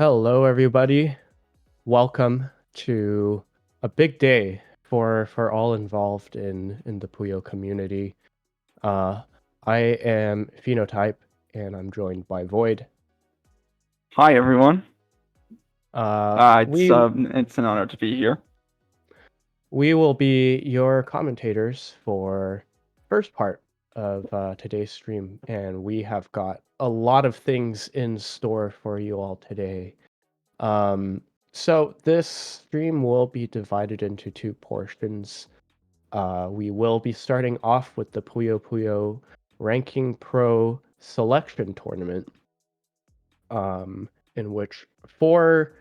Hello, everybody. Welcome to a big day for all involved in the Puyo community. Uh, I am Phenotype, and I'm joined by Void. Hi everyone. Uh, It's we it's an honor to be here. we will be your commentators for first part of today's stream, and we have got a lot of things in store for you all today. Um, so this stream will be divided into two portions. We will be starting off with the Puyo Puyo Ranking Pro Selection Tournament, in which four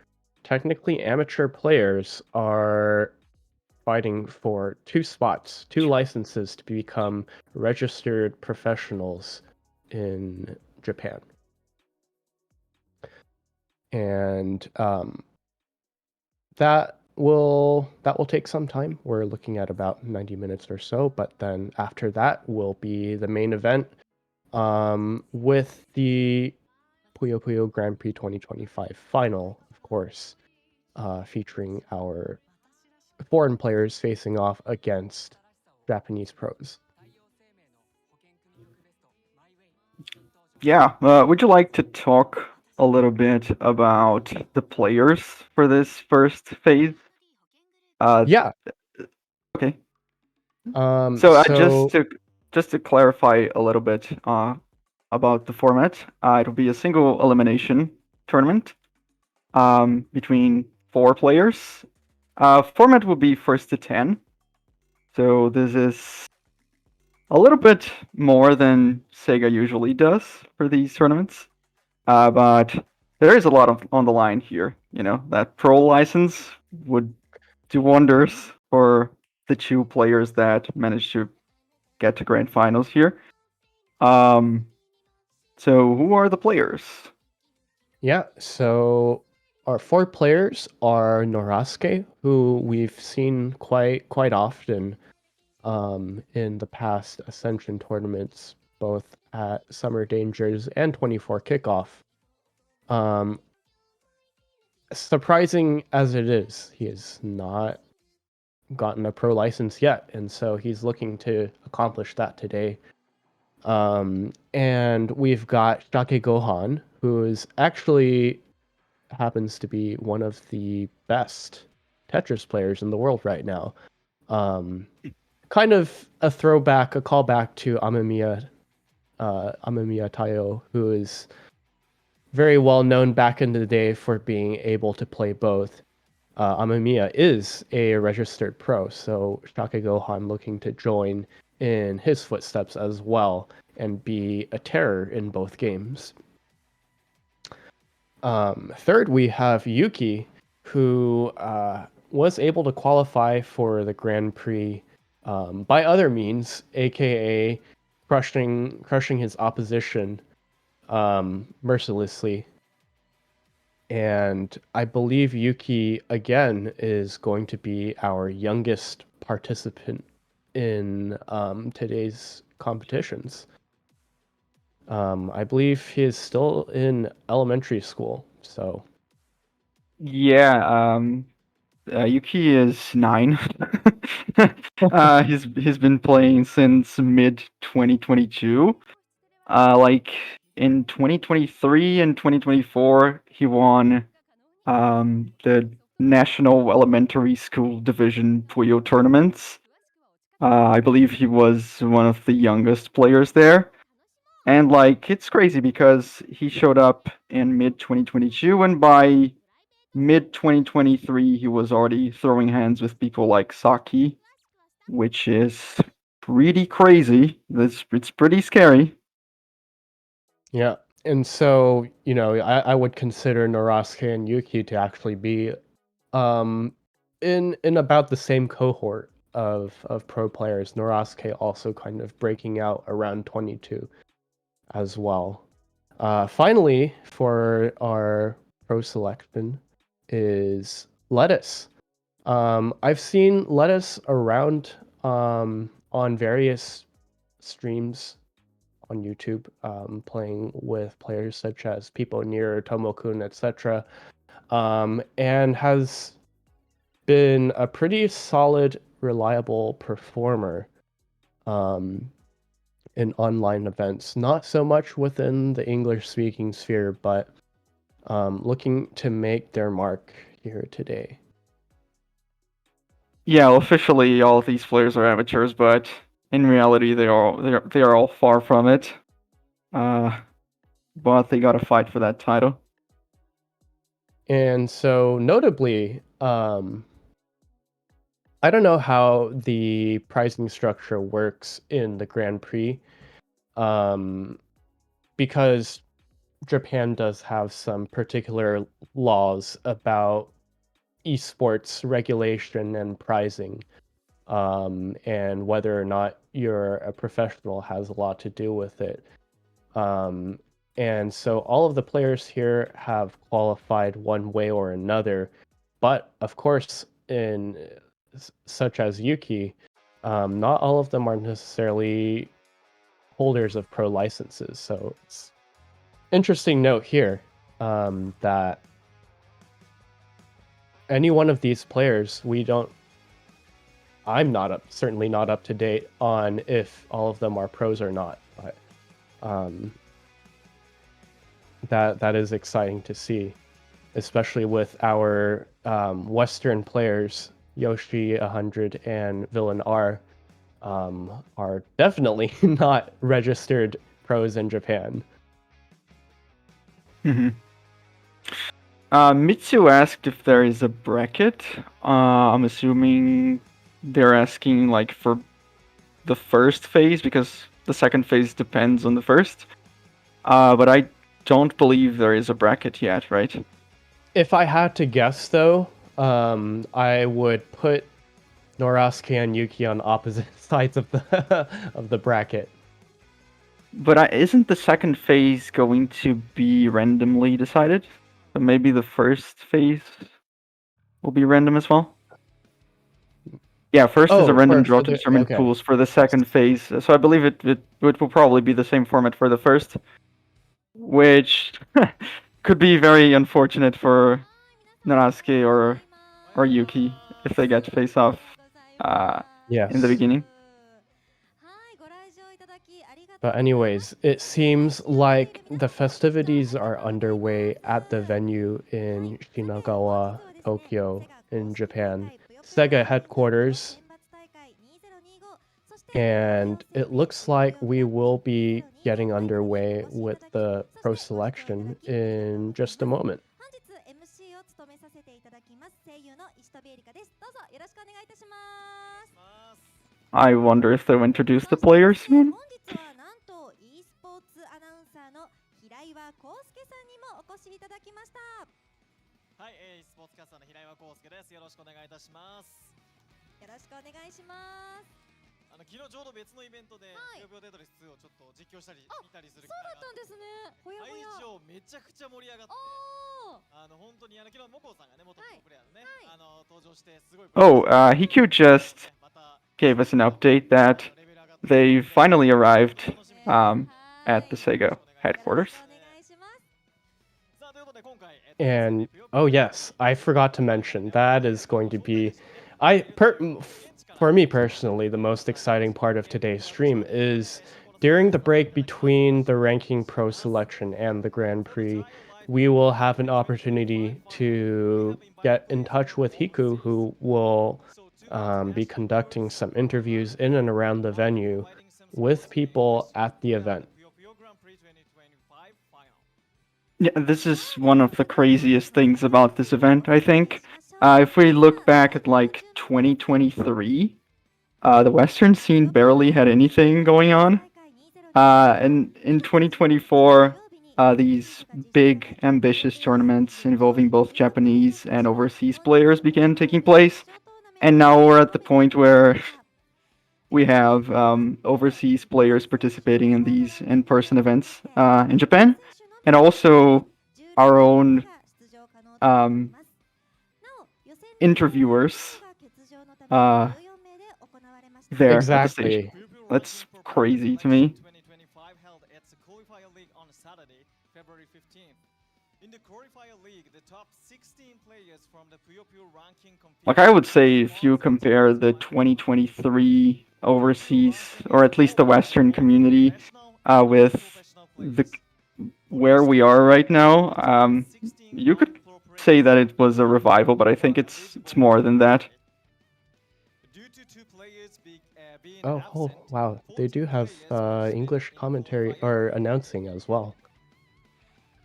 technically amateur players are fighting for two spots, two licenses to become registered professionals in Japan. And that will take some time. We're looking at about 90 minutes or so, but then after that will be the main event with the Puyo Puyo Grand Prix 2025 final, of course, featuring our foreign players facing off against Japanese pros. Yeah, would you like to talk a little bit about the players for this first phase? Uh, Yeah. okay. Um. So So just to clarify a little bit about the format, it'll be a single elimination tournament between four players. Format will be first to 10. So this is a little bit more than Sega usually does for these tournaments. But there is a lot of on the line here. You know, that pro license would do wonders for the two players that managed to get to grand finals here. Um, so who are the players? yeah. So our four players are Norasuke, who we've seen quite often in the past Ascension tournaments, both at Summer Dangers and 24 Kickoff. Um, Surprising as it is, he has not gotten a pro license yet, and so he's looking to accomplish that today. And we've got Shake Gohan, who is actually happens to be one of the best Tetris players in the world right now. Um, Kind of a throwback, a callback to Amamiya Tayo, who is very well known back in the day for being able to play both. Amamiya is a registered pro, so Shake Gohan looking to join in his footsteps as well and be a terror in both games. Third, we have Yuki, who was able to qualify for the Grand Prix by other means, aka crushing his opposition mercilessly. And I believe Yuki again is going to be our youngest participant in today's competitions. I believe he is still in elementary school, so Yeah, Yuki is 9. He's been playing since mid 2022. Like in 2023 and 2024, he won the National Elementary School Division Puyo tournaments. I believe he was one of the youngest players there. And like it's crazy because he showed up in mid 2022 and by mid 2023 he was already throwing hands with people like Saki, which is pretty crazy. It's pretty scary. yeah. And so, I would consider Norasuke and Yuki to actually be um in about the same cohort of pro players. Norasuke also kind of breaking out around 22 as well. Finally, for our pro selection is Lettuce. I've seen Lettuce around on various streams on YouTube, playing with players such as People Near, Tomokun, etc. and has been a pretty solid, reliable performer in online events. Not so much within the English-speaking sphere, but looking to make their mark here today. Yeah, officially all of these players are amateurs, but in reality they are all far from it. But they gotta fight for that title. And so, notably, I don't know how the pricing structure works in the Grand Prix, because Japan does have some particular laws about esports regulation and pricing, and whether or not you're a professional has a lot to do with it. Um, and so all of the players here have qualified one way or another, but of course, in such as Yuki, not all of them are necessarily holders of pro licenses. So it's interesting note here, that any one of these players, I'm not certainly not up to date on if all of them are pros or not, but um, that is exciting to see, especially with our Western players, Yoshi 100 and Villain R, are definitely not registered pros in Japan. Mm-hmm. Mitsu asked if there is a bracket. I'm assuming they're asking like for the first phase because the second phase depends on the first. But I don't believe there is a bracket yet, right? If I had to guess, though, I would put Norasuke and Yuki on opposite sides of the of the bracket. But isn't the second phase going to be randomly decided? So maybe the first phase will be random as well? Yeah, first is a Oh, random for draw for to the determine okay, pools for the yes, second phase. So I believe it will probably be the same format for the first, which could be very unfortunate for Narasuke or Yuki if they get face off in the yes. beginning. But anyways, it seems like the festivities are underway at the venue in Shinagawa, Tokyo, in Japan, Sega headquarters, and it looks like we will be getting underway with the pro selection in just a moment. I wonder if they'll introduce the players soon. Oh, Hikyu just gave us an update that they finally arrived at the Sega headquarters. And oh yes, I forgot to mention that is going to be, for me personally, the most exciting part of today's stream is during the break between the ranking pro selection and the Grand Prix, we will have an opportunity to get in touch with Hiku, who will be conducting some interviews in and around the venue with people at the event. Yeah, this is one of the craziest things about this event, I think. If we look back at like 2023, the Western scene barely had anything going on. And in 2024, these big, ambitious tournaments involving both Japanese and overseas players began taking place. And now we're at the point where we have overseas players participating in these in-person events in Japan, and also our own um, interviewers there at the stage. Exactly. That's crazy to me. Like, I would say if you compare the 2023 overseas, or at least the Western community, with where we are right now, you could say that it was a revival, but I think it's more than that. Oh, wow. They do have English commentary or announcing as well.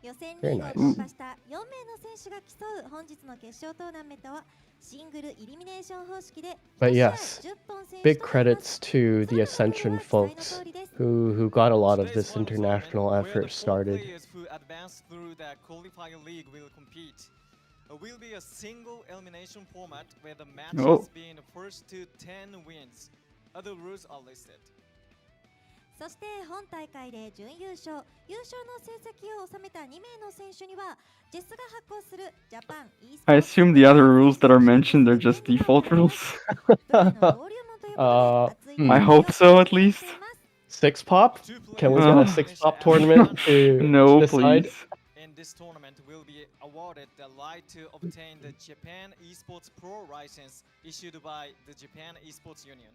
予選 Very リーグを nice. 突破した4名の選手が競う本日の決勝トーナメントはシングルイリミネーション方式で But 1試合 yes, 10本選手 big となります credits to the Ascension folks who got a lot of this international effort started. Will be a single elimination format where the Oh. matches being the first to 10 wins. Other rules are listed. そして本大会で準優勝優勝の成績を収めた2名の選手にはジェスが発行するジャパン e スポ I ーツ assume the other rules that are mentioned are just default rules. I hope so, at least. Six pop? Can we get Oh. a six pop tournament to No, decide? please. In this tournament will be awarded the right to obtain the Japan Esports Pro license issued by the Japan Esports Union.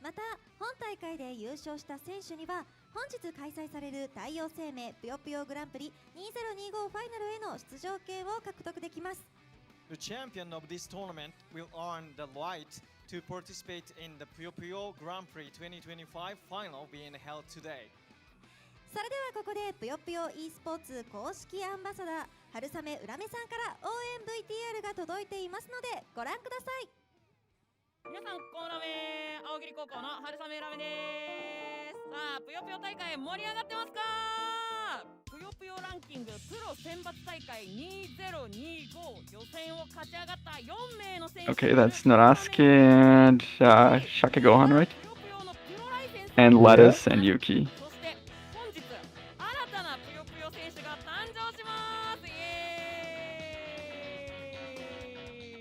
また本大会で優勝した選手には本日開催される太陽生命ぷよぷよグランプリ2025ファイナルへの出場権を獲得できます。 The champion of this tournament will earn the right to participate in the Puyo Puyo Grand Prix 2025 final being held today. それではここでぷよぷよ e スポーツ公式アンバサダー春雨うらめさんから応援 VTR が届いていますのでご覧ください。皆さんこんばんは、青桐高校の春雨ラメです。さあ、ぷよぷよ大会盛り上がってますか？ぷよぷよランキングプロ選抜大会2025予選を勝ち上がった4名の選手。 Okay, that's Narasuke and Shaka Gohan, right? And Lettuce and Yuki. そして本日新たなぷよぷよ選手が誕生します。イエ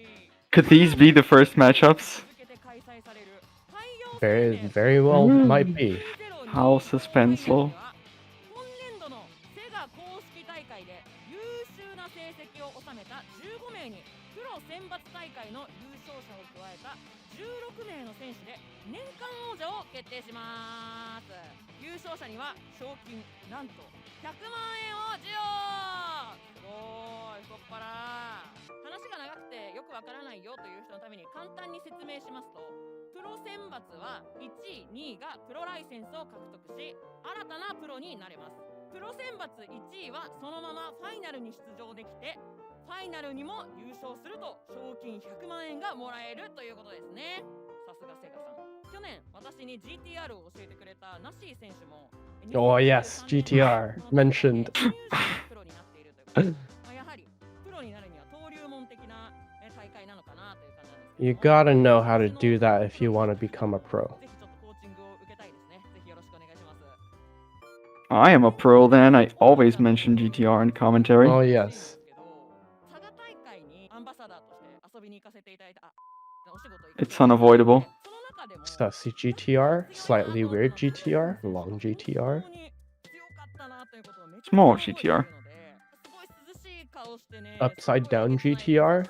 ーイ。 Could these be the first matchups? Very well might be. How suspenseful. 今年度のセガ公式大会で優秀な成績を収めた15名にプロ選抜大会の優勝者を加えた16名の選手で年間王者を決定します。優勝者には賞金なんと100万円を授与。すごい太っ腹。話が長くてよくわからないよという人のために簡単に説明しますと、プロ選抜は1位、2位がプロライセンスを獲得し、新たなプロになれます。プロ選抜1位はそのままファイナルに出場できて、ファイナルにも優勝すると賞金100万円がもらえるということですね。さすがセガさん。去年私に GTR を教えてくれたナシー選手も Oh yes, GTR mentioned. プロになっているということで、やはりプロになるには登竜門的な大会なのかなという感じなんですけど、 You gotta know how to do that if you want to become a pro. ぜひちょっとコーチングを受けたいですね。ぜひよろしくお願いします。 I am a pro then. I always mention GTR in commentary. Oh yes. 佐賀大会にアンバサダーとして遊びに行かせていただいたお仕事 It's unavoidable. その中でも Sussy GTR, slightly weird GTR, long GTR. Small GTR. Upside down GTR.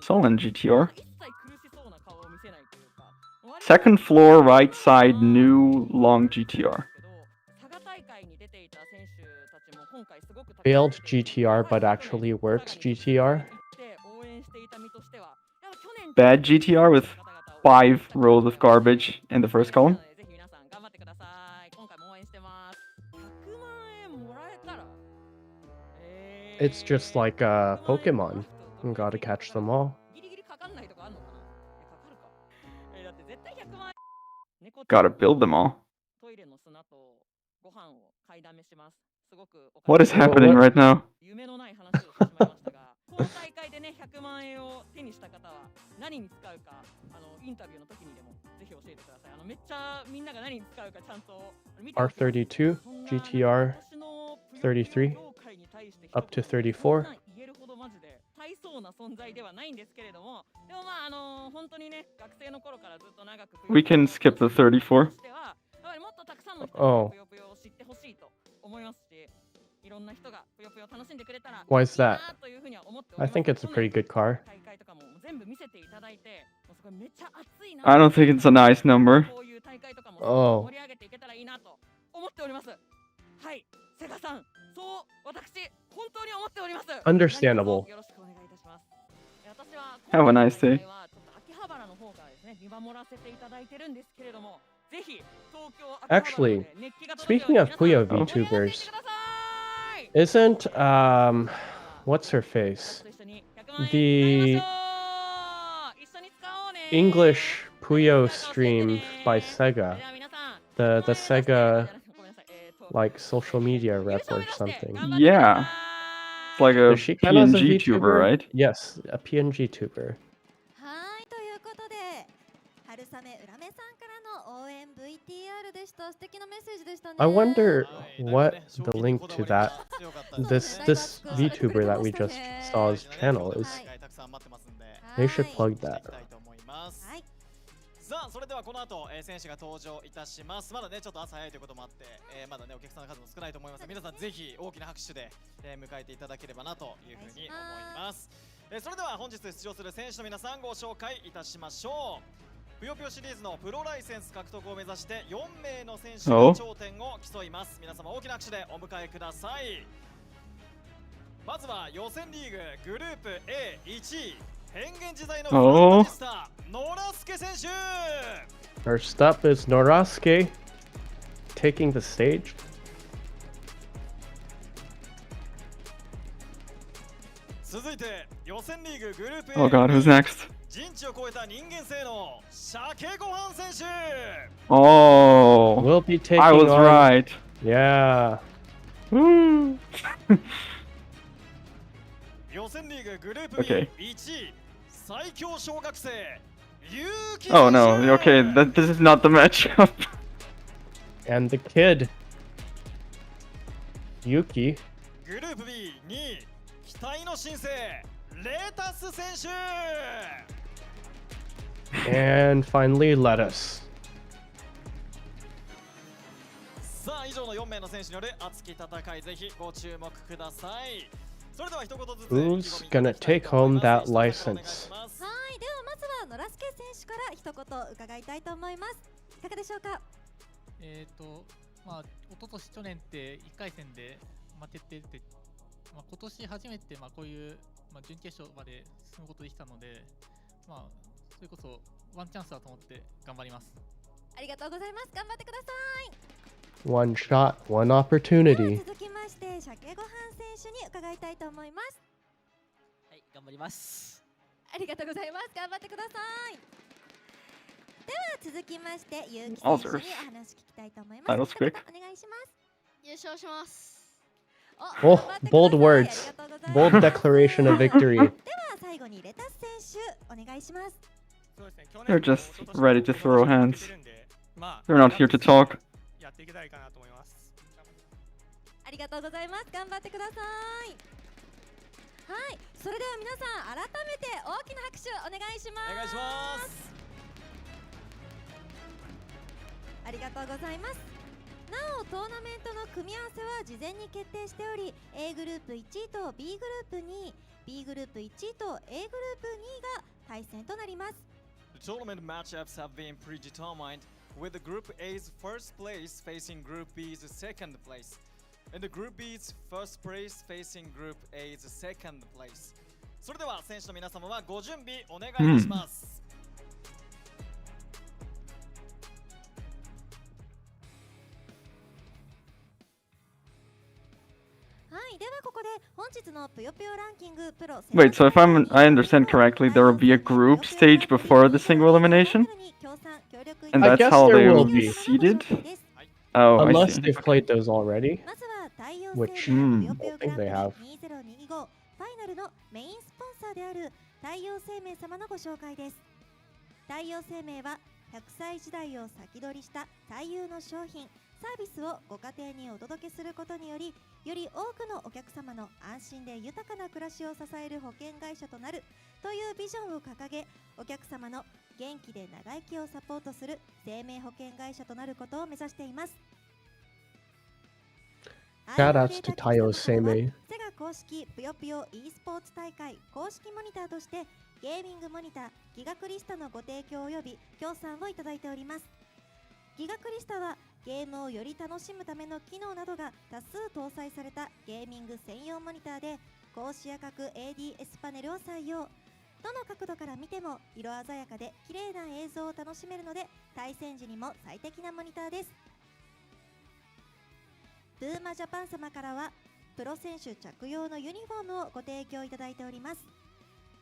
Sullen GTR. Second floor, right side, new long GTR. Failed GTR but actually works GTR. Bad GTR with 5 rows of garbage in the first column. It's just like a Pokemon. You gotta catch them all. Gotta build them all. What is happening right now? 夢のない話をしてしまいましたが、この大会でね、100万円を手にした方は何に使うか、インタビューの時にでもぜひ教えてください。めっちゃみんなが何に使うかちゃんと見てほしい。 R32, GTR 33, up to 34. 言えるほどマジで大層な存在ではないんですけれども、でもまあ本当にね、学生の頃からずっと長く We can skip the 34. やっぱりもっとたくさんの人がぷよぷよを知ってほしいと思いますし、いろんな人が Why is that? I think it's a pretty good car. I don't think it's a nice number. Oh. Understandable. Have a nice day. Actually, speaking of Puyo VTubers, isn't what's her face? The English Puyo stream by Sega. The Sega like social media rep or something. Yeah. It's like a Does she count as a PNG tuber, VTuber? right? Yes, a PNG tuber. はい、ということで、春雨裏目さんからの応援 VTR でした。素敵なメッセージでしたね。I wonder what the link to that this VTuber that we just saw's channel is. They should plug that. はい。さあそれではこの後、選手が登場いたします。まだねちょっと朝早いということもあって、まだねお客さんの数も少ないと思いますが、皆さんぜひ大きな拍手で、迎えていただければなというふうに思います。それでは本日出場する選手の皆さんご紹介いたしましょう。ぷよぷよシリーズのプロライセンス獲得を目指して4名の選手が頂点を競います。皆様大きな拍手でお迎えください。まずは予選リーググループ A1 位。変幻自在のファンタジスタノラスケ選手。First up is Norasuke taking the stage. 続いて予選リーググループ A Oh god, who's next? 人知を超えた人間性の鮭ご飯選手。Oh, We'll be taking I was on... right. Yeah. Woo. 予選リーググループ Okay. B1 位最強小学生ユウキ。 Oh no, okay, this is not the matchup. And the kid, Yuki. グループ B2 位期待の新星レタス選手。 And finally, Lettuce. さあ以上の4名の選手による熱き戦い、ぜひご注目ください。それでは一言ずつ Who's gonna take home that license? はい、ではまずはノラスケ選手から一言伺いたいと思います。いかがでしょうか。まあ、一昨年去年って1回戦で負けてて、まあ、今年初めてこういう、準決勝まで進むことできたので、それこそワンチャンスだと思って頑張ります。ありがとうございます。頑張ってください。One shot, one では opportunity. 続きまして鮭ご飯選手に伺いたいと思います。はい、頑張ります。ありがとうございます。頑張ってください。では続きましてゆうき選手にお話聞きたいと思います。 That was quick. お願いします。優勝します。お、 Oh, bold words. Bold declaration of victory. では最後にレタス選手お願いします。 They're just ready to throw hands. They're not here to talk. やっていきたいかなと思います。ありがとうございます。頑張ってください。はい、それでは皆さん改めて大きな拍手お願いします。お願いします。ありがとうございます。なおトーナメントの組み合わせは事前に決定しており、 A グループ1位と B グループ2位、 B グループ1位と A グループ2位が対戦となります。 The tournament matchups have been predetermined, with the Group A's first place facing Group B's second place, and the Group B's first place facing Group A's second place. それでは選手の皆様はご準備お願いいたします。はい、ではここで本日のぷよぷよランキングプロ Wait, so if I understand correctly, there will be a group stage before the single elimination? And I that's guess how there they will will be be. seeded? Oh, I Unless see. they've played those already. まずは太陽 Which 生命 I ぷよぷよ think グランプ they リ have. 2025ファイナルのメインスポンサーである太陽生命様のご紹介です。太陽生命は100歳時代を先取りした太陽の商品サービスをご家庭にお届けすることにより、より多くのお客様の安心で豊かな暮らしを支える保険会社となるというビジョンを掲げ、お客様の元気で長生きをサポートする生命保険会社となることを目指しています。Shout アイ outs デー to タキッ Tayo サムからは Seimei. セガ公式ぷよぷよ e スポーツ大会公式モニターとしてゲーミングモニターギガクリスタのご提供及び協賛をいただいております。ギガクリスタはゲームをより楽しむための機能などが多数搭載されたゲーミング専用モニターで高視野角 ADS パネルを採用。どの角度から見ても色鮮やかで綺麗な映像を楽しめるので対戦時にも最適なモニターです。プーマジャパン様からはプロ選手着用のユニフォームをご提供いただいております。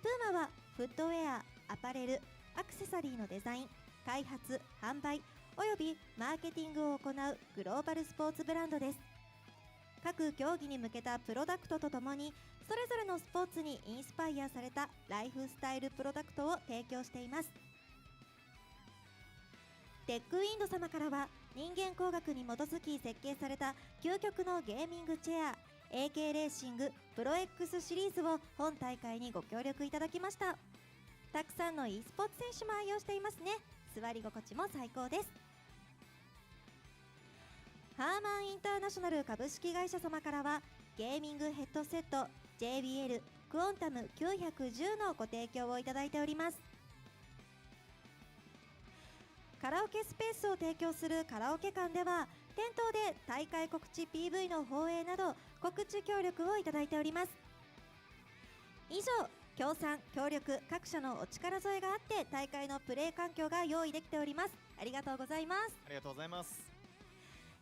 プーマはフットウェア、アパレル、アクセサリーのデザイン、開発、販売およびマーケティングを行うグローバルスポーツブランドです。各競技に向けたプロダクトとともにそれぞれのスポーツにインスパイアされたライフスタイルプロダクトを提供しています。テックウィンド様からは人間工学に基づき設計された究極のゲーミングチェア AK レーシングプロ X シリーズを本大会にご協力いただきました。たくさんの e スポーツ選手も愛用していますね。座り心地も最高です。ハーマンインターナショナル株式会社様からはゲーミングヘッドセット JBL クオンタム910のご提供をいただいております。カラオケスペースを提供するカラオケ館では店頭で大会告知 PV の放映など告知協力をいただいております。以上、協賛協力各社のお力添えがあって大会のプレー環境が用意できております。ありがとうございます。ありがとうございます。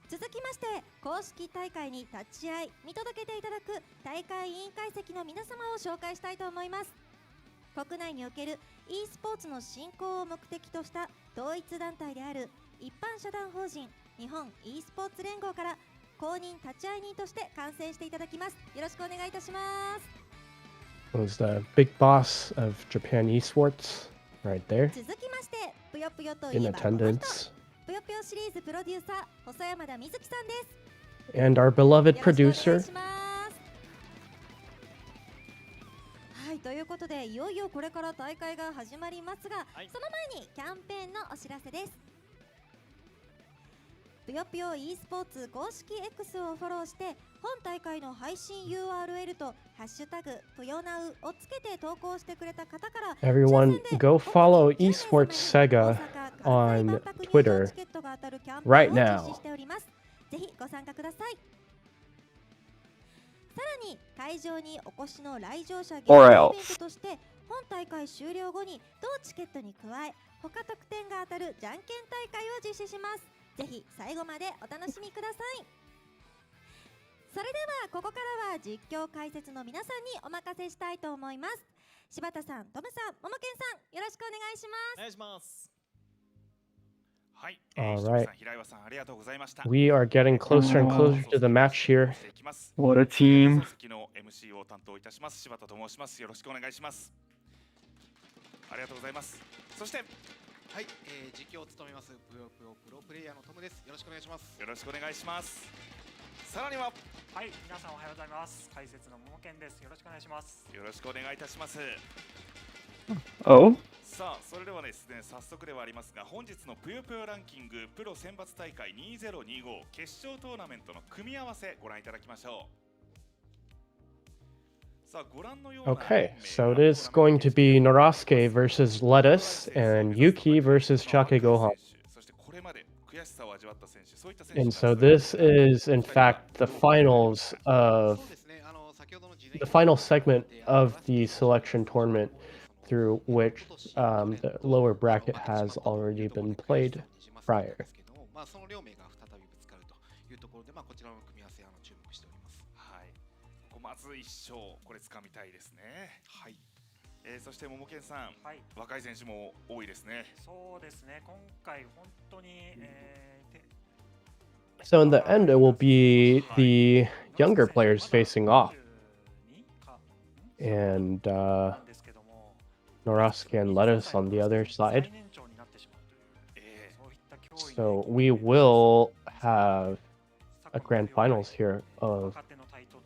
続きまして公式大会に立ち会い見届けていただく大会委員会席の皆様を紹介したいと思います。国内における e スポーツの振興を目的とした同一団体である一般社団法人日本 e スポーツ連合から公認立会人として観戦していただきます。よろしくお願いいたします。Was the big boss of Japan esports right there 続きましてぷよぷよとい in えばこの人 attendance. ぷよぷよシリーズプロデューサー細山田瑞希さんです。 And our beloved よろしくお願い producer. します。はい、ということでいよいよこれから大会が始まりますが、はいその前にキャンペーンのお知らせです。ぷよぷよ e スポーツ公式 X をフォローして本大会の配信 URL とハッシュタグぷよなうをつけて投稿してくれた方から Everyone, go follow Esports Sega on Twitter right now. ぜひご参加ください。さらに会場にお越しの来場者限定 Or イ else ベントとして本大会終了後に同チケットに加え他特典が当たるじゃんけん大会を実施します。ぜひ最後までお楽しみください。それではここからは実況解説の皆さんにお任せしたいと思います。柴田さん、トムさん、ももけんさん、よろしくお願いします。お願いします。はい、 All ひとみ right. さん、平岩さん、ありがとうございました We are getting closer and closer to the match here. What a team. 放送席の MC を担当いたします柴田と申します。よろしくお願いします。ありがとうございます。そしてはい、実況を務めますぷよぷよプロプレイヤーのトムです。よろしくお願いします。よろしくお願いします。さらにははい、皆さんおはようございます。解説のももけんです。よろしくお願いします。よろしくお願いいたします。 Oh? さあ、それではですね、早速ではありますが、本日のぷよぷよランキングプロ選抜大会2025決勝トーナメントの組み合わせご覧いただきましょう。さあ、ご覧のような Okay, so it is going to be Norasuke versus Lettuce and Yuki versus Chake Gohan. そしてこれまで悔しさを味わった選手、そういった選手 And が so this is, in fact, the finals of そうですね、先ほどの事前 the final segment of the selection tournament through which the lower bracket has already been played prior. まあその両名が再びぶつかるというところで、まあこちらの組み合わせ注目しております。はい、ここまず1勝、これ掴みたいですね。はい。そして桃健さん、はい、若い選手も多いですね。そうですね、今回本当に、So in the end, it will be the younger players facing off, and Norasuke and Lettuce on the other side. So we will have a grand finals here of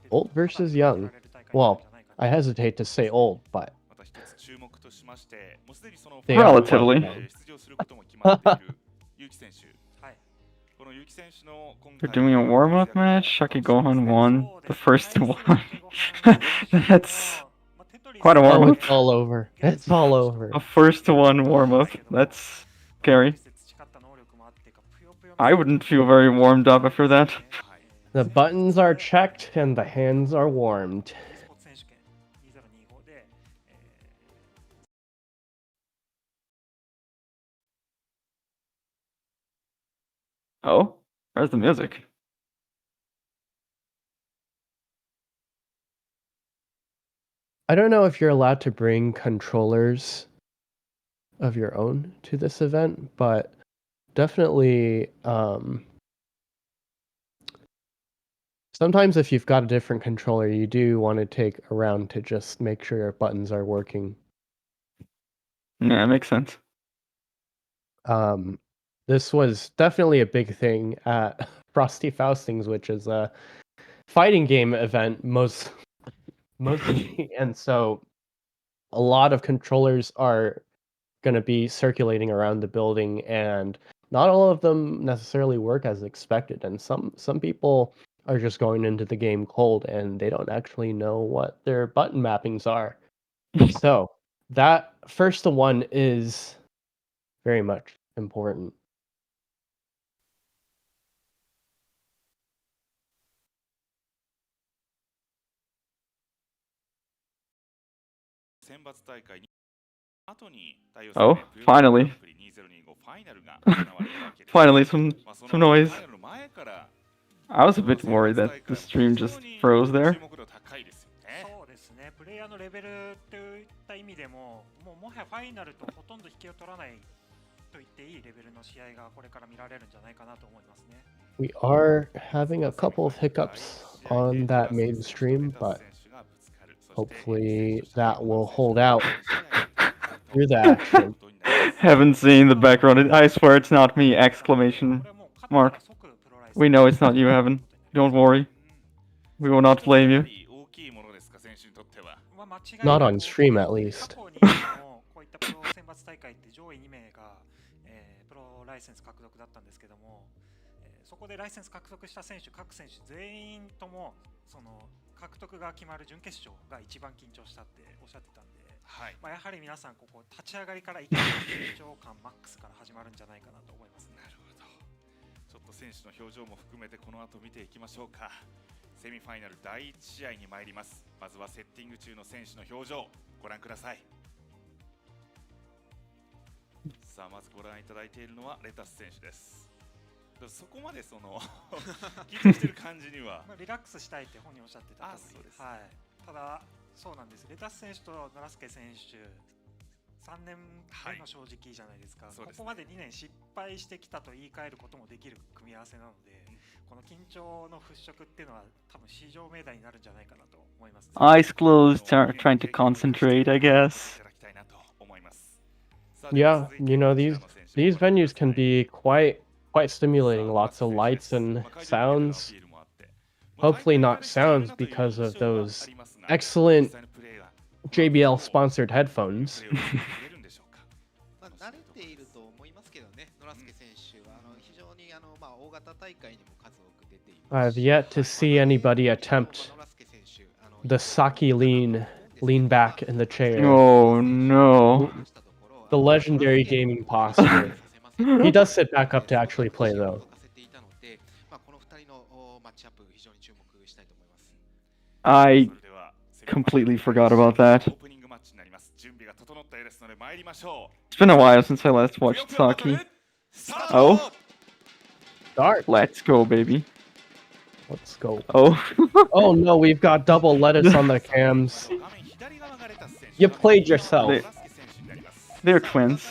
old versus young. Well, I hesitate to say old, but また一つ注目としまして、もうすでにその They are Relatively. 出場することも決まっている結城選手。はい、この結 They're doing a warm-up match. Shaki Gohan won the first one. That's quite a Oh, warm-up. it's all over. It's all over. A first one warm-up. That's scary. I wouldn't feel very warmed up after that. The buttons are checked and the hands are warmed. Oh, where's the music? I don't know if you're allowed to bring controllers of your own to this event, but definitely sometimes if you've got a different controller, you do want to take a round to just make sure your buttons are working. Yeah, it makes sense. This was definitely a big thing at Frosty Faustings, which is a fighting game event mostly, and so a lot of controllers are going to be circulating around the building, and not all of them necessarily work as expected, and some people are just going into the game cold and they don't actually know what their button mappings are. So that first one is very much important. Oh, finally. Finally, some noise. I was a bit worried that the stream just froze there. そうですね、プレイヤーのレベルといった意味でも、もはやファイナルとほとんど引けを取らないと言っていいレベルの試合がこれから見られるんじゃないかなと思いますね。We are having a couple of hiccups on that main stream, but hopefully that will hold out through the action. Haven't seen the background. I swear it's not me! Exclamation mark. We know it's not you, Heaven. Don't worry. We will not blame you. Not on stream, at least. こういったプロ選抜大会って上位2名が、プロライセンス獲得だったんですけども、そこでライセンス獲得した選手、各選手全員ともその獲得が決まる準決勝が一番緊張したっておっしゃってたんで、やはり皆さんここ立ち上がりからいきなり緊張感マックスから始まるんじゃないかなと思いますね。なるほど。ちょっと選手の表情も含めてこの後見ていきましょうか。セミファイナル第1試合に参ります。まずはセッティング中の選手の表情ご覧ください。さあまずご覧いただいているのはレタス選手です。そこまでその緊張してる感じにはリラックスしたいって本人おっしゃってた通り、はい、ただそうなんです。レタス選手とノラスケ選手3年目の正直じゃないですか。ここまで2年失敗してきたと言い換えることもできる組み合わせなので、この緊張の払拭っていうのは多分市場命題になるんじゃないかなと思います。Eyes closed, trying to concentrate, I guess. Yeah, you know, these venues can be quite stimulating, lots of lights and sounds. Hopefully not sounds because of those excellent JBL sponsored headphones. I've yet to see anybody attempt the Saki lean back in the chair. Oh no. The legendary gaming posture. He does sit back up to actually play though. I completely forgot about that. It's been a while since I last watched Saki. Oh? Start. Let's go, baby. Let's go. Oh. Oh no, we've got double lettuce on the cams. You played yourself. They're twins.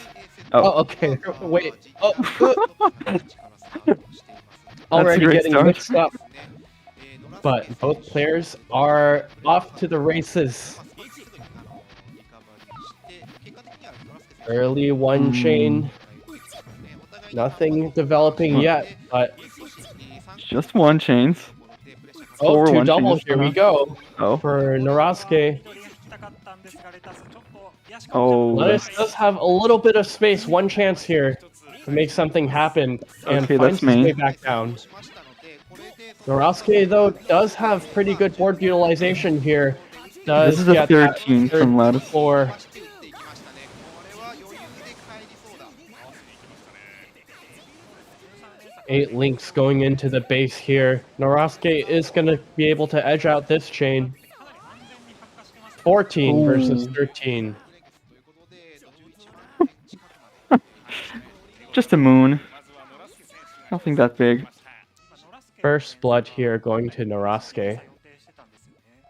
Oh, okay. Wait. Oh. Already getting start. mixed up. But both players are off to the races. Early one chain. Nothing developing yet, but just one chains. Oh, two doubles. Here we go. Oh. For Narasuke. Oh. Lettuce does have a little bit of space. One chance here. to make something happen and Okay, finds that's his way me. back down. Norasuke, though, does have pretty good board utilization here. This Does is a get that 13 third from Lattice. floor. 8 links going into the base here. Norasuke is going to be able to edge out this chain. 14 versus Ooh. 13. Just a moon. Nothing that big. First blood here going to Norasuke.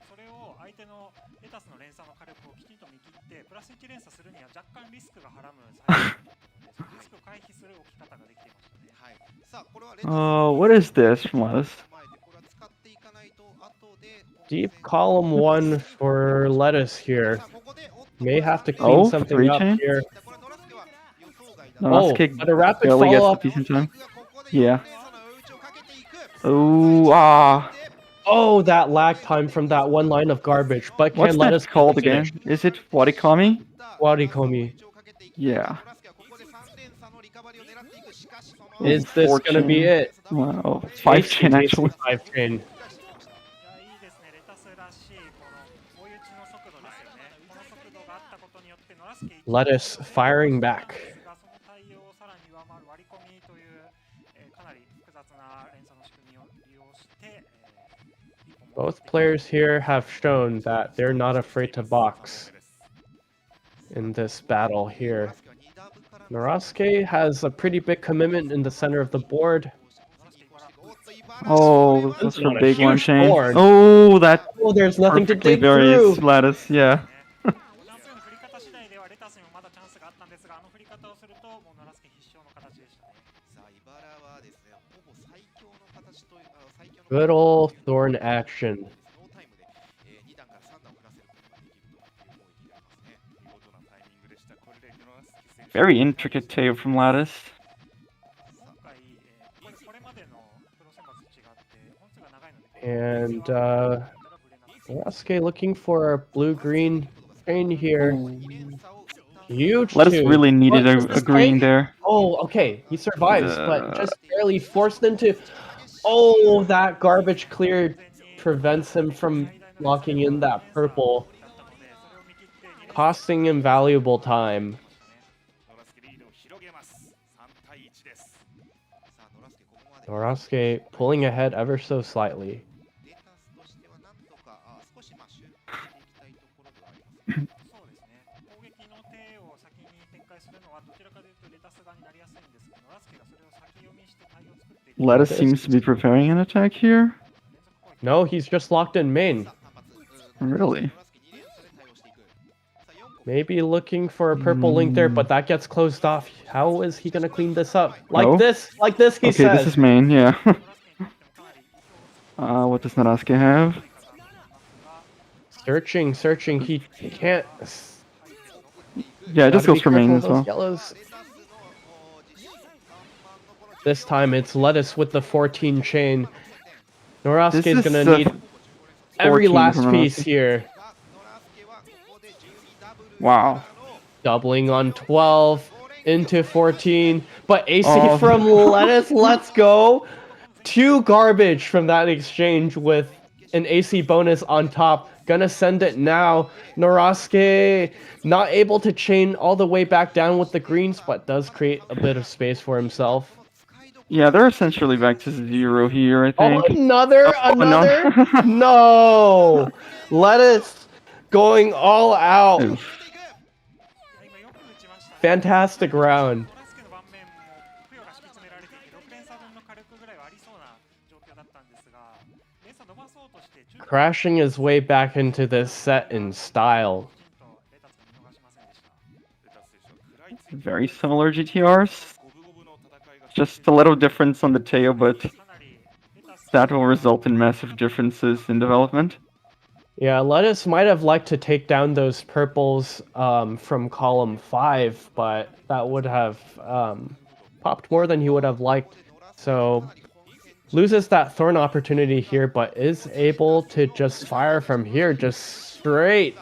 それを相手のレタスの連鎖の火力をきちんと見切ってプラス1連鎖するには若干リスクがはらむリスクを回避する置き方ができていましたね。What is this from Lattice? Deep column 1 for Lettuce here. May have to clean Oh, something 3 up chain? here. Norasuke but a rapid barely gets the follow-up. piece in time. Yeah. Oh, ah. Oh, that lag time from that one line of garbage. But can What's Lettuce that called finish? again? Is it Warikami? Warikomi. Yeah. Is this 4 gonna be chain. it? Wow. 5 chain Ace actually. 5 chain. いやいいですね、レタスらしいこの追い打ちの速度ですよね。この速度があったことによってノラスケ Lettuce firing back. がその対応をさらに上回る割り込みというかなり複雑な連鎖の仕組みを利用して Both players here have shown that they're not afraid to box in this battle here. Norasuke has a pretty big commitment in the center of the board. Oh, that's on a a big one huge chain. board. Oh, that Oh, there's nothing to perfectly dig varies through. Lattice, yeah. 振り方次第ではレタスにもまだチャンスがあったんですが、あの振り方をするともうノラスケ必勝の形でしたね。 Good old thorn action. Very intricate tail from Lattice. 今回これまでのプロ選抜と違って本数が長いので And Norasuke looking for a blue-green chain here. Huge Lattice two. really needed What is a this green tank? there. Oh, okay. He survives, but just barely forced into... Oh, that garbage clear prevents him from locking in that purple, costing him valuable time. Norasuke pulling ahead ever so slightly. そうですね。攻撃の手を先に展開するのはどちらかというとレタス側になりやすいんですけど、ノラスケがそれを先読みして対応を作っていく。 Lattice seems to be preparing an attack here. No, he's just locked in main. Really? Maybe looking for a purple link there, but that gets closed off. How is he gonna clean this up? Like Oh? this, he Okay, says. this is main, yeah. What does Norasuke have? Searching, he can't. Yeah, it just Gotta goes be for main careful as of well. those yellows. This time it's Lettuce with the 14 chain. Norasuke This is gonna is, need every 14 last from piece Norasuke. here. Wow. Doubling on 12 into 14, but AC Oh. from Lettuce, let's go! 2 garbage from that exchange with an AC bonus on top. Gonna send it now. Norasuke not able to chain all the way back down with the greens, but does create a bit of space for himself. Yeah, they're essentially back to 0 here, I Oh, think. another? No. No! Lettuce going all out. Oof. Fantastic round. ノラスケの盤面もプヨが敷き詰められていて6連鎖分の火力ぐらいはありそうな状況だったんですが、連鎖伸ばそうとして中途 Crashing his way back into this set in style. きちんとレタスが見逃しませんでした。 Very similar GTRs. Just a little difference on the tail, but かなりレタス that will result in massive differences in development. Yeah, Lettuce might have liked to take down those purples from column 5, but that would have popped more than he would have liked. So loses that thorn opportunity here, but is able to just fire from here, just straight.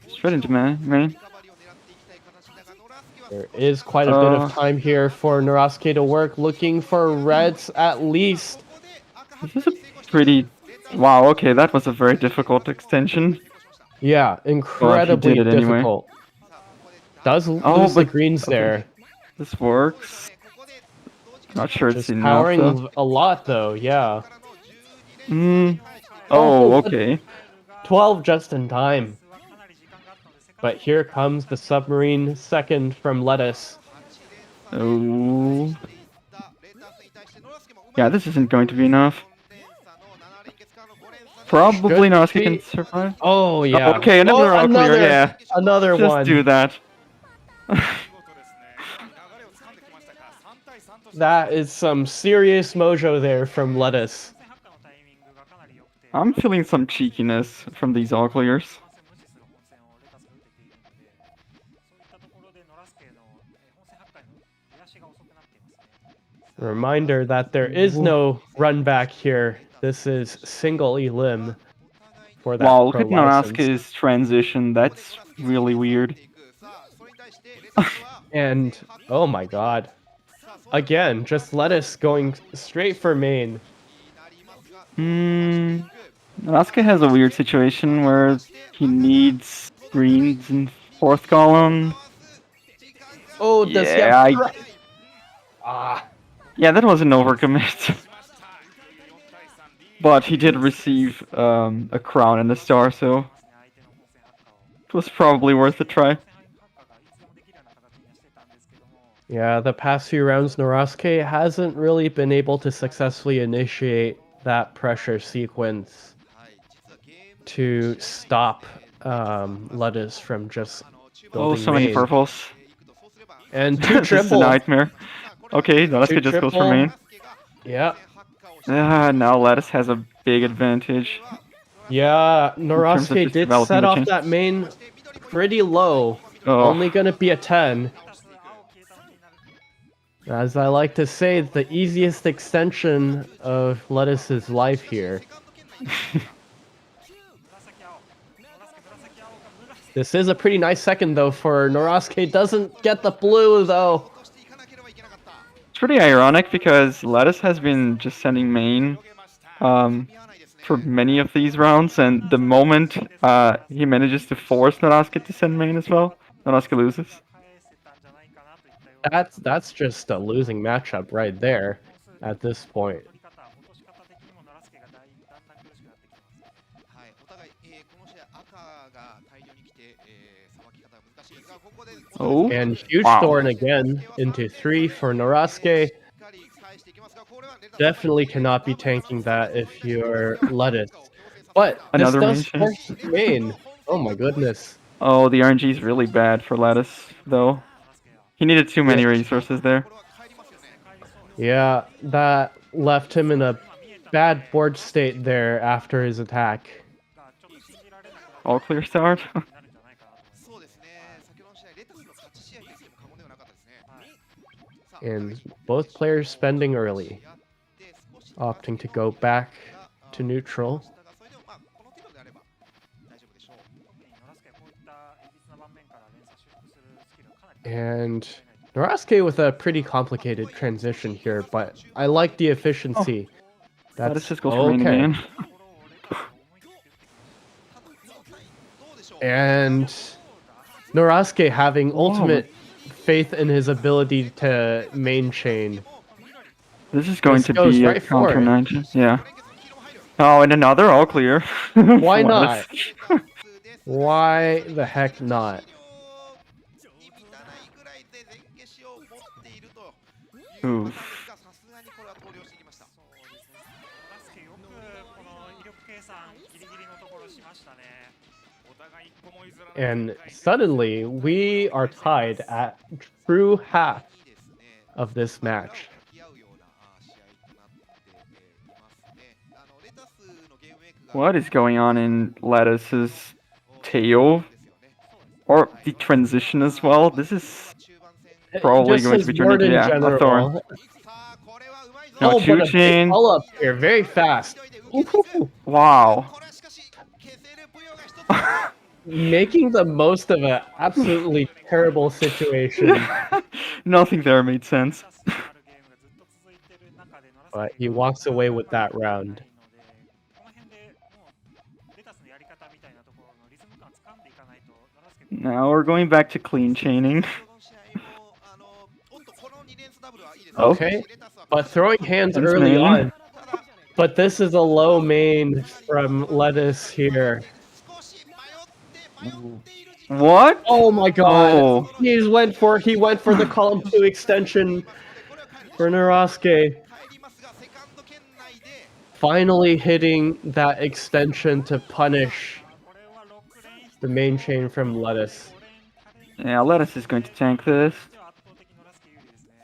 Straight into main. There is quite a bit of time here for Norasuke to work, looking for reds at least. This is a pretty... Wow, okay, that was a very difficult extension. Yeah, But he incredibly did it anyway. difficult. Does Oh, lose the but greens okay. there. This works. Not sure it's Just enough though. powering a lot though, yeah. Oh, but okay. 12 just in time. But here comes the submarine second from Lettuce. Oh. Yeah, this isn't going to be enough. Probably Norasuke can survive. Oh yeah. Okay, another all clear, another, yeah. another Just one. do that. That is some serious mojo there from Lettuce. I'm feeling some cheekiness from these all clears. Reminder that there is no run back here. This is single elim for that Wow, look pro at license. Norasuke's transition. That's really weird. And oh my god. Again, just Lettuce going straight for main. Norasuke has a weird situation where he needs greens in fourth column. Oh, does he Yeah, have... yeah, that was an overcommit. But he did receive a crown and a star, so it was probably worth a try. Yeah, the past few rounds, Norasuke hasn't really been able to successfully initiate that pressure sequence to stop Lettuce from just building so many main. purples. And two This is a triple. nightmare. Okay, Norasuke just goes for main. Yeah. Now Lettuce has a big advantage. Yeah, terms of Norasuke just did developing set the off chain. that main pretty low. Oh. Only gonna be a 10. As I like to say, the easiest extension of Lettuce's life here. This is a pretty nice second though for Norasuke. Doesn't get the blue though. It's pretty ironic because Lettuce has been just sending main for many of these rounds, and the moment he manages to force Norasuke to send main as well, Norasuke loses. That's just a losing matchup right there at this point. Oh, and huge wow. thorn again into 3 for Norasuke. Definitely cannot be tanking that if you're Lettuce. But Another this does main force main. Oh my goodness. Oh, the RNG is really bad for Lettuce, though. He needed too many resources there. Yeah, that left him in a bad board state there after his attack. All clear start. And both players spending early, opting to go back to neutral. And Norasuke with a pretty complicated transition here, but I like the efficiency. Lettuce just goes for main again. And Norasuke having ultimate faith in his ability to main chain. This is going to goes be right a for counter it. 9. Yeah. Oh, and another all clear. Why for not? Lettuce. Why the heck not? Oof. And suddenly, we are tied at true half of this match. What is going on in Lettuce's tail? Or the transition as well? This is probably Just going to his be turned board into in a thorn. general. Now Oh, but a big chain. follow-up here, very fast. Wow. making the most of an absolutely terrible situation. Nothing there made sense. But he walks away with that round. Now we're going back to clean chaining. Okay, but throwing hands That's early main. on. But this is a low main from Lettuce here. What? Oh my god. Oh. He went for the column 2 extension for Narosuke. Finally hitting that extension to punish the main chain from Lettuce. Yeah, Lettuce is going to tank this.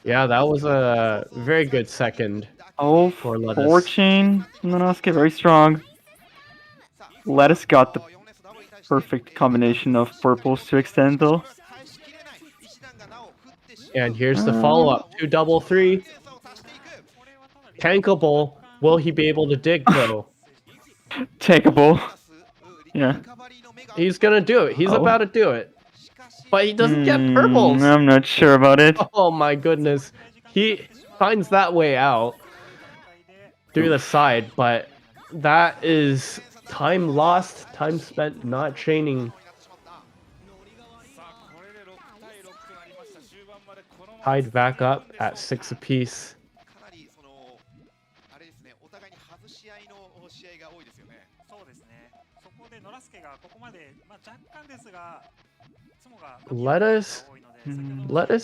Yeah, that was a very good second. Oh, for 4 Lettuce. chain from Nanosuke, very strong. Lettuce got the perfect combination of purples to extend though. And here's the follow-up. 2 double 3. Tankable. Will he be able to dig though? Takeable. Yeah. He's gonna do it. He's Oh. about to do it. But he doesn't get purples. I'm not sure about it. Oh my goodness. He finds that way out through the side, but that is time lost, time spent not chaining. Tied back up at 6 apiece. Lettuce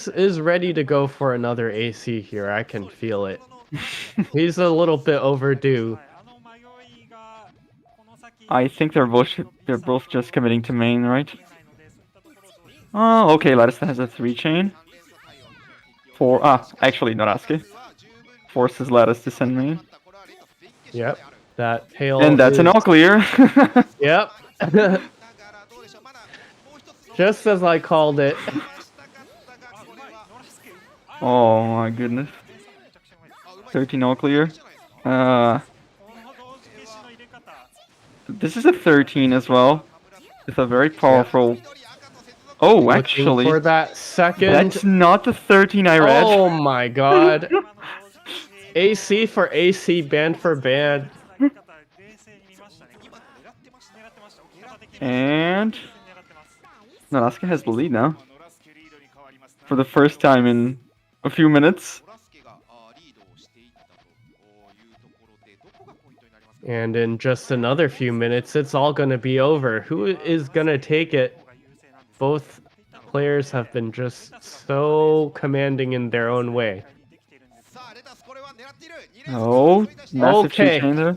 is ready to go for another AC here. I can feel it. He's a little bit overdue. I think they're both just committing to main, right? Oh, okay, Lettuce has a 3 chain. Actually, Norasuke. Forces Lettuce to send main. Yep. That tail And that's an all clear. Yep. Just as I called it. Oh my goodness. 13 all clear. This is a 13 as well. It's a very powerful. Oh, Looking actually, for that second. that's not the 13 I read. Oh my god. AC for AC, band for band. And Naraska has the lead now. For the first time in a few minutes. And in just another few minutes, it's all going to be over. Who is going to take it? Both players have been just so commanding in their own way. Oh, massive Okay. chain there.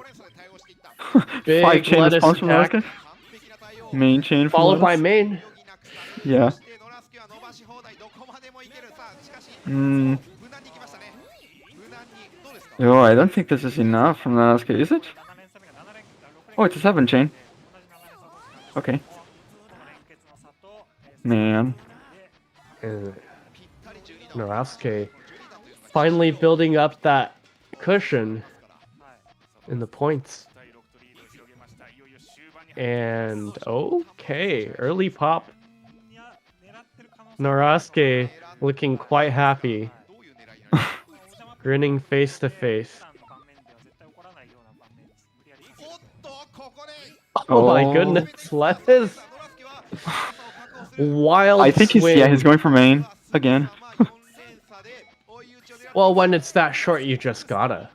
Big 5 chain Lettuce response from attack. Naraska. Main chain from Followed by Lettuce. main. Yeah. Oh, I don't think this is enough from Naraska, is it? Oh, it's a 7 chain. Okay. Man. Narosuke finally building up that cushion in the points. And okay, early pop. Narosuke looking quite happy. Grinning face to face. Oh my goodness, Lettuce! Wild I think swing. he's going for main again. Well, when it's that short, you just gotta.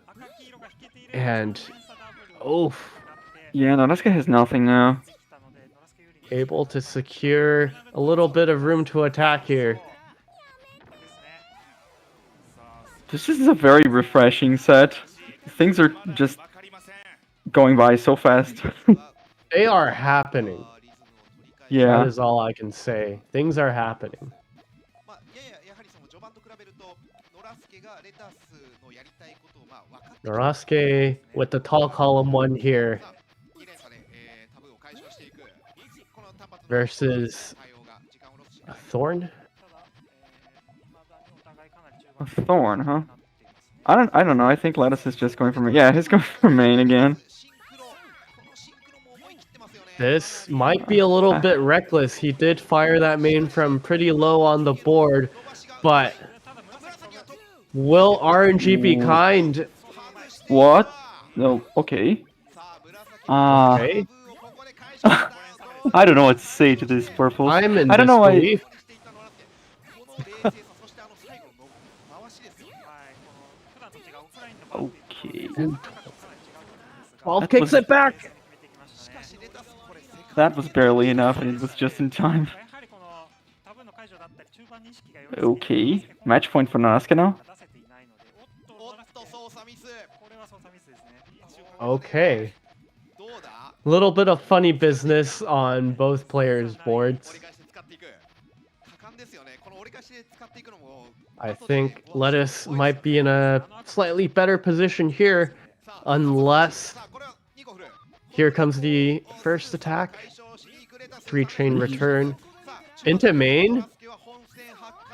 And oof. Yeah, Naraska has nothing now. Able to secure a little bit of room to attack here. This is a very refreshing set. Things are just going by so fast. They are happening. Yeah. That is all I can say. Things are happening. Narosuke with the tall column 1 here. Versus a Thorn? A Thorn, huh? I don't know. I think Lettuce is just going for main. Yeah, he's going for main again. This might be a little bit reckless. He did fire that main from pretty low on the board, but will RNG be kind? What? No, okay. Okay, I don't know what to say to this purple. I'm in I don't know why. disbelief. Okay. 12 kicks it back. That was barely enough, and it was just in time. Okay. Match point for Naraska now. Okay. Little bit of funny business on both players' boards. I think Lettuce might be in a slightly better position here, unless here comes the first attack. 3-chain return into main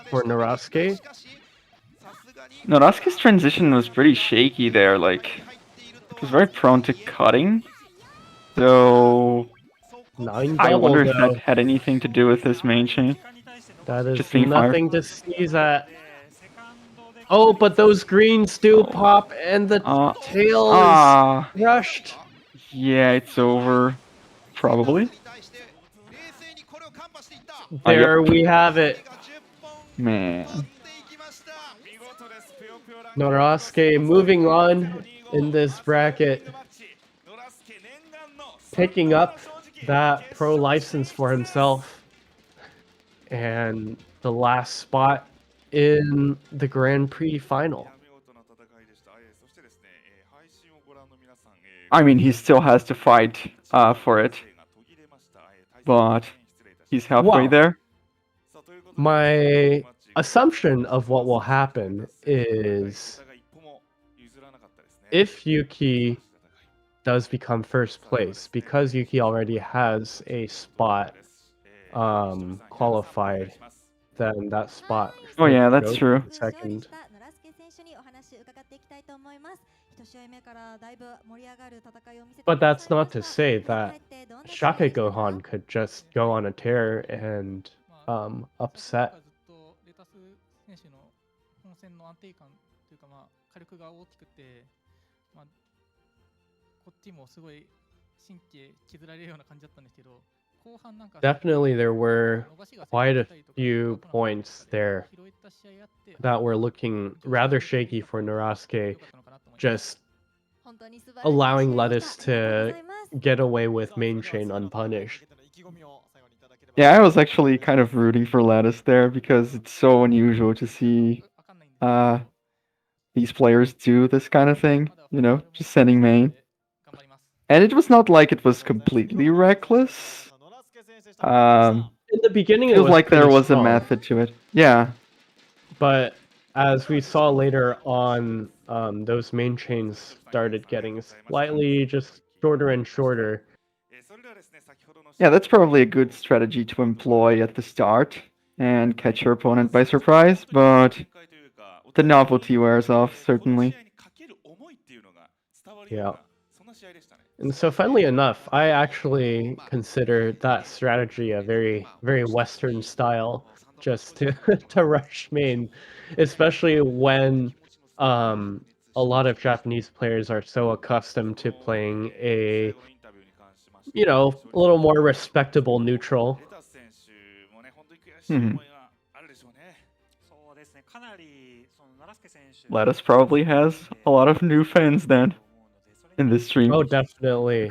for Naraske. Naraska's transition was pretty shaky there, like, it was very prone to cutting. So 9 I double wonder if though. that had anything to do with his main chain. That is Just being nothing to sneeze at. Oh, but those greens do pop, and the tail is rushed. Yeah, it's over. Probably. There we have it. Man. Norosuke moving on in this bracket, picking up that pro license for himself, and the last spot in the Grand Prix final. I mean, he still has to fight for it, but he's halfway there. My assumption of what will happen is if Yuki does become first place, because Yuki already has a spot qualified, then that spot Oh yeah, should that's go true. to the second. But that's not to say that Shake Gohan could just go on a tear and upset. レタス選手の本戦の安定感というか、まあ、火力が大きくて、まあ、こっちもすごい神経削られるような感じだったんですけど、後半なんか Definitely there were quite a few points there that were looking rather shaky for Norosuke, just allowing Lettuce to get away with main chain unpunished. Yeah, I was actually kind of rooting for Lattice there because it's so unusual to see these players do this kind of thing, you know, just sending main. And it was not like it was completely reckless. In the beginning, it feels was like there was strong, a method to it. Yeah. But as we saw later on, those main chains started getting slightly just shorter and shorter. Yeah, that's probably a good strategy to employ at the start and catch your opponent by surprise, but the novelty wears off, certainly. Yeah. And so funnily enough, I actually consider that strategy a very, very Western style, just to, to rush main, especially when a lot of Japanese players are so accustomed to playing a, you know, a little more respectable neutral. Lattice probably has a lot of new fans then in this stream. Oh, definitely.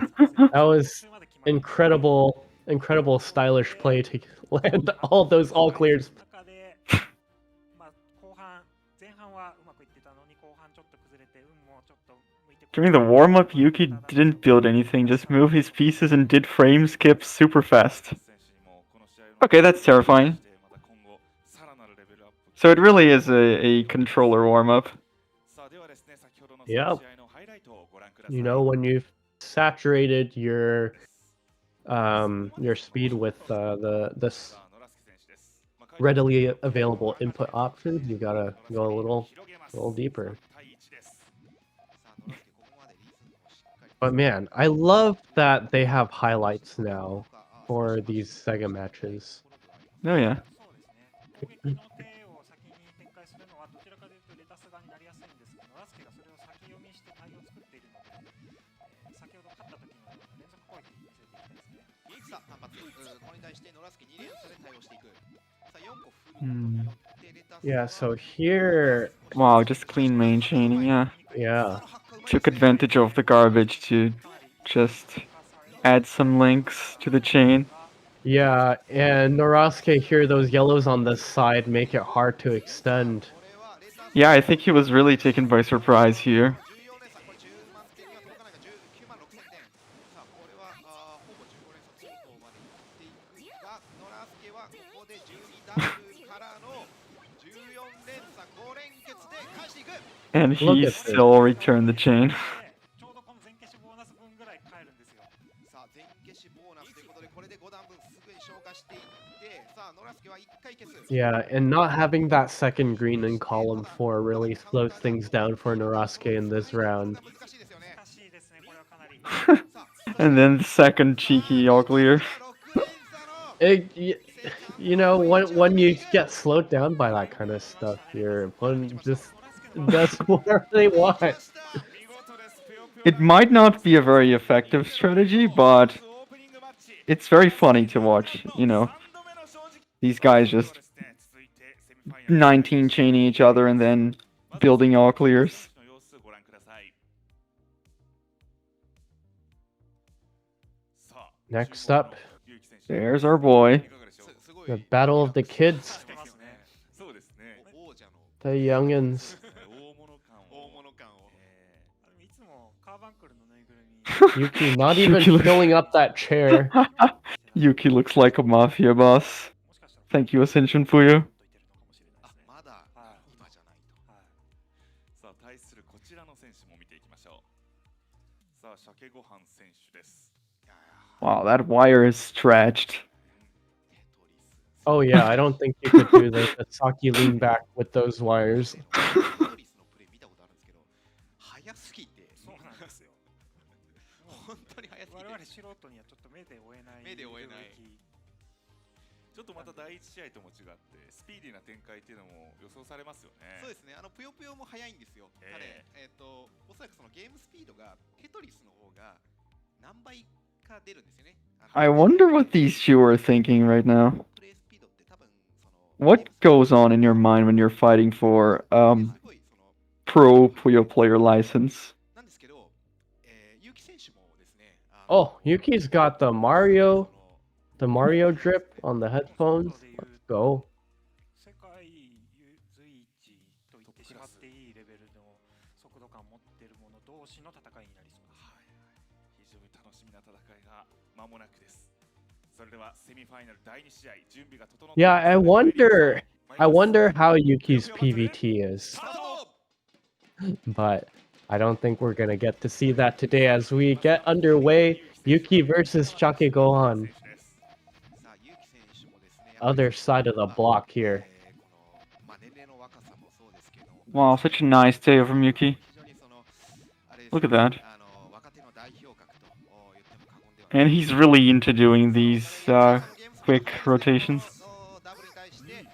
That was incredible, incredible stylish play to land all those all clears. During the warm-up, Yuki didn't build anything, just moved his pieces and did frame skips super fast. Okay, that's terrifying. So it really is a controller warm-up. Yeah. You know, when you've saturated your speed with this readily available input options, you gotta go a little deeper. But man, I love that they have highlights now for these Sega matches. Oh yeah. そうですね。攻撃の手を先に展開するのはどちらかというとレタス側になりやすいんですが、ノラスケがそれを先読みして対応を作っているので、先ほど勝った時のような連続攻撃に連れていきたいですね。さあ単発、これに対してノラスケ2連鎖で対応していく。さあ4個振ること Hmm. によってレタス Yeah, so here, Wow, just clean main chaining, yeah. yeah. Took advantage of the garbage to just add some links to the chain. Yeah, and Norasuke here, those yellows on the side make it hard to extend. Yeah, I think he was really taken by surprise here. 14連鎖、これ10万点には届かないが19万6000点。さあこれはほぼ15連鎖相当までいっていくが、ノラスケはここで12ダブルからの14連鎖5連結で返していく。 And Look he at this. still returned the chain. ちょうどこの全消しボーナス分ぐらい返るんですよ。さあ全消しボーナスということでこれで5段分すぐに消化していって、さあノラスケは1回消す。 Yeah, and not having that second green in column 4 really slows things down for Norasuke in this round. 難しいですよね。難しいですね、これはかなり。 And then the second cheeky all clear. You know, when you get slowed down by that kind of stuff, your opponent just does whatever they want. It might not be a very effective strategy, but it's very funny to watch, you know. These guys just 19 chaining each other and then building all clears. Next up, There's our boy. the battle of the kids, the youngins. いつもカーバンクルのぬいぐるみ Yuki not even Yuki looks- filling up that chair. Yuki looks like a mafia boss. もしかしたら Thank you, Ascension Puyo. といてるのかもしれないですね。まだはい今じゃないと。はいさあ対するこちらの選手も見ていきましょう。さあ鮭ご飯選手です。 Wow, that wire is stretched. Oh yeah, I don't think you could do the Saki lean back with those wires. テトリスのプレイ見たことあるんですけど、早すぎて、そうなんですよ。本当に早すぎ我て。々素人にはちょっと目で追えない。目で追えない領域ちょっとまた第一試合とも違ってスピーディーな展開っていうのも予想されますよね。そうですね、ぷよぷよも早いんですよ。え彼、おそらくそのゲームスピードがテトリスの方が何倍か出るんですよね。I wonder what these two are thinking right now. プレイスピードって多分その What goes on in your mind when you're fighting for すごいその pro Puyo player license? なんですけど、結城選手もですね、Oh, Yuki's got the Mario drip on the headphones. Let's go. 世界随一と言ってしまっていいレベルの速度感を持っている者同士の戦いになりそうです。はい、非常に楽しみな戦いが間もなくです。それではセミファイナル第2試合準備が整ってい Yeah, ます I ので wonder how Yuki's PVT is. スタート But I don't think we're gonna get to see that today as we get underway. Yuki versus Chake Gohan. さあ、結城選手もですね、 Other side of the block here. このまあ年齢の若さもそうですけど、 Wow, such a nice tail from Yuki. 非常にそのあれです Look at that. 若手の代表格と言っても過言ではない。 And he's really into doing these quick rotations. ダブルに対して、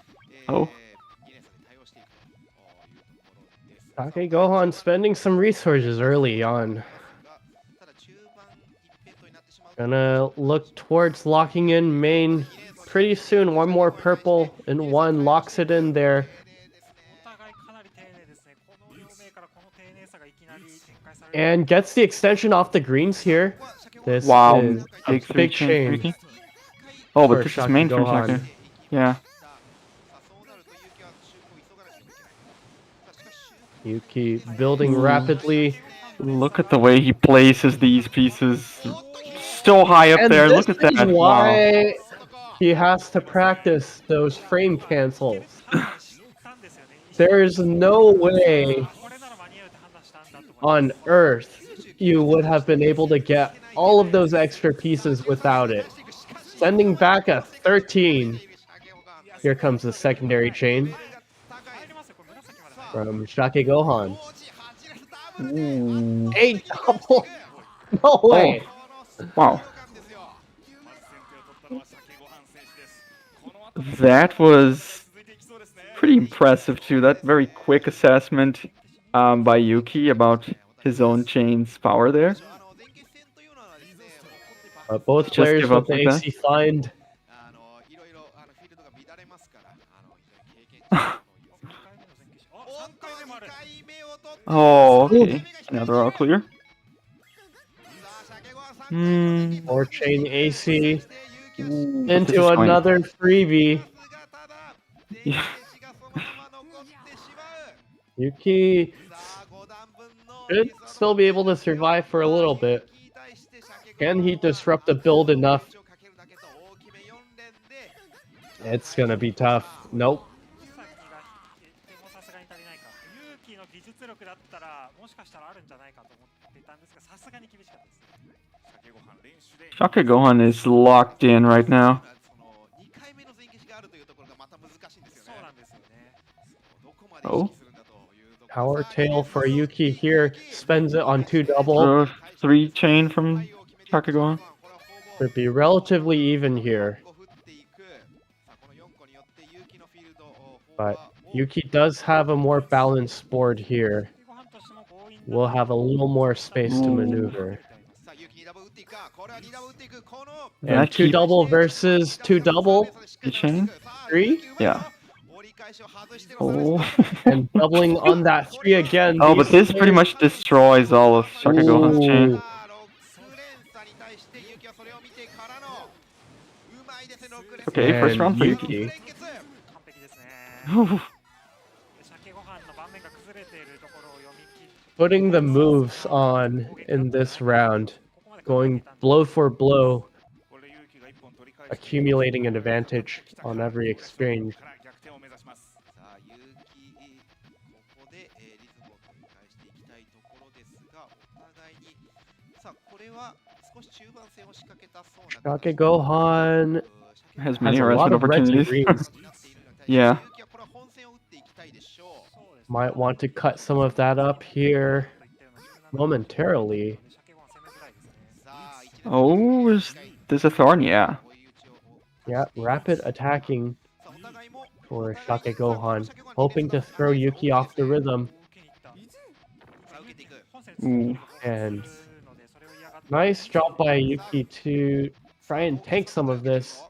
Oh. 2連鎖で対応していくというところです。 Chake Gohan spending some resources early on. ただ中盤一辺倒になってしまう。 Gonna look towards locking in main pretty soon. One more purple and one locks it in there. お互いかなり丁寧ですね。この両名からこの丁寧さがいきなり展開される。 And gets the extension off the greens here. This Wow, is a big three big chain chain. from Yuki. Oh, but for this is Shaki main from Gohan. Shaka. Yeah. さあそうなると勇気は修復を急がなければいけない。さあしかし修復 Yuki building rapidly. Look at the way he places these pieces. So high up And there. this Look at is that. Wow. why he has to practice those frame cancels. 知ったんですよね。 There's no way これなら間に合うって判断したんだと思います。 on earth you would have been able to get all of those extra pieces without it. Sending back a 13. Here comes the secondary chain 入りますよ、これ紫まで入る。 from Shake Gohan. Ooh. 8 double. No way! Wow. That was pretty impressive too. That very quick assessment by Yuki about his own chain's power there. Both Just players give with up the like that. AC find. いろいろフィールドが乱れますから、非常に経験値の良さ。おっと、2回目を取って、 Oh, okay. Now they're all clear. Or chain AC But this into is going. another freebie. Yeah. Yuki should still be able to survive for a little bit. Can he disrupt the build enough? It's gonna be tough. Nope. さすがに足りないか。勇気の技術力だったらもしかしたらあるんじゃないかと思っていたんですが、さすがに厳しかったです。Shake Gohan is locked in right now. 2回目の前期があるというところがまた難しいんですよね。そうなんですよね。どこまで意識するんだというところ。 Power tail for Yuki here. Spends it on 2 double. 3 chain from Shake Gohan. Should be relatively even here. But Yuki does have a more balanced board here. We'll have a little more space to maneuver. And 2 double versus 2 double. The chain? 3? Yeah. Oh. And doubling on that 3 again. Oh, but this pretty much destroys all of Shake Gohan's chain. Ooh. Okay, first And round for Yuki. 完璧ですね。 Ooh. 鮭ご飯の盤面が崩れているところを読み切って、 Putting the moves on in this round. Going blow for blow. Accumulating an advantage on every exchange. さあ、勇気、ここでリズムを取り返していきたいところですが、お互いに、さあ、これは少し中盤戦を仕掛けたそうな。 Shake Gohan Has has many a lot harassment of reds and opportunities. greens. Yeah. Might want to cut some of that up here momentarily. Oh, is this a thorn? Yeah. Yeah, rapid attacking for Shake Gohan, hoping to throw Yuki off the rhythm. Ooh. And nice job by Yuki to try and tank some of this,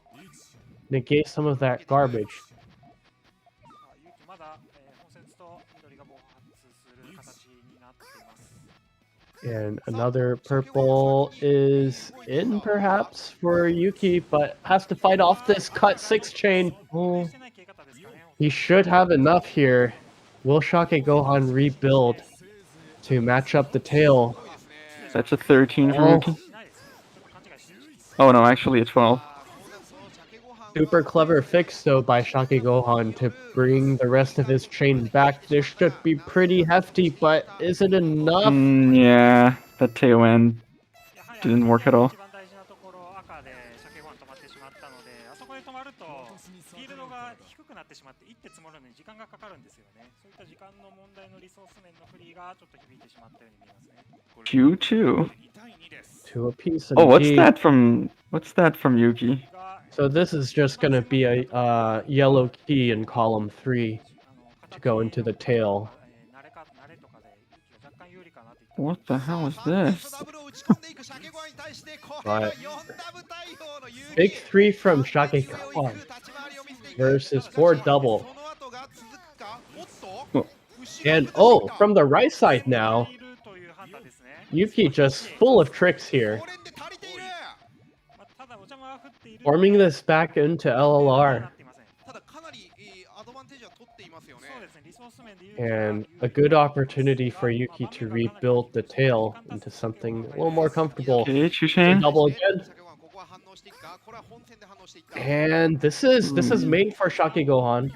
negate some of that garbage. まだ本節と緑が暴発する形になっています。 And another purple is in perhaps for Yuki, but has to fight off this cut 6 chain. Oh. He should have enough here. Will Shake Gohan rebuild to match up the tail? That's a 13 for Oh. Yuki. Oh no, actually a 12. Super clever fix though by Shake Gohan to bring the rest of his chain back. This should be pretty hefty, but is it enough? Yeah, that tail end didn't work at all. 一番大事なところ赤で鮭ご飯止まってしまったので、あそこで止まるとフィールドが低くなってしまって一手積もるのに時間がかかるんですよね。そういった時間の問題のリソース面のフリーがちょっと響いてしまったように見えますね。 Q2. 2 apiece. Oh, what's indeed. that from Yuki? So this is just gonna be a yellow key in column 3 to go into the tail. What the hell is this? But big 3 from Shake Gohan versus 4 double. And oh, from the right side now, Yuki just full of tricks here. Forming this back into LLR. And a good opportunity for Yuki to rebuild the tail into something a little more comfortable. Okay, Chu-Chain. Double again. And this is main for Shake Gohan.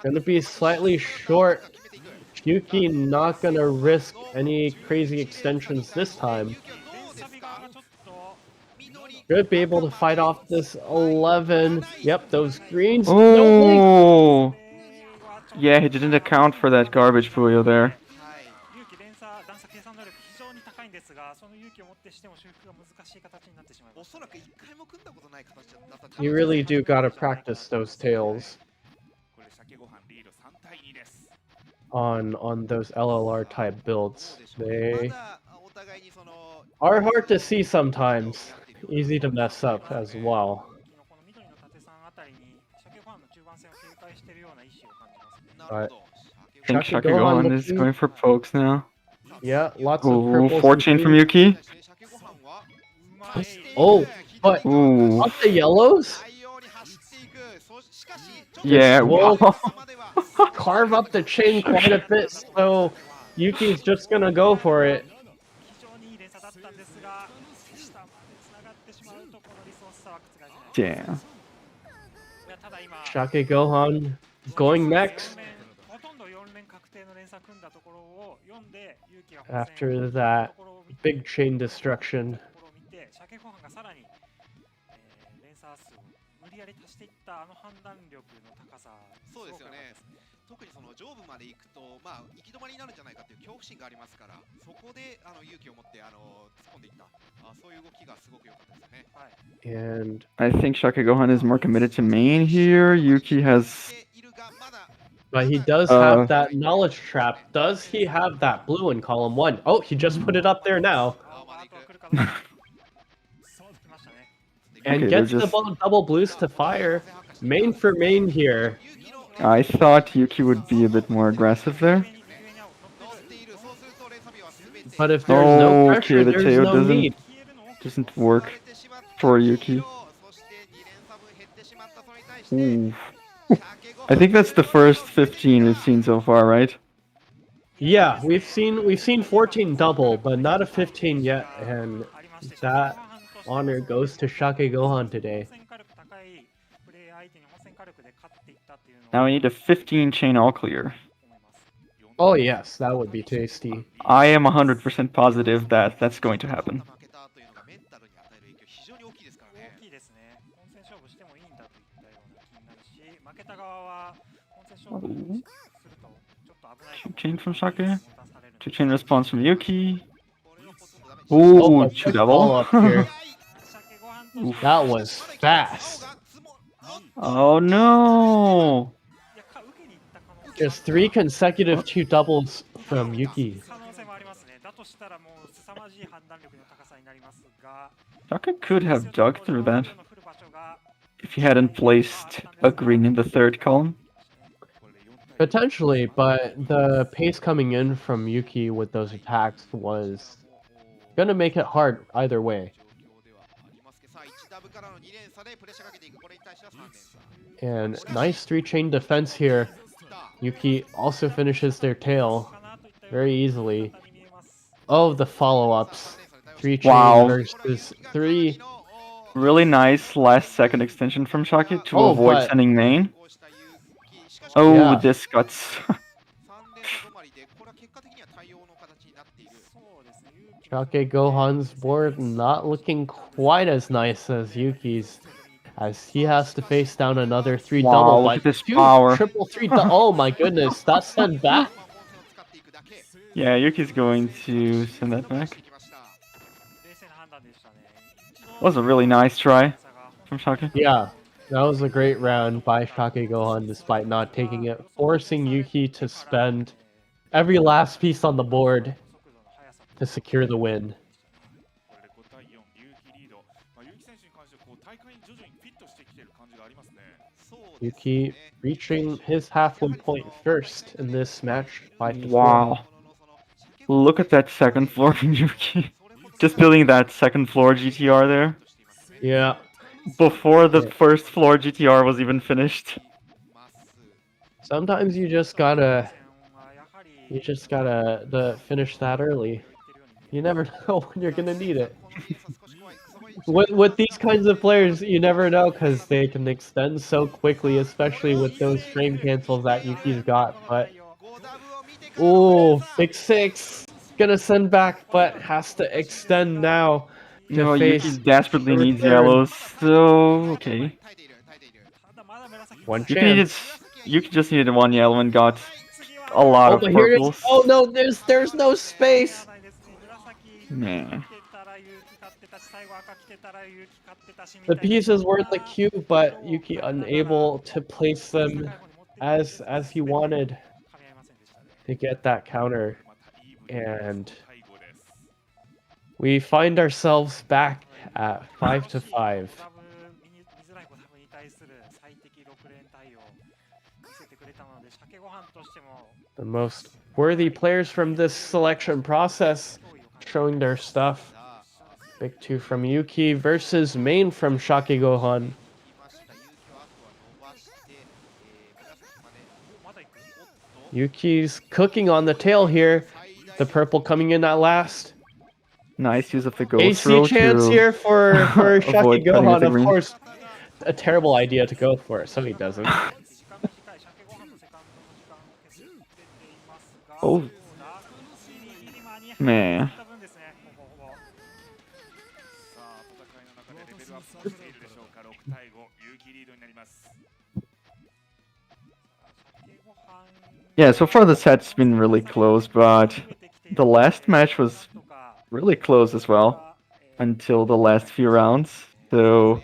Gonna be slightly short. Yuki not gonna risk any crazy extensions this time. Should be able to fight off this 11. Yep, those greens. Oh! Yeah, he didn't account for that garbage Puyo there. んですが、その勇気をもってしても修復が難しい形になってしまいましたね。おそらく一回も組んだことない形だったん You really do gotta practice those tails これ鮭ご飯リード3対2です。 on those LLR type builds. ま They だお互いにその are hard to see sometimes, easy to mess up as well. この緑の縦さんあたりに鮭ご飯の中盤戦を警戒しているような意思を感じますね。なるほど I think Shake Gohan Shakegohan is looking- going for pokes now. Yeah, lots of Ooh, purples. and 14 from greens. Yuki. 鮭ご飯は Oh, but Ooh. up the yellows? 対応に走っていくしかし Yeah, Whoa. wow. Carve up the chain quite a bit, so Yuki's just gonna go for it. 非常にいい連鎖だったんですが、下まで繋がってしまうとこのリソース差は覆せない。 Damn. いやただ今 Shake Gohan going next. ほとんど4連確定の連鎖組んだところを読んで勇気が After that big chain destruction. ところを見て鮭ご飯がさらに、連鎖数を無理やり足していったあの判断力の高さ、そうですよねすごく良かったですね。特にその上部まで行くと、まあ、行き止まりになるんじゃないかという恐怖心がありますから、そこで勇気を持って突っ込んでいった、そういう動きがすごく良かったですよね。はい。 And I think Shakegohan is more committed to main here. Yuki has でいるがまだ but he does have that knowledge trap. Does he have that blue in column 1? Oh, he just put it up there now. あとは来るかどうか。来ましたね。 And Okay, they're gets the just- double blues to fire. Main for main here. I thought Yuki would be a bit more aggressive there. 乗っている、そうすると連鎖日は全て But if there's no Okay, pressure, the there's tail no need. doesn't work for Yuki. そして2連鎖分減ってしまったそれに対して Ooh. I think that's the first 15 we've seen so far, right? Yeah, we've seen 14 double, but not a 15 yet, and that honor goes to Shake Gohan today. Now we need a 15 chain all clear. Oh yes, that would be tasty. I am 100% positive that that's going to happen. 負けたというのがメンタルに与える影響非常に大きいですからね。大きいですね。本戦勝負してもいいんだといったような気になるし、負けた側は本戦勝負するとちょっと危ないかも。 Two chain from Shake. 持たされる Two chain response from Yuki. これはほとんどダメ Ooh, Oh, two all up double. here. 鮭ご飯と That was fast. Oh no! いや受けに行った可能性 Just 3 consecutive 2 doubles from Yuki. 可能性もありますね。だとしたらもう凄まじい判断力の高さになりますが、 Shake could have dug through that if he hadn't placed a green in the third column. Potentially, but the pace coming in from Yuki with those attacks was gonna make it hard either way. さあ1ダブからの2連鎖でプレッシャーかけていく。これに対しては3連鎖。 And nice 3 chain defense here. Yuki also finishes their tail very easily. Oh, the follow-ups. 3 chain Wow. versus 3. Really nice last second extension from Shake to Oh, avoid but- sending main. Oh, Yeah. this guts. 3連鎖止まりで、これは結果的には対応の形になっている。 Shake Gohan's board not looking quite as nice as Yuki's, as he has to face down another 3 Wow, double. look But at this 2 power. triple 3 oh my goodness, that's sent back. まあ本線を使っていくだけ。 Yeah, Yuki's going to send that back. きました。冷静な判断でしたね。 That was a really nice try from Shake. Yeah, that was a great round by Shake Gohan despite not taking it, forcing Yuki to spend every last piece on the board to secure the win. これで5対4、勇気リード。勇気選手に関しては大会に徐々にフィットしてきている感じがありますね。 そうです Yuki ね。 reaching his halfway point first in this match, 5-4. Wow. Look at that second floor from Yuki. Just building that second floor GTR there. Yeah, Before the Yeah. first floor GTR was even finished. まっす。 sometimes you just gotta finish that early. You never know when you're gonna need it. この2連鎖少し怖い。そこに With these kinds of players, you never know because they can extend so quickly, especially with those frame cancels that Yuki's got. But 5ダブを見てからの ooh, 連鎖 big 6 gonna send back, but has to extend now to No, face Yuki desperately the needs return. yellows, so okay. 耐えている、耐えている。 One Yuki needed, chance. Yuki just needed one yellow and got a lot Oh, of but here it is. purples. Oh no, there's no space. Man. The pieces were in the queue, but Yuki unable to place them as he wanted to get that counter. And we find ourselves back at 5-5. The most worthy players from this selection process showing their stuff. Big 2 from Yuki versus main from Shaki Gohan. Yuki's cooking on the tail here. The purple coming in at last. Nice use of the ghost AC row chance to here for Shaki avoid cutting with Gohan, the of green. course. A terrible idea to go for it, so he doesn't. Oh. Man. Yeah, so far the set's been really close, but the last match was really close as well until the last few rounds. So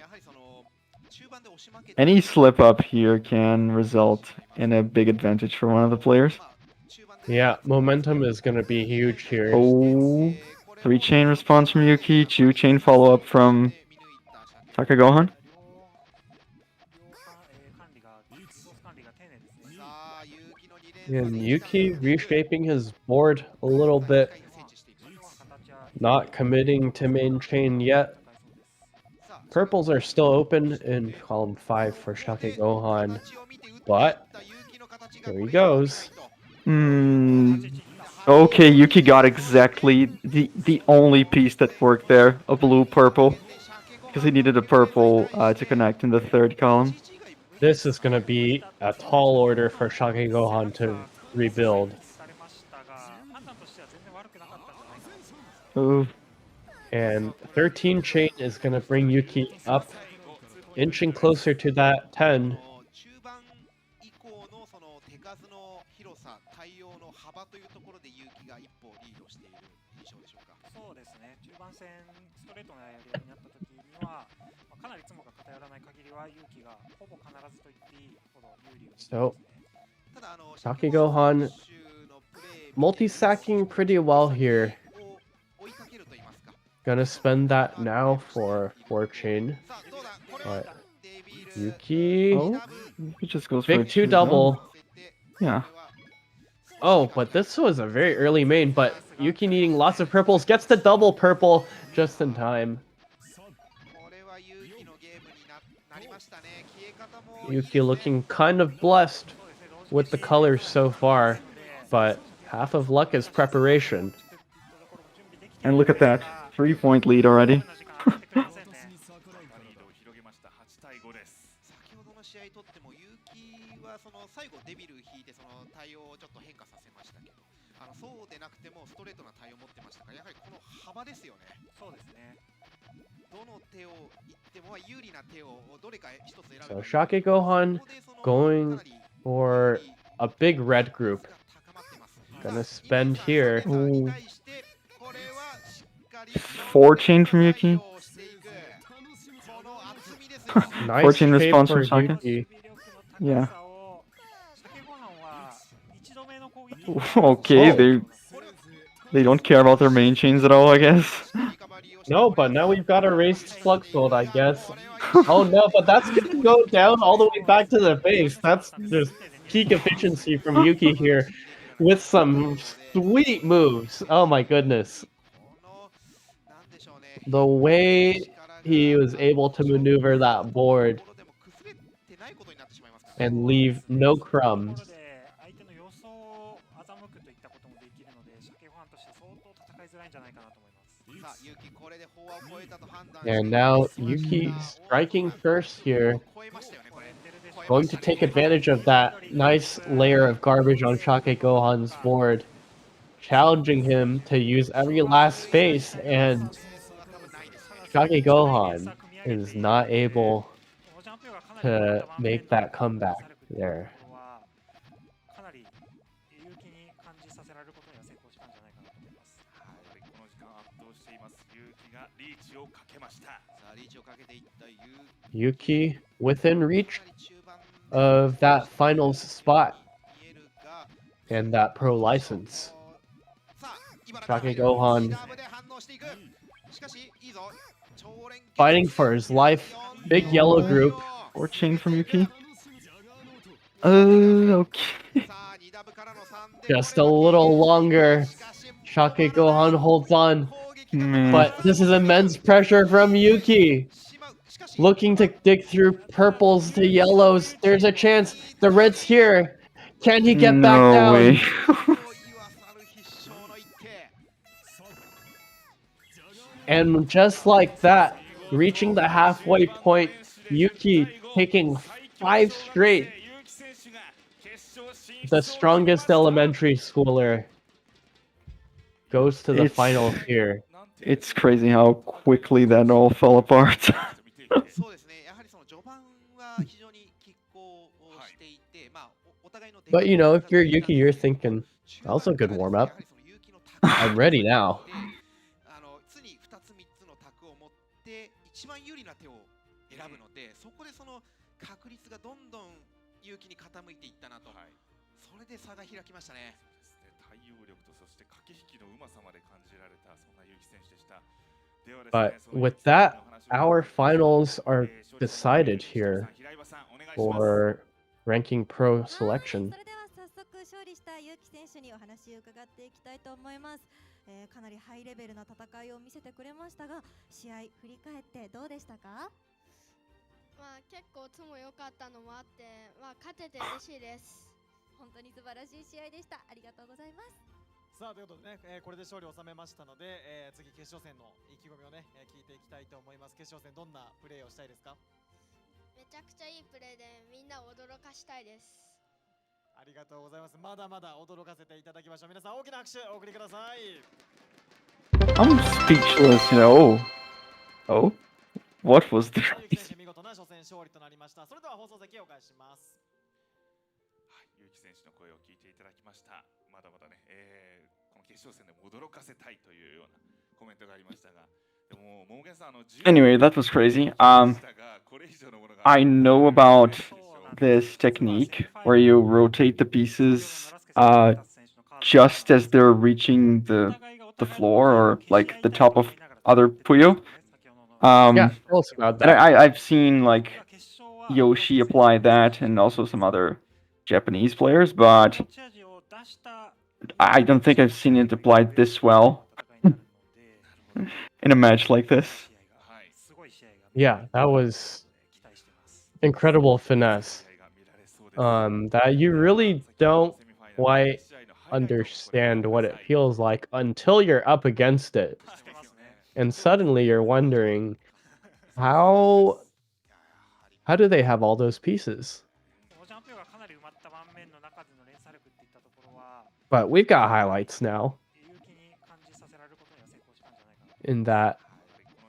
any slip up here can result in a big advantage for one of the players. Yeah, momentum is going to be huge here. Oh, 3-chain response from Yuki, 2-chain follow-up from Takagohan. And Yuki reshaping his board a little bit. Not committing to main chain yet. Purples are still open in column 5 for Shaki Gohan. But here he goes. Okay, Yuki got exactly the only piece that worked there, a blue-purple. Because he needed a purple to connect in the third column. This is going to be a tall order for Shaki Gohan to rebuild. Ooh. And 13 chain is going to bring Yuki up, inching closer to that 10. So, Shaki Gohan multi-sacking pretty well here. Gonna spend that now for 4 chain. But Yuki... Oh, he just goes Big for 2 double. Yeah. Oh, but this was a very early main, but Yuki needing lots of purples gets the double purple just in time. Yuki looking kind of blessed with the colors so far, but half of luck is preparation. And look at that, 3-point lead already. So Shaki Gohan going for a big red group. Gonna spend here. Ooh. 4-chain from Yuki. Nice 14 shape response for from Shaki. Yuki. Yeah. Okay, they don't care about their main chains at all, I guess. No, but now we've got a raised flux build, I guess. Oh no, but that's gonna go down all the way back to the base. That's just peak efficiency from Yuki here with some sweet moves. Oh my goodness. The way he was able to maneuver that board and leave no crumbs. And now Yuki striking first here. Going to take advantage of that nice layer of garbage on Shaki Gohan's board. Challenging him to use every last space, and Shaki Gohan is not able to make that comeback there. 勇気に感じさせられることには成功したんじゃないかなと思います。はい、この時間圧倒しています。勇気がリーチをかけました。さあリーチをかけていった Yuki within reach かなり中盤で of that finals spot 見えるが and that pro license. さあ今 Shake Gohan リザーブで反応していく。しかしいいぞ。超連結 fighting for his life. Big yellow group. Or chain from Yuki. Okay. さあ2ダブからの3で Just a little longer. しかし Shake Gohan holds on. 攻撃が But this is immense pressure from Yuki. しまう。しかし Looking to dig through purples to yellows. There's a chance. The red's here. Can he get back No down? way. 言わさる必勝の一手。 And just like that, reaching the halfway point, Yuki taking 5 straight. The strongest elementary schooler goes to the It's- final here. It's crazy how quickly that all fell apart. そうですね。やはりその序盤は非常に拮抗をしていて、まあお互いの But you know, if you're Yuki, you're thinking, that was a good warm up. I'm ready now. 常に2つ3つの卓を持って一番有利な手を選ぶので、そこでその確率がどんどん勇気に傾いていったなと。それで差が開きましたね。対応力とそして駆け引きのうまさまで感じられたそんな結城選手でした。 But with that, our finals are decided here for ranking pro はい、 selection. それでは早速勝利した結城選手にお話を伺っていきたいと思います。かなりハイレベルな戦いを見せてくれましたが、試合振り返ってどうでしたか？まあ結構つも良かったのもあって、まあ勝てて嬉しいです。本当に素晴らしい試合でした。ありがとうございます。さあということでね、これで勝利を収めましたので、次決勝戦の意気込みをね、聞いていきたいと思います。決勝戦どんなプレーをしたいですか？めちゃくちゃいいプレーでみんなを驚かしたいです。ありがとうございます。まだまだ驚かせていただきましょう。皆さん大きな拍手お送りください。 I'm speechless, you know. Oh? What was 結 that? 城選手見事な初戦勝利となりました。それでは放送席へお返しします。はい、結城選手の声を聞いていただきました。まだまだね、この決勝戦でも驚かせたいというようなコメントがありましたが、でもモーゲンさんAnyway, that was crazy. I know about this technique where you rotate the pieces just as they're reaching the floor or like the top of other Puyo. Yeah, tell us about And that. I've seen like Yoshi apply that and also some other Japanese players, but I don't think I've seen it applied this well in a match like this. Yeah, that was incredible finesse. That you really don't quite understand what it feels like until you're up against it. And suddenly you're wondering, how do they have all those pieces? But we've got highlights now in that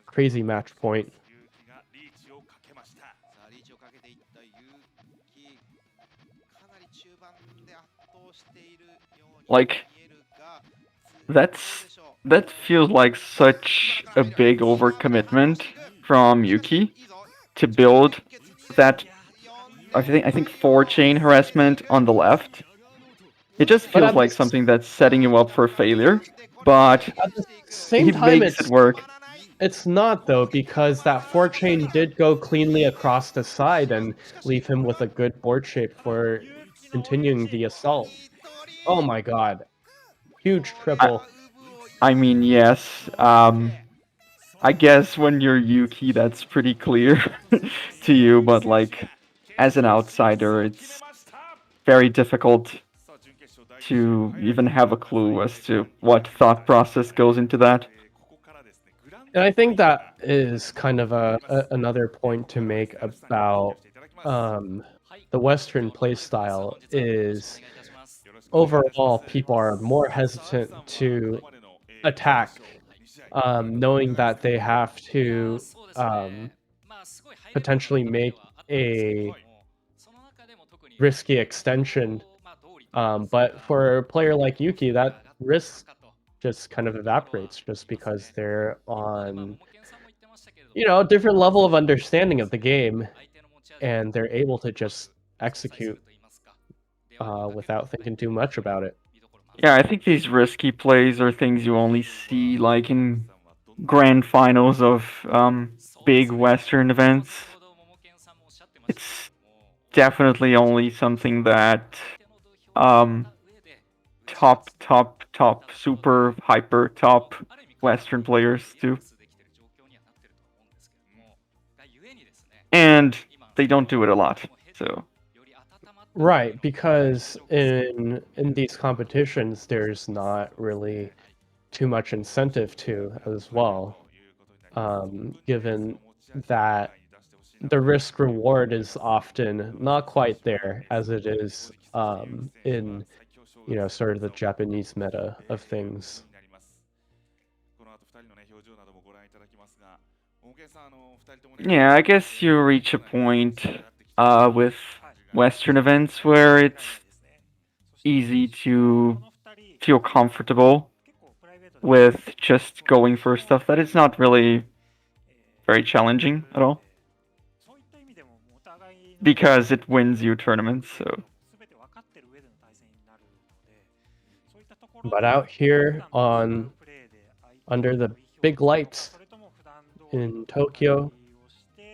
crazy match point. Like, that feels like such a big overcommitment from Yuki to build that. I think 4-chain harassment on the left. It just feels like something that's setting you up for failure, but At the same he time, makes it work. it's not though, because that 4-chain did go cleanly across the side and leave him with a good board shape for continuing the assault. Oh my god. Huge triple. I mean, yes. I guess when you're Yuki, that's pretty clear to you, but like, as an outsider, it's very difficult to even have a clue as to what thought process goes into that. And I think that is kind of another point to make about the Western playstyle is overall people are more hesitant to attack, knowing that they have to potentially make a risky extension But for a player like Yuki, that risk just kind of evaporates just because they're on, a different level of understanding of the game, and they're able to just execute without thinking too much about it. Yeah, I think these risky plays are things you only see like in grand finals of big Western events. It's definitely only something that top super hyper top Western players do. And they don't do it a lot. So Right, because in these competitions there's not really too much incentive to as well. Given that the risk reward is often not quite there as it is in sort of the Japanese meta of things. yeah, I guess you reach a point with Western events where it's easy to feel comfortable with just going for stuff that is not really very challenging at all. Because it wins you tournaments, so. But out here under the big lights in Tokyo,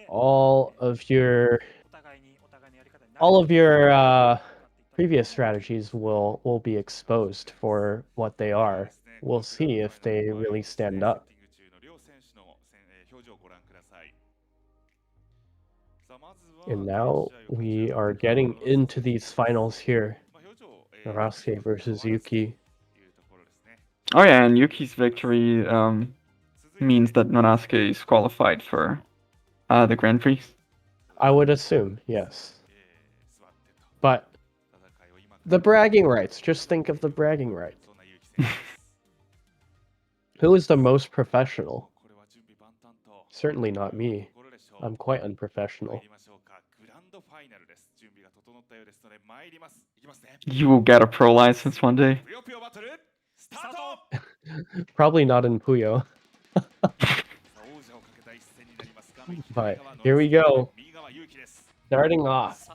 all of your previous strategies will be exposed for what they are. We'll see if they really stand up. And now we are getting into these finals here. Narasuke versus Yuki. Oh yeah, and Yuki's victory means that Norasuke is qualified for the Grand Prix. I would assume, yes. But the bragging rights, just think of the bragging rights. Who is the most professional? Certainly not me. I'm quite unprofessional. You will get a pro license one day. Probably not in Puyo. But here we go. Starting off.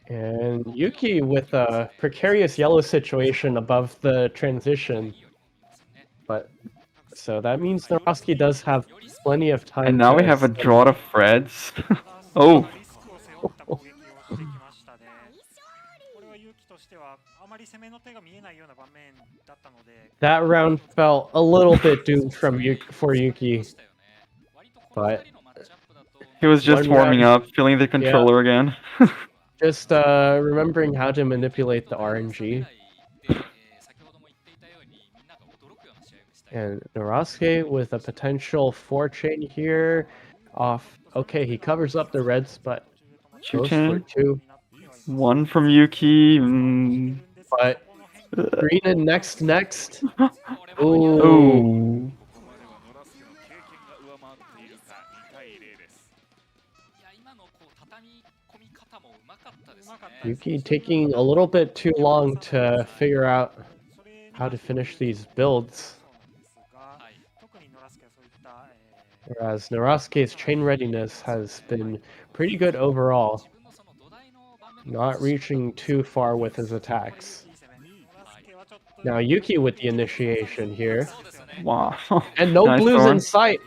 And Yuki with a precarious yellow situation above the transition. But so that means Narasuke does have plenty of time. And now we have a draw to Freds. Oh. That round felt a little bit doomed for Yuki. But he was just warming up, feeling the controller again. Just remembering how to manipulate the RNG. And Narasuke with a potential 4-chain here. Off. Okay, he covers up the reds, but goes for 2. 1 from Yuki. But green and next. Ooh. Yuki taking a little bit too long to figure out how to finish these builds. Whereas Narasuke's chain readiness has been pretty good overall. Not reaching too far with his attacks. Now Yuki with the initiation here. Wow. And no nice blues thorn. in sight.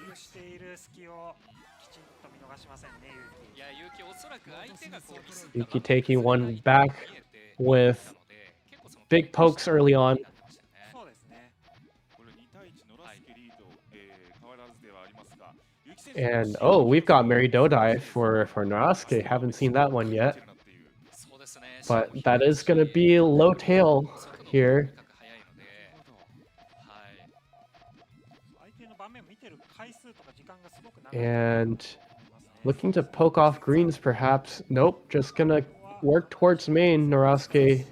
Yuki taking one back with big pokes early on. And oh, we've got Mary Dodai for Narasuke. Haven't seen that one yet. But that is going to be low tail here. And looking to poke off greens perhaps. Nope, just going to work towards main. Narasuke.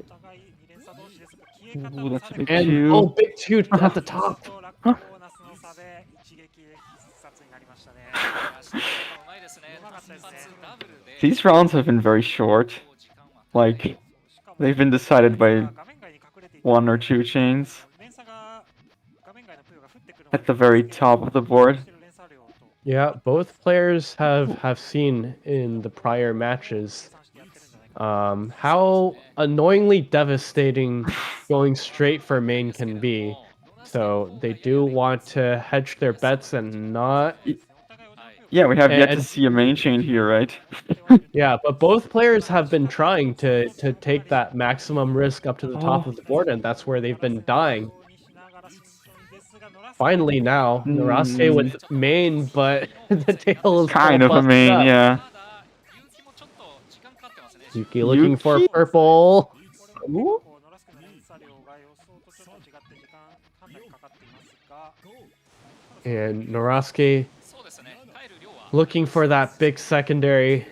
Ooh, that's a big and two. oh, big two at the top. These rounds have been very short. Like, they've been decided by 1 or 2 chains at the very top of the board. Yeah, both players have seen in the prior matches how annoyingly devastating going straight for main can be. So they do want to hedge their bets and not. Yeah, we have yet to And see a main chain here, right? yeah, but both players have been trying to take that maximum risk up to the top of the board, and that's where they've been dying. Finally now, Naraste with main, but the tail is Kind all of a busted main, up. yeah. Yuki looking for purple. Ooh. And Norasuke looking for that big secondary.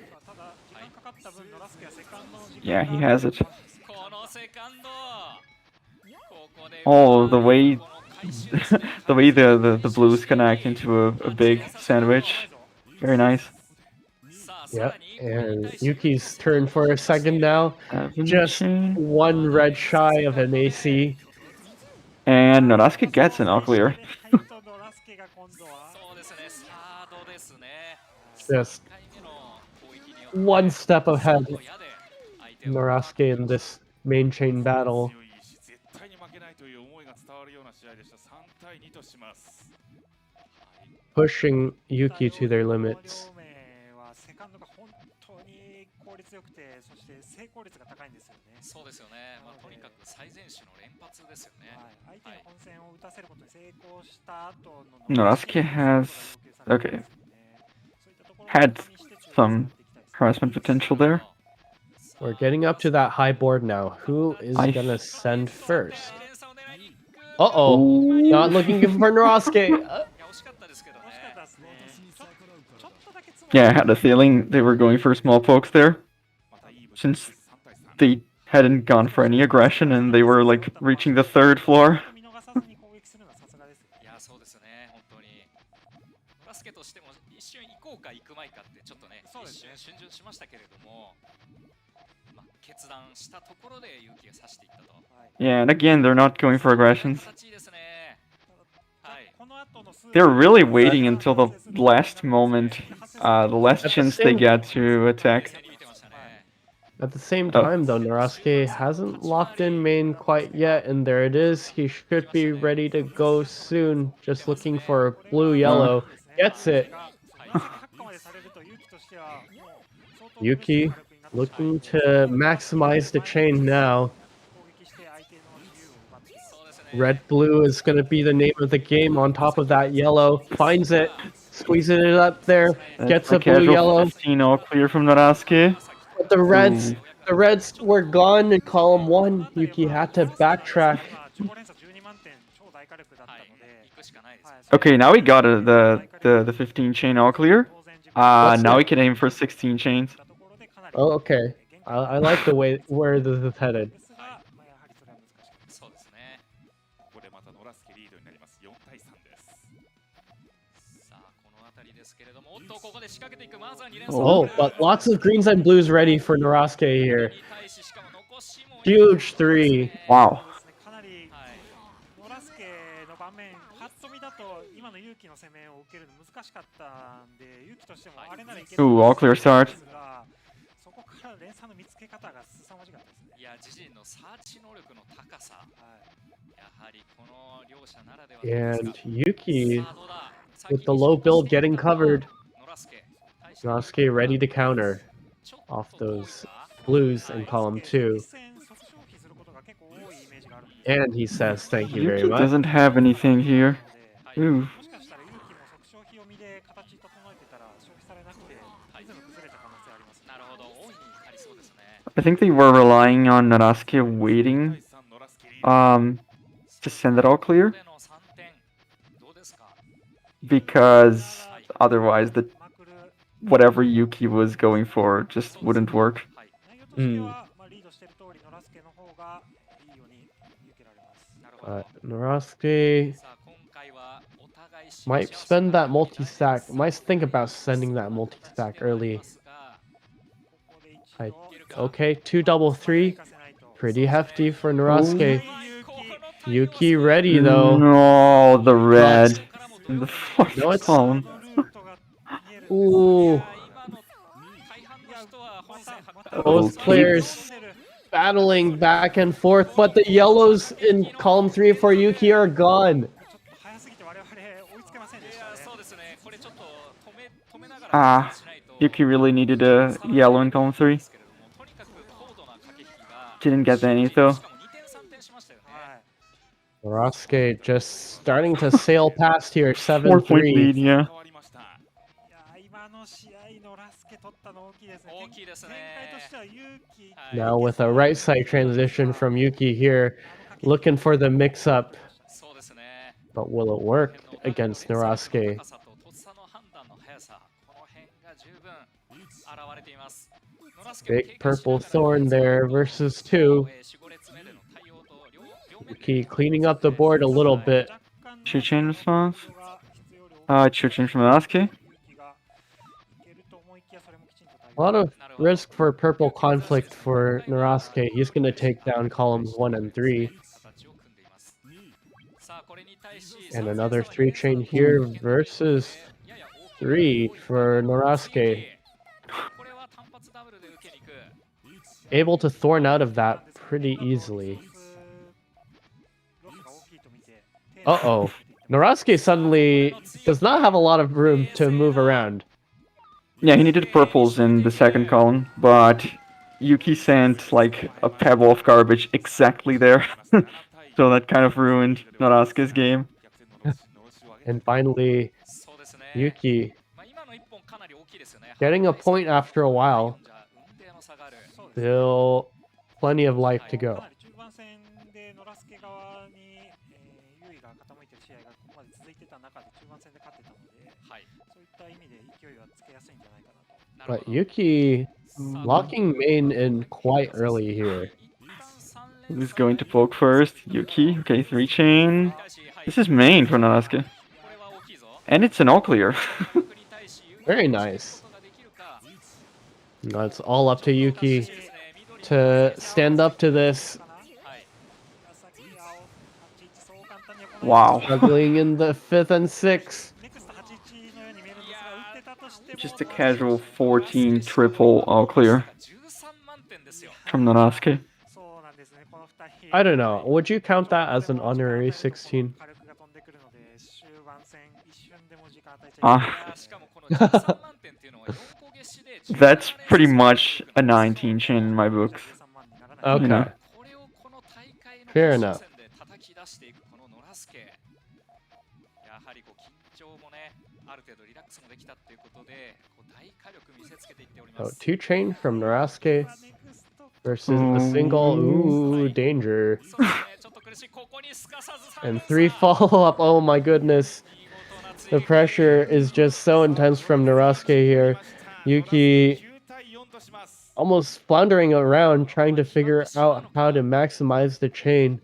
Yeah, he has it. Oh, the way the blues connect into a big sandwich. Very nice. Yep, and Yuki's turn for a second now. Just chain. one red shy of an AC. And Norasuke gets an all clear. Just one step ahead. Norasuke in this main chain battle. Pushing Yuki to their limits. Norasuke has had some harassment potential there. We're getting up to that high board now. Who is gonna send first? Uh-oh. Not looking for Norasuke. Yeah, I had a feeling they were going for small pokes there. Since they hadn't gone for any aggression and they were like reaching the 3rd floor. Yeah, and again, they're not going for aggressions. They're really waiting until the last moment, the last chance they get to attack. At the same time, though, Norasuke hasn't locked in main quite yet, and there it is. He should be ready to go soon. Just looking for blue-yellow. Gets it. Yuki looking to maximize the chain now. Red-blue is going to be the name of the game on top of that yellow. Finds it. Squeezing it up there. Gets a blue-yellow. 15 all clear from Norasuke. But the Reds were gone in column 1. Yuki had to backtrack. Okay, now we got the 15 chain all clear. Now we can aim for 16 chains. Oh, okay. I like the way where this is headed. Oh, but lots of greens and blues ready for Norasuke here. Huge 3. Wow. Ooh, all clear start. And Yuki with the low build getting covered. Norasuke ready to counter off those blues in column 2. And he says, thank you very Yuki much. doesn't have anything here. Ooh. I think they were relying on Norasuke waiting to send it all clear. Because otherwise whatever Yuki was going for just wouldn't work. Norasuke Might spend that multi-stack. Might think about sending that multi-stack early. Okay, 2-3. Pretty hefty for Norosuke. Yuki ready though. No, the red But in the fourth no, it's column. ooh. Both players battling back and forth, but the yellows in column 3 for Yuki are gone. Yuki really needed a yellow in column 3. Didn't get any though. Norosuke just starting to sail past here, 4-point 7-3. lead, yeah. Now with a right side transition from Yuki here, looking for the mix-up. But will it work against Norosuke? Big purple thorn there versus 2. Yuki cleaning up the board a little bit. Chu-chain response. Chu-chain from Norosuke. A lot of risk for purple conflict for Norosuke. He's going to take down columns 1 and 3. And another 3-chain here versus 3 for Norosuke. Able to thorn out of that pretty easily. Uh-oh. Norosuke suddenly does not have a lot of room to move around. Yeah, he needed purples in the second column, but Yuki sent like a pebble of garbage exactly there. So that kind of ruined Norosuke's game. And finally, Yuki getting a point after a while. Still plenty of life to go. But Yuki locking main in quite early here. Who's going to poke first? Yuki. Okay, 3-chain. This is main for Norosuke. And it's an all clear. Very nice. Now it's all up to Yuki to stand up to this. Wow. Struggling in the 5th and 6th. Just a casual 14 triple all clear from Norosuke. I don't know. Would you count that as an honorary 16? That's pretty much a 19 chain in my books. Okay. You know. Fair enough. Oh, 2-chain from Norosuke versus a single. Ooh, danger. And 3 follow-up. Oh my goodness. The pressure is just so intense from Norosuke here. Yuki almost floundering around trying to figure out how to maximize the chain.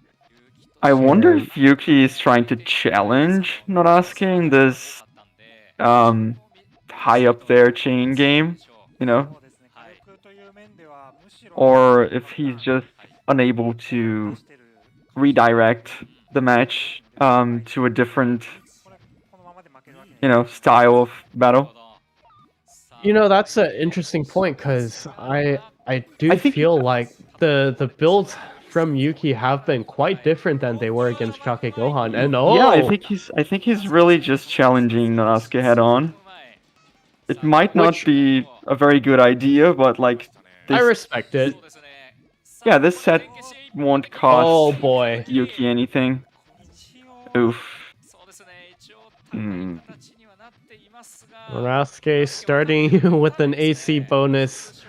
I wonder if Yuki is trying to challenge Norosuke in this high up there chain game, you know? Or if he's just unable to redirect the match to a different, style of battle. You know, that's an interesting point because I feel like the builds from Yuki have been quite different than they were against Shake Gohan. And yeah, I think he's really just challenging Norosuke head on. It might not be a very good idea, but like I respect it. Yeah, this set won't cost boy. Yuki anything. Oof. Norosuke starting with an AC bonus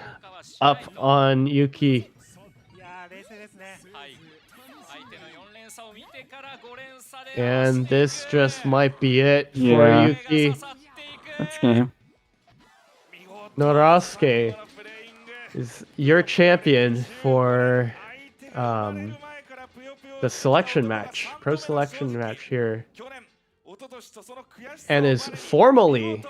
up on Yuki. And this just might be it for Yuki. That's game. Norosuke is your champion for the selection match, pro selection match here. and is formally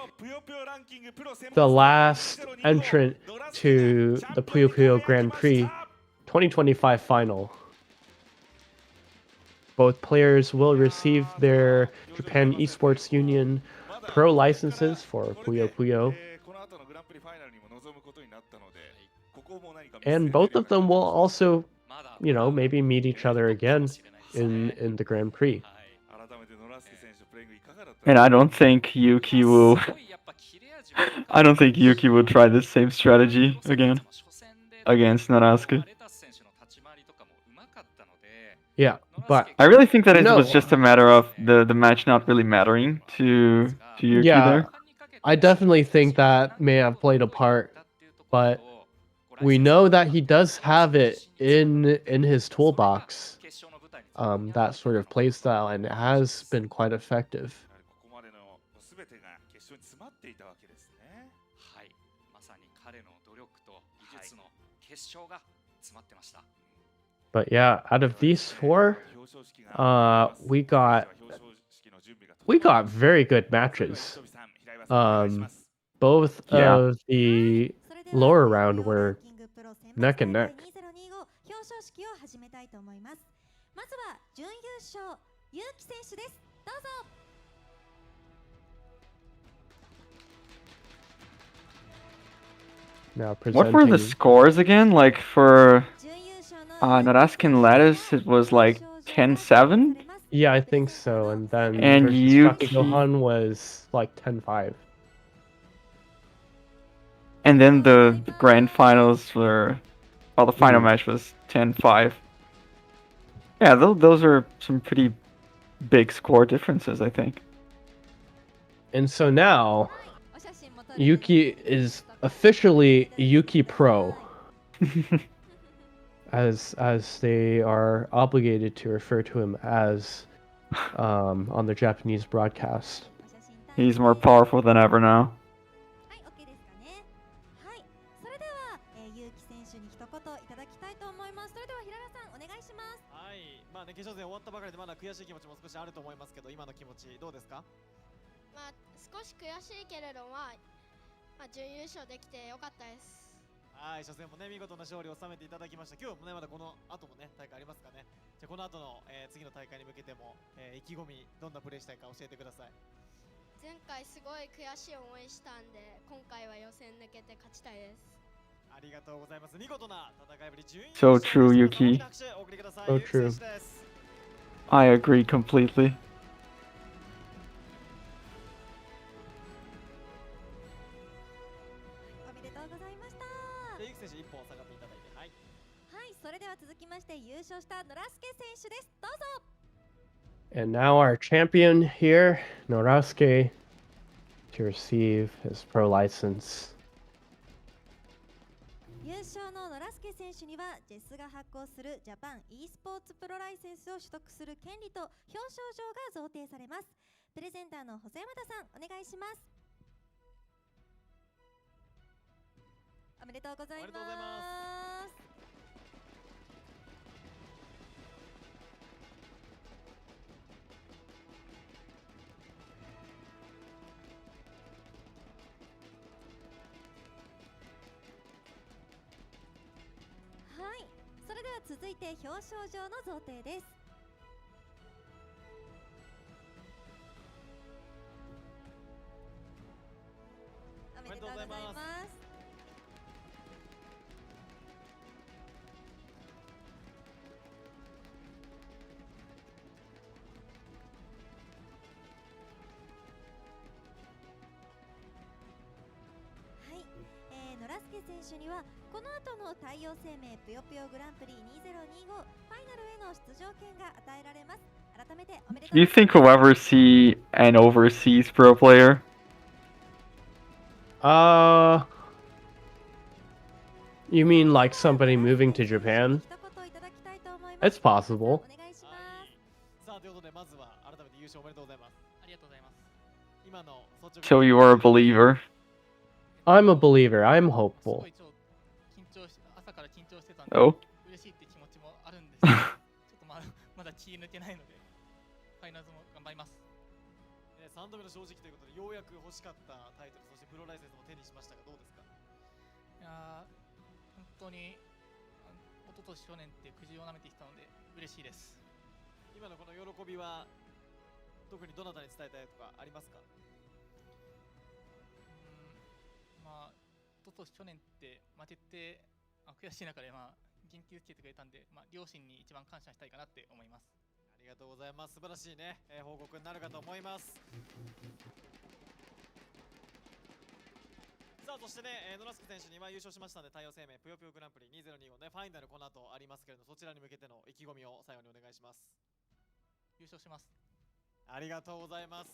the last entrant to the Puyo Grand Prix 2025 final. Both players will receive their Japan Esports Union Pro licenses for Puyo. And both of them will also, maybe meet each other again in the Grand Prix. And I don't think Yuki will. I don't think Yuki will try the same strategy again against Narasuke. Yeah, but I really think that it was just a matter of the match not really mattering to Yuki there. I definitely think that may have played a part, but we know that he does have it in his toolbox, that sort of playstyle, and it has been quite effective. But yeah, out of these four, we got very good matches. Both of the lower round were neck and neck. 表彰式を始めたいと思います。まずは準優勝、ゆうき選手です。どうぞ。Now What were the scores again? Like for Narasuke and Lattice, it was like 10-7? Yeah, I think so. And then Yuki Gohan was like 10-5. And then the grand finals were, well, the final match was 10-5. Yeah, those are some pretty big score differences, I think. And so now, Yuki is officially Yuki Pro, as they are obligated to refer to him as on the Japanese broadcast. He's more powerful than ever now. 決勝戦終わったばかりでまだ悔しい気持ちも少しあると思いますけど、今の気持ちどうですか？まあ少し悔しいけれども、準優勝できてよかったです。はい、初戦もね見事な勝利を収めていただきました。今日もねまだこの後もね大会ありますかね。じゃこの後の、次の大会に向けても、意気込みどんなプレーしたいか教えてください。前回すごい悔しい思いしたんで、今回は予選抜けて勝ちたいです。 So true, Yuki. So true. I agree completely. And now our champion here, Norasuke, to receive his pro license. 優勝のノラスケ選手にはジェスが発行するジャパン e スポーツプロライセンスを取得する権利と表彰状が贈呈されます。プレゼンターの細山田さんお願いします。おめでとうございます。はい、それでは続いて表彰状の贈呈です。おめでとうございます。ノラスケ選手にはこの後の太陽生命ぷよぷよグランプリ2025ファイナルへの出場権が与えられます。改めておめでとう Do you think we'll ever see an overseas pro player? You mean like somebody moving to Japan? It's possible. So you are a believer? I'm a believer. I'm hopeful. Oh? 3度目の正直ということで、ようやく欲しかったタイトル、そしてプロライセンスも手にしましたが、どうですか？いや本当に一昨年去年ってくじを舐めてきたので嬉しいです。今のこの喜びは特にどなたに伝えたいとかありますか？まあ一昨年去年って負けて悔しい中で元気づけてくれたんで、両親に一番感謝したいかなって思います。ありがとうございます。素晴らしいね、報告になるかと思います。さあそしてね、ノラスケ選手に優勝しましたので、太陽生命ぷよぷよグランプリ2025ね、ファイナルこの後ありますけれども、そちらに向けての意気込みを最後にお願いします。優勝します。ありがとうございます。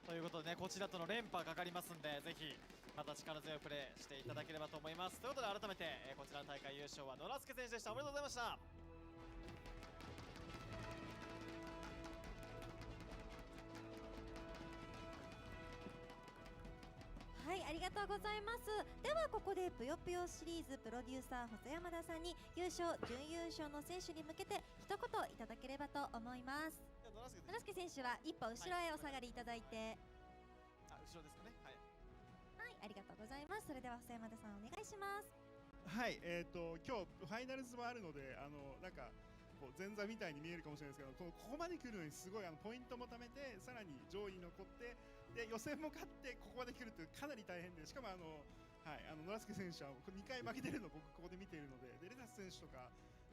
ということでね、こちらとの連覇かかりますんで、ぜひまた力強いプレーしていただければと思います。ということで改めて、こちらの大会優勝はノラスケ選手でした。おめでとうございました。はい、ありがとうございます。ではここでぷよぷよシリーズプロデューサー細山田さんに優勝準優勝の選手に向けて一言いただければと思います。ノラスケ選手は一歩後ろへお下がりいただいて、後ろですかね。はい、ありがとうございます。それでは細山田さんお願いします。はい、今日ファイナルズもあるので、なんかこう前座みたいに見えるかもしれないですけど、ここまで来るのにすごいポイントも貯めて、さらに上位に残って、で予選も勝ってここまで来るってかなり大変で、しかもはい、ノラスケ選手は2回負けてるのを僕ここで見ているので、レタス選手とか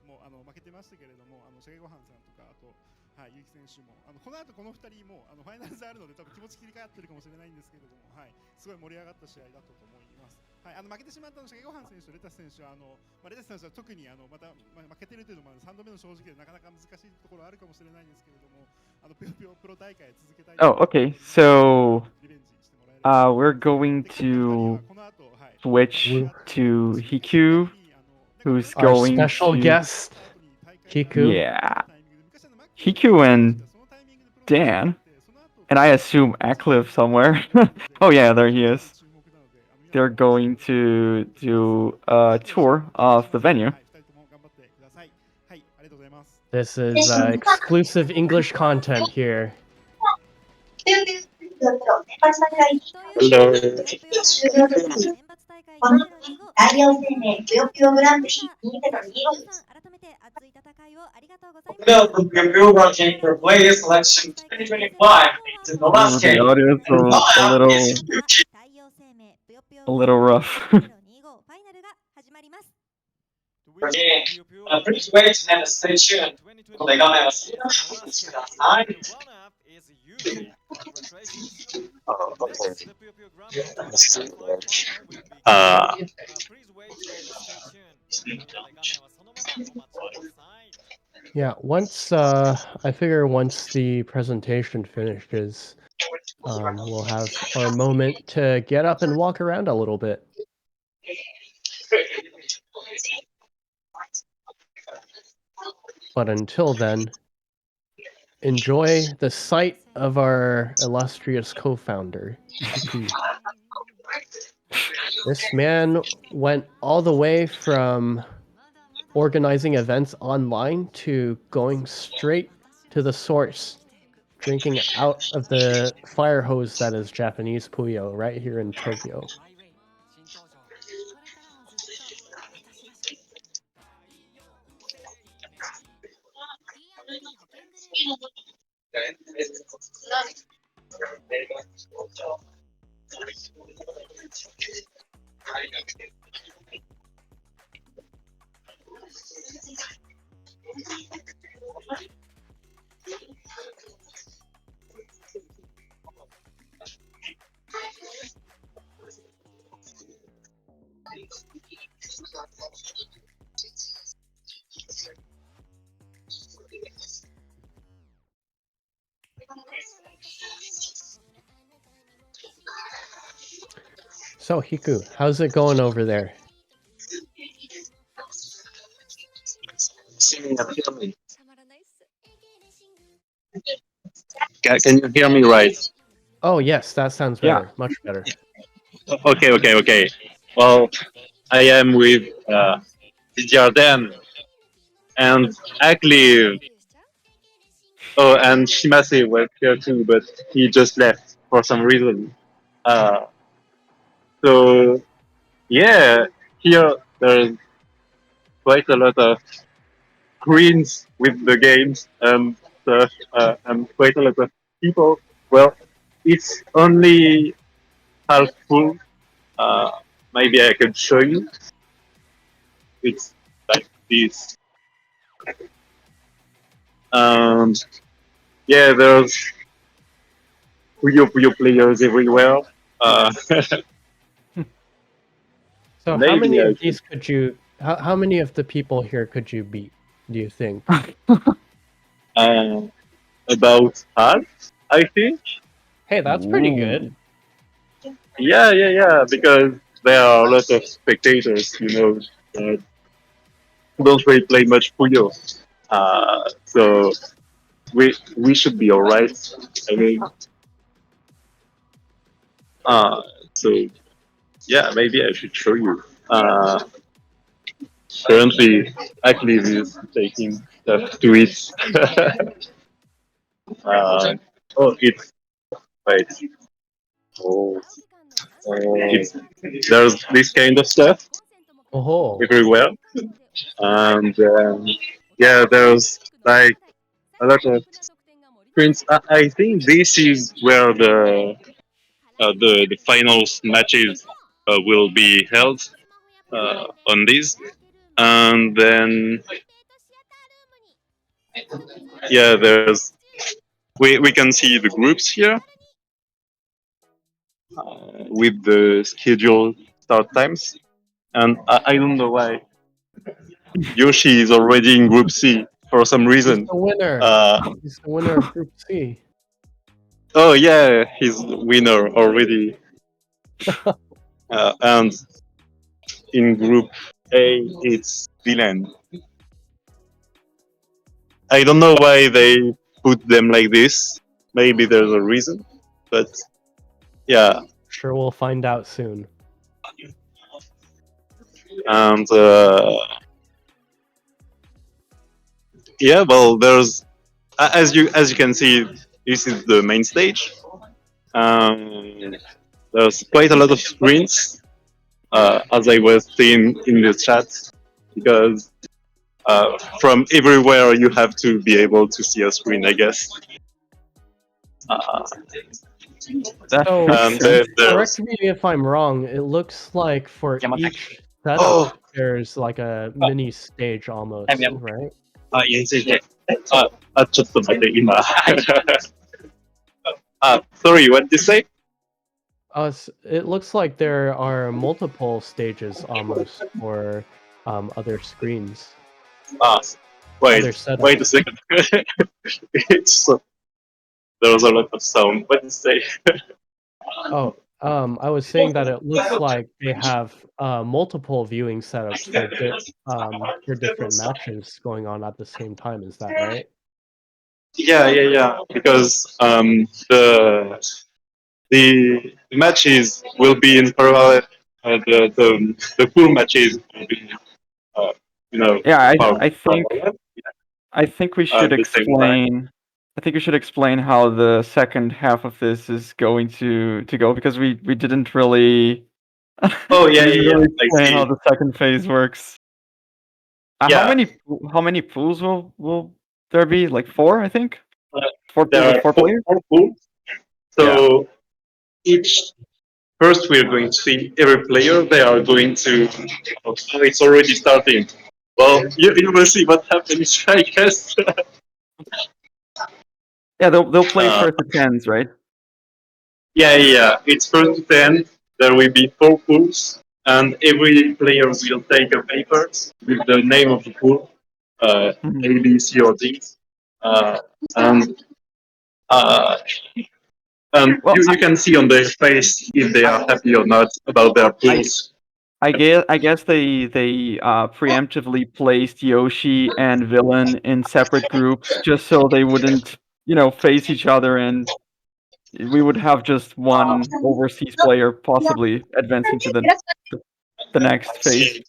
も負けてましたけれども、シャゲごはんさんとか、あとはい、ゆうき選手もこの後この2人もファイナルズあるので多分気持ち切り替わってるかもしれないんですけれども、はい、すごい盛り上がった試合だったと思います。はい、負けてしまったのシャゲごはん選手とレタス選手はレタス選手は特にまた、負けてるというのも3度目の正直でなかなか難しいところあるかもしれないんですけれども、ぷよぷよプロ大会続けたい。Oh, okay. So, we're going to switch to Hiku, who's Our going special to guest, Hiku. Yeah, Hiku and Dan, and I assume Ackliff somewhere. Oh yeah, there he is. They're going to do a tour of the venue. This is exclusive English content here. Hello. 太陽生命ぷよぷよグランプリ2025です。Welcome to Puyo Ranking for Player Selection 2025. It's the last The game. audio is a little rough. Please wait and stay tuned. これ画面をするのでお待ちください。Yeah, once I figure once the presentation finishes, we'll have our moment to get up and walk around a little bit. But until then, enjoy the sight of our illustrious co-founder, Prix. This man went all the way from organizing events online to going straight to the source, drinking out of the fire hose that is Japanese Puyo right here in Tokyo. So Hiku, how's it going over there? Can you hear me right? Oh yes, that sounds better. Much better. Okay. Well, I am with Jordan and actually, oh, and Shimase was here too, but he just left. for some reason. So yeah, here there's quite a lot of screens with the games and stuff, and quite a lot of people. Well, it's only half full. Uh, Maybe I could show you. It's like this. Yeah, there's Puyo players everywhere. So how many of these could you? How many of the people here could you beat? Do you think? About half, I think. Hey, that's pretty good. Yeah. Because there are a lot of spectators, that don't really play much Puyo. So we should be alright. I mean, so yeah, maybe I should show you. Currently, Active is taking stuff to it. Oh, it's wait. Oh, it's, there's this kind of stuff everywhere, and yeah, there's like a lot of screens. I think this is where the finals matches will be held on this, and then yeah, there's we can see the groups here with the scheduled start times, and I don't know why Yoshi is already in Group C for some reason. He's the winner. He's the winner of Group C. Oh yeah, he's winner already. And in Group A, it's Dylan. I don't know why they put them like this. Maybe there's a reason, but yeah. Sure, we'll find out soon. And yeah, well, there's as you can see, this is the main stage. There's quite a lot of screens, as I was saying in the chat, because from everywhere you have to be able to see a screen, I guess. So, correct me if I'm wrong. It looks like for each setup, there's like a mini stage almost, right? ちょっと待って、今。Sorry, what did you say? It looks like there are multiple stages almost for other screens. Wait a second. It's there was a lot of sound. What did you say? I was saying that it looks like they have multiple viewing setups for different matches going on at the same time. Is that right? Yeah. Because the matches will be in parallel. The full matches will be, Yeah, parallel. I think we should explain. I think we should explain how the second half of this is going to go, because we didn't really. Oh yeah, really explain how the second phase works. How many pools will there be? Like 4, I think. Four there pools, are 4 pools. So first we are going to see every player. They are going to. Oh, it's already starting. Well, you will see what happens, I guess. Yeah, they'll play first to 10s, right? Yeah. It's first to 10. There will be 4 pools, and every player will take a paper with the name of the pool, A, B, C, or D, and you can see on their face if they are happy or not about their pools. I guess they preemptively placed Yoshi and Villain in separate groups just so they wouldn't, face each other, and we would have just one overseas player possibly advancing to the next phase.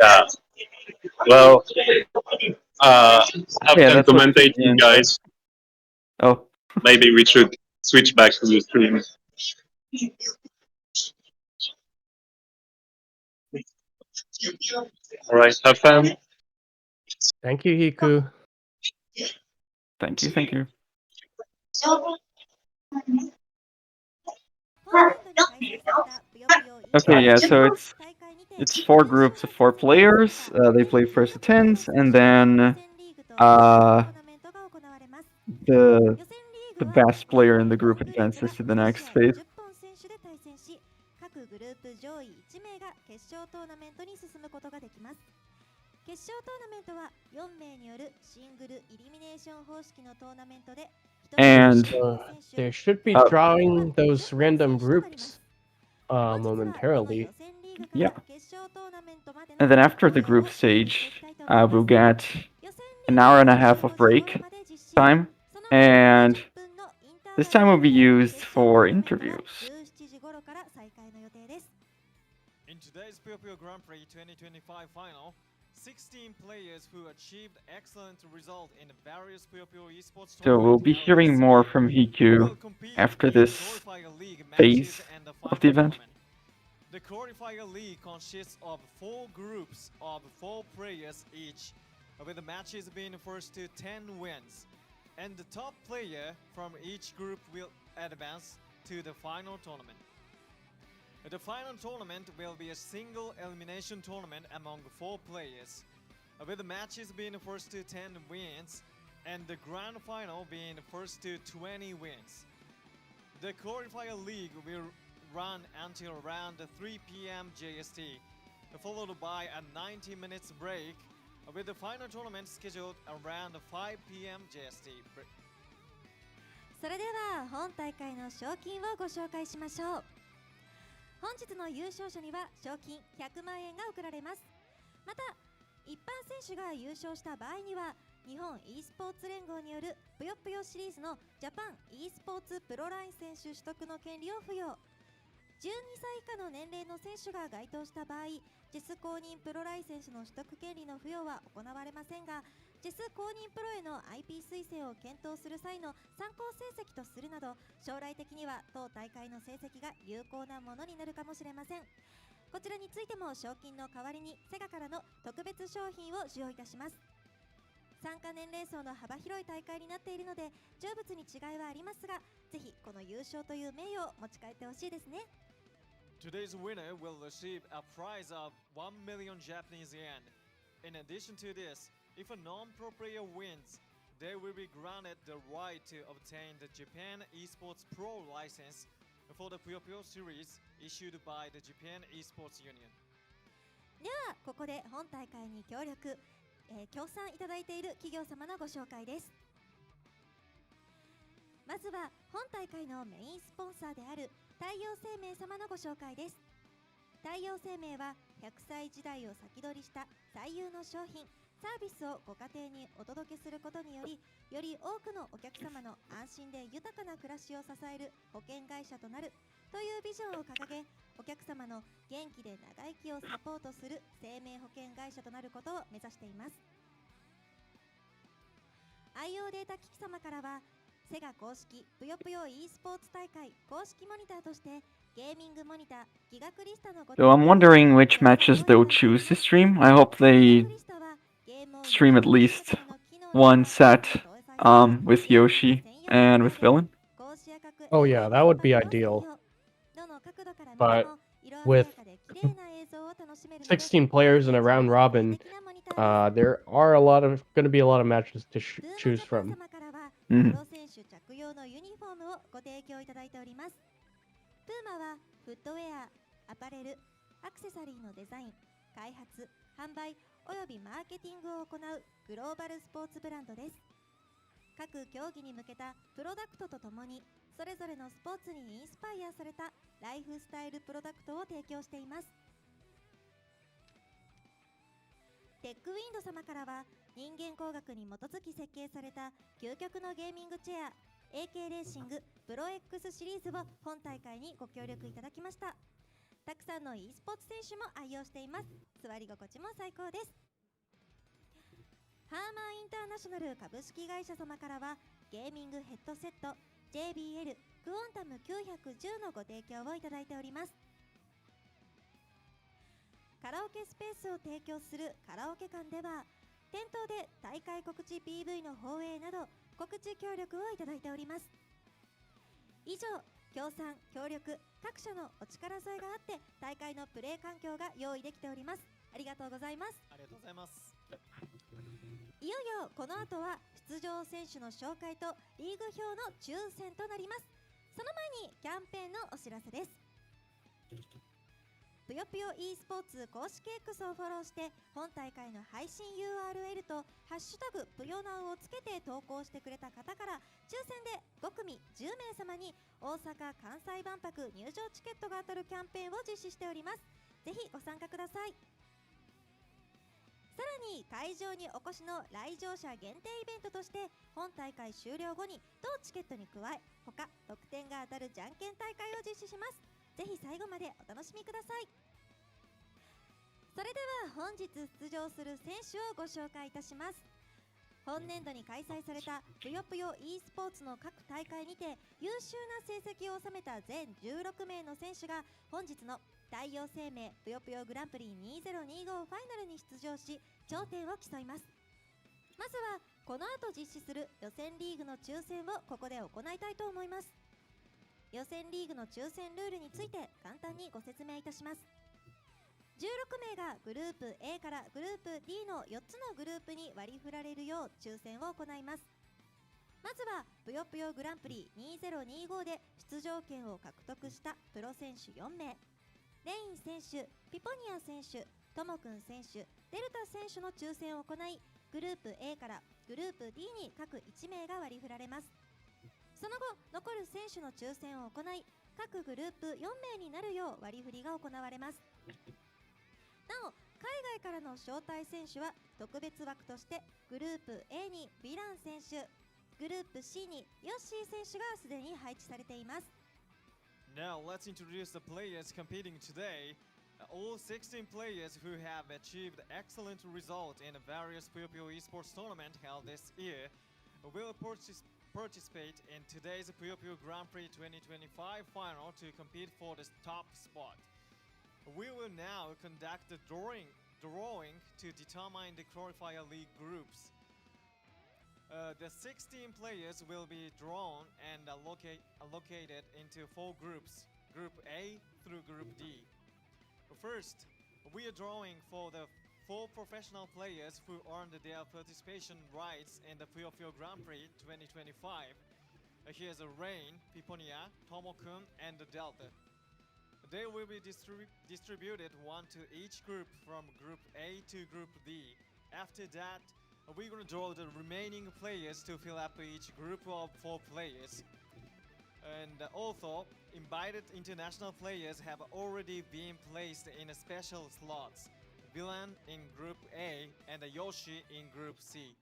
Yeah. Well, have Yeah, them that's what commentate you Ian guys. Oh. Maybe we should switch back to the stream. All right, have fun. Thank you, Hiku. Thank you, thank you. Okay, yeah, so it's 4 groups of 4 players. They play first to 10s, and then the best player in the group advances to the next phase. 各グループ上位1名が決勝トーナメントに進むことができます。決勝トーナメントは4名によるシングルイリミネーション方式のトーナメントで、 And they should be drawing those random groups momentarily. Yeah. And then after the group stage, we'll get an hour and a half of break time, and this time will be used for interviews. In today's Puyo Grand Prix 2025 final, 16 players who achieved excellent result in various Puyo esports So we'll be hearing more from Hiku after this phase of the event. The qualifier league consists of 4 groups of 4 players each, with the matches being first to 10 wins, and the top player from each group will advance to the final tournament. The final tournament will be a single elimination tournament among 4 players, with the matches being first to 10 wins, and the grand final being first to 20 wins. The qualifier league will run until around 3 p.m. JST, followed by a 90 minutes break, with the final tournament scheduled around 5 p.m. JST. それでは本大会の賞金をご紹介しましょう。本日の優勝者には賞金100万円が贈られます。また一般選手が優勝した場合には、日本 e スポーツ連合によるぷよぷよシリーズのジャパン e スポーツプロライセンス取得の権利を付与。12歳以下の年齢の選手が該当した場合、JES公認プロライセンスの取得権利の付与は行われませんが、JES公認プロへの IP 推薦を検討する際の参考成績とするなど、将来的には当大会の成績が有効なものになるかもしれません。こちらについても賞金の代わりにセガからの特別商品を授与いたします。参加年齢層の幅広い大会になっているので、成仏に違いはありますが、ぜひこの優勝という名誉を持ち帰ってほしいですね。Today's winner will receive a prize of 1 million Japanese yen. In addition to this, if a non-pro player wins, they will be granted the right to obtain the Japan Esports Pro license for the Puyo series issued by the Japan Esports Union. ではここで本大会に協賛いただいている企業様のご紹介です。まずは本大会のメインスポンサーである太陽生命様のご紹介です。太陽生命は100歳時代を先取りした最優の商品サービスをご家庭にお届けすることにより、より多くのお客様の安心で豊かな暮らしを支える保険会社となるというビジョンを掲げ、お客様の元気で長生きをサポートする生命保険会社となることを目指しています。愛用データ機器様からはセガ公式ぷよぷよ e スポーツ大会公式モニターとしてゲーミングモニターギガクリスタのご So I'm wondering which matches they'll choose to stream. I hope they stream at least one set with Yoshi and with Villain. Oh yeah, that would be ideal. But with 16 players in a round robin, there are going to be a lot of matches to choose from. プロ選手着用のユニフォームをご提供いただいております。プーマはフットウェア、アパレル、アクセサリーのデザイン、開発、販売およびマーケティングを行うグローバルスポーツブランドです。各競技に向けたプロダクトとともに、それぞれのスポーツにインスパイアされたライフスタイルプロダクトを提供しています。テックウィンド様からは人間工学に基づき設計された究極のゲーミングチェア AK レーシングプロ X シリーズを本大会にご協力いただきました。たくさんの e スポーツ選手も愛用しています。座り心地も最高です。ハーマーインターナショナル株式会社様からはゲーミングヘッドセット JBL クオンタム910のご提供をいただいております。カラオケスペースを提供するカラオケ館では店頭で大会告知 PV の放映など告知協力をいただいております。以上、協賛協力各社のお力添えがあって大会のプレー環境が用意できております。ありがとうございます。ありがとうございます。いよいよこの後は出場選手の紹介とリーグ表の抽選となります。その前にキャンペーンのお知らせです。ぷよぷよ e スポーツ公式 X をフォローして本大会の配信 URL とハッシュタグぷよなうをつけて投稿してくれた方から抽選で5組10名様に大阪・関西万博入場チケットが当たるキャンペーンを実施しております。ぜひご参加ください。さらに会場にお越しの来場者限定イベントとして本大会終了後に当チケットに加え他特典が当たるじゃんけん大会を実施します。ぜひ最後までお楽しみください。それでは本日出場する選手をご紹介いたします。本年度に開催されたぷよぷよ e スポーツの各大会にて優秀な成績を収めた全16名の選手が本日の太陽生命ぷよぷよグランプリ2025ファイナルに出場し頂点を競います。まずはこの後実施する予選リーグの抽選をここで行いたいと思います。予選リーグの抽選ルールについて簡単にご説明いたします。16名がグループ A からグループ D の4つのグループに割り振られるよう抽選を行います。まずはぷよぷよグランプリ2025で出場権を獲得したプロ選手4名、レイン選手、ピポニア選手、ともくん選手、デルタ選手の抽選を行い、グループ A からグループ D に各1名が割り振られます。その後、残る選手の抽選を行い、各グループ4名になるよう割り振りが行われます。なお、海外からの招待選手は特別枠としてグループ A にヴィラン選手、グループ C にヨッシー選手がすでに配置されています。Now let's introduce the players competing today. All 16 players who have achieved excellent results in various Puyo Puyo esports tournament held this year will participate in today's Puyo Puyo Grand Prix 2025 final to compete for the top spot. We will now conduct the drawing to determine the qualifier league groups. The 16 players will be drawn and allocated into 4 groups, Group A through Group D. First, we are drawing for the 4 professional players who earned their participation rights in the Puyo Puyo Grand Prix 2025. Here's Rain, Piponia, Tomo-kun, and Delta. They will be distributed one to each group from Group A to Group D. After that, we're gonna draw the remaining players to fill up each group of 4 players. And also, invited international players have already been placed in special slots. Villain in Group A and Yoshi in Group C.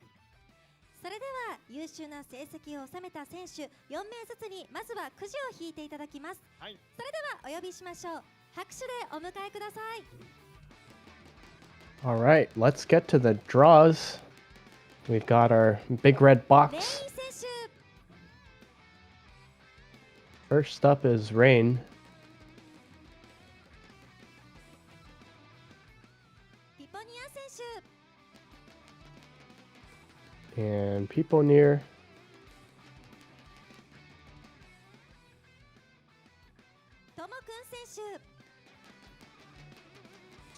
それでは優秀な成績を収めた選手4名ずつにまずはくじを引いていただきます。はい、それではお呼びしましょう。拍手でお迎えください。All right, let's get to the draws. We've got our big red box. First up is Rain. And people near.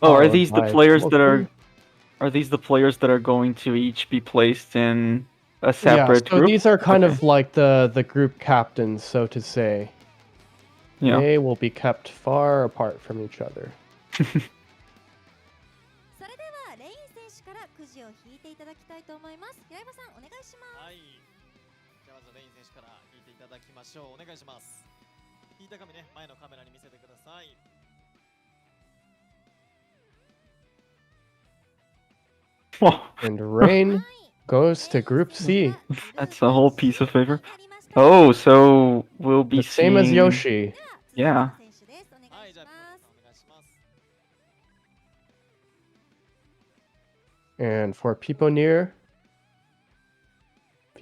Oh, are these the players that are these the players that are going to each be placed in a separate so group? These are kind of like the group captains, so to say. Yeah. They will be kept far apart from each other. それではレイン選手からくじを引いていただきたいと思います。平山さんお願いします。はい。じゃあまずレイン選手から引いていただきましょう。お願いします。引いた紙ね、前のカメラに見せてください。And Rain goes to Group C. That's a whole piece of paper. Oh, so we'll be same as seeing... Yoshi. Yeah. And for people near,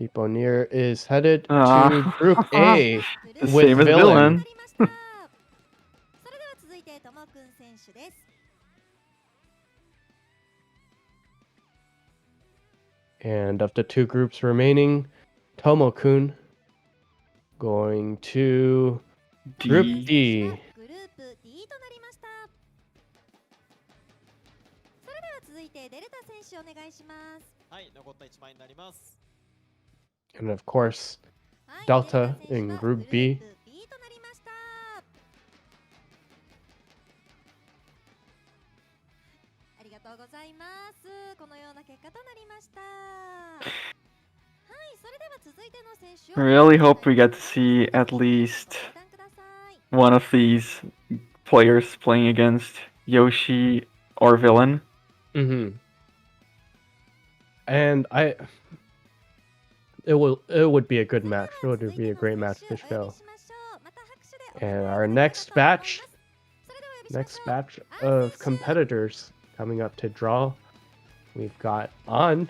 Keeponir is headed to Ah. Group A The with same as Villain. Villain. それでは続いてともくん選手です。 And of the two groups remaining, Tomo-kun going to Group D. グループ D となりました。それでは続いてデルタ選手お願いします。はい、残った1枚になります。 And of course, はい、 Delta デルタ選手 in は Group グルー B. プ B となりました。ありがとうございます。このような結果となりました。はい、それでは続いての選手 I を really hope we get to see at least ご覧ください。 one of these players playing against Yoshi or Villain. Mm-hmm. And it would be a good match. It would be a great match to show. And our next batch of competitors coming up to draw, we've got On,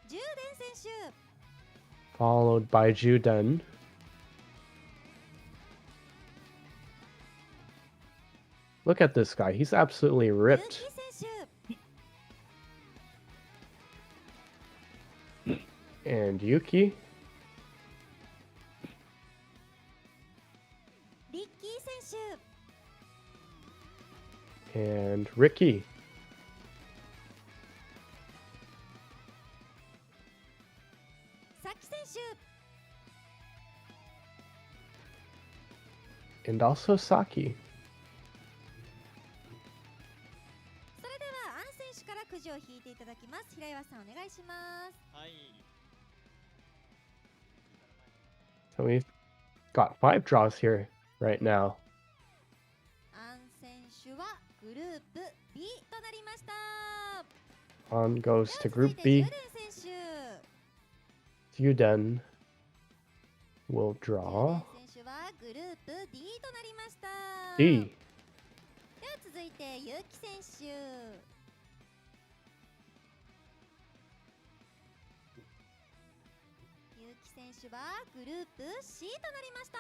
10連選手 followed by Juden. Look at this guy. He's absolutely ユキ ripped. 選手 And Yuki. リッキー選手 And Ricky. サキ選手 And also Saki. それではアン選手からくじを引いていただきます。平岩さんお願いします。はい。 So we've got 5 draws here right now. アン選手はグループ B となりました。 On goes to では続い Group て B. ユデン選手 Juden will ユデン draw 選手はグループ D となりました。 D. では続いてユキ選手ユキ選手はグループ C となりました。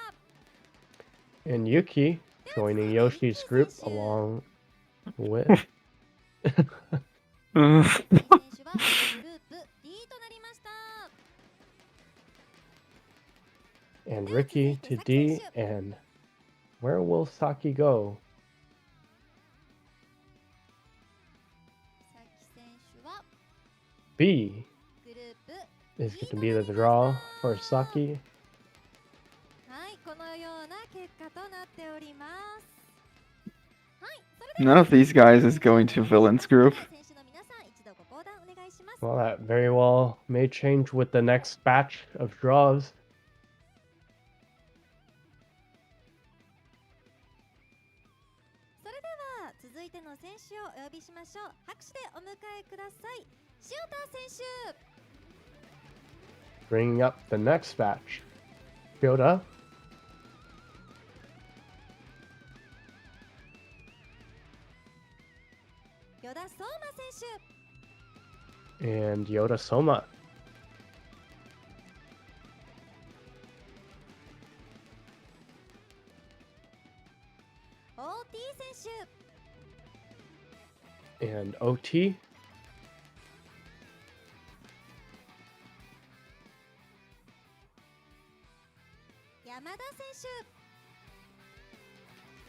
And Yuki joining Yoshi's group along with ユキ選手はグループ D となりました。 and Ricky to D. And where will Saki go? サキ選手は B グループ is going to be the draw for Saki. はい、このような結果となっております。はい、それで None of these guys is going to Villain's group. 選手の皆さん一度ご講談お願いします。 Well, that very well may change with the next batch of draws. それでは続いての選手をお呼びしましょう。拍手でお迎えください。塩田選手 Bringing up the next batch. Yoda 与田相馬選手 and Yoda Soma. オーティ選手 And OT 山田選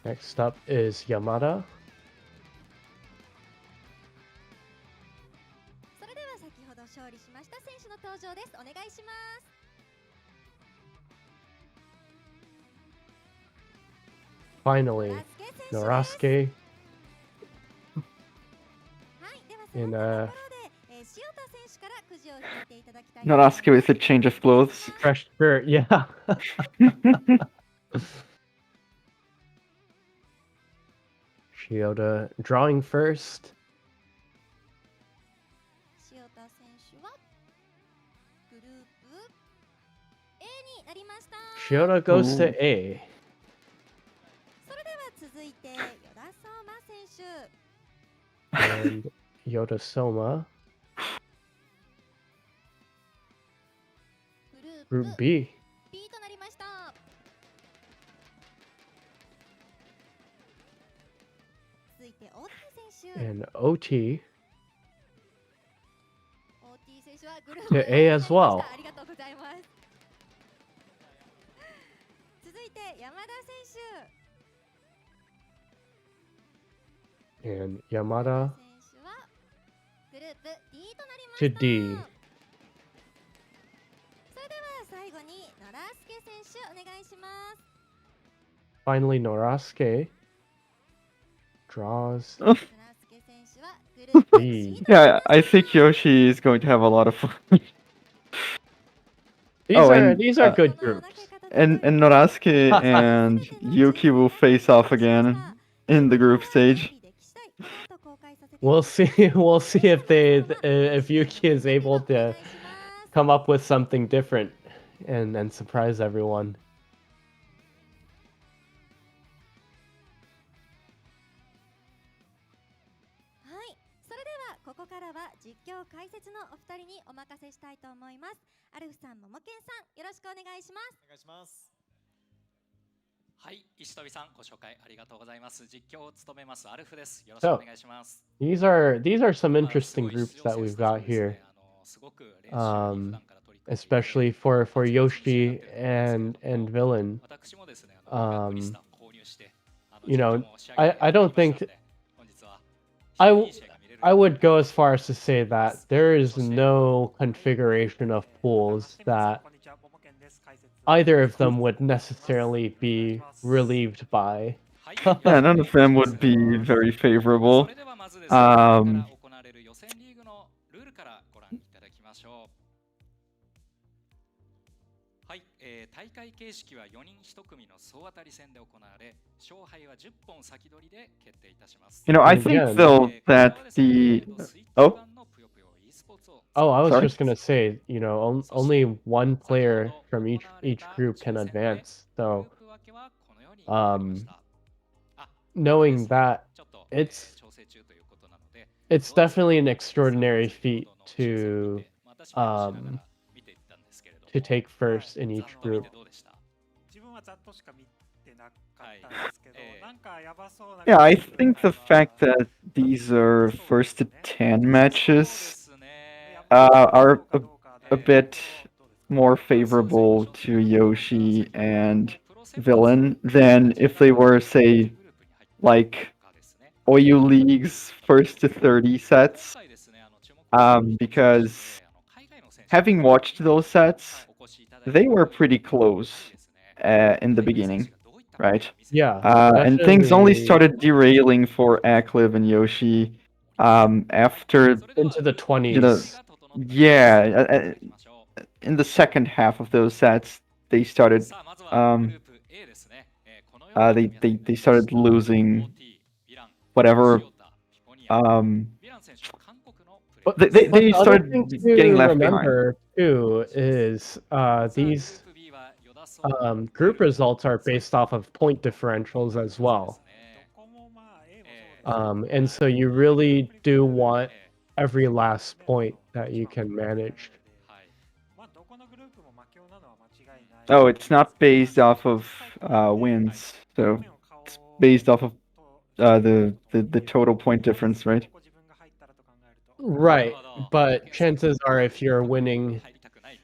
手 Next up is Yamada. それでは先ほど勝利しました選手の登場です。お願いします。 Finally, ラスケ選手です Norasuke はい、ではその in とこ a ろで、塩田選手からくじを引いていただきたいと Not 思います。 ask you with a change of clothes. fresh shirt. Yeah. Shioda drawing first. 塩田選手はグループ A になりました。 Shioda goes to Ooh. A. それでは続いて与田相馬選手 and Yoda Soma. Group B. B となりました。続いて OT 選手。 And OT OT 選手はグルー to プ A as well. ありがとうございます。続いて山田選手。 And Yamada 選手はグループ D となりま to した。 D. それでは最後にノラスケ選手お願いします。 Finally, Norasuke draws ノラスケ選手はグループ B. Yeah, I think Yoshi is going to have a lot of fun. These are good groups. And Norasuke and Yuki will face off again in the group stage. We'll see. We'll see if Yuki is able to come up with something different and surprise everyone. はい、それではここからは実況解説のお二人にお任せしたいと思います。アルフさん、ももけんさん、よろしくお願いします。お願いします。はい、石飛さんご紹介ありがとうございます。実況を務めますアルフです。よろしくお願いします。These are some interesting groups that we've got here. Especially for Yoshi and Villain. You know, I don't think I would go as far as to say that there is no configuration of pools that either of them would necessarily be relieved by. Yeah, none of them would be very favorable. はい、大会形式は4人1組の総当たり戦で行われ、勝敗は10本先取りで決定いたします。You know, I think though that the Oh, I was Sorry? just gonna say, you know, only one player from each group can advance. So, knowing that, it's definitely an extraordinary feat to take first in each group. Yeah, I think the fact that these are first to 10 matches are a bit more favorable to Yoshi and Villain than if they were, say, like Oyu League's first to 30 sets. Because having watched those sets, they were pretty close in the beginning, right? Yeah. And things only started derailing for Akliv and Yoshi after into the 20s. You know, yeah, in the second half of those sets, they started they started losing whatever they started getting left behind. Too is these group results are based off of point differentials as well. And so you really do want every last point that you can manage. Oh, it's not based off of wins, so it's based off of the total point difference, right? Right, but chances are if you're winning,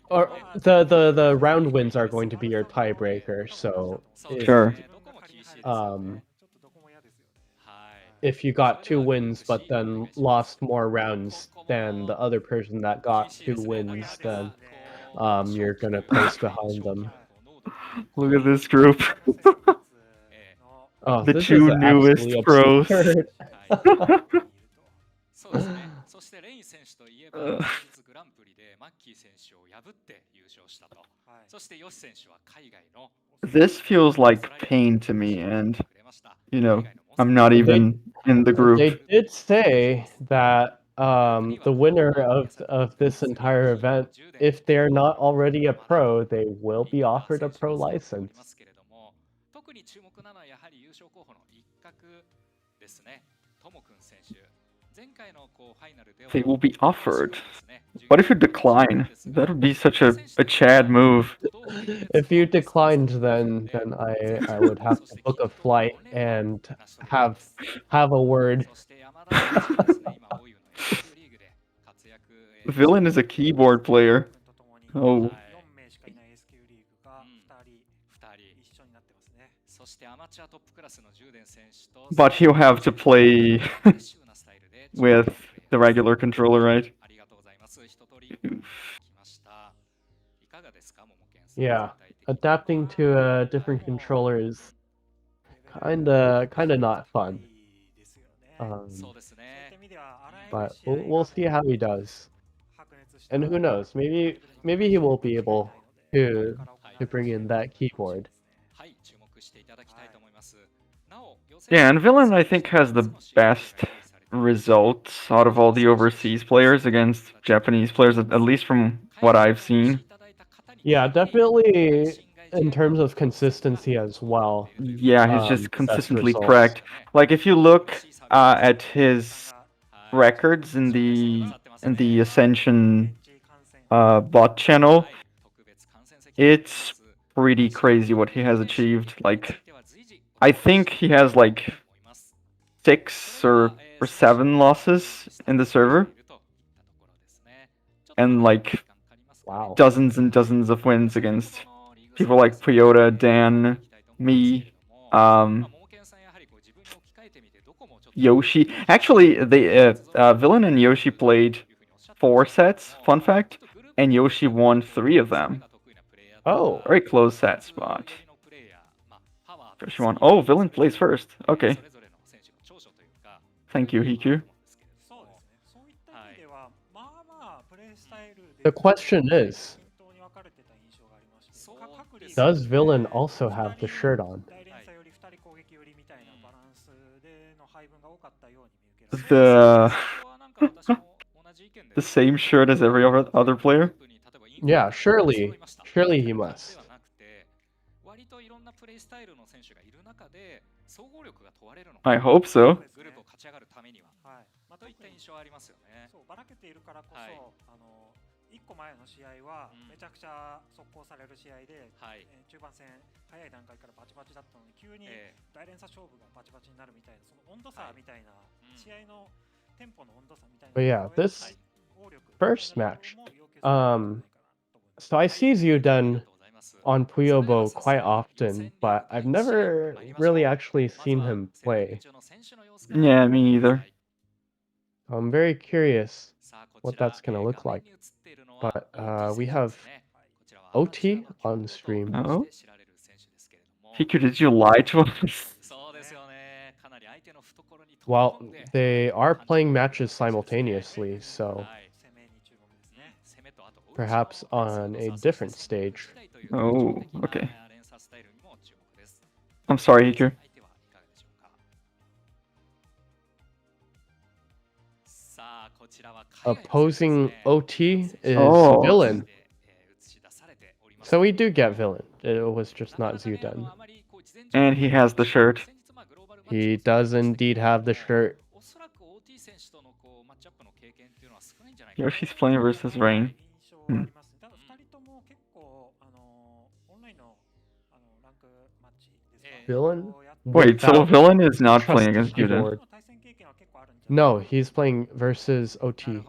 or the round wins are going to be your tiebreaker. So Sure. If you got 2 wins but then lost more rounds than the other person that got 2 wins, then you're gonna place behind them. Look at this group. Oh, the this 2 is newest absolutely pros. そうですね。そしてレイン選手といえば、先日グランプリでマッキー選手を破って優勝したと。そしてヨシ選手は海外の This feels like pain to me, and you know, I'm not even in the group. They did say that the winner of this entire event, if they're not already a pro, they will be offered a pro license. 特に注目なのはやはり優勝候補の一角ですね。ともくん選手。They will be offered. What if you decline? That would be such a Chad move. If you declined, then I would have to book a flight and have a word. Villain is a keyboard player. Oh. But he'll have to play with the regular controller, right? Yeah, adapting to a different controller is kinda not fun. But we'll see how he does. And who knows, maybe he will be able to bring in that keyboard. Yeah, and Villain I think has the best results out of all the overseas players against Japanese players, at least from what I've seen. Yeah, definitely in terms of consistency as well. Yeah, he's just best consistently results. cracked. Like if you look at his records in the Ascension bot channel, it's pretty crazy what he has achieved. Like I think he has like 6 or 7 losses in the server. And like wow, dozens and dozens of wins against people like Puyo, Dan, me, Yoshi. Actually, Villain and Yoshi played 4 sets, fun fact, and Yoshi won 3 of them. Oh. Very close set spot. First one. Oh, Villain plays first. Okay. Thank you, Hiku. The question is, does Villain also have the shirt on? The the same shirt as every other player? Yeah, surely he must. I hope so. 1個前の試合はめちゃくちゃ速攻される試合で、中盤戦早い段階からバチバチだったのに急に大連鎖勝負がバチバチになるみたいな、その温度差みたいな、試合のテンポの温度差みたいな。But yeah, this first match. So I see Zuden on Puyobo quite often, but I've never really actually seen him play. Yeah, me either. I'm very curious what that's gonna look like. But we have OT on stream. Oh? Hiku, did you lie to us? Well, they are playing matches simultaneously, so perhaps on a different stage. Oh, okay. I'm sorry, Hiku. Opposing OT is Oh. Villain. So we do get Villain. It was just not Zuden. And he has the shirt. He does indeed have the shirt. Yoshi's playing versus Rain. Villain? Wait, so Villain is not playing against keyboard. Zuden? No, he's playing versus OT.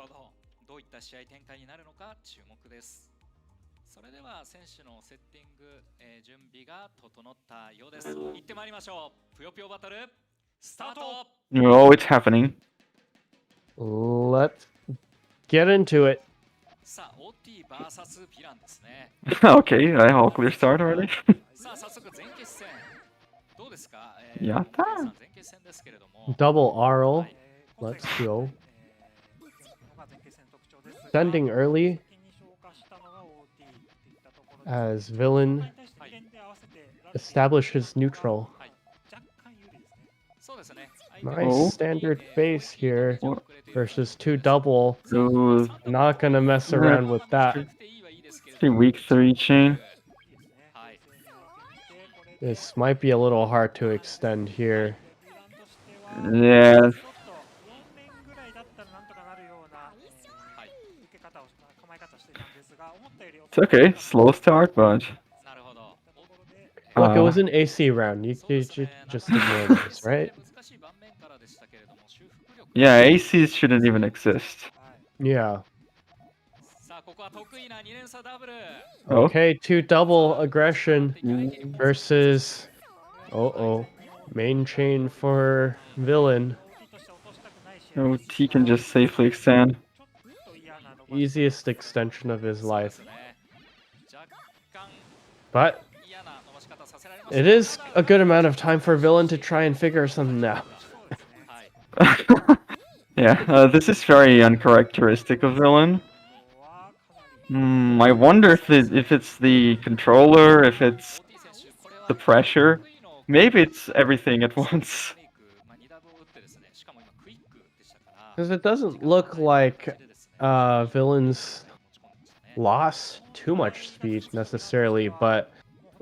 それでは選手のセッティング、準備が整ったようです。行ってまいりましょう。ぷよぷよバトルスタート。Oh, it's happening. Let's get into it. さあ、OT vs ヴィランですね。Okay, I all clear start already. さあ、早速前決戦。どうですか？やったー。前決戦ですけれども。 Double RL. Let's go. Sending early as Villain establishes neutral. Nice standard base here versus 2 double. Not gonna mess around with that. Weak 3 chain. This might be a little hard to extend here. Yeah. It's okay, slow start, but Look, it was an AC round. You just ignore those, right? Yeah, ACs shouldn't even exist. Yeah. さあここは得意な2連鎖ダブル Oh. Okay, two double aggression versus main chain for villain. Oh, T can just safely extend. Easiest extension of his life. But it is a good amount of time for villain to try and figure something out. Yeah, this is very uncharacteristic of villain. I wonder if it's the controller, if it's the pressure. Maybe it's everything at once. Because it doesn't look like villains lost too much speed necessarily, but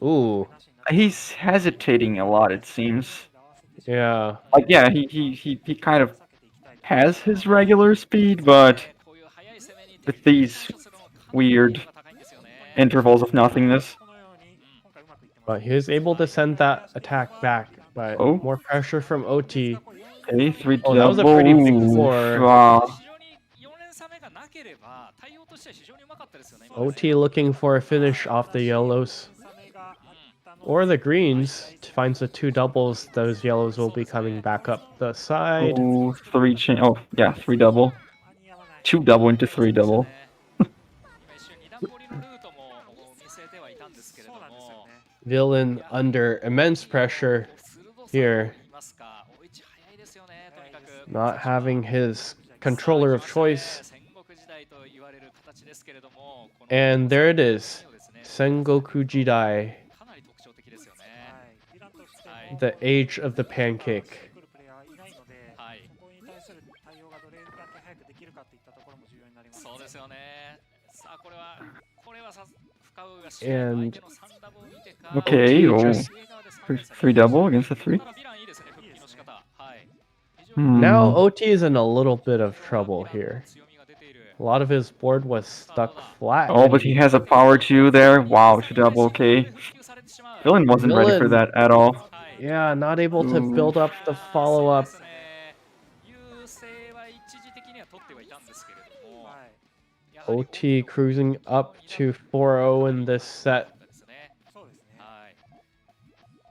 ooh. He's hesitating a lot, it seems. Yeah. Like, yeah, he kind of has his regular speed, but with these weird intervals of nothingness. But he is able to send that attack back, but more pressure from OT. Okay, 3 Oh, that was a pretty big double. floor. Wow. OT looking for a finish off the yellows. Or the greens. Finds the two doubles, those yellows will be coming back up the side. Oh, 3 chain. Oh, yeah, 3 double. 2 double into 3 double. Villain under immense pressure here. Not having his controller of choice. And there it is. Sengoku Jidai. The age of the pancake. And okay, OT 3 double against the 3. Now OT is in a little bit of trouble here. A lot of his board was stuck flat. Oh, but he has a power 2 there. Wow, 2 double, okay. Villain wasn't ready for that at all. Yeah, not able to build up the follow-up. OT cruising up to 4-0 in this set.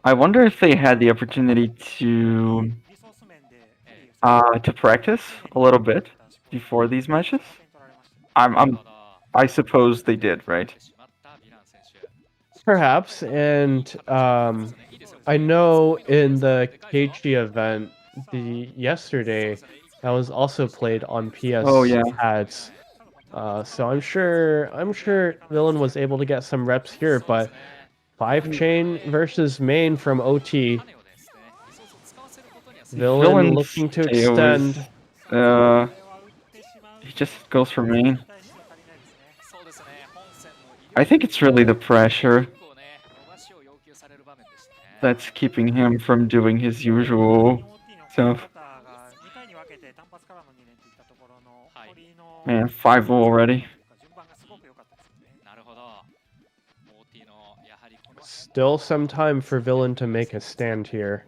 I wonder if they had the opportunity to practice a little bit before these matches. I suppose they did, right? Perhaps, and I know in the KG event yesterday that was also played on PS pads. So I'm sure Villain was able to get some reps here, but 5 chain versus main from OT. Villain looking to extend. He just goes for main. I think it's really the pressure that's keeping him from doing his usual stuff. Man, 5-0 already. Still some time for Villain to make a stand here.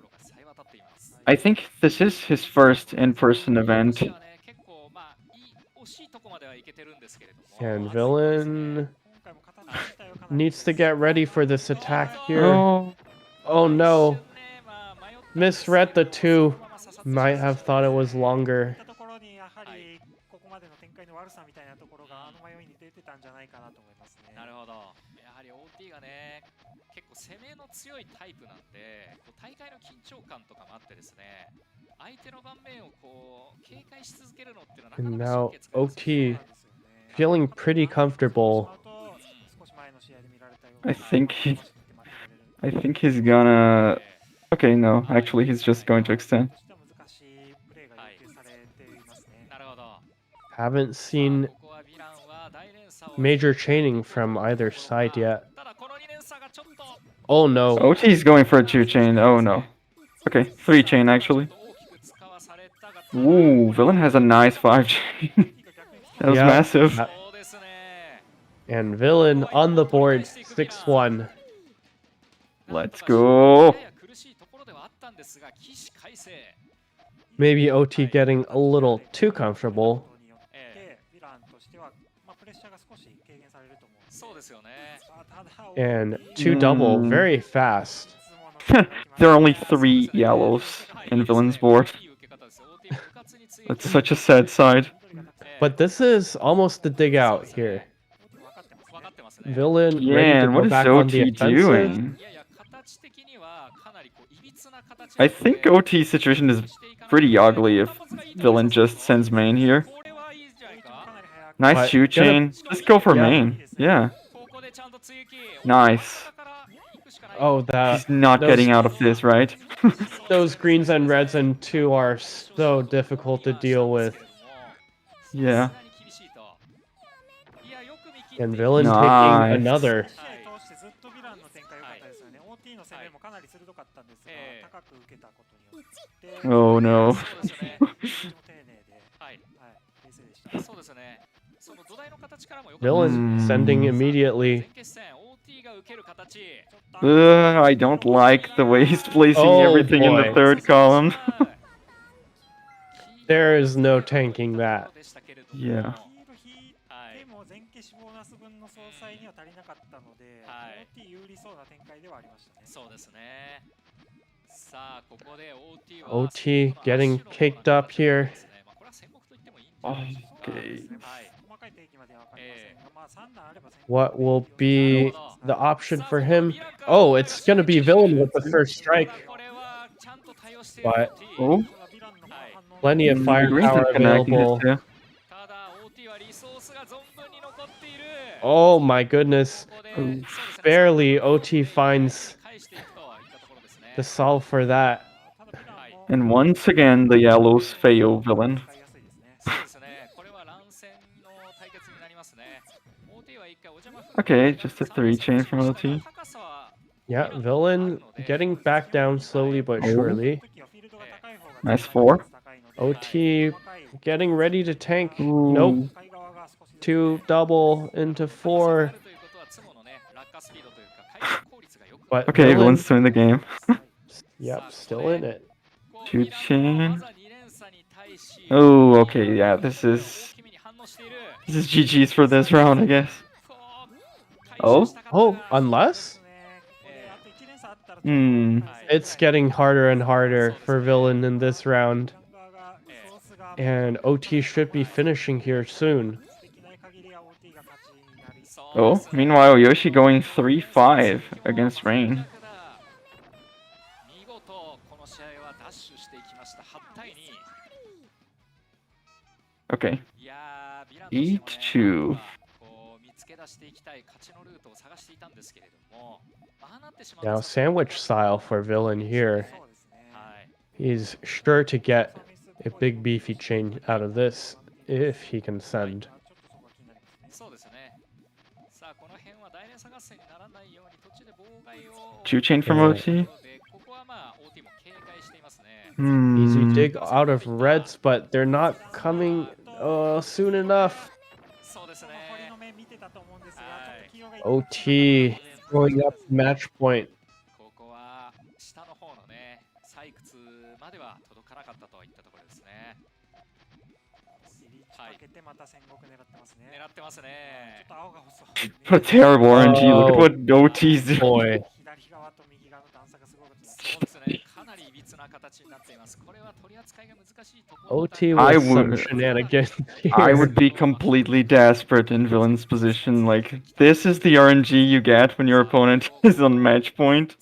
I think this is his first in-person event. And Villain needs to get ready for this attack here. Oh no. Misread the 2. Might have thought it was longer. And now OT feeling pretty comfortable. I think he's gonna... Okay, no, actually he's just going to extend. Haven't seen major chaining from either side yet. Oh no. OT's going for a 2 chain. Oh no. Okay, 3 chain actually. Ooh, Villain has a nice 5 chain. That was massive. And Villain on the board, 6-1. Let's go. Maybe OT getting a little too comfortable. And 2 double, very fast. There are only 3 yellows in Villain's board. That's such a sad side. But this is almost the dig out here. Villain Yeah, ready to and go what is back on the OT offensive. doing? I think OT's situation is pretty ugly if Villain just sends main here. Nice But shoe chain. Just go for main. Yeah. Nice. Oh, He's not getting out of this, right? Those greens and reds and 2 are so difficult to deal with. Yeah. And Villain taking Nice. another. Oh no. Villain sending immediately. I don't like the way he's placing everything in the boy. 3rd column. There is no tanking that. Yeah. OT getting caked up here. Okay. What will be the option for him? Oh, it's gonna be Villain with the first strike. But oh, plenty of firepower available. Oh my goodness. Barely OT finds the solve for that. And once again, the yellows fail Villain. Okay, just a 3 chain from OT. Yeah, Villain getting back down slowly but surely. Nice 4. OT getting ready to tank. Ooh. Nope. 2 double into 4. But Okay, Villain's still in the game. Yep, still in it. 2 chain. Oh, okay, yeah, this is GG's for this round, I guess. Oh, unless? Hmm. It's getting harder and harder for Villain in this round. And OT should be finishing here soon. Oh, meanwhile, Yoshi going 3-5 against Rain. Okay. E2. Now, sandwich style for Villain here. He's sure to get a big beefy chain out of this if he can send. Two chain from OT. Easy dig out of reds, but they're not coming soon enough. OT going up match point. What a terrible RNG. Look at what OT's doing. Boy. OT with some shenanigans here. I would be completely desperate in Villain's position. Like, this is the RNG you get when your opponent is on match point.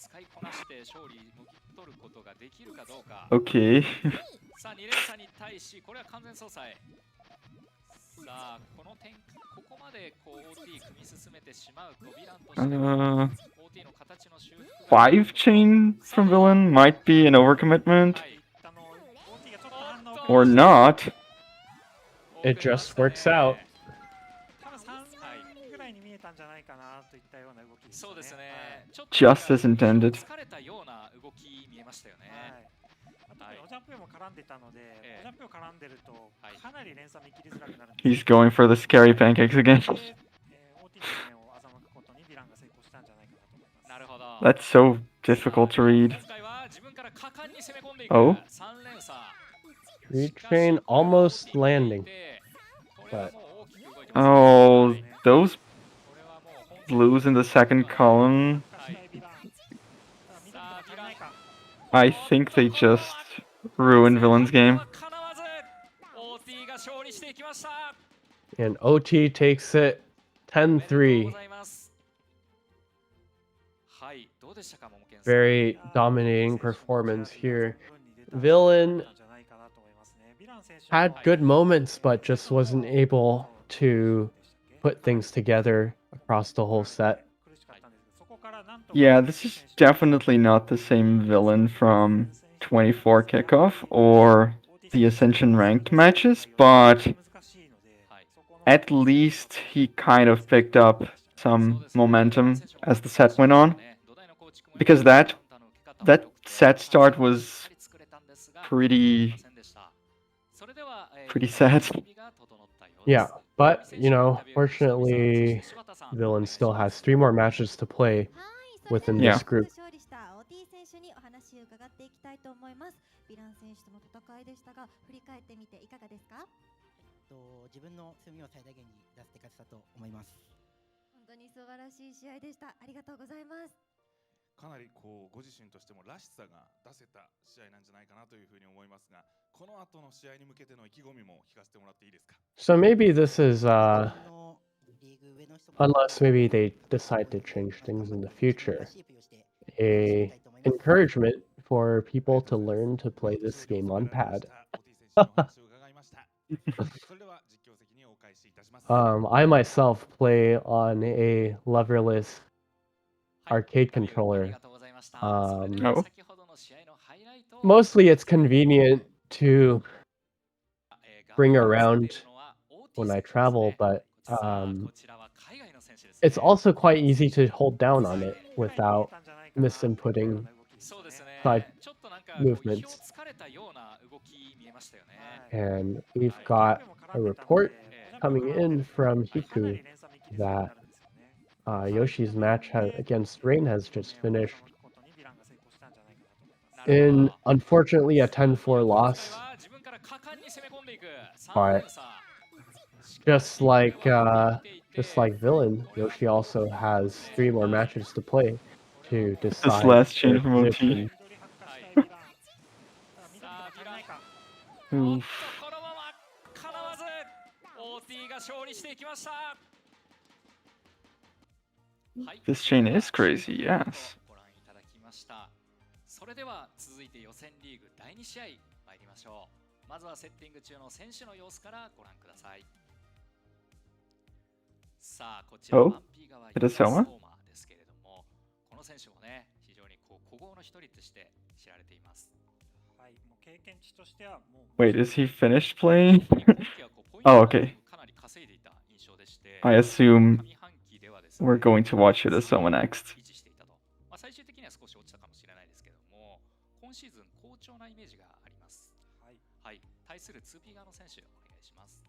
Okay. Five chain from Villain might be an overcommitment. Or not. It just works out. Just as intended. He's going for the scary pancakes again. That's so difficult to read. Oh? Retrain almost landing. But Oh, those blues in the second column. I think they just ruined Villain's game. And OT takes it 10-3. Very dominating performance here. Villain had good moments, but just wasn't able to put things together across the whole set. Yeah, this is definitely not the same Villain from 24 kickoff or the Ascension ranked matches, but at least he kind of picked up some momentum as the set went on. Because that set start was pretty sad. Yeah, but fortunately, Villain still has 3 more matches to play within this group. 勝利した OT 選手にお話を伺っていきたいと思います。ヴィラン選手との戦いでしたが、振り返ってみていかがですか？自分の強みを最大限に出して勝てたと思います。本当に素晴らしい試合でした。ありがとうございます。かなりご自身としてもらしさが出せた試合なんじゃないかなというふうに思いますが、この後の試合に向けての意気込みも聞かせてもらっていいですか？ So maybe this is unless maybe they decide to change things in the future, a encouragement for people to learn to play this game on pad. I myself play on a leverless arcade controller. Mostly it's convenient to bring around when I travel, but it's also quite easy to hold down on it without misinputting side movements. And we've got a report coming in from Hiku that Yoshi's match against Rain has just finished in, unfortunately, a 10-4 loss. But just like Villain, Yoshi also has 3 more matches to play to decide this last chain their from OT. position. Oof. This chain is crazy, yes. それでは続いて予選リーグ第2試合参りましょう。まずはセッティング中の選手の様子からご覧ください。さあ、こちらワンピー側ユダ・ソーマーですけれども、この選手もね、非常に古豪の一人として知られています。はい、もう経験値としてはもう Wait, is he finished playing? Oh, okay. I assume we're going to watch it as someone next. 最終的には少し落ちたかもしれないですけども、今シーズン好調なイメージがあります。はい、対する 2P 側の選手お願いします。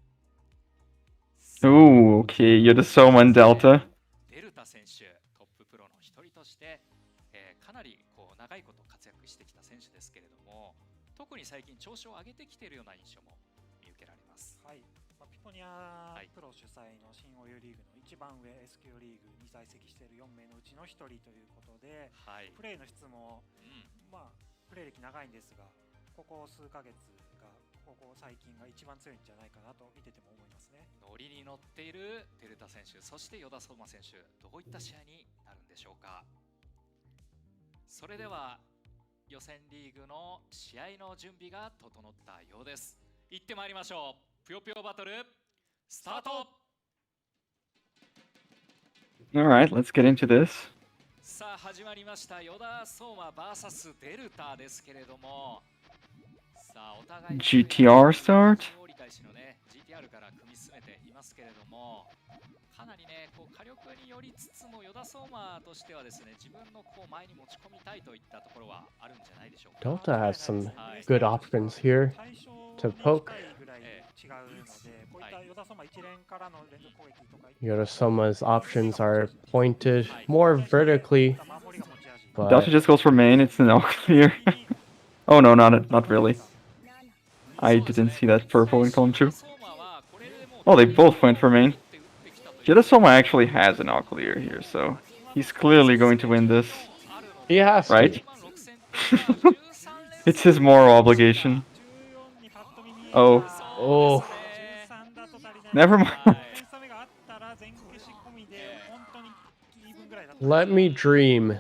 Ooh, okay, you're the Soman Delta. デルタ選手、トッププロの一人として、かなり長いこと活躍してきた選手ですけれども、特に最近調子を上げてきているような印象も見受けられます。はい、ピポニアプロ主催の新オユリーグの一番上 S 級リーグに在籍している4名のうちの1人ということで、プレーの質も、プレー歴長いんですが、ここ数ヶ月がここ最近が一番強いんじゃないかなと見てても思いますね。ノリに乗っているデルタ選手、そして与田相馬選手、どういった試合になるんでしょうか。それでは予選リーグの試合の準備が整ったようです。行ってまいりましょう。ぷよぷよバトルスタート。Alright, let's get into this. さあ始まりました。与田相馬 vs デルタですけれども、さあお互い GTR start? 理解しのね GTR から組み進めていますけれども、かなりね火力によりつつも与田相馬としてはですね、自分の前に持ち込みたいといったところはあるんじゃないでしょうか。Delta has some good options here to poke. Yodasoma's options are pointed more vertically Delta but just goes for main. It's an all clear. Oh no, not really. I didn't see that purple in column 2. Oh, they both went for main. Yodasoma actually has an all clear here, so he's clearly going to win this. he has to. Right? It's his moral obligation. Oh. Oh. Never mind. Let me dream.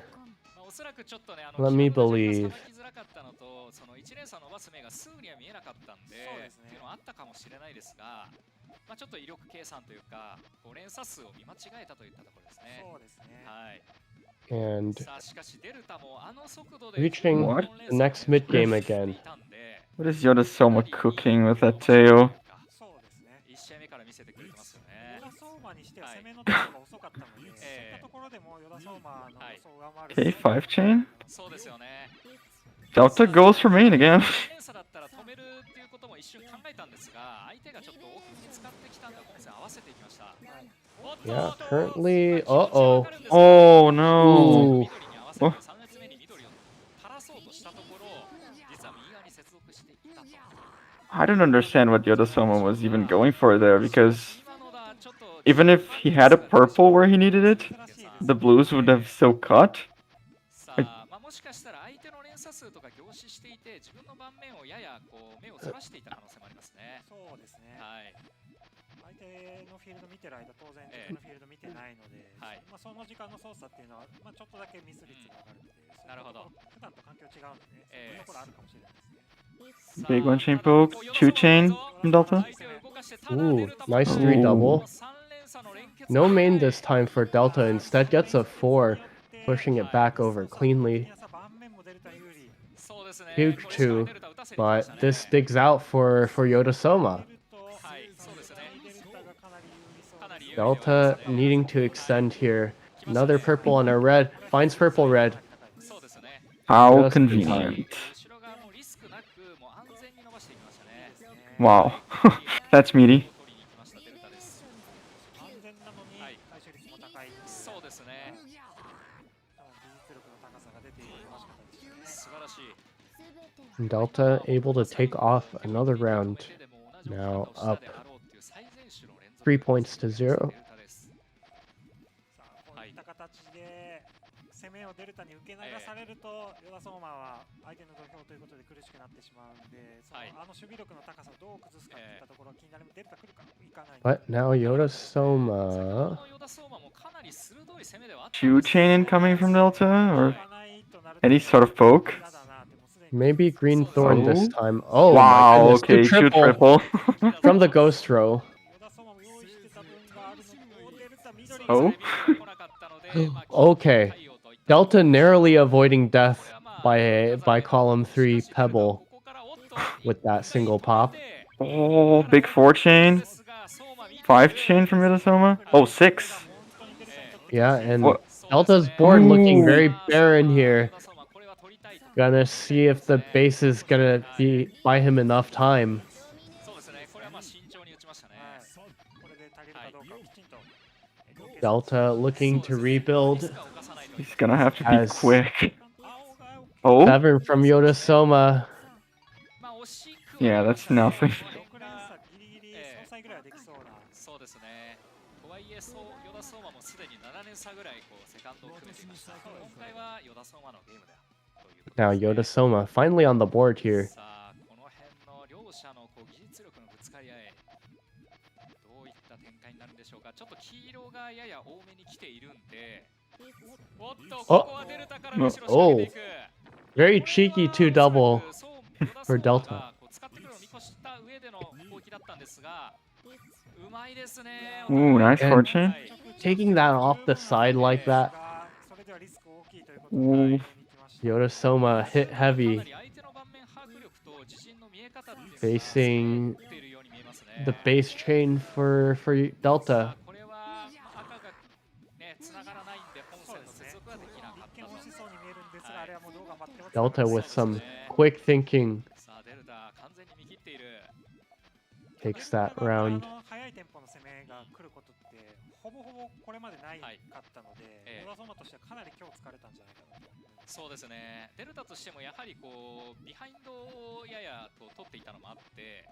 Let me believe. その1連鎖を伸ばす目がすぐには見えなかったんで、っていうのはあったかもしれないですが、まあちょっと威力計算というか、こう連鎖数を見間違えたといったところですね。そうですね。はい。 And reaching the next mid game again. What is Yodasoma cooking with that tail? Okay, 5 chain. Delta goes for main again. Yeah, currently. Uh-oh. Oh no. Oh. I don't understand what Yodasoma was even going for there, because even if he had a purple where he needed it, the blues would have still cut. Big one chain poke, 2 chain from Delta. Ooh, nice 3 double. No main this time for Delta, instead gets a 4, pushing it back over cleanly. Huge 2, but this digs out for Yodasoma. Delta needing to extend here. Another purple and a red. Finds purple red. How Just convenient. Wow. That's meaty. Delta able to take off another round. Now up 3 points to 0. 攻めをデルタに受け流されると、ヨダソーマは相手の土俵ということで苦しくなってしまうんで、守備力の高さをどう崩すかといったところが気になる。デルタ来るかいかない。 But now Yodasoma. 2 chain incoming from Delta, or any sort of poke? Maybe Green Thorn this time. Oh wow, my goodness, okay, 2 triple. From the Ghost Row. Oh? Okay. Delta narrowly avoiding death by column 3 Pebble with that single pop. Oh, big 4 chain. 5 chain from Yodasoma. Oh, 6. Yeah, and what? Delta's board looking very barren here. Gonna see if the base is gonna buy him enough time. Delta looking to rebuild. He's gonna have to be quick. Oh? 7 from Yodasoma. Yeah, that's nothing. Now Yodasoma finally on the board here. Oh, very cheeky 2 double for Delta. Ooh, nice And fortune. taking that off the side like that. Ooh. Yodasoma hit heavy. Facing the base chain for Delta. Delta with some quick thinking. Takes that round. テンポの攻めが来ることってほぼほぼこれまでないかったので、ヨダソマとしてはかなり今日疲れたんじゃないかなと。そうですね。デルタとしてもやはりこうビハインドをややと取っていたのもあって、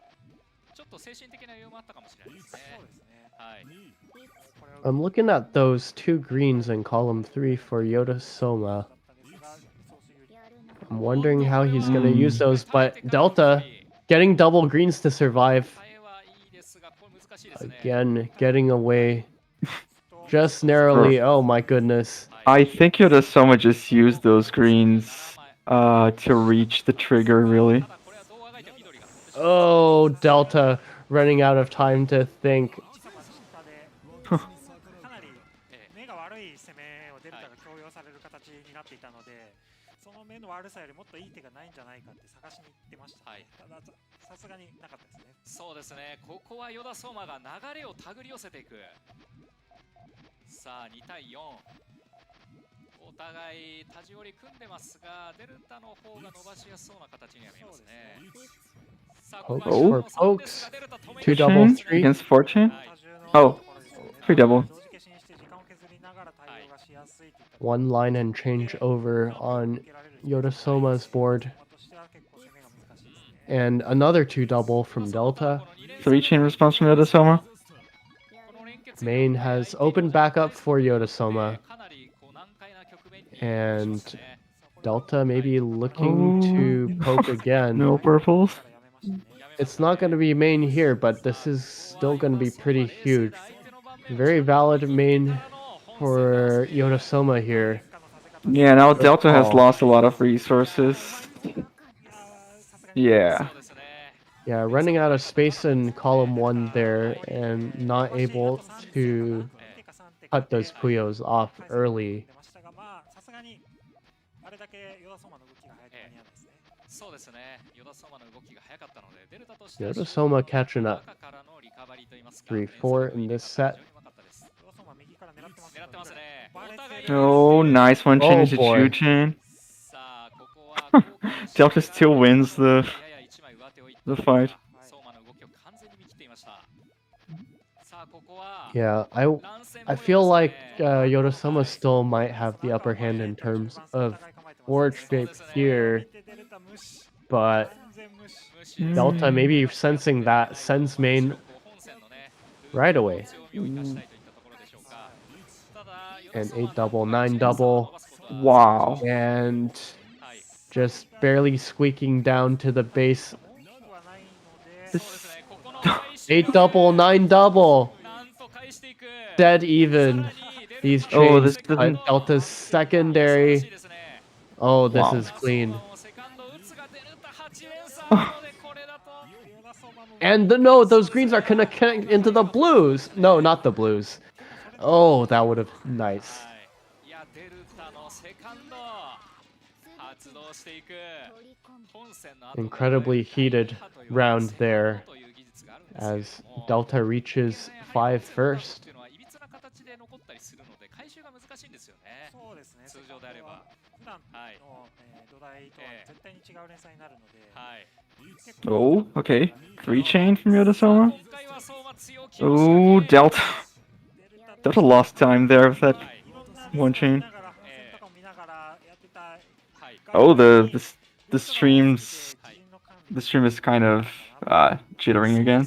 ちょっと精神的な余裕もあったかもしれないですね。そうですね。はい。 I'm looking at those 2 greens in column 3 for Yoda Soma. I'm wondering how he's gonna use those, but Delta getting double greens to survive. Again, getting away just narrowly. Oh my goodness. I think Yoda Soma just used those greens to reach the trigger, really. Oh, Delta running out of time to think. かなり目が悪い攻めをデルタが強要される形になっていたので、その目の悪さよりもっといい手がないんじゃないかって探しに行ってました、ね。たださすがになかったですね。そうですね。ここはヨダソーマが流れを手繰り寄せていく。さあ2対4。お互いタジオリ組んでますが、デルタの方が伸ばしやすそうな形には見えますね。 Pokes for pokes. 2 double 3 against Fortune. Oh, 3 double. 1 line and change over on Yoda Soma's board. And another 2 double from Delta. 3 chain response from Yoda Soma. Main has opened back up for Yoda Soma. And Delta maybe looking to poke again. No purples. It's not going to be main here, but this is still going to be pretty huge. Very valid main for Yoda Soma here. Yeah, now Delta has lost a lot of resources. Yeah. Yeah, running out of space in column 1 there and not able to cut those Puyos off early. そうですね。ヨダソーマの動きが早かったので、デルタとして Yoda Soma catching up. 3-4 in this set. Oh, nice one chain Oh, into boy. 2 chain. Delta still wins the fight. Yeah, I feel like Yoda Soma still might have the upper hand in terms of board shape here, but Delta maybe sensing that sends main right away. And 8 double, 9 double. Wow. And just barely squeaking down to the base. 8 double, 9 double. Dead even. These chains cut Delta's secondary. Oh, this is clean. And no, those greens are gonna connect into the blues. No, not the blues. Oh, that would have nice. Incredibly heated round there as Delta reaches 5 first. 通常であれば普段の土台とは絶対に違う連鎖になるので、 Oh, okay. 3 chain from Yoda Soma. Oh, Delta. Delta lost time there with that 1 chain. Oh, the stream is kind of jittering again.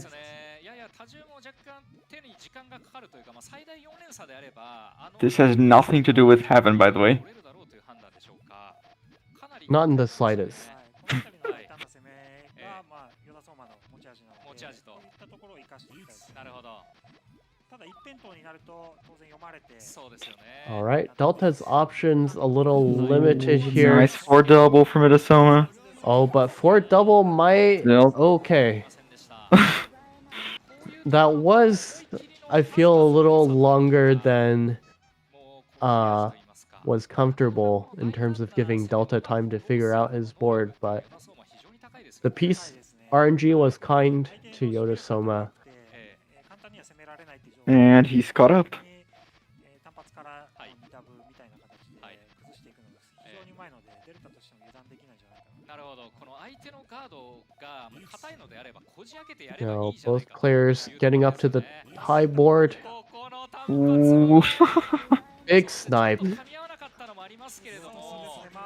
This has nothing to do with Heaven, by the way. Not in the slightest. Alright, Delta's options a little limited here. Nice 4 double from Yoda Soma. Oh, but 4 double might... Okay. That was, I feel, a little longer than was comfortable in terms of giving Delta time to figure out his board, but the piece RNG was kind to Yoda Soma. And he's caught up. ダブみたいな形で崩していくのが非常にうまいので、デルタとしても油断できないんじゃないかな。なるほど、この相手のガードがもう硬いのであればこじ開けてや You ればい know, いじゃない both かと。 players getting up to the high board. ここの単発Ooh. も Big ちょっ snipe. と噛み合わなかったのもありますけれどそうも、ですね、ま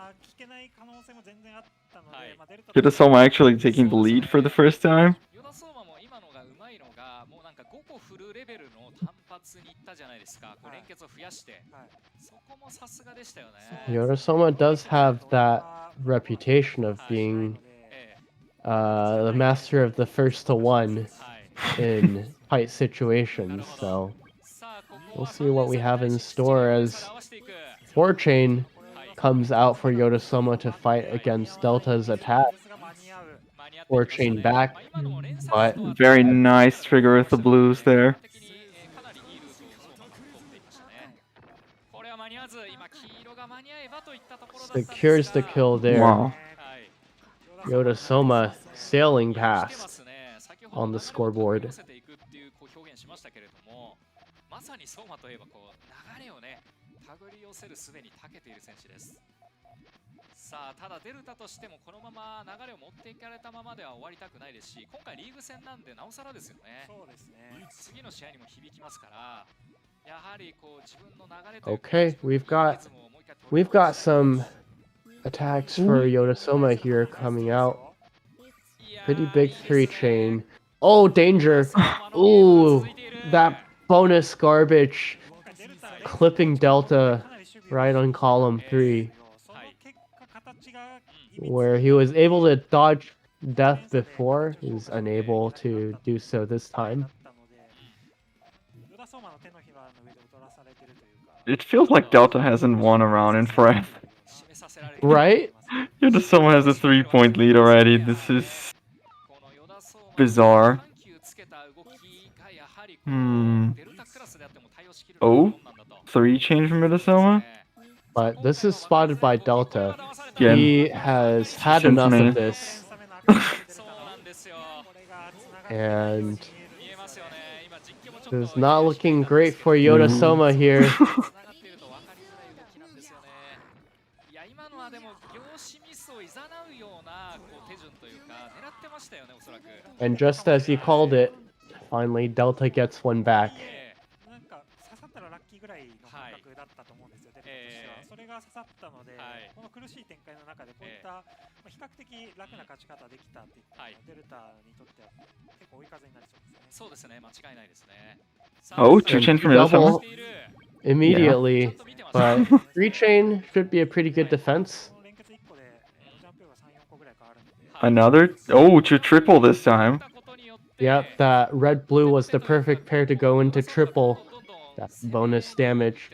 あ聞けない可能性も全然あったので、まあデルタ Yodasoma actually taking the lead for the first time. ヨダソーマも今のがうまいのがもうなんか5個振るレベルの単発にいったじゃないですか。こう連結を増やして、そこもさすがでしたよね。 Yorosoma does have that reputation of being the master of the first to one in tight situations, so we'll see what we have in store as 4chain comes out for Yorosoma to fight against Delta's attack. 4chain back, but Very nice trigger with the blues there. かなりいいルートをソーマが取っていましたね。これは間に合わず、今黄色が間に合えばといったところだったんですが、 secures the kill there. Wow. Yorosoma sailing past on the scoreboard. まさに相馬といえばこう流れをね手繰り寄せる術に長けている選手です。さあただデルタとしてもこのまま流れを持っていかれたままでは終わりたくないですし、今回リーグ戦なんでなおさらですよね。そうですね。次の試合にも響きますから、やはりこう自分の流れというか Okay, we've got some attacks for Yorosoma here coming out. Pretty big 3chain. Oh, danger! Ooh, that bonus garbage clipping Delta right on column 3, where he was able to dodge death before. He's unable to do so this time. It feels like Delta hasn't won a round in forever. Right? Yodasoma has a 3-point lead already. This is bizarre. Oh, 3chain from Yodasoma? But this is spotted by Delta. Yeah. He has had Since enough May. of this. And it's not looking great for Yorosoma here. いや今のはでも業種ミスを誘うようなこう手順というか狙ってましたよね、おそらく。 And just as you called it, finally Delta gets one back. なんか刺さったらラッキーぐらいの感覚だったと思うんですよ、デルタとしては。それが刺さったので、この苦しい展開の中でこういった比較的楽な勝ち方できたっていうのはデルタにとっては結構追い風になりそうですね。そうですね、間違いないですね。 Oh, 2chain from Yodasoma? Immediately, but 3chain should be a pretty good defense. Another? Oh, to triple this time. Yep, that red-blue was the perfect pair to go into triple. That bonus damage.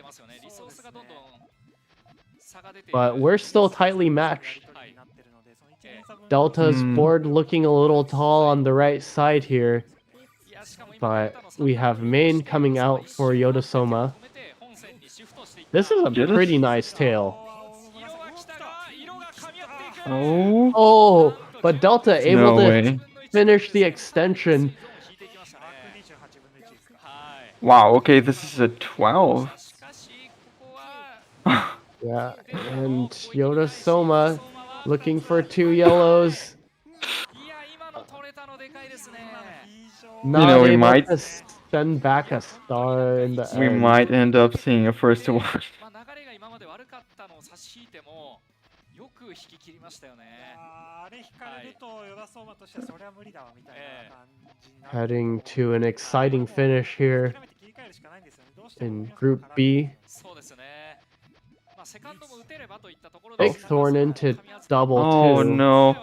But we're still tightly matched. Delta's board looking a little tall on the right side here. But we have main coming out for Yorosoma. This is a pretty nice tail. Oh. Oh, but Delta able No to way. finish the extension. Wow, okay, this is a 12. Yeah, and Yorosoma looking for 2 yellows. Not we able might- to send back a star in the We end. might end up seeing a first to one. 流れが今まで悪かったのを差し引いてもよく引き切りましたよね。あれ引かれるとヨダソーマとしてはそれは無理だわみたいな感じになる。 Heading to an exciting finish here in Group B. そうですね。まあセカンドも打てればといったところ Big です。 thorn into double Oh 2. no.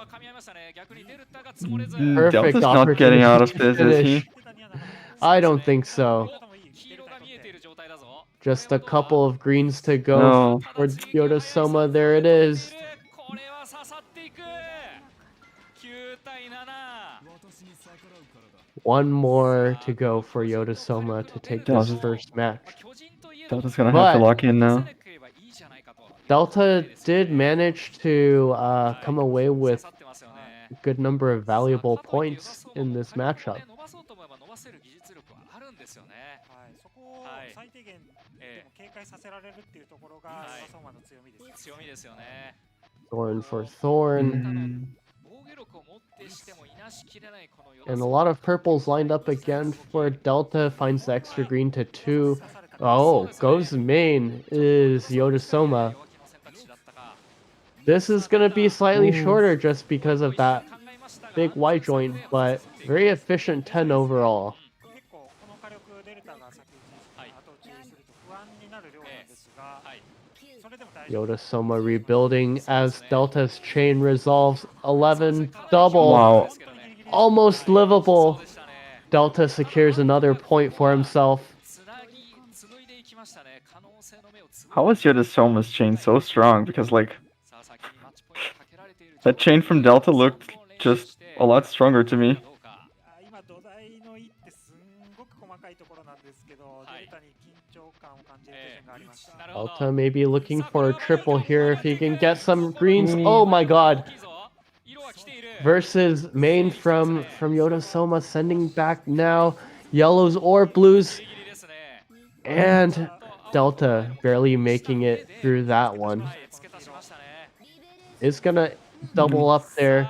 Perfect Delta's not getting out of opportunity to this, is he? finish. I don't think so. Just a couple of greens to go No. for Yorosoma. There it is. これは刺さっていく。9対7。 One more to go for Yorosoma to take this first match. Delta's gonna have to But lock in now. Delta did manage to come away with a good number of valuable points in this matchup. ですよね。はい、そこを最低限でも警戒させられるっていうところがヨダソーマの強みです。強みですよね。Thorn for Thorn. And a lot of purples lined up again for Delta, finds the extra green to 2. Oh, goes main is Yodasoma. This is going to be slightly shorter just because of that big white joint, but very efficient 10 overall. Yodasoma rebuilding as Delta's chain resolves 11 double. Wow. Almost livable. Delta secures another point for himself. How is Yodasoma's chain so strong? Because like that chain from Delta looked just a lot stronger to me. Delta may be looking for a triple here if he can get some greens. Oh my god. Versus main from Yodasoma sending back now. Yellows or blues. And Delta barely making it through that one. Is gonna double up there.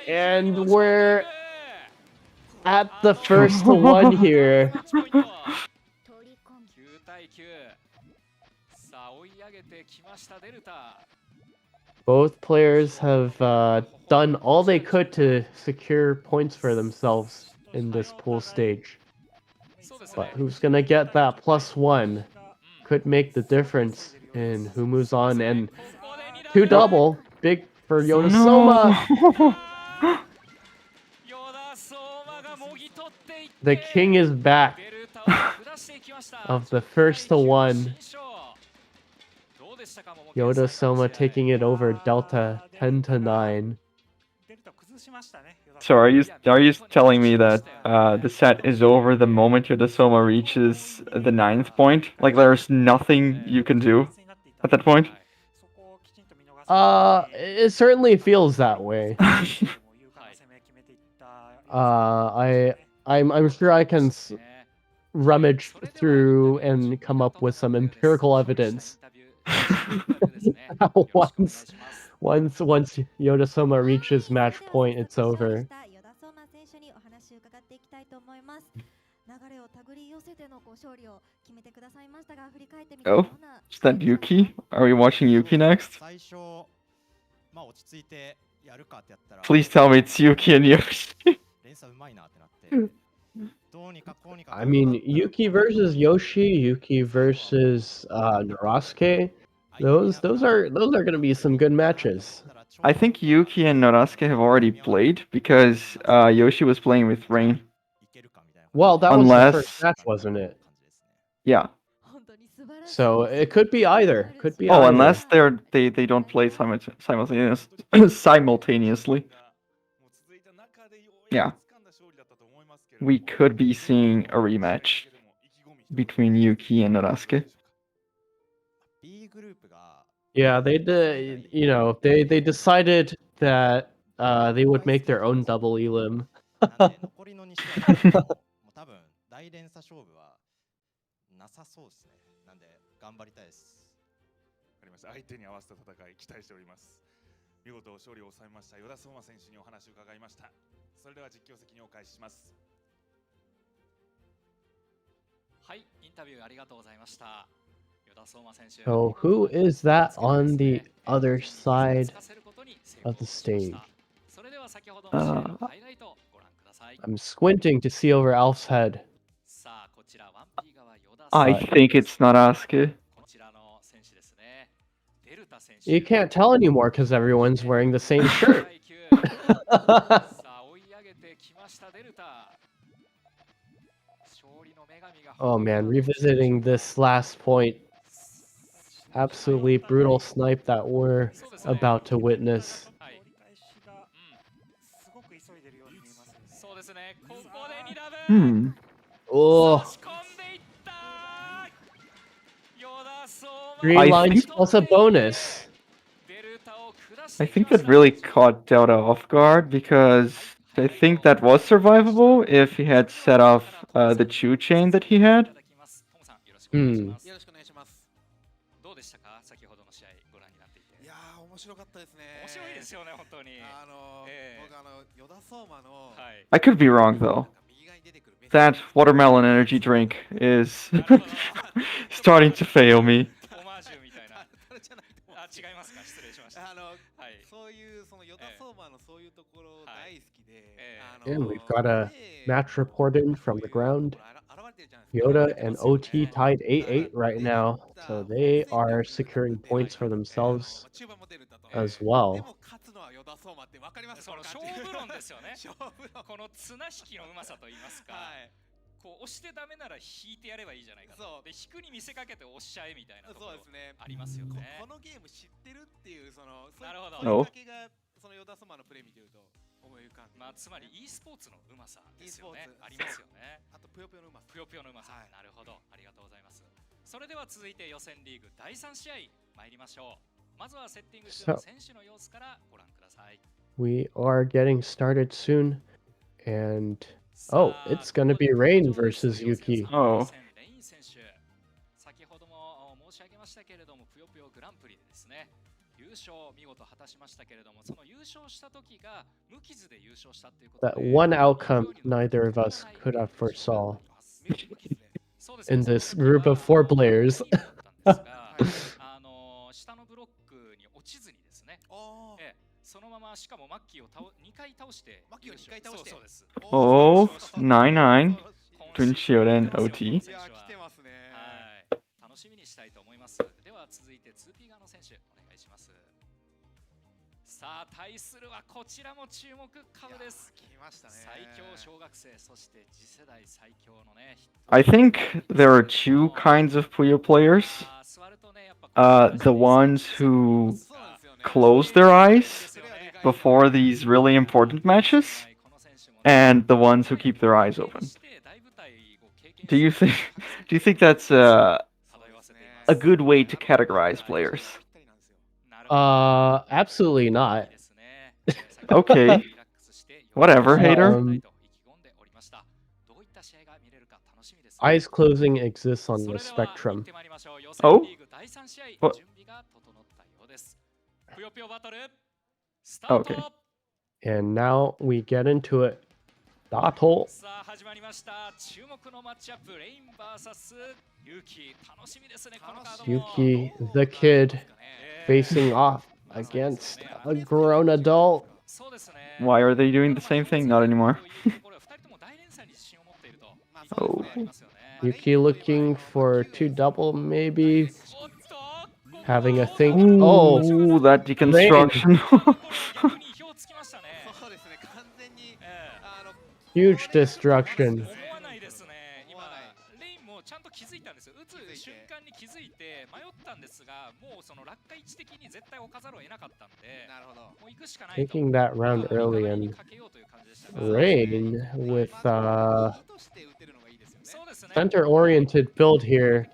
And we're at the first one here. Both players have done all they could to secure points for themselves in this pool stage. But who's gonna get that +1 could make the difference in who moves on. And 2 double, big for Yodasoma. No. The king is back of the first one. Yodasoma taking it over Delta 10-9. So are you telling me that the set is over the moment Yodasoma reaches the 9th point? Like there's nothing you can do at that point? It certainly feels that way. I'm sure I can rummage through and come up with some empirical evidence. once Yodasoma reaches match point, it's over. Oh, is that Yuki? Are we watching Yuki next? Please tell me it's Yuki and Yoshi. I mean, Yuki versus Yoshi, Yuki versus Norasuke. Those are gonna be some good matches. I think Yuki and Norasuke have already played because Yoshi was playing with Rain. Well, that was the first match, wasn't it? Yeah. So it could be either. Could be Oh, either. unless they don't play simultaneously. Yeah. We could be seeing a rematch between Yuki and Norasuke. Yeah, they did. You know, they decided that they would make their own double elim. 相手に合わせた戦い期待しております。見事勝利を収めました与田相馬選手にお話を伺いました。それでは実況席にお返しします。はい、インタビューありがとうございました。 So who is that on the other side of the stage? I'm squinting to see over Alf's head. I think it's Norasuke. You can't tell anymore because everyone's wearing the same shirt. Oh man, revisiting this last point. Absolutely brutal snipe that we're about to witness. Oh. 3 lines plus a bonus. I think that really caught Delta off guard because I think that was survivable if he had set off the Chu chain that he had. うん。よろしくお願いします。どうでしたか、先ほどの試合ご覧になっていて。いやー、面白かったですね。面白いですよね、本当に。僕ヨダソーマの、I could be wrong though. That watermelon energy drink is starting to fail me. オマージュみたいな。あ、違いますか、失礼しました。そういうそのヨダソーマのそういうところ大好きで、And we've got a match report in from the ground. Yoda and OT tied 8-8 right now, so they are securing points for themselves as well. その勝負論ですよね。この綱引きのうまさと言いますか。こう押してダメなら引いてやればいいじゃないかと。で引くに見せかけて押しちゃえみたいなところありますよね。このゲーム知ってるっていうそのなるほど。そういうだけがそのヨダソーマのプレイ見てると思い浮かんで。まあつまり e スポーツのうまさですよね。ありますよね。あとぷよぷよのうまさ。ぷよぷよのうまさ。なるほど。ありがとうございます。それでは続いて予選リーグ第3試合参りましょう。まずはセッティング中の選手の様子からご覧ください。We are getting started soon, and oh, it's gonna be Rain versus Yuki. Oh. 先ほども申し上げましたけれども、ぷよぷよグランプリでですね、優勝見事果たしましたけれども、その優勝した時が無傷で優勝したということで、 That one outcome neither of us could have foresaw in this group of 4 players. 下のブロックに落ちずにですね、そのまましかもマッキーを2回倒して優勝。そうです。Oh, 9-9 between Yoda and OT. 楽しみにしたいと思います。では続いて 2P 側の選手お願いします。さあ対するはこちらも注目株です。最強小学生、そして次世代最強のね。I think there are 2 kinds of Puyo players. The ones who close their eyes before these really important matches, and the ones who keep their eyes open. Do you think that's a good way to categorize players? Absolutely not. Okay. Whatever, hater. Eyes closing exists on the spectrum. Oh? What? Okay. And now we get into it. Battle. さあ始まりました。注目のマッチアップ、レイン vs ユキ。楽しみですね、このカードも。 Yuki, the kid, facing off against a grown adult. Why are they doing the same thing? Not anymore. Oh. Yuki looking for 2 double, maybe. Having a think. Ooh, Oh, that deconstruction. Huge destruction. ちゃんと気づいたんですよ。打つ瞬間に気づいて迷ったんですが、もうその落下位置的に絶対置かざるを得なかったんで、もう行くしかないと。 Taking that round early and Rain with center-oriented build here.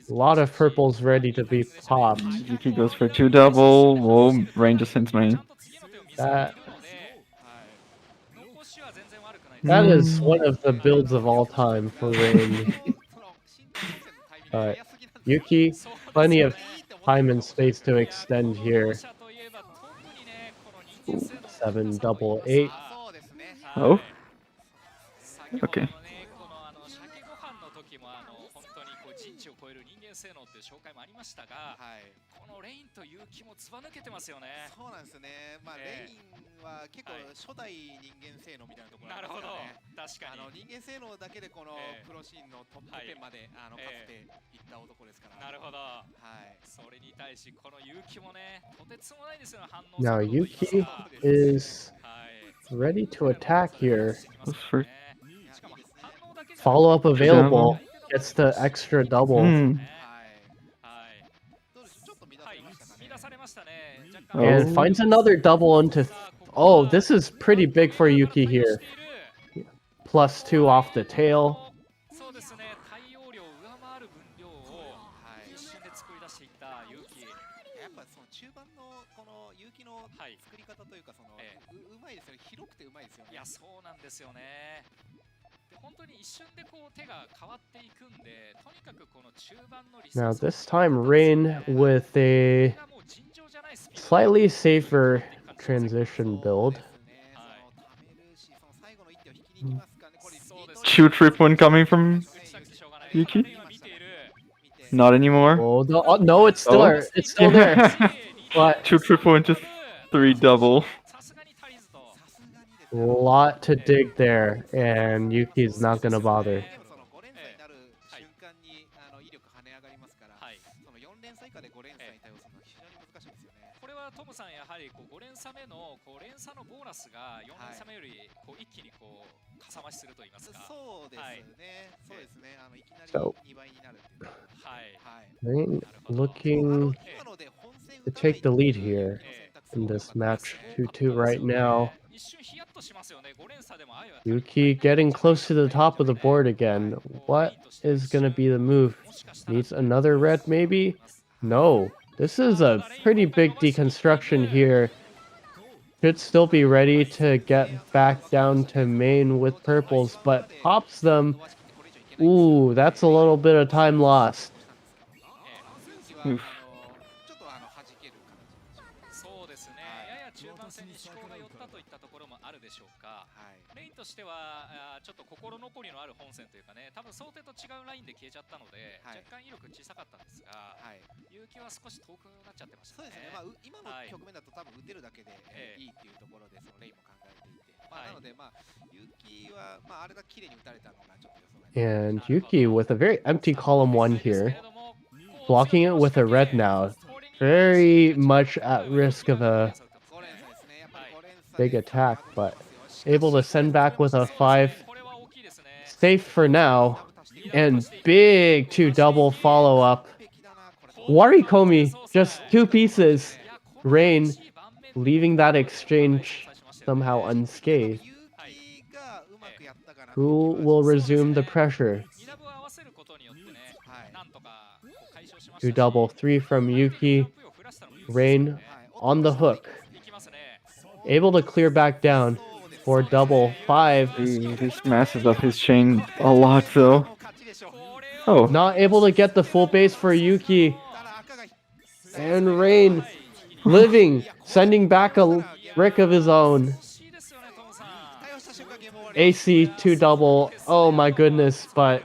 A lot of purples ready to be popped. Yuki goes for 2 double. Oh, Rain just hits main. That is one of the builds of all time for Rain. Yuki, plenty of time and space to extend here. Ooh, 7 double 8. Oh. Okay. 性能っていう紹介もありましたが、このレインという気もずば抜けてますよね。そうなんですよね。まあレインは結構初代人間性能みたいなところなんですよね。なるほど。確かに。人間性能だけでこのプロシーンのトップ10まで勝っていった男ですから。なるほど。はい。それに対しこの勇気もね、とてつもないですよね。反応。Now Yuki is ready to attack here. Follow up available. Gets the extra double. And finds another double into... Oh, this is pretty big for Yuki here. +2 off the tail. Now this time Rain with a slightly safer transition build. Two trip one coming from Yuki? Not anymore. Oh, no, it's still there. It's still there. But two trip one, just 3 double. Lot to dig there, and Yuki's not gonna bother. これはトムさんやはりこう5連鎖目のこう連鎖のボーナスが4連鎖目よりこう一気にこうかさ増しすると言いますか。そうですね。そうですね。いきなり2倍になるっていう。はい。Rain looking to take the lead here in this match 2-2 right now. Yuki getting close to the top of the board again. What is gonna be the move? Needs another red maybe? No. This is a pretty big deconstruction here. Should still be ready to get back down to main with purples, but pops them. Ooh, that's a little bit of time lost. Oof. そうですね。やや中盤戦に思考が寄ったといったところもあるでしょうか。メインとしてはちょっと心残りのある本戦というかね、多分想定と違うラインで消えちゃったので、若干威力小さかったんですが、勇気は少し遠くなっちゃってましたね。そうですね。今の局面だと多分打てるだけでいいっていうところでそのレイも考えていて、なので勇気はあれだけ綺麗に打たれたのがちょっと予想外。 And Yuki with a very empty column 1 here. Blocking it with a red now. Very much at risk of a big attack, but able to send back with a 5. Safe for now. And big 2 double follow-up. Warikomi, just 2 pieces. Rain leaving that exchange somehow unscathed. Who will resume the pressure? 2 double 3 from Yuki. Rain on the hook. Able to clear back down for double 5. This messes up his chain a lot though. Oh. Not able to get the full base for Yuki. And Rain living, sending back a Rick of his own. AC 2 double. Oh my goodness, but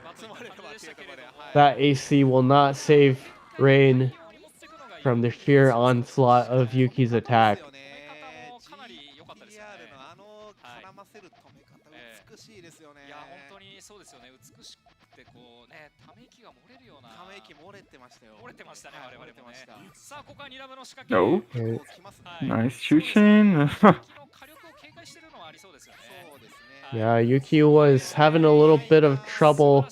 that AC will not save Rain from the sheer onslaught of Yuki's attack. No. Nice shooting. Yeah, Yuki was having a little bit of trouble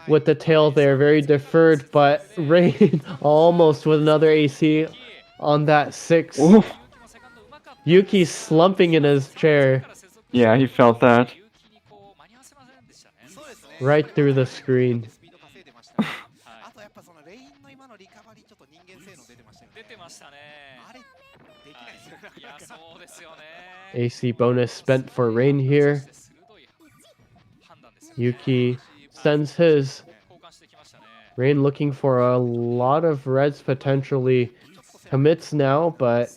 with the tail there, very deferred, but Rain almost with another AC on that 6. Ooh. Yuki slumping in his chair. Yeah, he felt that. Right through the screen. AC bonus spent for Rain here. Yuki sends his. Rain looking for a lot of reds potentially. Commits now, but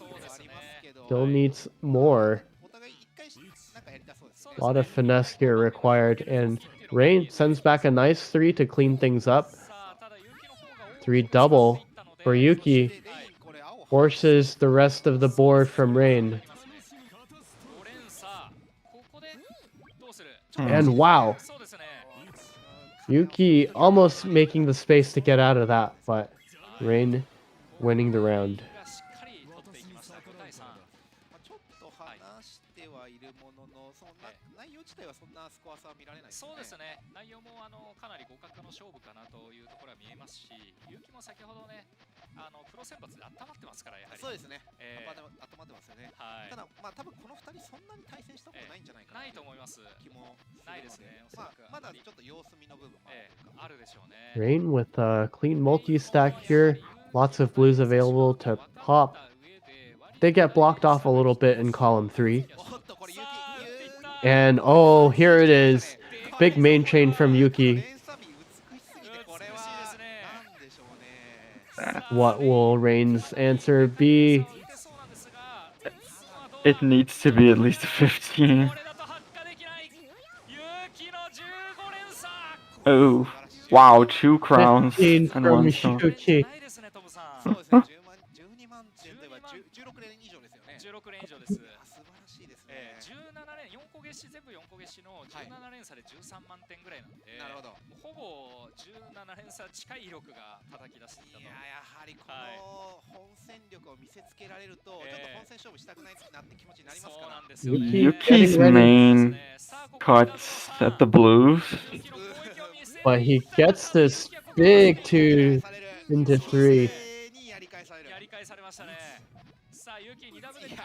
still needs more. A lot of finesse here required, and Rain sends back a nice 3 to clean things up. 3 double for Yuki. Forces the rest of the board from Rain. And wow. Yuki almost making the space to get out of that, but Rain winning the round. そうですね。内容もかなり互角の勝負かなというところは見えますし、勇気も先ほどね、プロ選抜で温まってますからやはり。そうですね。温まってますよね。はい。ただ多分この2人そんなに対戦したことないんじゃないかな。ないと思います。気もないですね。まだちょっと様子見の部分もあるでしょうね。Rain with a clean multi-stack here. Lots of blues available to pop. They get blocked off a little bit in column 3. And oh, here it is. big main chain from Yuki. What will Rain's answer be? It needs to be at least 15. Oh, wow, 2 crowns 15 and from 1 star. Yuki. 12万点では16連以上ですよね。 16連以上です。素晴らしいですね。17連、4個消し、全部4個消しの17連差で13万点ぐらいなんで、なるほど。ほぼ17連差近い威力が叩き出していたと。いや、やはりこの本戦力を見せつけられると、ちょっと本戦勝負したくないなって気持ちになりますから。Yuki's main cuts at the blues, but he gets this big 2 into 3.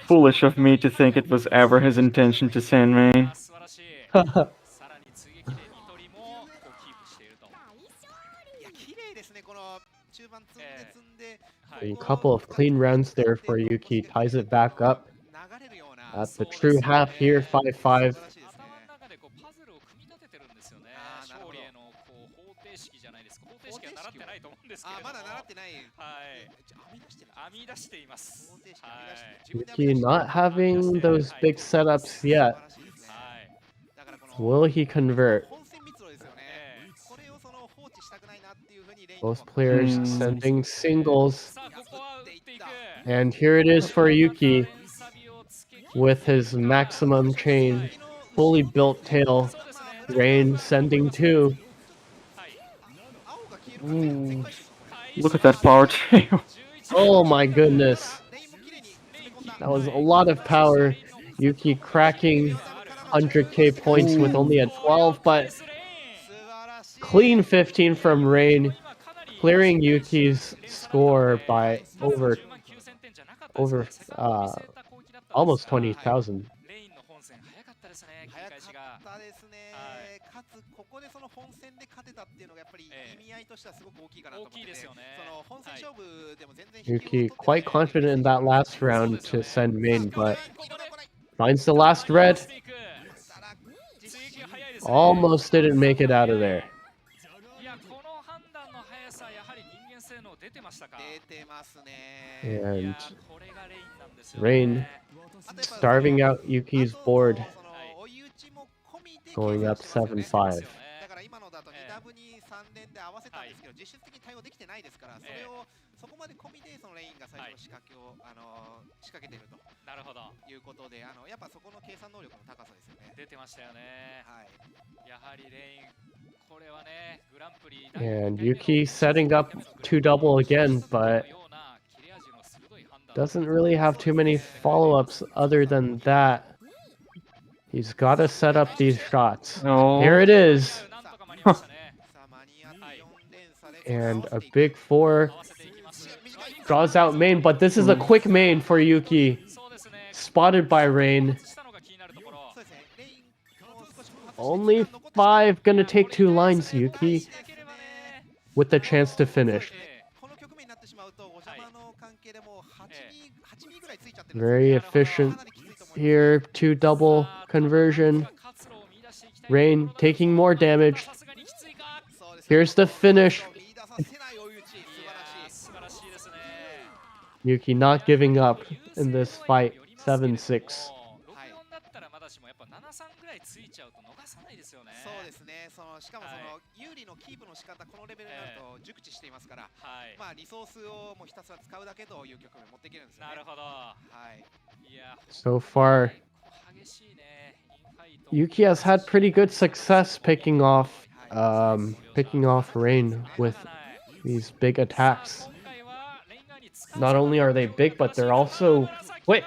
Foolish of me to think it was ever his intention to send main. A couple of clean rounds there for Yuki, ties it back up. At the true half here, 5-5. 勝利へのこう方程式じゃないですか。方程式は習ってないと思うんですけれども。まだ習ってない。はい。編み出しています。はい。Yuki not having those big setups yet. Will he convert? Both players sending singles. And here it is for Yuki with his maximum chain, fully built tail. Rain sending 2. Ooh. Look at that power tail. Oh my goodness. That was a lot of power. Yuki cracking 100k points with only a 12, but clean 15 from Rain, clearing Yuki's score by over almost 20,000. かつここでその本戦で勝てたっていうのがやっぱり意味合いとしてはすごく大きいかなと思ってて、その本戦勝負でも全然 Yuki quite confident in that last round to send main, but finds the last red. Almost didn't make it out of there. And Rain starving out Yuki's board, going up 7-5. だから今のだと2ダブに3連で合わせたんですけど、実質的に対応できてないですから、それをそこまで込みでそのレインが最初仕掛けを仕掛けていると。なるほど。いうことで、やっぱそこの計算能力の高さですよね。出てましたよね。はい。やはりレイン。And Yuki setting up 2 double again, but doesn't really have too many follow-ups other than that. He's got to set up these shots. No. Here it is. And a big 4 draws out main, but this is a quick main for Yuki. Spotted by Rain. Only 5, gonna take 2 lines, Yuki, with the chance to finish. Very efficient here, 2 double conversion. Rain taking more damage. Here's the finish. Yuki not giving up in this fight, 7-6. そうですね。しかもその有利のキープの仕方、このレベルになると熟知していますから、まあリソースをもうひたすら使うだけという局面持っていけるんですよね。なるほど。はい。So far, Yuki has had pretty good success picking off Rain with these big attacks. Not only are they big, but they're also quick.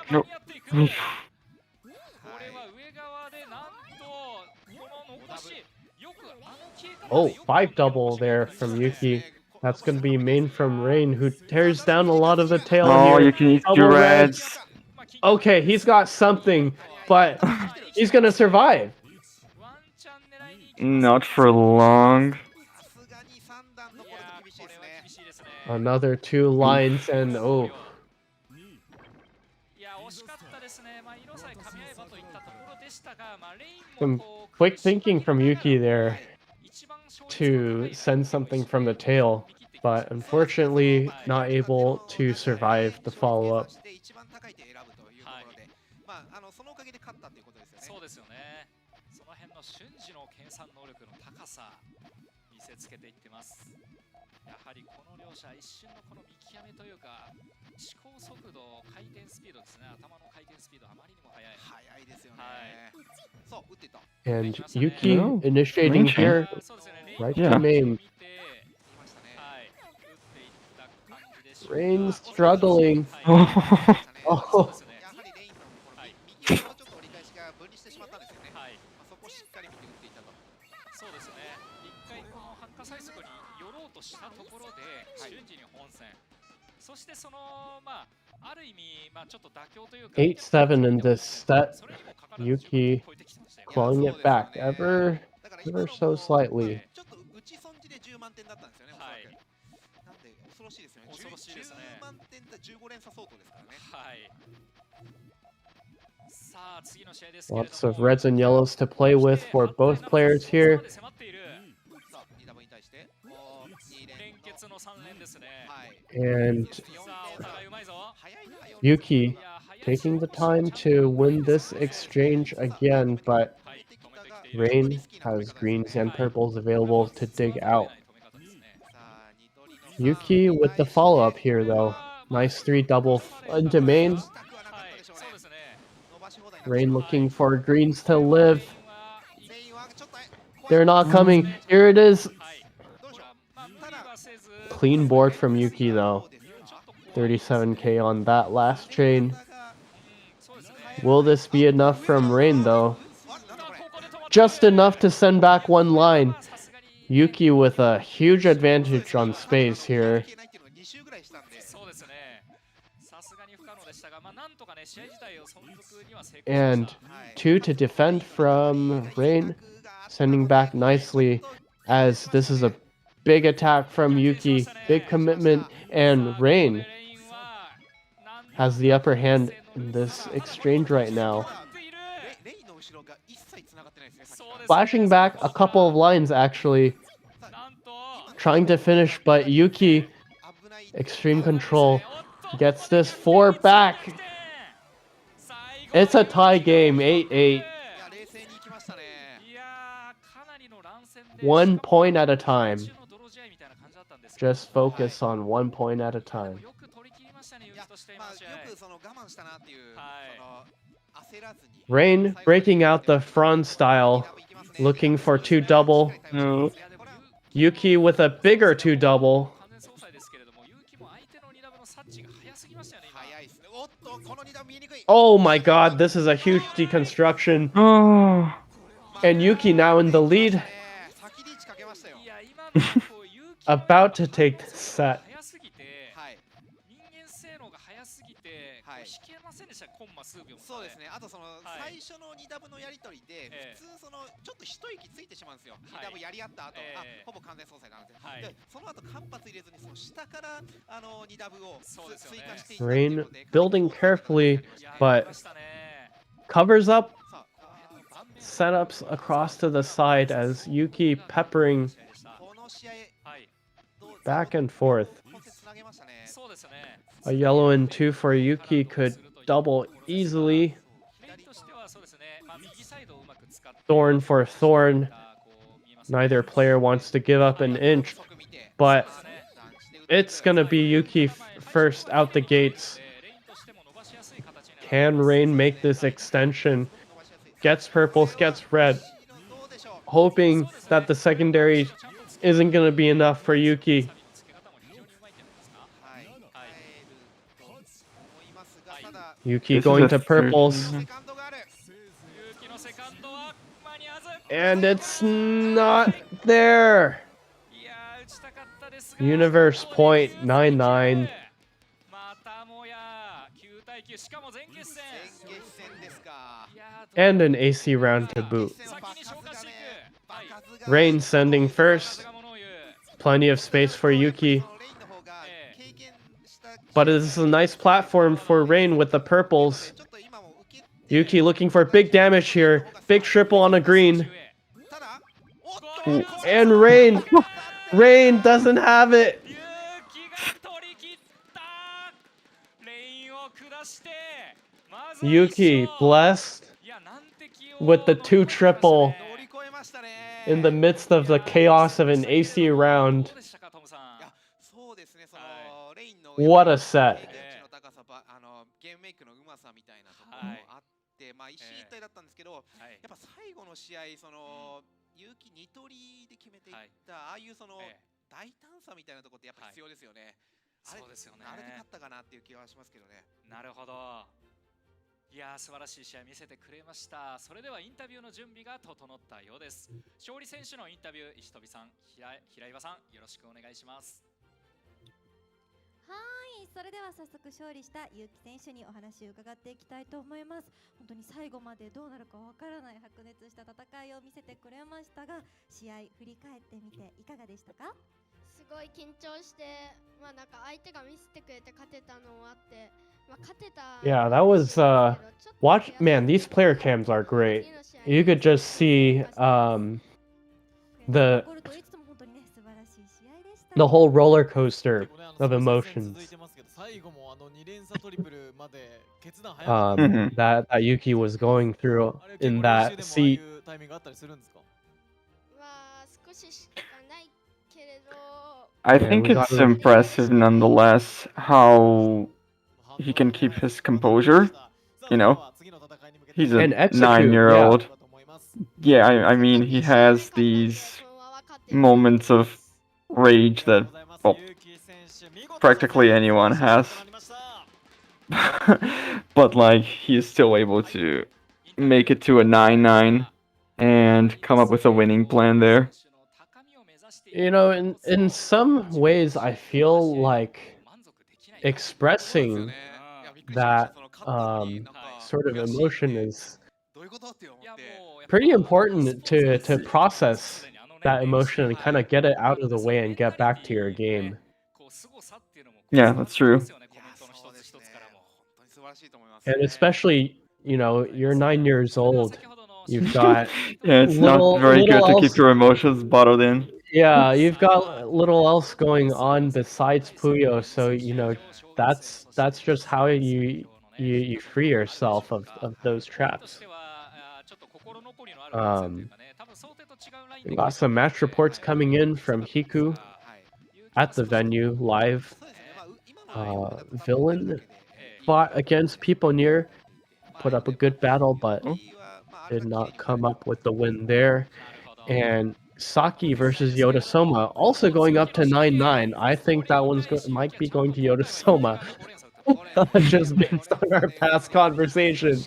Oh, 5 double there from Yuki. That's going to be main from Rain, who tears down a lot of the tail here. You can eat your reds. Okay, he's got something, but he's going to survive. Not for long. Another 2 lines and oh. Some quick thinking from Yuki there to send something from the tail, but unfortunately not able to survive the follow-up. 一番高い手選ぶというところで、そのおかげで勝ったということですよね。そうですよね。その辺の瞬時の計算能力の高さ見せつけていってます。やはりこの両者一瞬のこの見極めというか思考速度、回転スピードですね。頭の回転スピードあまりにも速い。速いですよね。そう、打ってた。And Yuki initiating here, right to main. Rain struggling. Oh. 右側のちょっと折り返しが分離してしまったんですよね。そこをしっかり見て打っていたと。そうですね。一回この発火最速に寄ろうとしたところで瞬時に本線。そしてそのある意味ちょっと妥協というか。8-7 in this set. Yuki clawing it back ever so slightly. ちょっと打ち損じで10万点だったんですよね。はい。なんで恐ろしいですよね。恐ろしいですね。10万点って15連鎖相当ですからね。はい。Lots of reds and yellows to play with for both players here. And Yuki taking the time to win this exchange again, but Rain has greens and purples available to dig out. Yuki with the follow-up here though. Nice 3-double into main. Rain looking for greens to live. They're not coming. Here it is. Clean board from Yuki though. 37k on that last chain. Will this be enough from Rain though? Just enough to send back one line. Yuki with a huge advantage on space here. And 2 to defend from Rain, sending back nicely as this is a big attack from Yuki, big commitment, and Rain has the upper hand in this exchange right now. Flashing back a couple of lines actually, trying to finish, but Yuki, extreme control, gets this 4 back. It's a tie game, 8-8. 1 point at a time. Just focus on 1 point at a time. Rain breaking out the front style, looking for 2-double. No. Yuki with a bigger 2-double. Oh my god, this is a huge deconstruction. Oh. And Yuki now in the lead. About to take this set. Rain building carefully, but covers up setups across to the side as Yuki peppering back and forth. A yellow and 2 for Yuki could double easily. Thorn for Thorn. Neither player wants to give up an inch, but it's gonna be Yuki first out the gates. Can Rain make this extension? Gets purples, gets red. Hoping that the secondary isn't gonna be enough for Yuki. Yuki going to purples. And it's not there. Universe point 99. And an AC round to boot. Rain sending first. Plenty of space for Yuki. But this is a nice platform for Rain with the purples. Yuki looking for big damage here. Big triple on a green. And Rain. Rain doesn't have it. Yuki blessed with the 2 triple in the midst of the chaos of an AC round. What a set. ゲームメイクのうまさみたいなところもあって、まあ一進一退だったんですけど、やっぱ最後の試合、その勇気2取りで決めていった、ああいうその大胆さみたいなところってやっぱ必要ですよね。そうですよね。あれで勝ったかなっていう気はしますけどね。なるほど。いやー、素晴らしい試合見せてくれました。それではインタビューの準備が整ったようです。勝利選手のインタビュー、石飛さん、平岩さん、よろしくお願いします。はい、それでは早速勝利した結城選手にお話を伺っていきたいと思います。本当に最後までどうなるかわからない白熱した戦いを見せてくれましたが、試合振り返ってみていかがでしたか？すごい緊張して、まあなんか相手が見せてくれて勝てたのもあって、まあ勝てた。Yeah, that was watch man, these player cams are great. You could just see the whole roller coaster of emotions that Yuki was going through in that seat. I think it's impressive nonetheless how he can keep his composure. You know, he's a 9-year-old. Yeah, I mean, he has these moments of rage that, well, practically anyone has. But like, he is still able to make it to a 9-9 and come up with a winning plan there. You know, in some ways, I feel like expressing that sort of emotion is pretty important to process that emotion and kind of get it out of the way and get back to your game. Yeah, that's true. And especially, you know, you're 9 years old. You've got yeah, it's not very good to keep your emotions bottled in. Yeah, you've got little else going on besides Puyo, so you know that's just how you free yourself of those traps. We got some match reports coming in from Hiku at the venue live. Villain fought against people near, put up a good battle, but did not come up with the win there. And Saki versus Yodasoma, also going up to 9-9. I think that one's might be going to Yodasoma. Just based on our past conversation.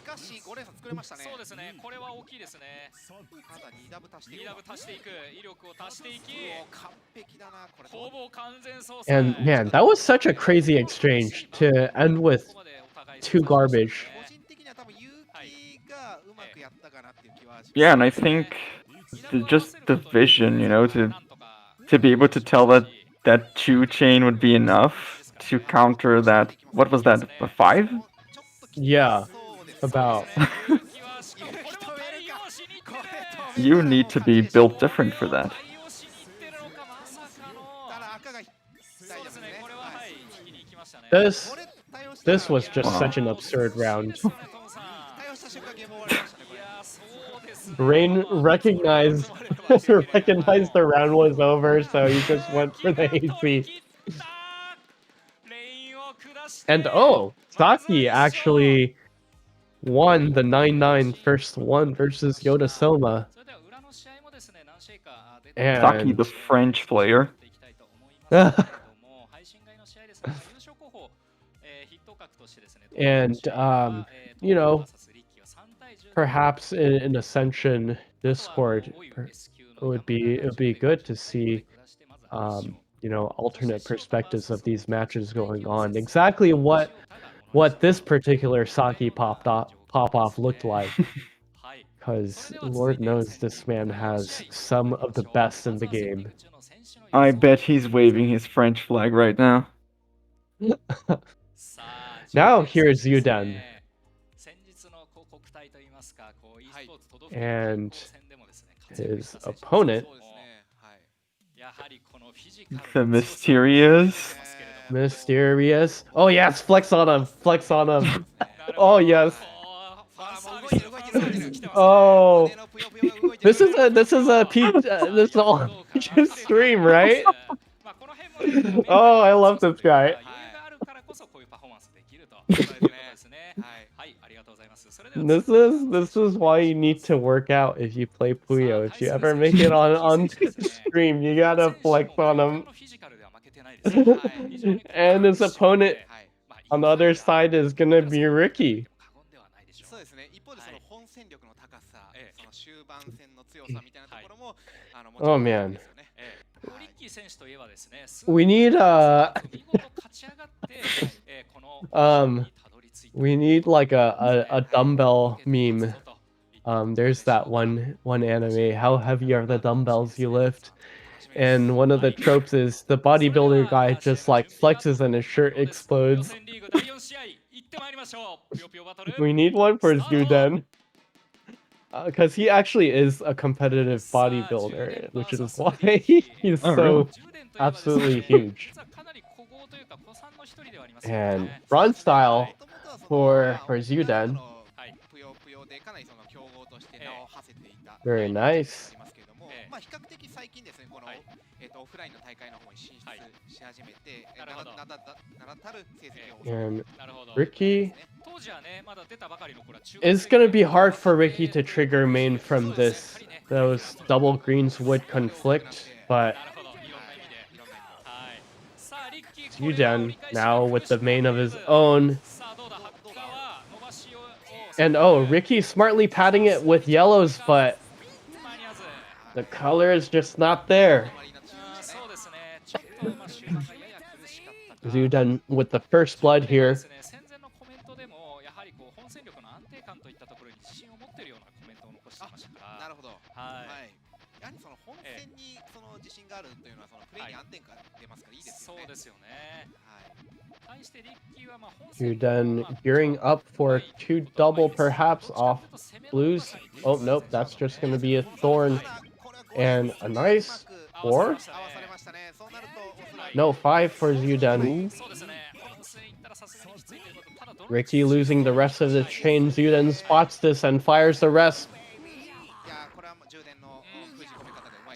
And man, that was such a crazy exchange to end with 2 garbage. Yeah, and I think just the vision, you know, to be able to tell that 2 chain would be enough to counter that. What was that? A 5? Yeah, about. You need to be built different for that. This was just such an absurd round. Rain recognized the round was over, so he just went for the AC. And oh, Saki actually won the 9-9 first one versus Yodasoma. And Saki, the French player. And you know, perhaps in Ascension Discord, it would be good to see you know, alternate perspectives of these matches going on. Exactly what this particular Saki pop off looked like. Because Lord knows this man has some of the best in the game. I bet he's waving his French flag right now. Now here's Yuden. And his opponent, The mysterious. mysterious. Oh yes, flex on him, flex on him. Oh yes. Oh, this is all stream, right? Oh, I love this guy. This is why you need to work out if you play Puyo. If you ever make it on stream, you gotta flex on him. And his opponent on the other side is gonna be Ricky. そうですね。一方でその本戦力の高さ、その終盤戦の強さみたいなところも、もちろ Oh ん man. ですよね。リッキー選手といえばですね、 We need we need like a dumbbell meme. There's that one anime. How heavy are the dumbbells you lift? And one of the tropes is the bodybuilder guy just like flexes and his shirt explodes. We need one for Zuden. Because he actually is a competitive bodybuilder, which is why he's so absolutely huge. And run style for Zuden. Very nice. まあ比較的最近ですね、この、オフラインの大会の方に進出し始めて、名だたる成績を And Ricky it's gonna be hard for Ricky to trigger main from this. Those double greens would conflict, but Zuden now with the main of his own. And oh, Ricky smartly padding it with yellows, but the color is just not there. Zuden with the first blood here. なるほど。はい。やはりその本戦にその自信があるというのはそのプレーに安定感出ますからいいですよね。そうですよね。はい。 Zuden gearing up for 2 double perhaps off blues. Oh nope, that's just gonna be a thorn. And a nice 4? No, 5 for Zuden. Ricky losing the rest of the chain. Zuden spots this and fires the rest.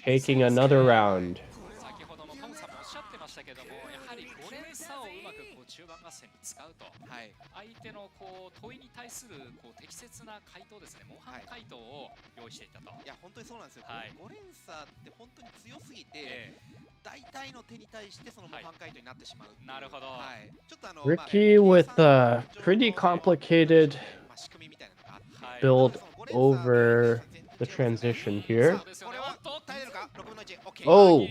Taking another round. 相手のこう問いに対するこう適切な回答ですね、模範回答を用意していたと。いや本当にそうなんですよ。5連鎖って本当に強すぎて、大体の手に対してその模範回答になってしまう。なるほど。はい。ちょっとRicky with a pretty complicated build over the transition here. Oh,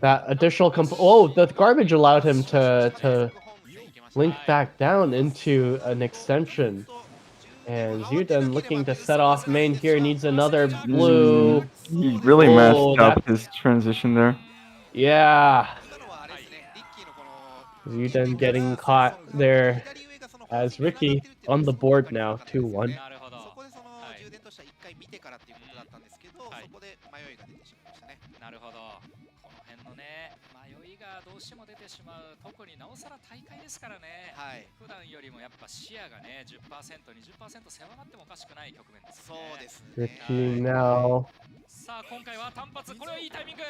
that additional oh, the garbage allowed him to link back down into an extension. And Zuden looking to set off main here, needs another blue. He really messed up his transition there. Yeah. Zuden getting caught there as Ricky on the board now, 2-1. どうしても出てしまう、特になおさら大会ですからね、はい、普段よりもやっぱ視野がね 10%、20% 狭まってもおかしくない局面ですね。そうですね。 Ricky now. さあ今回は単発、これはいいタイミング。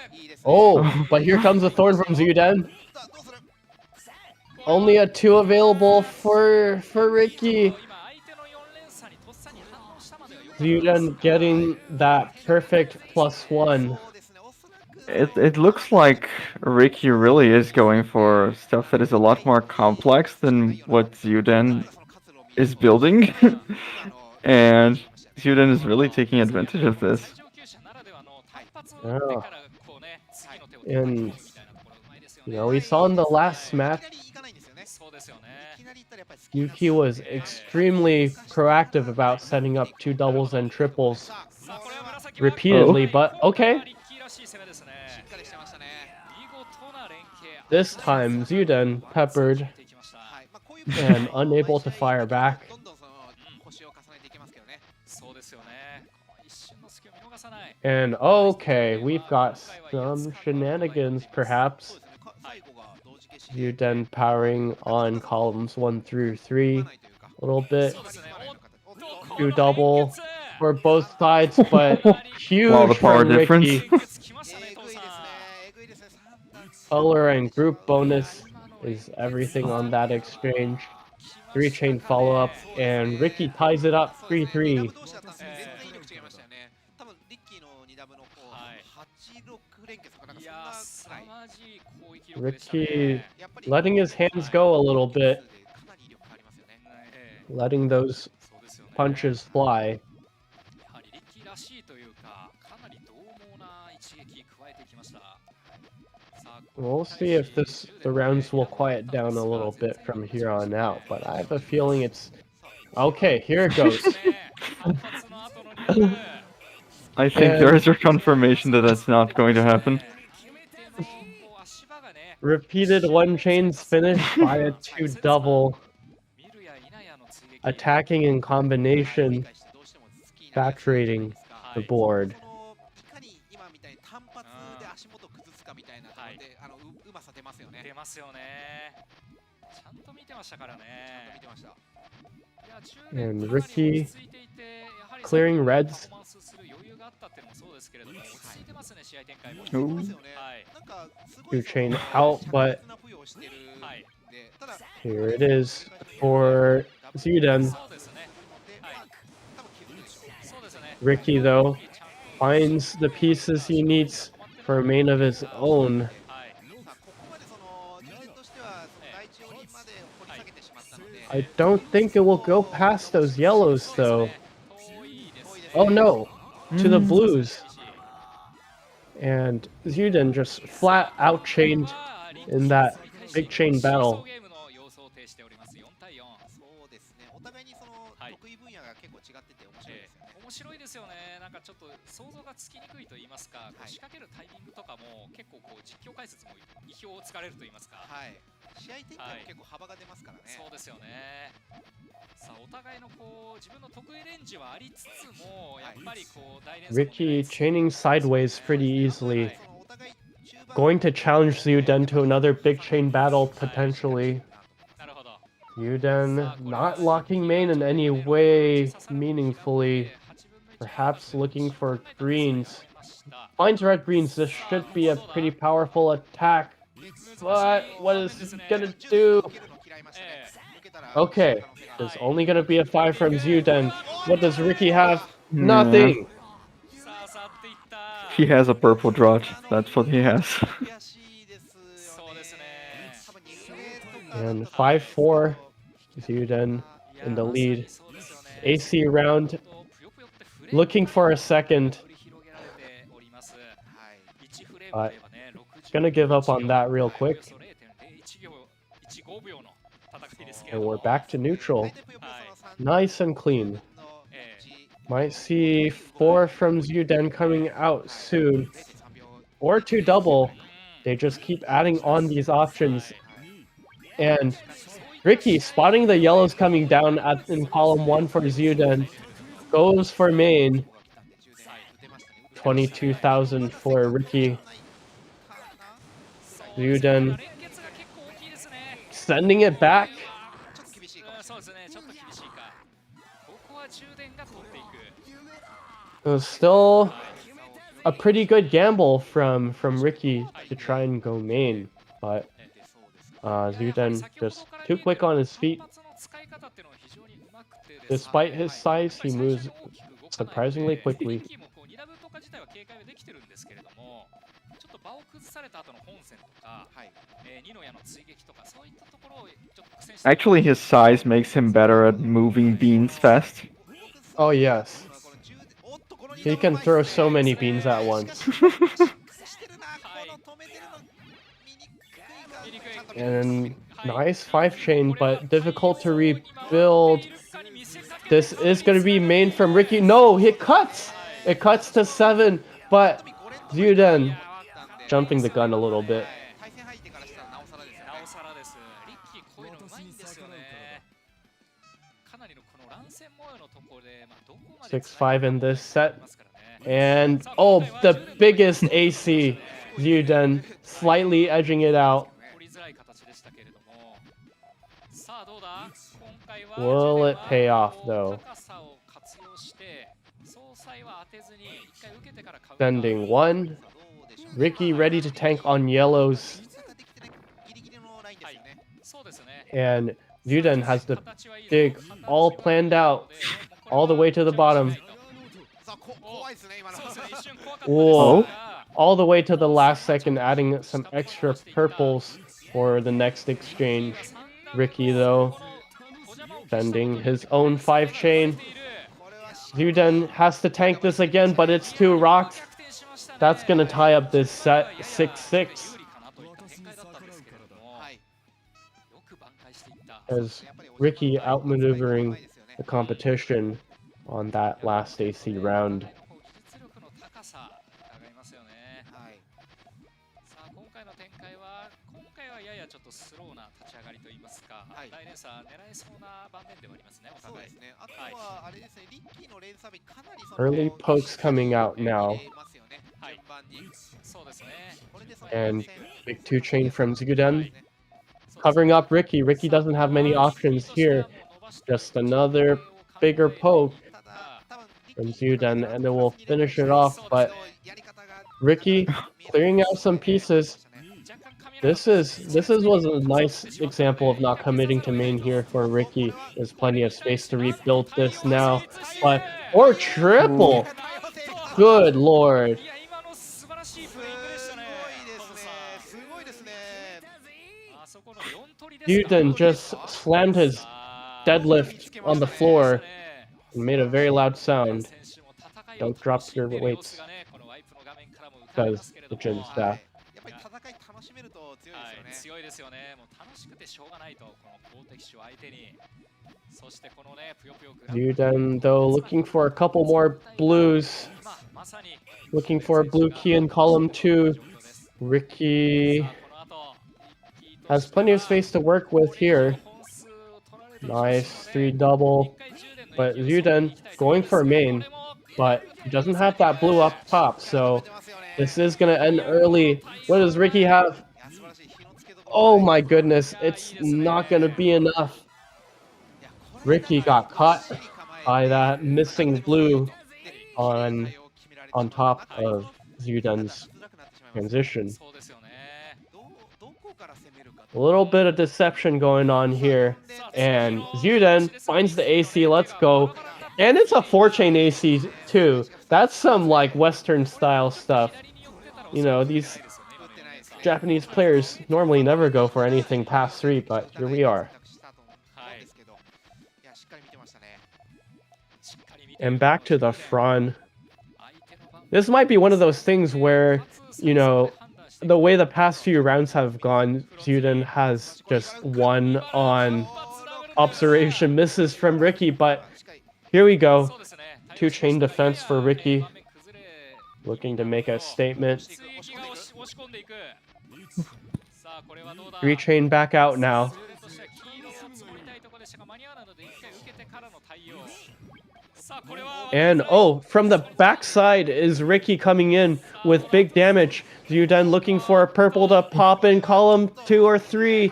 Oh, but here comes a thorn from Zuden. Only a 2 available for Ricky. Zuden getting that perfect +1. It looks like Ricky really is going for stuff that is a lot more complex than what Zuden is building. And Zuden is really taking advantage of this. Oh. And you know, we saw in the last match Yuki was extremely proactive about setting up 2 doubles and triples repeatedly, but okay. This time, Zuden peppered and unable to fire back. And okay, we've got some shenanigans, perhaps. Yuden powering on columns 1 through 3 a little bit. 2 double for both sides, but Wow, huge the power from difference. Ricky. Color and group bonus is everything on that exchange. 3-chain follow-up, and Ricky ties it up 3-3. 全然威力違いましたよね。多分リッキーの2ダブのこう8、6連結とかなんかそんなくらい。 Ricky letting his hands go a little bit, letting those punches fly. やはりリッキーらしいというか、かなり獰猛な一撃加えてきました。 We'll see if the rounds will quiet down a little bit from here on out, but I have a feeling it's okay. Here it goes. I think there is a confirmation that that's not going to happen. Repeated 1-chains finished by a 2 double. Attacking in combination, saturating the board. 今みたいに単発で足元崩すかみたいなところでうまさ出ますよね。出ますよね。ちゃんと見てましたからね。ちゃんと見てました。 And Ricky clearing reds. Ooh. 2-chain out, but here it is for Zuden. Ricky, though, finds the pieces he needs for a main of his own. I don't think it will go past those yellows, though. Oh no! To the blues. And Zuden just flat out-chained in that big chain battle. 面白いですよね。なんかちょっと想像がつきにくいと言いますか、仕掛けるタイミングとかも結構こう実況解説も意表をつかれると言いますか。はい。試合展開も結構幅が出ますからね。そうですよね。さあお互いのこう自分の得意レンジはありつつもやっぱりこう大連 Ricky chaining sideways pretty easily. Going to challenge Zuden to another big chain battle potentially. Zuden not locking main in any way meaningfully. Perhaps looking for greens. Finds red greens. This should be a pretty powerful attack. But what is he gonna do? Okay, there's only gonna be a 5 from Zuden. What does Ricky have? Nothing! He has a purple drought. That's what he has. And 5-4. Zuden in the lead. AC round. Looking for a second. But gonna give up on that real quick. And we're back to neutral. Nice and clean. Might see 4 from Zuden coming out soon. Or 2 double. They just keep adding on these options. And Ricky spotting the yellows coming down in column 1 for Zuden. Goes for main. 22,000 for Ricky. Zuden sending it back. It was still a pretty good gamble from Ricky to try and go main, but Zuden just too quick on his feet. Despite his size, he moves surprisingly quickly. Actually, his size makes him better at moving beans fast. Oh yes. He can throw so many beans at once. And nice 5-chain, but difficult to rebuild. This is going to be main from Ricky. No, it cuts! It cuts to 7, but Zuden jumping the gun a little bit. 6-5 in this set. And oh, the biggest AC. Ryuden slightly edging it out. Will it pay off though? Sending one. Ricky ready to tank on yellows. And Ryuden has the dig all planned out. All the way to the bottom. Whoa. All the way to the last second, adding some extra purples for the next exchange. Ricky, though, sending his own 5-chain. Ryuden has to tank this again, but it's 2 rocks. That's going to tie up this set 6-6. As Ricky outmaneuvering the competition on that last AC round. Early pokes coming out now. And big 2-chain from Ryuden. Covering up Ricky. Ricky doesn't have many options here. Just another bigger poke from Ryuden, and it will finish it off. But Ricky clearing out some pieces. This was a nice example of not committing to main here for Ricky. There's plenty of space to rebuild this now. But or triple! Good lord. Ryuden just slammed his deadlift on the floor and made a very loud sound. Don't drop your weights, says the gym staff. Ryuden, though, looking for a couple more blues. Looking for a blue key in column 2. Ricky has plenty of space to work with here. Nice 3 double. But Ryuden going for main, but he doesn't have that blue up top, so this is going to end early. What does Ricky have? Oh my goodness, it's not going to be enough. Ricky got caught by that missing blue on top of Ryuden's transition. A little bit of deception going on here. And Ryuden finds the AC, let's go. And it's a 4-chain AC too. That's some like Western style stuff. You know, these Japanese players normally never go for anything past 3, but here we are. And back to the front. This might be one of those things where, you know, the way the past few rounds have gone, Ryuden has just won on observation misses from Ricky, but here we go. 2-chain defense for Ricky. Looking to make a statement. 3-chain back out now. And oh, from the backside is Ricky coming in with big damage. Ryuden looking for a purple to pop in column 2 or 3.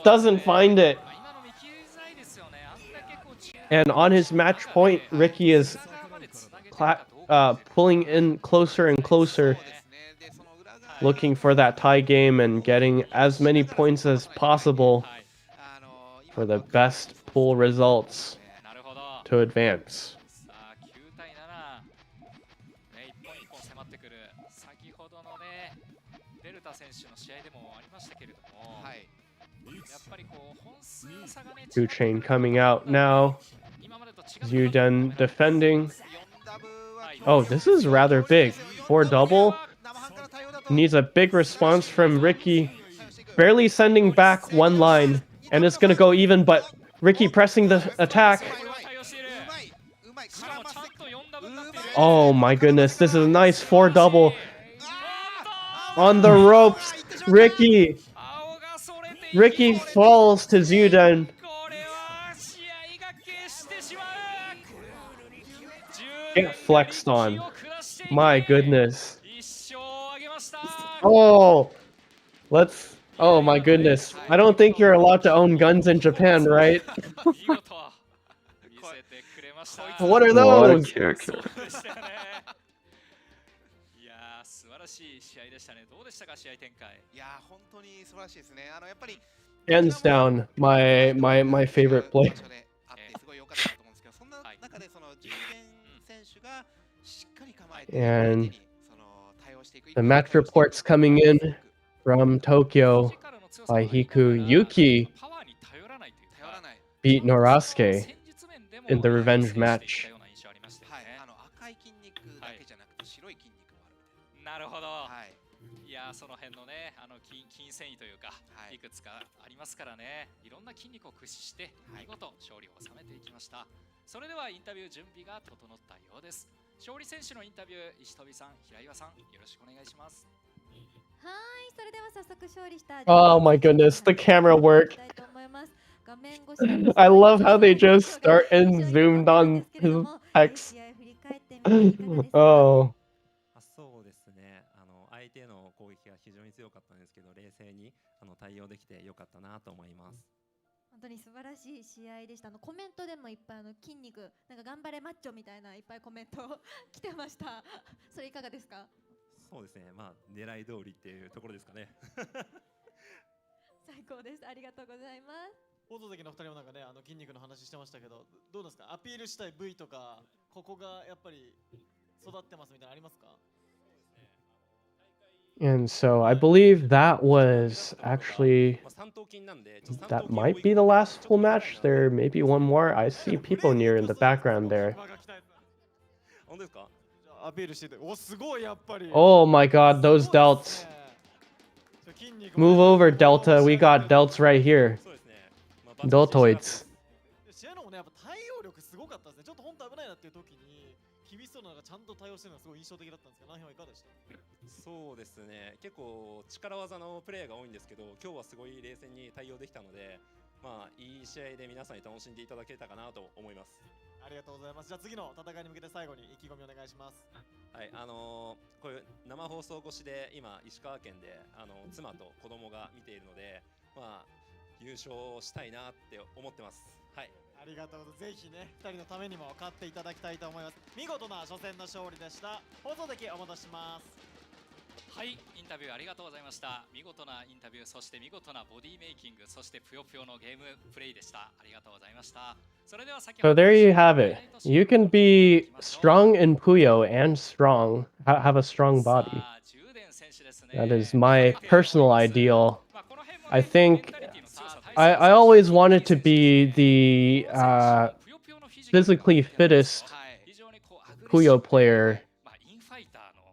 Doesn't find it. And on his match point, Ricky is pulling in closer and closer. Looking for that tie game and getting as many points as possible for the best pool results to advance. Two-chain coming out now. Ryuden defending. Oh, this is rather big. 4 double. Needs a big response from Ricky. Barely sending back 1 line. And it's going to go even, but Ricky pressing the attack. Oh my goodness, this is a nice 4 double. On the ropes, Ricky falls to Ryuden. Get flexed on. My goodness. Oh, let's. Oh my goodness. I don't think you're allowed to own guns in Japan, right? What are What a those? character. いやー素晴らしい試合でしたね。どうでしたか試合展開。いやー本当に素晴らしいですね。やっぱり Hands down, my favorite play. 場所であってすごい良かったなと思うんですけど、そんな中でその10連選手がしっかり構えて相手 And にその対応していく。 the match reports coming in from Tokyo by Hiku Yuki パワーに頼らないというか beat Norasuke 戦術面でも in the revenge 制してい match. たような印象ありましたよね。赤い筋肉だけじゃなくて白い筋肉もあるみたいな。なるほど。はいいやーその辺のね筋繊維というか、い、くつかありますからね。いろんな筋肉を駆使して見事勝利を収めていきました。それではインタビュー準備が整ったようです。勝利選手のインタビュー、石飛さん、平岩さん、よろしくお願いします。はい、それでは早速勝利した Oh my goodness, the camera work. 画面越しで I love how they just start and zoomed on his text. 試合振り返ってみていかがですか？ Oh. そうですね。相手の攻撃が非常に強かったんですけど、冷静に対応できてよかったなと思います。本当に素晴らしい試合でした。コメントでもいっぱい筋肉、なんか頑張れマッチョみたいないっぱいコメント来てました。それいかがですか？そうですね。まあ狙い通りっていうところですかね。最高です。ありがとうございます。放送席の2人もなんかね筋肉の話してましたけど、どうですか？アピールしたい部位とかここがやっぱり育ってますみたいなのありますか？ And so I believe that was actually, that might be the last full match. There may be one more. I see people near in the background there. 本当ですか？アピールしてて、おすごいやっぱり。 Oh my god, those delts. Move over, Delta. We got delts right here. Deltoids. 試合のもねやっぱ対応力すごかったですね。ちょっと本当危ないなっていう時に厳しそうなのがちゃんと対応してるのがすごい印象的だったんですけど、何はいかがでした？そうですね。結構力技のプレーが多いんですけど、今日はすごい冷静に対応できたので、まあいい試合で皆さんに楽しんでいただけたかなと思います。ありがとうございます。じゃあ次の戦いに向けて最後に意気込みお願いします。はい、こういう生放送越しで今石川県で妻と子供が見ているので、まあ優勝したいなって思ってます。はい。ありがとうございます。ぜひね、2人のためにも勝っていただきたいと思います。見事な初戦の勝利でした。放送席お戻しします。はい、インタビューありがとうございました。見事なインタビュー、そして見事なボディメイキング、そしてぷよぷよのゲームプレイでした。ありがとうございました。それでは先ほ So ど there you have it. You can be strong in Puyo and have a strong body. That is my personal ideal. I think I always wanted to be the physically fittest Puyo player,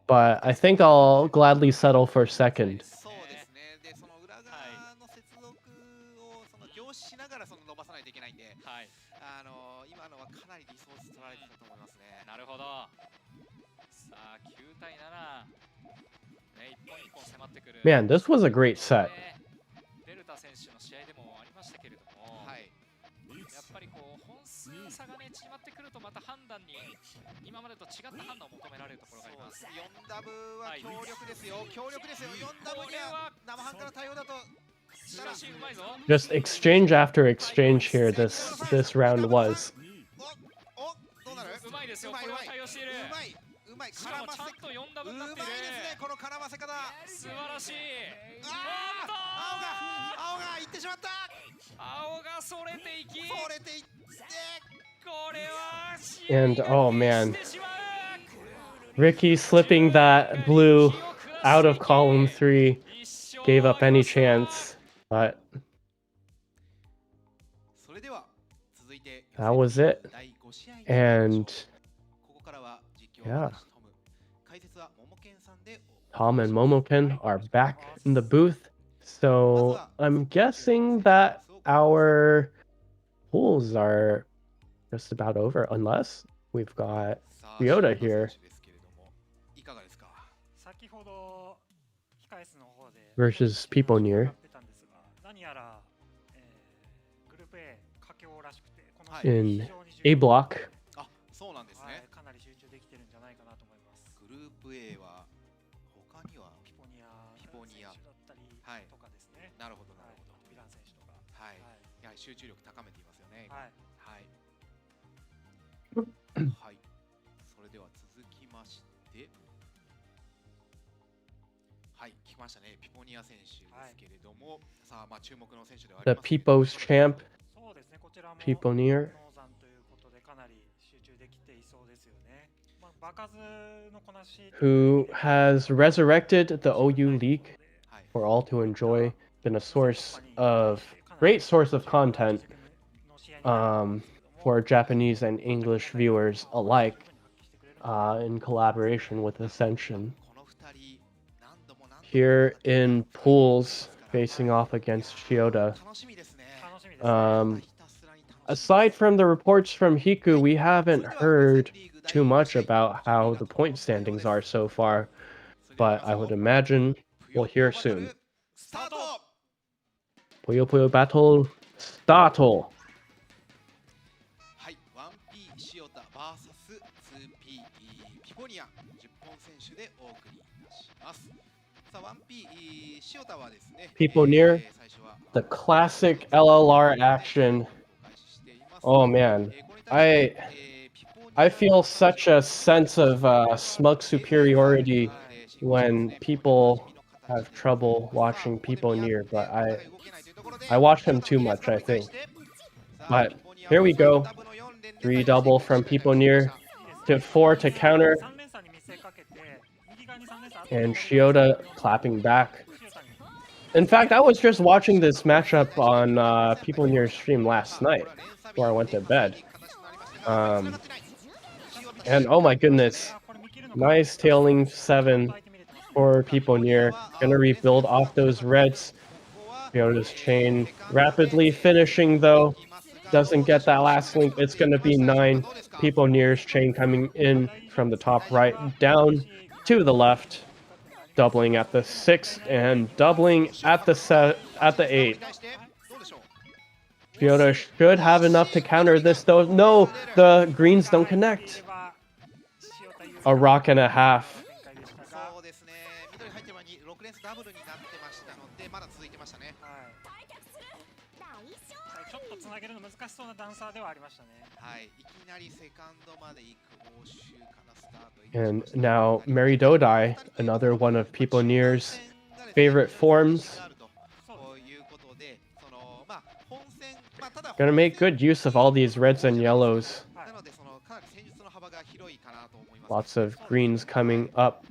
but I think I'll gladly settle for second. そうですね。でその裏側の接続を凝視しながら伸ばさないといけないんで、今のはかなりリソース取られてたと思いますね。なるほど。さあ9対7。ね、一本一本迫ってくる。 Man, this was a great set. デルタ選手の試合でもありましたけれども、やっぱりこう本数差がね縮まってくるとまた判断に今までと違った判断を求められるところがあります。4ダブは強力ですよ。強力ですよ。4ダブには生半可な対応だと。 Just exchange after exchange here. This round was. どうなる？うまいですよ。これは対応している。うまい。しかもちゃんと4ダブになっている。うまいですね。この絡ませ方。素晴らしい。青が行ってしまった。青がそれていき。それていって。これは And oh man, Ricky slipping that blue out of column 3 gave up any chance, but that was it. And yeah, Tom and Momoken are back in the booth. So I'm guessing that our pools are just about over, unless we've got Ryota here versus people near in A block. そうなんですね。かなり集中できてるんじゃないかなと思います。グループ A は他にはピポニア選手だったりとかですね。なるほどなるほど。ヴィラン選手とか。はい。やはり集中力高めていますよね。はい。はい。はい。それでは続きまして、はい、聞きましたね。ピポニア選手ですけれども、さあ、まあ注目の選手ではあり The ますけれども。 People's Champ, そうですね、こちらも People Near. ノーザンということでかなり集中できていそうですよね。まあ、場数のこなし Who has resurrected the OU League for all to enjoy, been a source of great source of content for Japanese and English viewers alike, in collaboration with Ascension. Here in pools, facing off against Shiota. Aside from the reports from Hiku, we haven't heard too much about how the point standings are so far, but I would imagine we'll hear soon. Puyo Puyo Battle, start! はい、1P 塩田 VS2P ピポニア10本選手でお送りいたします。さあ 1P 塩田はですね、 People Near, the classic LLR action. Oh man, I feel such a sense of smug superiority when people have trouble watching People Near, but I watch him too much, I think. But here we go. 3 double from People Near to 4 to counter. And Shiota clapping back. In fact, I was just watching this matchup on People Near stream last night before I went to bed. And oh my goodness, nice tailing 7 for People Near. Gonna rebuild off those reds. Shiota's chain rapidly finishing though. Doesn't get that last link. It's gonna be 9. People Near's chain coming in from the top right down to the left. Doubling at the 6 and doubling at the 8. Shiota should have enough to counter this though. No, the greens don't connect. A rock and a half. そうですね、緑入ってる前に6連鎖ダブルになってましたので、まだ続いてましたね。ちょっとつなげるの難しそうなダンサーではありましたね。はい、いきなりセカンドまで行く応酬からスタート。 And now Mary Dodai, another one of People Near's favorite forms. Gonna make good use of all these reds and yellows. Lots of greens coming up,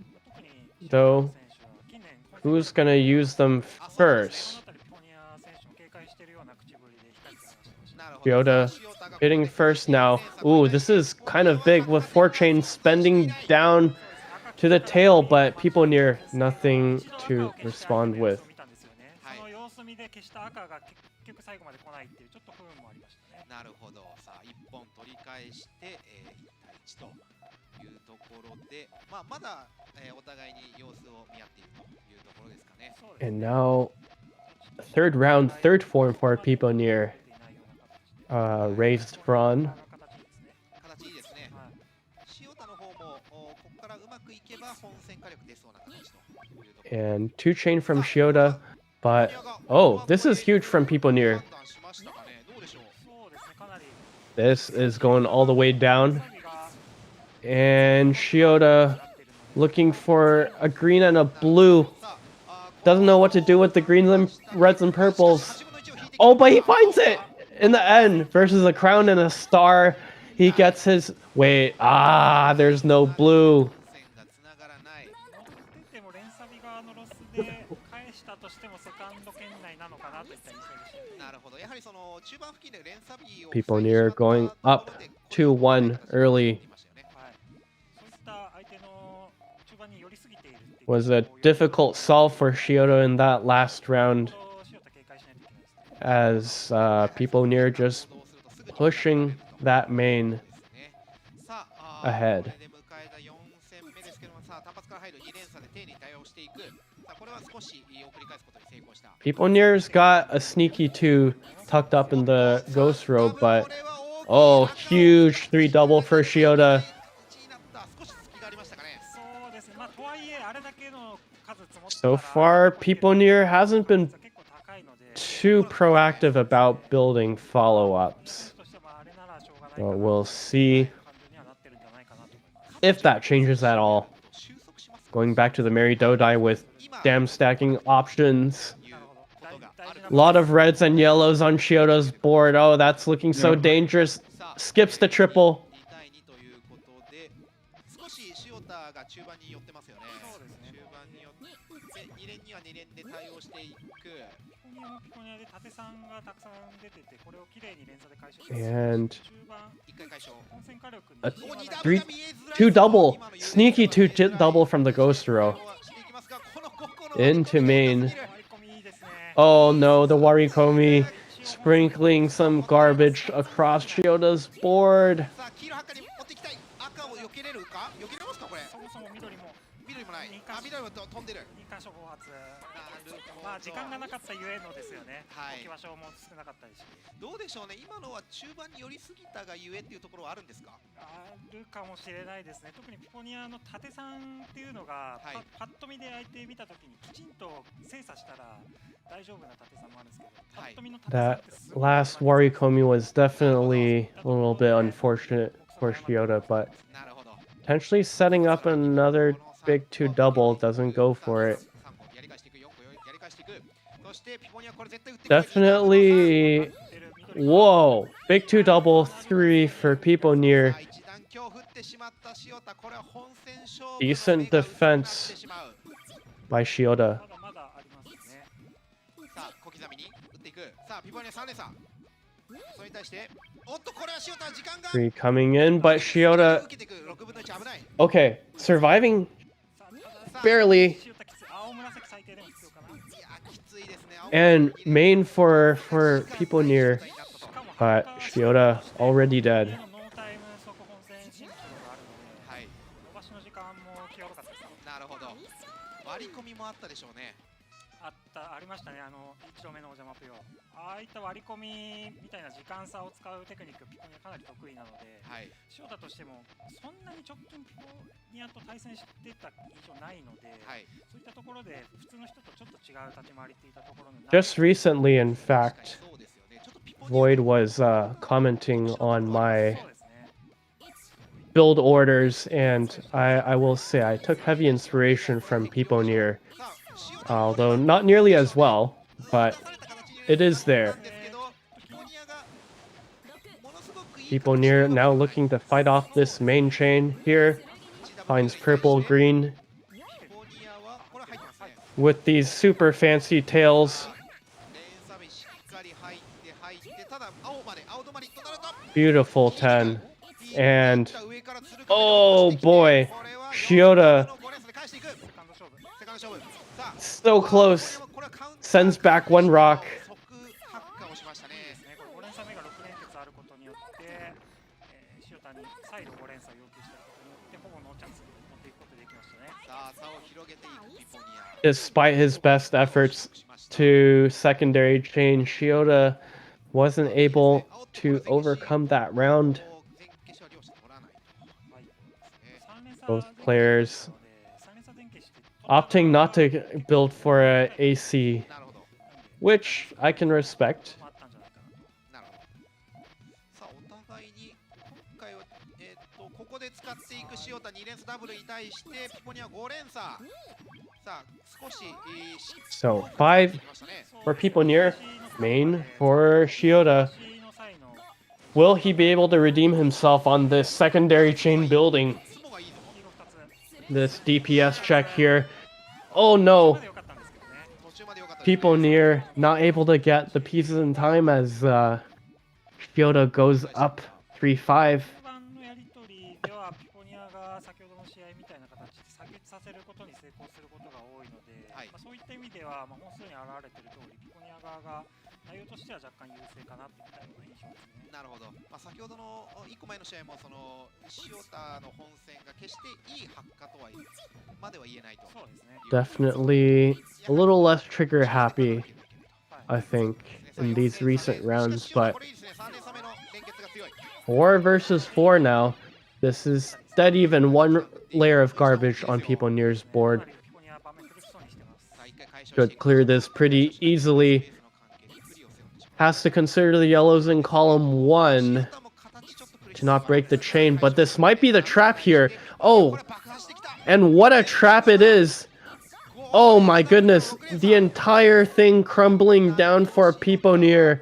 though. Who's gonna use them first? Shiota hitting first now. Ooh, this is kind of big with 4 chain spending down to the tail, but People Near nothing to respond with. なるほど。さあ、1本取り返して、1対1というところで、まあ、まだ、お互いに様子を見合っているというところですかね。 And now, third round, third form for People Near. Raised Brawn. 形いいですね。塩田の方もここからうまくいけば本戦火力出そうな形というところ。 And 2 chain from Shiota, but oh, this is huge from People Near. This is going all the way down. And Shiota looking for a green and a blue. Doesn't know what to do with the greens and reds and purples. Oh, but he finds it! In the end, versus a crown and a star, he gets his... Wait, there's no blue. People Near going up 2-1 early. Was a difficult solve for Shiota in that last round, as People Near just pushing that main ahead. People Near's got a sneaky 2 tucked up in the ghost robe, but Oh, huge 3 double for Shiota. 少し隙がありましたかね。そうですね。まあとはいえあれだけの数積もった So ら far, People Near hasn't been 結構高いので too proactive about building follow-ups. としてもあれならしょうがない So かな we'll see 感じにはなってるんじゃないかなと思います。 if that changes at all. Going back to the Mary Dodai with dam stacking options. A lot of reds and yellows on Shioda's board. Oh, that's looking so dangerous. Skips the triple. 2対2ということで、少し塩田が中盤に寄ってますよね。そうですね。中盤に寄って2連には2連で対応していく。ピコニアもピコニアで縦3がたくさん出てて、これをきれいに連鎖で解消 And 中盤1回解消。本戦火力に a 2 double. Sneaky 2 double from the ghost row. Into main. Oh no, the Warikomi sprinkling some garbage across Shioda's board. さあ黄色はかり持っていきたい。赤を避けれるか？避けれますかこれ？そもそも緑もない。あ、緑も飛んでる。2箇所暴発。まあ時間がなかったゆえのですよね。はい。置き場所も少なかったですし。どうでしょうね。今のは中盤に寄りすぎたがゆえっていうところはあるんですか？あるかもしれないですね。特にピコニアの縦3っていうのが、パッと見で相手見たときにきちんと精査したら大丈夫な縦3もあるんですけど、パッと見の縦3 That last Warikomi was definitely a little bit unfortunate for Shiota, but potentially setting up another big 2 double doesn't go for it. Definitely. Whoa, big 2 double 3 for People Near. Decent defense by Shiota. さあ小刻みに打っていく。さあピポニア3連鎖。それに対しておっとこれは塩田時間が 3 coming in, but Shiota. Okay, surviving barely. And main for People Near, but Shiota already dead. なるほど。割り込みもあったでしょうね。ありましたね。1度目のお邪魔ぷよ。ああいった割り込みみたいな時間差を使うテクニックピコニアかなり得意なので、塩田としてもそんなに直近ピコニアと対戦してた印象ないので、そういったところで普通の人とちょっと違う立ち回りっていたところの Just recently, in fact, Void was commenting on my build orders, and I will say I took heavy inspiration from People Near, although not nearly as well, but it is there. People Near now looking to fight off this main chain here. Finds purple, green. With these super fancy tails. Beautiful 10. And oh boy, Shiota so close. Sends back one rock. Despite his best efforts to secondary chain, Shiota wasn't able to overcome that round. Both players opting not to build for a AC, which I can respect. ここで使っていく塩田2連鎖ダブルに対してピポニア5連鎖。さあ少し So 5 for People Near, main for Shiota. Will he be able to redeem himself on this secondary chain building? This DPS check here. Oh no! People Near not able to get the pieces in time as Shiota goes up 3-5. させることに成功することが多いので、そういった意味では、本数に表れている通り、ピコニア側が内容としては若干優勢かなといったような印象ですね。なるほど。先ほどの1個前の試合もその塩田の本戦が決していい発火とはまでは言えないと。そうですね。Definitely a little less trigger happy I think, in these recent rounds, but 4 versus 4 now. This is dead even, one layer of garbage on people near's board. Should clear this pretty easily. Has to consider the yellows in column 1 to not break the chain, but this might be the trap here. Oh, and what a trap it is. Oh my goodness, the entire thing crumbling down for Piponeer.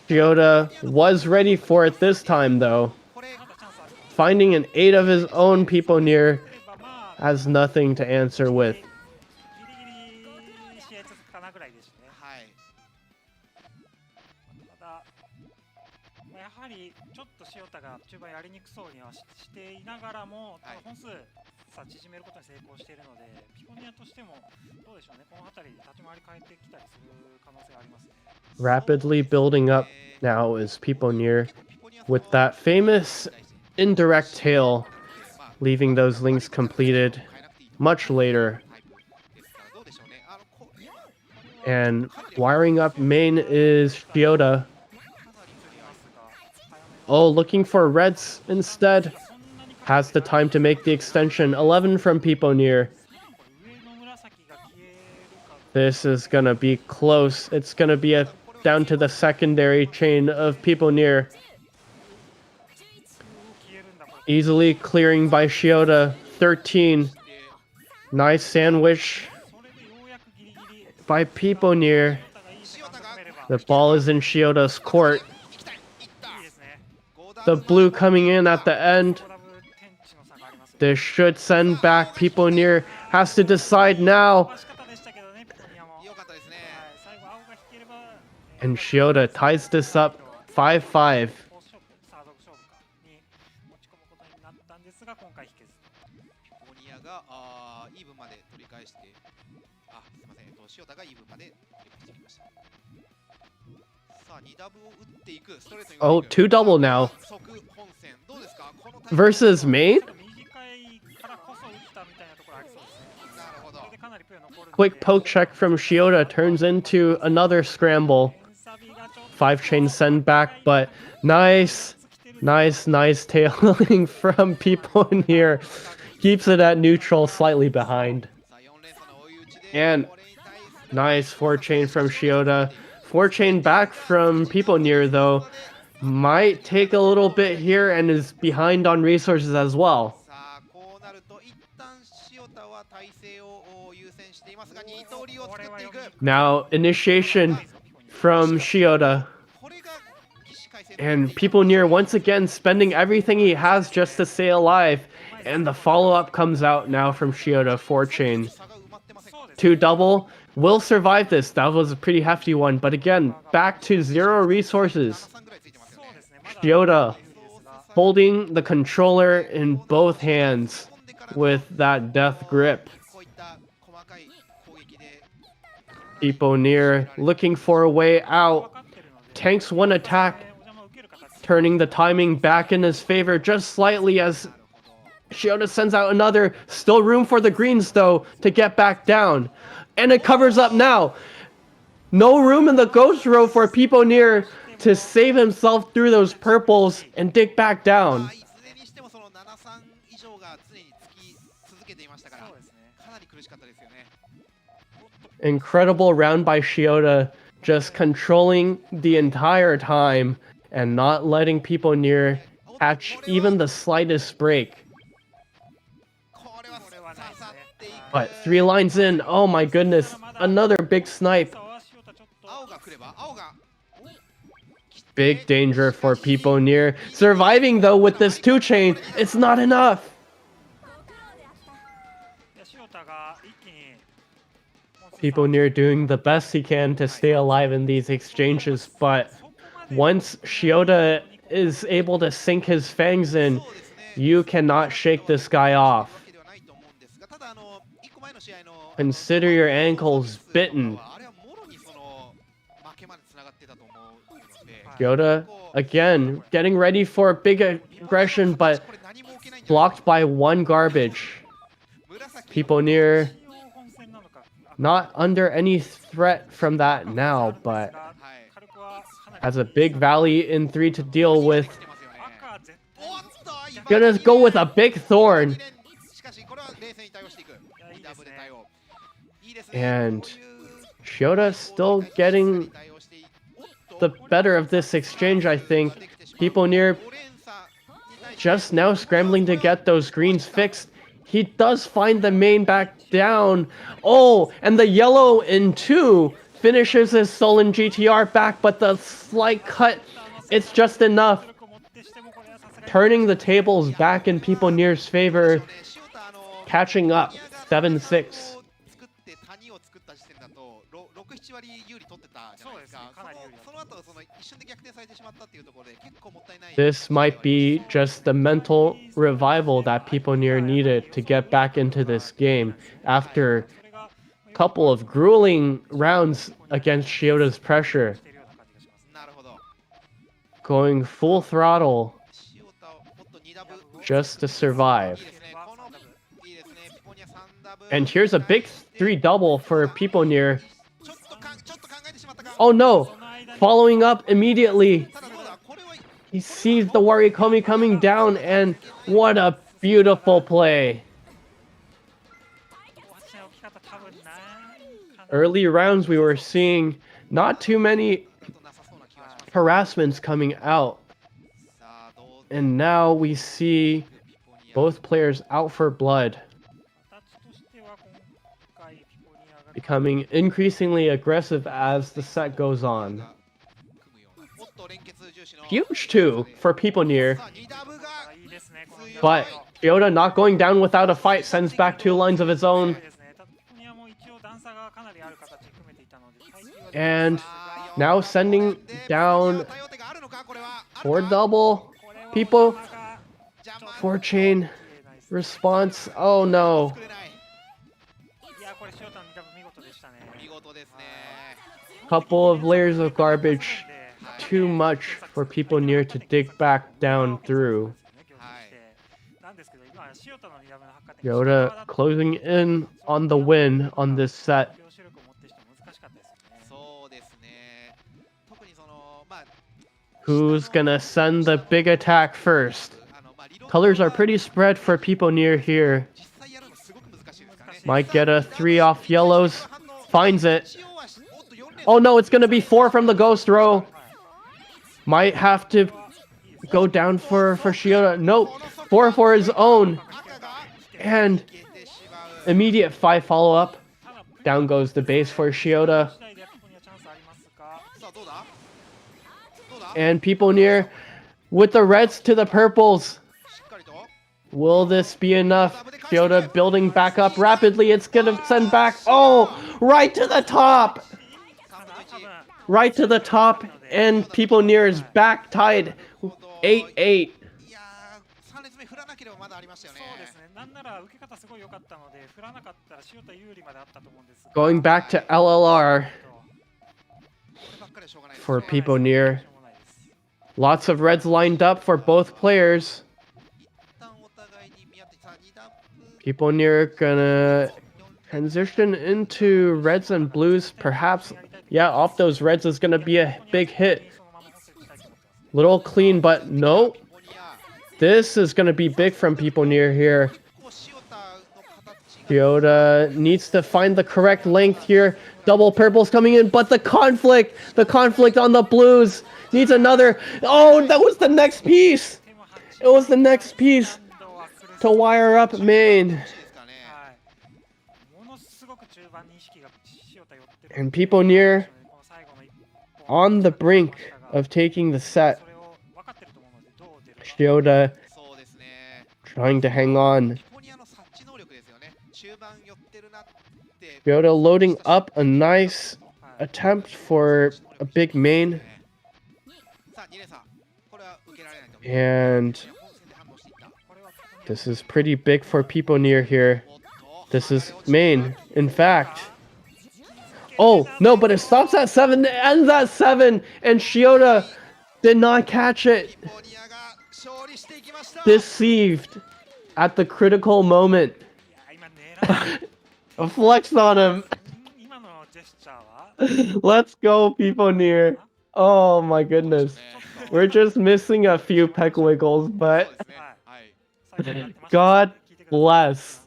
Shiota was ready for it this time though. Finding an 8 of his own, Piponeer has nothing to answer with. やはりちょっと塩田が中盤やりにくそうにはしていながらも、本数さ縮めることに成功しているので、ピコニアとしてもどうでしょうね、この辺り立ち回り変えてきたりする可能性がありますね。Rapidly building up now is Piponeer with that famous indirect tail, leaving those links completed much later. And wiring up main is Shiota. Oh, looking for reds instead. Has the time to make the extension. 11 from Piponeer. This is gonna be close. It's gonna be down to the secondary chain of Piponeer. Easily clearing by Shiota. 13. Nice sandwich by Piponeer. The ball is in Shiota's court. The blue coming in at the end. This should send back. Piponeer has to decide now. And Shiota ties this up 5-5. お、2 double now. Versus main? Quick poke check from Shiota turns into another scramble. 5 chain send back, but nice tailing from Piponeer. Keeps it at neutral, slightly behind. And nice 4 chain from Shiota. 4 chain back from Piponeer though. Might take a little bit here and is behind on resources as well. Now, initiation from Shiota. And Piponeer once again spending everything he has just to stay alive. And the follow-up comes out now from Shiota, 4 chain. 2 double. Will survive this. That was a pretty hefty one. But again, back to 0 resources. Shiota holding the controller in both hands with that death grip. Piponeer looking for a way out. Tanks 1 attack, turning the timing back in his favor just slightly as Shiota sends out another. Still room for the greens though to get back down. And it covers up now. No room in the ghost row for Piponeer to save himself through those purples and dig back down. Incredible round by Shiota, just controlling the entire time and not letting Piponeer catch even the slightest break. But 3 lines in, oh my goodness, another big snipe. Big danger for Piponeer. Surviving though with this 2 chain, it's not enough. Piponeer doing the best he can to stay alive in these exchanges, but once Shiota is able to sink his fangs in, you cannot shake this guy off. Consider your ankles bitten. Shiota, again, getting ready for a big aggression, but blocked by 1 garbage. Piponeer not under any threat from that now, but has a big Valley in 3 to deal with. Gonna go with a big Thorn. And Shota still getting the better of this exchange, I think. People near just now scrambling to get those greens fixed. He does find the main back down. Oh, and the yellow in 2 finishes his Sullen GTR back, but the slight cut, it's just enough. Turning the tables back in People Near's favor, catching up 7-6. 6、7割有利取ってたじゃないですか。その後その一瞬で逆転されてしまったっていうところで結構もったいない。 This might be just the mental revival that People Near needed to get back into this game after a couple of grueling rounds against Shioda's pressure. Going full throttle just to survive. And here's a big 3 double for People Near. Oh no! Following up immediately. He sees the Warikomi coming down, and what a beautiful play. Early rounds we were seeing not too many harassments coming out. And now we see both players out for blood. Becoming increasingly aggressive as the set goes on. Huge 2 for People Near. But Shota not going down without a fight, sends back 2 lines of his own. And now sending down 4 double. People 4 chain response. Oh no. Couple of layers of garbage. Too much for People Near to dig back down through. Yoda closing in on the win on this set. Who's gonna send the big attack first? Colors are pretty spread for People Near here. Might get a 3 off yellows. Finds it. Oh no, it's gonna be 4 from the ghost row. Might have to go down for Shioda. Nope. 4 for his own. And immediate 5 follow-up. Down goes the base for Shioda. And People Near with the reds to the purples. Will this be enough? Shioda building back up rapidly. It's gonna send back. Oh, right to the top. Right to the top, and People Near is back tied 8-8. Going back to LLR for People Near. Lots of reds lined up for both players. People Near gonna transition into reds and blues, perhaps. Yeah, off those reds is gonna be a big hit. Little clean, but no. This is gonna be big from People Near here. Shioda needs to find the correct length here. Double purples coming in, but the conflict on the blues needs another. Oh, that was the next piece. It was the next piece to wire up main. And People Near on the brink of taking the set. Shioda trying to hang on. Shioda loading up a nice attempt for a big main. And this is pretty big for People Near here. This is main, in fact. Oh, no, but it stops at 7, it ends at 7, and Shioda did not catch it. Deceived at the critical moment. Flexed on him. Let's go, people near. Oh my goodness. We're just missing a few peck wiggles, but God bless.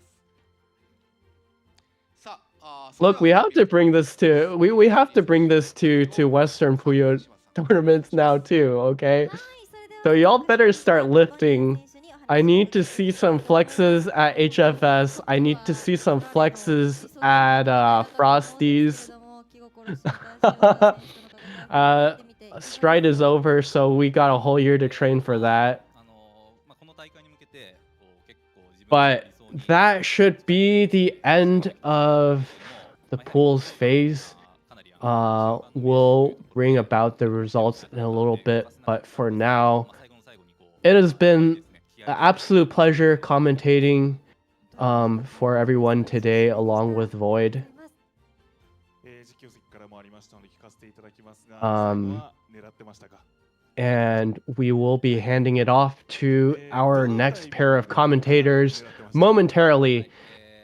Look, we have to bring this to we have to bring this to Western Puyo tournaments now too, okay? So y'all better start lifting. I need to see some flexes at HFS. I need to see some flexes at Frosty's. Stride is over, so we got a whole year to train for that. But that should be the end of the pools phase. We'll bring about the results in a little bit, but for now, it has been an absolute pleasure commentating for everyone today along with Void. And we will be handing it off to our next pair of commentators momentarily.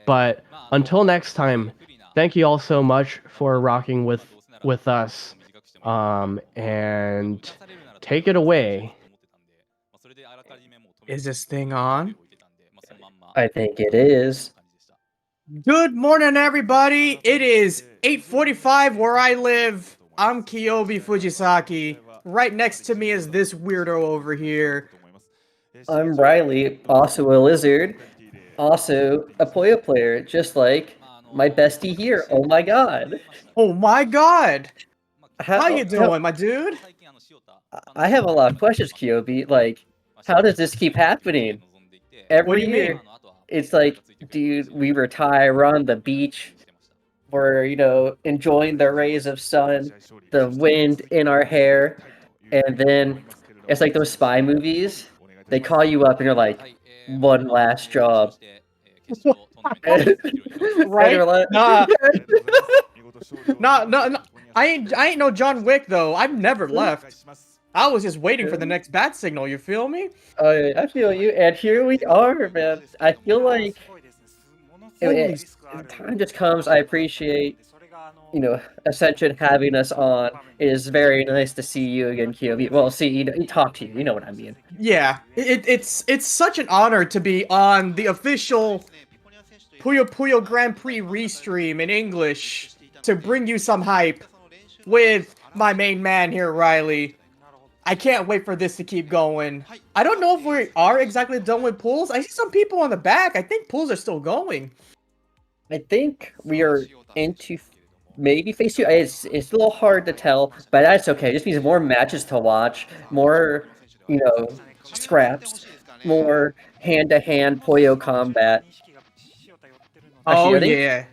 But until next time, thank you all so much for rocking with us. And take it away. Is this thing on? I think it is. Good morning, everybody. It is 8:45 where I live. I'm Kiyobi Fujisaki. Right next to me is this weirdo over here. I'm Riley, also a lizard, also a Puyo player, just like my bestie here. Oh my god. Oh my god. How you doing, my dude? I have a lot of questions, Kiyobi. Like, how does this keep happening? Every year, it's like, dude, we retire, we're on the beach, we're, enjoying the rays of sun, the wind in our hair, and then it's like those spy movies. They call you up and you're like, one last job. Right? Nah. No. I ain't no John Wick though. I've never left. I was just waiting for the next bat signal, you feel me? I feel you, and here we are, man. I feel like time just comes. I appreciate, Ascension having us on. It is very nice to see you again, Kyobi. Well, talk to you. You know what I mean. Yeah, it's such an honor to be on the official Puyo Grand Prix Restream in English to bring you some hype with my main man here, Riley. I can't wait for this to keep going. I don't know if we are exactly done with pools. I see some people on the back. I think pools are still going. I think we are into maybe phase 2. It's a little hard to tell, but that's okay. It just means more matches to watch, more, scraps, more hand-to-hand Puyo combat. Actually, yeah.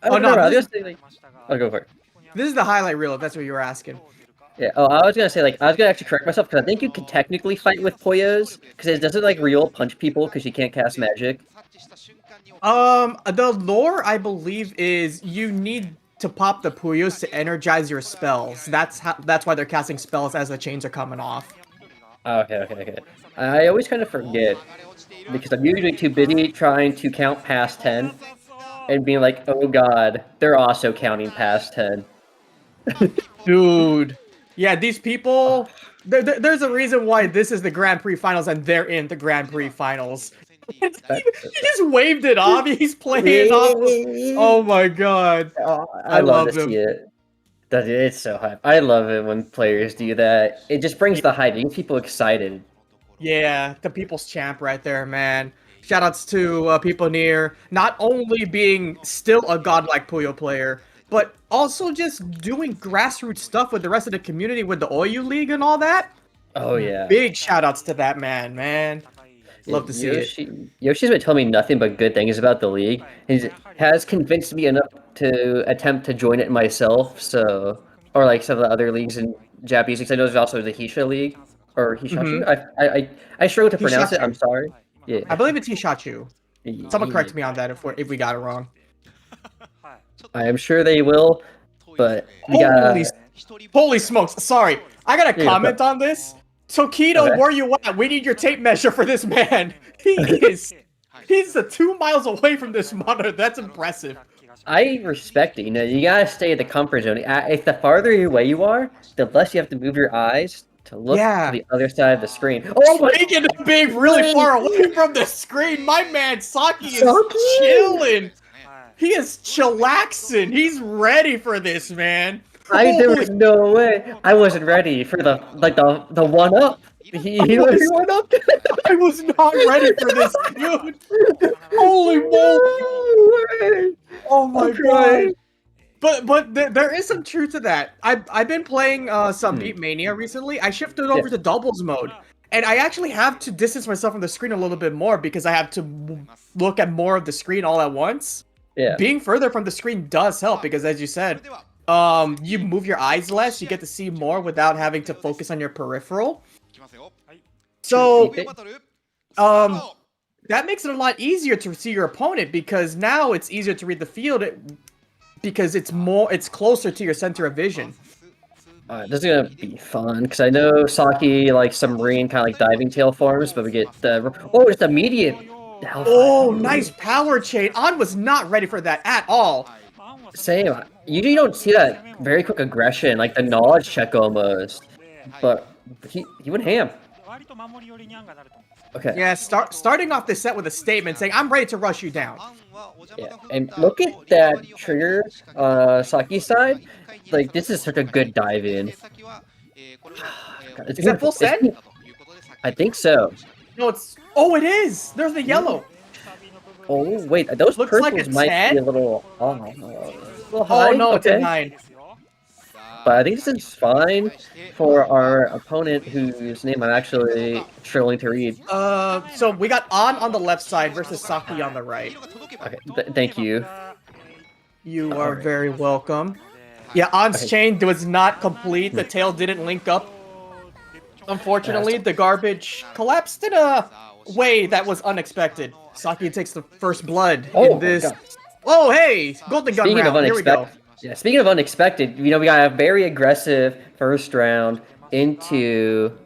I'll go for it. This is the highlight reel, if that's what you were asking. Yeah. Oh, I was gonna say, I was gonna actually correct myself because I think you can technically fight with Puyos because it doesn't real punch people because you can't cast magic. The lore I believe is you need to pop the Puyos to energize your spells. That's why they're casting spells as the chains are coming off. Okay. I always kind of forget because I'm usually too busy trying to count past 10 and being like, oh god, they're also counting past 10. Dude. Yeah, these people, there's a reason why this is the Grand Prix Finals and they're in the Grand Prix Finals. He just waved it off. He's playing off. Oh my god. I love to see it. It's so hype. I love it when players do that. It just brings the hype. It gets people excited. Yeah, the people's champ right there, man. Shoutouts to people near not only being still a godlike Puyo player, but also just doing grassroots stuff with the rest of the community with the Oyu League and all that. Oh yeah. Big shoutouts to that man. Love to see it. Yoshi's been telling me nothing but good things about the league. He has convinced me enough to attempt to join it myself. So, or some of the other leagues in Japanese leagues. I know there's also the Hisha League or Hishachu. I struggle to pronounce it. I'm sorry. Yeah. I believe it's Hishachu. Someone correct me on that if we got it wrong. I am sure they will, but holy smokes! Sorry, I gotta comment on this. Tokido, where you at? We need your tape measure for this man. He's 2 miles away from this monitor. That's impressive. I respect it. You know, you gotta stay in the comfort zone. If the farther away you are, the less you have to move your eyes to look to the other side of the screen. Oh my! Speaking of being really far away from the screen, my man Saki is chilling. He is chillaxing. He's ready for this, man. There was no way. I wasn't ready for the one up. He one up. I was not ready for this, dude. Holy moly! Oh my god! But there is some truth to that. I've been playing some Beat Mania recently. I shifted over to doubles mode, and I actually have to distance myself from the screen a little bit more because I have to look at more of the screen all at once. Yeah. Being further from the screen does help because, as you said, you move your eyes less. You get to see more without having to focus on your peripheral. So, that makes it a lot easier to see your opponent because now it's easier to read the field because it's closer to your center of vision. This is gonna be fun because I know Saki like submarine kind of like diving tail forms, but we get the it's immediate. Oh, nice power chain. An was not ready for that at all. Same. Usually you don't see that very quick aggression, like the knowledge check almost. But he went ham. Okay. Yeah, starting off this set with a statement saying, "I'm ready to rush you down." Yeah, and look at that trigger Saki's side. Like, this is such a good dive in. Is that full set? I think so. No, it's... Oh, it is! There's the yellow! Oh, wait, those Looks purples like a might 10? be a little... a little high. Oh, no, it's a okay. 9. But I think this is fine for our opponent whose name I'm actually struggling to read. So we got An on the left side versus Saki on the right. Okay, thank you. You are very welcome. Yeah, An's chain was not complete. The tail didn't link up. Unfortunately, the garbage collapsed in a way that was unexpected. Saki takes the first blood in this. Oh, hey! Golden Gun round. Here we go. Yeah, speaking of unexpected, you know, we got a very aggressive first round into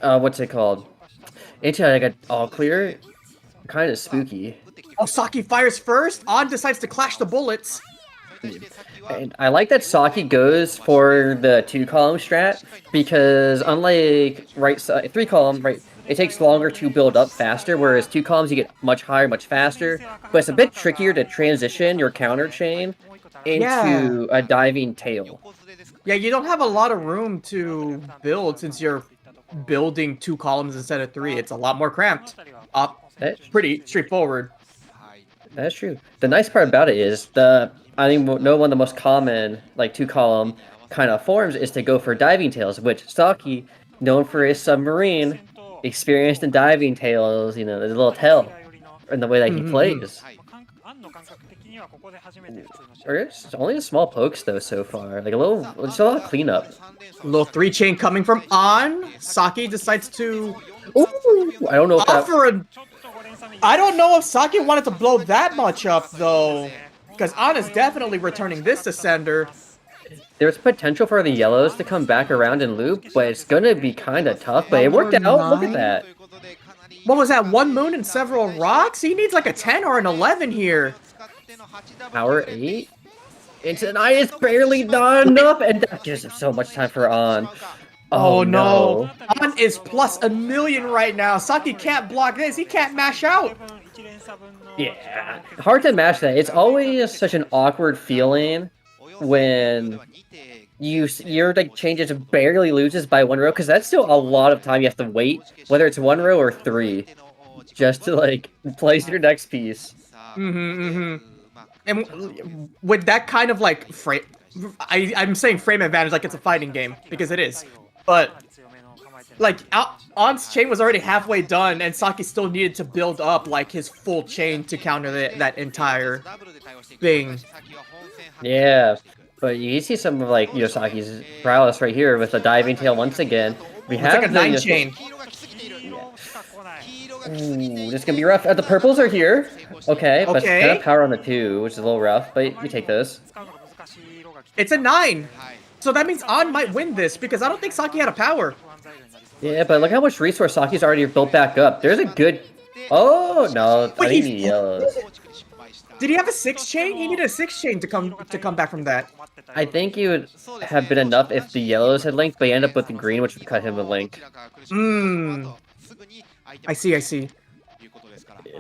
what's it called? Into like an all clear. Kind of spooky. Oh, Saki fires first. An decides to clash the bullets. And I like that Saki goes for the 2-column strat because unlike right side 3-column, right, it takes longer to build up faster, whereas 2 columns you get much higher, much faster. But it's a bit trickier to transition your counter chain into a diving tail. Yeah, you don't have a lot of room to build since you're building 2 columns instead of 3. It's a lot more cramped. Pretty straightforward. That's true. The nice part about it is I think one of the most common like 2-column kind of forms is to go for diving tails, which Saki, known for his submarine, experienced in diving tails, you know, there's a little tell in the way that he plays. It's only a small pokes though so far, like just a lot of cleanup. A little 3-chain coming from An. Saki decides to I don't know if I don't know if Saki wanted to blow that much up though. Because An is definitely returning this to sender. There's potential for the yellows to come back around and loop, but it's gonna be kind of tough. But it worked out. Look at that. What was that? 1 moon and several rocks? He needs like a 10 or an 11 here. Power 8? It's an eye is barely not enough, and that gives him so much time for An. Oh no. An is plus 1,000,000 right now. Saki can't block this. He can't mash out. Yeah, hard to match that. It's always such an awkward feeling when your like changes barely loses by 1 row, because that's still a lot of time you have to wait, whether it's 1 row or 3, just to like place your next piece. And with that kind of like frame, I'm saying frame advantage like it's a fighting game because it is, but like An's chain was already halfway done, and Saki still needed to build up like his full chain to counter that entire thing. Yeah, but you see some of like Saki's prowess right here with the diving tail once again. We have like a 9-chain. Ooh, this is gonna be rough. The purples are here. Okay, but it's kind of power on the 2, which is a little rough, but we take those. It's a 9. So that means An might win this because I don't think Saki had a power. Yeah, but look how much resource Saki's already built back up. There's a good... Oh, no. I think he yellows. Did he have a 6 chain? He needed a 6 chain to come back from that. I think it would have been enough if the yellows had linked, but he ended up with the green, which would cut him a link. I see.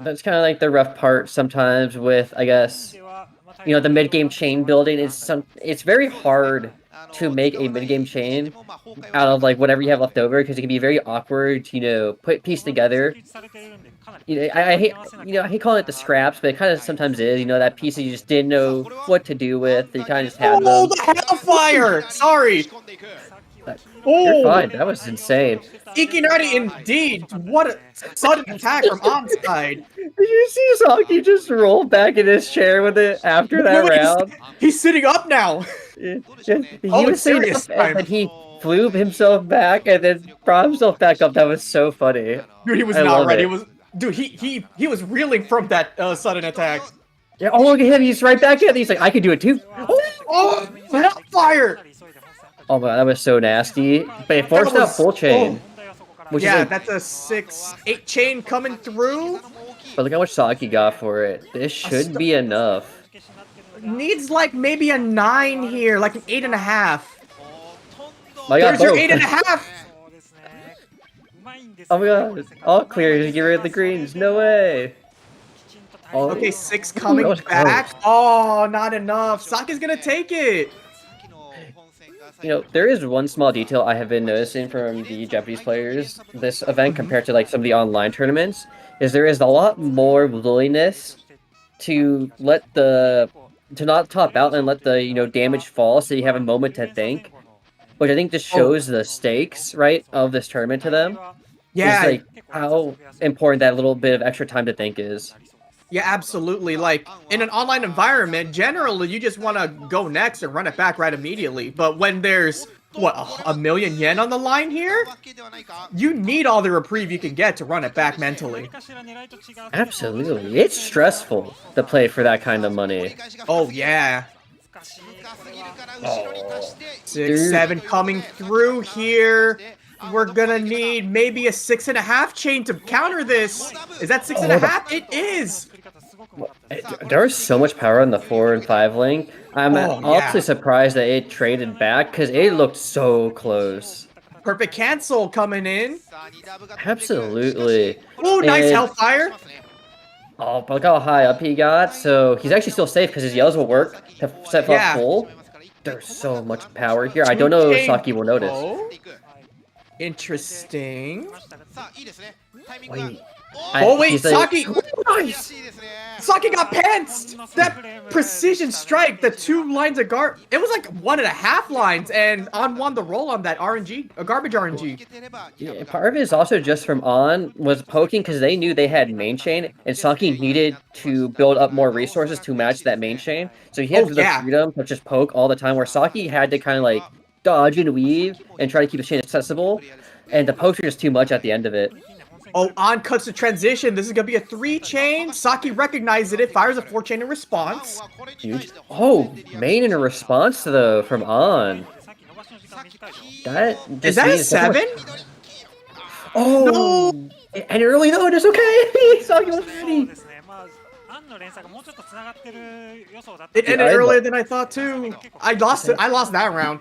That's kind of like the rough part sometimes with, I guess, the mid-game chain building is it's very hard to make a mid-game chain out of like whatever you have left over because it can be very awkward to piece together. I hate calling it the scraps, but it kind of sometimes is. That piece that you just didn't know what to do with. You kind of just had them. Oh, the Hellfire! Sorry. You're fine. That was insane. Ikinari indeed. What a sudden attack from onside. Did you see Saki just roll back in his chair with it after that round? He's sitting up now. He was sitting up and then he flew himself back and then brought himself back up. That was so funny. Dude, he was not ready. He was reeling from that sudden attack. Yeah, oh look at him, he's right back in. He's like, I can do it too. Oh, Hellfire! Oh my god, that was so nasty. But it forced out full chain. Yeah, that's a 6-8 chain coming through. But look how much Saki got for it. This should be enough. Needs like maybe a 9 here, like an 8.5. There's your 8.5. Oh my god, all clear to get rid of the greens. No way. Oh, okay, 6 coming back. Oh, not enough. Saki's gonna take it. There is one small detail I have been noticing from the Japanese players this event compared to like some of the online tournaments is there is a lot more willingness to not top out and let the damage fall so you have a moment to think, which I think just shows the stakes, right, of this tournament to them. Yeah, it's like how important that little bit of extra time to think is. Yeah, absolutely. Like, in an online environment, generally, you just want to go next and run it back right immediately. But when there's, what, a million yen on the line here? You need all the reprieve you can get to run it back mentally. Absolutely. It's stressful to play for that kind of money. Oh, yeah. 6-7 coming through here. We're gonna need maybe a 6.5 chain to counter this. Is that 6.5? It is. There's so much power on the 4 and 5 link. I'm honestly surprised that it traded back because it looked so close. Perfect cancel coming in. Absolutely. Oh, nice Hellfire. Oh, but look how high up he got. So he's actually still safe because his yellows will work to set up full. There's so much power here. I don't know if Saki will notice. Interesting. Wait. Wait, Saki! Nice! Saki got pantsed! That precision strike, the 2 lines of it was like 1.5 lines, and On won the roll on that RNG, a garbage RNG. Yeah, part of it is also just from On was poking because they knew they had main chain, and Saki needed to build up more resources to match that main chain. So he had the freedom to just poke all the time, where Saki had to kind of like dodge and weave and try to keep his chain accessible, and the pokes were just too much at the end of it. Oh, On cuts the transition. This is gonna be a 3 chain. Saki recognizes it, fires a 4 chain in response. Huge. Oh, main in a response though from On. Is that a 7? Oh, no. And early though, it's okay. Saki was ready. It ended earlier than I thought too. I lost that round.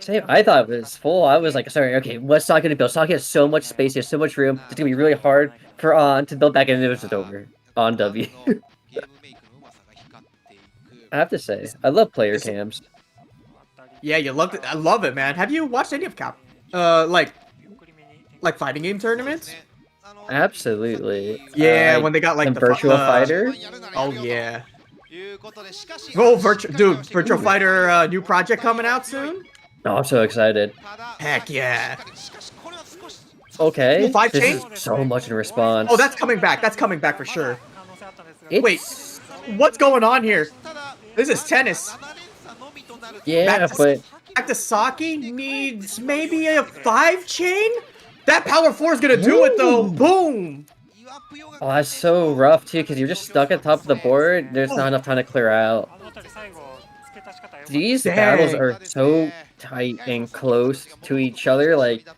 Same. I thought it was full. I was like, sorry, okay, what's Saki gonna build? Saki has so much space, he has so much room. It's gonna be really hard for On to build back, and it was just over. On W. I have to say, I love player cams. Yeah, you loved it. I love it, man. Have you watched any of like fighting game tournaments? Absolutely. Yeah, when they got like the Virtual Fighter. Oh yeah. Oh, Virtual Fighter new project coming out soon. Oh, I'm so excited. Heck yeah. Okay. 5 this chain? is so much in response. Oh, that's coming back. That's coming back for sure. Wait, what's going on here? This is tennis. Yeah, but back to Saki needs maybe a 5 chain? That power 4 is gonna do it though. Boom! Oh, that's so rough too, because you're just stuck at the top of the board. There's not enough time to clear out. These battles are so tight and close to each other. Like,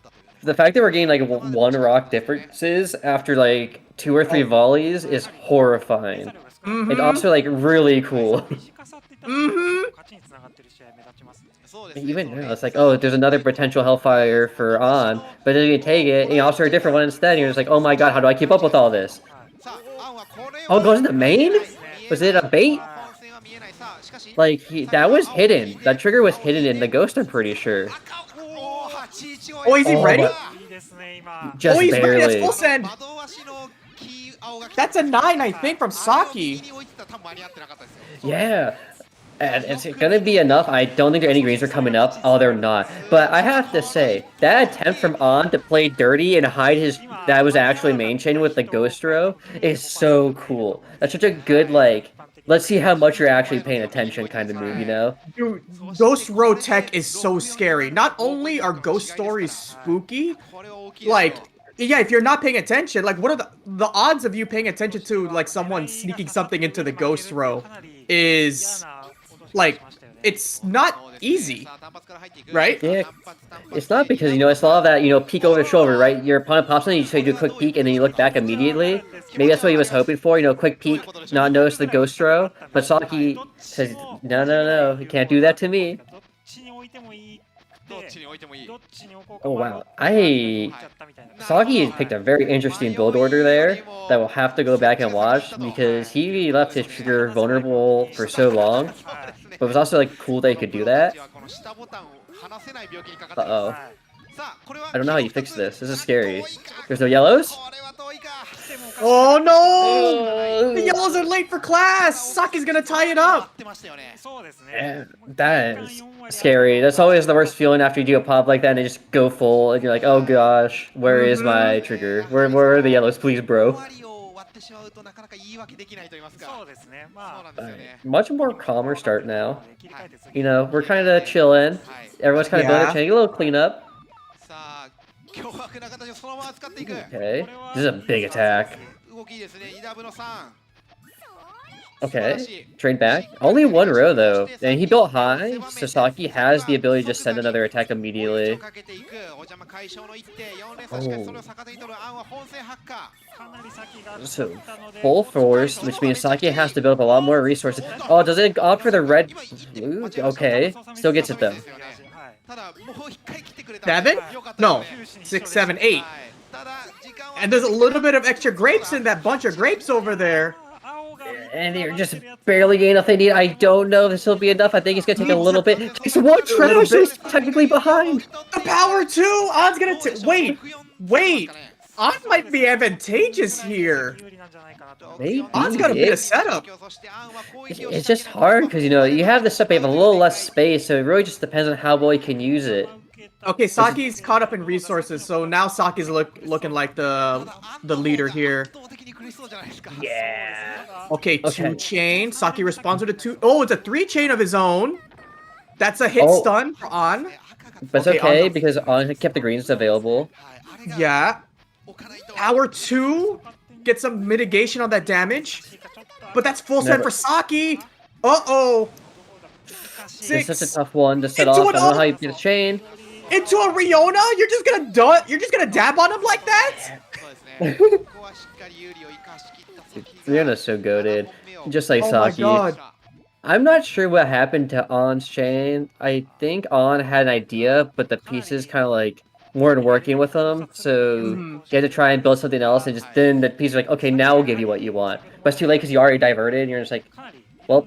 the fact that we're getting like 1 rock differences after like 2 or 3 volleys is horrifying. It's also like really cool. Even now, it's like, oh, there's another potential Hellfire for On, but then you can take it, and you also a different one instead, and you're just like, oh my god, how do I keep up with all this? Oh, it goes into main? Was it a bait? Like, that was hidden. That trigger was hidden in the Ghost, I'm pretty sure. Oh, is he ready? Just he's ready. That's barely. full send. That's a 9, I think, from Saki. Yeah. And it's gonna be enough. I don't think any greens are coming up. Oh, they're not. But I have to say, that attempt from On to play dirty and hide his that was actually main chain with the Ghost Row is so cool. That's such a good, like, let's see how much you're actually paying attention kind of move, you know? Dude, Ghost Row tech is so scary. Not only are ghost stories spooky, like, yeah, if you're not paying attention, like, what are the odds of you paying attention to, like, someone sneaking something into the Ghost Row is, like, it's not easy, right? Yeah, it's not because, you know, it's a lot of that, you know, peek over the shoulder, right? Your opponent pops in, you just do a quick peek, and then you look back immediately. Maybe that's what he was hoping for, you know, quick peek, not notice the Ghost Row. But Saki says, no, you can't do that to me. Oh wow, Saki picked a very interesting build order there that we'll have to go back and watch because he left his trigger vulnerable for so long, but it was also like cool that he could do that. Uh-oh. I don't know how you fix this. This is scary. There's no yellows? Oh no! The yellows are late for class! Saki's gonna tie it up! Yeah, that is scary. That's always the worst feeling after you do a pop like that and they just go full and you're like, oh gosh, where is my trigger? Where are the yellows, please, bro? Much more calmer start now. You know, we're kind of chilling. Everyone's kind of building their chain. A little cleanup. Okay, this is a big attack. Okay, trade back. Only one row though, and he built high, so Saki has the ability to just send another attack immediately. Oh. So, full force, which means Saki has to build up a lot more resources. Oh, does it opt for the red? Ooh, okay, still gets it though. 7? No, 6, 7, 8. And there's a little bit of extra grapes in that bunch of grapes over there. And they're just barely getting enough they need. I don't know if this will be enough. I think it's gonna take a little bit. It's one treasure, so he's technically behind. The power 2! On's gonna wait! On might be advantageous here. Maybe. On's got a bit of setup. It's just hard because, you know, you have this stuff, but you have a little less space, so it really just depends on how well you can use it. Okay, Saki's caught up in resources, so now Saki's looking like the leader here. Yeah. Okay, 2 chain. Saki responds with a 2. Oh, it's a 3 chain of his own. That's a hit stun for On. But it's okay because On kept the greens available. Yeah. Power 2 gets some mitigation on that damage. But that's full set for Saki. Uh-oh. 6. This is a tough one to set off. I don't know how you get a chain. Into a Riona? You're just gonna dab on him like that? Riona's so goated. Just like Saki. Oh my god. I'm not sure what happened to On's chain. I think On had an idea, but the pieces kind of like weren't working with him, so he had to try and build something else, and just then the pieces are like, okay, now we'll give you what you want. But it's too late because you already diverted, and you're just like, well,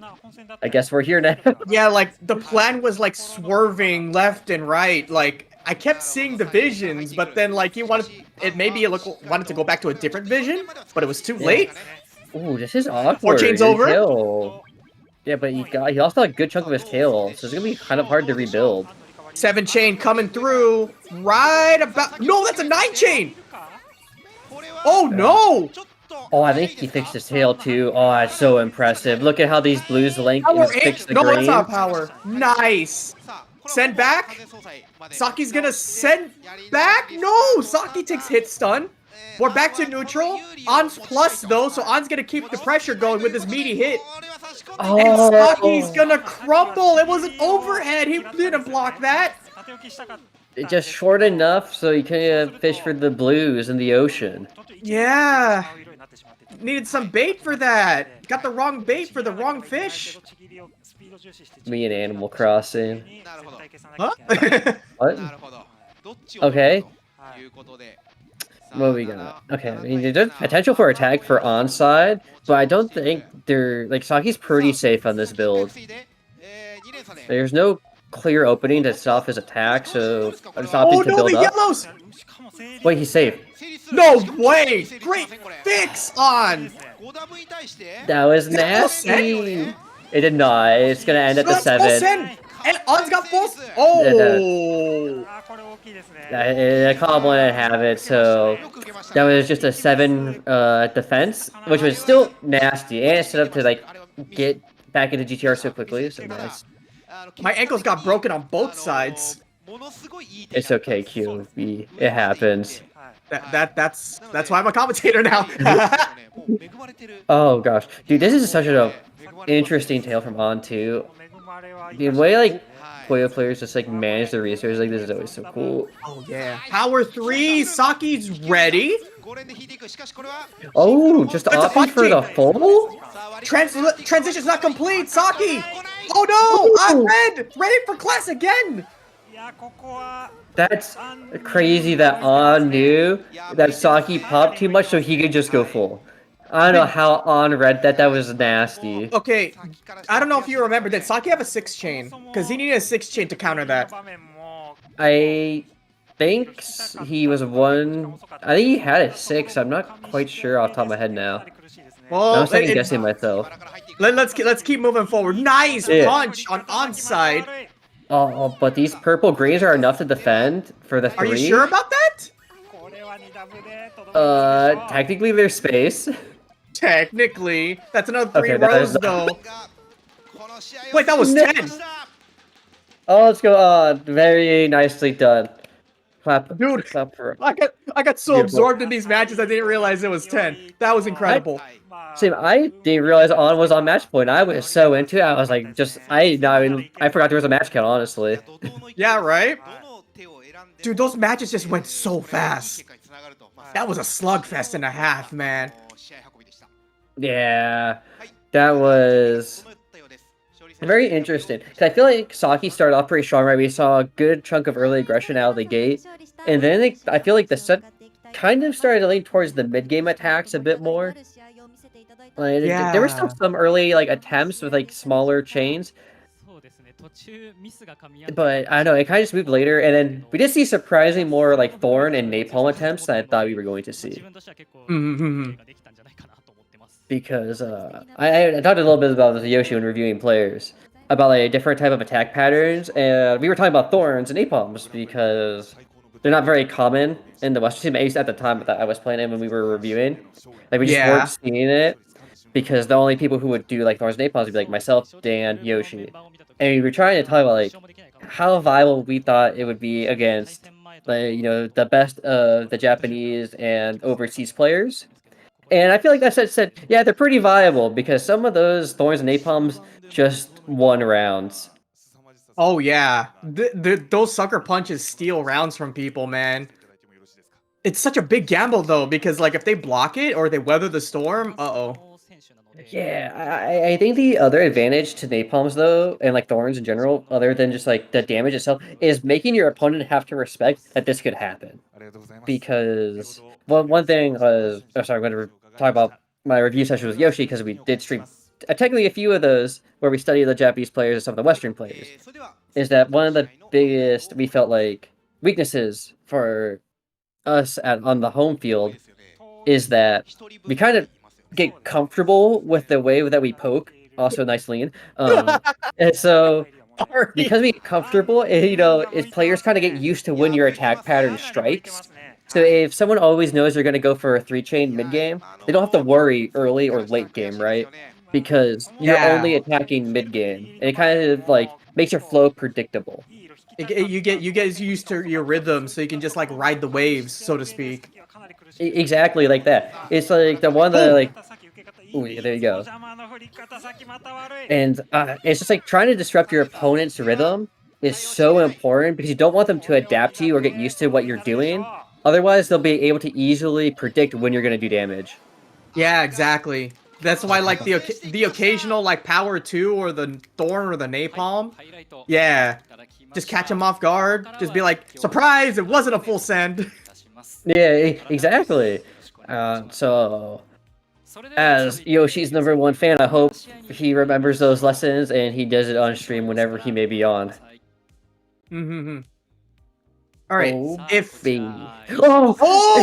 I guess we're here now. Yeah, like, the plan was, like, swerving left and right. Like, I kept seeing the visions, but then, like, wanted to go back to a different vision, but it was too late. Ooh, this is awkward. 4 chains over. Kill. Yeah, but he lost a good chunk of his kill, so it's gonna be kind of hard to rebuild. 7 chain coming through right about. No, that's a 9 chain. Oh no! Oh, I think he fixed his tail too. Oh, that's so impressive. Look at how these blues link and fix the green. No, that's not power. Nice. Send back. Saki's gonna send back. No, Saki takes hit stun. We're back to neutral. On's plus though, so On's gonna keep the pressure going with his meaty hit. Oh. And Saki's gonna crumble. It was an overhead. He didn't block that. It's just short enough so you can fish for the blues in the ocean. Yeah. Needed some bait for that. Got the wrong bait for the wrong fish. Me and Animal Crossing. Huh? What? Okay. What we got? Okay, I mean, there's potential for attack for onside, but I don't think they're like Saki's pretty safe on this build. There's no clear opening to stop his attack, so I'm just opting Oh to no, build the up. yellows! Wait, he's safe. No way! Great fix on! That was nasty. It did not. It's gonna end at the 7. And On's got full. Oh! The combo didn't have it, so that was just a 7 defense, which was still nasty, and it set up to like get back into GTR so quickly. So nice. My ankles got broken on both sides. It's okay, QB. It happens. That's why I'm a commentator now. Oh gosh, dude, this is such an interesting tale from On too. The way like Puyo players just like manage their resources like this is always so cool. Oh yeah. Power 3, Saki's ready. Oh, just opting for the full? Transition's not complete, Saki! Oh no! I'm red! Ready for class again! That's crazy that On knew that Saki popped too much so he could just go full. I don't know how On read that. That was nasty. Okay, I don't know if you remember, did Saki have a 6 chain? Because he needed a 6 chain to counter that. I think he was one. I think he had a 6. I'm not quite sure off the top of my head now. Well, I'm second guessing myself. Let's keep moving forward. Nice Yeah. punch on onside. Oh, but these purple greens are enough to defend for the 3. Are you sure about that? Technically there's space. Technically. That's another 3 Okay, that rows is- though. Wait, that was No. 10. Oh, let's go on. Very nicely done. Clap. Dude, clap for I got so Beautiful. absorbed in these matches I didn't realize it was 10. That was incredible. Same, I didn't realize On was on match point. I was so into it. I was like, I forgot there was a match count, honestly. Yeah, right? Dude, those matches just went so fast. That was a slugfest and a half, man. Yeah, that was very interesting. Because I feel like Saki started off pretty strong, right? We saw a good chunk of early aggression out of the gate. And then I feel like the set kind of started to lean towards the mid-game attacks a bit more. Like, there were still some early like attempts with like smaller chains. But I don't know, it kind of just moved later, and then we did see surprisingly more like Thorn and Napalm attempts than I thought we were going to see. Because I talked a little bit about this Yoshi when reviewing players, about like different type of attack patterns, and we were talking about Thorns and Napalms because they're not very common in the Western team, at least at the time that I was playing it when we were reviewing. Like we just weren't seeing it, because the only people who would do like Thorns and Napalms would be like myself, Dan, Yoshi. And we were trying to talk about like how viable we thought it would be against like, the best of the Japanese and overseas players. And I feel like that said, yeah, they're pretty viable because some of those Thorns and Napalms just won rounds. Oh yeah, those sucker punches steal rounds from people, man. It's such a big gamble though, because like if they block it or they weather the storm, uh-oh. Yeah, I think the other advantage to Napalms though, and like Thorns in general, other than just like the damage itself, is making your opponent have to respect that this could happen. Because one thing was, I'm going to talk about my review session with Yoshi because we did stream technically a few of those where we studied the Japanese players and some of the Western players. Is that one of the biggest we felt like weaknesses for us on the home field is that we kind of get comfortable with the way that we poke. Also, nice lean. And so, because we get comfortable, players kind of get used to when your attack pattern strikes. So if someone always knows they're going to go for a 3-chain mid-game, they don't have to worry early or late game, right? Because you're only attacking mid-game, and it kind of like makes your flow predictable. You get used to your rhythm, so you can just like ride the waves, so to speak. Exactly like that. It's like the one that like, ooh, yeah, there you go. And it's just like trying to disrupt your opponent's rhythm is so important because you don't want them to adapt to you or get used to what you're doing. Otherwise, they'll be able to easily predict when you're going to do damage. Yeah, exactly. That's why, like, the occasional, like, Power 2 or the Thorn or the Napalm. Yeah. Just catch him off guard. Just be like, surprise, it wasn't a full send. Yeah, exactly. So, as Yoshi's #1 fan, I hope he remembers those lessons and he does it on stream whenever he may be on. Mm-hmm. All right, Oh,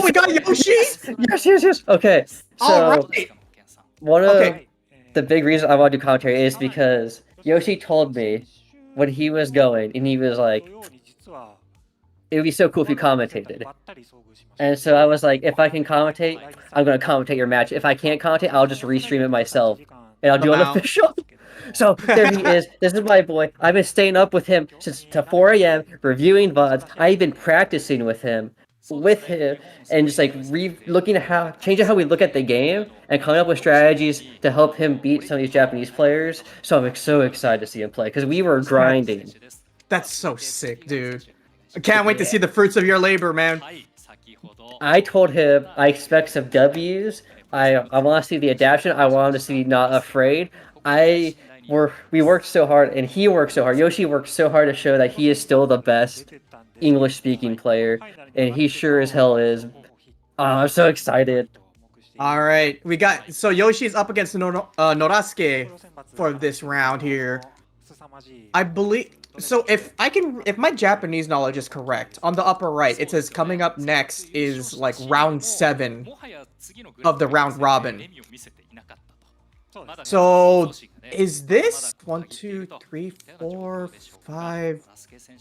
we got Yoshi! Yes. Okay, so all right. one of the big reasons I want to do commentary is because Yoshi told me when he was going, and he was like, it would be so cool if you commentated. And so I was like, if I can commentate, I'm going to commentate your match. If I can't commentate, I'll just restream it myself. And I'll do an official. So there he is. This is my boy. I've been staying up with him since to 4 a.m. reviewing VODs. I've been practicing with him, and just like looking at changing how we look at the game and coming up with strategies to help him beat some of these Japanese players. So I'm so excited to see him play because we were grinding. That's so sick, dude. I can't wait to see the fruits of your labor, man. I told him I expect some W's. I want to see the adaptation. I want him to see Not Afraid. We worked so hard, and he worked so hard. Yoshi worked so hard to show that he is still the best English-speaking player, and he sure as hell is. Oh, I'm so excited. All right, so Yoshi's up against Norasuke for this round here. I believe so. If my Japanese knowledge is correct, on the upper right it says coming up next is like round 7 of the round robin. So is this 1, 2, 3, 4, 5,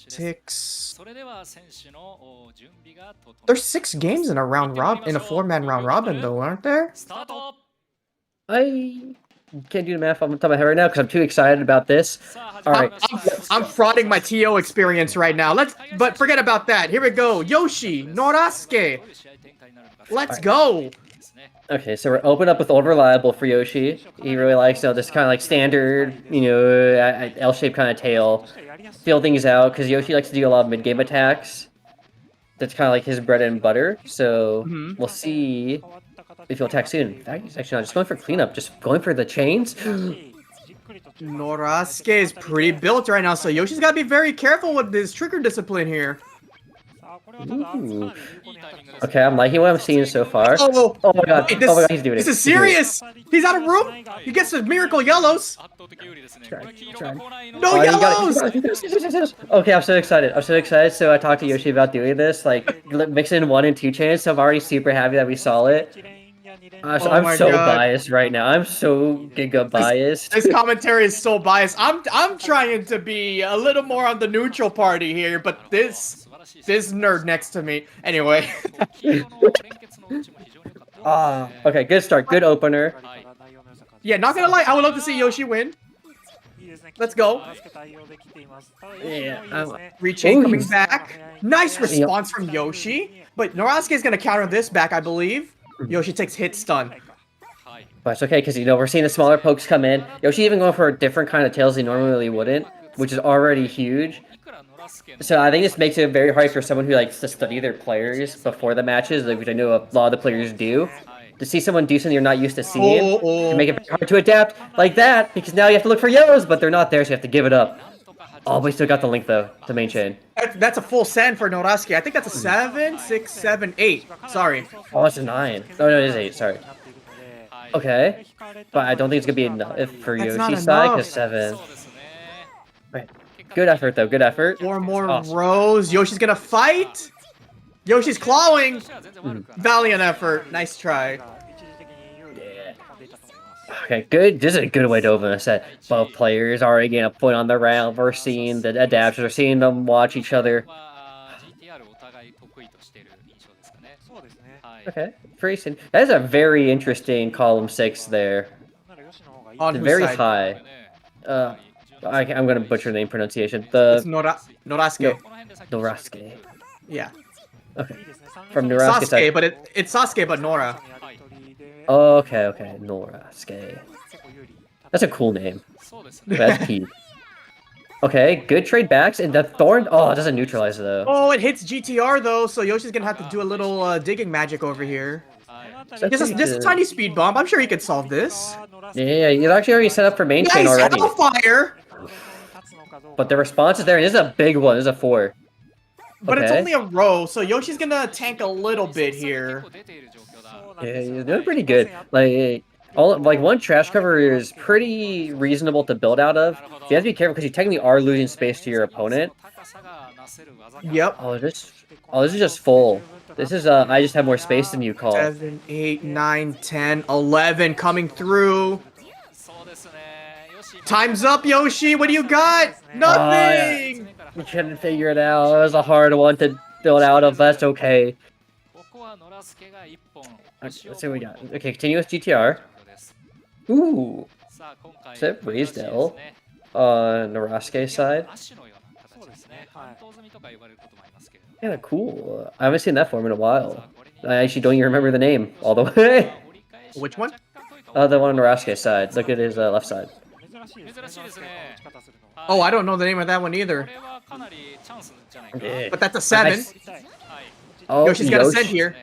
6? There's 6 games in a in a 4-man round robin, though, aren't there? I can't do the math on the top of my head right now because I'm too excited about this. All right, I'm frauding my TO experience right now. But forget about that. Here we go. Yoshi, Norasuke. Let's go. Okay, so we're open up with Old Reliable for Yoshi. He really likes, this kind of like standard, L-shaped kind of tail. Feel things out, because Yoshi likes to do a lot of mid-game attacks. That's kind of like his bread and butter, so we'll see if he'll attack soon. In fact, he's actually not just going for cleanup, just going for the chains. Norasuke is pretty built right now, so Yoshi's got to be very careful with his trigger discipline here. Ooh. Okay, I'm liking what I'm seeing so far. Oh my god! Wait, oh my god, he's doing it. This is serious! He's out of room! He gets the miracle yellows! No yellows! Okay, I'm so excited. So I talked to Yoshi about doing this, like mixing 1 and 2 chains, so I'm already super happy that we saw it. I'm so biased right now. I'm so giga biased. This commentary is so biased. I'm trying to be a little more on the neutral party here, but this nerd next to me. Anyway. Okay, good start. Good opener. Yeah, not gonna lie, I would love to see Yoshi win. Let's go. Yeah. Rechain coming back. Nice response from Yoshi. But Norasuke is gonna counter this back, I believe. Yoshi takes hit stun. But it's okay, because, we're seeing the smaller pokes come in. Yoshi even going for a different kind of tails he normally wouldn't, which is already huge. So I think this makes it very hard for someone who likes to study their players before the matches, which I know a lot of the players do. To see someone do something you're not used to seeing, can make it very hard to adapt like that, because now you have to look for yellows, but they're not there, so you have to give it up. Oh, we still got the link, though, to main chain. That's a full send for Norasuke. I think that's a 7, 6, 7, 8. Sorry. Oh, it's a 9. Oh, no, it is 8, sorry. Okay. But I don't think it's going to be enough for Yoshi's side, because 7. Right. Good effort, though. Good effort. 4 more rows. Yoshi's gonna fight. Yoshi's clawing. Valiant effort. Nice try. Okay, good. This is a good way to open a set. Both players already getting a point on the round. We're seeing the adapters. We're seeing them watch each other. Okay, Prix. That is a very interesting column 6 there. On it's very side? high. I'm gonna butcher the name pronunciation. It's Norasuke. Norasuke. Yeah. Okay. From Norasuke. Sasuke, but it's Sasuke, but Nora. Okay. Norasuke. That's a cool name. That's key. Okay, good trade backs, and the Thorn. Oh, it doesn't neutralize it though. Oh, it hits GTR though, so Yoshi's gonna have to do a little digging magic over here. Just a tiny speed bump. I'm sure he could solve this. Yeah, he's actually already set up for main chain Nice already. Hellfire! But the response is there, and this is a big one. This is a 4. But it's Okay. only a row, so Yoshi's gonna tank a little bit here. Yeah, he's doing pretty good. Like one trash cover is pretty reasonable to build out of. You have to be careful because you technically are losing space to your opponent. Yep. Oh, this is just full. This is I just have more space than you call. 7, 8, 9, 10, 11 coming through. Time's up, Yoshi. What do you got? Nothing. We couldn't figure it out. It was a hard one to build out of. That's okay. Let's see what we got. Okay, continuous GTR. Ooh. Is it raised L on Norasuke's side? Yeah, cool. I haven't seen that form in a while. I actually don't even remember the name all the way. Which one? The one on Norasuke's side. Look at his left side. Oh, I don't know the name of that one either. Yeah. But that's a 7. Oh, Yoshi's got a send here.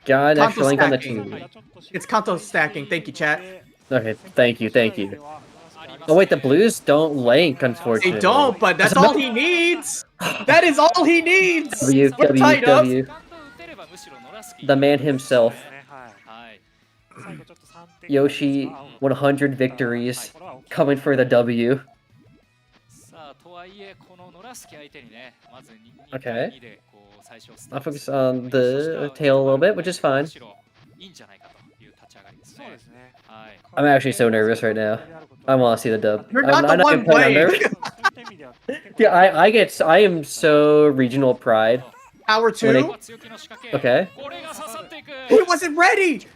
Got an Kanto extra link on the stacking. team. It's Kanto stacking. Thank you, chat. Okay, thank you. Oh wait, the Blues don't link, unfortunately. They don't, but that's all he needs. That is all he needs. We're tied up. The man himself. Yoshi, 100 victories, coming for the W. Okay. I'll focus on the tail a little bit, which is fine. I'm actually so nervous right now. I want to see the dub. You're not I'm the one even playing on playing. nerve. Yeah, I am so regional pride. Hour 2. Okay. He wasn't ready.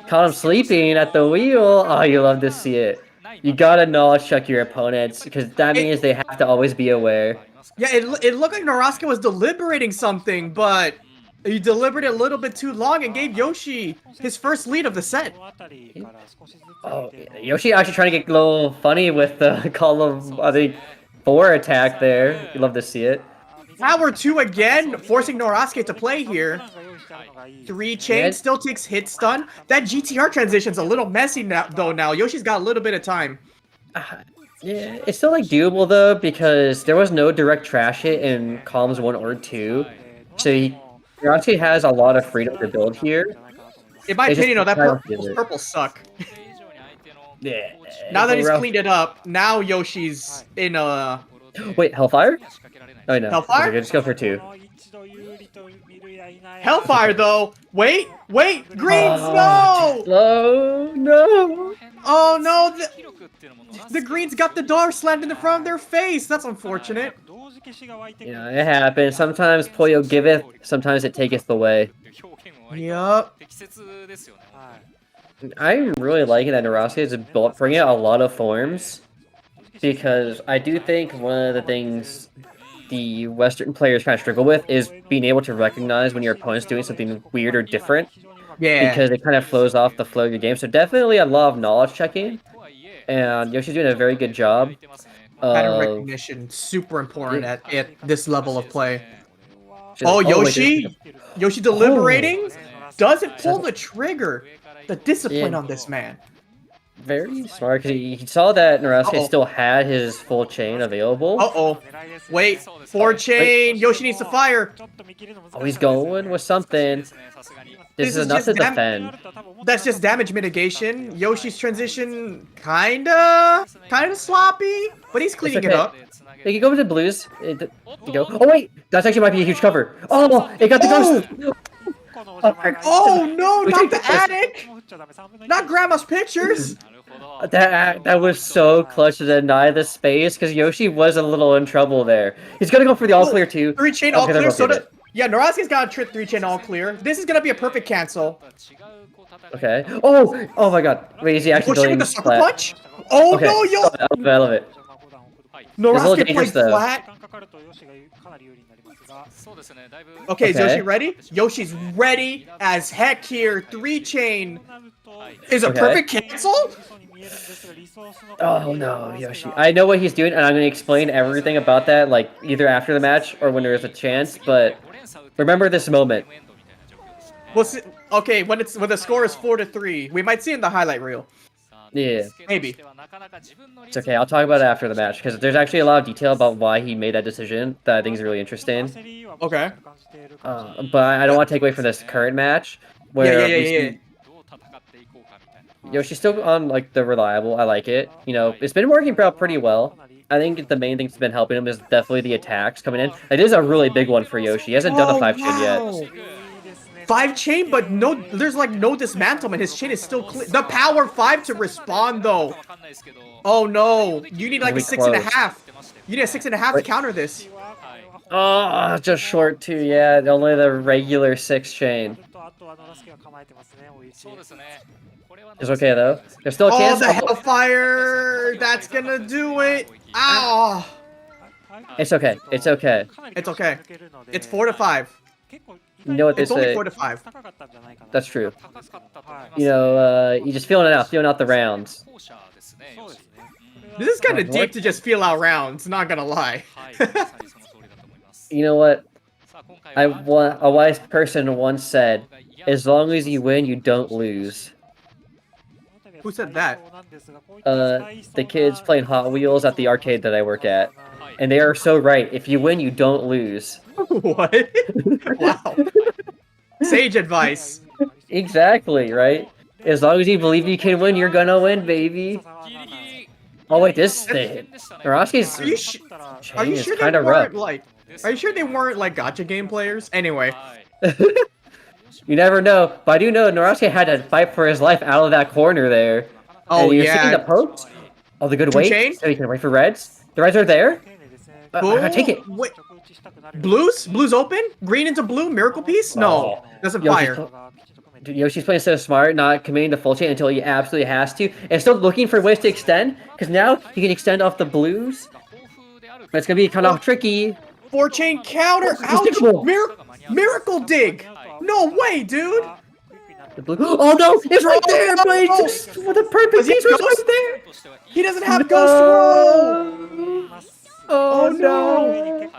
Caught him sleeping at the wheel. Oh, you love to see it. You gotta knowledge check your opponents, because that means they have to always be aware. Yeah, it looked like Norasuke was deliberating something, but he deliberated a little bit too long and gave Yoshi his first lead of the set. Oh, Yoshi actually trying to get a little funny with the call of, I think, 4 attack there. You love to see it. Hour 2 again, forcing Norasuke to play here. 3 chain still takes hit stun. That GTR transition's a little messy now. Yoshi's got a little bit of time. Yeah, it's still like doable though, because there was no direct trash hit in columns 1 or 2. So Norasuke has a lot of freedom to build here. In my opinion, though, that purple suck. Yeah. Now that he's cleaned it up, now Yoshi's in a... Wait, Hellfire? Oh no. Hellfire? Okay, just go for 2. Hellfire, though. Wait. Greens, no! No. Oh, no. The Greens got the door slammed in the front of their face. That's unfortunate. Yeah, it happens. Sometimes Puyo giveth, sometimes it taketh away. Yup. I'm really liking that Norasuke is bringing out a lot of forms, because I do think one of the things the Western players kind of struggle with is being able to recognize when your opponent's doing something weird or different. Yeah. Because it kind of flows off the flow of your game. So definitely a lot of knowledge checking, and Yoshi's doing a very good job. Pattern recognition, super important at this level of play. Oh, Yoshi? Yoshi deliberating? Doesn't pull the trigger. The discipline on this man. Very smart, because he saw that Norasuke still had his full chain available. Uh-oh. Wait, 4 chain. Yoshi needs to fire. Oh, he's going with something. This is enough to defend. That's just damage mitigation. Yoshi's transition kinda sloppy, but he's cleaning it up. They can go with the Blues. Oh wait, that's actually might be a huge cover. Oh, it got the ghost. Oh no, not the attic! Not Grandma's pictures! That was so clutch to deny the space, because Yoshi was a little in trouble there. He's gonna go for the all clear too. 3 chain all clear, yeah, Norasuke's got a 3 chain all clear. This is gonna be a perfect cancel. Okay. Oh my god. Wait, is he actually Pushing with the sucker punch? Oh okay. no, yo! I love it. Norasuke played flat. Okay, is Yoshi ready? Yoshi's ready as heck here. 3 chain is a perfect cancel? Oh no, Yoshi. I know what he's doing, and I'm gonna explain everything about that, like either after the match or when there's a chance. But remember this moment. We'll see. Okay, when the score is 4-3, we might see in the highlight reel. Yeah, maybe. It's okay. I'll talk about it after the match because there's actually a lot of detail about why he made that decision that I think is really interesting. Okay. But I don't want to take away from this current match where we see Yoshi's still on like the reliable. I like it. You know, it's been working out pretty well. I think the main thing that's been helping him is definitely the attacks coming in. It is a really big one for Yoshi. He hasn't done a 5 chain yet. 5 chain, but no, there's like no dismantlement. His chain is still clear. The power 5 to respond though. Oh no, you need like a 6.5. You need a 6.5 to counter this. Oh, just short too. Yeah, only the regular 6 chain. It's okay though. There's still a chance. Oh, the Hellfire! That's gonna do it. Ow! It's okay. It's okay. It's okay. It's 4-5. You know what they it's say. only 4-5. That's true. You know, you just feeling out the rounds. This is kind of deep to just feel out rounds. Not gonna lie. You know what? A wise person once said, "As long as you win, you don't lose." Who said that? The kids playing Hot Wheels at the arcade that I work at. And they are so right. If you win, you don't lose. What? Wow. Sage advice. Exactly, right? As long as you believe you can win, you're gonna win, baby. Oh wait, this thing. Naroski's Are you sure they weren't like? Are you sure they weren't like gacha game players? Anyway. You never know, but I do know Naroski had to fight for his life out of that corner there. Oh, and you're yeah. seeing the pokes. Oh, the good Two wait. chain? So you can wait for reds. The reds are there. I gotta take it. Wait. Blues? Blues open? Green into blue? Miracle piece? No. Doesn't fire. Dude, Yoshi's playing so smart, not committing to full chain until he absolutely has to, and still looking for ways to extend, because now he can extend off the blues. But it's gonna be kind of tricky. 4 chain counter. Ouch! Miracle dig. No way, dude. The blue. Oh no! It's right there, but it's just with a perfect piece was right there. He doesn't have ghost roll. Oh no!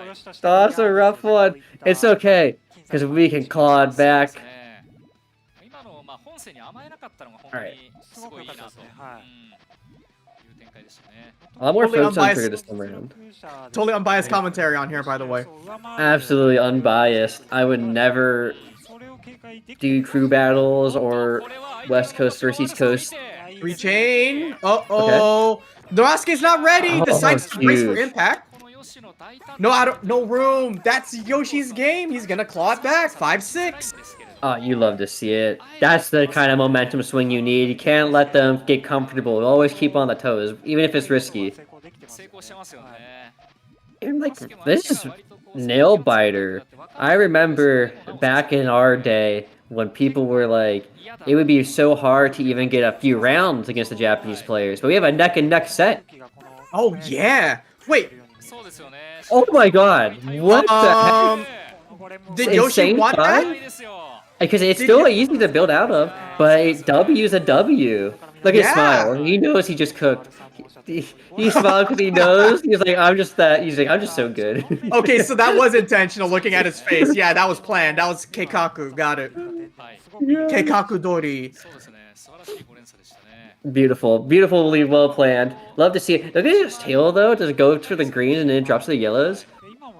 That's a rough one. It's okay, because we can claw it back. Alright. A lot more folks on Twitter this time around. Totally unbiased commentary on here, by the way. Absolutely unbiased. I would never do crew battles or West Coast versus East Coast. 3 chain. Uh-oh. Naroski's not ready. Decides to brace for impact. No room. That's Yoshi's game. He's gonna claw it back. 5-6. Oh, you love to see it. That's the kind of momentum swing you need. You can't let them get comfortable. Always keep on the toes, even if it's risky. And like, this is nail biter. I remember back in our day when people were like, it would be so hard to even get a few rounds against the Japanese players. But we have a neck and neck set. Oh yeah. Wait. Oh my god. What the heck? Did Yoshi want that? Because it's still easy to build out of, but W is a W. Look at his smile. He knows he just cooked. He smiled because he knows. He's like, I'm just that. He's like, I'm just so good. Okay, so that was intentional. Looking at his face, yeah, that was planned. That was Keikaku. Got it. Keikaku Dori. Beautiful, beautifully well planned. Love to see it. Look at his tail though. Does it go to the greens and then drops to the yellows?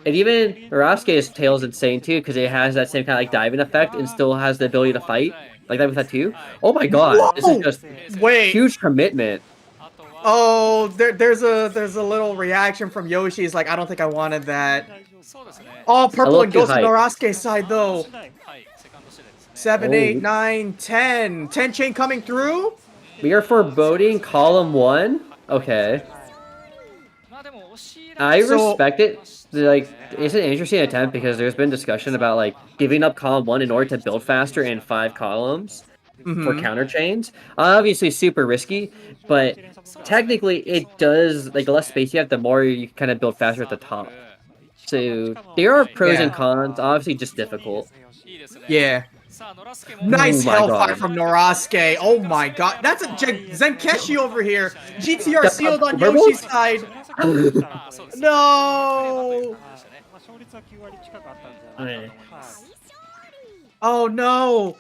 And even Naroski's tail is insane too, because it has that same kind of like diving effect and still has the ability to fight like that with that too. Oh my god, Whoa! This is just huge commitment. Oh, there's a little reaction from Yoshi. He's like, I don't think I wanted that. Oh, purple and goes to Naroski's side though. 7, 8, 9, 10. 10 chain coming through. We are foreboding column 1. Okay. I respect it. Like, it's an interesting attempt because there's been discussion about like giving up column 1 in order to build faster in 5 columns for counter chains. Obviously super risky, but technically it does, like the less space you have, the more you kind of build faster at the top. So there are pros and cons, obviously just difficult. Yeah. Nice Oh my hellfire God. from Norasuke. Oh my god. That's a Zenkeshi over here. GTR The sealed on purple? Yoshi's side. No. まあ、勝率は9割近くあったんじゃないかと思います。 Oh no.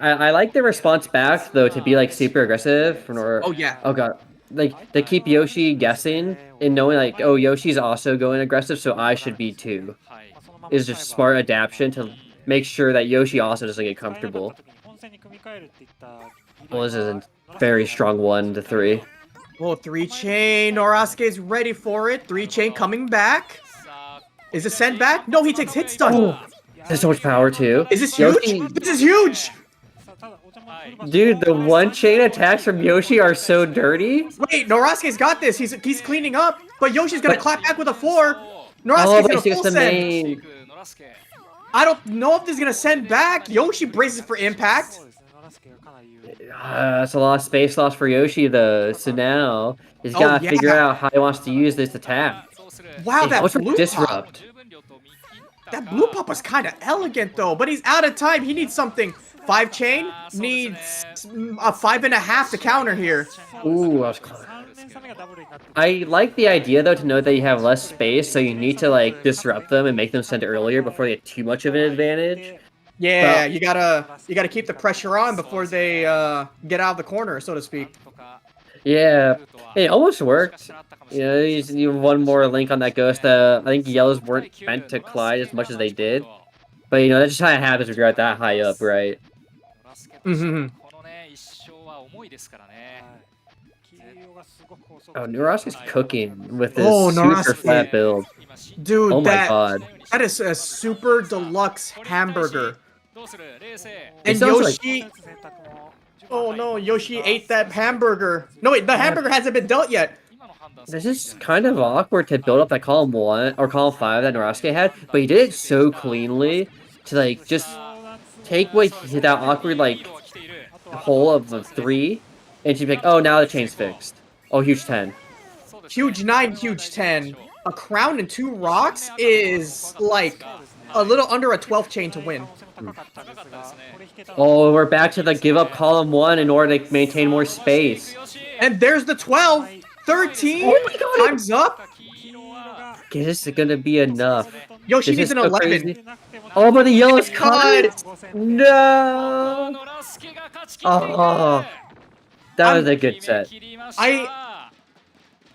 I like the response back though to be like super aggressive or Oh yeah. oh god. Like they keep Yoshi guessing and knowing like, oh, Yoshi's also going aggressive, so I should be too. Is just smart adaptation to make sure that Yoshi also doesn't get comfortable. Well, this is a very strong 1-3. Oh, 3-chain. Norasuke's ready for it. 3-chain coming back. Is it sent back? No, he takes hit stun. Oh, there's so much power too. Is this Yoshi... huge? This is huge. Dude, the 1-chain attacks from Yoshi are so dirty. Wait, Norasuke's got this. He's cleaning up, but Yoshi's gonna clap back with a 4. Oh, Norasuke's but gonna he full gets the send. main. I don't know if this is gonna send back. Yoshi braces for impact. That's a lot of space loss for Yoshi though. So now he's gotta yeah. figure out how he wants to use this attack. Wow, Hey, that what's with blue disrupt? pop. That blue pop was kind of elegant though, but he's out of time. He needs something. 5-chain needs a 5.5 to counter here. Ooh, that was close. I like the idea though to know that you have less space, so you need to like disrupt them and make them send earlier before they get too much of an advantage. Yeah, But- you gotta keep the pressure on before they get out of the corner, so to speak. Yeah, it almost worked. You know, you just need one more link on that ghost. I think yellows weren't meant to collide as much as they did. But you know, that's just how it happens when you're at that high up, right? Mm-hmm. Oh, Norasuke's cooking with this Oh, super Norasuke. flat build. Dude, Oh my god. that is a super deluxe hamburger. It And sounds like- Yoshi... Oh no, Yoshi ate that hamburger. No wait, the hamburger hasn't been dealt yet. This is kind of awkward to build up that column 1 or column 5 that Norasuke had, but he did it so cleanly to like just take away that awkward like hole of the 3 and she'd be like, oh, now the chain's fixed. Oh, huge 10. Huge 9, huge 10. A crown and 2 rocks is like a little under a 12th chain to win. Oh, we're back to the give up column 1 in order to maintain more space. And there's the 12. 13. Oh my god. Time's up. Okay, this is gonna be enough. Yoshi This needs is an so 11. crazy. Oh, but the yellow's Cut. cut! No! Oh, that was a good set.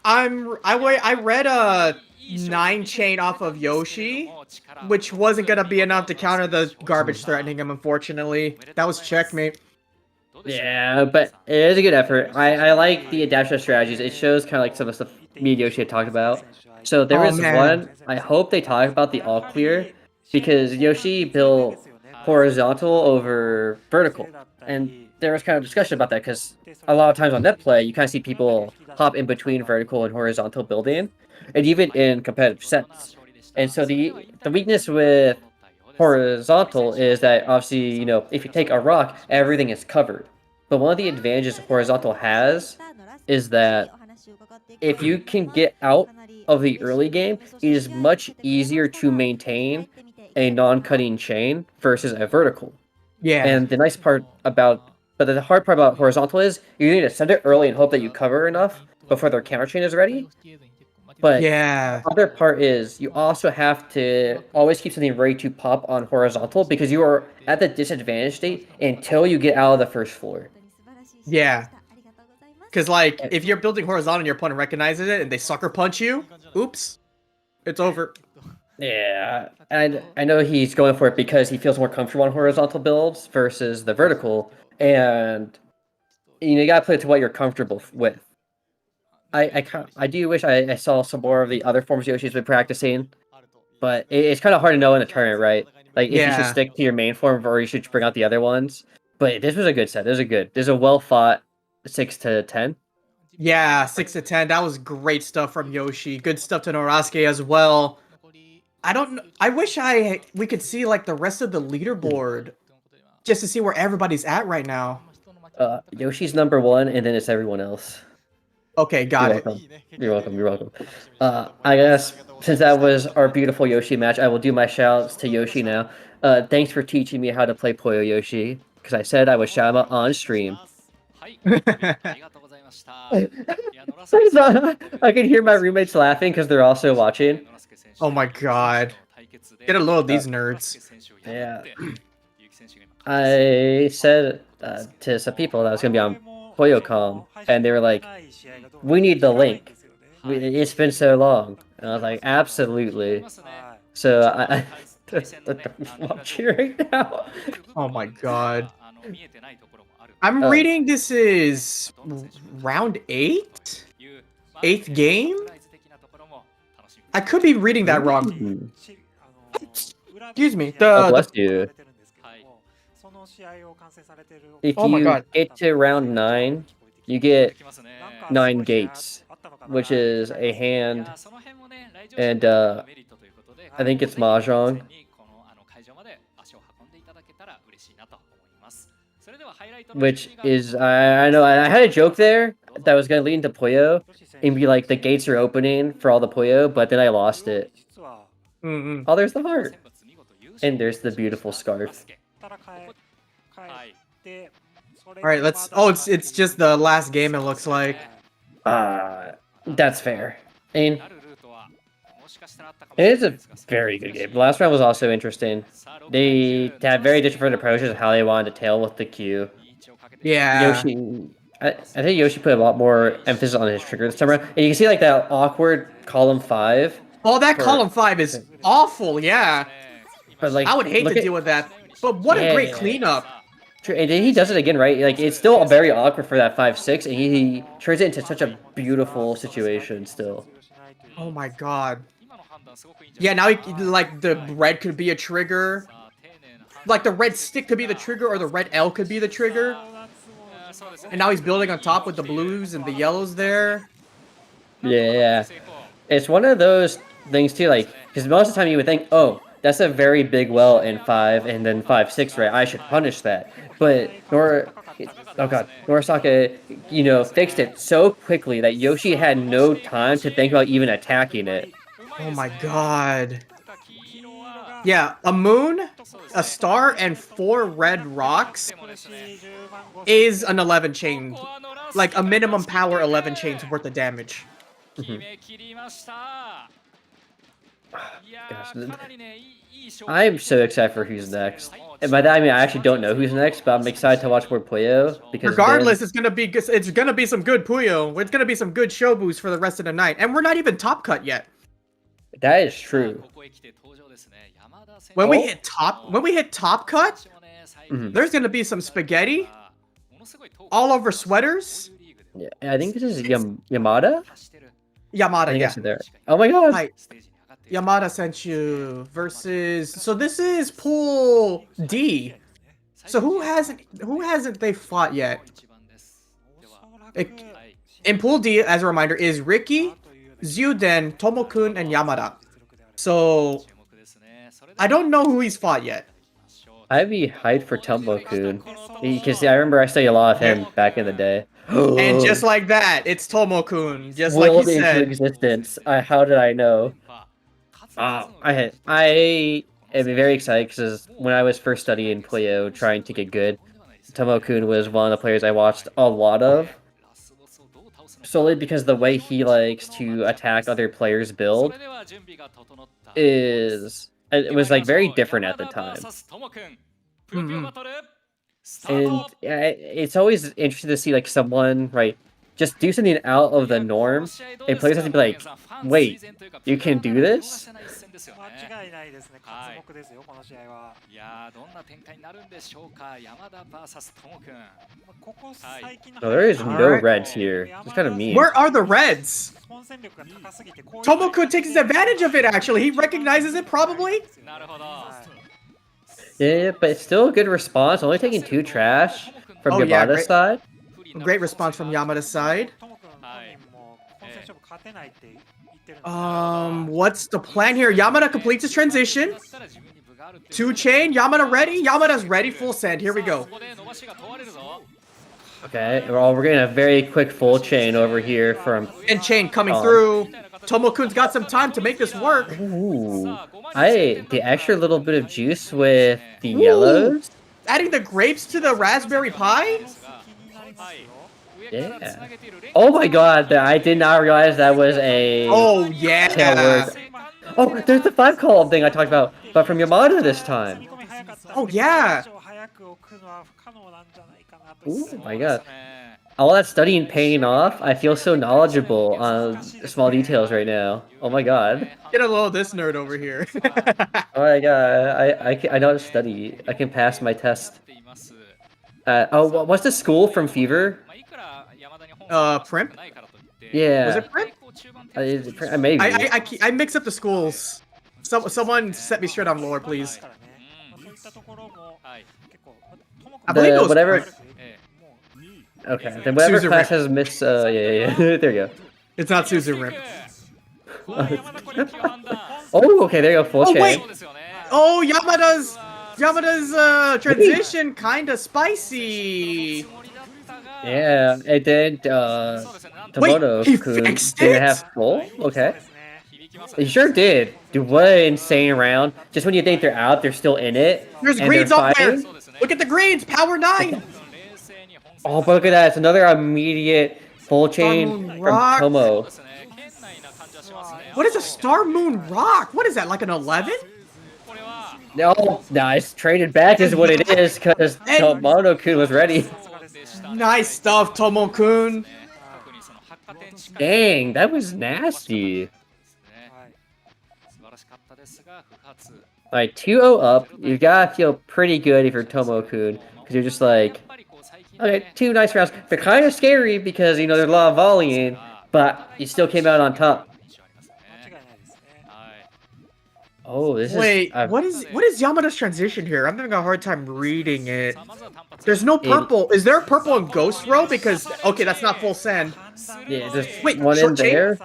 I read a 9 chain off of Yoshi, which wasn't gonna be enough to counter the garbage threatening him, unfortunately. That was checkmate. Yeah, but it is a good effort. I like the adaptation strategies. It shows kind of like some of the stuff me and Yoshi had talked about. So there Oh, is man. one, I hope they talk about the all clear, because Yoshi built horizontal over vertical. And there was kind of discussion about that, because a lot of times on net play, you kind of see people hop in between vertical and horizontal building, and even in competitive sets. And so the weakness with horizontal is that obviously, you know, if you take a rock, everything is covered. But one of the advantages horizontal has is that if you can get out of the early game, it is much easier to maintain a non-cutting chain versus a vertical. Yeah. And the nice part about, but the hard part about horizontal is you need to send it early and hope that you cover enough before their counter chain is ready. But yeah, the other part is you also have to always keep something ready to pop on horizontal because you are at the disadvantage state until you get out of the first floor. Yeah. Because, like, if you're building horizontal and your opponent recognizes it and they sucker punch you, oops, it's over. Yeah, and I know he's going for it because he feels more comfortable on horizontal builds versus the vertical, and you gotta play it to what you're comfortable with. I do wish I saw some more of the other forms Yoshi's been practicing, but it's kind of hard to know in a tournament, right? Like if you should Yeah. stick to your main form or you should bring out the other ones. But this was a good set. There's a well fought 6-10. Yeah, 6-10. That was great stuff from Yoshi. Good stuff to Norasuke as well. I don't. I wish we could see like the rest of the leaderboard, just to see where everybody's at right now. Yoshi's number 1, and then it's everyone else. Okay, got You're it. welcome. You're welcome. You're welcome. I guess since that was our beautiful Yoshi match, I will do my shoutouts to Yoshi now. Thanks for teaching me how to play Puyo Yoshi, because I said I would shout him out on stream. I can hear my roommates laughing because they're also watching. Oh my god. Get a load of these nerds. Yeah. I said to some people that I was going to be on PoyoCom, and they were like, we need the link. It's been so long. And I was like, absolutely. So I'm cheering now. Oh my god. I'm reading this is round 8? 8th game? I could be reading that wrong. Excuse me. Oh, bless you. If Oh my you god. get to round 9, you get 9 gates, which is a hand, and I think it's mahjong. Which is, I know, I had a joke there that was gonna lead into Puyo and be like, the gates are opening for all the Puyo, but then I lost it. Oh, there's the heart. And there's the beautiful scarf. Alright, let's... Oh, it's just the last game, it looks like. That's fair. I mean, it is a very good game. The last round was also interesting. They had very different approaches of how they wanted to tail with the Q. Yeah. Yoshi, I think Yoshi put a lot more emphasis on his trigger this time around. And you can see like that awkward column 5. Oh, that column 5 is awful, yeah. But like, I would hate to deal with that. But what a great cleanup. And then he does it again, right? Like, it's still very awkward for that 5-6, and he turns it into such a beautiful situation still. Oh my god. Yeah, now like the red could be a trigger. Like the red stick could be the trigger, or the red L could be the trigger. And now he's building on top with the blues and the yellows there. Yeah. It's one of those things too, like, because most of the time you would think, oh, that's a very big well in 5 and then 5-6, right? I should punish that. But Norasaka, you know, fixed it so quickly that Yoshi had no time to think about even attacking it. Oh my god. Yeah, a moon, a star, and 4 red rocks is an 11 chain. Like a minimum power 11 chains worth of damage. Gosh, I'm so excited for who's next. And by that I mean I actually don't know who's next, but I'm excited to watch more Puyo because regardless, it's gonna be some good Puyo. It's gonna be some good showboos for the rest of the night, and we're not even top cut yet. That is true. When we hit top cut, there's gonna be some spaghetti all over sweaters. Yeah, I think this is Yamada. Yamada, yeah. There. Oh my god. Hi. Yamada sent you versus. So this is pool D. So who hasn't they fought yet? In pool D, as a reminder, is Ricky, Zyuden, Tomokun, and Yamada. So I don't know who he's fought yet. I'd be hyped for Tomokun because I remember I studied a lot of him back in the day. And just like that, it's Tomokun, just Willed like you said. into existence. How did I know? I am very excited because when I was first studying Puyo, trying to get good, Tomokun was one of the players I watched a lot of. Solely because the way he likes to attack other players' build it was like very different at the time. And it's always interesting to see like someone, right, just do something out of the norm, and players have to be like, wait, you can do this? No, there is no reds here. It's kind of mean. Where are the reds? Tomokun takes advantage of it, actually. He recognizes it, probably. Yeah, but it's still a good response. Only taking 2 trash from Yamada's side. Great response from Yamada's side. What's the plan here? Yamada completes his transition. 2 chain, Yamada ready? Yamada's ready, full send. Here we go. Okay, well, we're getting a very quick full chain over here from... And chain coming through. Tomo-kun's got some time to make this work. Ooh. The extra little bit of juice with the Ooh. yellows. Adding the grapes to the raspberry pie? Yeah. Oh my god, I did not realize that was a... Oh, yeah. tail work. Oh, there's the 5 column thing I talked about, but from Yamada this time. Oh, yeah. Oh my god. All that studying paying off. I feel so knowledgeable on small details right now. Oh my god. Get a little this nerd over here. Oh my god, I know how to study. I can pass my test. What's the school from Fever? Primp? Yeah. Was it Primp? Maybe. I mix up the schools. Someone set me straight on lore, please. I believe it was whatever. Primp. Okay, then whatever Suzu class Rimp. has Miss. Yeah. There you go. It's not Suzu Rimp. Oh, okay, there you go. Full chain. Wait. Oh, Yamada's transition kinda spicy. Yeah, and then Tomono-kun didn't have full. Okay. He sure did. Dude, what an insane round. Just when you think they're out, they're still in it. There's and greens they're up there. fighting. Look at the greens. Power 9. Oh, but look at that. It's another immediate full chain from Rock. Tomo. What is a Star Moon Rock? What is that, like an 11? No, nice. Traded back is what it is, because Tomono-kun was ready. Nice stuff, Tomo-kun. Dang, that was nasty. Alright, 2-0 up. You gotta feel pretty good if you're Tomo-kun, because you're just like, okay, 2 nice rounds. They're kind of scary because, you know, there's a lot of volleying, but you still came out on top. Oh, this Wait, is... what is Yamada's transition here? I'm having a hard time reading it. There's no purple. Is there a purple in Ghost Row? Because, okay, that's not full send. Yeah, there's Wait, one in short chain? there.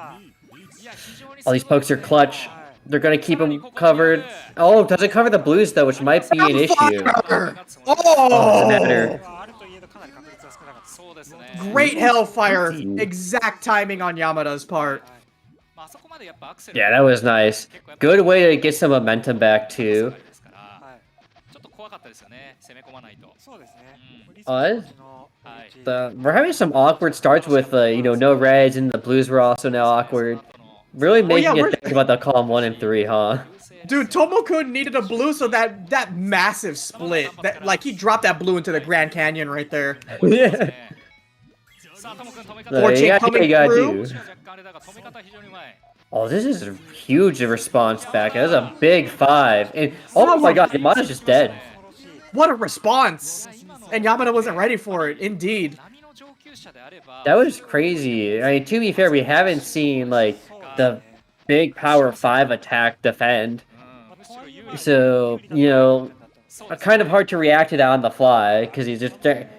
All these pokes are clutch. They're gonna keep them covered. Oh, does it cover the blues though, which might be an issue. Oh! Doesn't matter. Great Hellfire. Exact timing on Yamada's part. Yeah, that was nice. Good way to get some momentum back too. We're having some awkward starts with, you know, no reds, and the blues were also now awkward. Really making you think about the column 1 and 3, huh? Dude, Tomo-kun needed a blue, so that massive split, that like he dropped that blue into the Grand Canyon right there. Yeah. You gotta do. Oh, this is a huge response back. That was a big 5. And oh my god, Yamada's just dead. What a response! And Yamada wasn't ready for it, indeed. That was crazy. I mean, to be fair, we haven't seen, like, the big power 5 attack defend. So, you know, kind of hard to react to that on the fly, because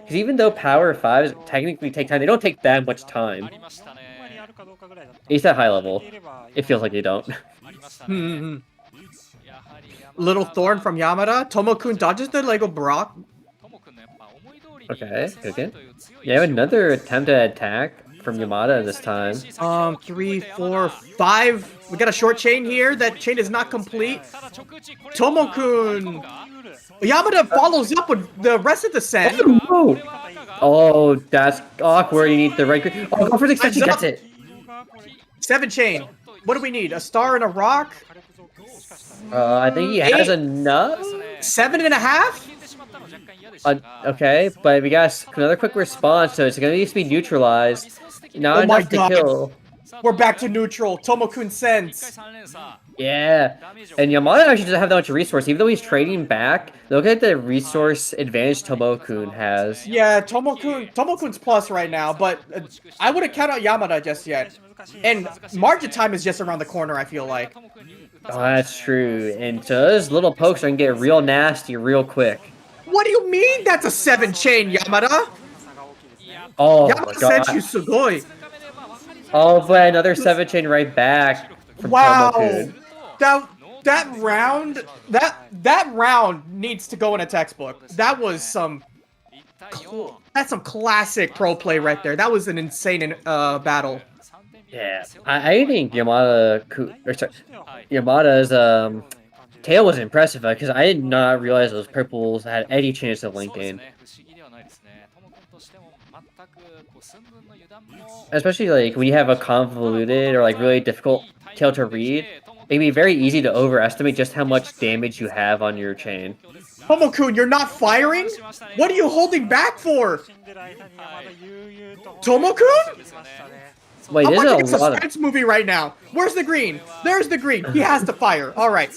even though power 5s technically take time, they don't take that much time. At least at high level. It feels like they don't. Little thorn from Yamada. Tomo-kun dodges the Lego Brock. Okay, okay. You have another attempt at attack from Yamada this time. 3, 4, 5. We got a short chain here. That chain is not complete. Tomo-kun. Yamada follows up with the rest of the send. Oh, no. Oh, that's awkward. You need the right... Oh, go for the extension. That's it. 7 chain. What do we need? A star and a rock? I think he has enough. 7.5? Okay, but we got another quick response, so it's gonna need to be neutralized. Not enough to kill. We're back to neutral. Tomo-kun sends. Yeah, and Yamada actually doesn't have that much resource, even though he's trading back. Look at the resource advantage Tomo-kun has. Yeah, Tomo-kun's plus right now, but I wouldn't count out Yamada just yet. And margin time is just around the corner, I feel like. Oh, that's true. And so those little pokes are gonna get real nasty real quick. What do you mean that's a 7 chain, Yamada? Oh Yamada my god. sent you sugoi. Oh, but another 7 chain right back from Wow. Tomo-kun. That round needs to go in a textbook. That was some That's some classic pro play right there. That was an insane battle. Yeah, I think Yamada's tail was impressive because I did not realize those purples had any chance of link gain. Especially like when you have a convoluted or like really difficult tail to read, it'd be very easy to overestimate just how much damage you have on your chain. Tomo-kun, you're not firing? What are you holding back for? Tomo-kun? Wait, I'm there's watching a a lot of... suspense movie right now. Where's the green? There's the green. He has to fire. All right.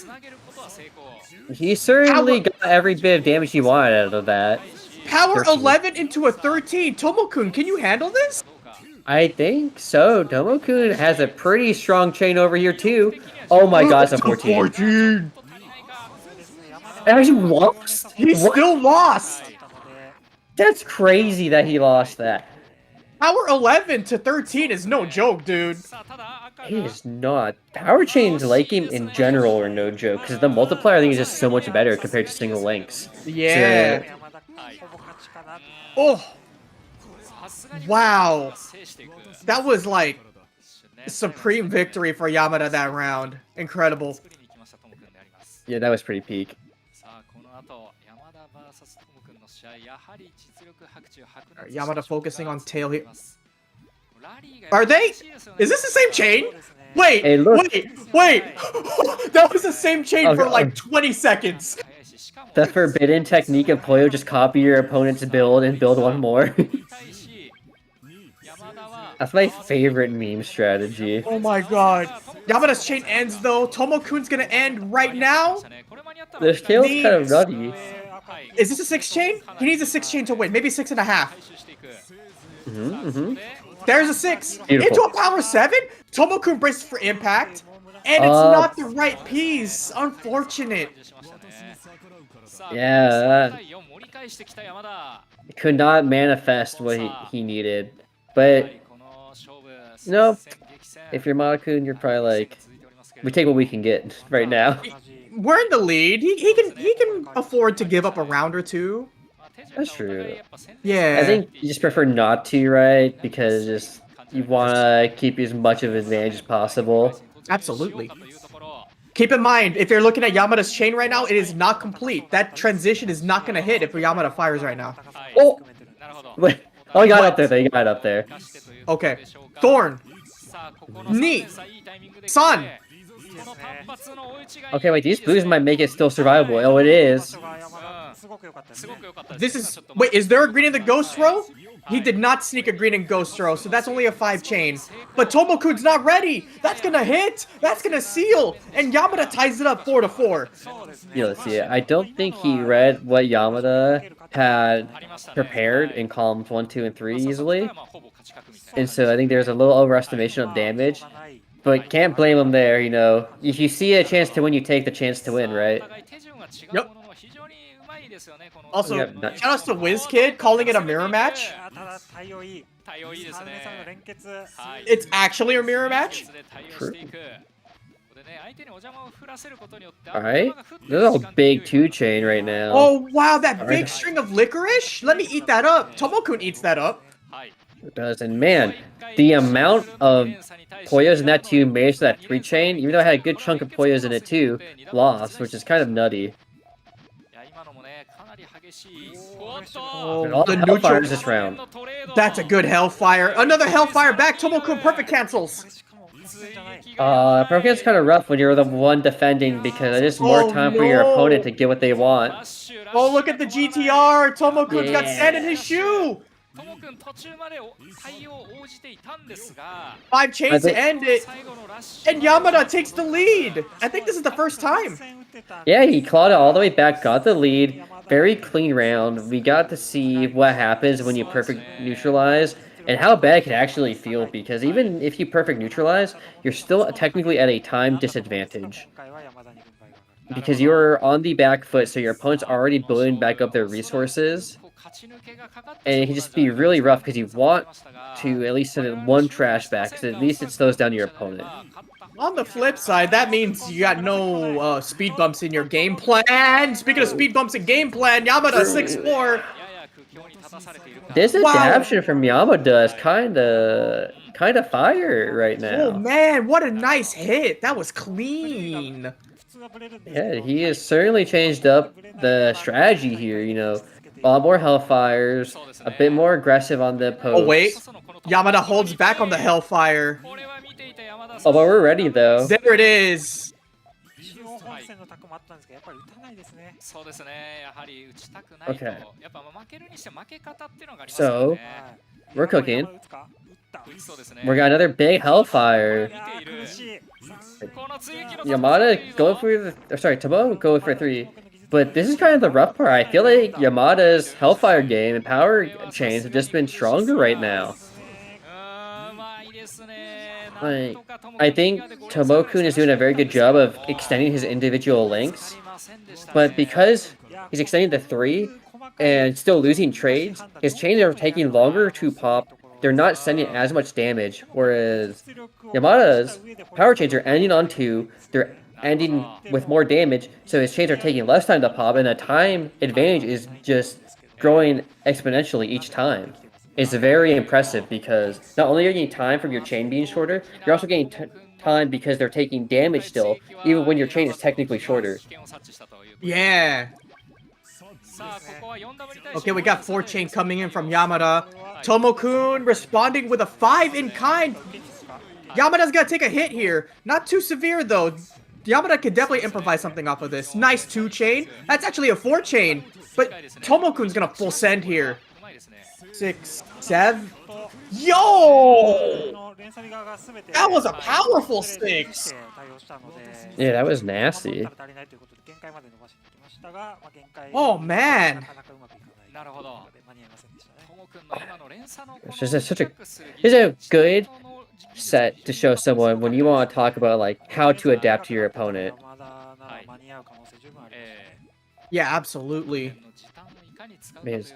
He certainly got every bit of damage he wanted out of that. Power 11 into a 13. Tomo-kun, can you handle this? I think so. Tomo-kun has a pretty strong chain over here too. Oh my god, it's a 14. 14. And he lost? He still lost. That's crazy that he lost that. Power 11 to 13 is no joke, dude. It is not. Power chains late game in general are no joke, because the multiplier I think is just so much better compared to single links. Yeah. Oh. Wow. That was like supreme victory for Yamada that round. Incredible. Yeah, that was pretty peak. Yamada focusing on tail here. Are they? Is this the same chain? Wait, hey, wait. That was the same chain for like 20 seconds. The forbidden technique of Puyo, just copy your opponent's build and build one more. That's my favorite meme strategy. Oh my god. Yamada's chain ends though. Tomo-kun's gonna end right now. This tail's kind of nutty. Is this a 6 chain? He needs a 6 chain to win. Maybe 6.5. There's a 6. Beautiful. Into a power 7? Tomo-kun braces for impact. And it's not the right piece. Unfortunate. Yeah. Could not manifest what he needed. But, no. If you're Mata-kun, you're probably like, we take what we can get right now. We're in the lead. He can afford to give up a round or two. That's true. Yeah. I think you just prefer not to, right? Because just you want to keep as much of an advantage as possible. Absolutely. Keep in mind, if you're looking at Yamada's chain right now, it is not complete. That transition is not going to hit if Yamada fires right now. Oh! Wait. Oh, he got up there. He got up there. Okay. Thorn. Knee. Sun. Okay, wait, these blues might make it still survivable. Oh, it is. This is... Wait, is there a green in the Ghost Row? He did not sneak a green in Ghost Row, so that's only a 5 chain. But Tomo-kun's not ready! That's gonna hit! That's gonna seal! And Yamada ties it up 4-4. Yeah, let's see. I don't think he read what Yamada had prepared in columns 1, 2, and 3 easily. And so I think there's a little overestimation of damage. But can't blame him there, you know. If you see a chance to win, you take the chance to win, right? Yep. Also, shout out to WizKid calling it a mirror match. It's actually a mirror match? True. Alright. There's a big 2 chain right now. Oh wow, that big string of licorice? Let me eat that up. Tomo-kun eats that up. It does, and man, the amount of Poyos in that 2 made to that 3 chain, even though I had a good chunk of Poyos in it too, lost, which is kind of nutty. Oh, the neutral this round. That's a good Hellfire. Another Hellfire back. Tomo-kun perfect cancels. Perfect's kind of rough when you're the one defending because it is more time for your opponent to get what they want. Oh, look at the GTR. Tomo-kun's got sand in his shoe. 5 chains to end it. And Yamada takes the lead. I think this is the first time. Yeah, he clawed it all the way back, got the lead. Very clean round. We got to see what happens when you perfect neutralize and how bad it can actually feel, because even if you perfect neutralize, you're still technically at a time disadvantage. Because you're on the back foot, so your opponent's already building back up their resources. And it can just be really rough because you want to at least send one trash back, because at least it slows down your opponent. On the flip side, that means you got no speed bumps in your game plan. Speaking of speed bumps in game plan, Yamada 6-4. This adaptation from Yamada is kinda fire right Oh now. man, what a nice hit! That was clean. Yeah, he has certainly changed up the strategy here. You know, a lot more Hellfires, a bit more aggressive on the Oh wait, pokes. Yamada holds back on the Hellfire. Oh, but we're ready though. There it is. 一応本戦のタクもあったんですけど、やっぱり打たないですね。そうですね。やはり打ちたくないと、 Okay. やっぱ負けるにして負け方っていうのがありますからね。 So, we're cooking. 打ちそうですね。 We got another big Hellfire. 苦しい。 Yamada go for the, or sorry, Tomo go for 3. But this is kind of the rough part. I feel like Yamada's Hellfire game and power chains have just been stronger right now. Like, I think Tomo-kun is doing a very good job of extending his individual links, but because he's extending to 3 and still losing trades, his chains are taking longer to pop. They're not sending as much damage, whereas Yamada's power chains are ending on 2. They're ending with more damage, so his chains are taking less time to pop, and the time advantage is just growing exponentially each time. It's very impressive because not only are you getting time from your chain being shorter, you're also getting time because they're taking damage still, even when your chain is technically shorter. Yeah. Okay, we got 4 chain coming in from Yamada. Tomo-kun responding with a 5 in kind. Yamada's gonna take a hit here. Not too severe though. Yamada could definitely improvise something off of this. Nice 2 chain. That's actually a 4 chain. But Tomo-kun's gonna full send here. 6, 7. Yo! That was a powerful 6. Yeah, that was nasty. Oh man. It's just such a, it's a good set to show someone when you want to talk about like how to adapt to your opponent. Yeah, absolutely. Because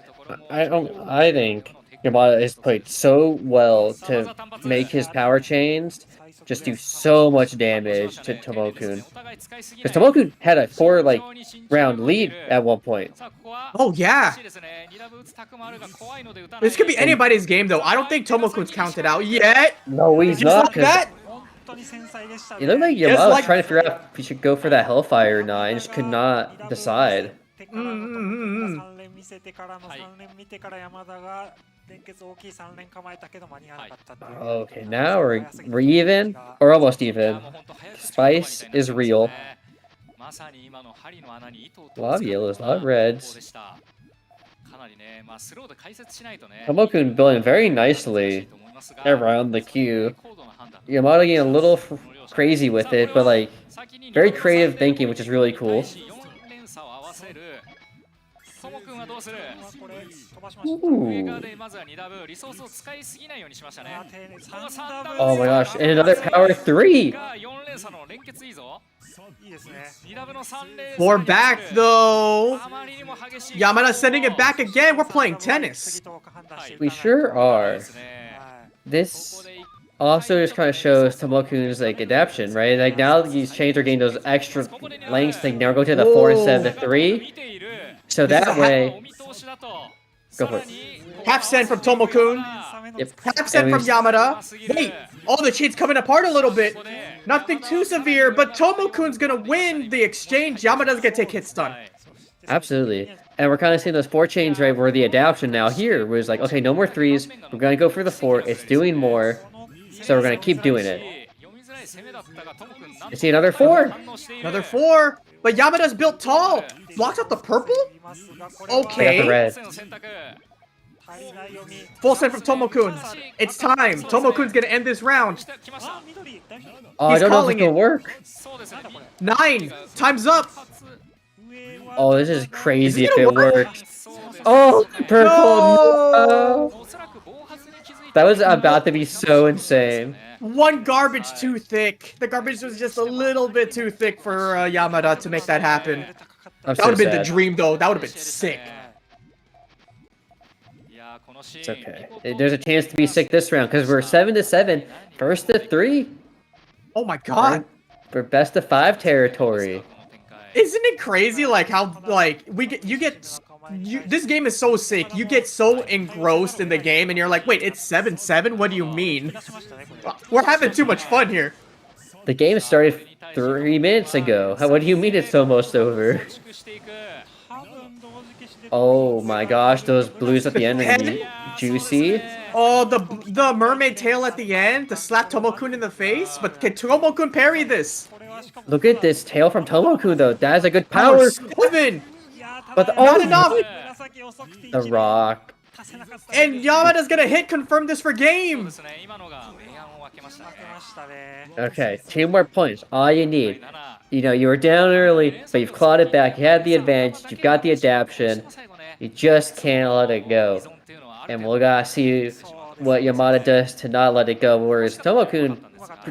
I think Yamada has played so well to make his power chains just do so much damage to Tomo-kun. Because Tomo-kun had a 4 like round lead at one point. Oh yeah. This could be anybody's game though. I don't think Tomo-kun's counted out yet. No, he's just not. Like that. It looked like Yamada was trying to figure out if he should go for that Hellfire or not. I just could not decide. Okay, now we're even, or almost even. Spice is real. A lot of yellows, a lot of reds. Tomo-kun building very nicely around the queue. Yamada getting a little crazy with it, but like very creative thinking, which is really cool. Ooh. Oh my gosh, and another power 3! 4 back though. Yamada sending it back again. We're playing tennis. We sure are. This also just kind of shows Tomo-kun's like adaptation, right? Like now these chains are getting those extra lengths. They now go to the 4 instead of the 3. So that way, go for it. Half send from Tomo-kun. Yep. Half send from Yamada. Wait, all the chains coming apart a little bit. Nothing too severe, but Tomo-kun's gonna win the exchange. Yamada's gonna take hit stun. Absolutely. And we're kind of seeing those 4 chains, right, where the adaptation now here was like, okay, no more 3s. We're going to go for the 4. It's doing more. So we're going to keep doing it. You see another 4. Another 4. But Yamada's built tall. Blocks out the purple? Okay. The red. Full send from Tomo-kun. It's time. Tomo-kun's going to end this round. Oh, I don't know if it's going to work. 9. Time's up. Oh, this is crazy if it works. Oh, purple. No! That was about to be so insane. 1 garbage too thick. The garbage was just a little bit too thick for Yamada to make that happen. That would have been the dream though. That would have been sick. It's okay. There's a chance to be sick this round because we're 7-7. First to 3. Oh my god. For best of 5 territory. Isn't it crazy like how like you get this game is so sick. You get so engrossed in the game, and you're like, wait, it's 7-7? What do you mean? We're having too much fun here. The game started 3 minutes ago. What do you mean it's almost over? Oh my gosh, those blues at the end are gonna be juicy. Oh, the mermaid tail at the end to slap Tomokun in the face, but can Tomokun parry this? Look at this tail from Tomokun though. That is a good power. 7! But Not enough! The rock. And Yamada's gonna hit confirm this for game! Okay, 2 more points. All you need. You know, you were down early, but you've clawed it back. You had the advantage. You've got the adaptation. You just can't let it go. And we'll gotta see what Yamada does to not let it go. Whereas Tomokun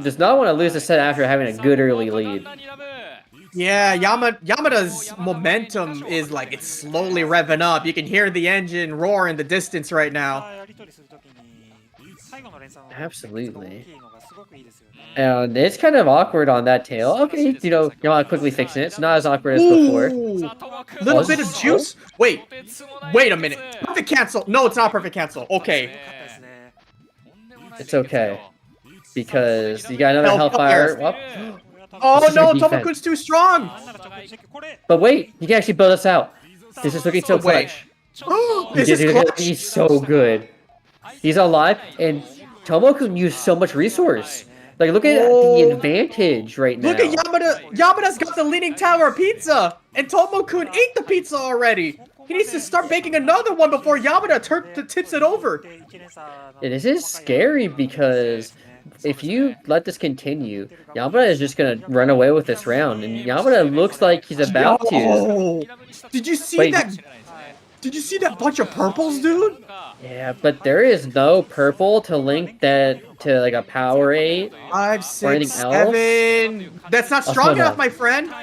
does not want to lose the set after having a good early lead. Yeah, Yamada's momentum is like, it's slowly revving up. You can hear the engine roar in the distance right now. Absolutely. And it's kind of awkward on that tail. Okay, you know, Yamada quickly fixing it. It's not as awkward as before. Little bit of juice? Wait a minute. Perfect cancel. No, it's not perfect cancel. Okay. It's okay. Because you got another Hellfire. Oh no, Tomokun's too strong! But wait, you can actually build us out. This is looking so clutch. This is clutch. He's so good. He's alive, and Tomokun used so much resource. Like, look at the advantage right now. Look at Yamada. Yamada's got the leaning tower pizza, and Tomokun ate the pizza already. He needs to start making another one before Yamada tips it over. And this is scary because if you let this continue, Yamada is just gonna run away with this round, and Yamada looks like he's about to. Did you see that? Did you see that bunch of purples, dude? Yeah, but there is no purple to link that to like a power 8 5, or 6, anything else. 7. That's not strong enough, my friend.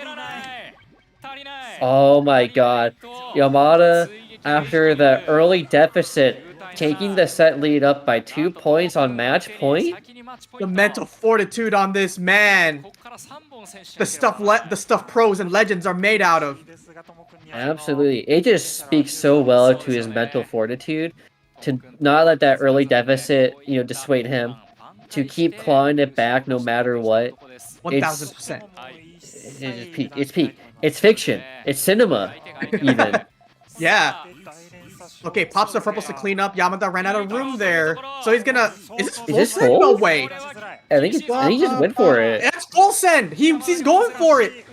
Oh my god. Yamada, after the early deficit, taking the set lead up by 2 points on match point. The mental fortitude on this man. The stuff pros and legends are made out of. Absolutely. It just speaks so well to his mental fortitude to not let that early deficit, you know, dissuade him, to keep clawing it back no matter what. 1000%. It's peak. It's peak. It's fiction. It's cinema, even. Yeah. Okay, pops the purples to clean up. Yamada ran out of room there. So he's gonna... Is this full? No way. I think he just went for it. That's full send. He's going for it.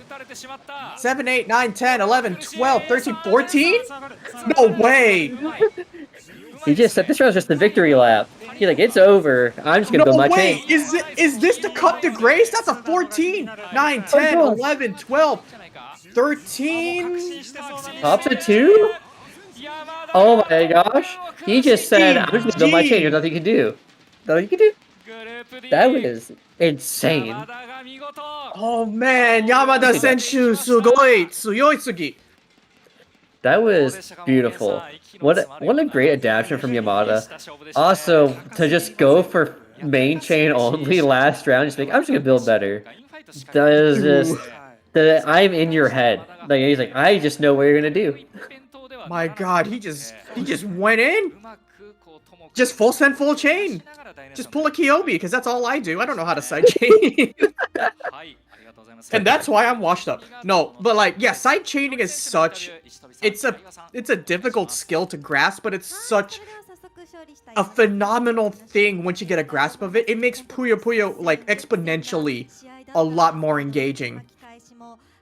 7, 8, 9, 10, 11, 12, 13, 14? No way. He just said this round's just the victory lap. He's like, it's over. I'm just gonna build my tank. Is this the cut to grace? That's a 14. 9, 10, 11, 12, 13. Pops a 2? Oh my gosh. He just said, I'm just gonna build my tank. There's nothing you can do. Nothing you can do. That was insane. Oh man, Yamada Senshu, sugoi, tsuyoi sugi. That was beautiful. What a great adaptation from Yamada. Also, to just go for main chain only last round, just like, I'm just gonna build better. That is just I'm in your head. Like he's like, I just know what you're gonna do. My god, he just went in. Just full send, full chain. Just pull a Kyobi, because that's all I do. I don't know how to side chain. And that's why I'm washed up. No, but like, yeah, side chaining is such... It's a difficult skill to grasp, but it's such a phenomenal thing once you get a grasp of it. It makes Puyo Puyo, like, exponentially a lot more engaging.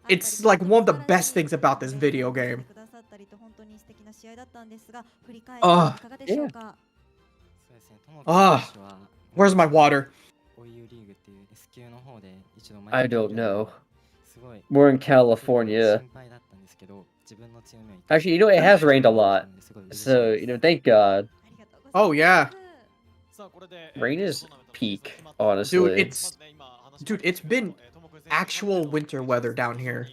It's like one of the best things about this video game. Where's my water? I don't know. We're in California. Actually, you know, it has rained a lot. So, you know, thank God. Oh, yeah. Rain is peak, honestly. Dude, it's been actual winter weather down here.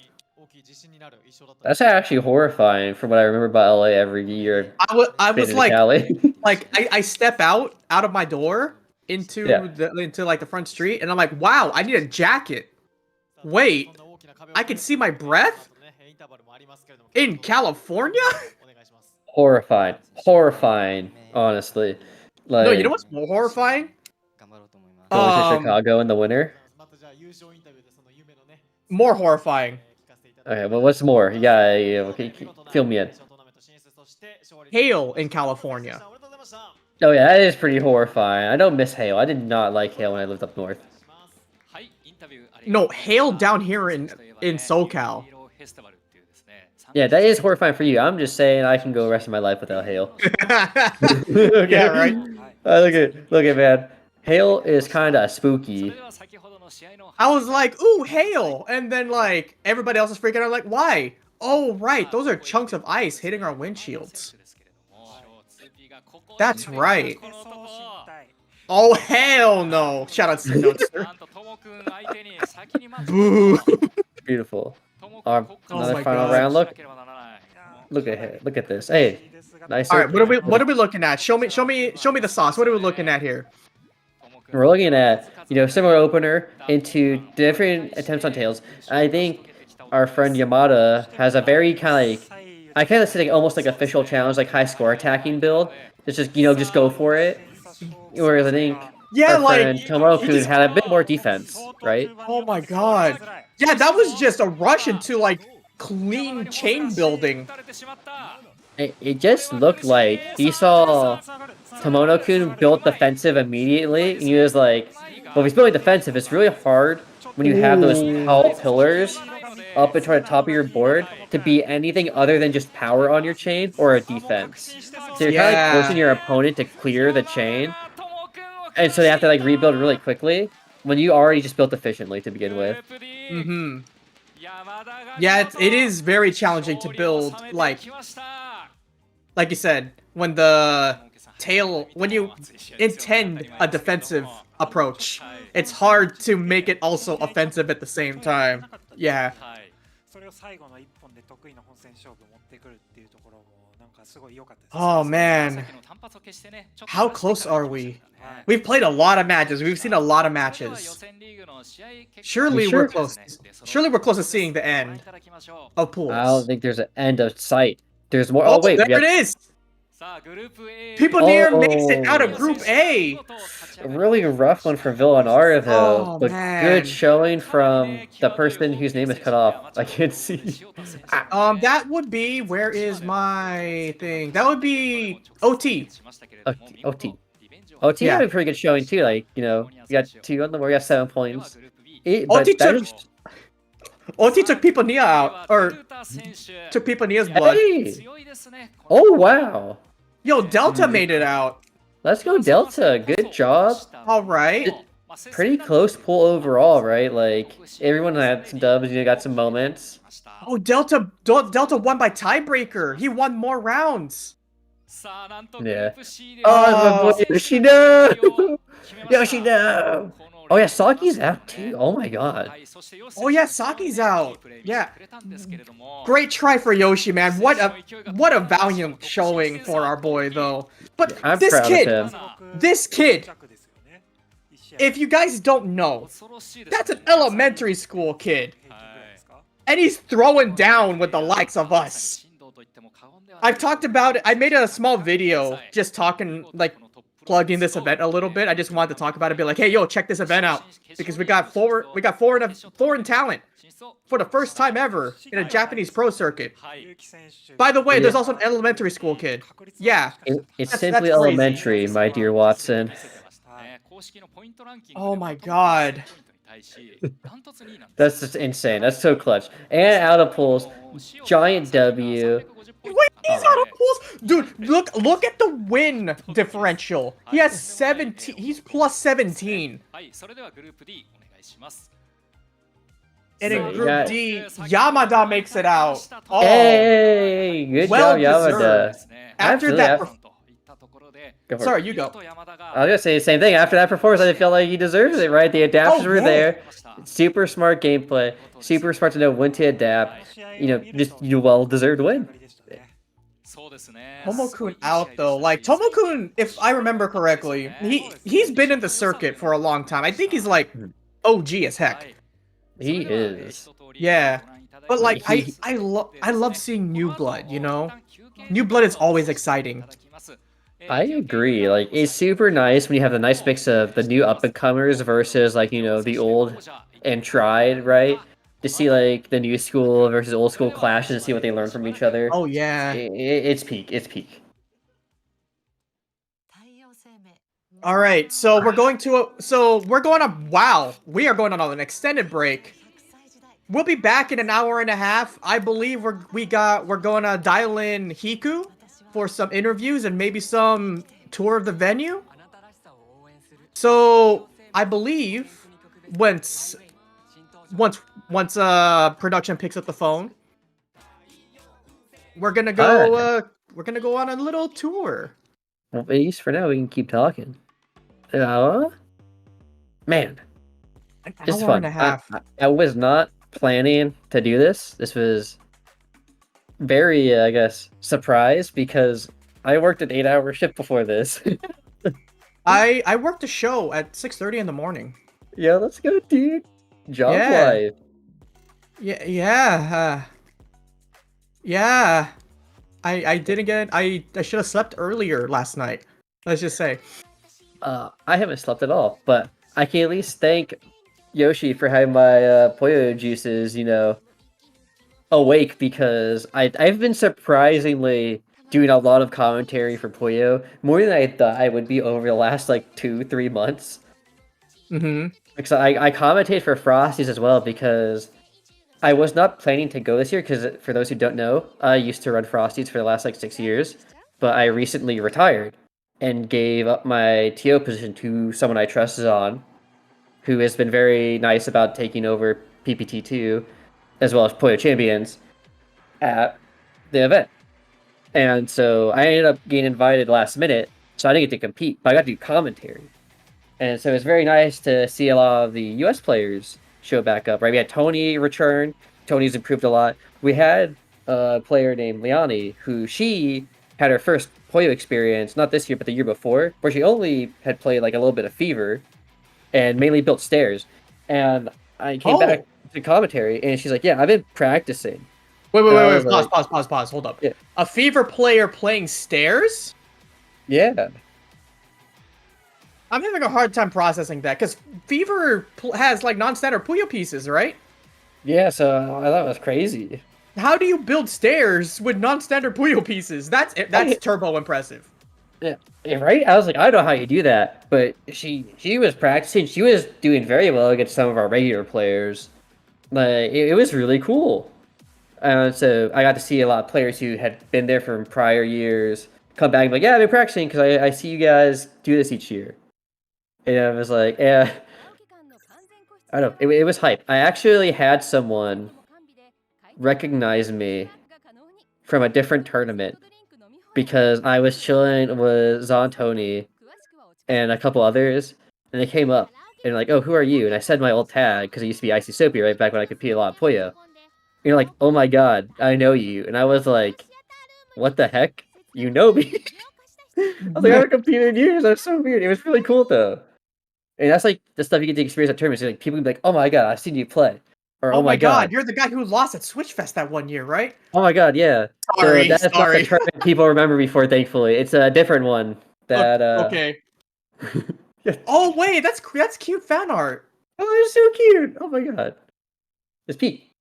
That's actually horrifying from what I remember about LA every year. I was like, like I step out of my door into like the front street, and I'm like, wow, I need a jacket. Wait, I can see my breath in California. horrifying, horrifying. Honestly, like No, you know what's more horrifying? going to Chicago in the winter. More horrifying. Okay, well, what's more? Yeah, okay, fill me in. Hail in California. Oh yeah, that is pretty horrifying. I don't miss hail. I did not like hail when I lived up north. No, hail down here in SoCal. Yeah, that is horrifying for you. I'm just saying I can go the rest of my life without hail. Yeah, right. Look at man. Hail is kind of spooky. I was like, ooh, hail! And then, like, everybody else is freaking out, like, why? Oh, right, those are chunks of ice hitting our windshields. That's right. Oh, hell no! Shout out to Notes. Boo! Beautiful. Oh Another my final God. round. Look at this. Hey, nice. All right, what are we looking at? Show me the sauce. What are we looking at here? We're looking at, similar opener into different attempts on tails. I think our friend Yamada has a very kind of I kind of say almost like official challenge, like high score attacking build. It's just, just go for it. Whereas I think our friend Tomo-kun had a bit more defense, right? Oh my God. Yeah, that was just a rush into, like, clean chain building. It just looked like he saw Tomono-kun built defensive immediately, and he was like, well, if he's building defensive, it's really hard when you have those tall pillars up and toward the top of your board to be anything other than just power on your chain or a defense. So you're kind of like forcing your opponent to clear the chain, and so they have to like rebuild really quickly when you already just built efficiently to begin with. Mm-hmm. Yeah, it is very challenging to build, like you said, when you intend a defensive approach, it's hard to make it also offensive at the same time. Yeah. Oh man. How close are we? We've played a lot of matches. We've seen a lot of matches. Surely we're close. Surely we're close to seeing the end of pools. I don't think there's an end of sight. There's more. Oh, wait, there it is. People near makes it out of Group A. A really rough one for Villanara, though, Oh, but man. good showing from the person whose name is cut off. I can't see. That would be, where is my thing? That would be OT. OT. OT Yeah. had a pretty good showing too. Like, we got 2 on the board, we got 7 points. OT took People Nia out, or took People Nia's blood. Hey! Oh wow! Yo, Delta made it out. Let's go Delta. Good job. All right. Pretty close pool overall, right? Like everyone had some dubs, got some moments. Oh, Delta won by tiebreaker. He won more rounds. Yeah. Oh, my boy Yoshino! Yoshino! Oh yeah, Saki's out too. Oh my god. Oh yeah, Saki's out. Yeah. Great try for Yoshi, man. What a valiant showing for our boy, though. But I'm this proud kid, of him. this kid. If you guys don't know, that's an elementary school kid, and he's throwing down with the likes of us. I've talked about it. I made a small video just talking, like, plugging this event a little bit. I just wanted to talk about it, be like, hey, yo, check this event out, because we got foreign talent for the first time ever in a Japanese pro circuit. By the way, there's also an elementary school kid. Yeah, It's that's simply crazy. elementary, my dear Watson. Oh my god. That's just insane. That's so clutch. And out of pools, giant W. Wait, he's out of pools, dude. Look at the win differential. He has 17. He's plus 17. And in So you Group got- D, Yamada makes it out. Oh, Hey, good job, Yamada. deserved. After that, Go for sorry, it. you go. I was gonna say the same thing. After that performance, I felt like he deserves it, right? The adapters were there. Super smart gameplay. Super smart to know when to adapt. Just well-deserved win. Tomo-kun out though. Like Tomo-kun, if I remember correctly, he's been in the circuit for a long time. I think he's like OG as heck. He is. Yeah, but like He- I love seeing new blood. You know, new blood is always exciting. I agree. Like, it's super nice when you have the nice mix of the new up and comers versus like the old and tried, right? To see like the new school versus old school clashes and see what they learn from each other. Oh yeah. It's peak. It's peak. All right, so we're going on. Wow, we are going on an extended break. We'll be back in an hour and a half. I believe we're going to dial in Hiku for some interviews and maybe some tour of the venue. So I believe once production picks up the phone, we're gonna go on a little tour. Well, at least for now, we can keep talking. Man, this is hour fun. and a half. I was not planning to do this. This was very, I guess, surprised because I worked an 8-hour shift before this. I worked a show at 6:30 in the morning. Yeah, let's go, dude. Job life. Yeah. I didn't get. I should have slept earlier last night. Let's just say. I haven't slept at all, but I can at least thank Yoshi for having my Puyo juices, awake because I've been surprisingly doing a lot of commentary for Puyo, more than I thought I would be over the last like 2-3 months. Mm-hmm. Because I commentate for Frosties as well because I was not planning to go this year because for those who don't know, I used to run Frosties for the last like 6 years, but I recently retired and gave up my TO position to someone I trust on, who has been very nice about taking over PPT2 as well as Puyo Champions at the event. And so I ended up getting invited last minute, so I didn't get to compete, but I got to do commentary. And so it's very nice to see a lot of the US players show back up, right? We had Tony return. Tony's improved a lot. We had a player named Liani, who she had her first Puyo experience, not this year, but the year before, where she only had played like a little bit of Fever and mainly built stairs. And I came back to commentary, and she's like, yeah, I've been practicing. Wait, pause, hold up. Yeah. A Fever player playing stairs? Yeah. I'm having a hard time processing that, because Fever has, like, non-standard Puyo pieces, right? Yeah, so I thought it was crazy. How do you build stairs with non-standard Puyo pieces? That's turbo impressive. Yeah, right? I was like, I don't know how you do that. But she was practicing. She was doing very well against some of our regular players. Like, it was really cool. So I got to see a lot of players who had been there from prior years come back and be like, yeah, I've been practicing because I see you guys do this each year. And I was like, yeah. I don't know. It was hype. I actually had someone recognize me from a different tournament because I was chilling with Zontoni and a couple others, and they came up and like, oh, who are you? And I said my old tag because it used to be Icy Soapy right back when I competed a lot of Puyo. And you're like, oh my god, I know you. And I was like, what the heck? You know me? I was like, I haven't competed in years. That's so weird. It was really cool though. And that's like the stuff you get to experience at tournaments. Like, people can be like, oh my god, I've seen you play. Or, oh my god, you're the guy who lost at Switchfest that one year, right? Oh my god, yeah. Sorry, that's not the tournament people remember me for, thankfully. It's a different one. That Okay. Oh wait, that's cute fan art. Oh, it's so cute. Oh my god. It's peak.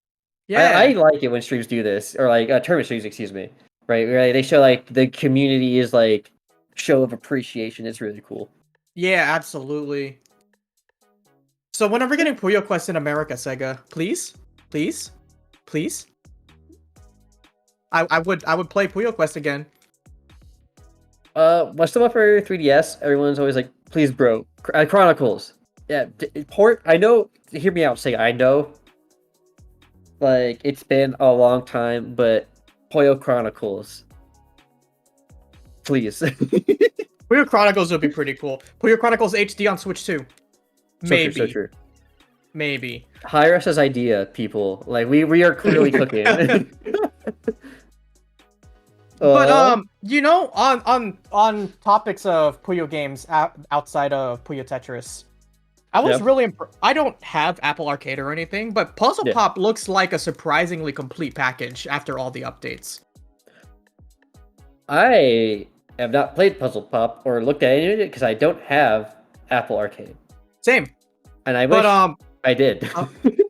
Yeah. I like it when streams do this. Or like tournament streams, excuse me. Right? They show like the community is like show of appreciation. It's really cool. Yeah, absolutely. So when are we getting Puyo Quest in America, Sega? Please? Please? Please? I would play Puyo Quest again. What's the one for 3DS? Everyone's always like, please, bro. Chronicles. Yeah, port. I know. Hear me out, Sega. I know. Like, it's been a long time, but Puyo Chronicles. Please. Puyo Chronicles would be pretty cool. Puyo Chronicles HD on Switch 2. Maybe. So true. Maybe. Hire us as idea, people. Like, we are clearly cooking. But on topics of Puyo games outside of Puyo Tetris, I was Yeah. really I don't have Apple Arcade or anything, but Puzzle Yeah. Pop looks like a surprisingly complete package after all the updates. I have not played Puzzle Pop or looked at any of it because I don't have Apple Arcade. Same. And I But wish I did.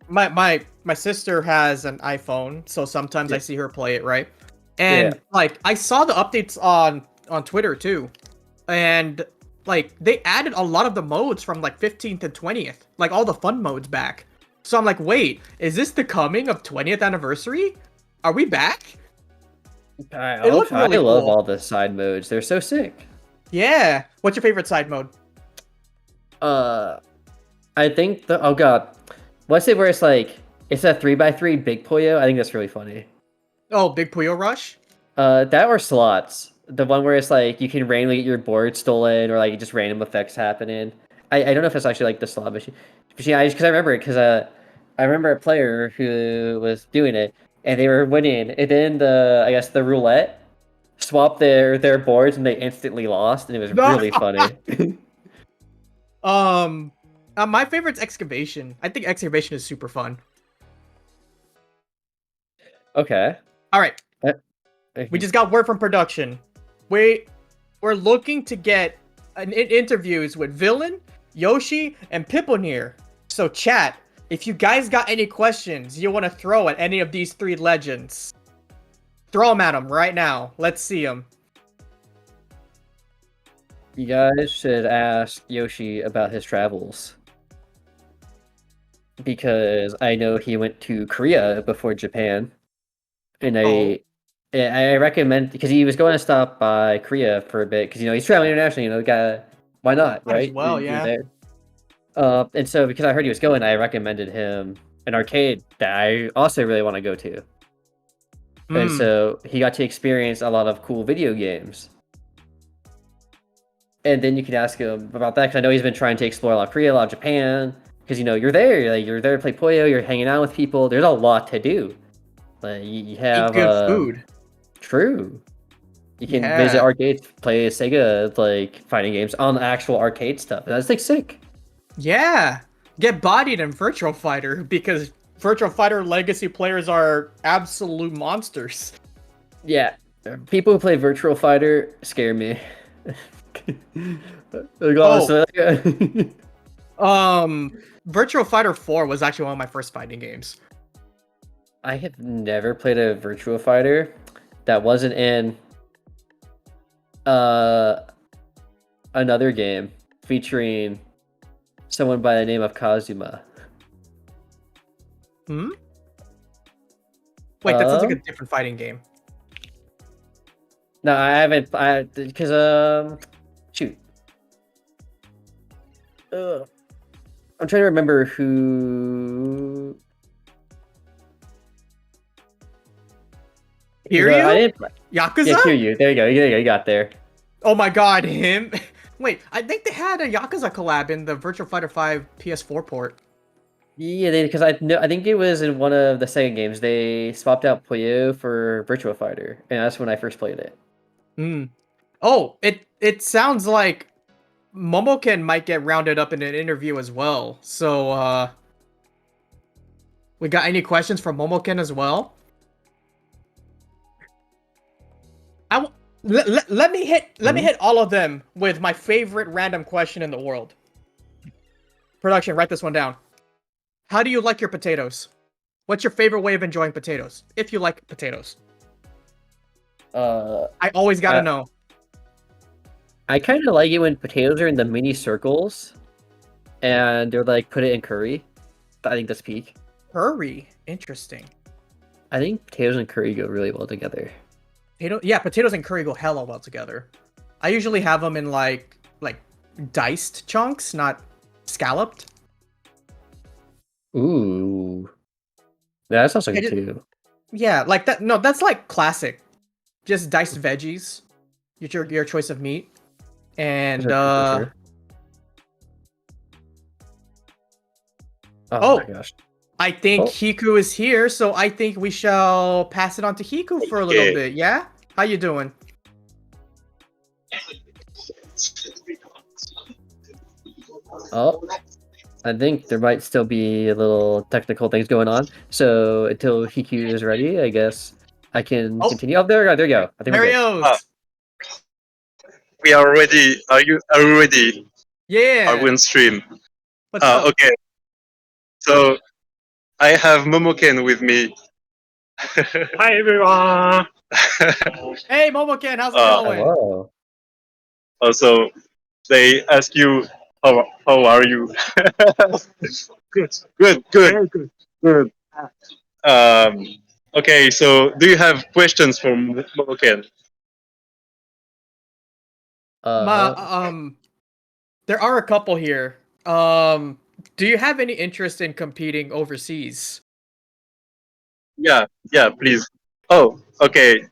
my sister has an iPhone, so sometimes I see her play it, right? And like I saw the updates on Twitter too. And like they added a lot of the modes from like 15th and 20th, like all the fun modes back. So I'm like, wait, is this the coming of 20th anniversary? Are we back? I looked really love cool. all the side modes. They're so sick. Yeah. What's your favorite side mode? I think the what's it where it's like it's a 3x3 big Puyo? I think that's really funny. Oh, Big Puyo Rush? That or slots. The one where it's like you can randomly get your board stolen or like just random effects happening. I don't know if it's actually like the slot machine. Because I remember it because I remember a player who was doing it and they were winning, and then I guess the roulette swapped their boards and they instantly lost, and it was really funny. My favorite's Excavation. I think Excavation is super fun. Okay. All right. We just got word from production. We're looking to get interviews with Villain, Yoshi, and Piponir. So chat, if you guys got any questions you want to throw at any of these three legends, throw them at them right now. Let's see them. You guys should ask Yoshi about his travels. Because I know he went to Korea before Japan. And I recommend, because he was going to stop by Korea for a bit, because he's traveling internationally, why not, Might as right? well, You're yeah. there. And so because I heard he was going, I recommended him an arcade that I also really want to go to. And so he got to experience a lot of cool video games. And then you can ask him about that, because I know he's been trying to explore a lot of Korea, a lot of Japan, because you're there, you're there to play Puyo, you're hanging out with people. There's a lot to do. Like you have Eat good food. True. You can visit arcades, play Sega fighting games on the actual arcade stuff. And that's sick. Yeah. Get bodied in Virtual Fighter because Virtual Fighter Legacy players are absolute monsters. Yeah. People who play Virtual Fighter scare me. Virtual Fighter 4 was actually one of my first fighting games. I have never played a Virtual Fighter that wasn't in another game featuring someone by the name of Kazuma. Wait, that sounds like a different fighting game. No, I haven't. Because shoot. I'm trying to remember who. Kiryu? Yakuza? Yeah, Kiryu. There you go. You got there. Oh my god, him. Wait, I think they had a Yakuza collab in the Virtual Fighter 5 PS4 port. Yeah, because I think it was in one of the Sega games. They swapped out Puyo for Virtua Fighter, and that's when I first played it. Oh, it sounds like Momoken might get rounded up in an interview as well. So, we got any questions from Momoken as well? Let me hit all of them with my favorite random question in the world. Production, write this one down. How do you like your potatoes? What's your favorite way of enjoying potatoes? If you like potatoes. I always gotta know. I kind of like it when potatoes are in the mini circles, and they're put it in curry. I think that's peak. Curry, interesting. I think potatoes and curry go really well together. Potatoes and curry go hella well together. I usually have them in like diced chunks, not scalloped. Ooh, that sounds good too. Yeah, like that. No, that's like classic. Just diced veggies. Your choice of meat, and Oh my gosh. I think Hiku is here, so I think we shall pass it on to Hiku for a little bit. Yeah, how you doing? Oh, I think there might still be a little technical things going on. So until Hiku is ready, I guess I can continue. Oh, there we go. There you go. I think we're good. Marios. We are ready. Are you ready? Yeah. Are we on stream? Let's go. Okay. So I have Momoken with me. Hi everyone. Hey, Momoken, how's it going? Hello. Also, they ask you how are you? Good. Okay, so do you have questions for Momoken? There are a couple here. Do you have any interest in competing overseas? Yeah, please. Oh, okay.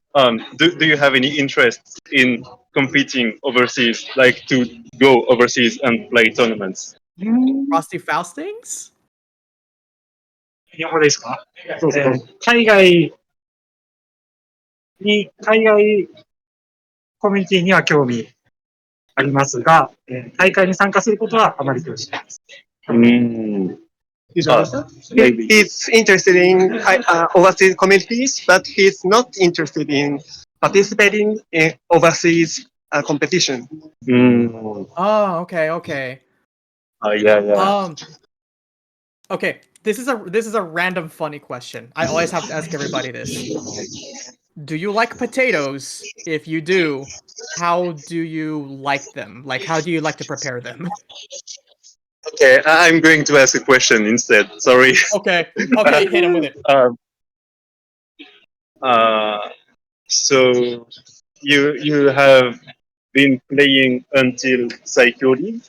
Do you have any interest in competing overseas, like to go overseas and play tournaments? Frosty Faustings? 日本語ですか？海外コミュニティには興味ありますが、大会に参加することはあまり興味ないです。He's interested in overseas communities, but he's not interested in participating in overseas competition. Oh, okay. Yeah. Okay, this is a random funny question. I always have to ask everybody this. Do you like potatoes? If you do, how do you like them? Like, how do you like to prepare them? Okay, I'm going to ask a question instead. Sorry. Okay, hit him with it. So you have been playing until Saikori.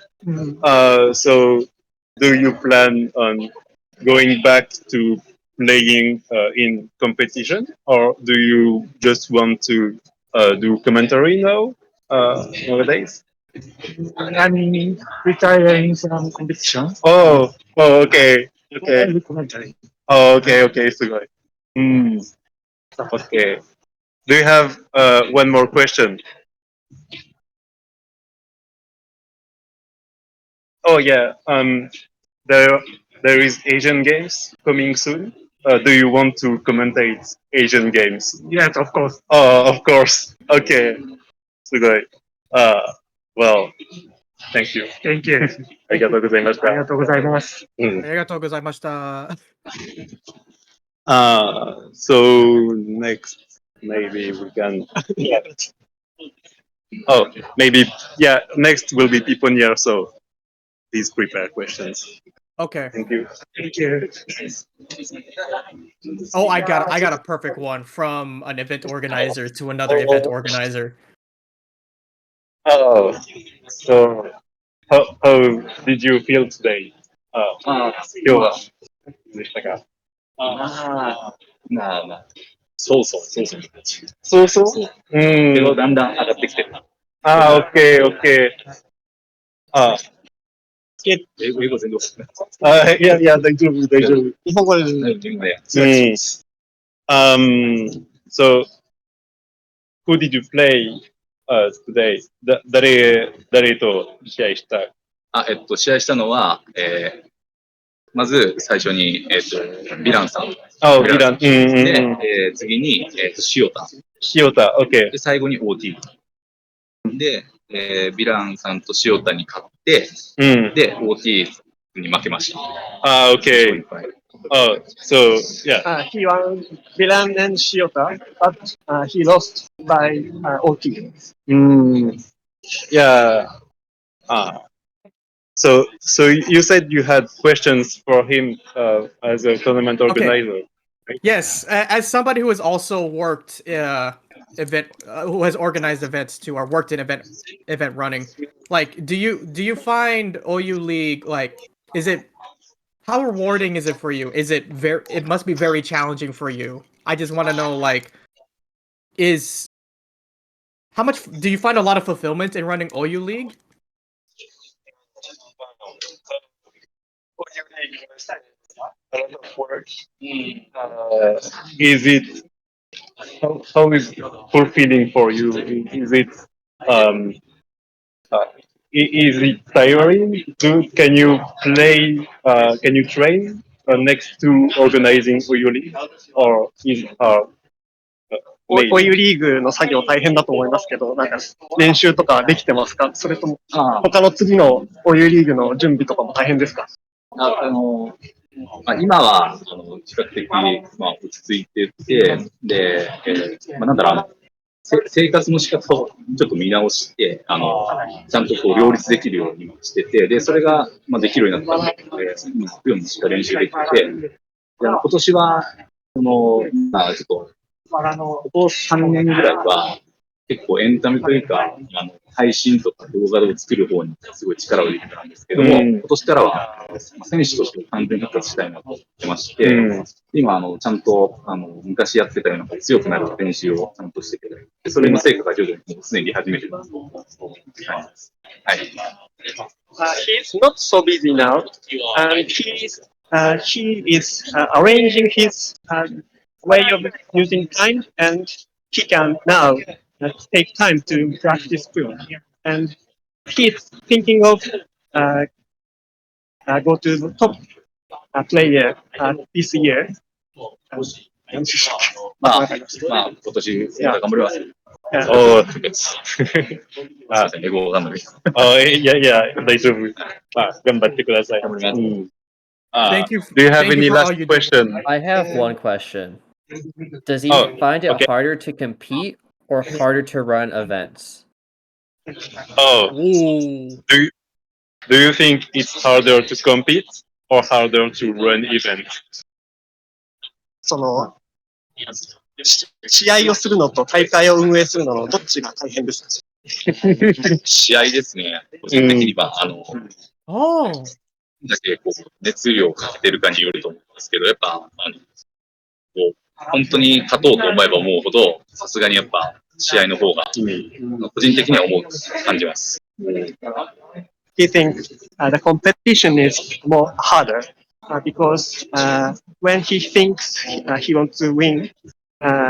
So do you plan on going back to playing in competition, or do you just want to do commentary now nowadays? I'm retiring from competition. Oh, okay. Commentary. Oh, okay, すごい。Okay. Do you have one more question? Oh yeah. There is Asian Games coming soon. Do you want to commentate Asian Games? Yes, of course. Oh, of course. Okay. すごい。Well, thank you. Thank you. ありがとうございました。ありがとうございます。ありがとうございました。So next, maybe we can. Oh, maybe next will be Piponier. So please prepare questions. Okay. Thank you. Thank you. Oh, I got a perfect one from an event organizer to another event organizer. Oh, so how did you feel today? 今日はでしたか？そう。けどだんだん上がってきてる。Okay. 英語全然。いや、大丈夫。日本語で。So, who did you play today? 誰と試合した？試合したのは、まず最初に、ヴィランさん。ヴィラン。で、次に、塩田。OK。で、最後に OT。で、ヴィランさんと塩田に勝って、で、OT に負けました。OK. Oh, so yeah. He won Milan and Shiota, but he lost by OT. Yeah. So you said you had questions for him as a tournament organizer. Right? Yes, as somebody who has also worked event who has organized events too, or worked in event running. Like, do you find OU League, like, how rewarding is it for you? It must be very challenging for you. I just want to know, like, how much do you find a lot of fulfillment in running OU League? A lot of work. Is it how is fulfilling for you? Is it is it tiring? Can you play? Can you train next to organizing Puyo League, or is it hard? お湯リーグの作業大変だと思いますけど、なんか練習とかできてますか？それとも他の次のお湯リーグの準備とかも大変ですか？今は比較的、落ち着いてて、で、なんだろう、生活の仕方をちょっと見直して、ちゃんとこう両立できるようにしてて、で、それが、できるようになったので、今もしっかり練習できてて、で今年は、ちょっと、ここ3年ぐらいは、結構エンタメというか、配信とか動画を作る方にすごい力を入れてたんですけども、今年からは、選手として完全復活したいなと思ってまして、今、ちゃんと、昔やってたような強くなる練習をちゃんとしてて、それの成果が徐々に常に出始めてるなと思います。はい。He's not so busy now, and he is arranging his way of using time, and he can now take time to practice Puyo. And he's thinking of go to the top player this year. 今年、頑張ります。おー。すいません、英語わかんないです。いや、大丈夫。頑張ってください。Thank you. Do you have thank any you for all last you do. question? I have one question. Does he Oh, find it okay. harder to compete or harder to run events? Oh, Ooh. do you think it's harder to compete or harder to run events? その試合をするのと大会を運営するののどっちが大変ですか？試合ですね。個人的には、Oh. だけこう熱量をかけてるかによると思うんですけど、やっぱ、本当に勝とうと思えば思うほど、さすがにやっぱ試合の方が、個人的には感じます。He thinks the competition is more harder because when he thinks he wants to win,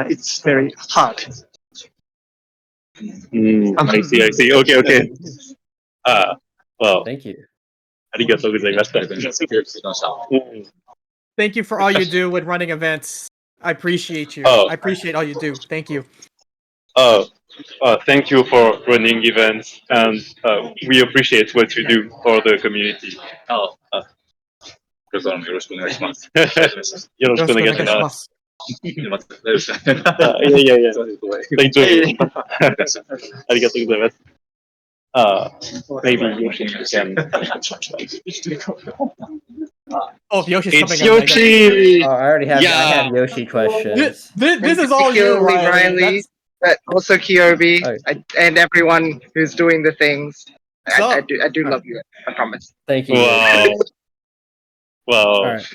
it's very hard. I see. Okay. Well. Thank you. ありがとうございました。Thank you for all you do with running events. I appreciate you. Oh. I appreciate all you do. Thank you. Thank you for running events, and we appreciate what you do for the community. これからもよろしくお願いします。よろしくお願いします。また大丈夫ですか？いや、大丈夫。ありがとうございます。Maybe Yoshi can. Oh, Yoshi's It's coming up. Yoshi! I already have. I have Yoshi questions. This is all you, Riley. But also Kyobi Oh. and everyone who's doing the things. I do love you. I promise. Thank you. Wow. Alright.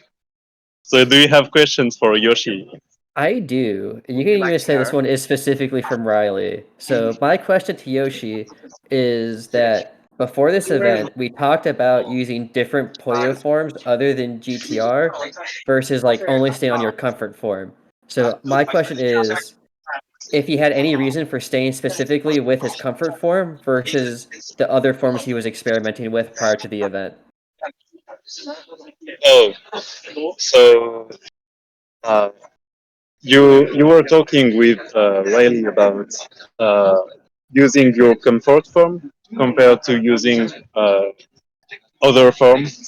So, do you have questions for Yoshi? I do. And you can even say this one is specifically from Riley. So my question to Yoshi is that before this event, we talked about using different Puyo forms other than GTR versus like only stay on your comfort form. So my question is, if he had any reason for staying specifically with his comfort form versus the other forms he was experimenting with prior to the event. Oh, so you were talking with Riley about using your comfort form compared to using other forms.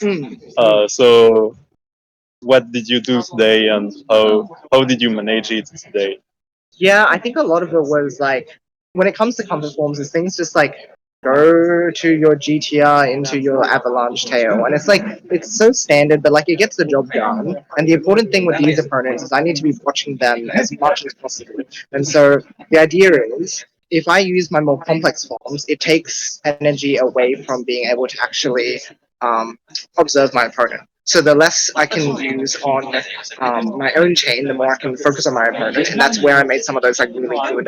So what did you do today, and how did you manage it today? Yeah, I think a lot of it was like when it comes to comfort forms, is things just like go to your GTR into your avalanche tail, and it's so standard, but like it gets the job done. And the important thing with these opponents is I need to be watching them as much as possible. And so the idea is, if I use my more complex forms, it takes energy away from being able to actually observe my opponent. So the less I can use on my own chain, the more I can focus on my opponent, and that's where I made some of those like really good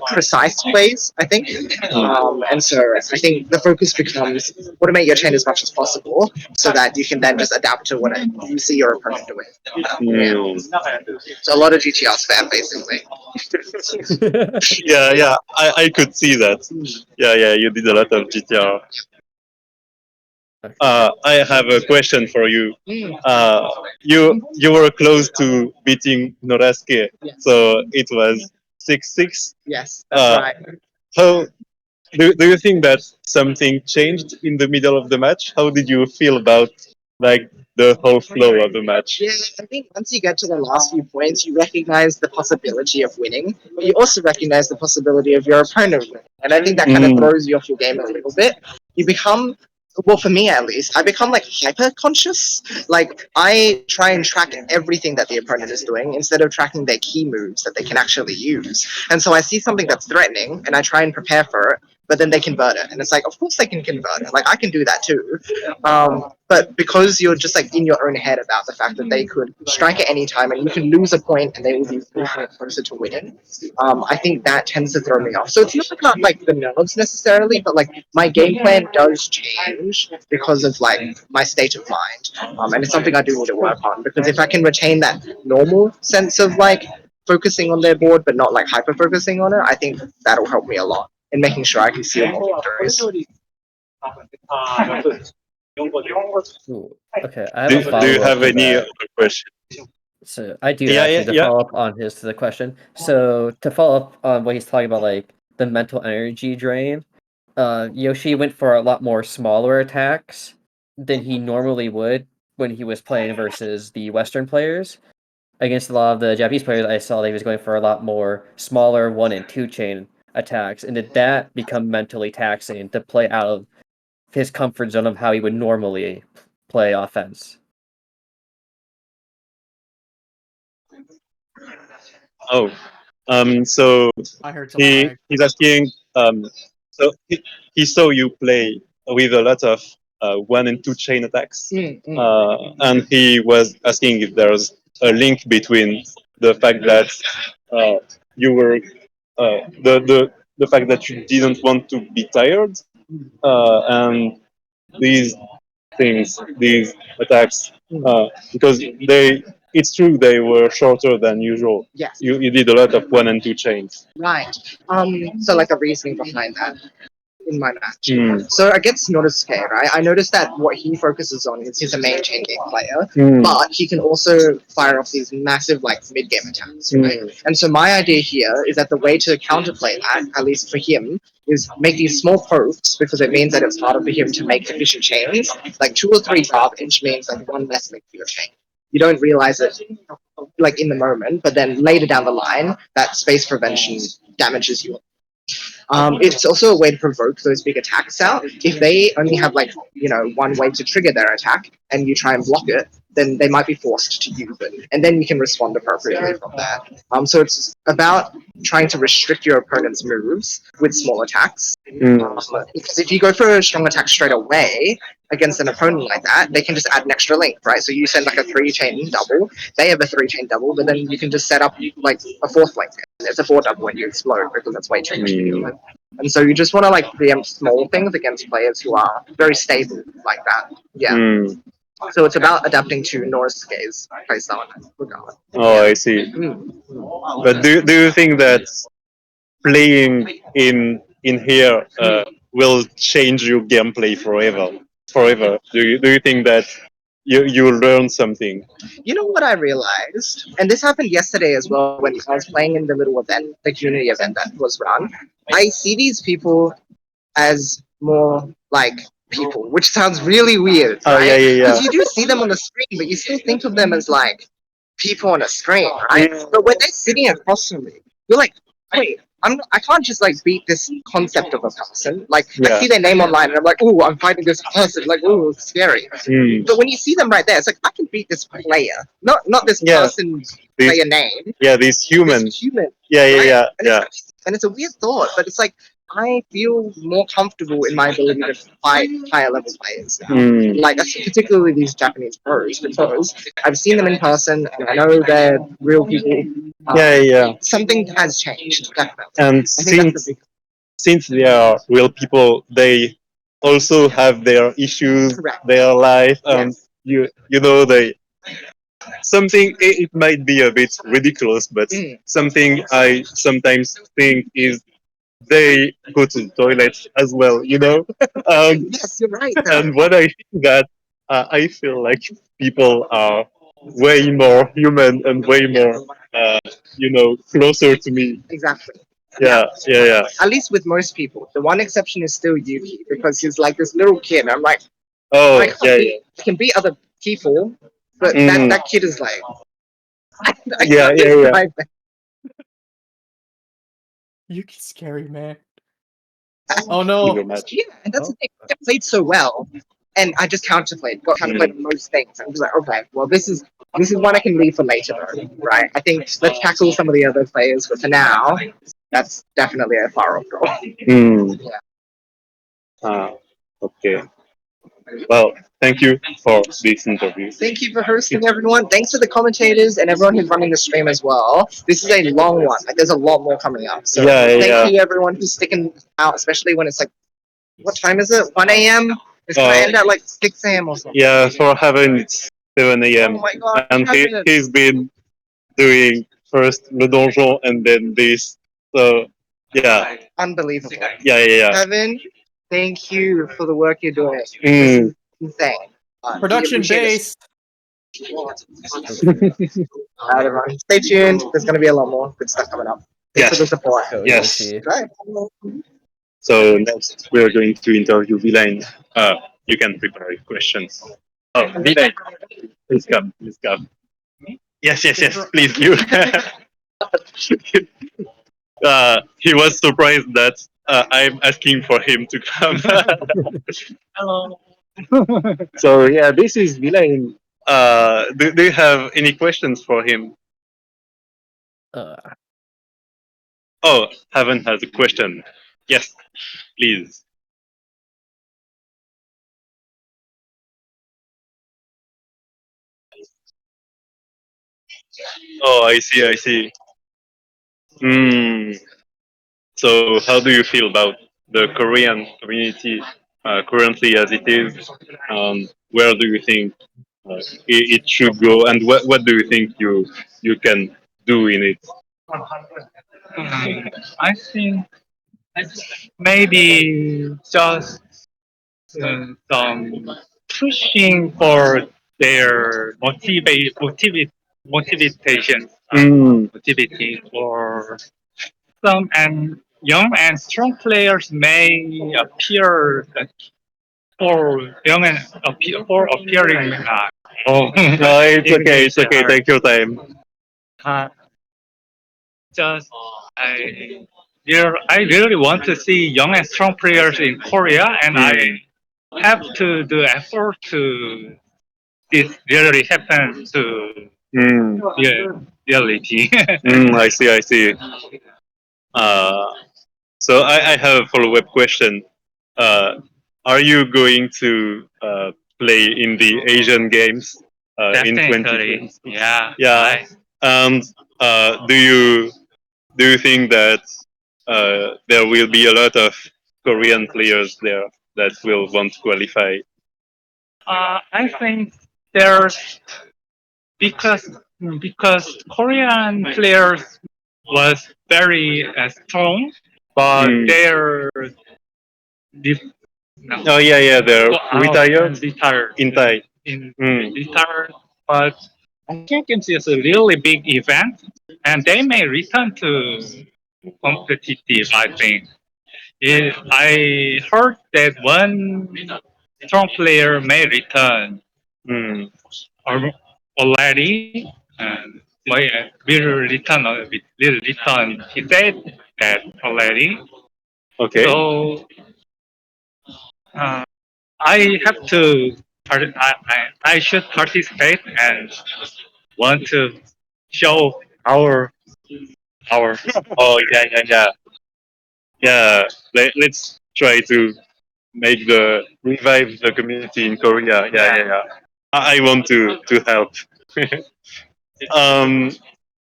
precise plays, I think. And so I think the focus becomes automate your chain as much as possible so that you can then just adapt to what you see your opponent doing. Yeah. So a lot of GTR spam, basically. Yeah, I could see that. Yeah, you did a lot of GTR. I have a question for you. You were close to beating Norasuke, so it was 6-6. Yes, that's right. How do you think that something changed in the middle of the match? How did you feel about like the whole flow of the match? Yeah, I think once you get to the last few points, you recognize the possibility of winning, but you also recognize the possibility of your opponent winning. And I think that kind of throws you off your game a little bit. You become, well, for me at least, I become like hyper conscious. Like, I try and track everything that the opponent is doing instead of tracking their key moves that they can actually use. And so I see something that's threatening and I try and prepare for it, but then they convert it. And it's like, of course they can convert it. Like, I can do that too. But because you're just like in your own head about the fact that they could strike at any time and you can lose a point and they will be closer to winning, I think that tends to throw me off. So it's not about like the nerves necessarily, but like my game plan does change because of like my state of mind. And it's something I do need to work on because if I can retain that normal sense of like focusing on their board but not like hyper focusing on it, I think that'll help me a lot in making sure I can seal more victories. Ooh, okay, I have Do a follow-up you have to any that. other question? So I do Yeah, actually to yeah. follow up on the question. So to follow up on what he's talking about, like the mental energy drain, Yoshi went for a lot more smaller attacks than he normally would when he was playing versus the Western players. Against a lot of the Japanese players, I saw that he was going for a lot more smaller 1 and 2 chain attacks. And did that become mentally taxing to play out of his comfort zone of how he would normally play offense? Oh, so I heard some lag. he's asking. So he saw you play with a lot of 1 and 2 chain attacks, and he was asking if there's a link between the fact that you were the fact that you didn't want to be tired, and these things, these attacks, because it's true they were shorter than usual. Yes. You did a lot of 1 and 2 chains. Right. So like the reasoning behind that in my match. Mm. So against Nodosuke, right, I noticed that what he focuses on is he's a main chain game player, but he can also fire off these massive like mid game attacks, right? And so my idea here is that the way to counterplay that, at least for him, is make these small pokes because it means that it's harder for him to make efficient chains. Like 2 or 3 garbage means like 1 less link for your chain. You don't realize it like in the moment, but then later down the line, that space prevention damages you. It's also a way to provoke those big attacks out. If they only have like, you know, 1 way to trigger their attack and you try and block it, then they might be forced to use it. And then you can respond appropriately from there. So it's about trying to restrict your opponent's moves with small attacks. Because if you go for a strong attack straight away against an opponent like that, they can just add an extra link, right? So you send like a 3 chain double, they have a 3 chain double, but then you can just set up like a 4th link. It's a 4 double when you explode because that's way too much to deal with. And so you just want to like preempt small things against players who are very stable like that. Yeah. So it's about adapting to Norisuke's playstyle in that regard. Oh, I see. But do you think that playing in here will change your gameplay forever? Forever? Do you think that you learn something? You know what I realized? And this happened yesterday as well when I was playing in the little event, the community event that was run. I see these people as more like people, which sounds really weird, Oh, right? yeah. Because you do see them on the screen, but you still think of them as like people on a screen, right? But when they're sitting across from me, you're like, wait, I can't just like beat this concept of a person. Like I see their name online and I'm like, ooh, I'm fighting this person. Like, ooh, it's scary. But when you see them right there, it's like I can beat this player, not this person player name. Yeah, these humans. This human. Yeah. And it's a weird thought, but it's like I feel more comfortable in my ability to fight higher level players now. Mm. Like particularly these Japanese pros, because I've seen them in person and I know they're real people. Yeah. Something has changed, definitely. And I think that's the big since they are real people, they also have their issues, their life, and you know they something. It might be a bit ridiculous, but something I sometimes think is they go to the toilet as well. You know. Yes, you're right. And when I think that, I feel like people are way more human and way more, closer to me. Exactly. Yeah. At least with most people. The one exception is still Yuki because he's like this little kid. I'm like, Oh, I can beat other people, but that kid is like, I Yeah, can't yeah. describe that. Yuki's scary, man. Oh no. Yeah, and that's the thing. I played so well, and I just counterplayed. Got counterplayed on most things. I'm just like, okay, well, this is one I can leave for later, though, right? I think let's tackle some of the other players, but for now, that's definitely a far off goal. Mm. Yeah. Okay. Well, thank you for this interview. Thank you for hosting, everyone. Thanks to the commentators and everyone who's running the stream as well. This is a long one. Like, there's a lot more coming up. So thank you, everyone, who's sticking out, especially when it's like, what time is it? 1 a.m. It's gonna end at like 6 a.m. or something. Yeah, for Heaven it's 7 a.m. Oh my God, And Heaven. he's been doing first Le Donjon and then this. So, yeah. Unbelievable. Yeah. Kevin, thank you for the work you're doing. This Mm. is insane. We Production appreciate base. Alright, everyone. Stay tuned. There's going to be a lot more good stuff coming up. Thanks for the support. Yes. Right. So next we're going to interview Vilain. You can prepare your questions. Oh, Vilain, please come. Yes. Please, you. He was surprised that I'm asking for him to come. Hello. So yeah, this is Vilain. Do you have any questions for him? Oh, Heaven has a question. Yes, please. Oh, I see. Hmm. So, how do you feel about the Korean community currently as it is? Where do you think it should go, and what do you think you can do in it? I think maybe just some pushing for their motivation, motivity for some and young and strong players may appear for young and appearing. Oh, No, it's okay. It's okay. Take your time. Uh, just I really want to see young and strong players in Korea, and I have to do effort to this really happen to reality. I see. Uh, so I have a follow-up question. Are you going to play in the Asian Games in Definitely, 2020? yeah. Yeah. And do you think that there will be a lot of Korean players there that will want to qualify? I think there's because Korean players was very strong, but they're Oh yeah, they're retired. Retired. In Thai. Retired, but I think it's just a really big event, and they may return to competitive. I think. I heard that one strong player may return or already, and will return. He said that already. Okay. So I have to. I should participate and want to show our. Oh yeah. Yeah, let's try to revive the community in Korea. Yeah. I want to help. um,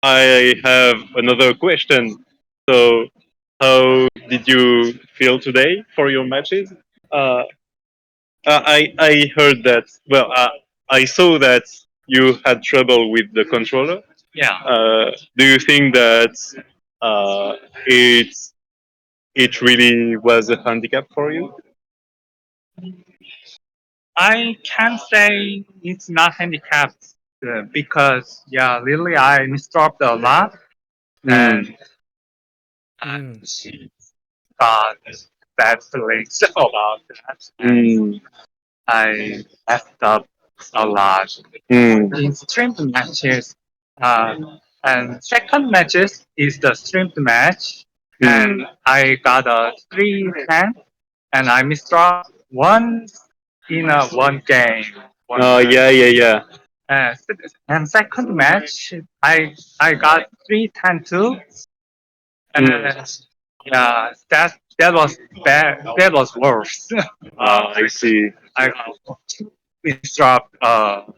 I have another question. So, how did you feel today for your matches? Uh, I heard that. Well, I saw that you had trouble with the controller. Yeah. Do you think that uh, it it really was a handicap for you? I can't say it's not handicapped because yeah, really I misdropped a lot and got bad feelings about that. And I messed up a lot in streamed matches. And second matches is the streamed match, and I got a 3-10, and I misdropped one in a one game. Oh yeah. Uh, and second match, I got 3-10 too. And yeah, that was bad. That was worse. I see. I misdropped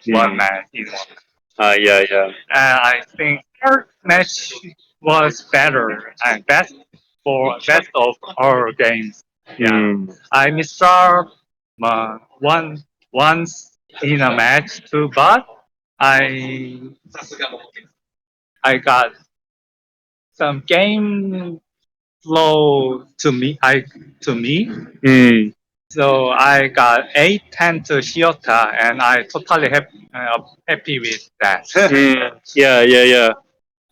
one match in one. Yeah. And I think third match was better and best of our games. Yeah, I misdropped once in a match too, but I I got some game flow to me. So I got 8-10 to Shiota, and I totally happy with that. Yeah.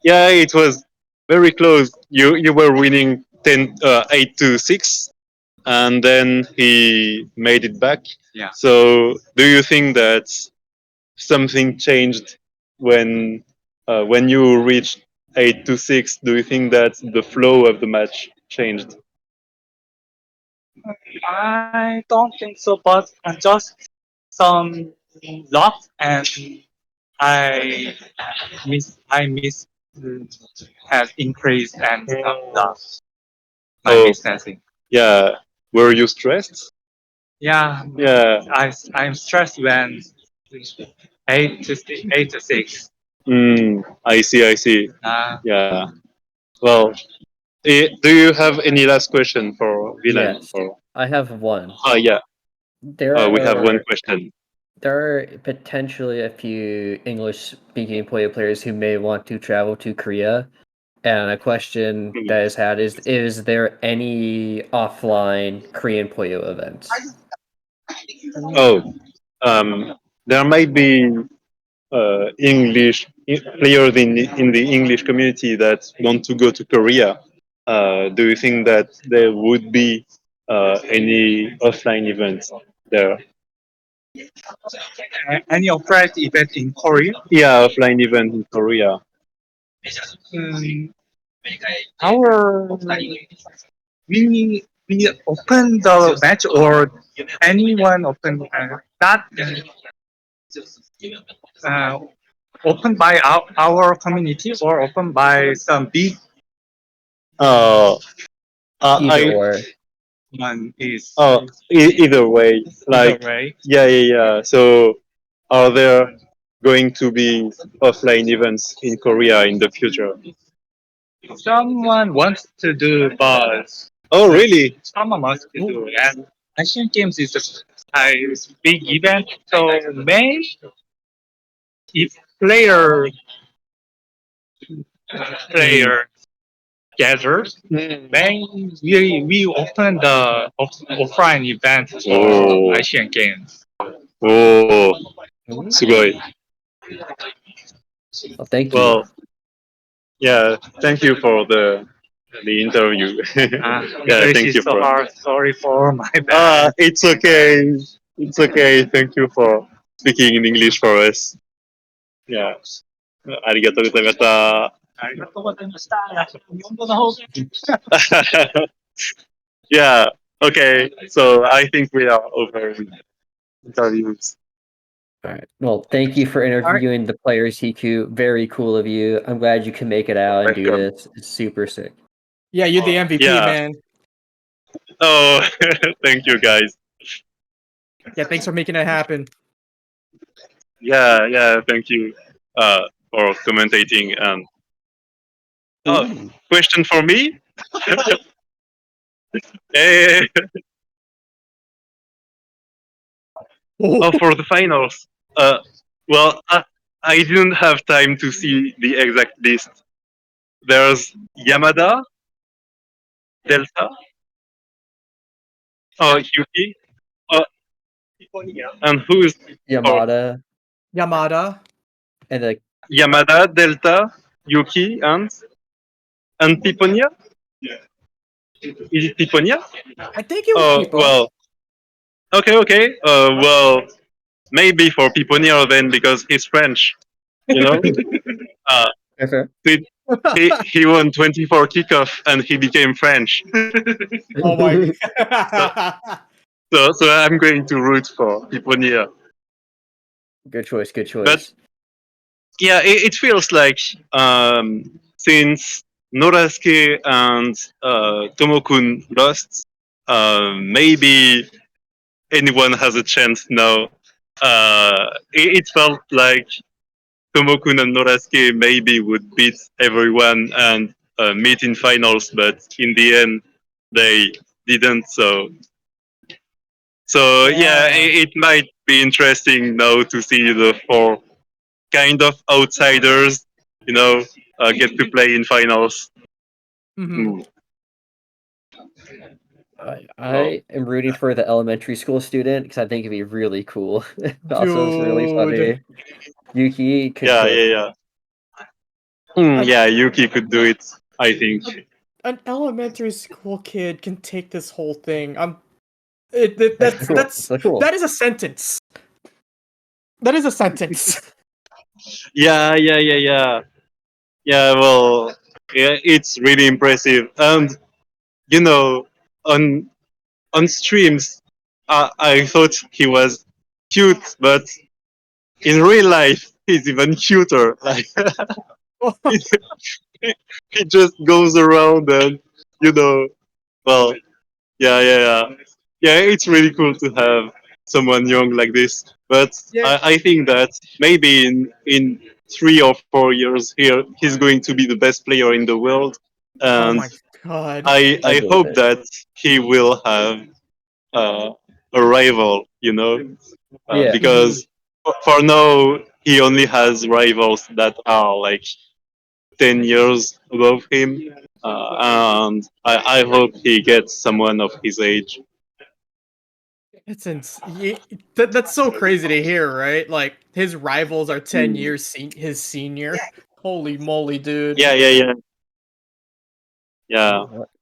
Yeah, it was very close. You were winning 8-6, and then he made it back. Yeah. So, do you think that something changed when you reached 8-6? Do you think that the flow of the match changed? I don't think so, but just some luck and I miss has increased and some luck. I miss that thing. Yeah. Were you stressed? Yeah, Yeah. I'm stressed when 8-6. I see. Uh, Yeah. Well, do you have any last question for Villain? Yes, I have one. Oh yeah. There We have one are question. there are potentially a few English-speaking Puyo players who may want to travel to Korea, and a question that is had is there any offline Korean Puyo events? Oh, there might be players in the English community that want to go to Korea. Do you think that there would be any offline events there? any offline event in Korea? Yeah, offline event in Korea. Our we open the match or anyone open that uh, open by our community or open by some big Either or. one is Either way. Like, way. yeah. So, are there going to be offline events in Korea in the future? Someone wants to do, but Oh, really? someone wants to do, and Asian Games is a big event. So maybe if player gathers, then we open the offline event for Asian Games. Oh, すごい. Well, thank you. Well, yeah, thank you for the interview. Yeah, English thank is you so for. hard. Sorry for my bad. It's okay. It's okay. Thank you for speaking in English for us. Yeah. ありがとうございました。ありがとうございました。日本語の方が Yeah. Okay. So I think we are over with interviews. All right. Well, thank you for interviewing the players, Hiku. Very cool of you. I'm glad you can make it out and do Welcome. this. It's super sick. Yeah, you're the MVP, Yeah. man. Oh, thank you guys. Yeah, thanks for making it happen. Yeah, thank you for commentating. And question for me? Eh, oh, for the finals. Well, I didn't have time to see the exact list. There's Yamada, Delta, Yuki, and who's Yamada. Yamada. And like Yamada, Delta, Yuki, and Piponia? Is it Piponia? I think it was people. Well, okay. Well, maybe for Piponia then because he's French, you know? He won 24 kickoff and he became French. Oh my. So I'm going to root for Piponia. Good choice. Good choice. But yeah, it feels like since Norasuke and Tomokun lost, maybe anyone has a chance now. It felt like Tomokun and Norasuke maybe would beat everyone and meet in finals, but in the end they didn't. So yeah, it might be interesting now to see the four kind of outsiders, get to play in finals. Mm-hmm. I am rooting for the elementary school student because I think it'd be really cool. Also, it's really funny. Yuki could cook. Yeah. Yeah, Yuki could do it, I think. An elementary school kid can take this whole thing. That's cool. That is a sentence. That is a sentence. Yeah. Well, yeah, it's really impressive, and on streams, I thought he was cute, but in real life, he's even cuter. Like he just goes around and well, yeah. It's really cool to have someone young like this. But I think that maybe in 3 or 4 years here, he's going to be the best player in the world. Oh And my god. I hope that he will have a rival, Yeah. because for now he only has rivals that are like 10 years above him, and I hope he gets someone of his age. That's so crazy to hear, right? Like his rivals are 10 years his senior. Holy moly, dude. Yeah.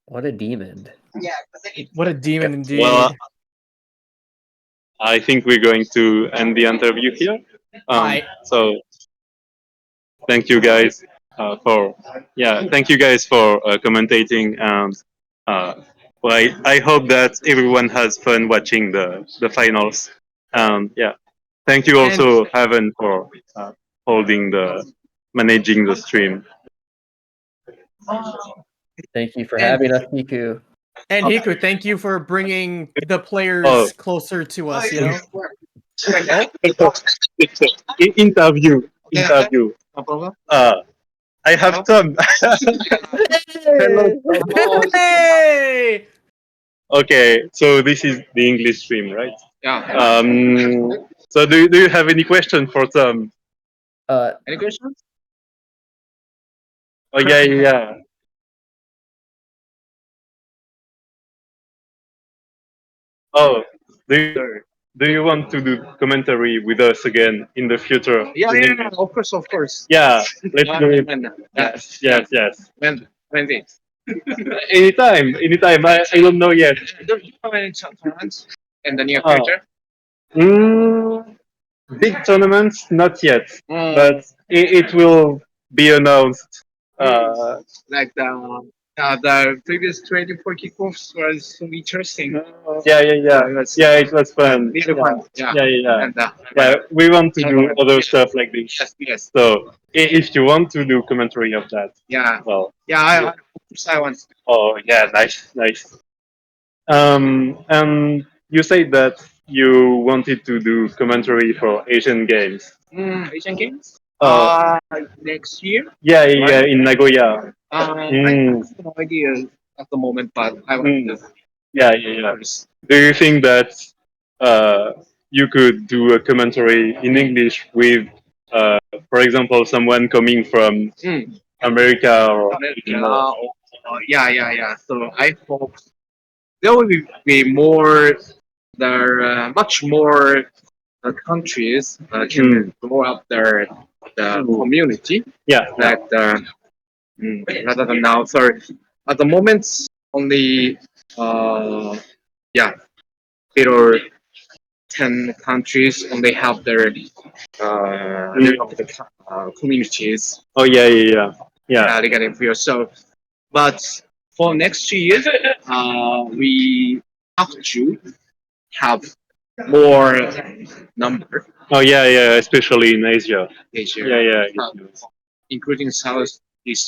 What a demon. What a demon indeed. Well, I think we're going to end the interview here. So thank you guys for commentating, and well, I hope that everyone has fun watching the finals. Yeah, thank you also, Haven, for managing the stream. Thank you for having us, Hiku. And Hiku, thank you for bringing the players closer to us, you know? Interview. I have Tom. Hello. Hey! Okay, so this is the English stream, right? Yeah. So do you have any question for Tom? Any questions? Oh yeah. Oh, do you want to do commentary with us again in the future? Yeah, of course. Yeah, let's do it. Yes. When this? Anytime. I don't know yet. Do you have any tournaments in the near future? Big tournaments, not yet, but it will be announced. Like the previous 24 kickoffs was so interesting. Yeah, it was fun. Really fun. Yeah. And, Yeah, we want to do other stuff like this. Yes. So if you want to do commentary of that, Yeah. well, Yeah, Taiwan. Oh yeah, nice. And you said that you wanted to do commentary for Asian games. Asian Games? Uh, Next year? yeah, right? in Nagoya. I Mm. have no idea at the moment, but I want to. Yeah. Do you think that you could do a commentary in English with, for example, someone coming from America or America, yeah. So I hope there will be more, there much more countries can grow up the community. Yeah. That rather than now. So at the moment, only yeah, 8 or 10 countries only have their communities. Oh yeah. Regarding Puyo. So, but for next year, we have to have more number. Oh yeah, especially in Asia. Asia. Yeah. Including Southeast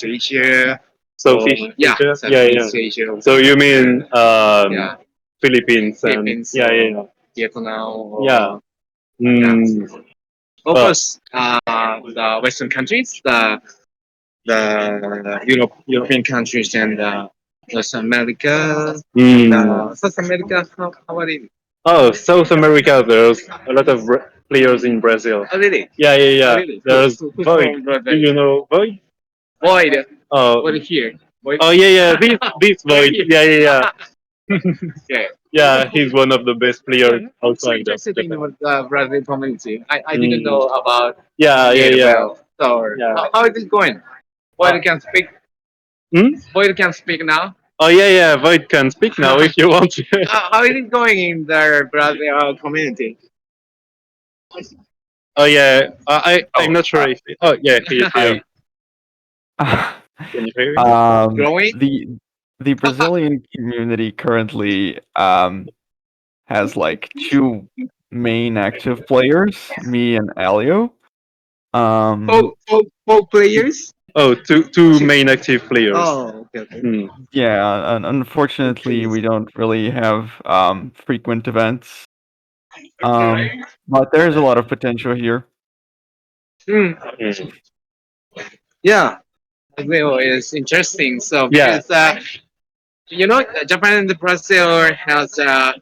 Asia. Southeast Yeah, Asia. Southeast Asia. So you mean Yeah. Philippines and Philippines, yeah. Vietnam. Yeah. Mm. Of Well, course, the Western countries, the European countries, and North America, South America. How are it? Oh, South America, there's a lot of players in Brazil. Oh, really? Yeah. Oh, really? There's Who's Void. from Brazil? Do you know Void? Void. Oh, Void here. Void. oh yeah. This Void. Yeah. Yeah. Yeah, he's one of the best players I'm so outside of interested in Japan. the Brazilian community. I didn't know about Yeah. it well. So Yeah. how is it going? Void can speak. Void can speak now. Oh yeah. Void can speak now if you want to. How is it going in the Brazil community? Oh yeah. I'm not sure if. Oh yeah. Here. Can you hear me? Growing? The Brazilian community currently has like two main active players, me and Alio. Four players? Oh, two main active players. Oh, okay. Yeah, unfortunately, we don't really have frequent events. But there's a lot of potential here. Yeah, Brazil is interesting. So Yeah. because Japan and Brazil has time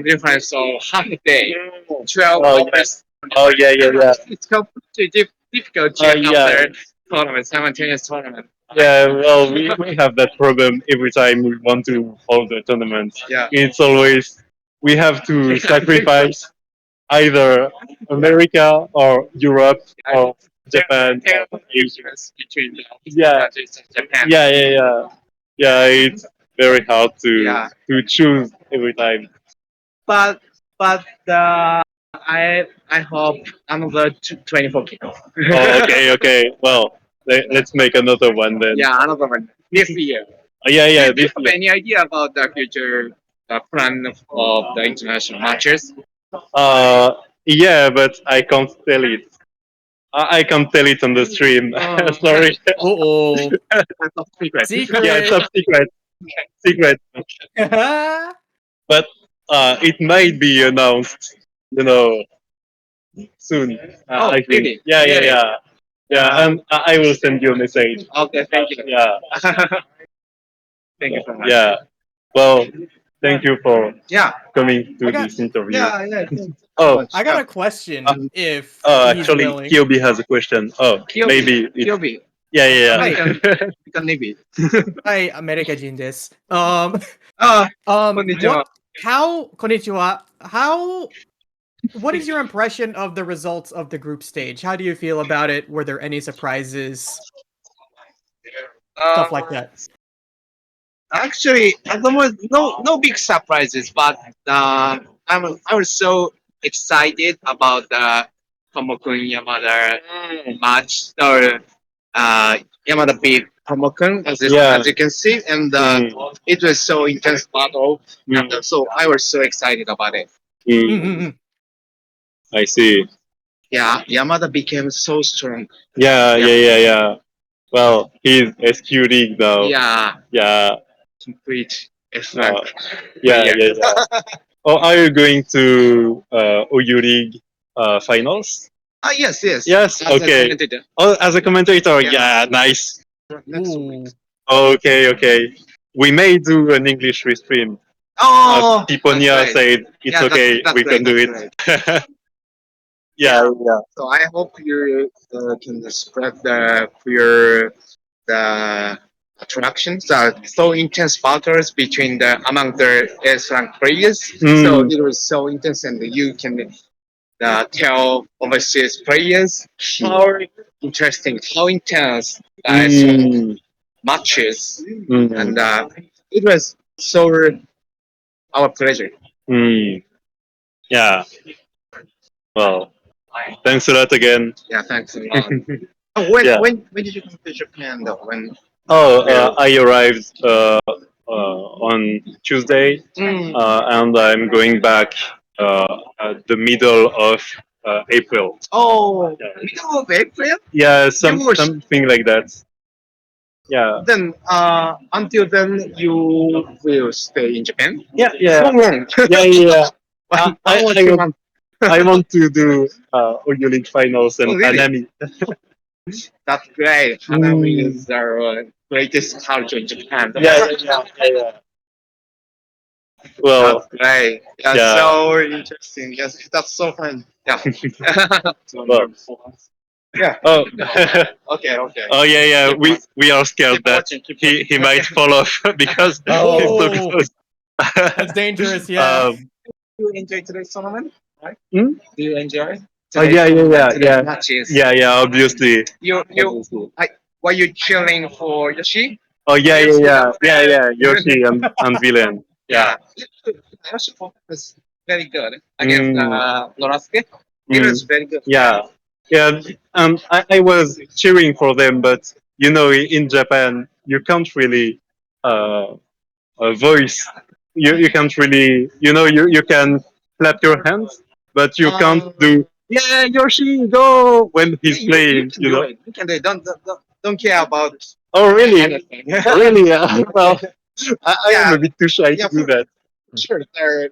difference of half a day, 12 hours. Oh yeah. It's completely difficult to have their tournament, simultaneous tournament. Yeah, well, we have that problem every time we want to hold a tournament. Yeah. It's always we have to sacrifice either America or Europe or Japan. Or Asia. Between the Yeah. countries and Japan. Yeah, it's very hard to choose every time. But I hope another 24 kickoff. Oh, okay. Well, let's make another one then. Yeah, another one this year. Yeah. Do you have any idea about the future plan of the international matches? Yeah, but I can't tell it. I can't tell it on the stream. Sorry. Oh. Top secret. Yeah, top secret. Secret. But it might be announced, soon. I think. Really? Yeah, and I will send you a message. Okay, thank you. Yeah. Thank you so much. Yeah. Well, thank you for coming to I got- this interview. Yeah. Oh, I got a question. If he's actually, willing. Kyobi has a question. Oh, maybe. Kyobi. Yeah. Maybe. Hi, America Jin desu. こんにちは。 Konnichiwa. What is your impression of the results of the group stage? How do you feel about it? Were there any surprises? Stuff like that. Actually, at the moment, no big surprises, but I was so excited about the Tomokun Yamada match. So Yamada beat Tomokun as you can see, and it was so intense battle. And so I was so excited about it. I see. Yeah, Yamada became so strong. Yeah. Well, he's SQ League now. Yeah. Yeah. Complete S Uh, rank. yeah, yeah, yeah. Oh, are you going to OU League finals? Yes, yes. Yes. As a Okay. commentator. Oh, as a commentator. Yeah, nice. Next week. Okay, okay. We may do an English restream. Oh, Tiponia that's great. said it's Yeah, okay. that's We great, can do that's it. great. Yeah, yeah. So I hope you can spread the attractions, so intense battles between the among the S rank players. So it was so intense, and you can tell overseas players how interesting, how intense S rank matches, and it was so our pleasure. Yeah. Well, thanks a lot again. Yeah, thanks a lot. When Yeah. when did you come to Japan though? When Oh, I arrived on Tuesday, and I'm going back at the middle of April. Oh, middle of April? Yeah, You were- something like that. Yeah. Then until then you will stay in Japan? Yeah, yeah. So long. Yeah, yeah. One I, or I, two want, months. I want to do Audio League finals and Oh, really? Anami. That's great. Hanami is our greatest culture in Japan. Yeah, yeah, yeah, yeah. Well, That's great. Yeah, yeah. so interesting. Yes, that's so fun. Yeah. Well, Yeah. oh, Okay, okay. oh yeah, yeah. We are scared Keep that watching, keep he might fall off because he's so Oh, close. that's dangerous. Yeah. Do you enjoy today's tournament? Right? Hmm? Do you enjoy? Oh yeah, yeah, yeah, Today's yeah. matches. Yeah, yeah. Obviously. You, were you cheering for Yoshi? Oh yeah, yeah, yeah, yeah, yeah. Yoshi and Villain. Yeah. Yoshi was very good against Norasuke. It was very good. Yeah, yeah. I was cheering for them, but you know, in Japan, you can't really voice. You can't really, you know, you can clap your hands, but you can't do yeah, Yoshi, go when he's playing. You know. You can do it. Don't care about. Oh really? Anything. Really? Well, I am a bit too shy to do that. Sure, they're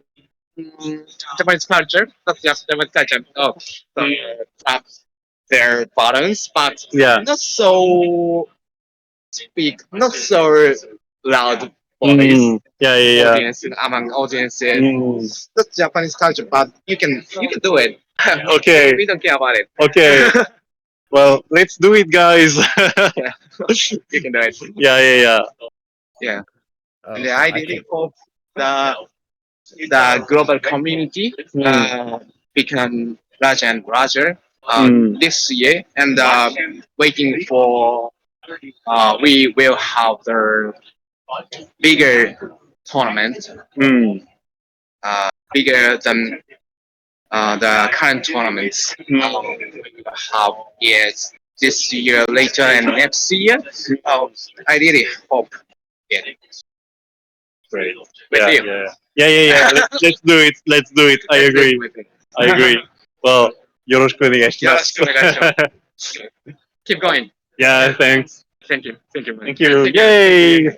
Japanese culture. That's just Japanese culture. Oh, tap their buttons, but Yeah. not so not so loud voice. Yeah, yeah, yeah. Audience among audiences. That's Japanese culture, but you can do it. Okay. We don't care about it. Okay. Well, let's do it, guys. Yeah. You can do it. Yeah, yeah, yeah. Yeah. Oh, And I really hope the global community become larger and larger this year, and waiting for we will have the bigger tournament, bigger than the current tournaments. Have yes this year, later, and next year. I really hope. Yeah. Great. With Yeah, you. yeah, yeah, yeah, yeah. Let's do it. Let's do it. I agree. I agree. Well, よろしくお願いします。よろしくお願いします。Keep going. Yeah, thanks. Thank you. Thank you. Thank you. Yay!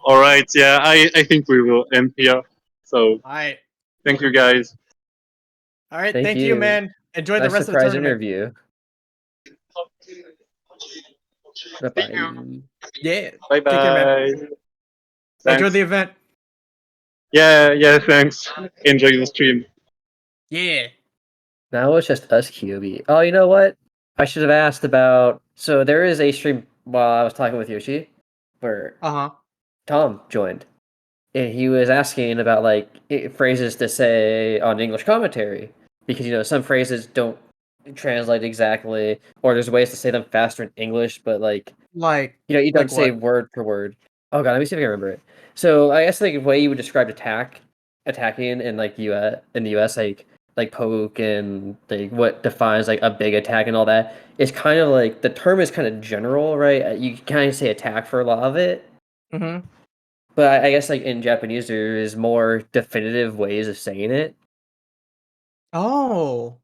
All right. Yeah, I think we will end here. So, All right. thank you guys. All right. Thank you, man. Enjoy the Nice rest of the surprise tournament. interview. Bye-bye. Yeah. Bye Take care, man. bye. Enjoy Thanks. the event. Yeah, yeah, thanks. Enjoy the stream. Yeah. Now it's just us, QB. Oh, you know what? I should have asked about. So there is a stream while I was talking with Yoshi, where Tom joined, and he was asking about like phrases to say on English commentary, because you know some phrases don't translate exactly, or there's ways to say them faster in English, but like you know you don't like say what? word for word. Oh god, let me see if I can remember it. So I guess like the way you would describe attacking in like in the US, like poke and like what defines like a big attack and all that is kind of like the term is kind of general, right? You kind of say attack for a lot of it, Mm-hmm. but I guess like in Japanese there is more definitive ways of saying it. Oh.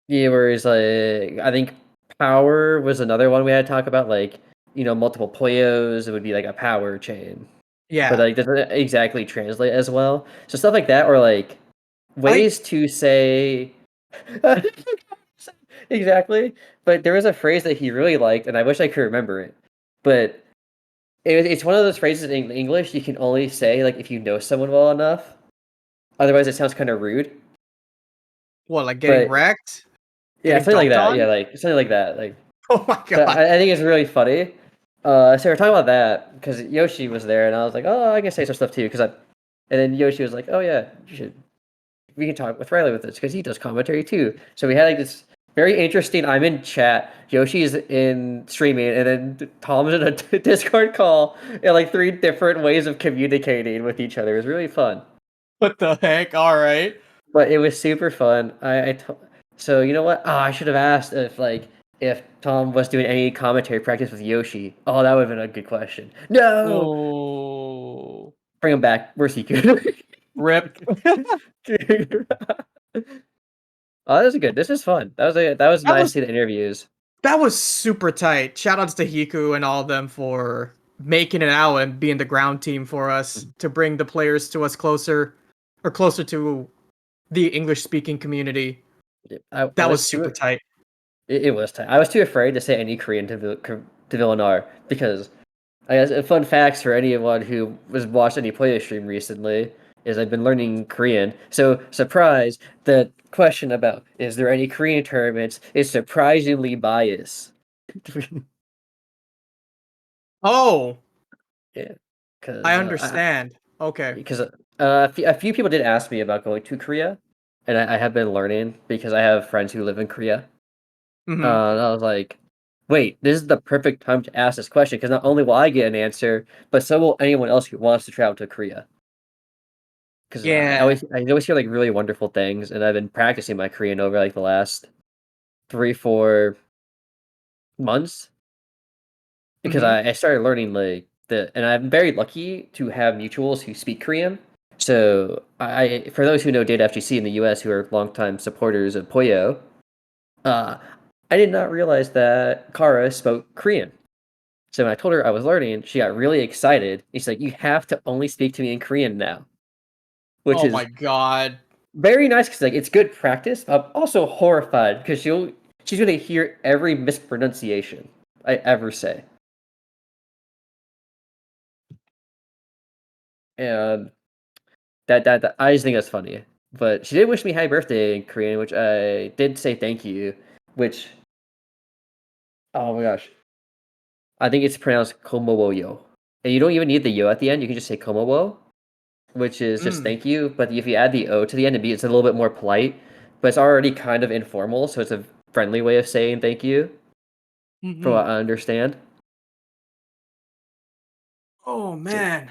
Yeah, whereas like I think power was another one we had to talk about. Like, multiple Puyos, it would be like a power chain. Yeah. But like doesn't exactly translate as well. So stuff like that, or like ways to say exactly. But there was a phrase that he really liked, and I wish I could remember it. But it's one of those phrases in English you can only say like if you know someone well enough. Otherwise, it sounds kind of rude. What, like getting But wrecked? yeah, Getting something like dunked that. on? Yeah, like something like that. Like, Oh my so god. I think it's really funny. So we're talking about that because Yoshi was there, and I was like, oh, I can say some stuff too. And then Yoshi was like, oh yeah, we can talk with Riley with this because he does commentary too. So we had like this very interesting. I'm in chat, Yoshi's in streaming, and then Tom's in a Discord call, and like 3 different ways of communicating with each other. It was really fun. What the heck? All right. But it was super fun. So you know what? Oh, I should have asked if Tom was doing any commentary practice with Yoshi. Oh, that would have been a good question. No. Oh. Bring him back. Where's he? Good. Rip. Oh, this is good. This is fun. That was nice to see the interviews. That was super tight. Shoutouts to Hiku and all of them for making it out and being the ground team for us to bring the players to us closer to the English speaking community. That was super tight. It was tight. I was too afraid to say any Korean to Villinar because I guess fun facts for anyone who was watched any Puyo stream recently is I've been learning Korean. So surprise, the question about is there any Korean tournaments is surprisingly biased. Oh. Yeah. I understand. Okay. Because a few people did ask me about going to Korea, and I have been learning because I have friends who live in Korea. Mhm. And I was like, wait, this is the perfect time to ask this question because not only will I get an answer, but so will anyone else who wants to travel to Korea. Because Yeah. I always hear like really wonderful things, and I've been practicing my Korean over like the last 3-4 months because I started learning like and I'm very lucky to have mutuals who speak Korean. So for those who know Data FGC in the US who are longtime supporters of Puyo, I did not realize that Kara spoke Korean. So when I told her I was learning, she got really excited. She's like, "You have to only speak to me in Korean now," which Oh is my god. very nice because like it's good practice. I'm also horrified because she's gonna hear every mispronunciation I ever say. And that I just think that's funny. But she did wish me happy birthday in Korean, which I did say thank you. Which, oh my gosh, I think it's pronounced komowo, and you don't even need the yo at the end. You can just say komowo, which is just thank you. But if you add the o to the end, it's a little bit more polite. But it's already kind of informal, so it's a friendly way of saying thank you. From what I understand. Oh man.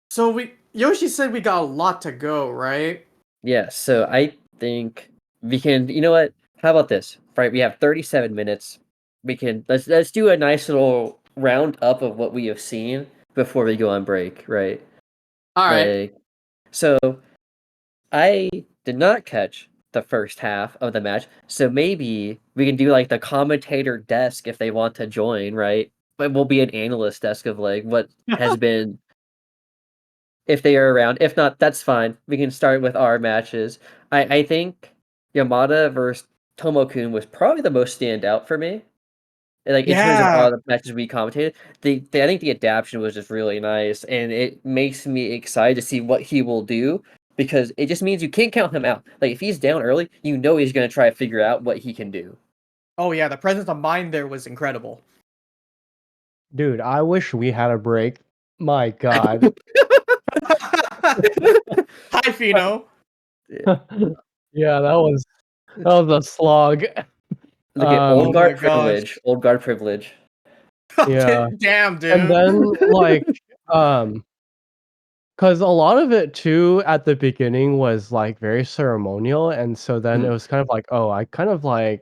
So Yoshi said we got a lot to go, right? Yeah, so I think we can. You know what? How about this? Right, we have 37 minutes. Let's do a nice little round up of what we have seen before we go on break. Right. All right. Like, so I did not catch the first half of the match, so maybe we can do like the commentator desk if they want to join. Right, but we'll be an analyst desk of like what has been if they are around. If not, that's fine. We can start with our matches. I think Yamada versus Tomokun was probably the most standout for me. Like in terms of all the matches we commentated, I think the adaptation was just really nice, and it makes me excited to see what he will do because it just means you can't count him out. Like if he's down early, you know he's gonna try to figure out what he can do. Oh yeah, the presence of mind there was incredible. Dude, I wish we had a break. My god. Hi, Fino. Yeah, that was a slog. Look at old Oh guard my gosh. privilege. Old guard privilege. Yeah. Damn, dude. And then like because a lot of it too at the beginning was like very ceremonial, and so then it was kind of like, oh, I probably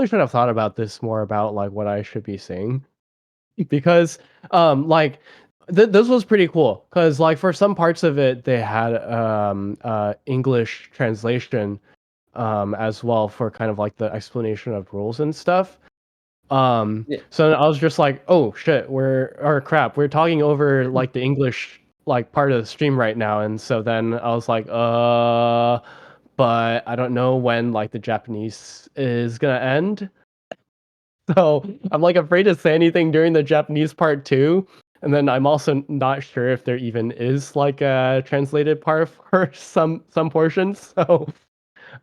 should have thought about this more about like what I should be saying. Because like this was pretty cool because like for some parts of it they had English translation, as well for kind of like the explanation of rules and stuff. Yeah. So I was just like, oh shit, crap, we're talking over like the English like part of the stream right now, and so then I was like, but I don't know when like the Japanese is gonna end. So I'm like afraid to say anything during the Japanese part too. And then I'm also not sure if there even is like a translated part for some portions. So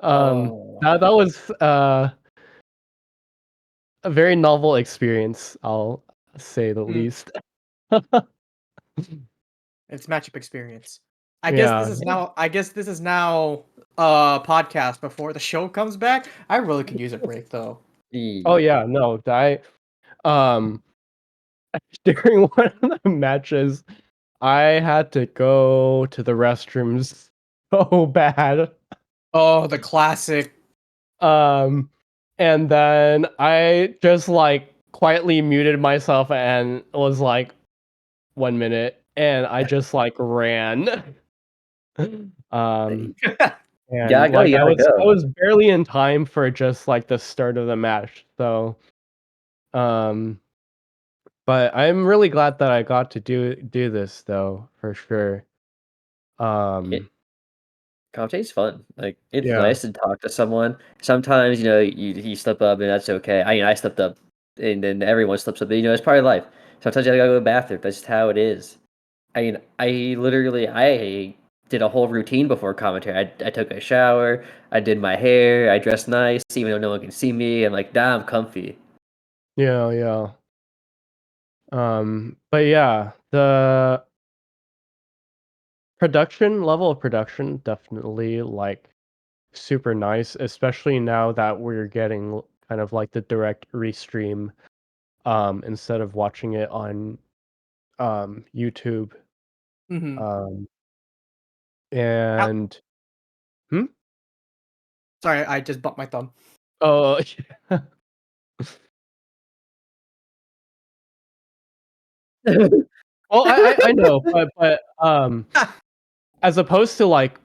that was a very novel experience, I'll say the least. It's matchup experience. I guess Yeah. this is now a podcast before the show comes back. I really could use a break though. Oh yeah, no, um during one of the matches, I had to go to the restrooms so bad. Oh, the classic. And then I just like quietly muted myself and was like 1 minute, and I just like ran. And like you I gotta I go. was barely in time for just like the start of the match. So um but I'm really glad that I got to do this though, for sure. Conversation's fun. Like it's Yeah. nice to talk to someone. Sometimes you slip up and that's okay. I slipped up, and then everyone slips up. It's part of life. Sometimes you gotta go to the bathroom. That's just how it is. I did a whole routine before commentary. I took a shower. I did my hair. I dressed nice, even though no one can see me. I'm like, damn, comfy. Yeah, yeah. But yeah, the level of production definitely like super nice, especially now that we're getting kind of like the direct restream instead of watching it on YouTube. Mhm. And hmm? Sorry, I just bumped my thumb. Oh, well, I know, but as opposed to like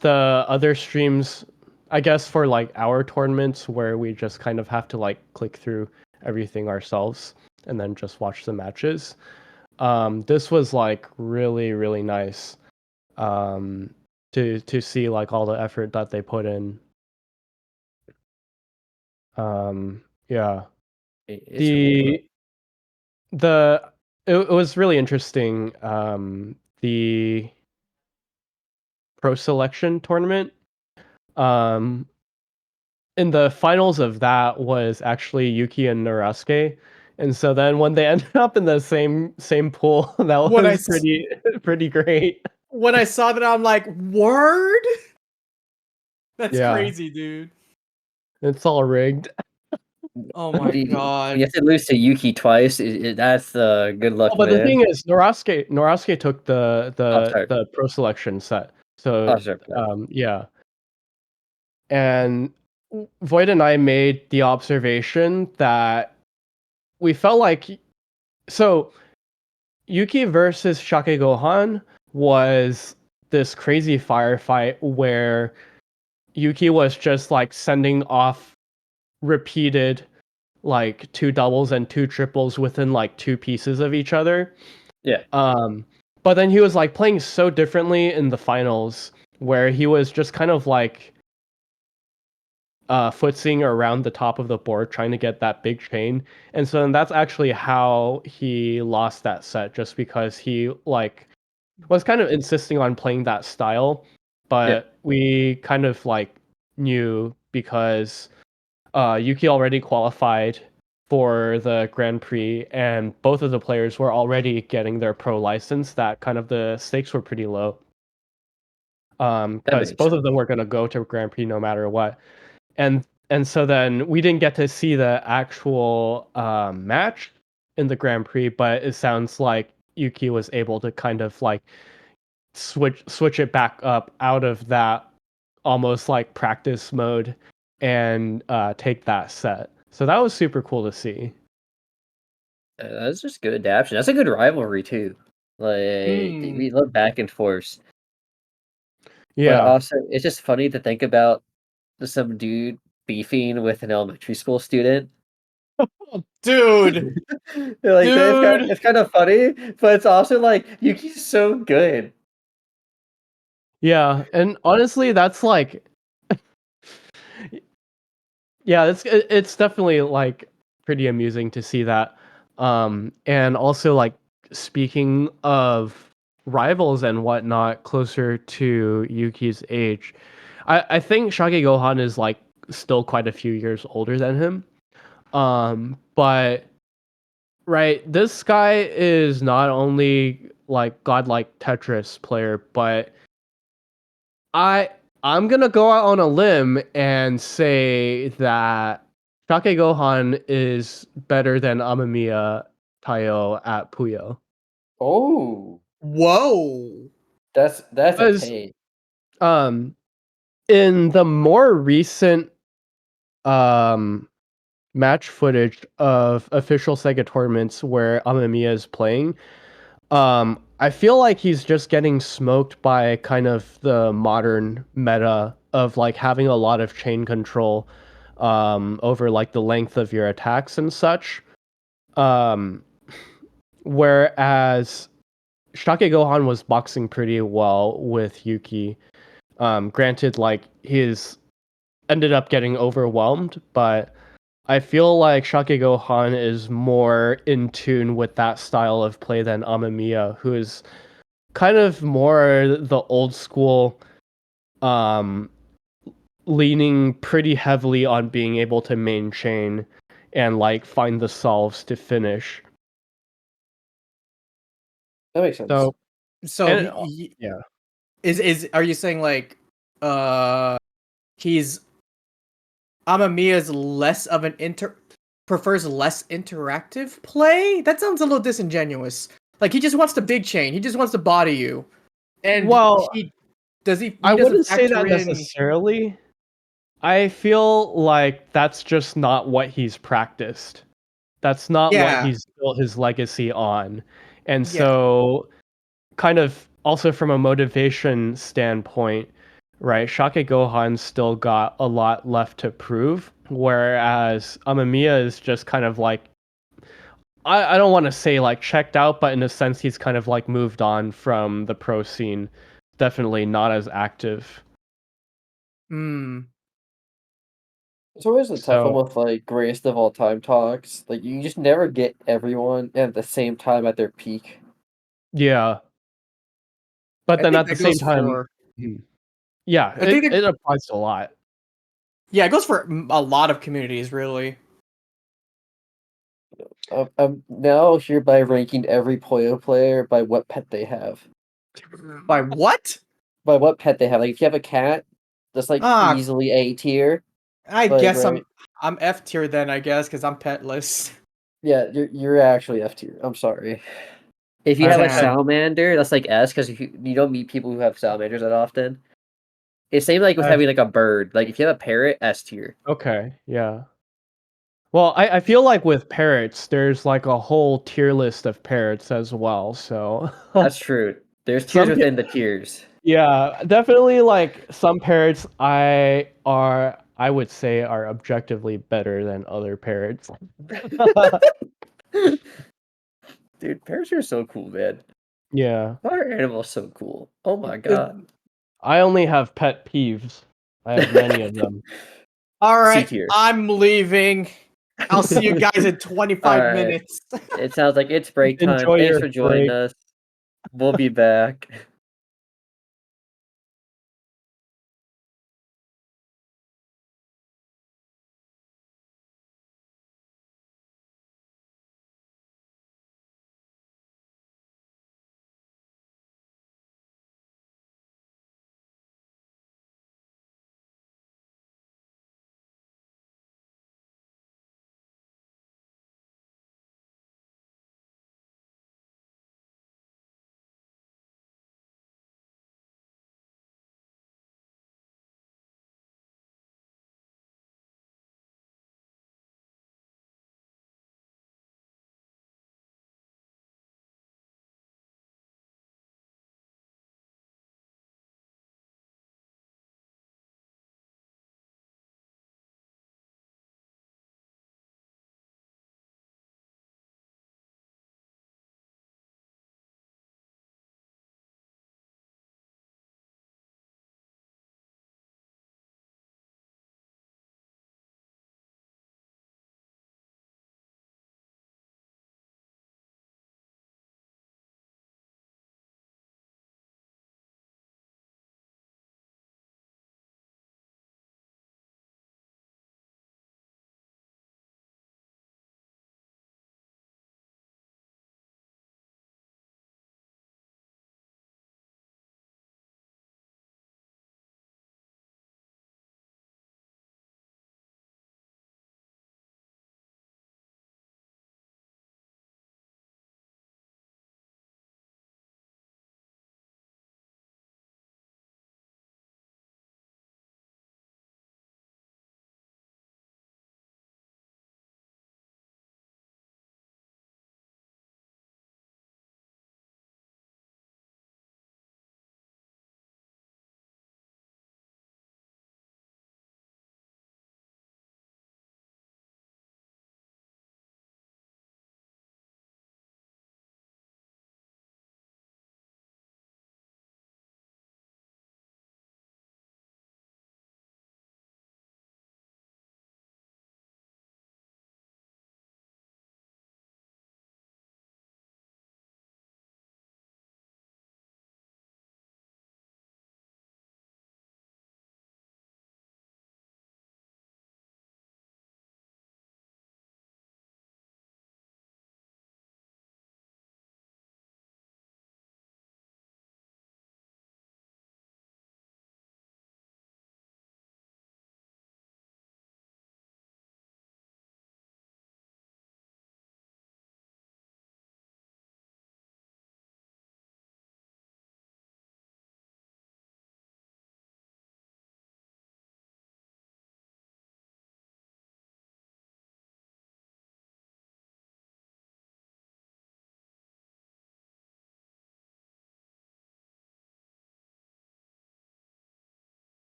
the other streams, I guess for like our tournaments where we just kind of have to like click through everything ourselves and then just watch the matches. This was like really nice to see like all the effort that they put in. Yeah. It's cool. The it was really interesting. The pro selection tournament. Um, in the finals of that was actually Yuki and Narasuke, and so then when they ended up in the same pool, that When I was pretty great. When I saw that, I'm like, word. That's Yeah, crazy, dude. it's all rigged. Oh my god. You have to lose to Yuki twice. That's good luck, Oh, but the man. thing is, Norasuke took Sorry. the pro selection set. Oh, So, sorry. yeah. And Void and I made the observation that we felt like so Yuki versus Shake Gohan was this crazy firefight where Yuki was just like sending off repeated like 2 doubles and 2 triples within like 2 pieces of each other. Yeah. But then he was like playing so differently in the finals where he was just kind of like footsing around the top of the board trying to get that big chain. And so then that's actually how he lost that set, just because he like was kind of insisting on playing that style, but we kind of like knew because Yuki already qualified for the Grand Prix, and both of the players were already getting their pro license, that kind of the stakes were pretty low. Because both of them were going to go to Grand Prix no matter what. And so then we didn't get to see the actual match in the Grand Prix, but it sounds like Yuki was able to kind of like switch it back up out of that almost like practice mode and take that set. So that was super cool to see. That's just good adaptation. That's a good rivalry too. Like we love back and forth. But Yeah. also, it's just funny to think about some dude beefing with an elementary school student. Dude. Like Dude. it's kind of funny, but it's also like Yuki's so good. Yeah, and honestly, that's like, yeah, it's definitely like pretty amusing to see that. And also like speaking of rivals and whatnot closer to Yuki's age, I think Shage Gohan is like still quite a few years older than him. But right, this guy is not only like godlike Tetris player, but I I'm gonna go out on a limb and say that Shake Gohan is better than Amamiya Taiyo at Puyo. Oh, whoa! That's a Because take. In the more recent um match footage of official Sega tournaments where Amamiya is playing, I feel like he's just getting smoked by kind of the modern meta of like having a lot of chain control over like the length of your attacks and such. Um, Whereas Shake Gohan was boxing pretty well with Yuki. Granted, like he's ended up getting overwhelmed, but I feel like Shake Gohan is more in tune with that style of play than Amamiya, who is kind of more the old school, um, leaning pretty heavily on being able to main chain and like find the solves to finish. That makes sense. So, So and, yeah. Is are you saying like he's Amamiya's less of an prefers less interactive play? That sounds a little disingenuous. Like he just wants the big chain. He just wants to body you. And well, he I doesn't wouldn't say factor that in necessarily. I feel like that's just not what he's practiced. That's not what Yeah. he's built his legacy on. And Yeah. so kind of also from a motivation standpoint, right? Shake Gohan still got a lot left to prove, whereas Amamiya is just kind of like I don't want to say like checked out, but in a sense he's kind of like moved on from the pro scene. Definitely not as active. Hmm. It's always a tough one So with like greatest of all time talks. Like you just never get everyone at the same time at their peak. yeah. But I then think at the that same goes time, for yeah, I think it applies to a lot. Yeah, it goes for a lot of communities, really. I'm now hereby ranking every Puyo player by what pet they have. By what? By what pet they have. Like if you have a cat, that's like Ah, easily A tier. I Like guess right, I'm F tier then, I guess, because I'm petless. yeah, you're actually F tier. I'm sorry. If you I have a Damn. salamander, that's like S because you don't meet people who have salamanders that often. It's same like with I having like a bird. Like if you have a parrot, S tier. okay, yeah. Well, I feel like with parrots, there's like a whole tier list of parrots as well. So That's true. There's tiers some within the tiers. yeah, definitely like some parrots I would say are objectively better than other parrots. Dude, parrots are so cool, man. Yeah. Our animals so cool. Oh my god. I only have pet peeves. I have many of them. All C right, tier. I'm leaving. I'll see you guys in 25 Alright. minutes. It sounds like it's break time. Enjoy Thanks your for joining break. us. We'll be back.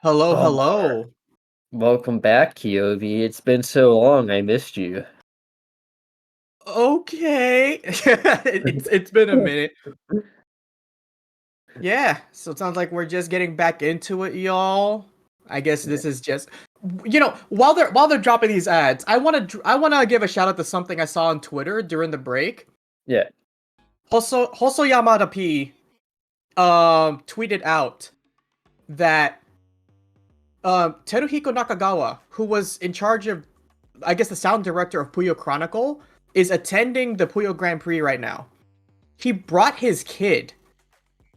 Hello, Oh, hello. welcome back, Kyobi. It's been so long, I missed you. Okay. It's been a minute. Yeah, so it sounds like we're just getting back into it, y'all. I guess this is just, while they're dropping these ads, I wanna give a shout out to something I saw on Twitter during the break. Yeah. Hosoyamada P tweeted out that Teruhiko Nakagawa, who was in charge of, I guess, the sound director of Puyo Chronicle, is attending the Puyo Grand Prix right now. He brought his kid,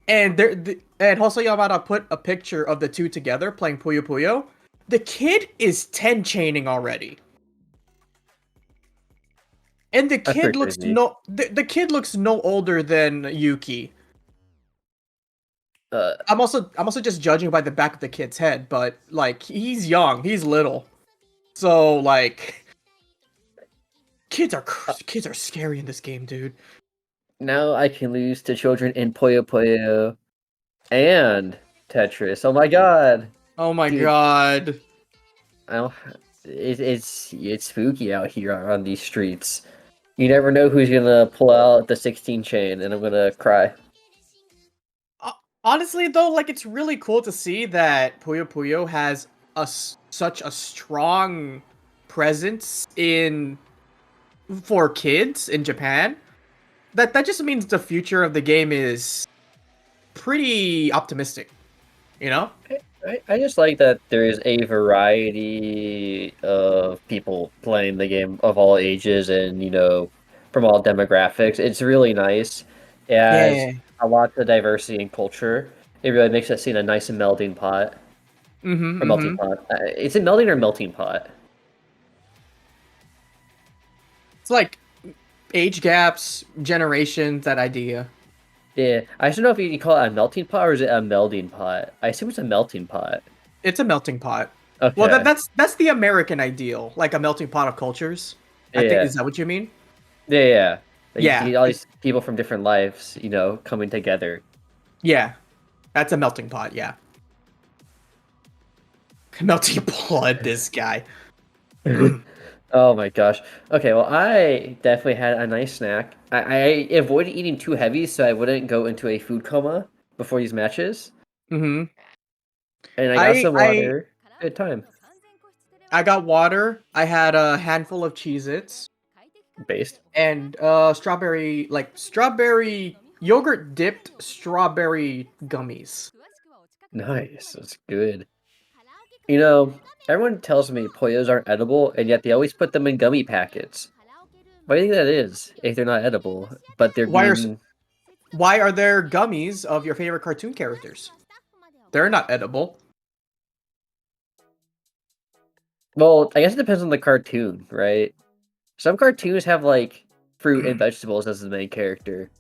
and Hoso Yamada put a picture of the two together playing Puyo Puyo. The kid is 10 chaining already. And the kid looks the kid looks no older than Yuki. I'm also just judging by the back of the kid's head, but like he's young, he's little. So like kids are scary in this game, dude. Now I can lose to children in Puyo Puyo and Tetris. Oh my god. Oh my god. It's spooky out here on these streets. You never know who's gonna pull out the 16 chain, and I'm gonna cry. Honestly, though, like it's really cool to see that Puyo Puyo has such a strong presence for kids in Japan. That just means the future of the game is pretty optimistic, you know? I just like that there is a variety of people playing the game of all ages and, from all demographics. It's really nice. It has a lot of diversity in culture. It really makes it seem a nice and melting pot. Or melting pot. Is it melting or melting pot? It's like age gaps, generations, that idea. Yeah, I just don't know if you can call it a melting pot or is it a melding pot. I assume it's a melting pot. It's a melting pot. Okay. Well, that's the American ideal, like a melting pot of cultures. I think, is that what you mean? Yeah. Like, Yeah. you get all these people from different lives, coming together. Yeah, that's a melting pot. Yeah. Melting blood, this guy. Oh my gosh. Okay, well, I definitely had a nice snack. I avoided eating too heavy so I wouldn't go into a food coma before these matches. Mm-hmm. And I got some water. Good time. I got water. I had a handful of Cheez-Its. Based. And strawberry yogurt dipped strawberry gummies. Nice. That's good. Everyone tells me Poyos aren't edible, and yet they always put them in gummy packets. Why do you think that is, if they're not edible, but they're Why are there gummies of your favorite cartoon characters? They're not edible. Well, I guess it depends on the cartoon, right? Some cartoons have, like, fruit and vegetables as the main character.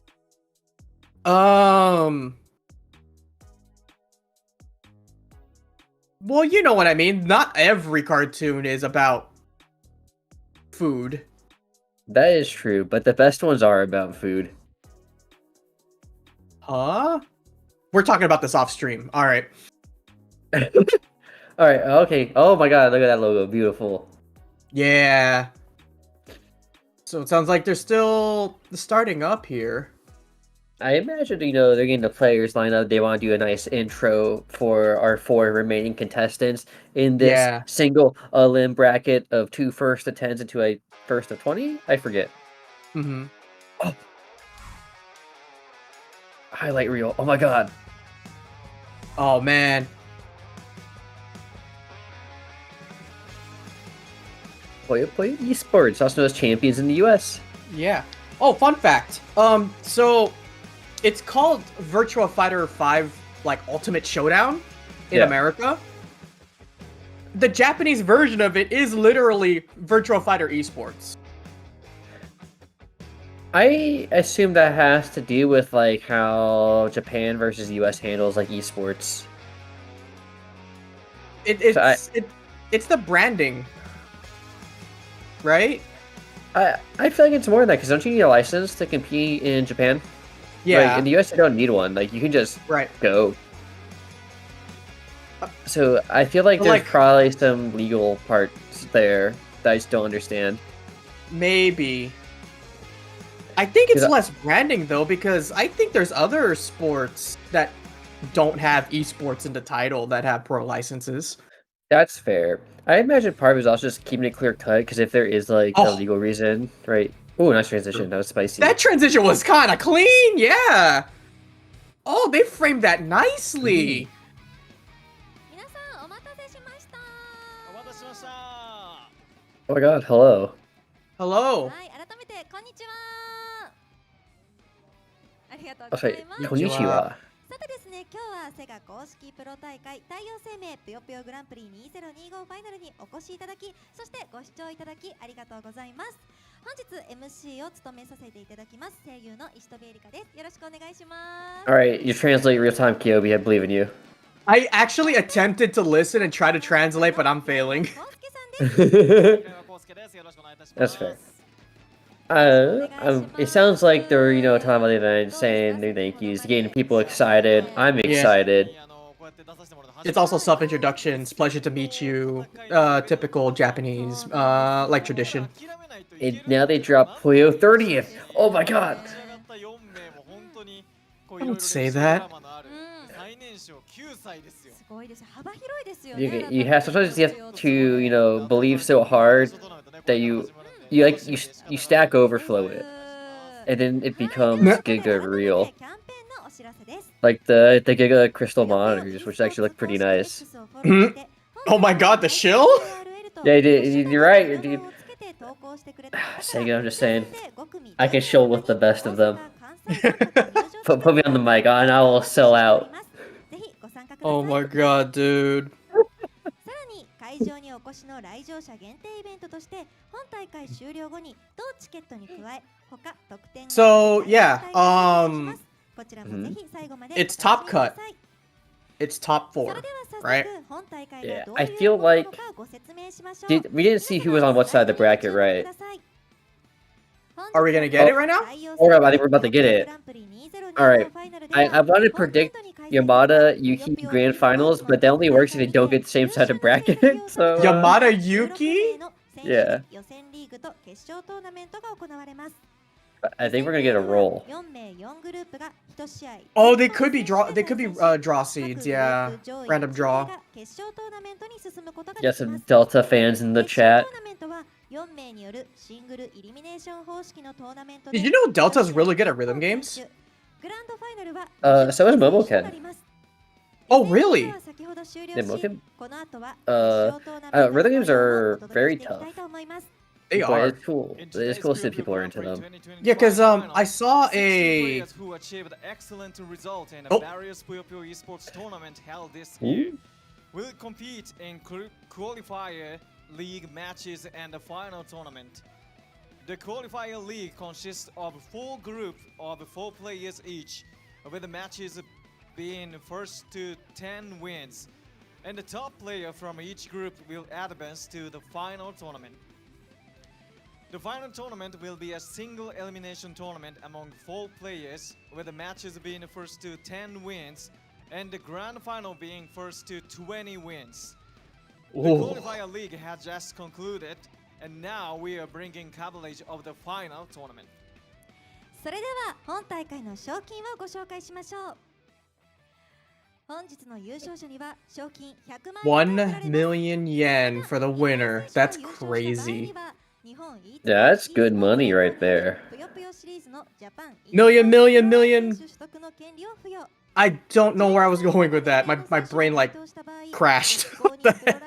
Well, you know what I mean. Not every cartoon is about food. That is true, but the best ones are about food. Huh? We're talking about this off stream. All right. All right. Okay. Oh my god, look at that logo. Beautiful. Yeah. So it sounds like they're still starting up here. I imagine, they're getting the players lined up. They want to do a nice intro for our 4 remaining contestants in this single limb bracket of 2 first to 10s into a first of 20? I forget. Mm-hmm. Oh. Highlight reel. Oh my god. Oh man. Puyo Esports, also known as champions in the US. Yeah. Oh, fun fact. So it's called Virtua Fighter 5 like Ultimate Showdown in America. The Japanese version of it is literally Virtua Fighter Esports. I assume that has to do with like how Japan versus US handles like esports. It's the branding, right? I feel like it's more than that because don't you need a license to compete in Japan? Yeah. Like, in the US, you don't need one. Like, you can just go. So I feel like But, there's like- probably some legal parts there that I just don't understand. Maybe. I think it's Cause less branding though, because I think there's other sports that don't have esports in the title that have pro licenses. That's fair. I imagine part of it is also just keeping it clear cut, because if there is like a Oh. legal reason, right? Oh, nice transition. That was spicy. That transition was kind of clean, yeah. Oh, they framed that nicely. 皆さんお待たせしました。お待たせしました。 Oh my god, hello. Hello. はい、改めてこんにちは。ありがとうござ Okay, います。 konnichiwa. さてですね、今日はセガ公式プロ大会太陽生命ぷよぷよグランプリ2025ファイナルにお越しいただき、そしてご視聴いただきありがとうございます。本日 MC を務めさせていただきます声優の石飛エリカです。よろしくお願いします。 Alright, you translate real time, Kyobi. I believe in you. I actually attempted to listen and try to translate, but I'm failing. That's fair. It sounds like they're, talking about the event, saying their thank yous, getting people excited. I'm excited. It's also self-introductions, pleasure to meet you, typical Japanese, like tradition. Now they drop Puyo 30th. Oh my god. Don't say that. すごいです。幅広いですよ You, ね。 you have sometimes you have to, believe so hard that you stack overflow it, and then it becomes Giga real. Like the Giga crystal monitors, which actually look pretty nice. Oh my god, the shill? Yeah, you're right, dude. Sega, I'm just saying, I can shill with the best of them. Put me on the mic, and I will sell out. Oh my god, dude. さらに会場にお越しの来場者限定イベントとして本大会終了後に当チケットに加え他特典が So, yeah, こちらもぜひ最後まで it's top cut. It's top 4, right? Yeah, I feel like we didn't see who was on what side of the bracket, right? Are we gonna get it right now? Or I think we're about to get it. Alright, I want to predict Yamada Yuki grand finals, but that only works if they don't get the same side of bracket. So Yamada Yuki? Yeah. I think we're gonna get a roll. Oh, they could be draw seeds, yeah. Random draw. Got some Delta fans in the chat. Did you know Delta's really good at rhythm games? So is Momoken. Oh, really? Yeah, Momoken? Rhythm games are very tough. They But are. it's cool. It's cool to see people are into them. Yeah, because I saw a who achieved excellent result in Oh. various Puyo Puyo esports tournament held this year will compete in qualifier league matches and the final tournament. The qualifier league consists of 4 groups of 4 players each, with the matches being first to 10 wins, and the top player from each group will advance to the final tournament. The final tournament will be a single elimination tournament among 4 players, with the matches being first to 10 wins and the grand final being first to 20 wins. The Ooh. qualifier league has just concluded, and now we are bringing coverage of the final tournament. それでは本大会の賞金をご紹介しましょう。本日の優勝者には賞金100万円 1 million yen for the winner. That's crazy. Yeah, that's good money right there. Million. I don't know where I was going with that. My brain like crashed. What the heck?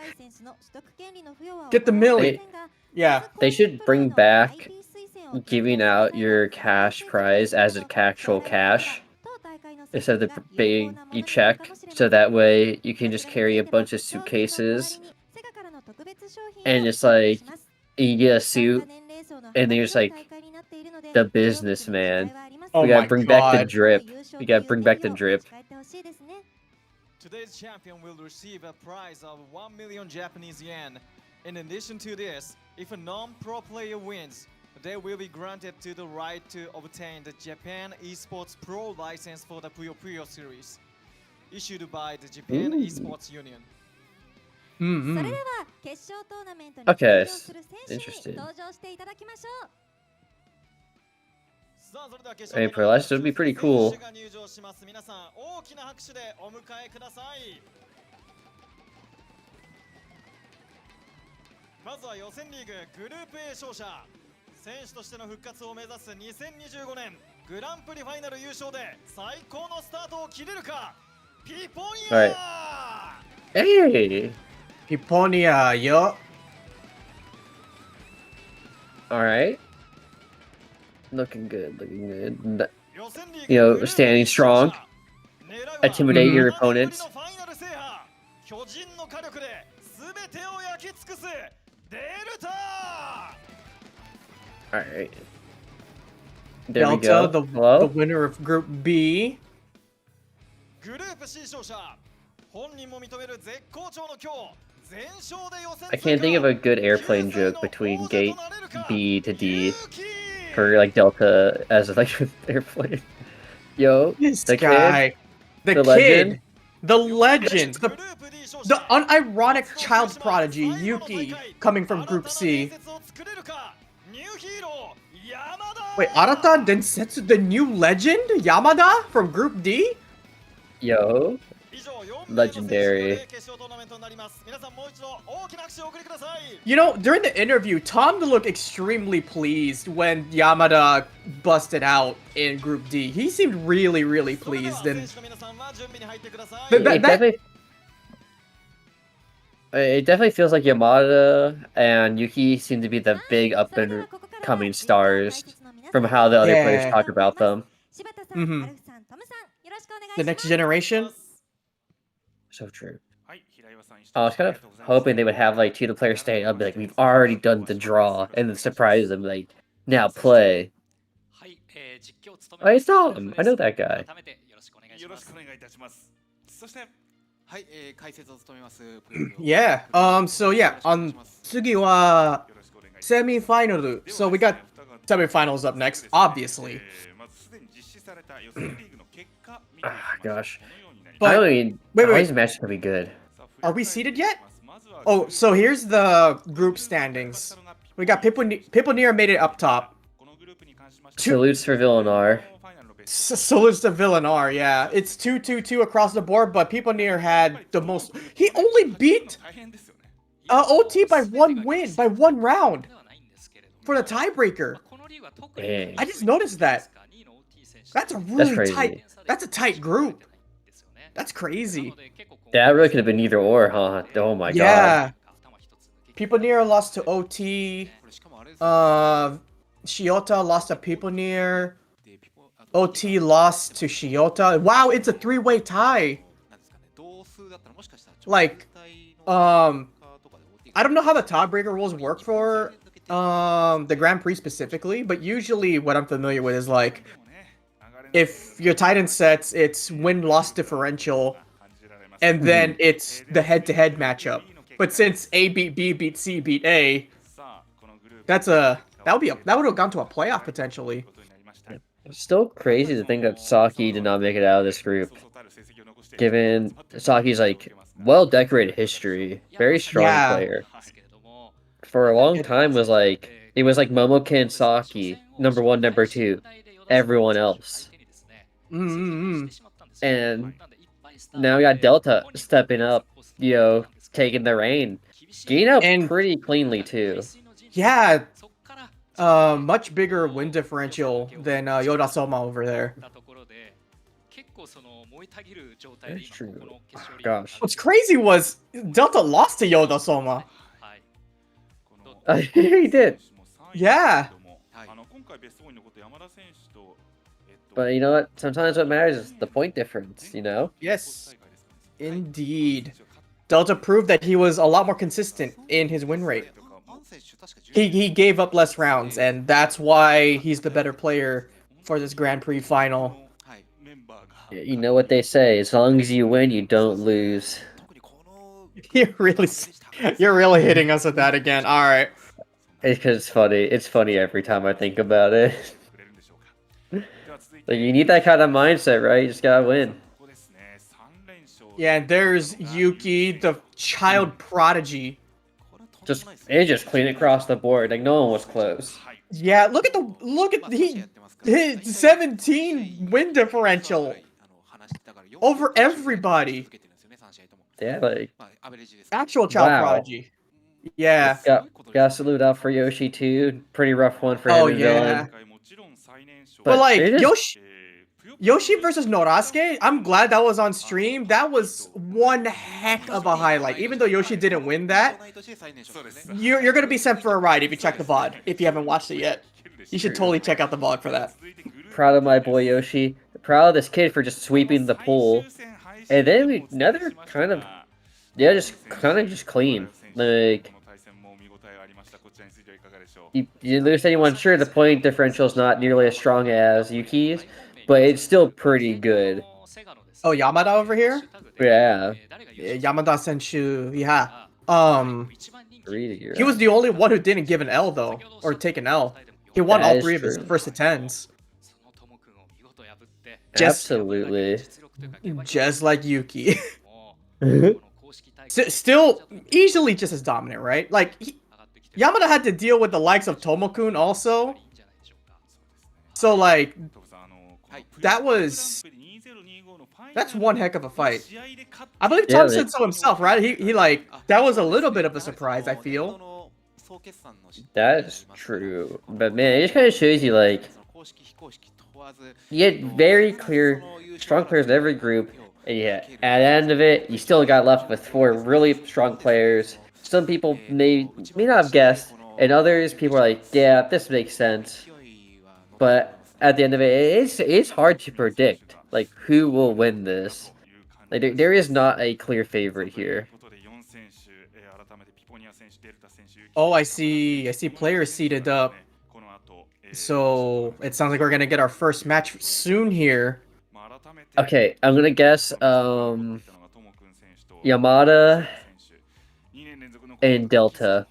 Get the million. Yeah. They should bring back giving out your cash prize as an actual cash instead of the paying you check, so that way you can just carry a bunch of suitcases and it's like you get a suit and then you're just like the businessman. Oh We gotta my bring back the God. drip. We gotta bring back the drip. Today's champion will receive a prize of 1 million Japanese yen. In addition to this, if a non-pro player wins, they will be granted to the right to obtain the Japan Esports Pro license for the Puyo Puyo series. issued by the Japan Esports Union. それ Mm-hmm. では決勝トーナメントに Okay, 出場する選手に interesting. 登場していただきましょう。 さあそれでは決 I 勝 mean, トーナメン Perlash ト would be の pretty 選 cool. 手が入場します。皆さん大きな拍手でお迎えください。まずは予選リーググループ A 勝者、選手としての復活を目指す2025年グランプリファイナル優勝で最高のスタートを切れるか、ピポニア Hey! Piponia, yo. Alright. Looking good, looking good. You know, standing strong. Intimidate your opponents. 巨人の火力で全てを焼き尽くすデルタ Alright. There we Delta, go. the Hello? winner of Group B. グループ C 勝者、本人も認める絶好調の今日、全勝で予選 I can't think of a good airplane joke between gate B to D for like Delta as like an airplane. Yo, This the guy. kid, The the kid. legend. The legend. The unironic child prodigy, Yuki, coming from Group C. Wait, Arata Densetsu, the new legend? Yamada from Group D? Yo, legendary. You know, during the interview, Tom looked extremely pleased when Yamada busted out in Group D. He seemed really, really pleased. And It definitely feels like Yamada and Yuki seem to be the big up and coming stars from how the other players talk about them. Mm-hmm. The next generation? So true. I was kind of hoping they would have like two of the players stay up, be like, we've already done the draw, and then surprise them, like, now play. I saw him. I know that guy. よろしくお願いいたします。そして、はい解説を務めます Yeah. So yeah, on Tsugi wa semi-final. So we got semi-finals up next, obviously. Gosh. But, I mean, wait. these matches gonna be good. Are we seated yet? Oh, so here's the group standings. We got Piponeer made it up top. Salutes for Villanar. Salutes to Villanar, yeah. It's 2-2-2 across the board, but Piponeer had the most. He only beat OT by one win, by one round for the tiebreaker. Dang. I just noticed that. That's a really crazy. tight. That's a tight group. That's crazy. That really could have been either or, huh? Oh my Yeah. god. Piponeer lost to OT. Shiota lost to Piponeer. OT lost to Shiota. Wow, it's a three-way tie. Like, I don't know how the tiebreaker rules work for the Grand Prix specifically, but usually what I'm familiar with is like, if you're tied in sets, it's win-loss differential, and then it's the head-to-head matchup. But since A beat B beat C beat A, that would have gone to a playoff potentially. It's still crazy to think that Saki did not make it out of this group. Given Saki's like well-decorated history, very strong player. For a long time was like it was like Momoke and Saki, number 1, number 2, everyone else. And now we got Delta stepping up, you know, taking the reign. Getting out pretty cleanly too. Yeah, much bigger win differential than Yoda Soma over there. That's true. Gosh. What's crazy was Delta lost to Yoda Soma. He did. Yeah. But you know what? Sometimes what matters is the point difference, you know? Yes. Indeed. Delta proved that he was a lot more consistent in his win rate. He gave up less rounds, and that's why he's the better player for this Grand Prix final. You know what they say, as long as you win, you don't lose. You're really hitting us with that again. All right. It's because it's funny. It's funny every time I think about it. Like, you need that kind of mindset, right? You just gotta win. Yeah, and there's Yuki, the child prodigy. They just clean across the board. Like no one was close. Yeah, look at his 17 win differential over everybody. Yeah, like Actual child prodigy. Yeah. Got salute out for Yoshi too. Pretty rough one for Oh him and yeah. Villain. But like they just- Yoshi versus Norasuke, I'm glad that was on stream. That was one heck of a highlight. Even though Yoshi didn't win that, you're gonna be sent for a ride if you check the VOD. If you haven't watched it yet, you should totally check out the VOD for that. Proud of my boy Yoshi. Proud of this kid for just sweeping the pool. And then another kind of, yeah, just kind of just clean. Like, you didn't lose anyone. Sure, the point differential is not nearly as strong as Yuki's, but it's still pretty good. Oh, Yamada over here? Yeah. Yamada Senshu, yeah. He was the only one who didn't give an L though, or take an L. He won That all is 3 of his true. first attempts. Absolutely. Just like Yuki. Still easily just as dominant, right? Like, Yamada had to deal with the likes of Tomokun also. So, like, that's one heck of a fight. I believe Tom said so himself, right? He like, that was a little bit of a surprise, I feel. That's true. But man, it just kind of shows you, like, you get very clear, strong players in every group, and yeah, at the end of it, you still got left with 4 really strong players. Some people may not have guessed, and others, people are like, yeah, this makes sense. But at the end of it, it's hard to predict, like, who will win this. Like, there is not a clear favorite here. Oh, I see players seated up. So, it sounds like we're gonna get our first match soon here. Okay, I'm gonna guess, Yamada and Delta.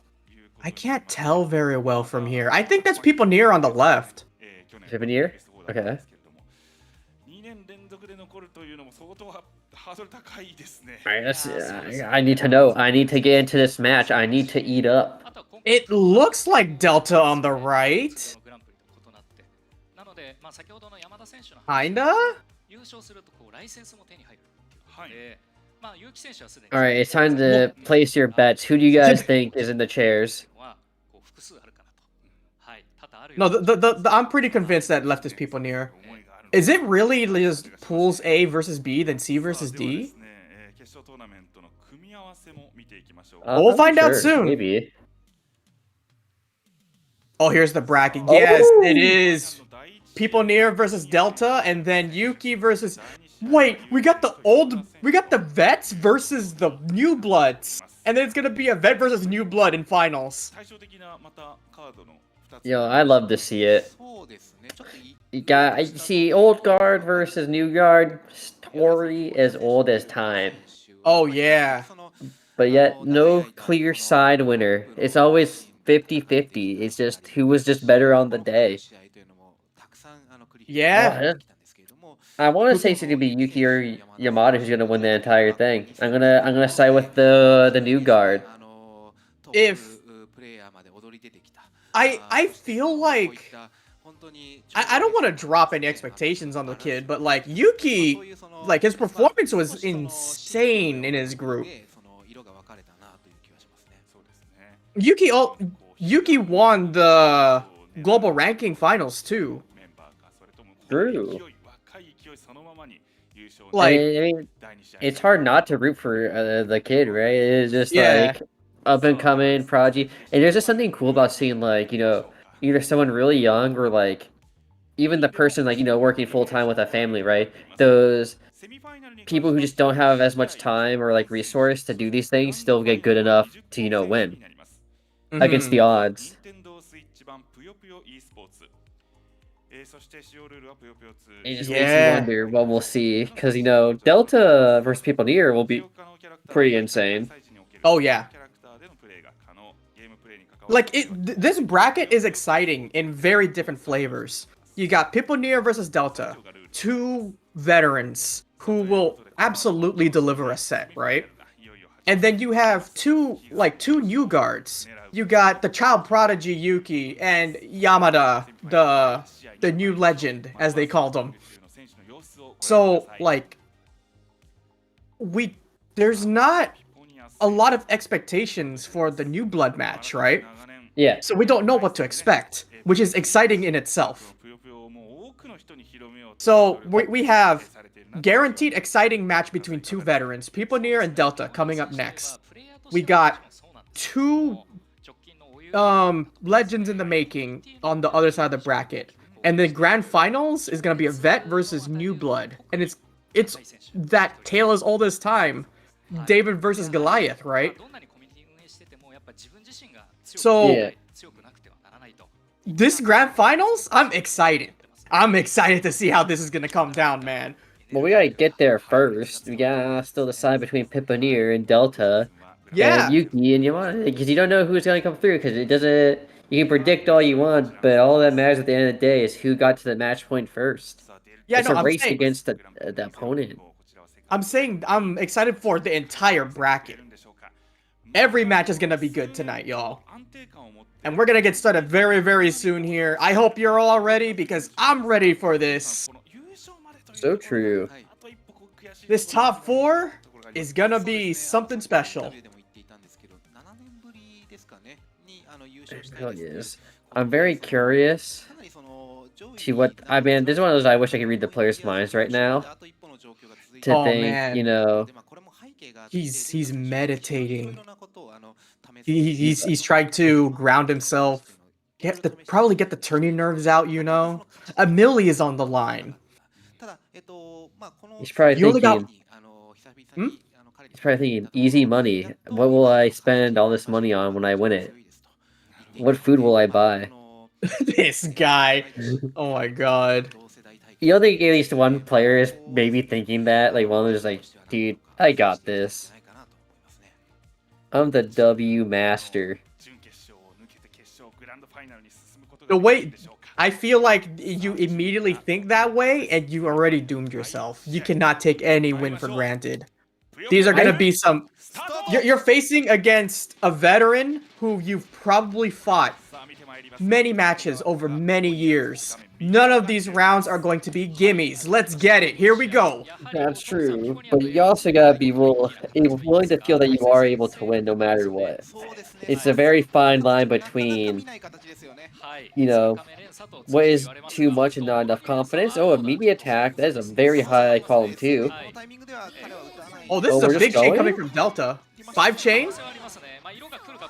I can't tell very well from here. I think that's people near on the left. People near? Okay. Alright, I need to know. I need to get into this match. I need to eat up. It looks like Delta on the right. Kinda? Alright, it's time to place your bets. Who do you guys think is in the chairs? No, I'm pretty convinced that left is people near. Is it really just pools A versus B, then C versus D? We'll find out soon. Maybe. Oh, here's the bracket. Yes, it is. People near versus Delta, and then Yuki versus... Wait, we got the vets versus the new bloods. And then it's gonna be a vet versus new blood in finals. Yo, I love to see it. I see old guard versus new guard. Story as old as time. Oh yeah. But yet, no clear side winner. It's always 50-50. It's just who was just better on the day. Yeah. I want to say it's gonna be Yuki or Yamada who's gonna win the entire thing. I'm gonna side with the new guard. If I feel like I don't want to drop any expectations on the kid, but like Yuki, like his performance was insane in his group. Yuki won the global ranking finals too. True. Like, I mean, it's hard not to root for the kid, right? It's just like up and coming prodigy, and there's just something cool about seeing, like, you know, either someone really young or like even the person, like, you know, working full time with a family, right? Those people who just don't have as much time or like resource to do these things still get good enough to, you know, win against the odds. It just makes you wonder what we'll see, because, you know, Delta versus people near will be pretty insane. Oh yeah. Like, this bracket is exciting in very different flavors. You got people near versus Delta, 2 veterans who will absolutely deliver a set, right? And then you have two new guards. You got the child prodigy Yuki and Yamada, the new legend, as they called him. So, like, there's not a lot of expectations for the new blood match, right? Yeah. So we don't know what to expect, which is exciting in itself. So we have guaranteed exciting match between two veterans, People Near and Delta, coming up next. We got two legends in the making on the other side of the bracket. And the grand finals is gonna be a vet versus new blood. And it's that tale as old as time. David versus Goliath, right? So Yeah. this grand finals, I'm excited. I'm excited to see how this is gonna come down, man. Well, we gotta get there first. We gotta still decide between Piponeer and Delta. Yeah. And Yuki and Yamada, because you don't know who's gonna come through, because it doesn't... You can predict all you want, but all that matters at the end of the day is who got to the match point first. Yeah, it's no, a I'm race saying- against the opponent. I'm saying I'm excited for the entire bracket. Every match is gonna be good tonight, y'all. And we're gonna get started very, very soon here. I hope you're all ready, because I'm ready for this. So true. This top 4 is gonna be something special. It really is. I'm very curious to what... I mean, this is one of those I wish I could read the players' minds right now. To Oh, think, man. you know... He's meditating. He's trying to ground himself. Probably get the turning nerves out, you know? A milli is on the line. He's probably You only thinking... Hmm? He's probably thinking, easy money. What will I spend all this money on when I win it? What food will I buy? This guy. Oh my god. You don't think at least one player is maybe thinking that? Like, one of them is like, dude, I got this. I'm the W master. The way... I feel like you immediately think that way, and you already doomed yourself. You cannot take any win for granted. These are gonna be some... You're facing against a veteran who you've probably fought many matches over many years. None of these rounds are going to be gimmies. Let's get it. Here we go. That's true, but you also gotta be willing to feel that you are able to win no matter what. It's a very fine line between, you know, what is too much and not enough confidence. Oh, immediate attack. That is a very high column too. Oh, this is we're a just big chain going? coming from Delta. 5 chains?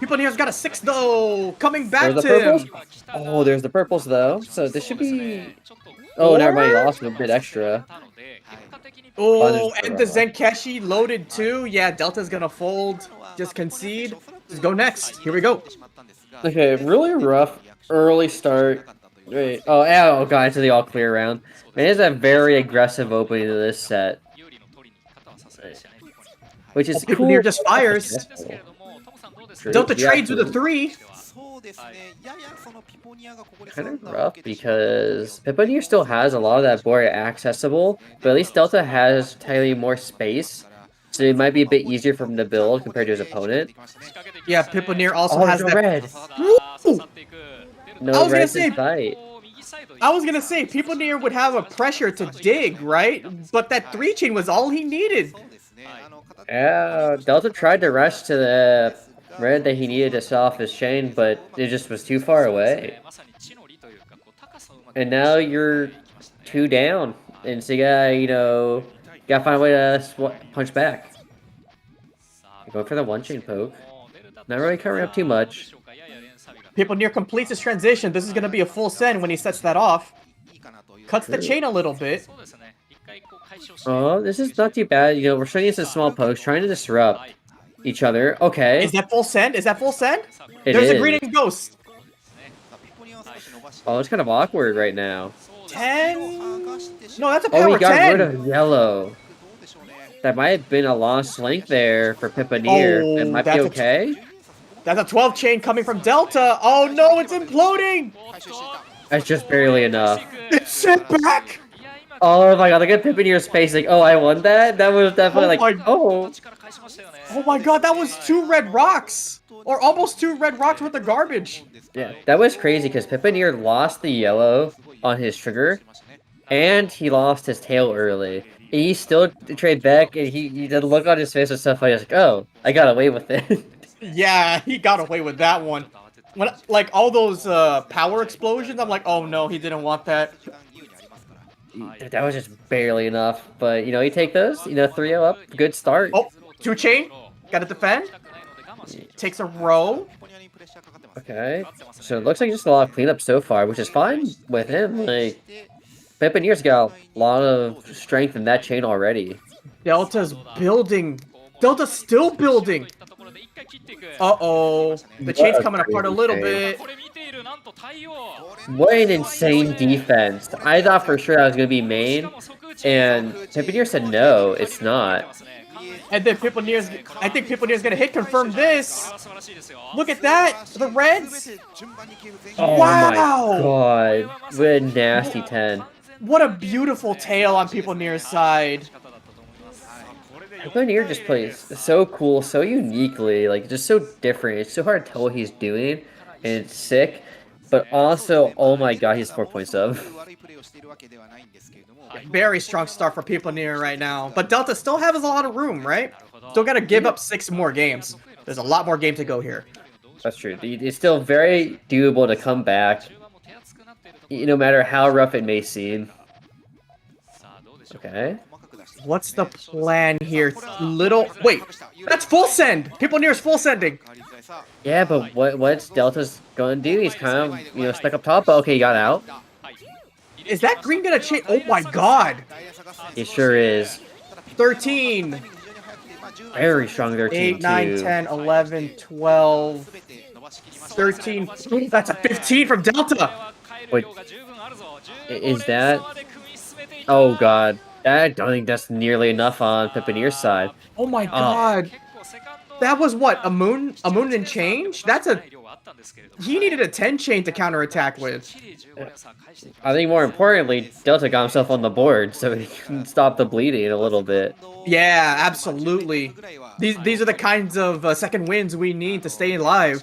People here's got a 6 though. Coming back There's the to purples? him. Oh, there's the purples though. So this should be... Oh, never mind. You lost a bit extra. Oh, and the Zenkeshi loaded too. Yeah, Delta's gonna fold. Just concede. Just go next. Here we go. Okay, really rough early start. Wait, oh god, into the all clear round. It is a very aggressive opening to this set. Which is People cool. here just fires. True, Delta yeah, trades with a true. 3. Kind of rough because Piponeer still has a lot of that board accessible, but at least Delta has technically more space, so it might be a bit easier for him to build compared to his opponent. Yeah, Piponeer also has no that. red. Woo! No I was gonna red say- to fight. I was gonna say Piponeer would have a pressure to dig, right? But that 3 chain was all he needed. Yeah, Delta tried to rush to the red that he needed to sell off his chain, but it just was too far away. And now you're 2 down, and so you gotta, you know, gotta find a way to punch back. You're going for the 1 chain poke. Not really covering up too much. Piponeer completes his transition. This is gonna be a full send when he sets that off. Cuts the True. chain a little bit. Oh, this is not too bad. You know, we're showing some small pokes, trying to disrupt each other. Okay. Is that full send? Is that full send? It There's a is. green and ghost. Oh, it's kind of awkward right now. 10? No, that's a Oh, power he got 10. rid of yellow. That might have been a lost link there for Piponeer. Oh, It might be that's a- okay. That's a 12 chain coming from Delta. Oh no, it's imploding. That's just barely enough. It's sent back. Oh my god, look at Pipinier's face, like, oh, I won that? That was definitely oh. Oh my god, that was 2 red rocks! Or almost 2 red rocks worth of garbage! Yeah, that was crazy, because Pipinier lost the yellow on his trigger, and he lost his tail early. He still traded back, and he the look on his face was so funny, I was like, oh, I got away with it. Yeah, he got away with that one. When, like, all those power explosions, I'm like, oh no, he didn't want that. That was just barely enough, but, you know, you take those, you know, 3-0 up, good start. Oh, 2 chain, gotta defend. Takes a row. Okay, so it looks like just a lot of cleanup so far, which is fine with him. Like, Pipinier's got a lot of strength in that chain already. Delta's building. Delta's still building. Uh-oh. The chain's coming apart a little bit. What an insane defense. I thought for sure I was going to be main, and Pipinier said no, it's not. And then Pipinier's, I think Pipinier's gonna hit confirm this. Look at that, the reds. Oh wow. my god, what a nasty 10. What a beautiful tail on Pipinier's side. Pipinier just plays so cool, so uniquely, like just so different. It's so hard to tell what he's doing, and it's sick. But also, oh my god, he's 4 points up. Very strong start for Pipinier right now. But Delta still has a lot of room, right? Still gotta give up 6 more games. There's a lot more game to go here. That's true. It's still very doable to come back, no matter how rough it may seem. Okay. What's the plan here? Wait, that's full send! Pipinier's full sending! Yeah, but what's Delta's gonna do? He's kind of, you know, stuck up top, but okay, he got out. Is that green gonna change? Oh my god! It sure is. 13! Very strong 13, 8, 9, too. 10, 11, 12, 13. That's a 15 from Delta! Wait, is that... Oh god. I don't think that's nearly enough on Pipinier's side. Oh my god! That was what? A moon and change? That's a... He needed a 10 chain to counterattack with. I think more importantly, Delta got himself on the board so he can stop the bleeding a little bit. Yeah, absolutely. These are the kinds of second wins we need to stay alive.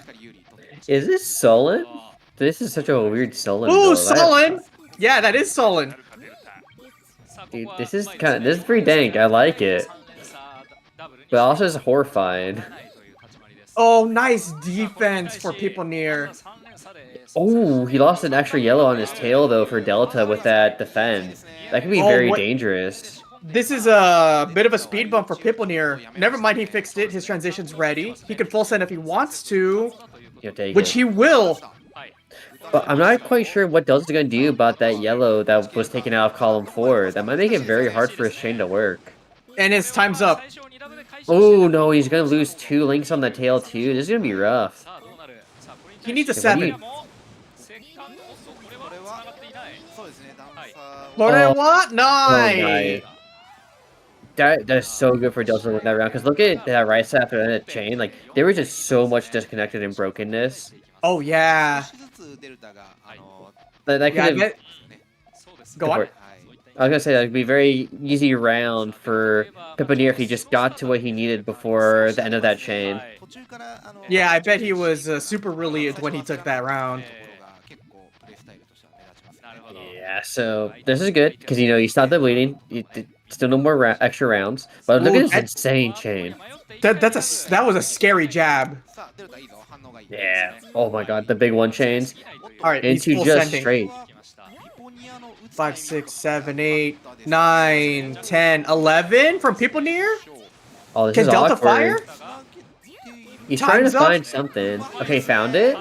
Is this Sullen? This is such a weird Sullen. Ooh, build. Sullen! Yeah, that is Sullen. Dude, this is pretty dank. I like it. But also it's horrifying. Oh, nice defense for Pipinier. Oh, he lost an extra yellow on his tail though for Delta with that defense. That could be very dangerous. This is a bit of a speed bump for Pipinier. Never mind, he fixed it. His transition's ready. He can full send if he wants to, which he will. But I'm not quite sure what Delta's gonna do about that yellow that was taken out of column 4. That might make it very hard for his chain to work. And his time's up. Oh no, he's gonna lose 2 links on the tail too. This is gonna be rough. He needs a 7. What? Nice! That's so good for Delta with that round. Because look at that right side after that chain. Like, there was just so much disconnected and brokenness. Oh, yeah. That could have... Go on. I was gonna say that would be a very easy round for Pipinier if he just got to what he needed before the end of that chain. Yeah, I bet he was super relieved when he took that round. Yeah, so this is good because, you know, you stopped the bleeding. Still no more extra rounds. But look at this insane chain. That was a scary jab. Yeah. Oh my god, the big one chains. All right, into he's just sending. straight. 5, 6, 7, 8, 9, 10, 11 from Pipinier? Oh, this Can is Delta awkward. fire? He's trying to Time's up. find something. Okay, found it.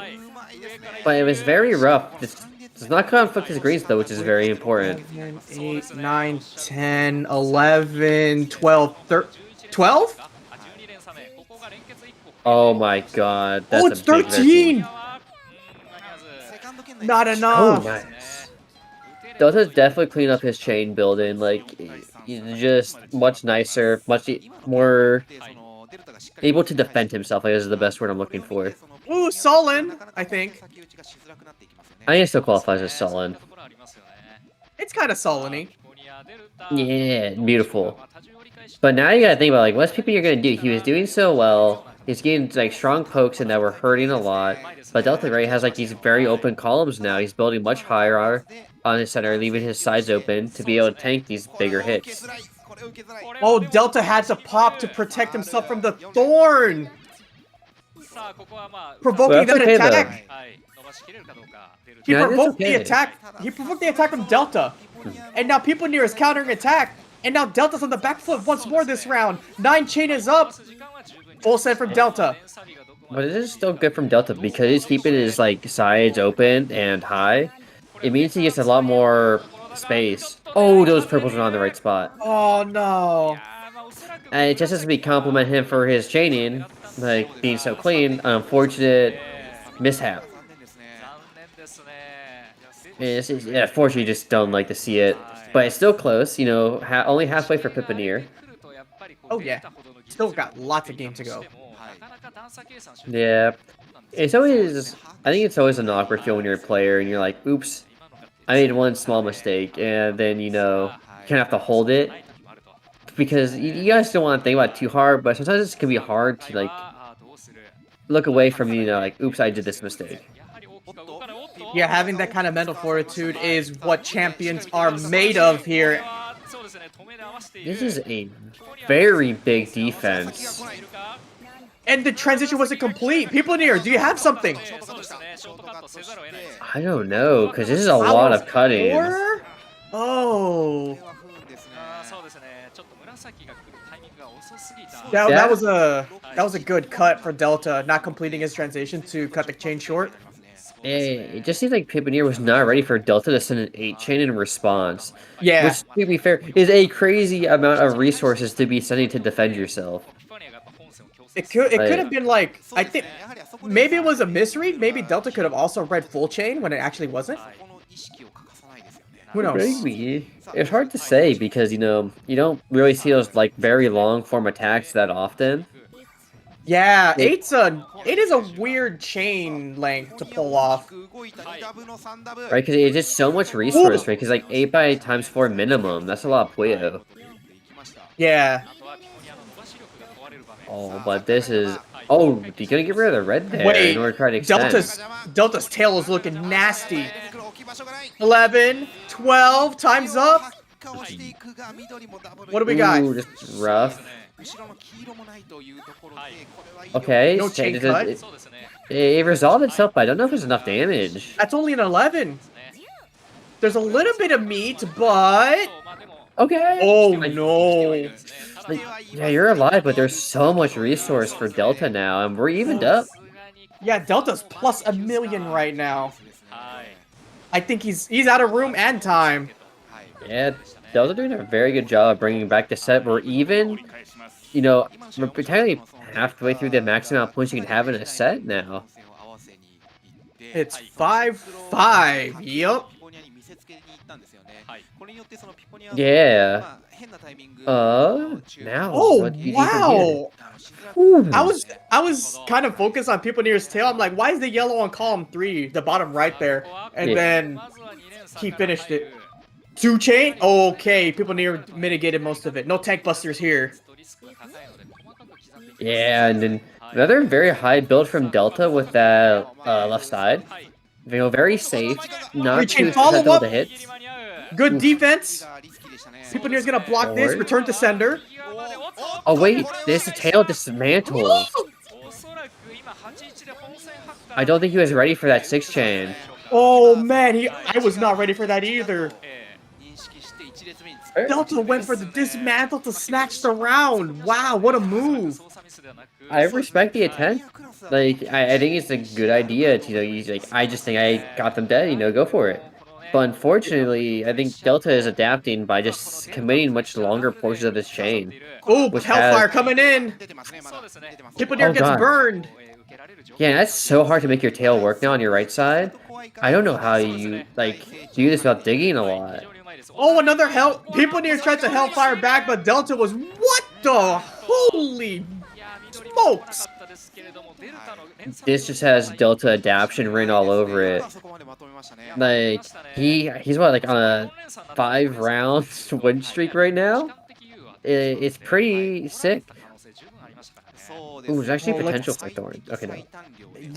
But it was very rough. This does not conflict his greens though, which is very important. 8, 9, 10, 11, 12, 12? Oh my god, that's Oh, it's a big 13! Not enough. Oh, nice. Delta's definitely cleaned up his chain building, like, just much nicer, much more able to defend himself, I guess is the best word I'm looking for. Ooh, Sullen, I think. I think it still qualifies as Sullen. It's kind of Sullen-y. Yeah, beautiful. But now you gotta think about like what's people you're gonna do. He was doing so well. He's getting like strong pokes and that were hurting a lot. But Delta Ray has like these very open columns now. He's building much higher on his center, leaving his sides open to be able to tank these bigger hits. Oh, Delta had to pop to protect himself from the thorn. Provoking that okay, attack. He Yeah, that's provoked the okay. attack. He provoked the attack from Delta. And now People Near is countering attack. And now Delta's on the back foot once more this round. 9 chain is up. Full set from Delta. But it is still good from Delta because he's keeping his like sides open and high. It means he gets a lot more space. Oh, those purples are on the right spot. Oh no. And it just has to be compliment him for his chaining, like being so clean. Unfortunate mishap. Yeah, unfortunately, you just don't like to see it. But it's still close, you know, only halfway for Pippaneer. Oh yeah. Still got lots of game to go. Yeah. It's always, I think it's always an awkward feel when you're a player and you're like, oops, I made one small mistake. And then, you know, you kind of have to hold it. Because you guys don't want to think about it too hard, but sometimes it can be hard to, like, look away from, you know, like, oops, I did this mistake. Yeah, having that kind of mental fortitude is what champions are made of here. This is a very big defense. And the transition wasn't complete. People Near, do you have something? I don't know, because this is a lot of cutting. Oh. That was a good cut for Delta, not completing his transition to cut the chain short. It just seems like Pippaneer was not ready for Delta to send an 8-chain in response. Yeah. Which, to be fair, is a crazy amount of resources to be sending to defend yourself. It could have been like, I think, maybe it was a misread. Maybe Delta could have also read full chain when it actually wasn't. Who knows? Maybe. It's hard to say because, you know, you don't really see those, like, very long form attacks that often. Yeah, 8 is a weird chain length to pull off. Right, because it's just so much resource, right? Because, like, 8 by times 4 minimum, that's a lot of Puyo. Yeah. Oh, but this is... Oh, you gonna get rid of the red there in order to try to extend. Delta's tail is looking nasty. 11, 12, time's up. What do we got? Ooh, just rough. Okay, No chain cut. It resolved itself, but I don't know if there's enough damage. That's only an 11. There's a little bit of meat, but... Okay. Oh, no. Like, yeah, you're alive, but there's so much resource for Delta now, and we're evened up. Yeah, Delta's plus 1,000,000 right now. I think he's out of room and time. Yeah, Delta doing a very good job of bringing back the set. We're even, you know, we're technically halfway through the max amount of points you can have in a set now. It's 5-5. Yup. Yeah. Now. Oh, wow. I was kind of focused on People Near's tail. I'm like, why is the yellow on column 3, the bottom right there? And then he finished it. 2 chain? Okay, People Near mitigated most of it. No tank busters here. Yeah, and then another very high build from Delta with that left side. You know, very safe. Not too susceptible to hits. Good defense. People Near's gonna block this. Return to sender. Oh wait, this tail dismantled. I don't think he was ready for that 6-chain. Oh man, I was not ready for that either. Delta went for the dismantle to snatch the round. Wow, what a move. I respect the attempt. Like, I think it's a good idea to, you know, use, like, I just think I got them dead, you know, go for it. But unfortunately, I think Delta is adapting by just committing much longer portions of this chain. Oh, Hellfire coming in! People Near gets burned! Yeah, that's so hard to make your tail work now on your right side. I don't know how you, like, do this without digging a lot. Oh, another People Near tried to Hellfire back, but Delta was... What the? Holy smokes! this just has Delta adaption written all over it. Like he's what, like on a 5-round win streak right now. It's pretty sick. Ooh, there's actually Oh, potential for Thorn. Okay,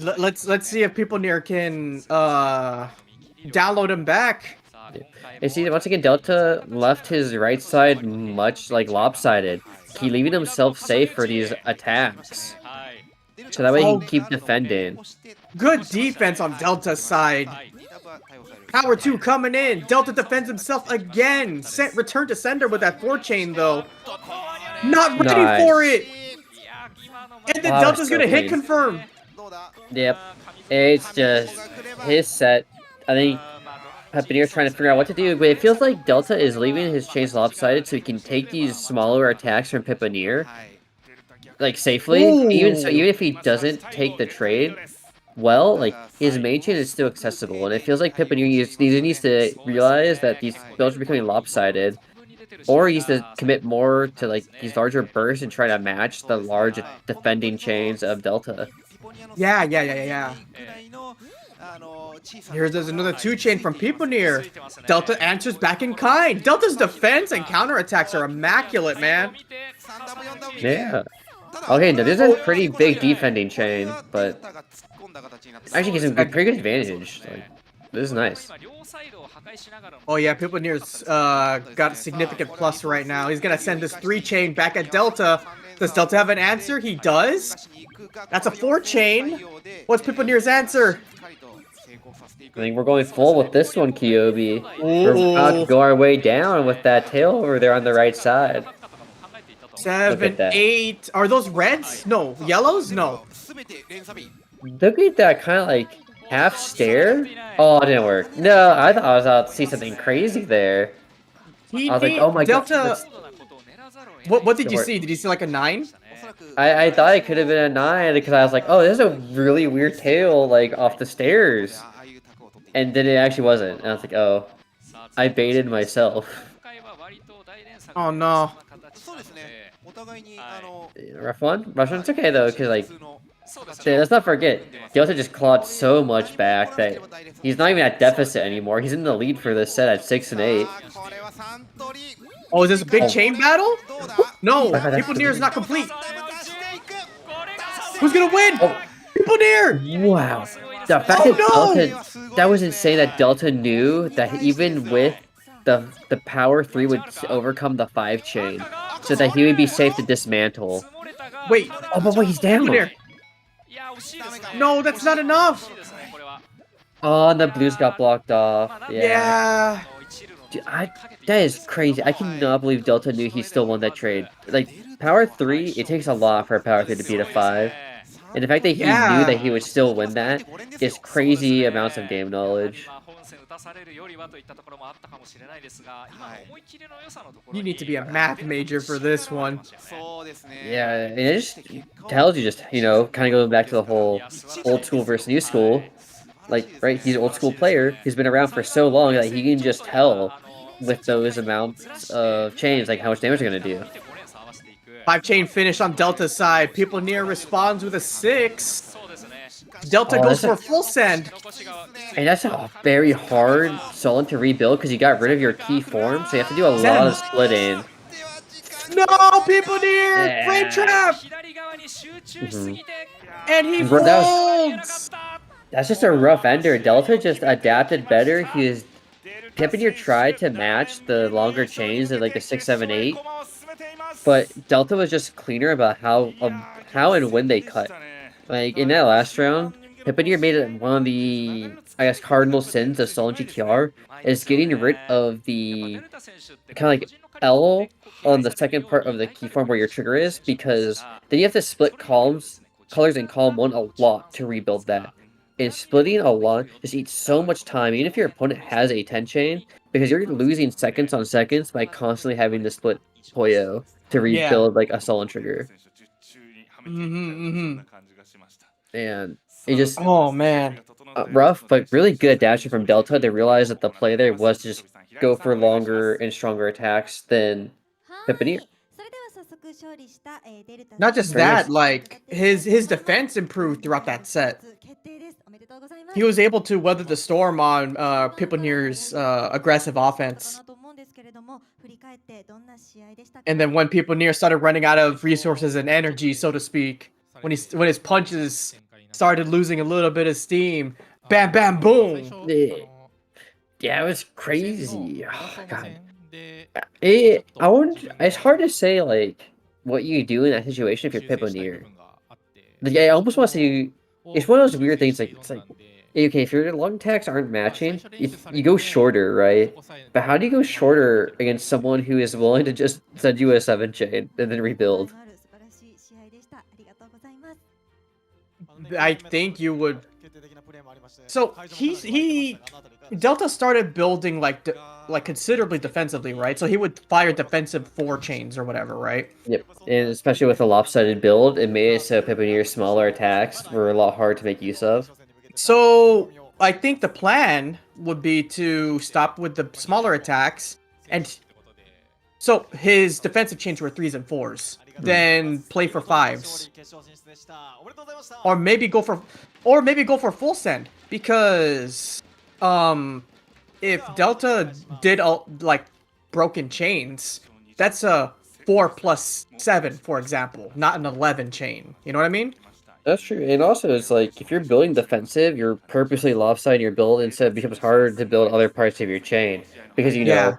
no. Let's see if people near can download him back. Yeah. And see, once again, Delta left his right side much like lopsided. He leaving himself safe for these attacks. So that way he can keep defending. Good defense on Delta's side. Power 2 coming in. Delta defends himself again. Return to sender with that 4-chain though. Not ready for it. And then Delta's gonna hit confirm. Yep. It's just his set. I think Pepinier's trying to figure out what to do, but it feels like Delta is leaving his chains lopsided so he can take these smaller attacks from Pepinier, like, safely. Even if he doesn't take the trade, well, like, his main chain is still accessible, and it feels like Pepinier either needs to realize that these builds are becoming lopsided, or he needs to commit more to, like, these larger bursts and try to match the large defending chains of Delta. Yeah. There's another 2-chain from Pepinier. Delta answers back in kind. Delta's defense and counterattacks are immaculate, man. Yeah. Okay, now this is a pretty big defending chain, but actually gives him pretty good advantage. Like, this is nice. Oh yeah, Pepinier's got a significant plus right now. He's gonna send this 3-chain back at Delta. Does Delta have an answer? He does. That's a 4-chain. What's Pepinier's answer? I think we're going full with this one, Kyobi. We're about to go our way down with that tail over there on the right side. 7, 8. Are those reds? No. Yellows? No. Look at that kind of like half stare. Oh, it didn't work. No, I thought I was about to see something crazy there. I was like, oh my Delta, god. What did you see? Did you see like a 9? I thought it could have been a 9 because I was like, oh, there's a really weird tail like off the stairs. And then it actually wasn't. And I was like, oh, I baited myself. Oh no. Rough one? It's okay though, because like, let's not forget, Delta just clawed so much back that he's not even at deficit anymore. He's in the lead for this set at 6 and 8. Oh, is this a big chain battle? No, Pepinier is not complete. Who's gonna win? Pepinier! Wow. The fact that Delta, that was insane that Delta knew that even with the power 3 would overcome the 5-chain, so that he would be safe to dismantle. Wait. Oh, but wait, he's down. No, that's not enough. Oh, and the blues got blocked off. Yeah. Dude, that is crazy. I cannot believe Delta knew he still won that trade. Like, power 3, it takes a lot for a power 3 to beat a 5. And the fact that he knew that he would still win that is crazy amounts of game knowledge. You need to be a math major for this one. Yeah, and it just tells you kind of going back to the whole old school versus new school. Like, right, he's an old school player. He's been around for so long that he can just tell with those amounts of chains, like how much damage they're going to do. 5-chain finish on Delta's side. Pepinier responds with a 6. Delta goes for a full send. And that's a very hard Solon to rebuild because you got rid of your key form, so you have to do a lot of splitting. No, Pepinier! Flame trap! And he folds! That's just a rough ender. Delta just adapted better. Pepinier tried to match the longer chains of like the 6, 7, 8. But Delta was just cleaner about how and when they cut. Like, in that last round, Pepinier made it one of the, I guess, cardinal sins of Solon GTR, is getting rid of the kind of like L on the second part of the keyform where your trigger is, because then you have to split colors in column 1 a lot to rebuild that. And splitting a lot just eats so much time, even if your opponent has a 10-chain, because you're losing seconds on seconds by constantly having to split Puyo to rebuild like a Solon trigger. And it just rough, but really good dashing from Delta. They realized that the play there was to just go for longer and stronger attacks than Pepinier. それでは早速 Not just Very that, much- like his defense improved throughout that set. He was able to weather the storm on Piponier's aggressive offense. And then when Piponier started running out of resources and energy, so to speak, when his punches started losing a little bit of steam, bam, bam, boom. Yeah, it was crazy. Oh, God. It's hard to say like what you do in that situation if you're Piponier. Like, I almost want to say it's one of those weird things. Like it's like okay, if your lung attacks aren't matching, you go shorter, right? But how do you go shorter against someone who is willing to just send you a 7-chain and then rebuild? I think you would. So he Delta started building like considerably defensively, right? So he would fire defensive 4-chains or whatever, right? Yep, and especially with a lopsided build, it made it so Pipionier's smaller attacks were a lot hard to make use of. So I think the plan would be to stop with the smaller attacks, and so his defensive chains were 3s and 4s. Then play for 5s, or maybe go for full send, because if Delta did like broken chains, that's a 4+7, for example, not an 11 chain. You know what I mean? That's true, and also it's like if you're building defensive, you're purposely lopsiding your build, and so it becomes harder to build other parts of your chain because you know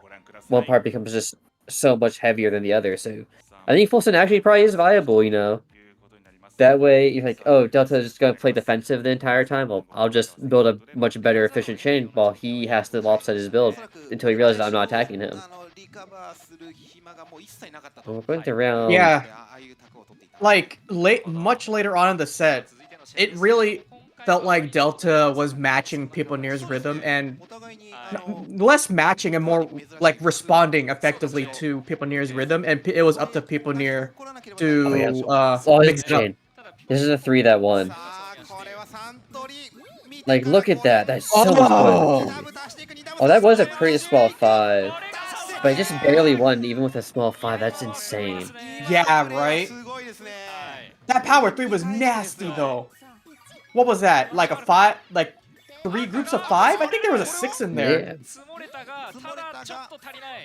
one part becomes just so much heavier than the other. So I think full send actually probably is viable. You know, that way you're like, oh, Delta is just gonna play defensive the entire time. Well, I'll just build a much better efficient chain while he has to lopside his build until he realizes I'm not attacking him. We're going to round. Yeah. Like much later on in the set, it really felt like Delta was matching Piponier's rhythm, and less matching and more like responding effectively to Piponier's rhythm, and it was up to Piponier to mix it up. This is a 3 that won. Like, look at that. That's so much fun. Oh, that was a pretty small 5. But it just barely won, even with a small 5. That's insane. Yeah, right? That power 3 was nasty, though. What was that? Like a 5? Like 3 groups of 5? I think there was a 6 in there. Yeah.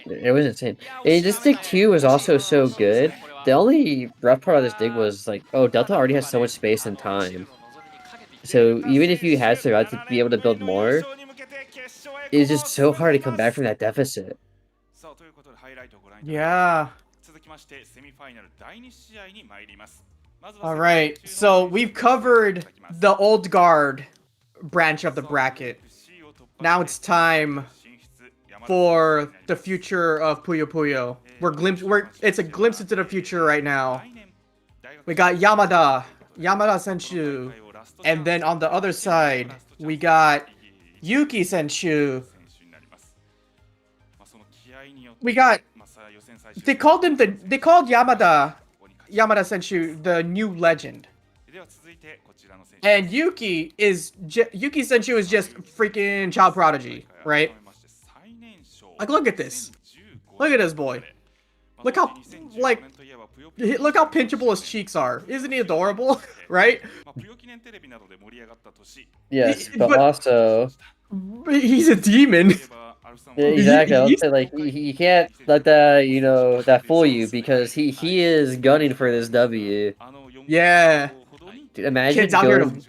It was insane. And this dig 2 was also so good. The only rough part of this dig was like, oh, Delta already has so much space and time. So even if you had survived to be able to build more, it's just so hard to come back from that deficit. Yeah. Alright, so we've covered the old guard branch of the bracket. Now it's time for the future of Puyo Puyo. It's a glimpse into the future right now. We got Yamada Senshu, and then on the other side, we got Yuki Senshu. We got they called Yamada Senshu the new legend. And Yuki Senshu is just freaking child prodigy, right? Like, look at this. Look at this boy. Look how pinchable his cheeks are. Isn't he adorable? Right? Yes, but also he's a demon. Yeah, exactly. I would say like you can't let that fool you, because he is gunning for this W. Yeah. Dude, imagine Kids out here going.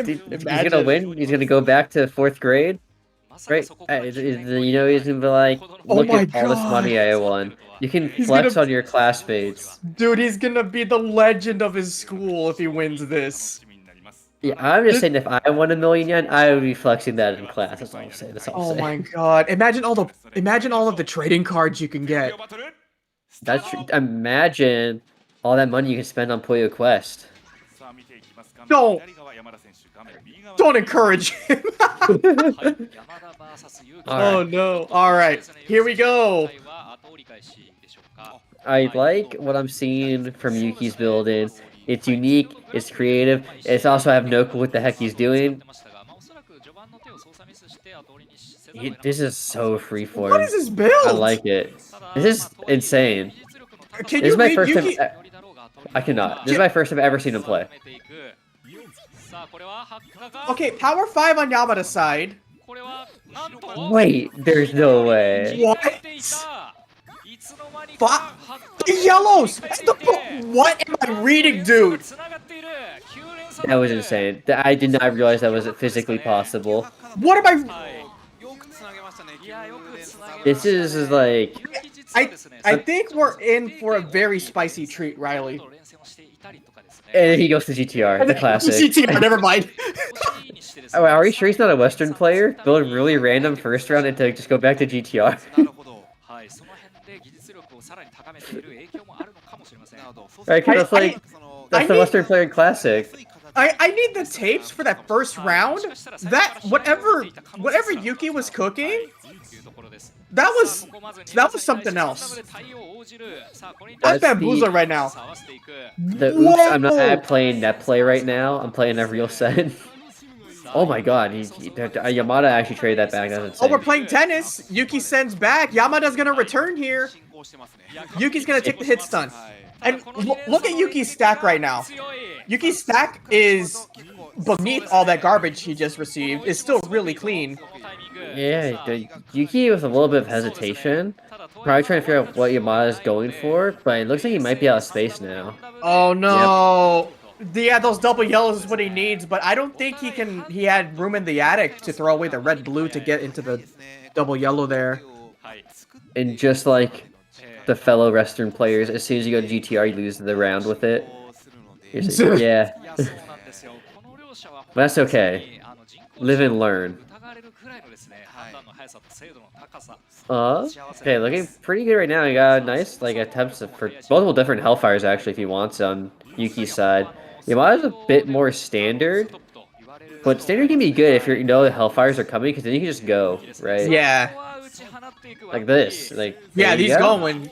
Dude, he's gonna win. He's gonna go back to 4th grade, right? You know, he's gonna be like, "Look at all this money I won." You can flex on your classmates. Dude, he's gonna be the legend of his school if he wins this. Yeah, I'm just saying, if I won $1 million yen, I would be flexing that in class. That's all I'm saying. That's all I'm Oh saying. my god! Imagine all of the trading cards you can get. That's true. Imagine all that money you can spend on Puyo Quest. Don't encourage him. Oh no! All right, here we go. I like what I'm seeing from Yuki's building. It's unique, it's creative, it's also I have no clue what the heck he's doing. This is so freeform. What is this build? I like it. This is insane. Can This you is my read first Yuki? time. I cannot. This is my first time ever seen him play. Okay, power 5 on Yamada's side. Wait, there's no way. What? The yellows! What am I reading, dude? That was insane. I did not realize that was physically possible. What am I? This is like. I think we're in for a very spicy treat, Riley. And then he goes to GTR, the classic. GTR, never mind. Oh, are we sure he's not a Western player? Build really random first round and to just go back to GTR. Right, that's like that's the Western player classic. I need the tapes for that first round. That whatever Yuki was cooking, that was something else. That's Bamboozler right now. The oops, I'm not playing net play right now. I'm playing a real set. Oh my god, Yamada actually traded that back. That's Oh, insane. we're playing tennis. Yuki sends back. Yamada's gonna return here. Yuki's gonna take the hit stun. And look at Yuki's stack right now. Yuki's stack is beneath all that garbage he just received. It's still really clean. Yeah, Yuki with a little bit of hesitation. Probably trying to figure out what Yamada is going for, but it looks like he might be out of space now. Oh no. Yeah, those double yellows is what he needs, but I don't think he had room in the attic to throw away the red blue to get into the double yellow there. And just like the fellow Western players, as soon as you go to GTR, you lose the round with it. Yeah. But that's okay. Live and learn. Okay, looking pretty good right now. You got nice attempts for multiple different Hellfires actually if he wants on Yuki's side. Yamada's a bit more standard, but standard can be good if you know the Hellfires are coming because then you can just go, right? Yeah. Like this. Yeah, he's he's going.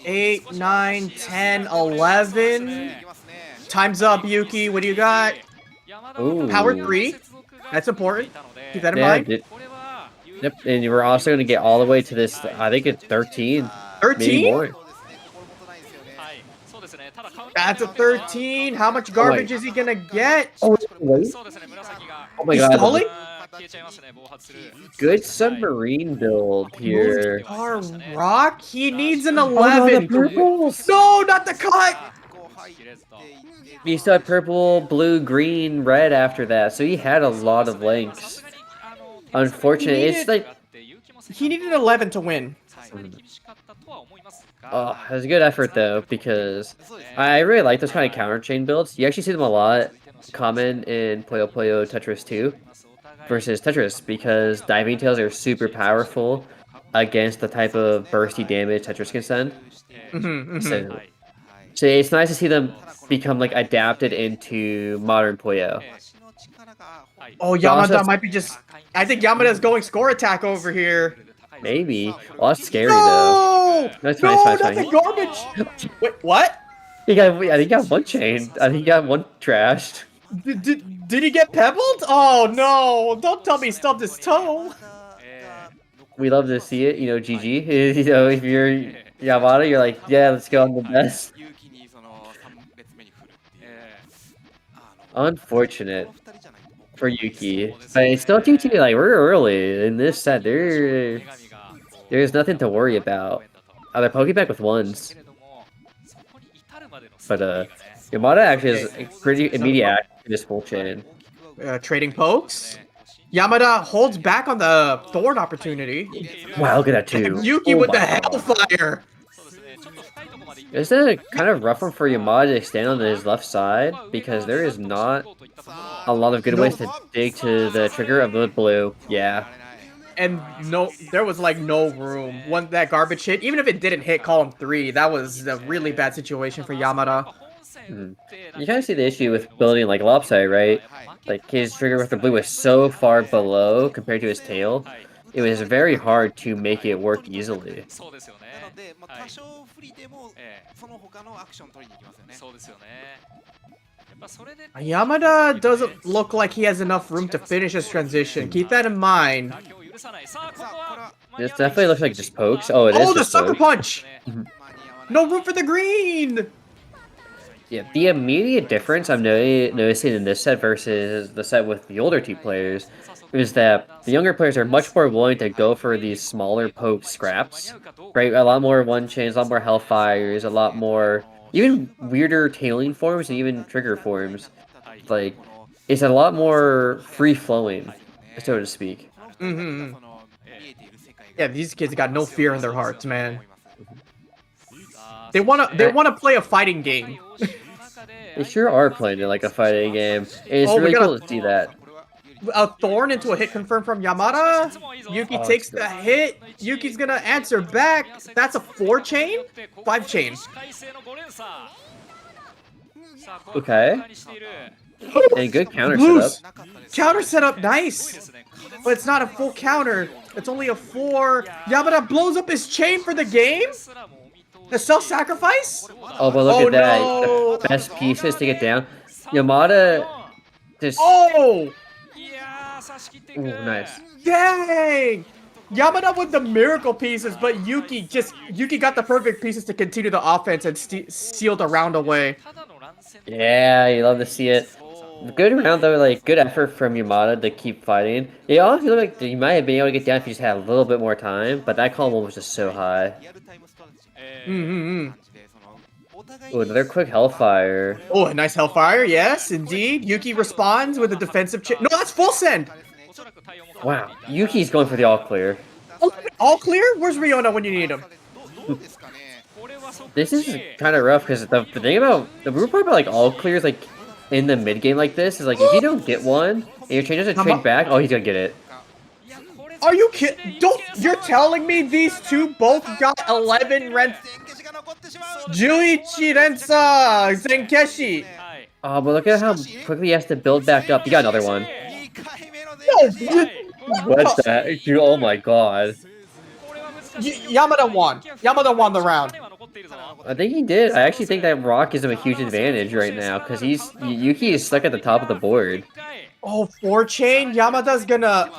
8, 9, 10, 11. Time's up, Yuki. What do you got? Ooh. Power 3. That's important. Keep that in mind. Yep, and we're also going to get all the way to this, I think it's 13. 13? Maybe more. That's a 13. How much garbage is he going to get? Oh, wait. Oh my god. Stalling? Good submarine build here. Our rock? He needs an 11. No, not the cut! He still had purple, blue, green, red after that, so he had a lot of links. Unfortunately, it's like... He needed 11 to win. Oh, it was a good effort though, because I really like those kind of counter chain builds. You actually see them a lot common in Puyo Puyo Tetris 2 versus Tetris, because diving tails are super powerful against the type of bursty damage Tetris can send. So it's nice to see them become adapted into modern Puyo. Oh, Yamada might be just... I think Yamada's going score attack over here. Maybe. Well, that's scary though. That's fine, No, it's fine, that's garbage! Wait, what? I think he got one chained. I think he got one trashed. Did he get pebbled? Oh no! Don't tell me he stubbed his toe! We love to see it, GG. If you're Yamada, you're like, yeah, let's go on the best. Unfortunate for Yuki. But it's still 2-2, we're early in this set. There's nothing to worry about. They're poking back with ones. But Yamada actually has a pretty immediate action in this full chain. Trading pokes. Yamada holds back on the Thorn opportunity. Wow, look at that too. Yuki with the Hellfire! Isn't it kind of rough one for Yamada to stand on his left side? Because there is not a lot of good ways to dig to the trigger of the blue. Yeah. And there was no room. That garbage hit, even if it didn't hit column 3, that was a really bad situation for Yamada. You kind of see the issue with building lopsided, right? His trigger with the blue was so far below compared to his tail. It was very hard to make it work easily. Yamada doesn't look like he has enough room to finish his transition. Keep that in mind. This definitely looks like just pokes. Oh, it is Oh, the just sucker pokes. punch! No room for the green! Yeah, the immediate difference I'm noticing in this set versus the set with the older two players is that the younger players are much more willing to go for these smaller poke scraps, right? A lot more one chains, a lot more hellfires, a lot more even weirder tailing forms and even trigger forms. Like, it's a lot more free flowing, so to speak. Mm-hmm. Yeah, these kids got no fear in their hearts, man. They wanna play a fighting game. They sure are playing it like a fighting game. It's really cool to see that. A thorn into a hit confirmed from Yamada. Yuki Oh, takes the hit. Yuki's gonna answer back. That's a 4 chain? 5 chain. Okay. And good counter Loose. setup. Counter setup, nice. But it's not a full counter. It's only a 4. Yamada blows up his chain for the game? The self-sacrifice? Oh, but look at that. No. The best pieces to get down. Yamada just... Oh! Ooh, nice. Dang! Yamada with the miracle pieces, but Yuki got the perfect pieces to continue the offense and seal the round away. Yeah, you love to see it. Good round though, like good effort from Yamada to keep fighting. It honestly looked like you might have been able to get down if you just had a little bit more time, but that combo was just so high. Oh, another quick Hellfire. Oh, a nice Hellfire, yes, indeed. Yuki responds with a defensive No, that's full send! Wow, Yuki's going for the all clear. All clear? Where's Riona when you need him? This is kind of rough because the thing about the weird part about like all clears like in the mid game like this is like if you don't get one and your chain doesn't trade back, oh, he's gonna get it. Are you kidding? You're telling me these two both got 11 Ren... Juichi Rensa Zenkeshi! Oh, but look at how quickly he has to build back up. He got another one. What's that? Dude, oh my god. Yamada won. Yamada won the round. I think he did. I actually think that Rock gives him a huge advantage right now because Yuki is stuck at the top of the board. Oh, 4 chain? Yamada's gonna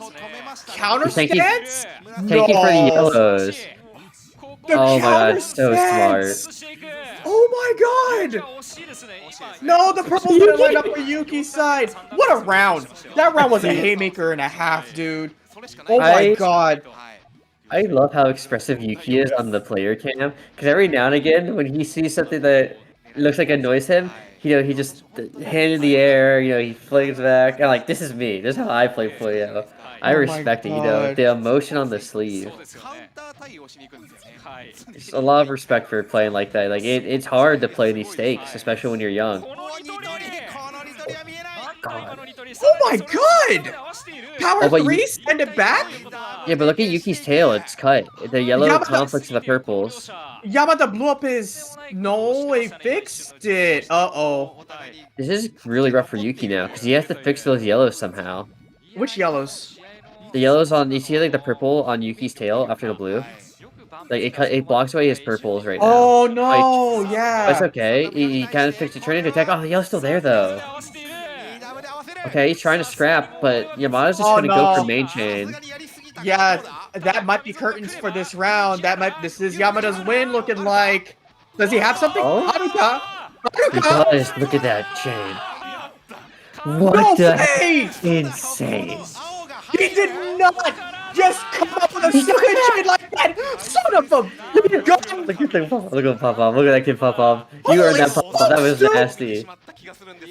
counter stance? Tanking for the yellows. Oh my god, so smart. Oh my god! No, the purple didn't line up for Yuki's side. What a round! That round was a haymaker and a half, dude. Oh my god. I love how expressive Yuki is on the player cam, because every now and again, when he sees something that looks like annoys him, he just hand in the air, he flings back, and like, this is me. This is how I play Puyo. I respect it, the emotion on the sleeve. Just a lot of respect for playing like that. Like, it's hard to play these stakes, especially when you're young. God. Oh my god! Power 3, send it back? Yeah, but look at Yuki's tail, it's cut. The yellow conflicts with the purples. Yamada blew up his... No, he fixed it. Uh-oh. This is really rough for Yuki now, because he has to fix those yellows somehow. Which yellows? The yellows on... You see, like, the purple on Yuki's tail after the blue? Like, it blocks away his purples right now. Oh, no, yeah. But it's okay. He kind of fixed it, turned into attack. Oh, the yellow's still there, though. Okay, he's trying to scrap, but Yamada's just gonna go for main chain. Yeah, that might be curtains for this round. This is Yamada's win looking like. Does he have something? Oh? Haruka! He does. Look at that chain. What the heck? Insane. He did not just come up with a second chain like that! Son of a gun! Look at him pop off. Look at that kid pop off. You earned that pop off. That was nasty.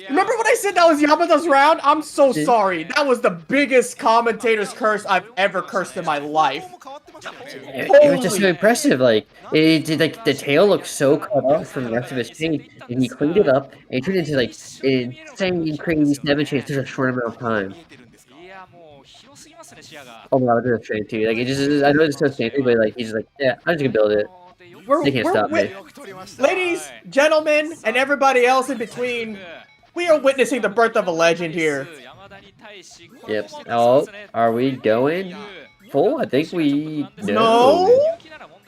Remember when I said that was Yamada's round? I'm so sorry. That was the biggest commentator's curse I've ever cursed in my life. It was just so impressive. Like, it did, like, the tail looked so cut off from the rest of his chain, and he cleaned it up, and it turned into, like, insane crazy 7 chains in such a short amount of time. Oh my god, look at the chain too. Like, it just, I know it's so fancy, but like, he's just like, yeah, I'm just gonna build it. They can't stop me. Ladies, gentlemen, and everybody else in between, we are witnessing the birth of a legend here. Yep. Oh, are we going full? I think we No.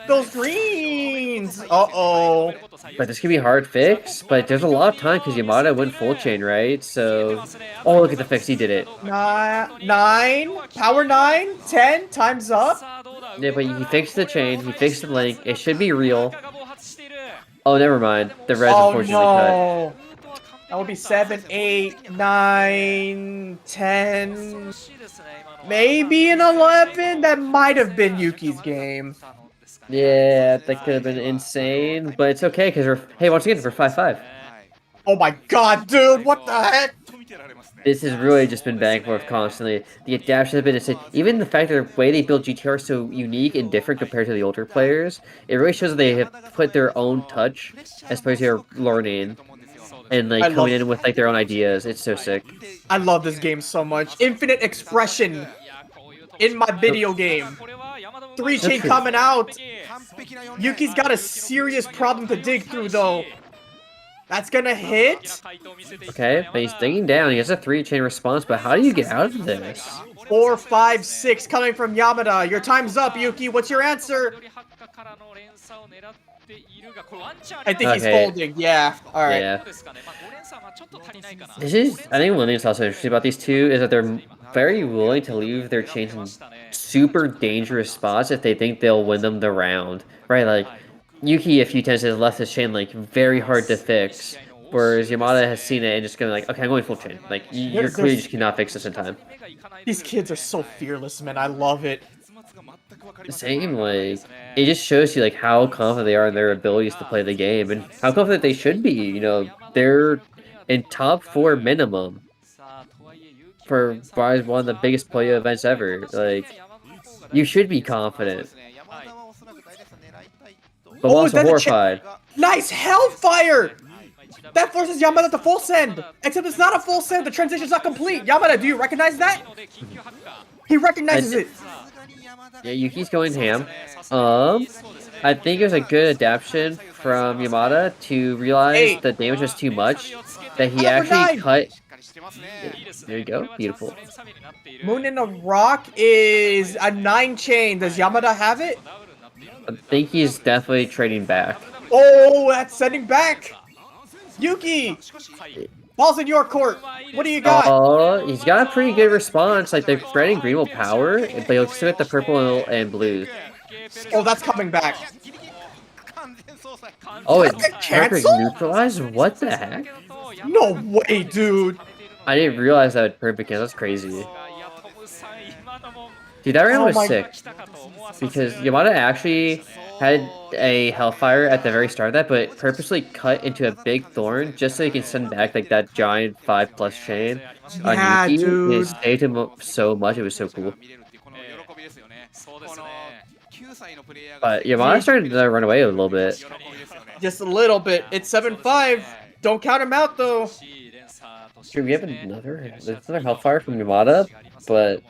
Those greens. Uh-oh. But this could be hard fix, but there's a lot of time because Yamada went full chain, right? So, oh, look at the fix. He did it. 9. Power 9. 10. Time's up. Yeah, but he fixed the chain. He fixed the link. It should be real. Oh, never mind. The red's unfortunately cut. That would be 7, 8, 9, 10. Maybe an 11. That might have been Yuki's game. Yeah, that could have been insane, but it's okay because hey, once again, we're 5-5. Oh my god, dude, what the heck? This has really just been back and forth constantly. The adaptation has been insane. Even the fact that the way they build GTR is so unique and different compared to the older players, it really shows that they have put their own touch, especially they're learning, and like coming in with like their own ideas. It's so sick. I love this game so much. Infinite expression in my video game. 3-chain coming out. Yuki's got a serious problem to dig through, though. That's gonna hit. Okay, but he's digging down. He has a 3-chain response, but how do you get out of this? 4, 5, 6 coming from Yamada. Your time's up, Yuki. What's your answer? I think he's folding. Yeah. All right. Yeah. This is, I think one thing that's also interesting about these two is that they're very willing to leave their chains in super dangerous spots if they think they'll win them the round, right? Like Yuki a few times has left his chain like very hard to fix, whereas Yamada has seen it and just gonna like, okay, I'm going full chain. Like you clearly just cannot fix this in time. These kids are so fearless, man. I love it. Same, like it just shows you like how confident they are in their abilities to play the game and how confident they should be. You know, they're in top 4 minimum for one of the biggest Puyo events ever. Like, you should be confident. But also horrified. Nice Hellfire! That forces Yamada to full send! Except it's not a full send, the transition's not complete! Yamada, do you recognize that? He recognizes it! Yeah, Yuki's going ham. I think it was a good adaptation from Yamada to realize the damage was too much, that he actually cut... There you go, beautiful. Moon in a Rock is a 9-chain. Does Yamada have it? I think he's definitely trading back. Oh, that's sending back! Yuki! Ball's in your court. What do you got? He's got a pretty good response. Like, the red and green will power, but he'll still get the purple and blue. Oh, that's coming back. Oh, it's perfect neutralized? What the heck? No way, dude. I didn't realize that would perfect cancel. That's crazy. Dude, that round was sick. Because Yamada actually had a Hellfire at the very start of that, but purposely cut into a big Thorn just so he can send back like that giant 5+ chain on Yuki. It saved him so much. It was so cool. But Yamada started to run away a little bit. Just a little bit. It's 7-5. Don't count him out, though. Dude, we have another Hellfire from Yamada, but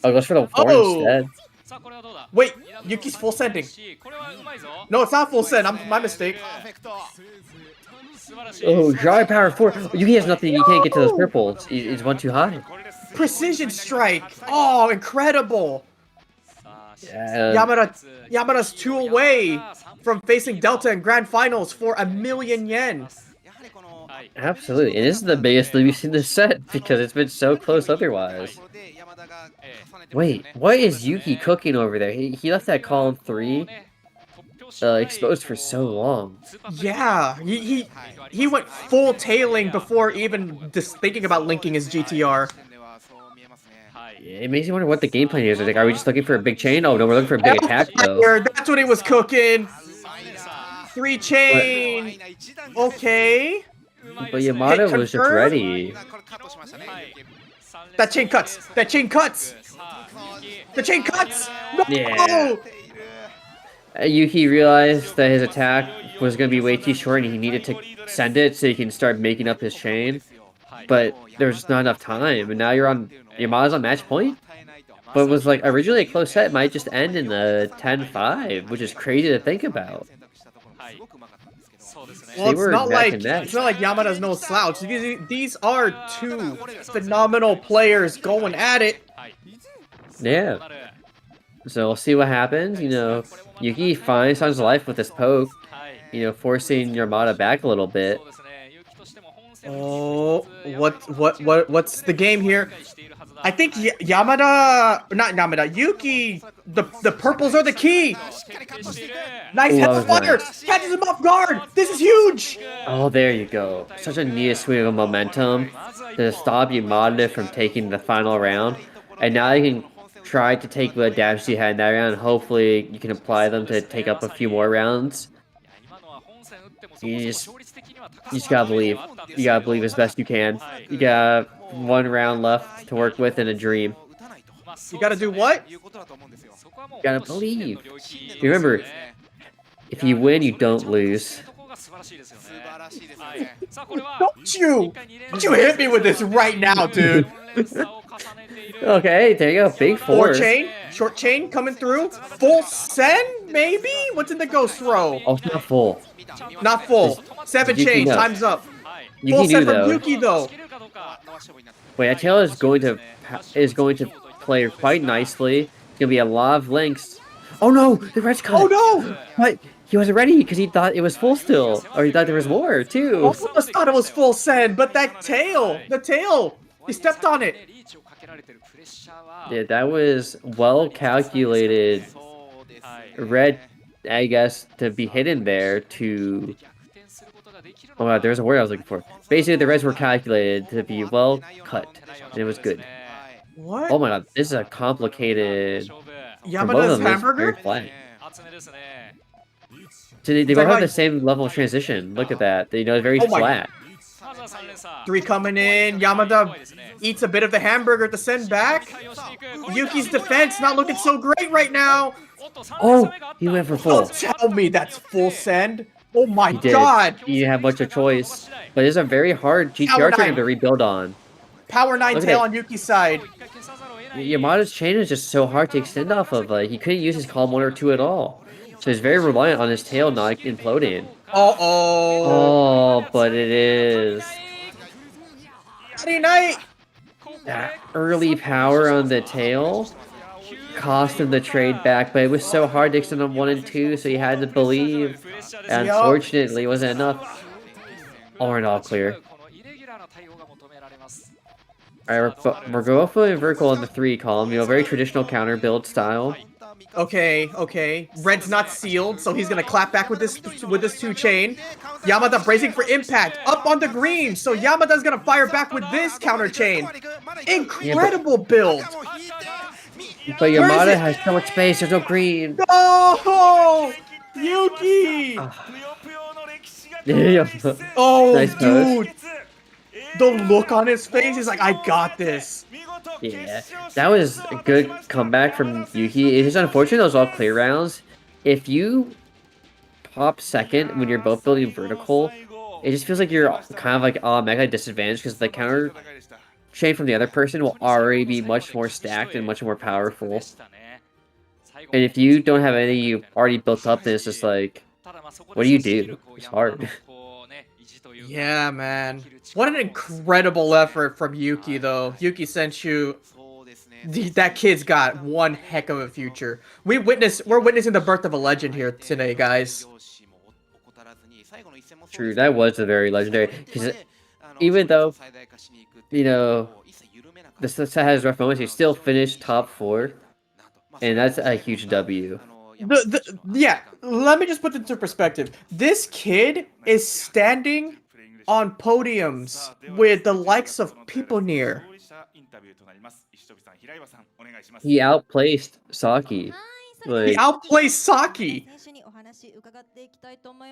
I'll go for the Thorn instead. Wait, Yuki's full sending. No, it's not full send. My mistake. Oh, dry power 4. Yuki has nothing. You can't get to those purples. It's one too high. Precision strike. Oh, incredible. Yeah. Yamada's 2 away from facing Delta in grand finals for 1,000,000 yen. Absolutely, and this is the biggest lead we've seen this set because it's been so close otherwise. Wait, what is Yuki cooking over there? He left that column 3 exposed for so long. Yeah, he went full tailing before even just thinking about linking his GTR. Yeah, it makes you wonder what the game plan is. Like, are we just looking for a big chain? Oh no, we're looking for a big attack though. That's what he was cooking. 3-chain. Okay. But Yamada was just ready. That chain cuts. That chain cuts. The chain cuts. No! Yeah. Yuki realized that his attack was going to be way too short and he needed to send it so he can start making up his chain. But there's just not enough time, and now Yamada's on match point. But it was like originally a close set, it might just end in the 10-5, which is crazy to think about. Well, They were neck and neck. it's not like Yamada's no slouch. These are two phenomenal players going at it. Yeah. So we'll see what happens. You know, Yuki finds his life with this poke. You know, forcing Yamada back a little bit. Oh, what's the game here? I think Yuki, the purples are the key. Nice Ooh, that head was fire, nice. catches him off guard. This is huge. Oh, there you go. Such a neat swing of momentum to stop Yamada from taking the final round. And now you can try to take the damage you had in that round. Hopefully, you can apply them to take up a few more rounds. You just gotta believe. You gotta believe as best you can. You got one round left to work with in a dream. You gotta do what? You gotta believe. Remember, if you win, you don't lose. Don't you hit me with this right now, dude. Okay, there you go. Big force. Short chain coming through. Full send, maybe? What's in the ghost row? Oh, it's not full. Not full. 7 Yuki chain, knows. time's up. Yuki Full send knew, from though. Yuki, though. Wait, that tail is going to play quite nicely. It's gonna be a lot of links. Oh no, the red's cut. Oh no! What? He wasn't ready because he thought it was full still, or he thought there was more too. Almost thought it was full send, but the tail, he stepped on it. Yeah, that was well calculated. Red, I guess, to be hidden there to. Oh wow, there's a word I was looking for. Basically, the reds were calculated to be well cut, and it was good. What? Oh my god, this is a complicated. Yamada's hamburger? Very flat. So they both have the same level of transition. Look at that. They know it's very flat. 3 coming in. Yamada eats a bit of the hamburger to send back. Yuki's defense not looking so great right now. Oh, he went for full. Don't tell me that's full send. Oh my He did. god. He didn't have much of a choice. But it's a very hard GTR turn to rebuild on. Power 9 Look at tail it. on Yuki's side. Yamada's chain is just so hard to extend off of. Like, he couldn't use his column 1 or 2 at all. So he's very reliant on his tail not imploding. Uh-oh. Oh, but it is. Friday night. That early power on the tail cost him the trade back, but it was so hard to extend on 1 and 2, so he had to believe. And unfortunately, it wasn't enough. All clear. Alright, we're going for vertical on the 3 column, you know, very traditional counter build style. Okay. Red's not sealed, so he's gonna clap back with this 2 chain. Yamada bracing for impact, up on the green, so Yamada's gonna fire back with this counter chain. Incredible build. But Yamada has so much space, there's no green. No! Yuki! Oh, Nice dude! The look on his face is like, I got this. Yeah, that was a good comeback from Yuki. It's just unfortunate those all clear rounds. If you pop second when you're both building vertical, it just feels like you're kind of like mega disadvantaged because the counter chain from the other person will already be much more stacked and much more powerful. And if you don't have any you already built up, then it's just like, what do you do? It's hard. Yeah, man. What an incredible effort from Yuki, though. Yuki sent you. That kid's got one heck of a future. We're witnessing the birth of a legend here today, guys. True, that was a very legendary. Because even though, you know, this has rough moments, he still finished top 4, and that's a huge W. Yeah, let me just put this into perspective. This kid is standing on podiums with the likes of people near. He outplaced Saki. He outplays Saki.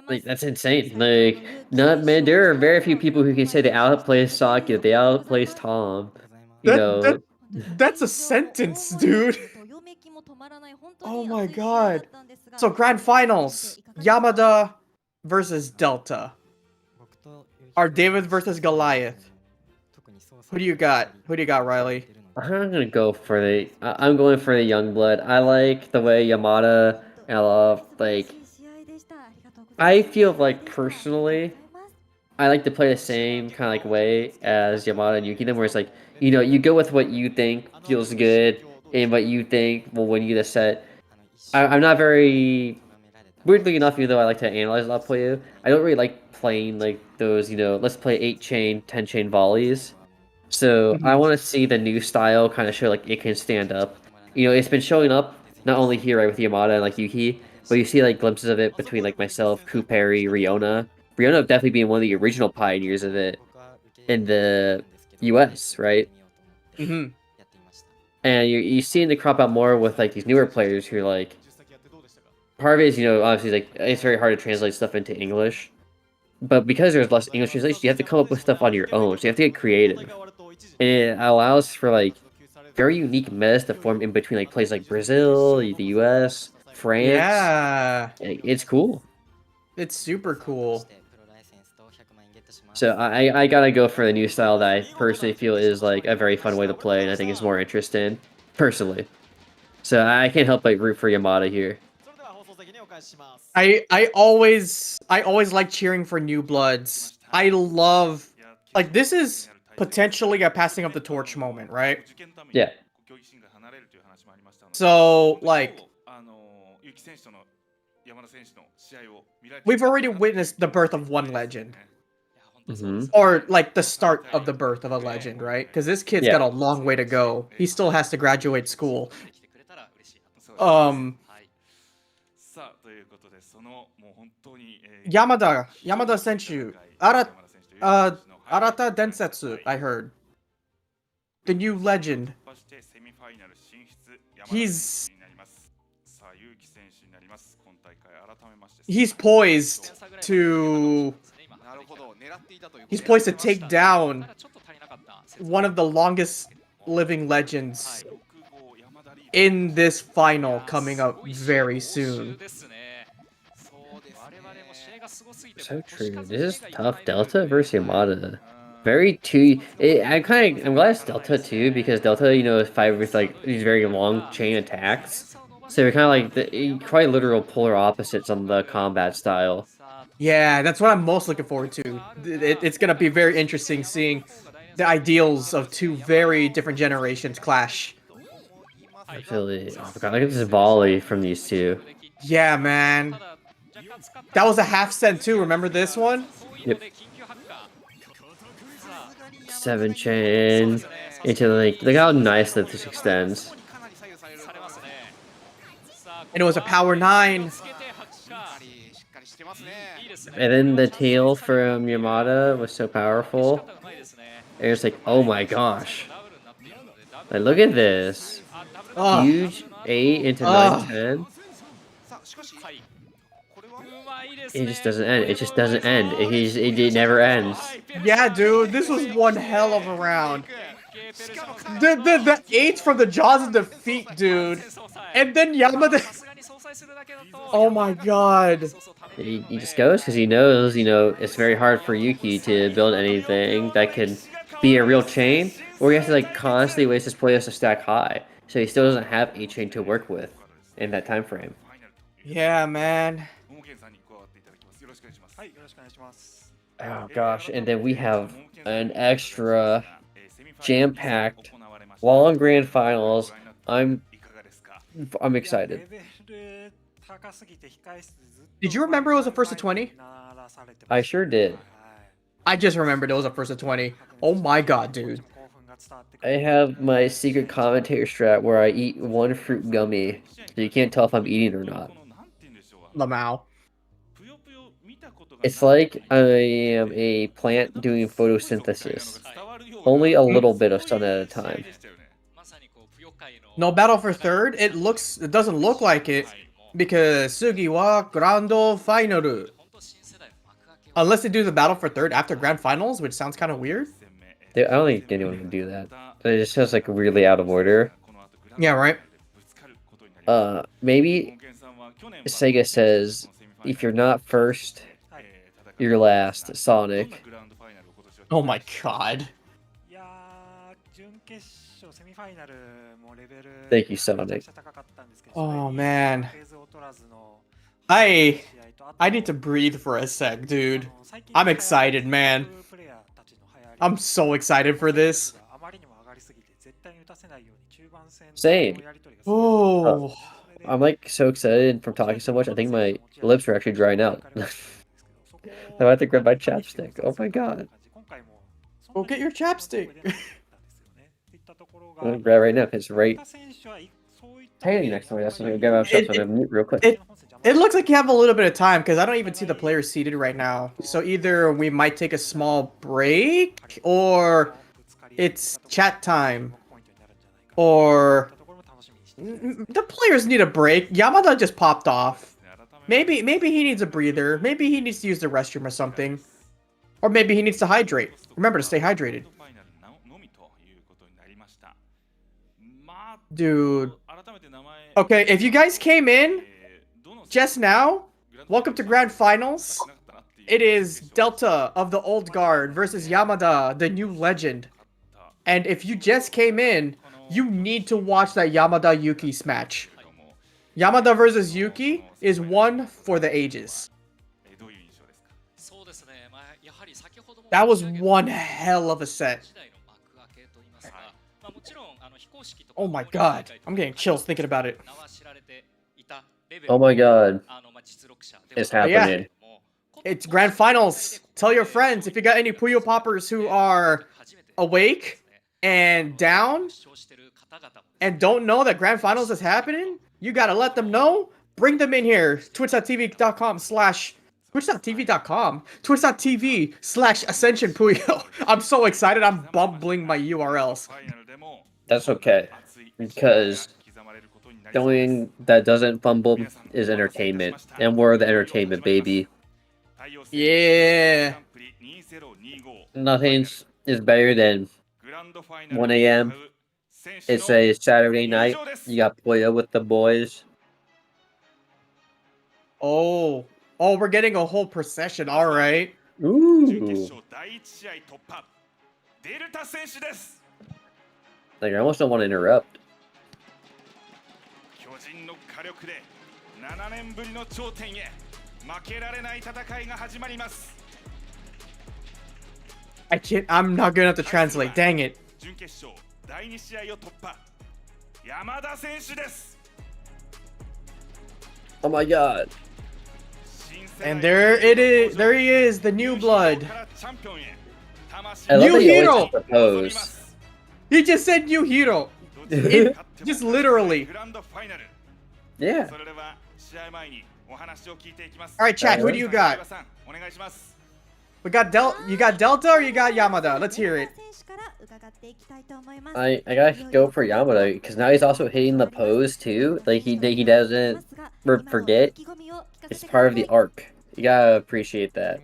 Like, that's insane. Like, man, there are very few people who can say they outplaced Saki, that they outplaced Tom. You know. That's a sentence, dude. Oh my god. So grand finals, Yamada versus Delta. Or David versus Goliath. Who do you got? Who do you got, Riley? I'm gonna go for I'm going for the young blood. I like the way Yamada, I feel like personally, I like to play the same kind of like way as Yamada and Yuki, then where it's like, you go with what you think feels good and what you think will win you the set. I'm not very weirdly enough, even though I like to analyze a lot of Puyo, I don't really like playing like those, let's play 8-chain, 10-chain volleys. So I want to see the new style kind of show like it can stand up. It's been showing up not only here, right, with Yamada and like Yuki, but you see like glimpses of it between like myself, Kuperi, Riona. Riona definitely being one of the original pioneers of it in the US, right? Mm-hmm. And you're seeing it crop out more with like these newer players who are like, part of it is, obviously like it's very hard to translate stuff into English. But because there's less English translation, you have to come up with stuff on your own. So you have to get creative. And it allows for like very unique metas to form in between like places like Brazil, the US, France. Yeah. It's cool. It's super cool. So I gotta go for the new style that I personally feel is like a very fun way to play, and I think is more interesting, personally. So I can't help but root for Yamada here. I always like cheering for new bloods. I love, like, this is potentially a passing of the torch moment, right? Yeah. So like, we've already witnessed the birth of one legend. Or like the start of the birth of a legend, right? Because this kid's got a long way to go. He still has to graduate school. Yamada Senchu, Arata Densetsu, I heard. The new legend. He's poised to take down one of the longest living legends in this final coming up very soon. So true. This is tough. Delta versus Yamada. I'm glad it's Delta too, because Delta, is fight with like these very long chain attacks. So they're kind of like quite literal polar opposites on the combat style. Yeah, that's what I'm most looking forward to. It's gonna be very interesting seeing the ideals of two very different generations clash. Absolutely. Oh my god, look at this volley from these two. Yeah, man. That was a half cent too, remember this one? Yep. 7-chain into like, look how nice that this extends. And it was a power 9. And then the tail from Yamada was so powerful. And it's like, oh my gosh. Like, look at this. Huge 8 into nice 10. It just doesn't end. It just doesn't end. It never ends. Yeah, dude, this was one hell of a round. The 8 from the jaws of defeat, dude. And then Yamada. Oh my god. He just goes because he knows, it's very hard for Yuki to build anything that can be a real chain, or he has to like constantly waste his players to stack high. So he still doesn't have a chain to work with in that time frame. Yeah, man. Oh gosh, and then we have an extra jam-packed long grand finals. I'm excited. Did you remember it was a first of 20? I sure did. I just remembered it was a first of 20. Oh my god, dude. I have my secret commentator strat where I eat one fruit gummy, so you can't tell if I'm eating or not. Lamau. It's like I am a plant doing photosynthesis. Only a little bit of sun at a time. No battle for third? It doesn't look like it, because Sugi wa Grando Final. Unless they do the battle for third after grand finals, which sounds kind of weird. I don't think anyone would do that. It just sounds like weirdly out of order. Yeah, right. Maybe Sega says, if you're not first, you're last, Sonic. Oh my god. Thank you, Sonic. Oh man. I need to breathe for a sec, dude. I'm excited, man. I'm so excited for this. Same. Oh. I'm like so excited from talking so much. I think my lips are actually drying out. I have to grab my chapstick. Oh my god. Go get your chapstick. I'm gonna grab it right now because it's right handy next to me. That's gonna grab my stuff. So I'm gonna mute real quick. It looks like you have a little bit of time because I don't even see the players seated right now. So either we might take a small break or it's chat time. Or the players need a break. Yamada just popped off. Maybe he needs a breather. Maybe he needs to use the restroom or something. Or maybe he needs to hydrate. Remember to stay hydrated. Dude. Okay, if you guys came in just now, welcome to Grand Finals. It is Delta of the Old Guard versus Yamada, the new legend. And if you just came in, you need to watch that Yamada Yuki match. Yamada versus Yuki is one for the ages. That was one hell of a set. Oh my god, I'm getting chills thinking about it. Oh my god. It's happening. Yeah. It's Grand Finals. Tell your friends if you got any Puyo Poppers who are awake and down and don't know that Grand Finals is happening, you gotta let them know. Bring them in here. Twitch.tv/Ascension Puyo. I'm so excited. I'm bumbling my URLs. That's okay. Because the only thing that doesn't fumble is entertainment. And we're the entertainment, baby. Yeah. Nothing is better than 1 a.m. It's a Saturday night. You got Puyo with the boys. Oh, we're getting a whole procession. All right. Ooh. Like, I almost don't want to interrupt. I can't. I'm not good enough to translate. Dang it. Oh my god. And there it is. There he is, the new blood. New hero. Propose. He just said new hero. Just literally. Yeah. All right, chat. Who do you got? We got You got Delta or you got Yamada? Let's hear it. I gotta go for Yamada because now he's also hitting the pose too. Like he doesn't forget. It's part of the arc. You gotta appreciate that.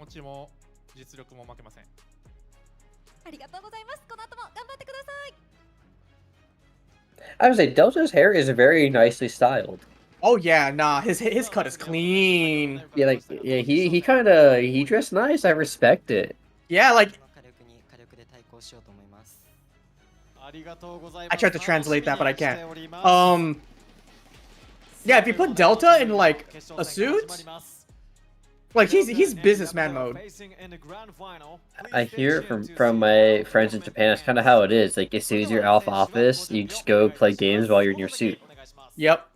I would say Delta's hair is very nicely styled. Oh yeah, nah, his cut is clean. Yeah, like he dressed nice. I respect it. Yeah, like I tried to translate that, but I can't. Yeah, if you put Delta in like a suit, like he's businessman mode. I hear from my friends in Japan. That's kind of how it is. Like as soon as you're off office, you just go play games while you're in your suit. Yep.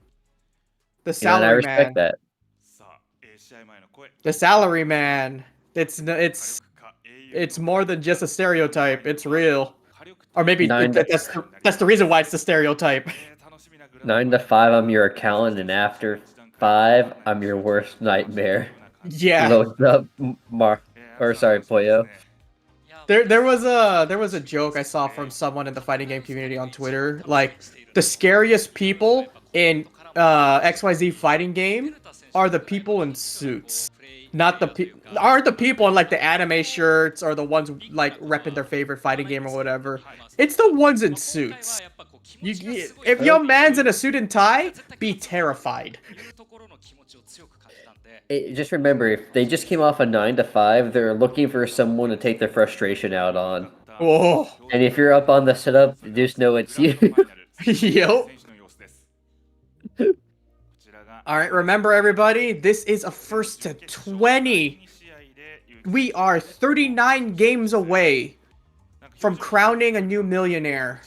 The salary I respect that. The salary man. It's more than just a stereotype. It's real. Or maybe that's the reason why it's the stereotype. 9 to 5, I'm your accountant, and after 5, I'm your worst nightmare. Yeah. Load up, Puyo. There was a joke I saw from someone in the fighting game community on Twitter. Like the scariest people in XYZ fighting game are the people in suits. Aren't the people in like the anime shirts or the ones like repping their favorite fighting game or whatever. It's the ones in suits. If your man's in a suit and tie, be terrified. Just remember, if they just came off a 9 to 5, they're looking for someone to take their frustration out on. Oh. And if you're up on the setup, just know it's you. Yep. All right, remember everybody, this is a first to 20. We are 39 games away from crowning a new millionaire.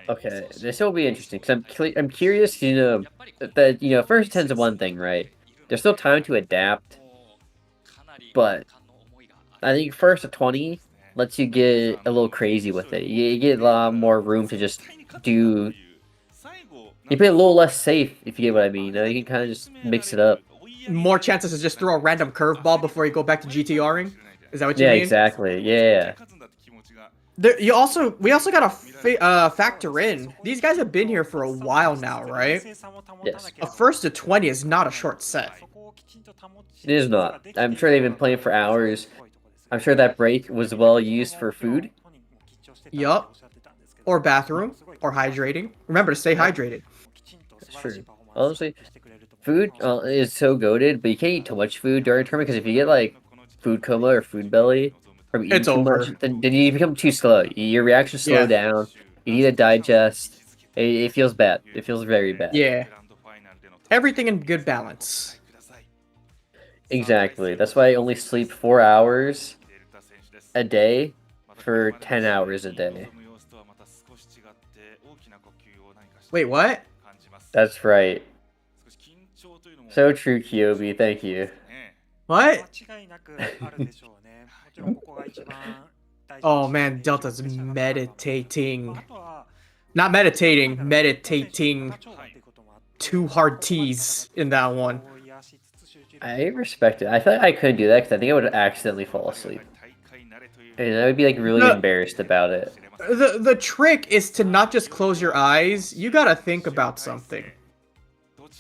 Okay, this will be interesting because I'm curious. That first 10's one thing, right? There's still time to adapt, but I think first to 20 lets you get a little crazy with it. You get a lot more room to just do. You play a little less safe, if you get what I mean. You can kind of just mix it up. More chances to just throw a random curveball before you go back to GTRing? Is that what you mean? Yeah, exactly. Yeah. We also gotta factor in, these guys have been here for a while now, right? Yes. A first to 20 is not a short set. It is not. I'm sure they've been playing for hours. I'm sure that break was well used for food. Yup. Or bathroom. Or hydrating. Remember to stay hydrated. That's true. Honestly, food is so goated, but you can't eat too much food during a tournament because if you get like food coma or food belly from eating It's too over. much, then you become too slow. Your reactions slow down. You need to digest. It feels bad. It feels very bad. Yeah. Everything in good balance. Exactly. That's why I only sleep 4 hours a day for 10 hours a day. Wait, what? That's right. So true, Kyobi. Thank you. What? Oh man, Delta's meditating. Not meditating, meditating. 2 hard T's in that one. I respect it. I thought I couldn't do that because I think I would accidentally fall asleep. And I would be like really embarrassed about it. The trick is to not just close your eyes. You gotta think about something.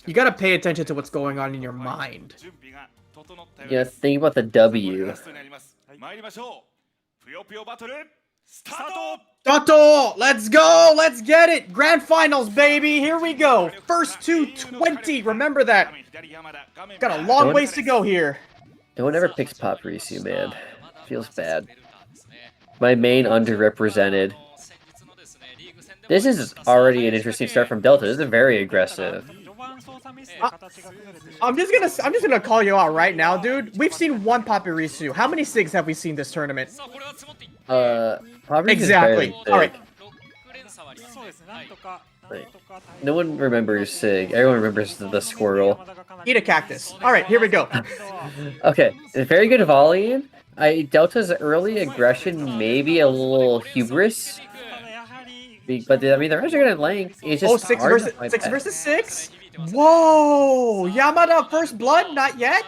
You gotta pay attention to what's going on in your mind. Yeah, think about the W. Dato! Let's go! Let's get it! Grand Finals, baby! Here we go! First to 20! Remember that! Got a long ways to go here. No one ever picks Paparizou, man. Feels bad. My main underrepresented. This is already an interesting start from Delta. This is very aggressive. I'm just gonna call you out right now, dude. We've seen one Paparizou. How many SIGs have we seen this tournament? Exactly. Alright. No one remembers Sig. Everyone remembers the squirrel. Eat a cactus. Alright, here we go. Okay, very good volleying. Delta's early aggression maybe a little hubris. But I mean the rest are good at length. It's just six hard versus 6? Whoa! Yamada first blood? Not yet?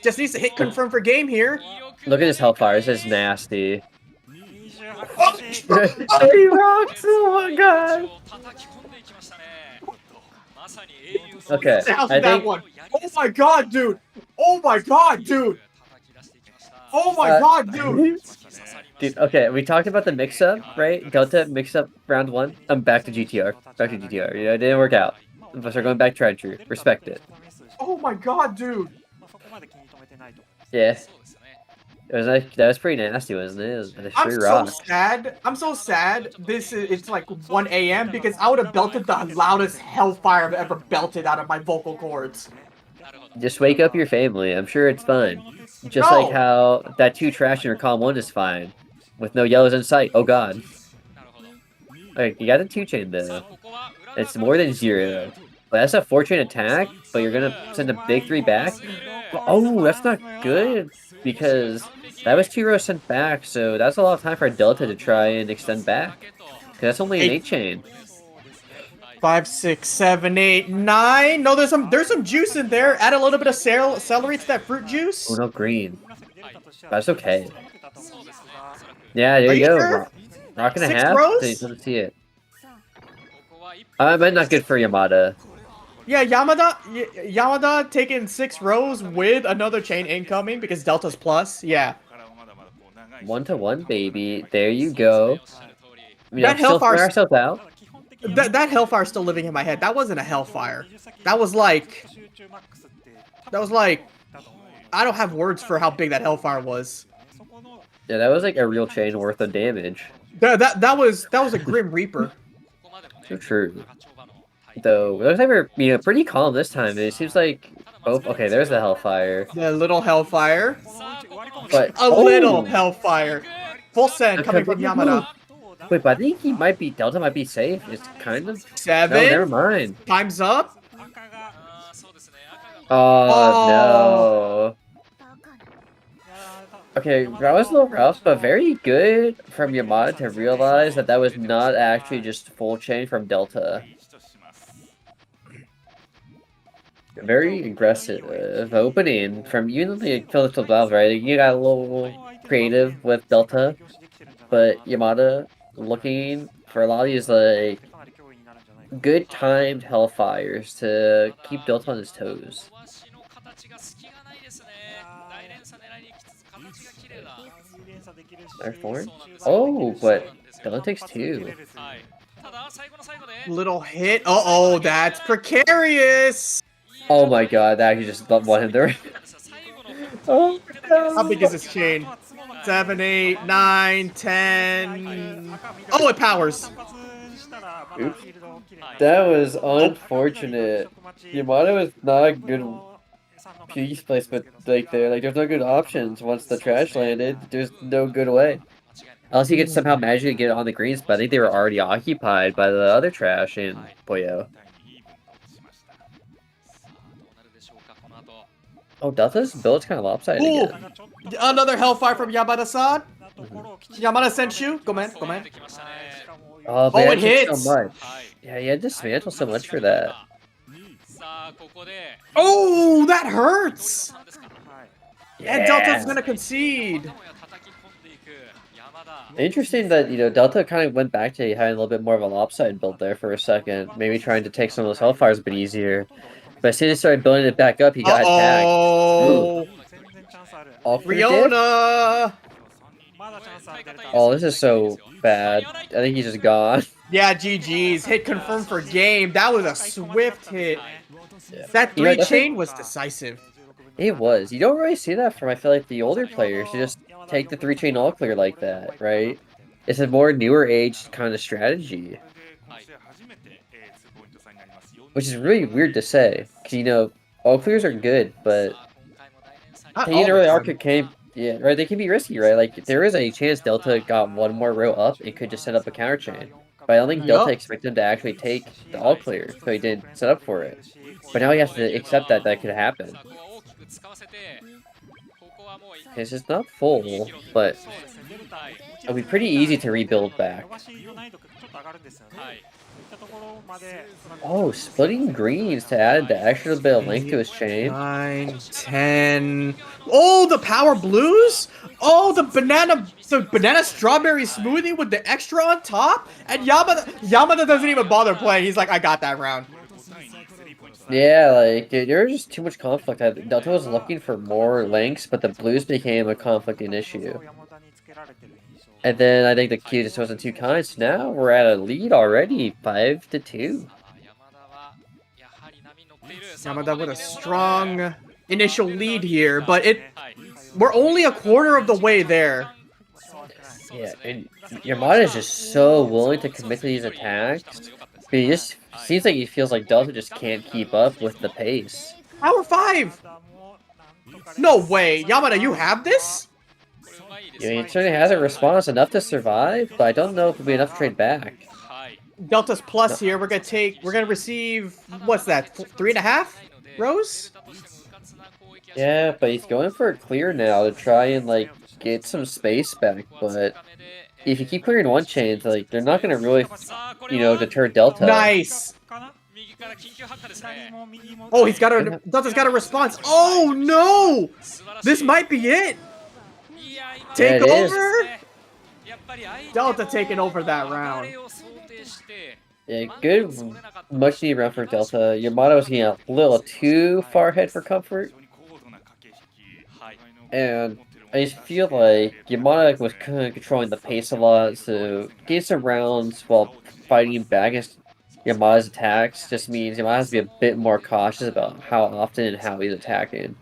Just needs to hit confirm for game here. Look at this Hellfire. This is nasty. Oh, he rocks! Oh my god! Okay, I think... one. Oh my god, dude! Oh my god, dude! Oh my god, dude! Dude, okay, we talked about the mix-up, right? Delta mix-up round 1. I'm back to GTR. Back to GTR. Yeah, it didn't work out. So we're going back to true. Respect it. Oh my god, dude! Yeah. That was pretty nasty, wasn't it? I'm so sad. I'm so sad. It's like 1 a.m. because I would have belted the loudest hellfire I've ever belted out of my vocal cords. Just wake up your family. I'm sure it's fine. Just like how that 2 trash in your column 1 is fine. With no yellows in sight. Oh god. Okay, you got the 2-chain though. It's more than 0. But that's a 4-chain attack, but you're gonna send a big 3 back? Oh, that's not good. Because that was 2 rows sent back, so that's a lot of time for Delta to try and extend back. Because that's only an 8-chain. 5, 6, 7, 8, 9. No, there's some juice in there. Add a little bit of celery to that fruit juice. Oh no, green. That's okay. Yeah, there you go. Sure? Rock and a 6 half. rows? Let's see it. But not good for Yamada. Yeah, Yamada taking 6 rows with another chain incoming because Delta's plus. Yeah. 1-1, baby. There you go. That Hellfire ourselves out. That Hellfire's still living in my head. That wasn't a Hellfire. That was like I don't have words for how big that Hellfire was. Yeah, that was like a real chain worth of damage. That was a Grim Reaper. So true. Though, it looks like we're pretty calm this time. It seems like both. Okay, there's the Hellfire. The little Hellfire. But a little Hellfire. Full send coming from Yamada. Wait, but I think he might be Delta might be safe. It's kind of 7. No, never mind. Time's up. Oh no. Okay, that was a little rough, but very good from Yamada to realize that that was not actually just full chain from Delta. Very aggressive opening from even the Phillips Valve, right? You got a little creative with Delta, but Yamada looking for a lot of these like good timed Hellfires to keep Delta on his toes. Oh, but Delta takes 2. Little hit. Uh-oh, that's precarious. Oh my god, that actually just wanted there. Oh no. How big is this chain? 7, 8, 9, 10. Oh, it powers. Oops. That was unfortunate. Yamada was not a good piece placement like there. Like there's no good options once the trash landed. There's no good way. Unless he could somehow magically get on the greens, but I think they were already occupied by the other trash in Puyo. Oh, Delta's build's kind of lopsided again. Another Hellfire from Yamada-san. Yamada sent you. Go man, go man. Oh, man, it hits. So much. Yeah, he had dismantle so much for that. Oh, that hurts. Yeah. And Delta's gonna concede. Interesting that, Delta kind of went back to having a little bit more of a lopsided build there for a second. Maybe trying to take some of those Hellfires a bit easier. But as soon as he started building it back up, he got attacked. Oh, Riona! Oh, this is so bad. I think he's just gone. Yeah, GG's. Hit confirmed for game. That was a swift hit. Yeah. That 3 chain was decisive. It was. You don't really see that from, I feel like, the older players. You just take the 3 chain all clear like that, right? It's a more newer age kind of strategy. Which is really weird to say. Because, all clears are good, but taking early arc can, yeah, right, they can be risky, right? Like, there is a chance Delta got one more row up, it could just set up a counter chain. But I don't think Delta expected him to actually take the all clear, so he didn't set up for it. But now he has to accept that could happen. This is not full, but it'll be pretty easy to rebuild back. Oh, splitting greens to add the extra bit of length to his chain. 9, 10. Oh, the power blues? Oh, the banana strawberry smoothie with the extra on top? And Yamada doesn't even bother playing. He's like, I got that round. Yeah, like, there was just too much conflict. Delta was looking for more lengths, but the blues became a conflicting issue. And then I think the queue just wasn't too kind, so now we're at a lead already, 5-2. Yamada with a strong initial lead here, but we're only a quarter of the way there. Yeah, and Yamada is just so willing to commit to these attacks, but he just seems like he feels like Delta just can't keep up with the pace. Power 5! No way! Yamada, you have this? Yeah, he certainly has a response enough to survive, but I don't know if it'll be enough to trade back. Delta's plus here. We're gonna receive, what's that, 3.5 rows? Yeah, but he's going for a clear now to try and, like, get some space back, but if you keep clearing one chain, like, they're not gonna really, deter Delta. Nice! Oh, Delta's got a response. Oh, no! This might be it! Take over? Delta taking over that round. Yeah, good, much needed round for Delta. Yamada was getting a little too far ahead for comfort. And I just feel like Yamada was kind of controlling the pace a lot, so getting some rounds while fighting back against Yamada's attacks just means Yamada has to be a bit more cautious about how often and how he's attacking.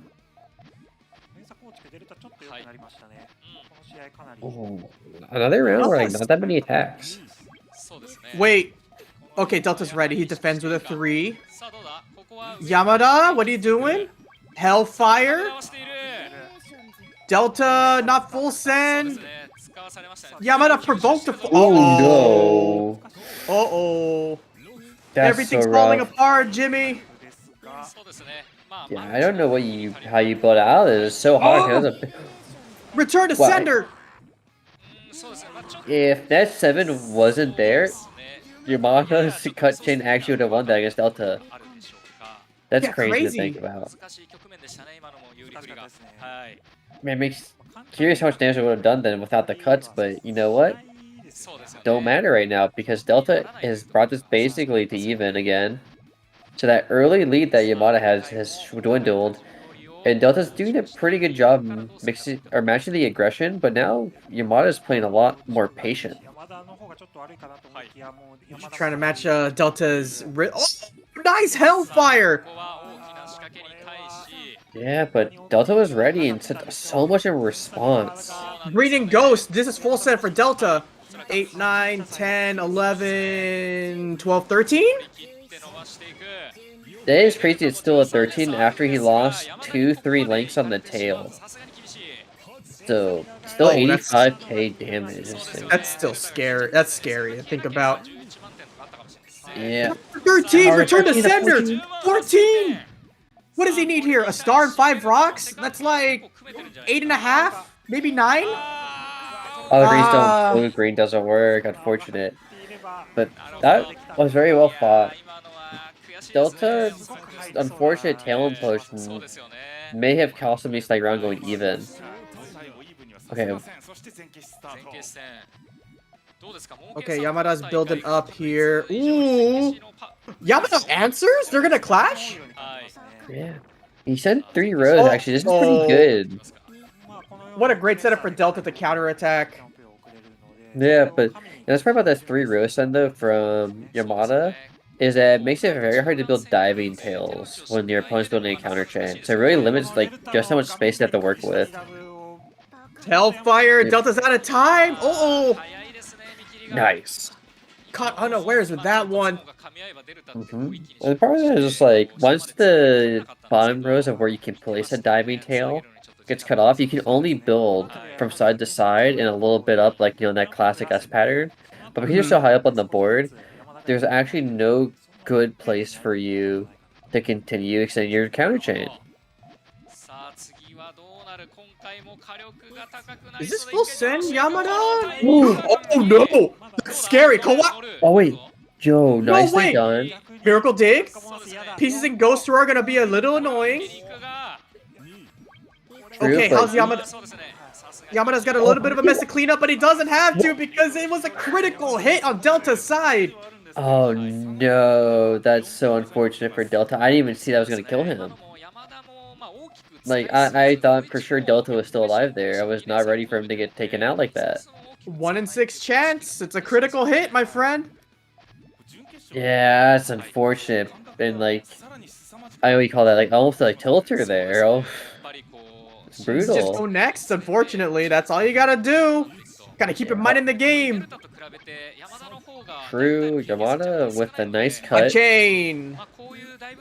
Oh, another round where like not that many attacks. Wait, Okay, Delta's ready. He defends with a 3. Yamada, what are you doing? Hellfire? Delta, not full send. Yamada provoked a Oh no. Uh-oh. That's Everything's so falling rough. apart, Jimmy. Yeah, I don't know how you built out. It's so hard. Oh! Return to Well, sender. if that 7 wasn't there, Yamada's cut chain actually would have won that against Delta. That's crazy to think about. Man, it makes curious how much damage it would have done then without the cuts, but you know what? Don't matter right now because Delta has brought this basically to even again. So that early lead that Yamada has dwindled, and Delta's doing a pretty good job mixing or matching the aggression, but now Yamada's playing a lot more patient. Trying to match Delta's. Oh, nice Hellfire! Yeah, but Delta was ready and sent so much in response. Breeding Ghost. This is full set for Delta. 8, 9, 10, 11, 12, 13? That is crazy. It's still a 13 after he lost 2-3 links on the tail. So still 85k damage. That's still scary. That's scary to think about. Yeah. 13. Return to sender. 14. What does he need here? A star and 5 rocks? That's like 8.5, maybe 9. Oh, greens don't. Blue green doesn't work. Unfortunate. But that was very well fought. Delta's unfortunate tail push may have cost him this like round going even. Okay. Okay, Yamada's building up here. Ooh. Yamada answers? They're gonna clash? Yeah. He sent 3 rows actually. This is pretty good. What a great setup for Delta to counterattack. Yeah, but that's part about that 3 row send though from Yamada is that it makes it very hard to build diving tails when your opponent's building a counter chain. So it really limits like just how much space you have to work with. Hellfire, Delta's out of time. Oh, nice. Caught unawares with that one. And the problem is just like once the bottom rows of where you can place a diving tail gets cut off, you can only build from side to side and a little bit up, like that classic S pattern. But because you're so high up on the board, there's actually no good place for you to continue extending your counter chain. Is this full send, Yamada? Ooh, oh no! That's scary. Oh wait, Joe, nicely done. Miracle Dig? Pieces and Ghost are gonna be a little annoying. Okay, how's Yamada? Yamada's got a little bit of a mess to clean up, but he doesn't have to because it was a critical hit on Delta's side. Oh no, that's so unfortunate for Delta. I didn't even see that was gonna kill him. Like, I thought for sure Delta was still alive there. I was not ready for him to get taken out like that. 1 in 6 chance. It's a critical hit, my friend. Yeah, that's unfortunate. And like, I know you call that like almost like tilter there. Oh, it's brutal. Just go next, unfortunately. That's all you gotta do. Gotta keep your mind in the game. True, Yamada with the nice cut. A chain.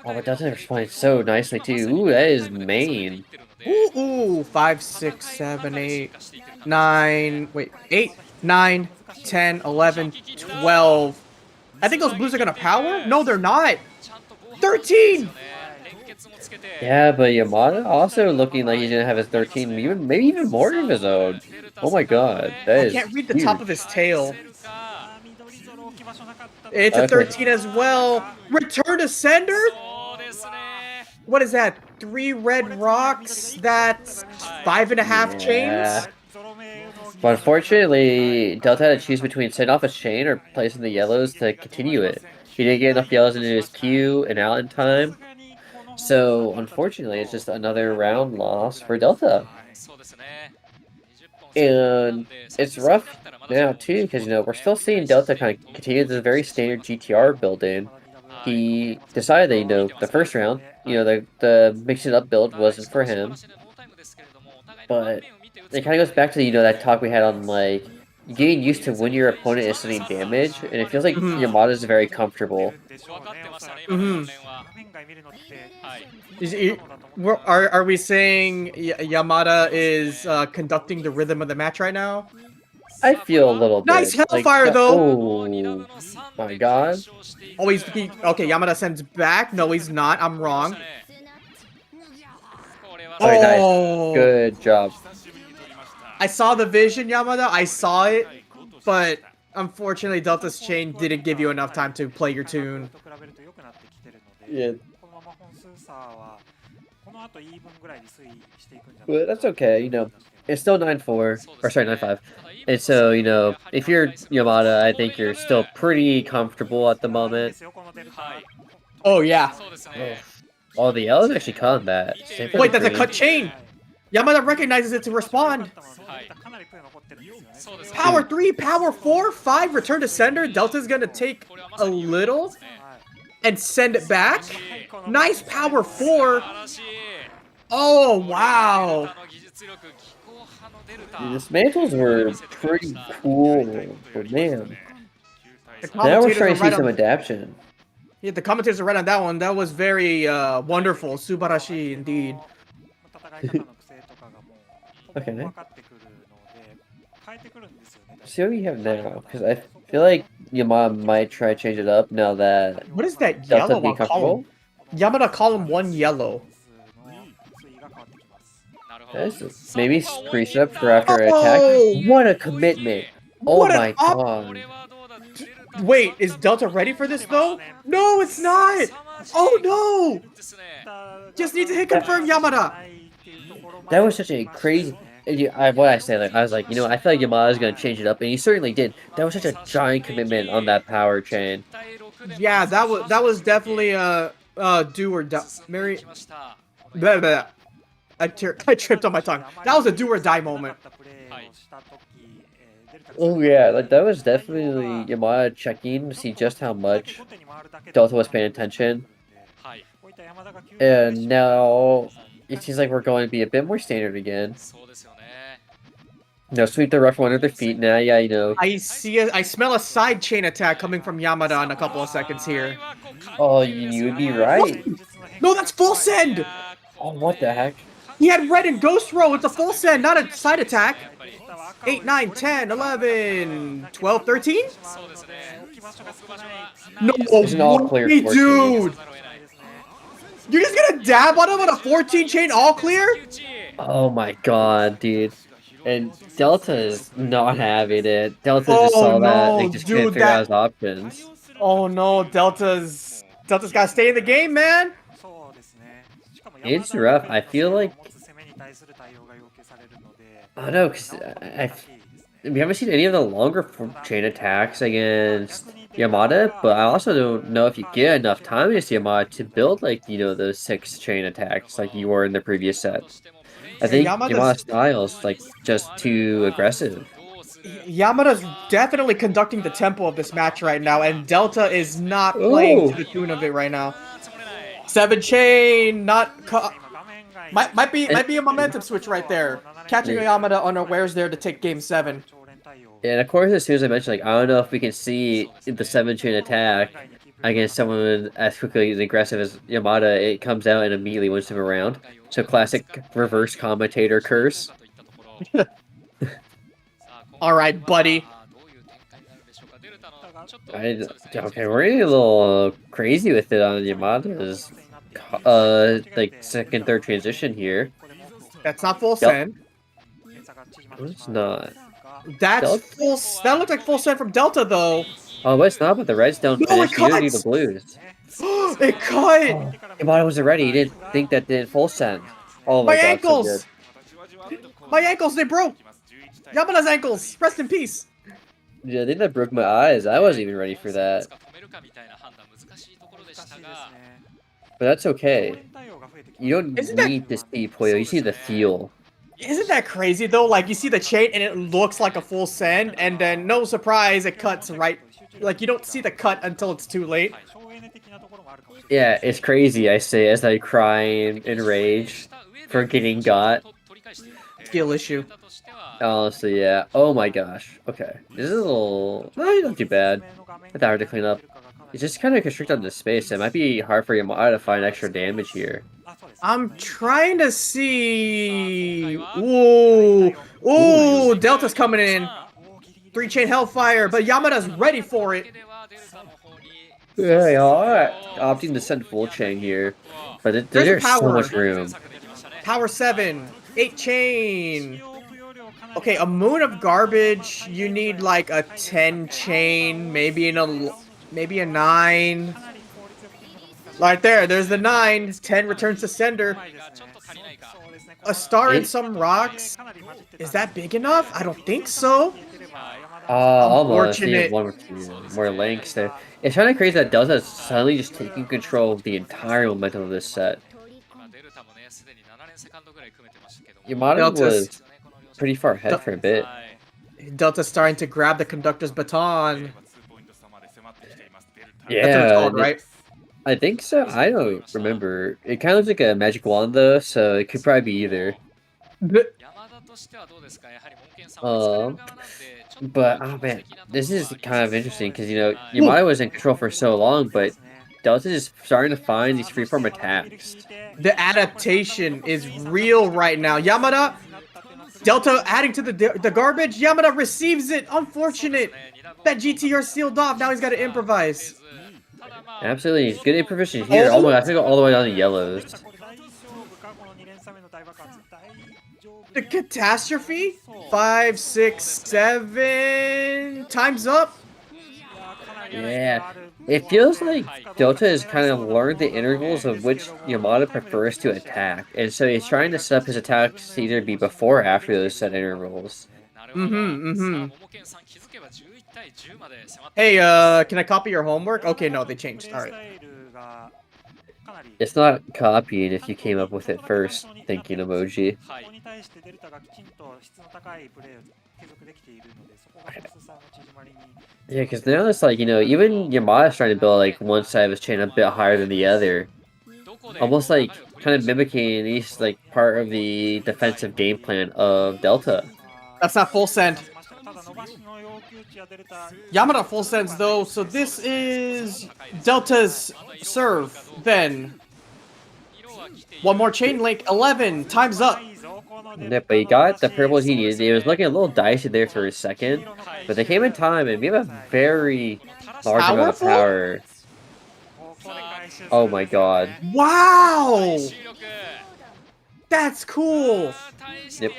Oh, but Delta responded so nicely too. Ooh, that is main. Ooh, 5, 6, 7, 8, 9. Wait, 8, 9, 10, 11, 12. I think those blues are gonna power? No, they're not. 13. Yeah, but Yamada also looking like he's gonna have his 13, maybe even more of his own. Oh my god, that is. I can't read the top of his tail. It's a 13 as well. Return to sender? What is that? 3 red rocks? That's 5.5 chains? But unfortunately, Delta had to choose between setting off his chain or placing the yellows to continue it. He didn't get enough yellows into his queue and out in time. So, unfortunately, it's just another round loss for Delta. And it's rough now, too, because, we're still seeing Delta kind of continue this very standard GTR building. He decided that, the first round, the mixing up build wasn't for him. But it kind of goes back to, that talk we had on, like, getting used to when your opponent is sending damage, and it feels like Yamada is very comfortable. Mm-hmm. Are we saying Yamada is conducting the rhythm of the match right now? I feel a little Nice bit Hellfire like, though. oh my god. Oh, okay. Yamada sends back. No, he's not. I'm wrong. Alright, nice. Oh, Good job. I saw the vision, Yamada. I saw it, but unfortunately, Delta's chain didn't give you enough time to play your tune. Yeah. But that's okay, you know. It's still 9-4, or sorry, 9-5. And so, you know, if you're Yamada, I think you're still pretty comfortable at the moment. Oh, yeah. Oh, the L is actually combat. Wait, that's a cut chain. Yamada recognizes it to respond. Power 3, power 4, 5, return to sender. Delta's gonna take a little and send it back. Nice power 4. Oh, wow. The dismantles were pretty cool, but man. The Now we're commentators starting are to see right some on. adaptation. Yeah, the commentators are right on that one. That was very wonderful. Subarashi indeed. Okay. See what we have now, because I feel like Yamada might try to change it up now that What is that Delta's yellow being on comfortable. column? Yamada column 1 yellow. Nice. Maybe increase it up for after an attack. What a commitment! Oh What an my god. Wait, is Delta ready for this though? No, it's not! Oh no! Just need to hit confirm Yamada! That was such a crazy. What I say, like I was like, you know, I feel like Yamada's gonna change it up, and he certainly did. That was such a giant commitment on that power chain. Yeah, that was definitely a do or die. Mary, blah, blah. I tripped on my tongue. That was a do or die moment. Oh yeah, like that was definitely Yamada checking to see just how much Delta was paying attention. And now it seems like we're going to be a bit more standard again. No, sweep the rough one under their feet. Now, yeah, you know. I smell a side chain attack coming from Yamada in a couple of seconds here. Oh, you would be right. No, that's full send! Oh, what the heck? He had red and ghost row. It's a full send, not a side attack. 8, 9, 10, 11, 12, 13? No, It's an all clear way, 14. dude! You're just gonna dab on him on a 14 chain all clear? Oh my god, dude. And Delta is not having it. Delta just saw that and just can't figure out his options. Oh no, Delta's gotta stay in the game, man! It's rough. I feel like I don't know, because we haven't seen any of the longer chain attacks against Yamada, but I also don't know if you get enough time against Yamada to build, like, you know, those 6 chain attacks like you were in the previous set. I think Yamada's style's, like, just too aggressive. Yamada's definitely conducting the tempo of this match right now, and Delta is not playing to the tune of it right now. 7 chain, not... Might be a momentum switch right there. Catching Yamada unawares there to take game 7. And of course, as soon as I mentioned, like, I don't know if we can see the 7 chain attack against someone as quickly and aggressive as Yamada, it comes out and immediately wins him around. So classic reverse commentator curse. Alright, buddy. Okay, we're getting a little crazy with it on Yamada's like second, third transition here. That's not full send. It's not. That's full. That looks like full send from Delta though. Oh, but it's not. But the reds don't finish. You don't need the blues. It cut. Yamada wasn't ready. He didn't think that didn't full send. Oh my god, ankles. So good. My ankles, they broke. Yamada's ankles. Rest in peace. Yeah, I think that broke my eyes. I wasn't even ready for that. But that's okay. You don't need to see Puyo. You see the feel. Isn't that crazy though? Like you see the chain and it looks like a full send, and then no surprise, it cuts right. Like you don't see the cut until it's too late. Yeah, it's crazy. I say as I cry in rage for getting got. Skill issue. Honestly, yeah. Oh my gosh. Okay. This is a little... No, not too bad. Not that hard to clean up. It's just kind of constricted on the space. It might be hard for Yamada to find extra damage here. I'm trying to see... Ooh! Ooh! Delta's coming in. 3-chain Hellfire, but Yamada's ready for it. Yeah, alright. Opting to send full chain here. But there's so power. much room. Power 7. 8-chain. Okay, a moon of garbage. You need like a 10-chain, maybe a 9. Right there, there's the 9. 10 returns to sender. A star and some rocks. Is that big enough? I don't think so. Almost. Need one or two more links there. It's kind of crazy that Delta is suddenly just taking control of the entire momentum of this set. Yamada was pretty far ahead for a bit. Delta's starting to grab the conductor's baton. Yeah, that's what it's called, right? I think so. I don't remember. It kind of looks like a magic wand though, so it could probably be either. But oh man, this is kind of interesting because Yamada was in control for so long, but Delta is starting to find these freeform attacks. The adaptation is real right now. Yamada, Delta adding to the garbage. Yamada receives it. Unfortunate. That GTR sealed off. Now he's got to improvise. Absolutely, good improvisation here. Oh my god, I have to go all the way down to yellows. The catastrophe? 5, 6, 7. Time's up. Yeah, it feels like Delta has kind of learned the intervals of which Yamada prefers to attack, and so he's trying to set up his attacks to either be before or after those set intervals. Hey, can I copy your homework? Okay, no, they changed. Alright. It's not copying if you came up with it first, thinking emoji. Yeah, because now it's like, even Yamada's trying to build like one side of his chain a bit higher than the other. Almost like kind of mimicking at least like part of the defensive game plan of Delta. That's not full send. Yamada full sends though, so this is Delta's serve, then. One more chain link, 11, time's up. Yeah, but he got the purple he needed. It was looking a little dicey there for a second, but they came in time, and we have a very large amount of power. Oh my god. Wow! That's cool! Yep.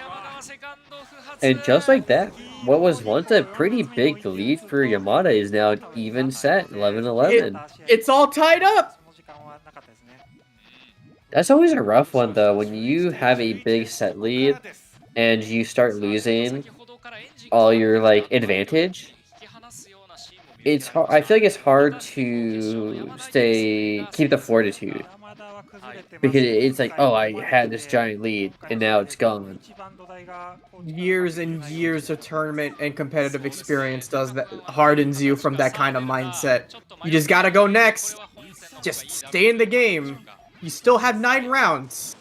And just like that, what was once a pretty big lead for Yamada is now an even set, 11-11. It's all tied up! That's always a rough one, though, when you have a big set lead and you start losing all your, like, advantage. It's hard. I feel like it's hard to keep the fortitude. Because it's like, oh, I had this giant lead, and now it's gone. Years and years of tournament and competitive experience hardens you from that kind of mindset. You just gotta go next. Just stay in the game. You still have 9 rounds.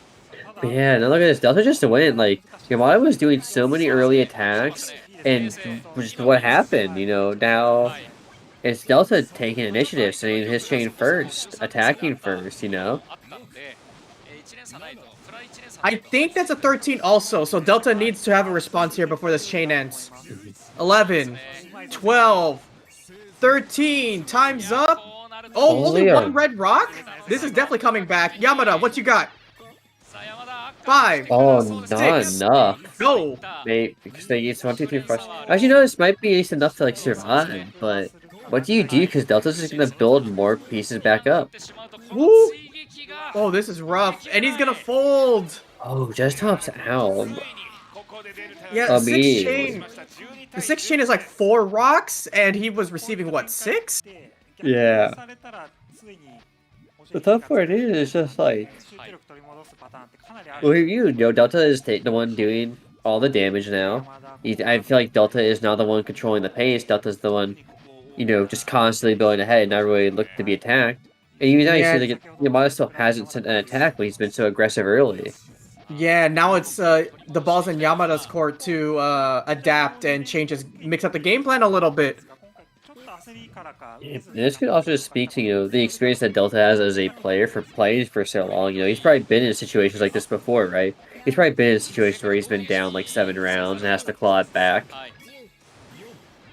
But yeah, now look at this. Delta just went. Like, Yamada was doing so many early attacks, and just what happened, now it's Delta taking initiative, sending his chain first, attacking first, I think that's a 13 also, so Delta needs to have a response here before this chain ends. 11, 12, 13, time's up. Oh, only one red rock? This is definitely coming back. Yamada, what you got? 5. Oh, 6. not enough. Go. Maybe because they use 1, 2, 3, 4. Actually, no, this might be at least enough to like survive. But what do you do? Because Delta's just gonna build more pieces back up. Woo! Oh, this is rough, and he's gonna fold. Oh, just helps out. Yeah, 6 chain. The 6 chain is like 4 rocks, and he was receiving what, 6? Yeah. The tough part is just like, well, Delta is the one doing all the damage now. I feel like Delta is now the one controlling the pace. Delta's the one, just constantly building ahead, not really looking to be attacked. And even now, you see like Yamada still hasn't sent an attack when he's been so aggressive early. Yeah, now it's the ball's in Yamada's court to adapt and mix up the game plan a little bit. This could also speak to, the experience that Delta has as a player for playing for so long. He's probably been in situations like this before, right? He's probably been in situations where he's been down like 7 rounds and has to claw it back.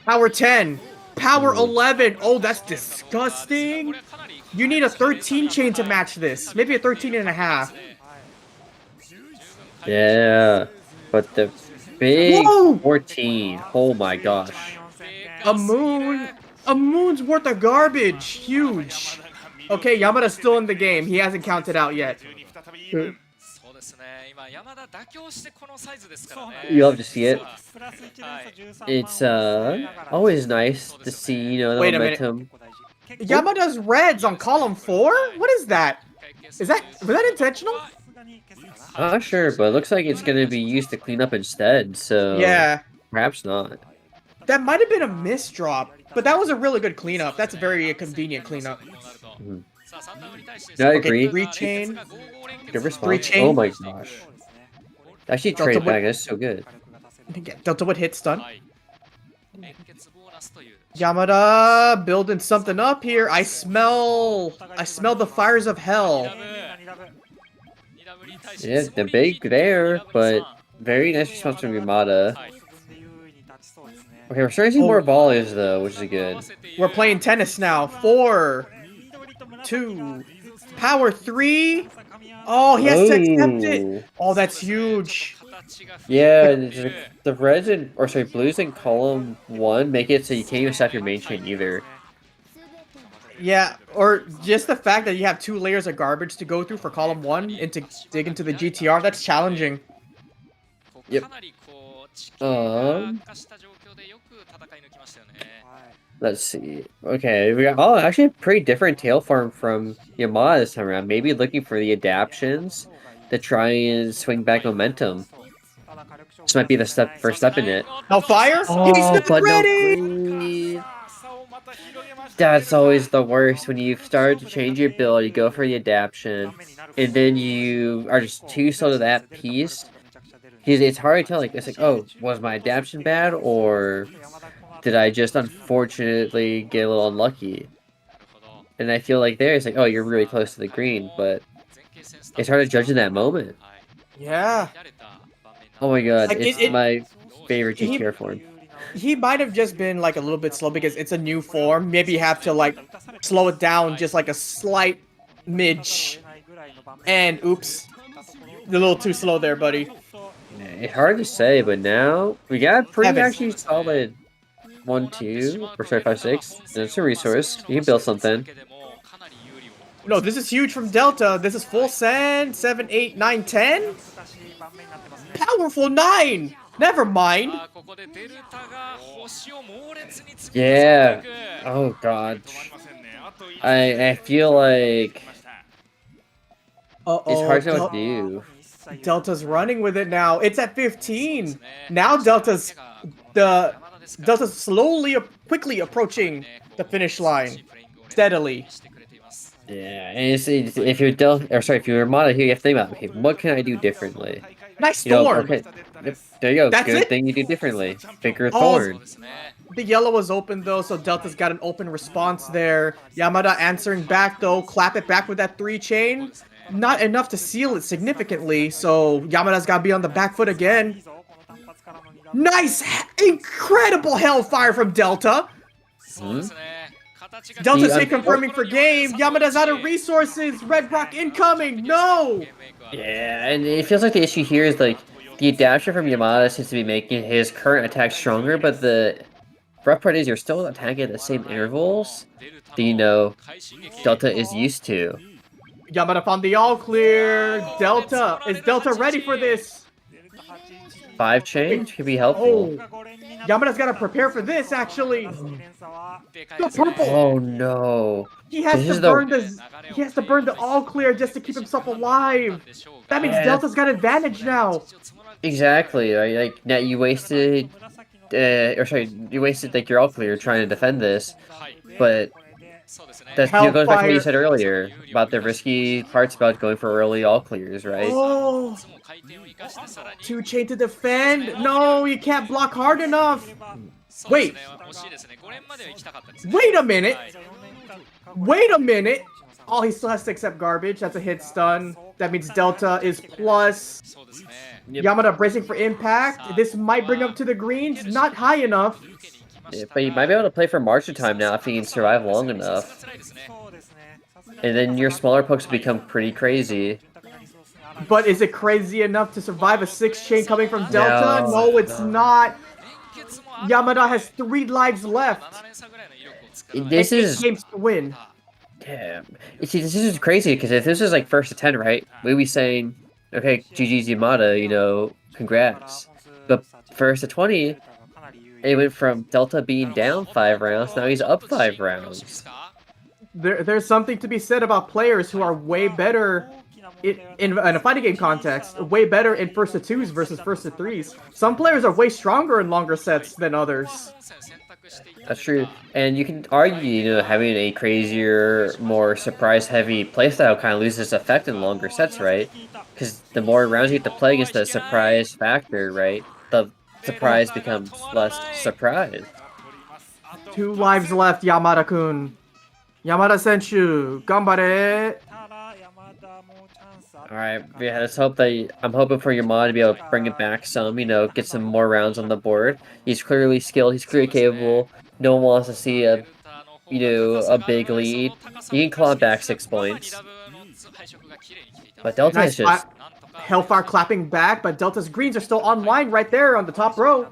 Power 10. Power 11. Oh, that's disgusting. You need a 13 chain to match this. Maybe a 13 and a half. Yeah. But the big 14. Oh my gosh. A moon's worth of garbage. Huge. Okay, Yamada's still in the game. He hasn't counted out yet. You love to see it. It's always nice to see, the Wait a minute. momentum. Yamada's reds on column 4? What is that? Was that intentional? I'm not sure, but it looks like it's gonna be used to clean up instead, so Yeah. perhaps not. That might have been a misdrop, but that was a really good cleanup. That's a very convenient cleanup. Mhm. No, I agree. 3 chain. Good response. 3 chain. Oh my gosh. Actually, Delta trade back. would- That's so good. Delta would hit stun. Yamada building something up here. I smell the fires of hell. Yeah, the big there, but very nice response from Yamada. Okay, we're starting to see more volleys though, which is good. We're playing tennis now. 4, 2, power 3. Oh, he has to accept it. Oh, that's huge. Yeah, the reds blues in column 1 make it so you can't even stop your main chain either. Yeah, or just the fact that you have 2 layers of garbage to go through for column 1 and to dig into the GTR, that's challenging. Yep. Let's see. Okay, we got actually a pretty different tail form from Yamada this time around. Maybe looking for the adaptions to try and swing back momentum. This might be the first step in it. No fire? Oh, He's not but ready! no green. That's always the worst when you start to change your ability, go for the adaptation, and then you are just too slow to that piece. Because it's hard to tell, it's like, oh, was my adaptation bad, or did I just unfortunately get a little unlucky? And I feel like there, it's like, oh, you're really close to the green, but it's hard to judge in that moment. Yeah. Oh my god, Like, it's my favorite GTR form. He might have just been like a little bit slow because it's a new form. Maybe you have to slow it down just like a slight midge. And oops. A little too slow there, buddy. It's hard to say, but now we got a pretty Heavens. actually solid 1, 2, or sorry, 5, 6. It's a resource. You can build something. No, this is huge from Delta. This is full send. 7, 8, 9, 10. Powerful 9. Never mind. Yeah. Oh god. I feel like it's hard to know what to do. Delta's running with it now. It's at 15. Now Delta's quickly approaching the finish line. Steadily. Yeah, and if you're if you're Armada here, you have to think about, okay, what can I do differently? Nice Thorn! Okay, there you go. That's Good it? thing you do differently. Bigger Oh, Thorn. The yellow was open though, so Delta's got an open response there. Yamada answering back though, clap it back with that 3 chain. Not enough to seal it significantly, so Yamada's got to be on the back foot again. Nice! Incredible hellfire from Delta! Delta's hit confirming for game. Yamada's out of resources. Red Rock incoming. No! Yeah, and it feels like the issue here is the adaptation from Yamada seems to be making his current attack stronger, but the rough part is you're still attacking at the same intervals that Delta is used to. Yamada found the all clear. Delta. Is Delta ready for this? 5 change could be helpful. Oh. Yamada's got to prepare for this, actually. The purple. Oh no. He has to burn the all clear just to keep himself alive. That means Delta's got advantage now. Exactly. Like now you wasted you wasted your all clear trying to defend this, but That goes back to what you said earlier about the risky parts about going for early all clears, right? Oh! 2-chain to defend! No, you can't block hard enough! Wait! Wait a minute! Wait a minute! Oh, he still has to accept garbage. That's a hit stun. That means Delta is plus. Yamada bracing for impact. This might bring up to the greens. Not high enough. Yeah, but you might be able to play for Marcher time now if he can survive long enough. And then your smaller pokes become pretty crazy. But is it crazy enough to survive a 6-chain coming from Delta? No, it's not. Yamada has 3 lives left. This and is 8 games to win. Yeah. See, this is crazy because if this was like first to 10, right, we'd be saying, okay, GG's Yamada, you know, congrats. But first to 20, it went from Delta being down 5 rounds, now he's up 5 rounds. There's something to be said about players who are way better in a fighting game context, way better in first to 2s versus first to 3s. Some players are way stronger in longer sets than others. That's true. And you can argue, you know, having a crazier, more surprise-heavy playstyle kind of loses effect in longer sets, right? Because the more rounds you get to play against the surprise factor, right, the surprise becomes less surprise. 2 lives left, Yamada-kun. Yamada-senshu, ganbare! Alright, yeah, let's hope that I'm hoping for Yamada to be able to bring it back some, you know, get some more rounds on the board. He's clearly skilled, he's clearly capable. No one wants to see a, you know, a big lead. He can claw back 6 points. But Delta is just... Hellfire clapping back, but Delta's greens are still online right there on the top row.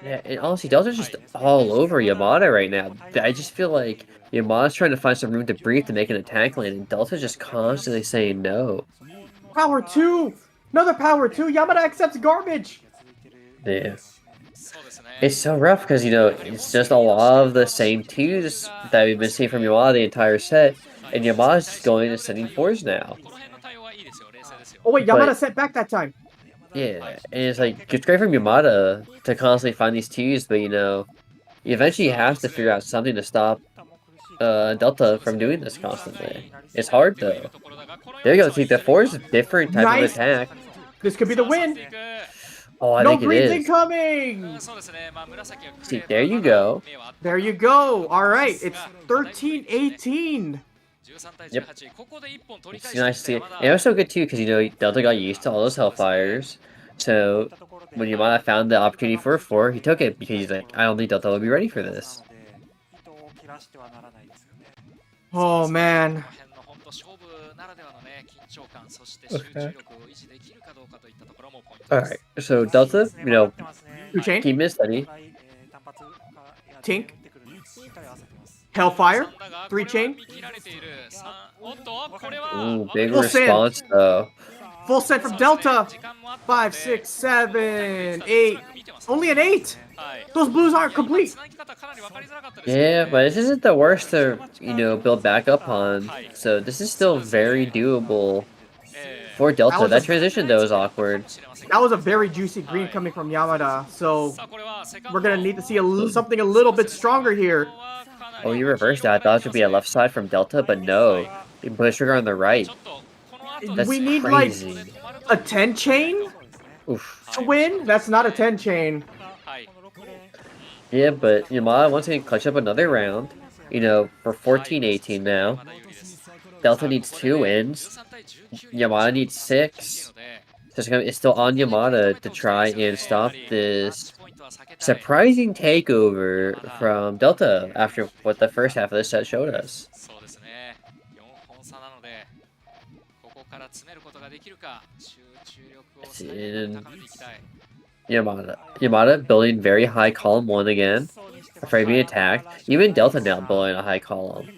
Yeah, and honestly, Delta's just all over Yamada right now. I just feel like Yamada's trying to find some room to breathe to make an attack lane, and Delta's just constantly saying no. Power 2! Another power 2! Yamada accepts garbage! Yeah. It's so rough because, you know, it's just a lot of the same 2s that we've been seeing from Yamada the entire set, and Yamada's just going to setting 4s now. Oh wait, Yamada set back that time. Yeah, and it's like, it's great from Yamada to constantly find these 2s, but, you know, you eventually have to figure out something to stop Delta from doing this constantly. It's hard, though. There you go, see, the 4 is a different type of attack. This could be the win! Oh, I no think it greens is. incoming! See, there you go. There you go. Alright, it's 13-18. Yep. It's nice to see it. And it was so good, too, because, you know, Delta got used to all those Hellfires. So, when Yamada found the opportunity for a 4, he took it because he's like, I don't think Delta will be ready for this. Oh, man. Okay. Alright, so Delta, you know, Two-chain? keep it steady. Tink. Hellfire. 3-chain. Ooh, big response, though. Full set from Delta. 5, 6, 7, 8. Only an 8. Those blues aren't complete. Yeah, but this isn't the worst to, you know, build back up on. So this is still very doable for Delta. That transition, though, is awkward. That was a very juicy green coming from Yamada. So we're going to need to see something a little bit stronger here. Oh, you reversed that. I thought it would be a left side from Delta, but no. You put a trigger on the right. That's we need, crazy. like, a 10-chain to win? That's not a 10-chain. Yeah, but Yamada wants to clutch up another round. You know, for 14-18 now. Delta needs 2 wins. Yamada needs 6. So it's still on Yamada to try and stop this surprising takeover from Delta after what the first half of this set showed us. And Yamada building very high column 1 again, afraid of being attacked. Even Delta now building a high column.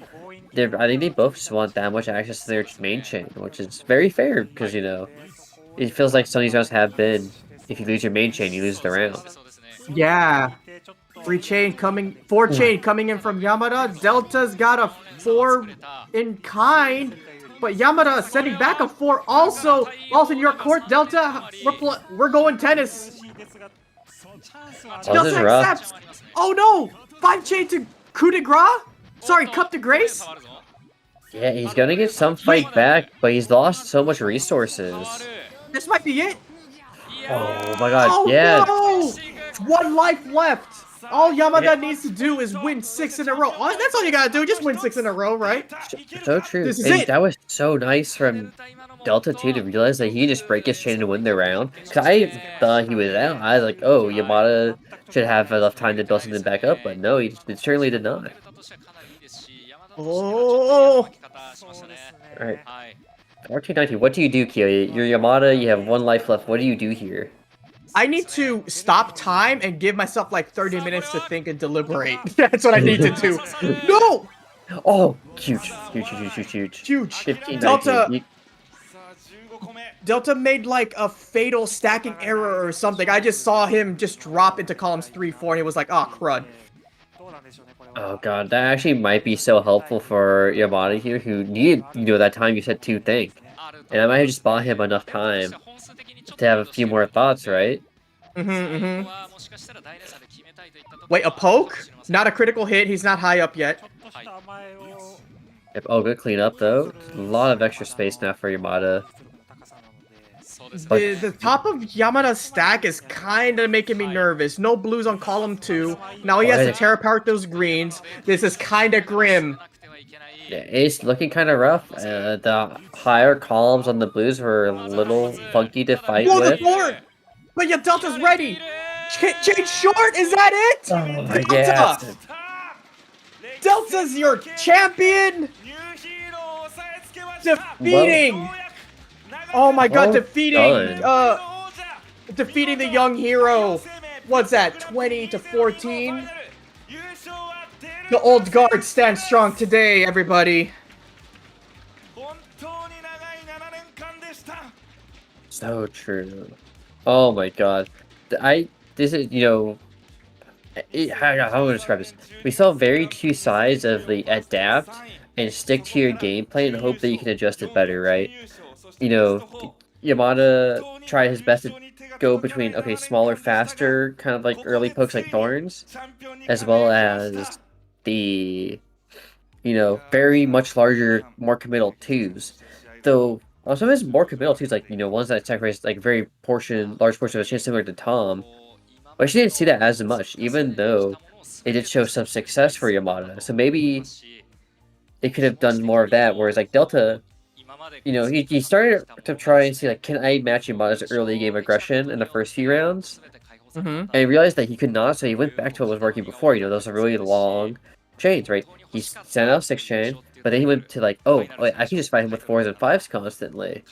I think they both just want that much access to their main chain, which is very fair because, you know, it feels like some of these rounds have been, if you lose your main chain, you lose the round. Yeah. 3-chain coming, 4-chain coming in from Yamada. Delta's got a 4 in kind, but Yamada sending back a 4 also. Also in your court, Delta. We're going tennis. Delta accepts. Oh no! 5-chain to coup de grace? Sorry, Cup to Grace? Yeah, he's gonna get some fight back, but he's lost so much resources. This might be it. Oh my god, Oh yeah. no! One life left. All Yamada needs to do is win 6 in a row. Oh, that's all you gotta do. Just win 6 in a row, right? So true. This is And it. that was so nice from Delta too to realize that he could just break his chain and win the round. Cause I thought he was out. I was like, oh, Yamada should have enough time to build something back up, but no, he certainly did not. Oh. Alright. 14-19. What do you do, Kyo? You're Yamada, you have 1 life left. What do you do here? I need to stop time and give myself like 30 minutes to think and deliberate. That's what I need to do. No! Oh, huge. Huge. 15-19. Delta made like a fatal stacking error or something. I just saw him just drop into columns 3, 4, and he was like, oh, crud. Oh god, that actually might be so helpful for Yamada here, who needed, that time you said to think. And I might have just bought him enough time to have a few more thoughts, right? Wait, a poke? Not a critical hit. He's not high up yet. Yep. Oh, good cleanup, though. A lot of extra space now for Yamada. The top of Yamada's stack is kind of making me nervous. No blues on column 2. Now he has to tear apart those greens. This is kind of grim. Yeah, it's looking kind of rough. The higher columns on the blues were a little funky to fight with. The board! But your Delta's ready! Change short, is that it? Oh my Delta! Delta's your champion! Defeating! Oh my god, defeating the young hero. What's that, 20-14? The old guard stands strong today, everybody. So true. Oh my god. This is, how would I describe this? We saw very two sides of the adapt and stick to your gameplay and hope that you can adjust it better, right? Yamada tried his best to go between, okay, smaller, faster, kind of like early pokes like Thorns, as well as the, very much larger, more committal twos. Though, some of his more committal twos, like, ones that sacrifice, like, large portion of his chance similar to Tom. But she didn't see that as much, even though it did show some success for Yamada. So maybe it could have done more of that, whereas, like, Delta, he started to try and see, like, can I match Yamada's early game aggression in the first few rounds? And he realized that he could not, so he went back to what was working before. Those are really long chains, right? He sent out 6-chain, but then he went to, like, oh, I can just fight him with 4s and 5s constantly.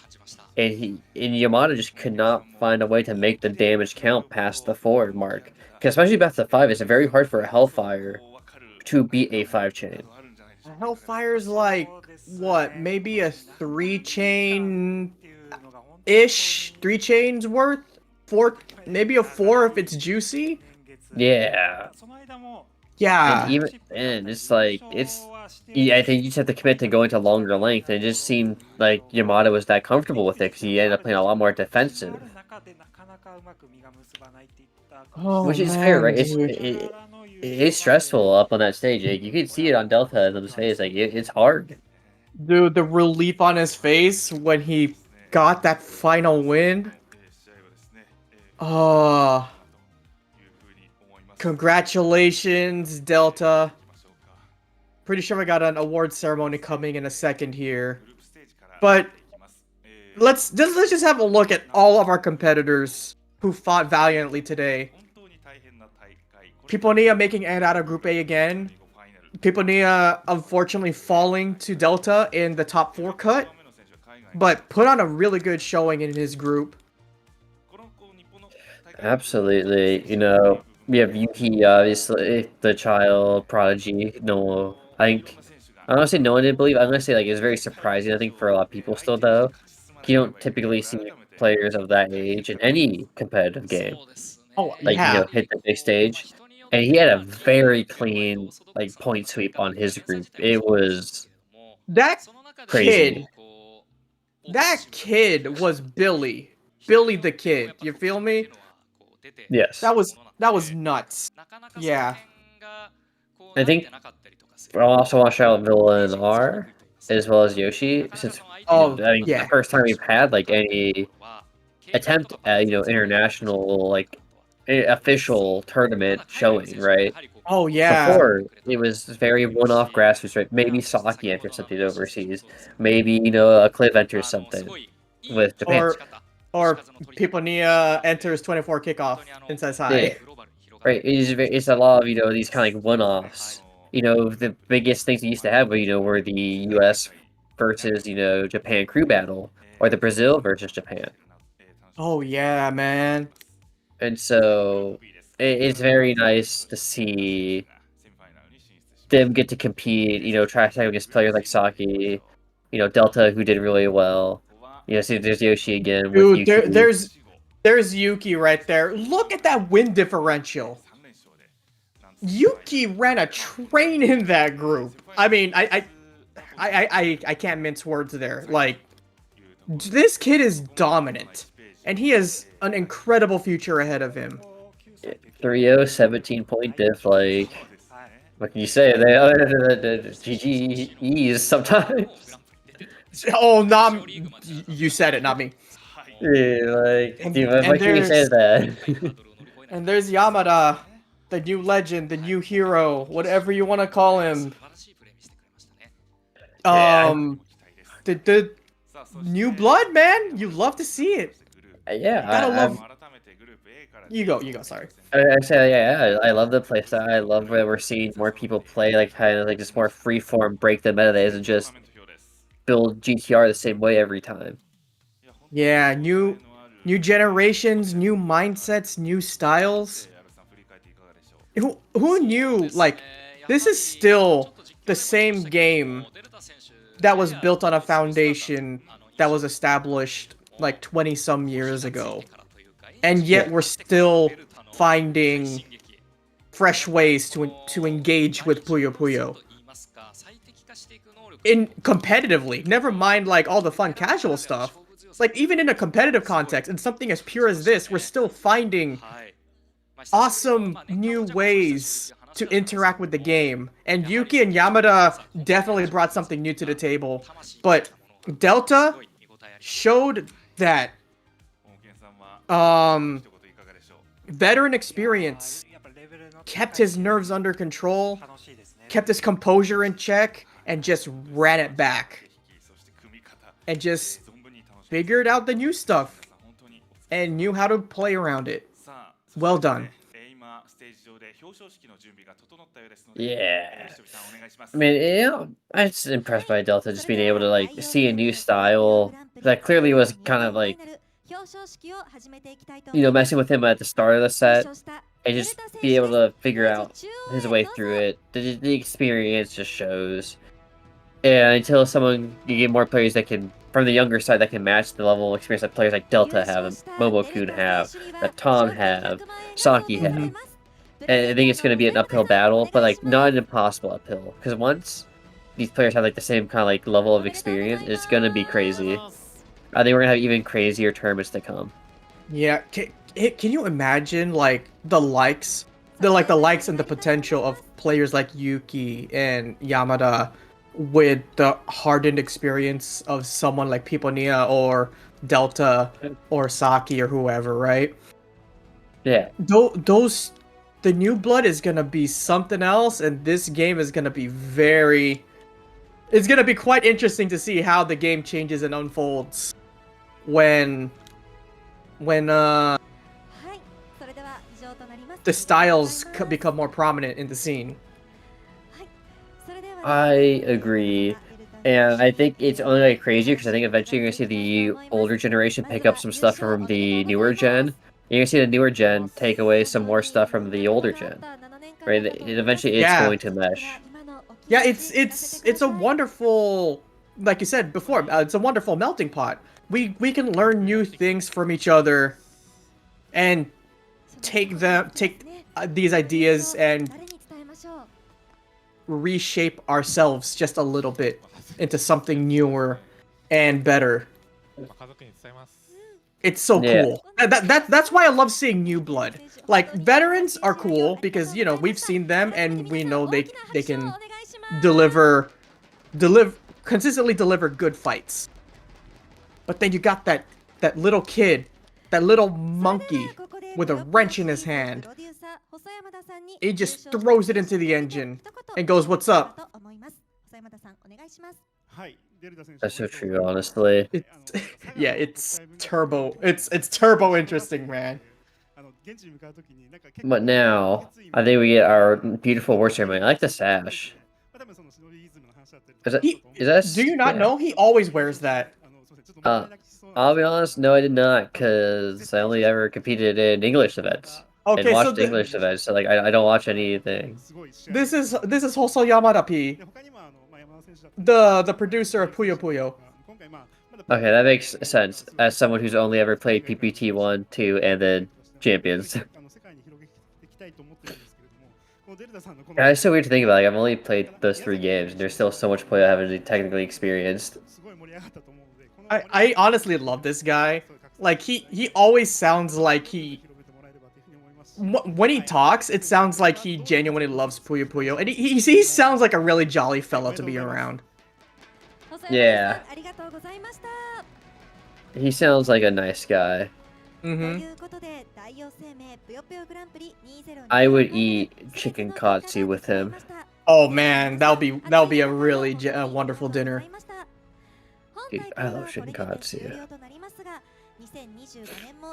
And Yamada just could not find a way to make the damage count past the 4 mark. Because especially past the 5, it's very hard for a Hellfire to beat a 5-chain. Hellfire's like, what, maybe a 3-chain-ish? 3 chains worth? 4, maybe a 4 if it's juicy? Yeah. Yeah. And even then, it's like, I think you just have to commit to going to longer length, and it just seemed like Yamada was that comfortable with it, because he ended up playing a lot more defensive. Which is fair, right? It's stressful up on that stage. You can see it on Delta in his face. Like, it's hard. Dude, the relief on his face when he got that final win. Oh. Congratulations, Delta. Pretty sure we got an award ceremony coming in a second here. But let's just have a look at all of our competitors who fought valiantly today. Piponia making it out of Group A again. Piponia unfortunately falling to Delta in the top 4 cut, but put on a really good showing in his group. Absolutely. We have Yuki, obviously, the child prodigy. No, I don't want to say no one didn't believe. I'm going to say, like, it's very surprising, I think, for a lot of people still, though. You don't typically see players of that age in any competitive game. Oh, like, yeah. Hit the big stage. And he had a very clean, like, point sweep on his group. It was that crazy. That kid was Billy. Billy the Kid. You feel me? Yes. That was nuts. Yeah. I think But I'll also watch out Villa and R, as well as Yoshi, since Oh, I mean, yeah. the first time we've had like any attempt at international like official tournament showing, right? Oh, yeah. Before it was very one-off grassroots, right? Maybe Saki enters something overseas, maybe a Cliff enters something with Japan. Or Piponia enters 24 kickoff and says hi. Yeah. Right, it's a lot of these kind of like one-offs. The biggest things we used to have were the U.S. versus Japan crew battle, or the Brazil versus Japan. Oh yeah, man. And so it's very nice to see them get to compete. Try to against players like Saki, Delta, who did really well. See, there's Yoshi again with Dude, Yuki. there's Yuki right there. Look at that win differential. Yuki ran a train in that group. I mean, I can't mince words there. Like, this kid is dominant, and he has an incredible future ahead of him. 3-0, 17-point diff. Like, what can you say? They GGEs sometimes. Oh, not you said it, not me. Yeah, like, dude, what can you say to that? And there's Yamada, the new legend, the new hero, whatever you want to call him. The new blood, man. You love to see it. Yeah, gotta love. You go. Sorry. I say, yeah, I love the playstyle. I love that we're seeing more people play, like, kind of like just more freeform, break the meta days, and just build GTR the same way every time. Yeah, new generations, new mindsets, new styles. Who knew? Like, this is still the same game that was built on a foundation that was established like 20 some years ago, and yet we're still finding fresh ways to engage with Puyo Puyo competitively. Never mind like all the fun casual stuff. Like, even in a competitive context, in something as pure as this, we're still finding awesome new ways to interact with the game. And Yuki and Yamada definitely brought something new to the table. But Delta showed that veteran experience, kept his nerves under control, kept his composure in check, and just ran it back. And just figured out the new stuff and knew how to play around it. Well done. Yeah. I mean, I'm just impressed by Delta just being able to like see a new style that clearly was kind of like messing with him at the start of the set and just be able to figure out his way through it. The experience just shows. And until you get more players that can, from the younger side, that can match the level of experience that players like Delta have, and Momo-kun have, that Tom have, Saki have. And I think it's going to be an uphill battle, but like not an impossible uphill. Because once these players have like the same kind of like level of experience, it's going to be crazy. I think we're going to have even crazier tournaments to come. Yeah, can you imagine like the likes and the potential of players like Yuki and Yamada with the hardened experience of someone like Piponia or Delta or Saki or whoever, right? Yeah. The new blood is gonna be something else, and this game is gonna be it's gonna be quite interesting to see how the game changes and unfolds when the styles become more prominent in the scene. I agree, and I think it's only like crazier because I think eventually you're gonna see the older generation pick up some stuff from the newer gen. You're gonna see the newer gen take away some more stuff from the older gen, right? Eventually, it's going to mesh. Yeah, it's a wonderful, like you said before, it's a wonderful melting pot. We can learn new things from each other, and take these ideas and reshape ourselves just a little bit into something newer and better. It's so cool. That's why I love seeing new blood. Like, veterans are cool because we've seen them and we know they can consistently deliver good fights. But then you got that little kid, that little monkey with a wrench in his hand. He just throws it into the engine and goes, "What's up?" That's so true, honestly. Yeah, it's turbo. It's turbo interesting, man. But now, I think we get our beautiful war ceremony. I like the sash. Do you not know? He always wears that. I'll be honest, no, I did not, because I only ever competed in English events. Okay, and watched so English events, so like I don't watch anything. This is Hoso Yamada P, the producer of Puyo Puyo. Okay, that makes sense. As someone who's only ever played PPT 1, 2, and then Champions. Yeah, it's so weird to think about. Like, I've only played those 3 games, and there's still so much play I haven't technically experienced. I honestly love this guy. Like, he always sounds like when he talks, it sounds like he genuinely loves Puyo Puyo, and he sounds like a really jolly fellow to be around. Yeah. He sounds like a nice guy. I would eat chicken katsu with him. Oh man, that'll be a really wonderful dinner. Dude, I love chicken katsu.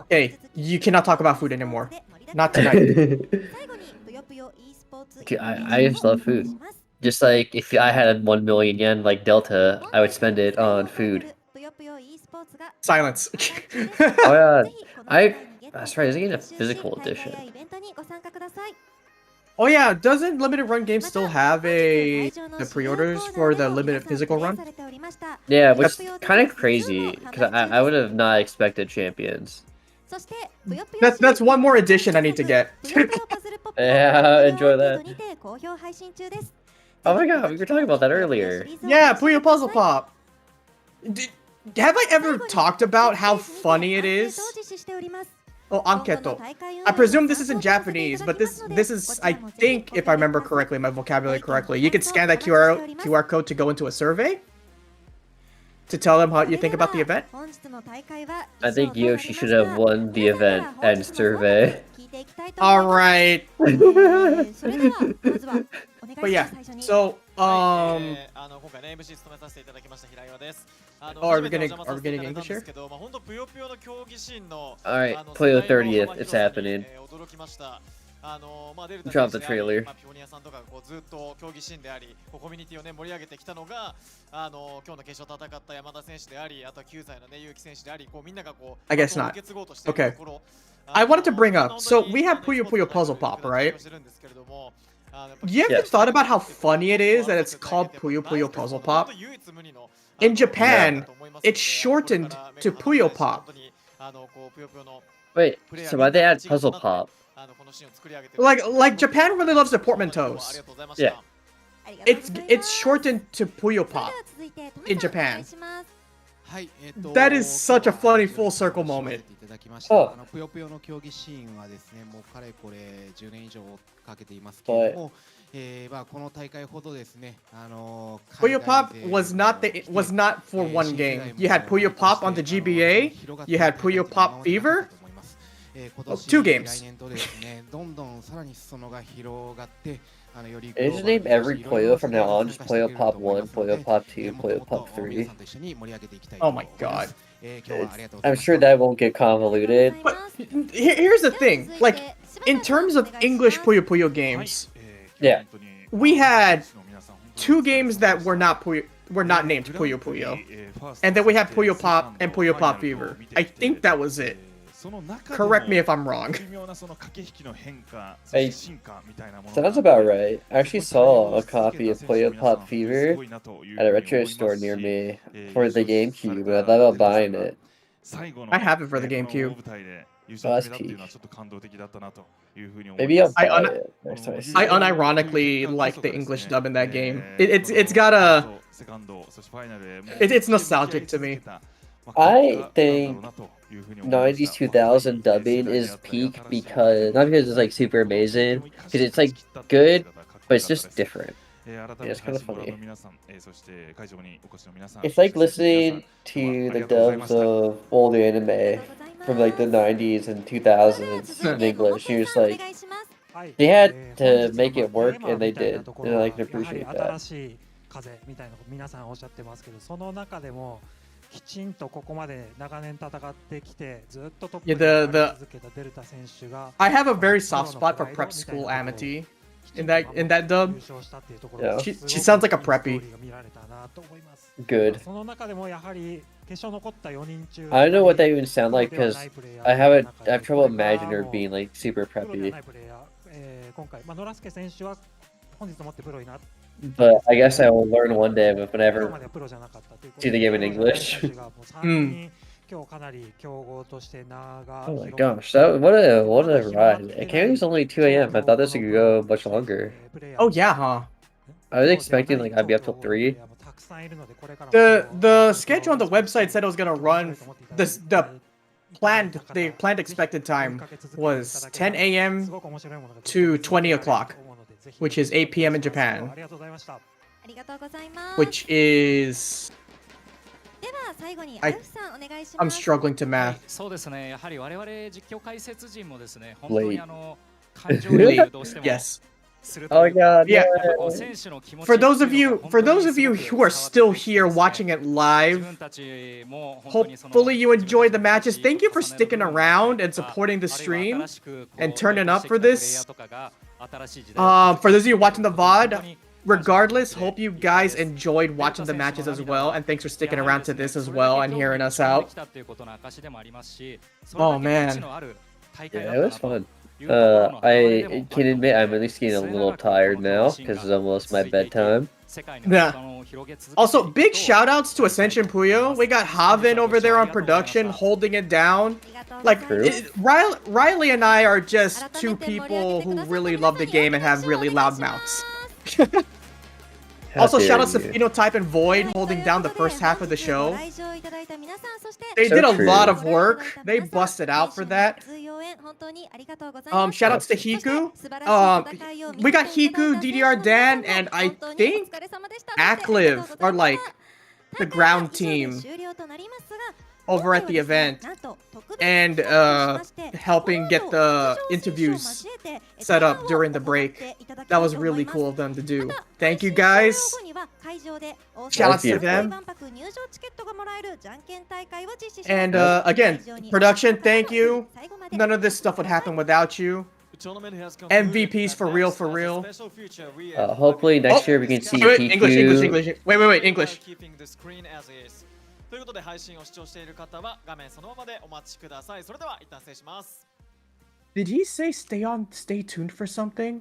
Hey, you cannot talk about food anymore. Not tonight. Dude, I just love food. Just like if I had 1 million yen like Delta, I would spend it on food. Silence. Oh yeah, that's right. Isn't it a physical edition? Oh yeah, doesn't Limited Run Games still have the pre-orders for the limited physical run? Yeah, which is kind of crazy because I would have not expected Champions. That's one more edition I need to get. Yeah, enjoy that. Oh my god, we were talking about that earlier. Yeah, Puyo Puzzle Pop. Have I ever talked about how funny it is? Oh, Anketo. I presume this is in Japanese, but this is, I think, if I remember correctly, my vocabulary correctly, you can scan that QR code to go into a survey to tell them how you think about the event. I think Yoshi should have won the event and survey. Alright. But yeah, so, are we getting English here? Alright, Puyo 30th, it's happening. Drop the trailer. I guess not. Okay. I wanted to bring up, so we have Puyo Puyo Puzzle Pop, right? You ever thought about how funny it is that it's called Puyo Puyo Puzzle Pop? In Japan, it's shortened to Puyo Pop. Wait, so why'd they add Puzzle Pop? Like Japan really loves their portmanteaus. Yeah. It's shortened to Puyo Pop in Japan. That is such a funny full circle moment. Oh. ぷよぷよの競技シーンはですね、もうかれこれ10年以上かけていますけれども、まあこの大会ほどですね、Puyo Pop was not for one game. You had Puyo Pop on the GBA, you had Puyo Pop Fever. Oh, 2 games. They just name every Puyo from now on just Puyo Pop 1, Puyo Pop 2, Puyo Pop 3. Oh my god. I'm sure that won't get convoluted. But here's the thing, like, in terms of English Puyo Puyo games, yeah, we had 2 games that were not named Puyo Puyo, and then we had Puyo Pop and Puyo Pop Fever. I think that was it. Correct me if I'm wrong. Hey, sounds about right. I actually saw a copy of Puyo Pop Fever at a retro store near me for the GameCube, and I thought about buying it. I have it for the GameCube. Oh, that's peak. Maybe I'll buy it next time I see I it. unironically like the English dub in that game. It's got a... It's nostalgic to me. I think 90s 2000 dubbing is peak because not because it's like super amazing, because it's like good, but it's just different. it's kind of funny. It's like listening to the dubs of older anime from like the 90s and 2000s in English. You're just like, they had to make it work, and they did, and I can appreciate that. 風みたいな皆さんおっしゃってますけど、その中でもきちんとここまで長年戦ってきてずっとトップに上がり続けたデルタ選手が I have a very soft spot for prep school Amity in that dub. Yeah. She sounds like a preppy. Good. その中でもやはり決勝残った4人中 I don't know what they even sound like because I have trouble imagining her being like super preppy. 今回ノラスケ選手は本日もってプロになって But I guess I will learn one day whenever see the game in English. Oh my gosh, what a ride! I can't use only 2 a.m. I thought this could go much longer. Oh yeah, huh? I was expecting like I'd be up till 3. The schedule on the website said it was gonna run the planned expected time was 10 a.m. to 20 o'clock, which is 8 p.m. in Japan. Which is... I'm struggling to math. そうですね。やはり我々実況解説陣もですね、本当 Late. に感情移入どうしても Yes. する Oh という my god, いや yeah. 選手の気持ち For those of you who are still here watching it live, hopefully you enjoyed the matches. Thank you for sticking around and supporting the stream and turning up for this. For those of you watching the VOD, regardless, hope you guys enjoyed watching the matches as well, and thanks for sticking around to this as well and hearing us out. Oh man. Yeah, it was fun. I can admit I'm at least getting a little tired now because it's almost my bedtime. Yeah. Also, big shout outs to Ascension Puyo. We got Haven over there on production holding it down. Like, Riley and I are just two people who really love the game and have really loud mouths. Also, shout outs to Phenotype and Void holding down the first half of the show. They did a lot of work. They busted out for that. Shout outs to Hiku. We got Hiku, DDR Dan, and I think Akliv are like the ground team over at the event and helping get the interviews set up during the break. That was really cool of them to do. Thank you guys. Shout outs to them. And again, production, thank you. None of this stuff would happen without you. MVPs for real, for real. Hopefully next year we can see English. Wait, English. ということで配信を視聴している方は画面そのままでお待ちください。それでは一旦失礼します。Did he say stay tuned for something?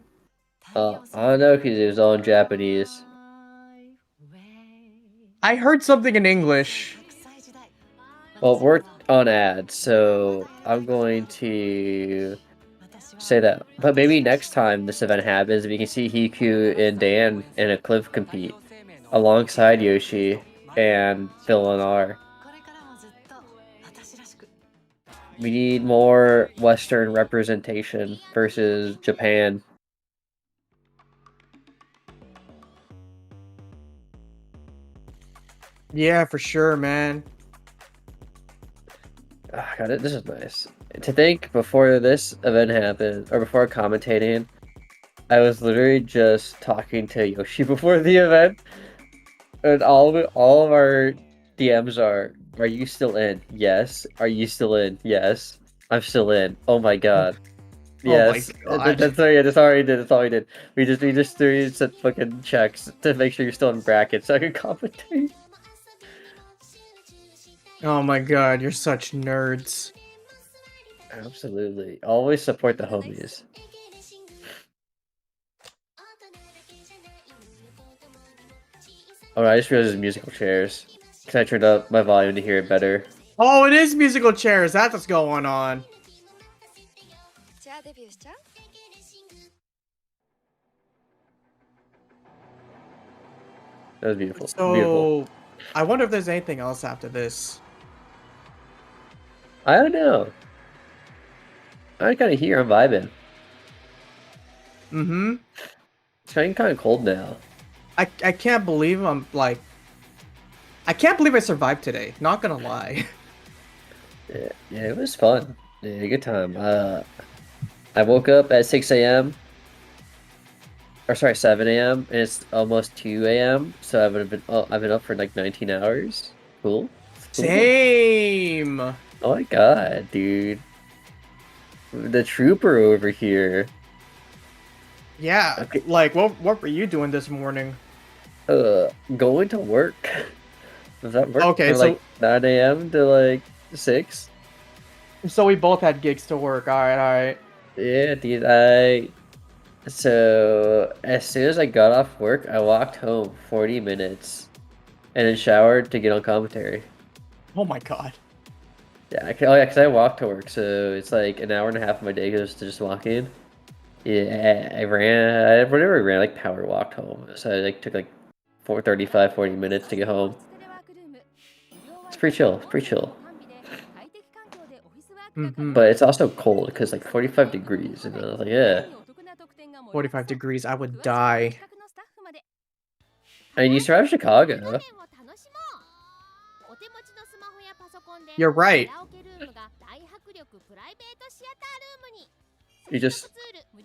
I don't know because it was all in Japanese. I heard something in English. Well, we're on ads, so I'm going to say that. But maybe next time this event happens, we can see Hiku and Dan and a Cliff compete alongside Yoshi and Phil and R. We need more Western representation versus Japan. Yeah, for sure, man. Oh, God, this is nice. To think before this event happened, or before commentating, I was literally just talking to Yoshi before the event. And all of our DMs are you still in? Yes. Are you still in? Yes. I'm still in. Oh my god. Yes. Oh my god. That's all we did. We just threw some fucking checks to make sure you're still in brackets so I can commentate. Oh my god, you're such nerds. Absolutely. Always support the homies. Oh, I just realized it's musical chairs. Because I turned up my volume to hear it better. Oh, it is musical chairs. That's what's going on. That was beautiful. So, beautiful. I wonder if there's anything else after this. I don't know. I kind of hear I'm vibing. Mm-hmm. It's getting kind of cold now. I can't believe I'm like. I can't believe I survived today. Not gonna lie. Yeah, it was fun. Yeah, good time. I woke up at 6 a.m. Or sorry, 7 a.m. and it's almost 2 a.m. So I've been up for like 19 hours. Cool. Cool. Same. Oh my god, dude. The trooper over here. Yeah. Okay. Like, what were you doing this morning? Going to work. Was that work Okay, from like 9 a.m. to like 6? So we both had gigs to work. All right. Yeah, dude. So as soon as I got off work, I walked home 40 minutes and then showered to get on commentary. Oh my god. Yeah, because I walk to work, so it's like an hour and a half of my day goes to just walking. Yeah, I ran like power walked home, so I like took like 40 minutes to get home. It's pretty chill. It's pretty chill. But it's also cold because like 45 degrees, and I was like, yeah. 45 degrees, I would die. I mean, you survived Chicago. You're right. You just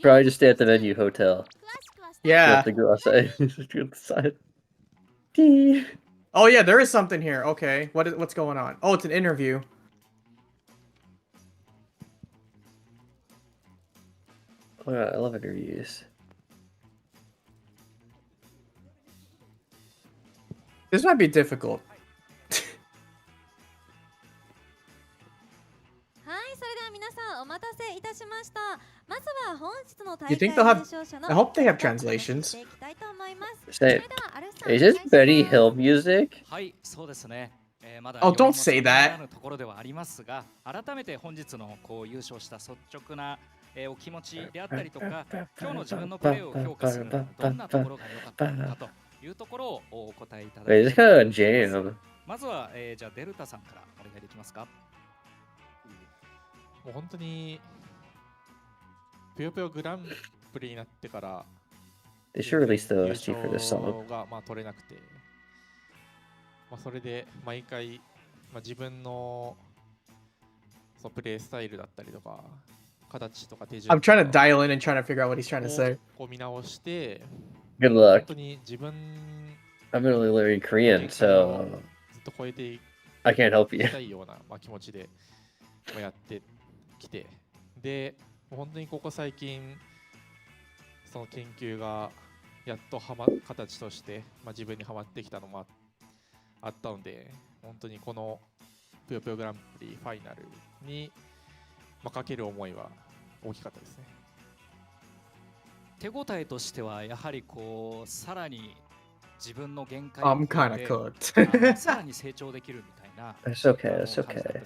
probably just stay at the venue hotel. Yeah. You have to go outside. Go outside. Oh yeah, there is something here. Okay, what's going on? Oh, it's an interview. Oh, I love interviews. This might be difficult. You think they'll have? I hope they have translations. Say, is this Benny Hill music? Oh, don't say that. ところではありますが、改めて本日のこう優勝した率直なお気持ちであったりとか、今日の自分のプレーを評価するのはどんなところが良かったのかというところをお答えいただきます。まずはじゃあデルタさんからお願いできますか。もう本当にぷよぷよグランプリになってから They should release the OST for this song. がまあ取れなくて、まあそれで毎回まあ自分のそのプレイスタイルだったりとか形とか手順 I'm trying to dial in and trying to figure out what he's trying to say. こう見直して、 Good luck. 本当に自分 I'm only learning Korean, so ずっと超えてい I can't help you. きたいようなまあ気持ちでやってきて、で本当にここ最近その研究がやっと形として、まあ、自分にはまってきたのもあったので、本当にこのぷよぷよグランプリファイナルに、まあ、かける思いは大きかったですね。手応えとしてはやはりこうさらに自分の限界 I'm kind of cooked. さらに成長できるみたいな。That's okay. That's okay.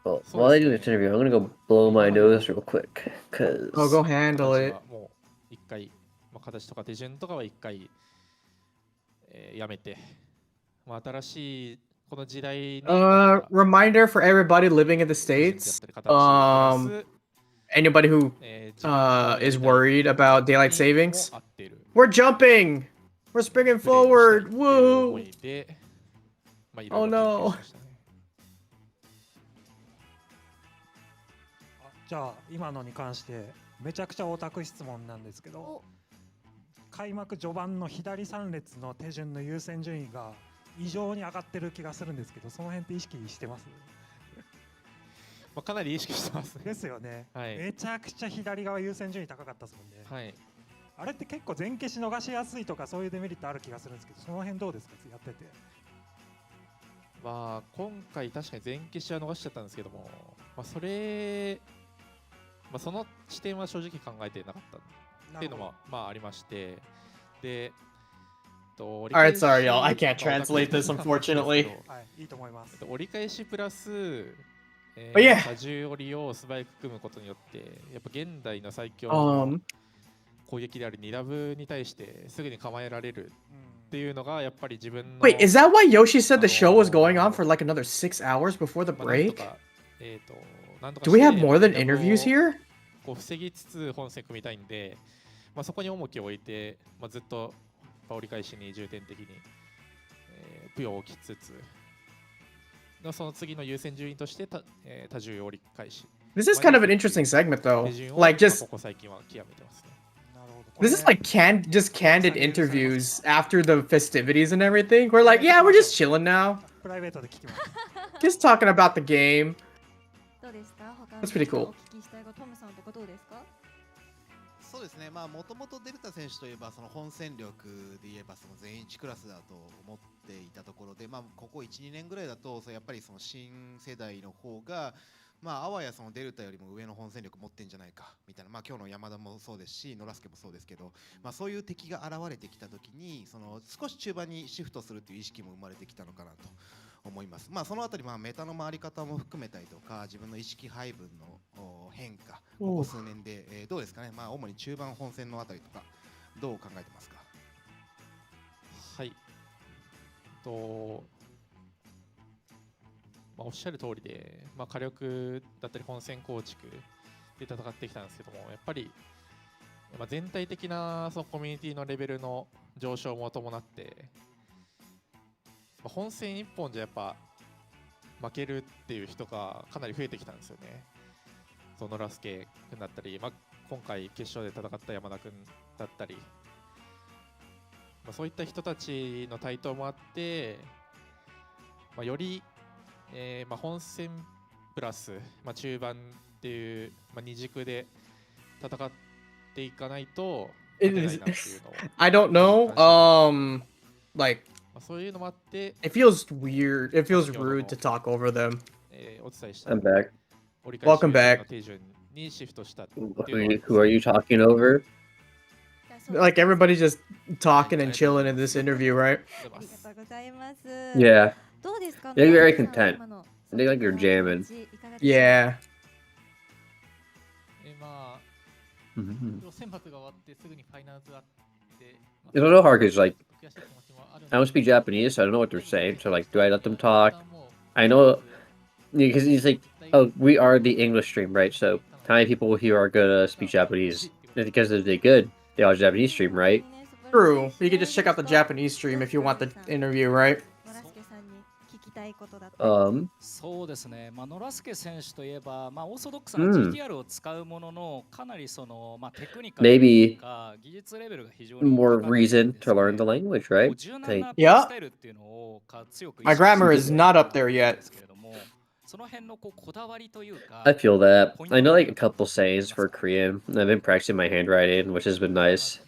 Well, while I do this interview, I'm gonna go blow my nose real quick, cause. Oh, go handle it. もう一回、まあ、形とか手順とかは一回、やめて、まあ、新しいこの時代に Reminder for everybody living in the States. Anybody who is worried about daylight savings. We're jumping. We're springing forward. Woo. Oh no. じゃあ今のに関してめちゃくちゃオタク質問なんですけど、開幕序盤の左3列の手順の優先順位が異常に上がってる気がするんですけど、その辺って意識してます？まあかなり意識してます。ですよね、はい、めちゃくちゃ左側優先順位高かったですもんね。はい、あれって結構前消し逃しやすいとかそういうデメリットある気がするんですけど、その辺どうですかやってて。まあ今回確かに前消しは逃しちゃったんですけども、まあ、その視点は正直考えてなかったっていうのもまあありまして、で、Alright, sorry, y'all. I can't translate this, unfortunately. いいと思います。折り返しプラス、yeah. 多重折りを素早く組むことによって、やっぱ現代の最強の攻撃である2ダブに対してすぐに構えられるっていうのがやっぱり自分の。Wait, is that why Yoshi said the show was going on for like another 6 hours before the break? Do we have more than interviews here? 防ぎつつ本戦組みたいんで、まあ、そこに重きを置いて、まあ、ずっと折り返しに重点的に、プヨを置きつつ、その次の優先順位として多重折り返し。This is kind of an interesting segment, though. Like, just this is like just candid interviews after the festivities and everything. We're like, yeah, we're just chilling now. Just talking about the game. That's pretty cool. そうですね、まあもともとデルタ選手といえばその本戦力で言えばその全1クラスだと思っていたところで、まあここ 1,2 年ぐらいだとやっぱりその新世代の方がまああわやそのデルタよりも上の本戦力持ってんじゃないかみたいな、まあ今日の山田もそうですしノラスケもそうですけど、まあそういう敵が現れてきた時にその少し中盤にシフトするという意識も生まれてきたのかなと思います。まあそのあたりまあメタの回り方も含めたりとか自分の意識配分の変化ここ数年で、どうですかね。まあ主に中盤本戦のあたりとかどう考えてますか。はい。まあ、おっしゃる通りで、まあ、火力だったり本戦構築で戦ってきたんですけども、やっぱり、まあ、全体的なそのコミュニティのレベルの上昇も伴って、まあ、本戦1本じゃやっぱ負けるっていう人がかなり増えてきたんですよね。そのラスケ君だったり、まあ、今回決勝で戦った山田君だったり、まあ、そういった人たちの台頭もあって、まあ、よりまあ本戦プラス、まあ、中盤っていう、まあ、二軸で戦っていかないと勝てないなっていうのをI don't know. Like, そういうのもあって、it feels weird. It feels rude to talk over them. お伝えした I'm back. 折り返し Welcome back. の手順にシフトしたっていう Who are you talking over? Like everybody's just talking and chilling in this interview, right? Yeah. They're very content. They like you're jamming. Yeah. まあ Mhm. 選抜が終わってすぐにファイナルズあって、 It's a little hard because like I don't speak Japanese, so I don't know what they're saying. So like, do I let them talk? I know because he's like, oh, we are the English stream, right? So how many people here are gonna speak Japanese? And because if they're good, they are Japanese stream, right? True. You can just check out the Japanese stream if you want the interview, right? そうですね、まあ、ノラスケ選手といえば、まあ、オーソドックスな GTR を使うものの、かなりその、まあ、テクニカルというか技術レベルが非常に more reason to learn the language, right? Like, yeah. My grammar is not up there yet. I feel that. I know like a couple sayings for Korean. I've been practicing my handwriting, which has been nice.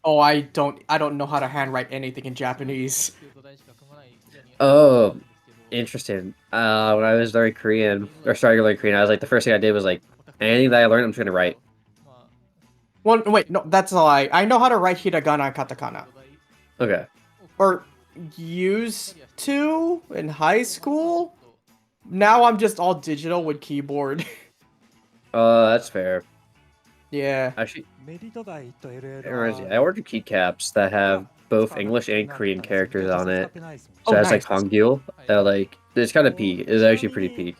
Oh, I don't know how to handwrite anything in Japanese. Oh, interesting. When I was learning Korean, or starting to learn Korean, I was like, the first thing I did was like, anything that I learned, I'm just gonna write. Well, wait, no, that's a lie. I know how to write hiragana and katakana. Okay. Or used to in high school. Now I'm just all digital with keyboard. That's fair. Yeah. Actually, it reminds me, I ordered keycaps that have both English and Korean characters on it. So that's like Hangul. Like it's kind of peak. It's actually pretty peak.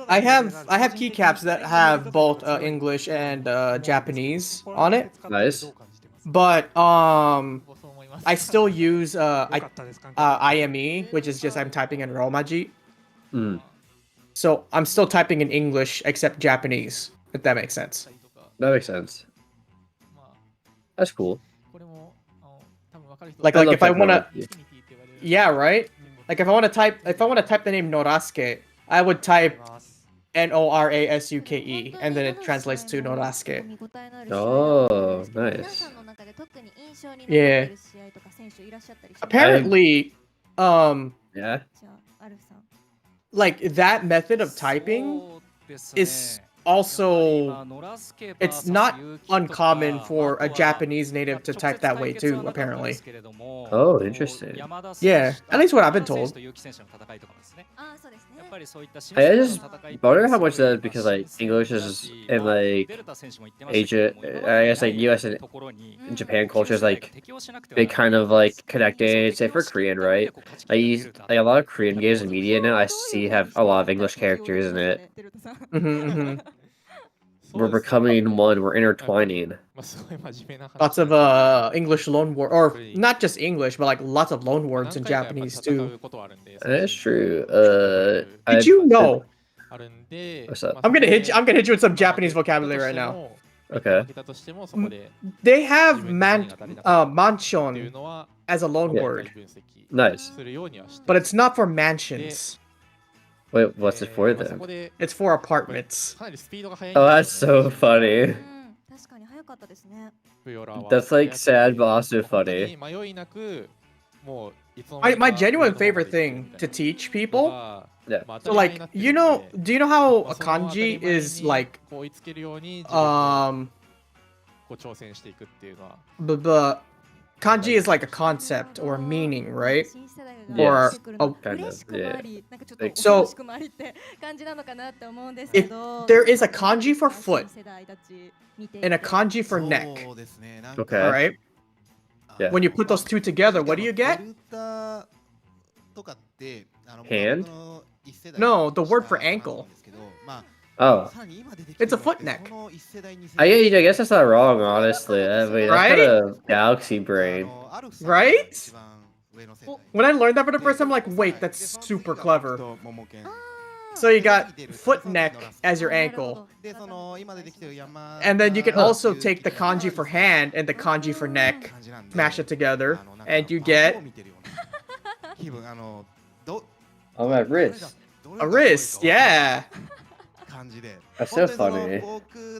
I have keycaps that have both English and Japanese on it. Nice. But I still use IME, which is just I'm typing in Romaji. So I'm still typing in English except Japanese, if that makes sense. That makes sense. That's cool. Like if I wanna, yeah, right. Like if I wanna type the name Norasuke, I would type Norasuke, and then it translates to Norasuke. Oh, nice. Yeah. Apparently, yeah. Like that method of typing is also, it's not uncommon for a Japanese native to type that way too, apparently. Oh, interesting. Yeah, at least what I've been told. I just wonder how much that is because like English is in like Asia, I guess like US and Japan cultures like they kind of like connected, say for Korean, right? Like a lot of Korean games and media now I see have a lot of English characters in it. we're becoming one. We're intertwining. Lots of English loan word, or not just English, but like lots of loan words in Japanese too. That's true. Did you know? What's up? I'm gonna hit you with some Japanese vocabulary right now. Okay. They have mansion as a loan word. Nice. But it's not for mansions. Wait, what's it for then? It's for apartments. Oh, that's so funny. That's like sad but also funny. My genuine favorite thing to teach people. Yeah. So like, do you know how a kanji is like kanji is like a concept or a meaning, right? Yes, or kind of, yeah. So if there is a kanji for foot and a kanji for neck, Okay. all right? Yeah. When you put those two together, what do you get? Hand? No, the word for ankle. Oh. It's a foot neck. I guess that's not wrong, honestly. I mean, that's Right? kind of galaxy brain. Right? When I learned that for the first time, I'm like, wait, that's super clever. So you got foot neck as your ankle. And then you can also take the kanji for hand and the kanji for neck, mash it together, and you get Oh, my wrist. a wrist, yeah. That's so funny.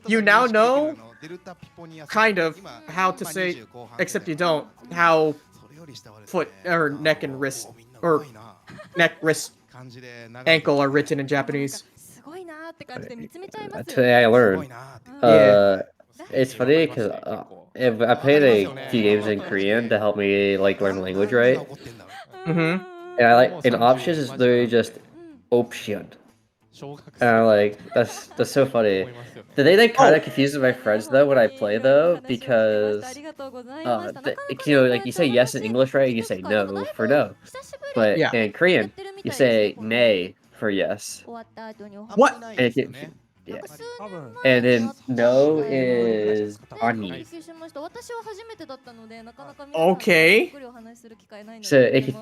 You now know, kind of, how to say, except you don't, how foot or neck and wrist, or neck, wrist, ankle are written in Japanese. Today I learned. It's funny because I played a few games in Korean to help me like learn language, right? Mm-hmm. And I like in options is literally just option. And I'm like, that's so funny. Did they like kind of confuse my friends though when I play though? Because like you say yes in English, right? You say no for no. But Yeah. in Korean, you say nay for yes. What? And yeah. And then no is ani. Okay.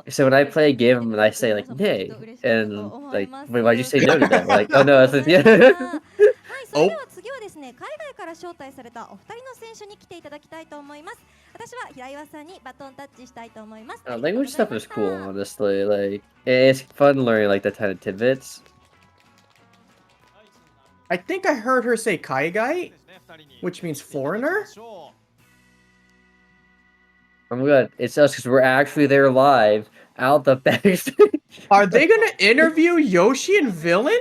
So when I play a game and I say like nay, and like, wait, why'd you say no to that? Like, oh no, that's yeah. それでは次はですね、海外から招待されたお二人の選手に来ていただきたいと思います。私は平岩さんにバトンタッチしたいと思います。Language stuff is cool, honestly. Like, it's fun learning like the kind of tidbits. I think I heard her say kaigai, which means foreigner. Oh my god, it's us because we're actually there live out the backstage. Are they gonna interview Yoshi and Villain?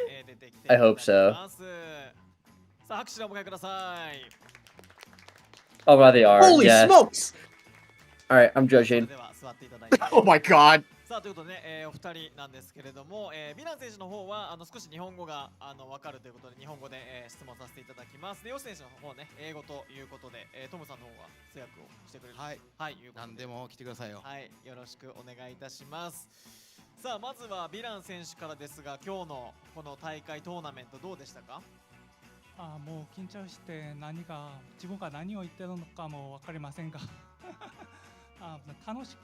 I hope so. Oh, wow, they are. Holy yes. smokes! Alright, I'm judging. Oh my god. さあということでね、お二人なんですけれども、ヴィラン選手の方は少し日本語が分かるということで日本語で、質問させていただきます。で、ヨシ選手の方ね、英語ということで、トムさんの方が通訳をしてくれる。はい、はい、何でも来てくださいよ。はい、よろしくお願いいたします。さあまずはヴィラン選手からですが、今日のこの大会トーナメントどうでしたか？もう緊張して自分が何を言ってるのかも分かりませんが楽し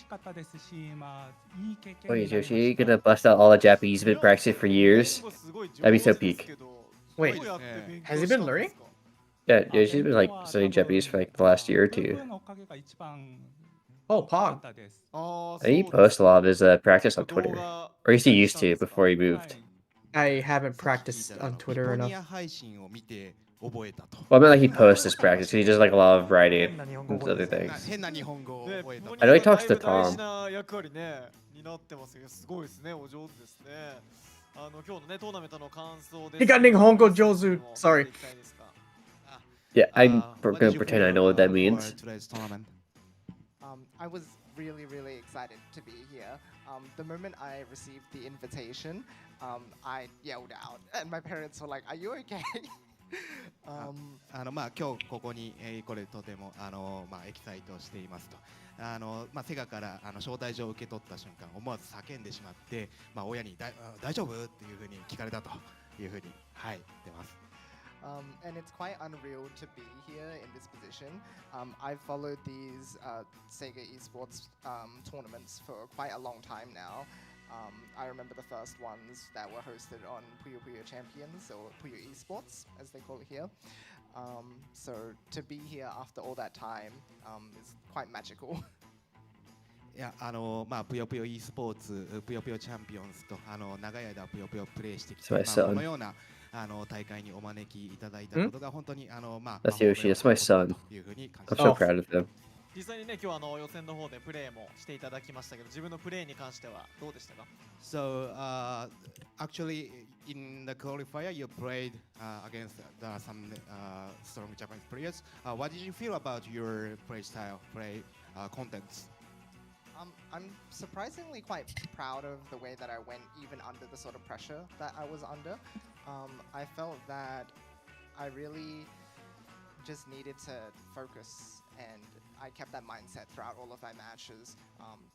かったですし、いい経験。Wait, is Yoshi gonna bust out all the Japanese he's been practicing for years? That'd be so peak. Wait, has he been learning? Yeah, Yoshi's been like studying Japanese for like the last year or two. Oh, Pog. I think he posts a lot of his practice on Twitter. Or at least he used to before he moved. I haven't practiced on Twitter enough. Well, I mean, like he posts his practice. He does like a lot of writing and other things. I know he talks to Tom. He got Nihongo Jozu. Sorry. Yeah, I'm gonna pretend I know what that means. I was really excited to be here. The moment I received the invitation, I yelled out, and my parents were like, "Are you okay?" 今日ここに来れとてもエキサイトしていますと。セガから招待状を受け取った瞬間思わず叫んでしまって、親に大丈夫っていうふうに聞かれたというふうにはい出ます。And it's quite unreal to be here in this position. I've followed these Sega esports tournaments for quite a long time now. I remember the first ones that were hosted on Puyo Puyo Champions, or Puyo Esports, as they call it here. So to be here after all that time is quite magical. いやぷよぷよ e スポーツ、ぷよぷよチャンピオンズと長い間ぷよぷよプレイしてきて、このような大会にお招きいただいたことが本当にThat's Yoshi. That's my son. I'm so proud of him. 実際にね今日予選の方でプレーもしていただきましたけど、自分のプレーに関してはどうでしたか？ So actually in the qualifier you played against some strong Japanese players. What did you feel about your play style, play contents? I'm surprisingly quite proud of the way that I went even under the sort of pressure that I was under. I felt that I really just needed to focus, and I kept that mindset throughout all of my matches,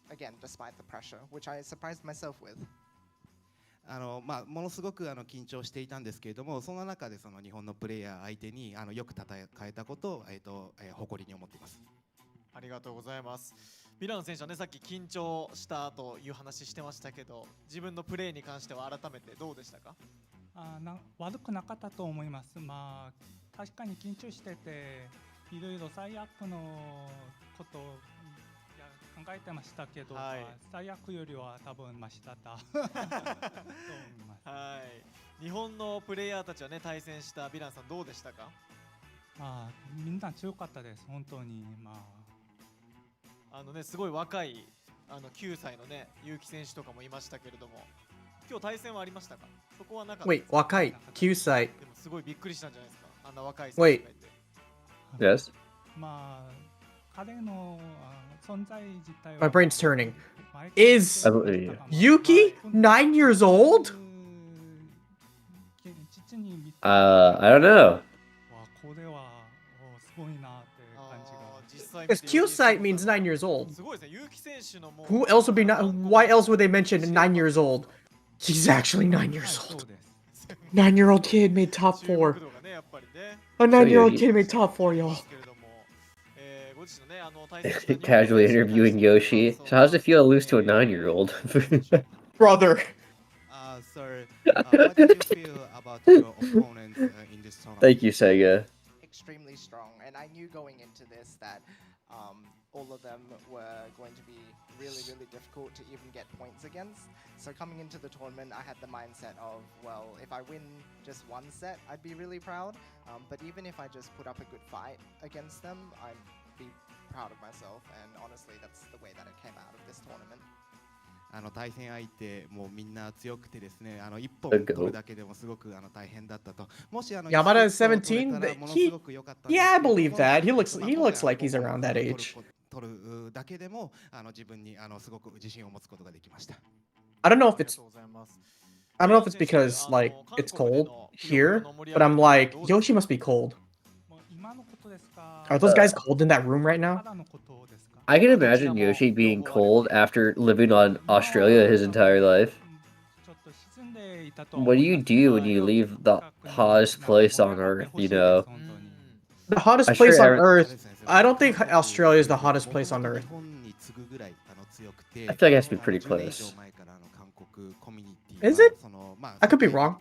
again, despite the pressure, which I surprised myself with. ものすごく緊張していたんですけれども、その中でその日本のプレイヤー相手によく戦えたことを誇りに思っています。ありがとうございます。ミラン選手はねさっき緊張したという話してましたけど、自分のプレーに関しては改めてどうでしたか？悪くなかったと思います。確かに緊張してて、いろいろ最悪のことを考えてましたけど、最悪よりは多分マシだったと思います。はい。日本のプレイヤーたちはね対戦したヴィランさんどうでしたか？みんな強かったです。本当にすごい若い9歳のね結城選手とかもいましたけれども、今日対戦はありましたか？そこはなかった。 Wait, 若い9歳。でもすごいびっくりしたんじゃないですか？あんな若い選手がいて。Yes. 彼の存在自体は My brain's turning. Is Yuki 9 years old? I don't know. これはすごいなって感じが。 Because Q-Site means 9 years old. Who else would be not? Why else would they mention 9 years old? He's actually 9 years old. 9-year-old kid made top 4. A 9-year-old kid made top 4, y'all. Casually interviewing Yoshi. So how does it feel to lose to a 9-year-old? Brother. Sir, what did you feel about your opponents in this tournament? Thank you, Sega. Extremely strong, and I knew going into this that all of them were going to be really, really difficult to even get points against. So coming into the tournament, I had the mindset of, well, if I win just one set, I'd be really proud. But even if I just put up a good fight against them, I'd be proud of myself. And honestly, that's the way that I came out of this tournament. 対戦相手もみんな強くてですね、一本取るだけでもすごく大変だったと。もしYamada is 17. Yeah, I believe that. He looks like he's around that age. 取るだけでも自分にすごく自信を持つことができました。I don't know if it's because like it's cold here, but I'm like Yoshi must be cold. Are those guys cold in that room right now? I can imagine Yoshi being cold after living on Australia his entire life. What do you do when you leave the hottest place on Earth, you know? The hottest place on Earth? I don't think Australia is the hottest place on Earth. I feel like it has to be pretty close. Is it? I could be wrong.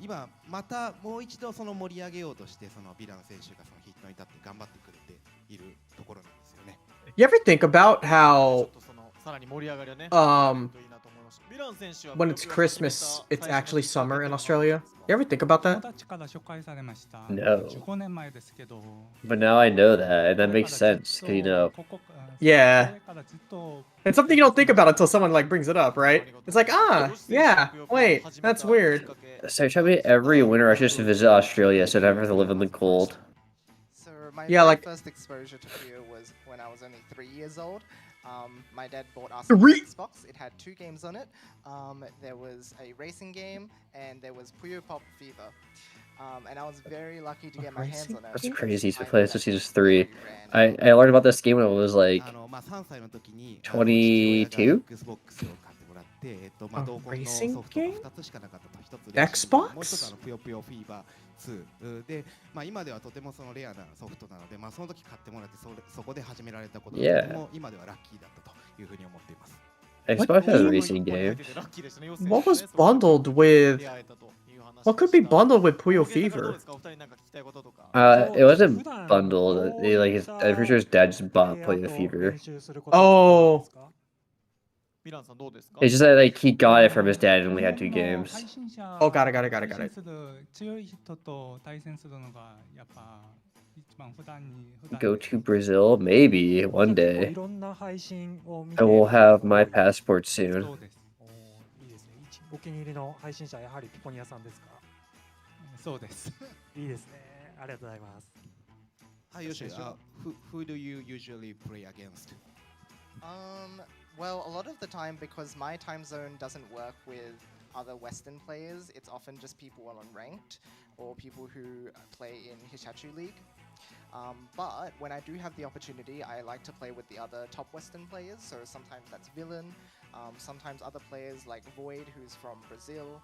今またもう一度その盛り上げようとしてそのヴィラン選手がそのヒットに立って頑張ってくれているところなんですよね。You ever think about how when it's Christmas, it's actually summer in Australia? You ever think about that? No. But now I know that, and that makes sense, 'cause, you know. Yeah. It's something you don't think about until someone like brings it up, right? It's like, yeah, wait, that's weird. So tell me every winter I should just visit Australia so I never have to live in the cold. Yeah, like first exposure to Puyo was when I was only 3 years old. My dad bought us 3? an Xbox. It had 2 games on it. There was a racing game and there was Puyo Pop Fever. And I was very lucky to get my hands on it. That's crazy to play since he was 3. I learned about this game when I was like 22. て、同梱の racing ソフトが game? 2つしかなかったと。1つレーシング、もう1つ Xbox? ぷよぷよフィーバー2で、今ではとてもそのレアなソフトなので、その時買ってもらってそこで始められたことがとても今ではラッキーだったというふうに思っています。Xbox has racing games. What was bundled with? What could be bundled with Puyo Fever? It wasn't bundled. I'm pretty sure his dad just bought Puyo Fever. Oh. It's just that like he got it from his dad and only had 2 games. Oh, got it. 強い人と対戦するのがやっぱ一番普段に Go to Brazil? Maybe one day. I will have my passport soon. いいですね。お気に入りの配信者はやはりピポニアさんですか？そうです。いいですね。ありがとうございます。はい、よし。Who do you usually play against? Well, a lot of the time, because my time zone doesn't work with other Western players, it's often just people on ranked or people who play in Hishachu League. But when I do have the opportunity, I like to play with the other top Western players. So sometimes that's Villain, sometimes other players like Void, who's from Brazil,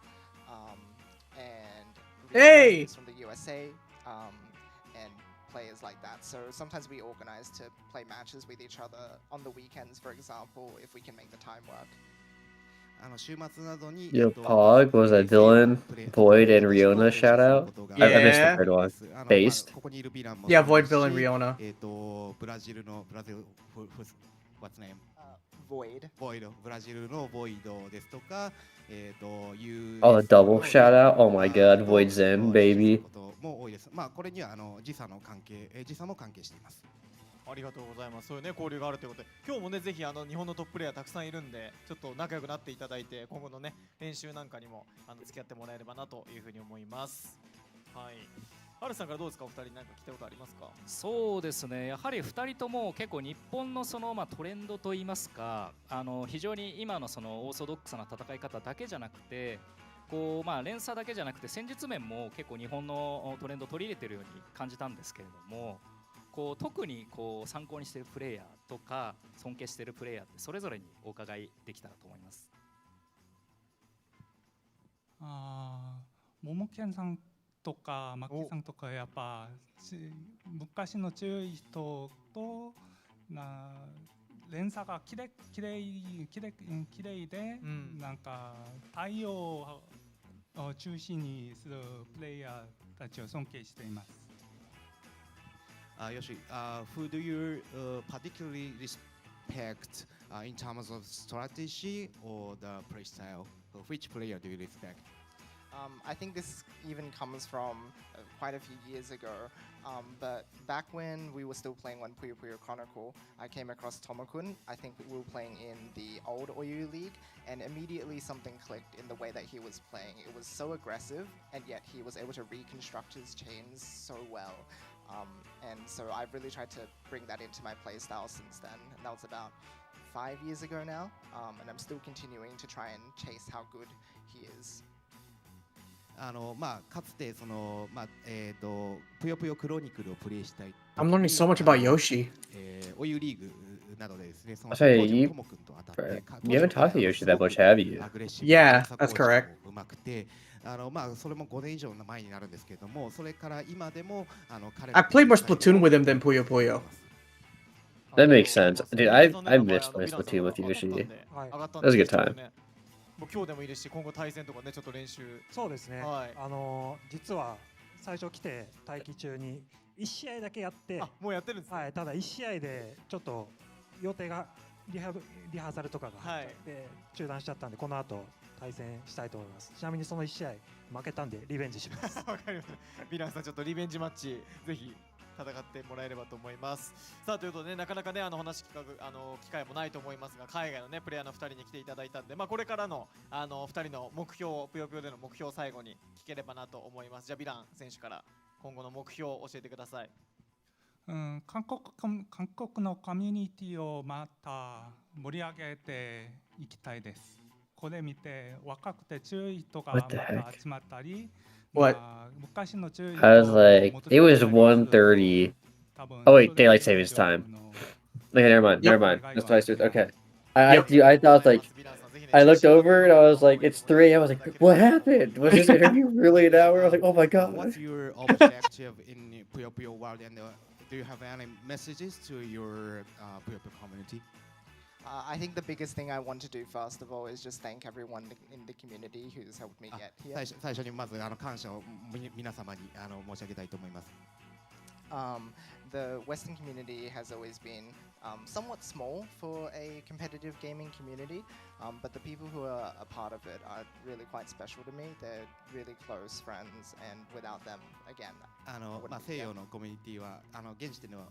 and Hey! who's from the USA, and players like that. So sometimes we organize to play matches with each other on the weekends, for example, if we can make the time work. Yo, Pog was a Villain, Void, and Riona shout out. I missed the third one. Based. Yeah, Void, Villain, Riona. What's name? Void. ブラジルのボイドですとか、Oh, the double shout out? Oh my god, Void Zen, baby. も多いです。これには時差の関係、時差も関係しています。ありがとうございます。そういうね交流があるということで、今日もねぜひ日本のトッププレイヤーたくさんいるんで、ちょっと仲良くなっていただいて、今後のね練習なんかにも付き合ってもらえればなというふうに思います。はい。アルさんからどうですか、お二人なんか聞いたことありますか？そうですね、やはり2人とも結構日本のその、トレンドといいますか、非常に今のそのオーソドックスな戦い方だけじゃなくて、こう連鎖だけじゃなくて戦術面も結構日本のトレンドを取り入れているように感じたんですけれども、こう特にこう参考にしているプレイヤーとか尊敬しているプレイヤーってそれぞれにお伺いできたらと思います。ももけんさんとかマッキーさんとかやっぱ昔の強い人と連鎖がきれいで、なんか太陽を中心にするプレイヤーたちを尊敬しています。Yoshi, who do you particularly respect in terms of strategy or the play style? Which player do you respect? I think this even comes from quite a few years ago, but back when we were still playing on Puyo Puyo Chronicle, I came across Tomokun. I think we were playing in the old Oyu League, and immediately something clicked in the way that he was playing. It was so aggressive, and yet he was able to reconstruct his chains so well. And so I've really tried to bring that into my playstyle since then, and that was about 5 years ago now, and I'm still continuing to try and chase how good he is. かつてそのぷよぷよクロニクルをプレイしたい。I'm learning so much about Yoshi. お湯リーグなどでですね、その You haven't talked to Yoshi that much, have you? Yeah, that's correct. うまくて、それも5年以上の前になるんですけれども、それから今でも彼 I played more Splatoon with him than Puyo Puyo. That makes sense. Dude, I missed my Splatoon with Yoshi. That was a good time. もう今日でもいいですし、今後対戦とかねちょっと練習。そうですね。実は最初来て待機中に1試合だけやって、もうやってるんですね。はい。ただ1試合でちょっと予定がリハーサルとかが入っちゃって中断しちゃったんで、この後対戦したいと思います。ちなみにその1試合負けたんでリベンジします。わかりました。ヴィランさんちょっとリベンジマッチぜひ戦ってもらえればと思います。さあということでね、なかなかね話聞く機会もないと思いますが、海外のねプレイヤーの2人に来ていただいたんで、これからの2人の目標、ぷよぷよでの目標を最後に聞ければなと思います。じゃあヴィラン選手から今後の目標を教えてください。韓国のコミュニティをまた盛り上げていきたいです。これ見て若くて強い人がまた集まったり。What? I was like, it was 1:30. Oh wait, daylight savings time. Okay, never mind. That's twice. Okay. I thought like I looked over and I was like, it's 3 a.m. I was like, what happened? Was this interview really an hour? I was like, oh my god. What's your objective in Puyo Puyo world, and do you have any messages to your Puyo Puyo community? I think the biggest thing I want to do first of all is just thank everyone in the community who's helped me get here. 最初にまず感謝を皆様に申し上げたいと思います。The Western community has always been somewhat small for a competitive gaming community, but the people who are a part of it are really quite special to me. They're really close friends, and without them, again, 西洋のコミュニティは現時点では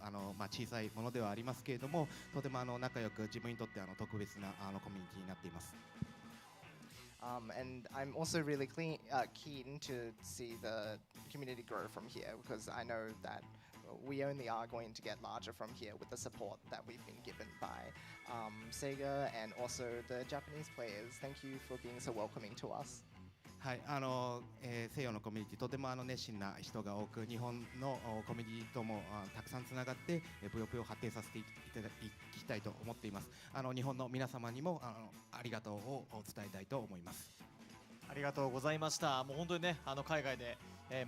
小さいものではありますけれども、とても仲良く自分にとって特別なコミュニティになっています。And I'm also really keen to see the community grow from here, because I know that we only are going to get larger from here with the support that we've been given by Sega and also the Japanese players. Thank you for being so welcoming to us. はい、西洋のコミュニティとても熱心な人が多く、日本のコミュニティともたくさんつながってぷよぷよを発展させていきたいと思っています。日本の皆様にもありがとうを伝えたいと思います。ありがとうございました。もう本当にね、海外で、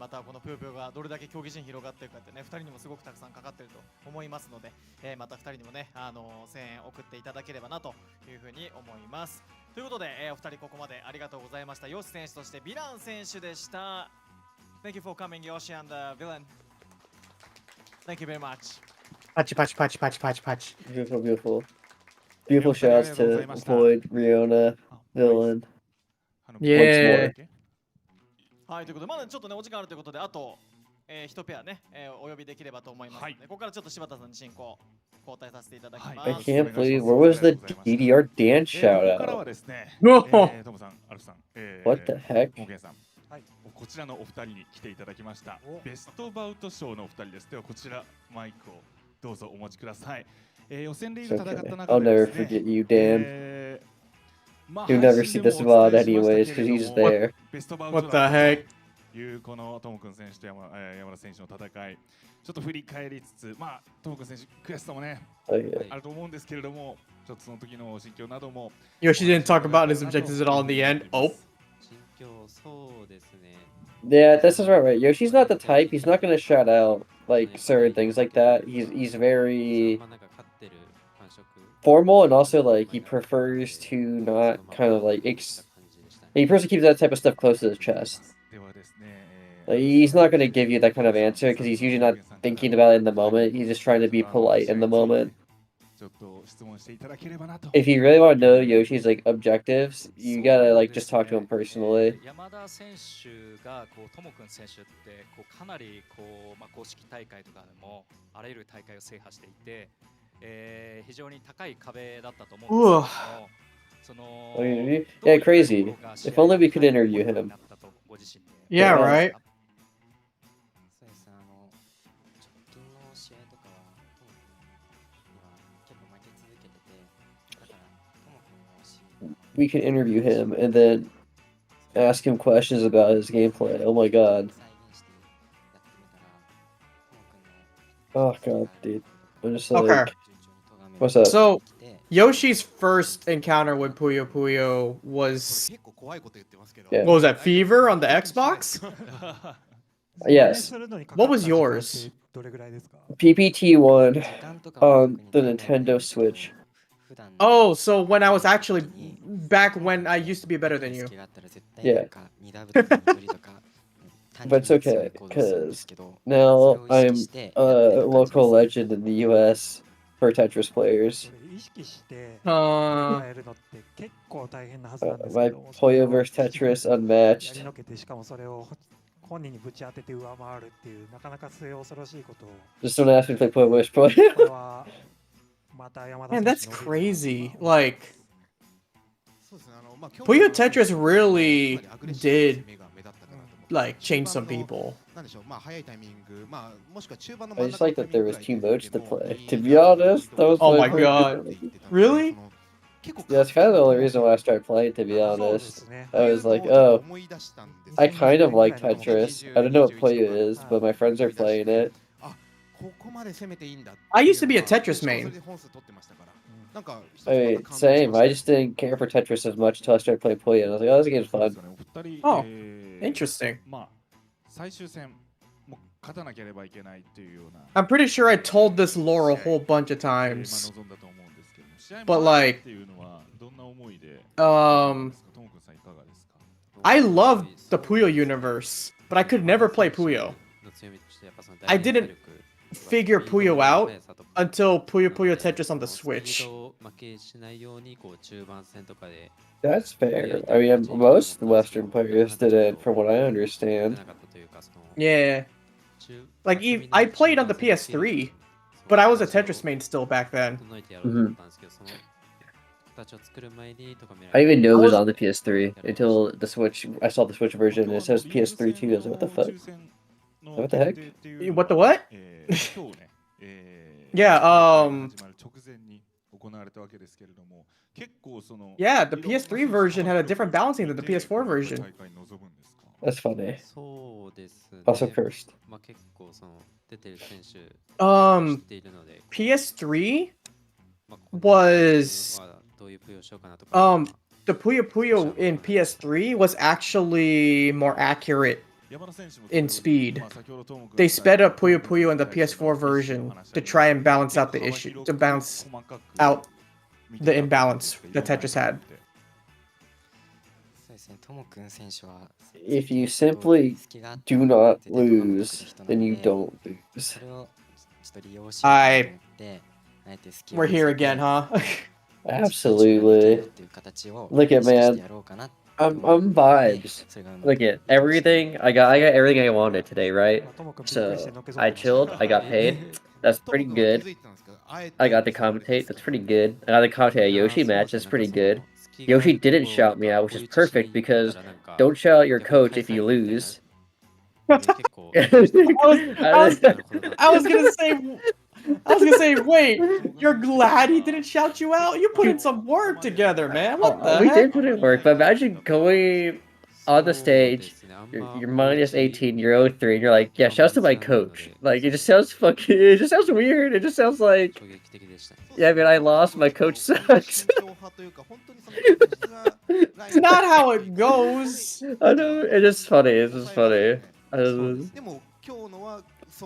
またこのぷよぷよがどれだけ競技陣広がっていくかってね、2人にもすごくたくさんかかっていると思いますので、また2人にもね、声援送っていただければなというふうに思います。ということで、お二人ここまでありがとうございました。ヨシ選手、そしてヴィラン選手でした。Thank you for coming, Yoshi and Villain. Thank you very much. Patchy, patchy, patchy, patchy, patchy, patchy. Beautiful, beautiful. Beautiful shouts to Void, Riona, Villain. Yeah. Once more. はい、ということで、まだちょっとね、お時間あるということで、あと、1ペアね、お呼びできればと思いますので、ここからちょっと柴田さんに進行、交代させていただきます。I can't believe, where was the DDR dance shout ここからは out? ですね、トムさん、アルフさん、What the heck? モーゲンさん、こちらのお二人に来ていただきました。ベストバウト賞のお二人です。ではこちらマイクをどうぞお持ちください。予選リーグ戦った中 I'll で never ですね、 forget you, Dan. You'll never see this VOD anyways, because he's there. ベストバウ What ト the heck? というこのトモ君選手と山田選手の戦い、ちょっと振り返りつつ、まあトモ君選手悔しさもね、あると思うんですけれども、ちょっとその時の心境なども。Yoshi didn't talk about his objectives at all in the end. Oh. Yeah, this is right. Yoshi's not the type. He's not gonna shout out like certain things like that. He's very formal, and also like he prefers to not kind of like he prefers to keep that type of stuff close to his chest. Like, he's not gonna give you that kind of answer because he's usually not thinking about it in the moment. He's just trying to be polite in the moment. If you really want to know Yoshi's like objectives, you gotta like just talk to him personally. 山田選手がトモ君選手ってかなり公式大会とかでもあらゆる大会を制覇していて、非常に高い壁だったと思うんですけども、その Yeah, crazy. If only we could interview him. Yeah, right. そうです直近の試合とかはトモ君には結構負け続けてて、だからトモ君が惜しい。 We can interview him and then ask him questions about his gameplay. Oh my god. Oh god, dude. I'm just like, Okay. What's up? So, Yoshi's first encounter with Puyo Puyo was... Yeah. What was that, Fever on the Xbox? Yes. What was yours? PPT1 on the Nintendo Switch. Oh, so when I was actually... Back when I used to be better than you. Yeah. But it's okay, because now I'm a local legend in the US for Tetris players. My Puyo vs Tetris unmatched. 本人にぶち当てて上回るっていうなかなか末恐ろしいことを Just don't ask me to play Puyo vs Puyo. これはまた山田 Man, 選 that's 手の crazy. Like, Puyo Tetris really did, like, change some people. I just like that there was 2 modes to play. To be honest, that was Oh my pretty god. good. Really? Yeah, that's kind of the only reason why I started playing, to be honest. I was like, oh, I kind of like Tetris. I don't know what Puyo is, but my friends are playing it. I used to be a Tetris main. I mean, same. I just didn't care for Tetris as much until I started playing Puyo. And I was like, oh, this game's fun. Oh, interesting. I'm pretty sure I told this lore a whole bunch of times. But like, I loved the Puyo universe, but I could never play Puyo. I didn't figure Puyo out until Puyo Puyo Tetris on the Switch. That's fair. I mean, most Western players did it, from what I understand. Yeah. Like, I played on the PS3, but I was a Tetris main still back then. Mm-hmm. I didn't even know it was on the PS3 until the Switch. I saw the Switch version and it says PS3 too. I was like, what the fuck? What the heck? What the what? Yeah, yeah, the PS3 version had a different balancing than the PS4 version. That's funny. Also cursed. PS3 was the Puyo Puyo in PS3 was actually more accurate in speed. They sped up Puyo Puyo in the PS4 version to try and balance out the issue, to balance out the imbalance that Tetris had. If you simply do not lose, then you don't lose. We're here again, huh? Absolutely. Look at, man. I'm vibes. Look at everything. I got everything I wanted today, right? So I chilled. I got paid. That's pretty good. I got to commentate. That's pretty good. I got to commentate a Yoshi match. That's pretty good. Yoshi didn't shout me out, which is perfect because don't shout out your coach if you lose. I was gonna say, wait, you're glad he didn't shout you out? You put in some work together, man. What the We heck? did put in work, but imagine going on the stage, you're minus 18, you're 0-3, and you're like, yeah, shouts to my coach. Like, it just sounds it just sounds weird. It just sounds like, yeah, I mean, I lost, my coach sucks. It's not how it goes. I know, it's just funny. It's just funny. It's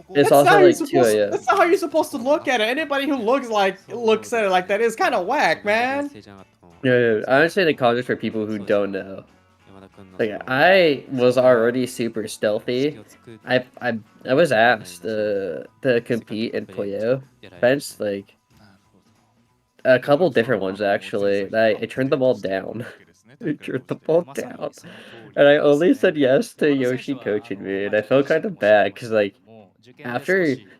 That's also like 2 a.m. That's not how you're supposed to look at it. Anybody who looks at it like that is kind of whack, man. Yeah, I would say the context for people who don't know. Like, I was already super stealthy. I was asked to compete in Puyo events, like a couple different ones actually. I turned them all down. I turned them all down, and I only said yes to Yoshi coaching me, and I felt kind of bad because like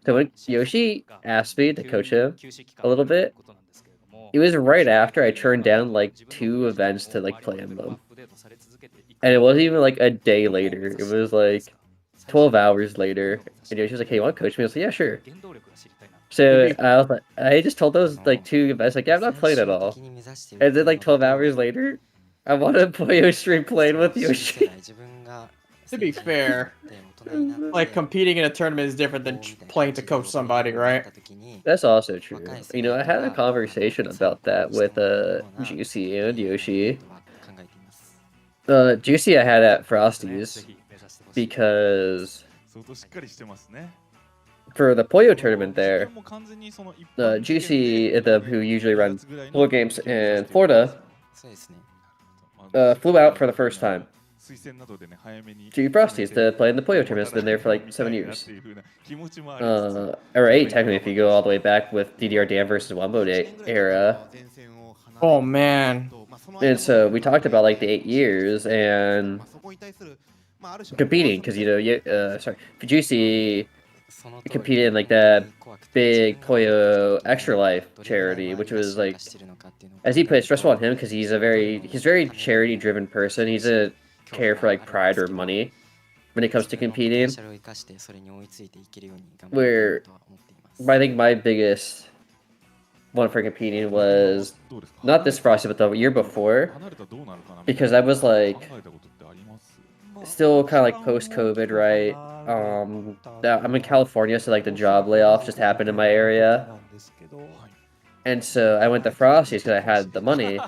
when Yoshi asked me to coach him a little bit, it was right after I turned down like 2 events to like play in them. And it wasn't even like a day later. It was like 12 hours later. And Yoshi was like, hey, you want to coach me? I was like, yeah, sure. So I just told those like 2 events, like, yeah, I'm not playing at all. And then like 12 hours later, I want to play Restream playing with Yoshi. To be fair, like competing in a tournament is different than playing to coach somebody, right? That's also true. You know, I had a conversation about that with Juicy and Yoshi. Juicy I had at Frosty's because for the Puyo tournament there, Juicy, who usually runs Puyo games in Florida, flew out for the first time to Frosty's to play in the Puyo tournament. It's been there for like 7 years. Or 8 technically if you go all the way back with DDR Dan versus Wombo era. Oh man. And so we talked about like the 8 years and competing because Juicy competed in like that big Puyo Extra Life charity, which was like, as he put it, stressful on him because he's very charity driven person. He's a care for like pride or money when it comes to competing. Where I think my biggest one for competing was not this Frosty, but the year before, because I was like still kind of like post-COVID, right? I'm in California, so like the job layoffs just happened in my area. And so I went to Frosty's because I had the money,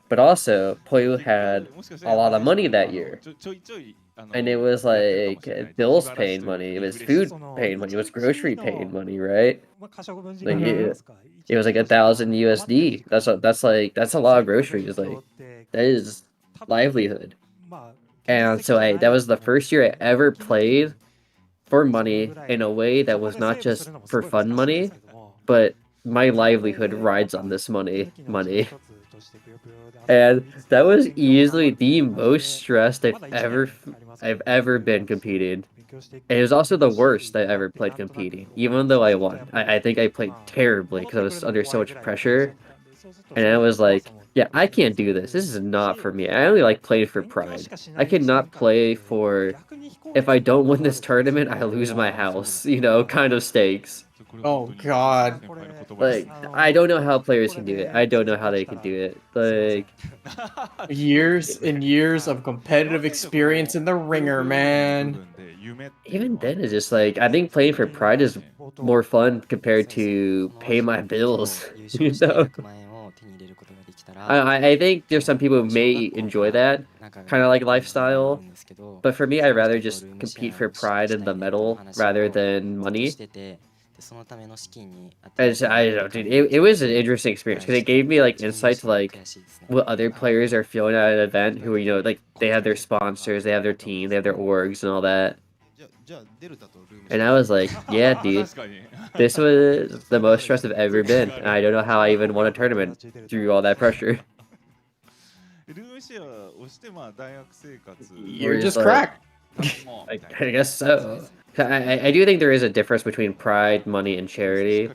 but also Puyo had a lot of money that year. And it was like bills paying money, it was food paying money, it was grocery paying money, right? Like it was like 1,000 USD. That's a lot of groceries. Like that is livelihood. And so that was the first year I ever played for money in a way that was not just for fun money, but my livelihood rides on this money. And that was easily the most stressed I've ever been competing. And it was also the worst I ever played competing, even though I won. I think I played terribly because I was under so much pressure. And I was like, yeah, I can't do this. This is not for me. I only like playing for pride. I cannot play for if I don't win this tournament, I lose my house, kind of stakes. Oh god. Like, I don't know how players can do it. I don't know how they can do it. Like years and years of competitive experience in the ringer, man. Even then, it's just like I think playing for pride is more fun compared to pay my bills. I think there's some people who may enjoy that kind of like lifestyle, but for me, I'd rather just compete for pride and the medal rather than money. I don't know, dude. It was an interesting experience because it gave me like insight to like what other players are feeling at an event who are, like they have their sponsors, they have their team, they have their orgs and all that. And I was like, yeah, dude, this was the most stressed I've ever been. And I don't know how I even won a tournament through all that pressure. You're just cracked. I guess so. I do think there is a difference between pride, money, and charity.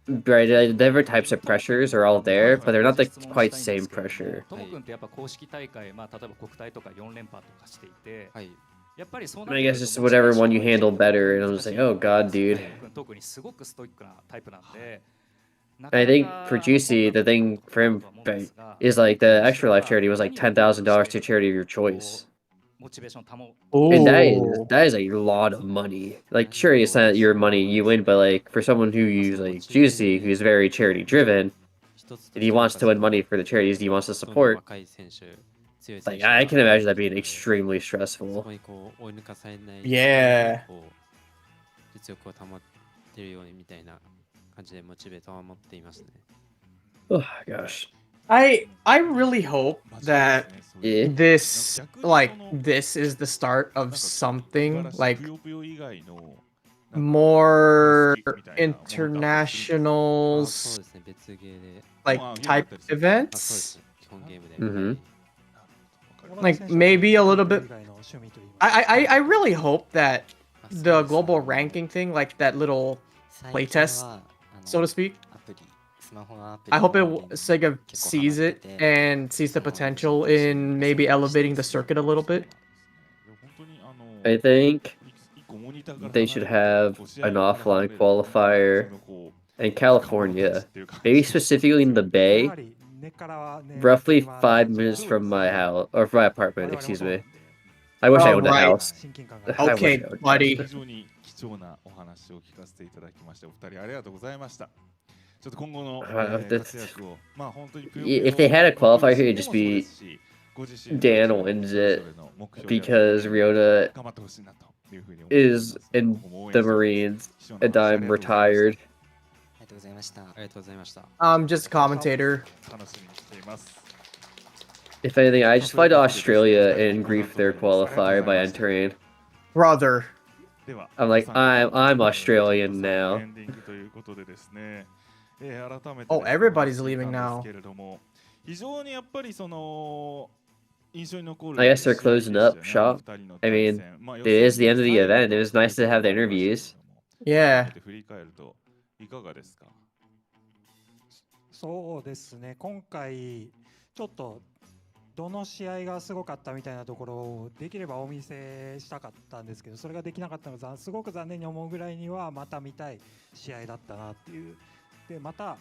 Right, the different types of pressures are all there, but they're not the quite same pressure. I guess just whatever one you handle better, and I'm just like, oh god, dude. I think for Juicy, the thing for him is like the extra life charity was like $10,000 to charity of your choice. And that is a lot of money. Like, sure, it's not your money you win, but like for someone who's like Juicy, who's very charity driven, and he wants to win money for the charities he wants to support. Like, I can imagine that being extremely stressful. Yeah. Oh gosh. I really hope that this is the start of something like more internationals like type events. Like maybe a little bit. I really hope that the global ranking thing, like that little playtest, so to speak. I hope Sega sees it and sees the potential in maybe elevating the circuit a little bit. I think they should have an offline qualifier in California, maybe specifically in the Bay, roughly 5 minutes from my house, or from my apartment, excuse me. I wish I owned a house. Okay, buddy. If they had a qualifier here, it'd just be Dan wins it because Ryota is in the Marines and I'm retired. I'm just a commentator. If anything, I just fly to Australia and grief their qualifier by entering. Brother. I'm like, I'm Australian now. Oh, everybody's leaving now. I guess they're closing up shop. I mean, it is the end of the event. It was nice to have the interviews. Yeah. そうですね、今回ちょっとどの試合がすごかったみたいなところをできればお見せしたかったんですけど、それができなかったのがすごく残念に思うぐらいにはまた見たい試合だったなっていう。でまた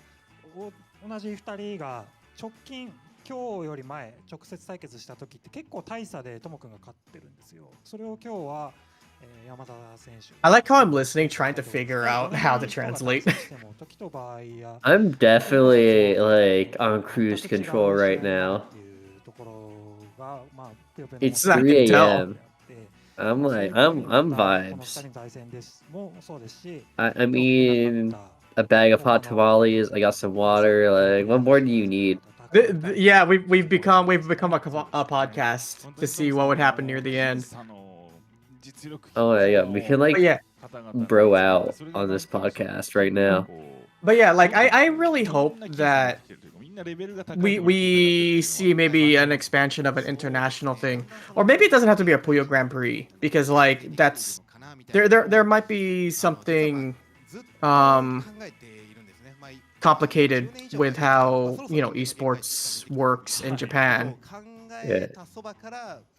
同じ2人が直近今日より前直接対決した時って結構大差でともくんが勝ってるんですよ。それを今日は I like how I'm listening, trying to figure out how to translate. I'm definitely like on cruise control right now. It's I can 3 tell. a.m. I'm like, I'm vibes. I'm eating a bag of hot tamales. I got some water. Like, what more do you need? Yeah, we've become a podcast to see what would happen near the end. Oh yeah, we can like But yeah. bro out on this podcast right now. But yeah, like I really hope that we see maybe an expansion of an international thing, or maybe it doesn't have to be a Puyo Grand Prix, because like that's there might be something complicated with how esports works in Japan. Yeah.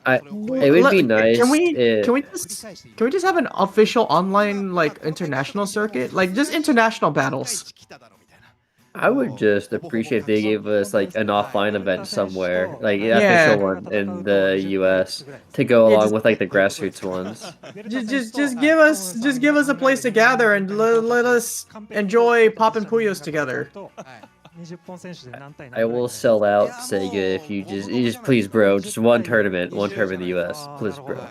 It would be nice. Can we just have an official online like international circuit, like just international battles? I would just appreciate if they gave us like an offline event somewhere, like an Yeah. official one in the US to go Yeah, along with like the grassroots ones. Just give us a place to gather and let us enjoy Pop and Puyos together. I will sell out Sega if you just please, bro, just one tournament in the US, please, bro.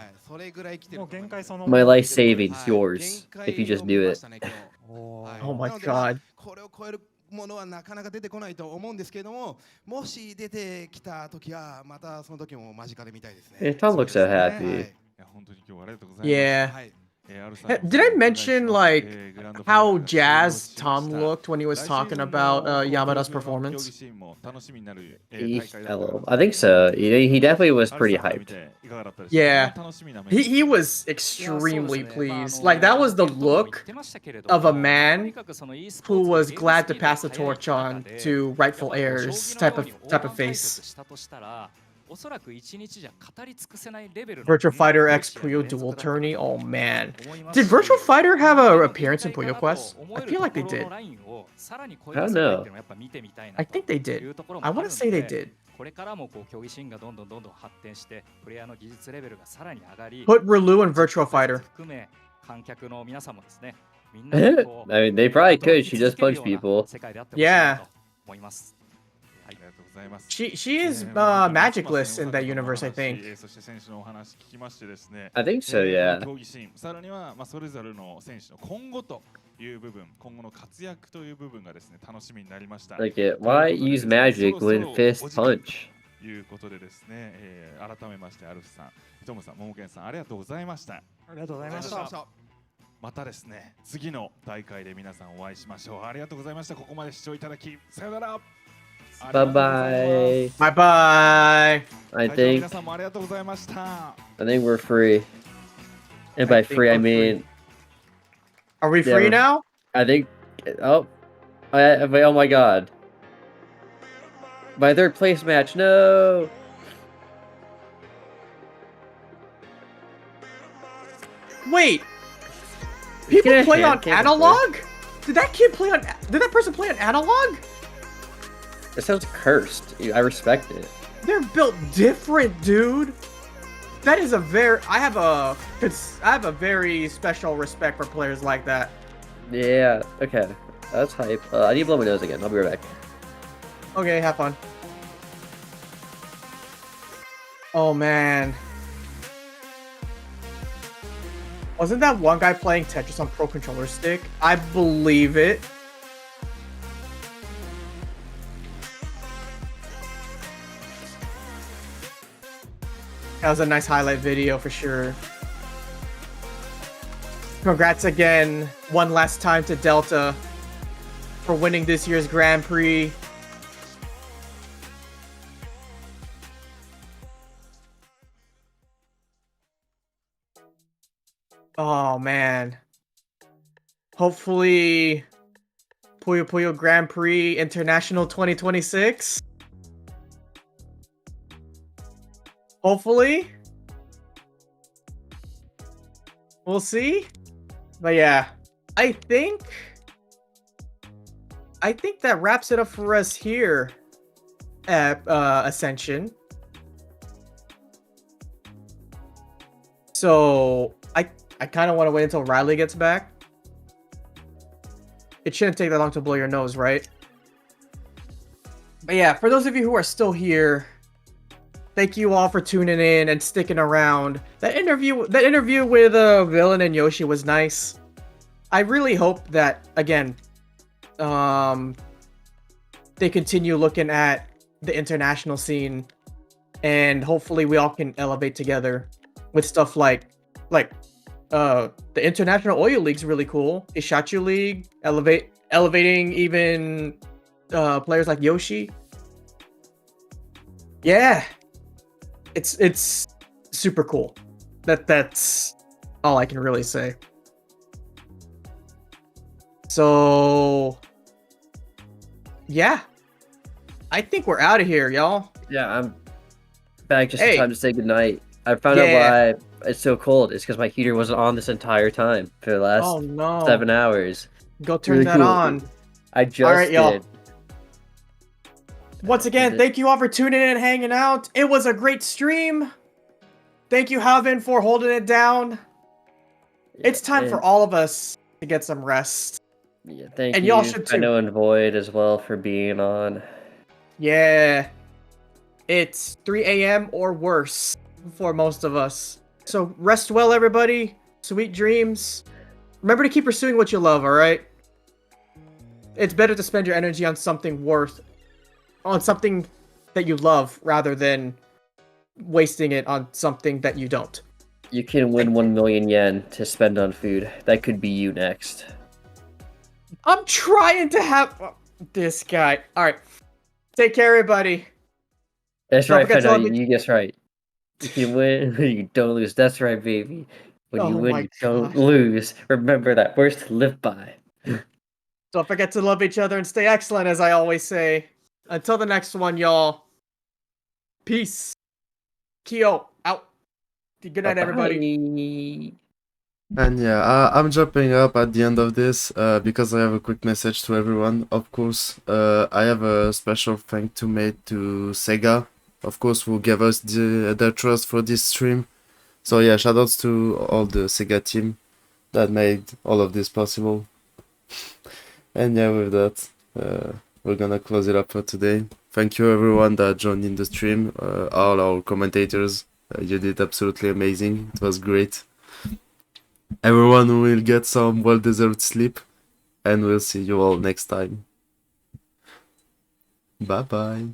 My life savings yours if you just do it. Oh my god. ものはなかなか出てこないと思うんですけれども、もし出てきた時はまたその時も間近で見たいですね。Yeah, Tom looks so happy. Yeah. Did I mention like how jazzed Tom looked when he was talking about Yamada's performance? I think so. He definitely was pretty hyped. Yeah, he was extremely pleased. Like that was the look of a man who was glad to pass the torch on to rightful heirs type of face. Virtual Fighter X Puyo Dual Tourney. Oh man, did Virtual Fighter have an appearance in Puyo Quest? I feel like they did. I don't know. I think they did. I want to say they did. これからもこう競技シーンがどんどん発展してプレイヤーの技術レベルがさらに上がり Put Relu in Virtual Fighter. 含め観客の皆さんもですねみん I なでこう mean, they probably could. She just punched people. 世界であってほしいな Yeah. と思います。 She is magicless in that universe, I think. I think so, yeah. 競技シーン、さらにはそれぞれの選手の今後という部分、今後の活躍という部分がですね、楽しみになりました。Like it. Why use magic when fist punch? ということでですね、改めましてアルフさん、トムさん、モモケンさんありがとうございました。ありがとうございました。またですね、次の大会で皆さんお会いしましょう。ありがとうございました。ここまで視聴いただき、さよなら。 Bye bye. Bye bye. I think we're free. And by free, I mean. Are we free now? I think. Oh. Oh my god. My third place match. No. Wait. People play on analog? Did that person play on analog? It sounds cursed. I respect it. They're built different, dude. That is I have a very special respect for players like that. Yeah. Okay. That's hype. I need to blow my nose again. I'll be right back. Okay, have fun. Oh man. Wasn't that one guy playing Tetris on Pro Controller Stick? I believe it. That was a nice highlight video for sure. Congrats again, one last time to Delta for winning this year's Grand Prix. Oh man. Hopefully Puyo Puyo Grand Prix International 2026. Hopefully. We'll see. But yeah, I think that wraps it up for us here at Ascension. So I kind of want to wait until Riley gets back. It shouldn't take that long to blow your nose, right? But yeah, for those of you who are still here, thank you all for tuning in and sticking around. That interview with Villain and Yoshi was nice. I really hope that, again, they continue looking at the international scene, and hopefully we all can elevate together with stuff like the International Oil League's really cool. Ishachu League, elevating even players like Yoshi. Yeah, it's super cool. That's all I can really say. So yeah, I think we're out of here, y'all. Yeah, I'm back just in time to say goodnight. I found out why it's so cold. It's because my heater wasn't on this entire time for the last 7 hours. Go turn that on. I just all right, y'all. did. Once again, thank you all for tuning in and hanging out. It was a great stream. Thank you, Havin, for holding it down. It's time for all of us to get some rest. Yeah, thank and you. y'all should too. I know and Void as well for being on. Yeah. It's 3 a.m. or worse for most of us. So rest well, everybody. Sweet dreams. Remember to keep pursuing what you love, alright? It's better to spend your energy on something that you love rather than wasting it on something that you don't. You can win 1 million yen to spend on food. That could be you next. I'm trying to have this guy. Alright. Take care, everybody. That's right, Feno. You guess right. You can win, you don't lose. That's right, baby. When you win, you don't lose. Remember that. Words to live by. Don't forget to love each other and stay excellent, as I always say. Until the next one, y'all. Peace. Kyo, out. Good night, everybody. And yeah, I'm jumping up at the end of this because I have a quick message to everyone. Of course, I have a special thank to make to Sega, of course, who gave us their trust for this stream. So yeah, shoutouts to all the Sega team that made all of this possible. And yeah, with that, we're gonna close it up for today. Thank you everyone that joined in the stream, all our commentators. You did absolutely amazing. It was great. Everyone will get some well-deserved sleep, and we'll see you all next time. Bye bye.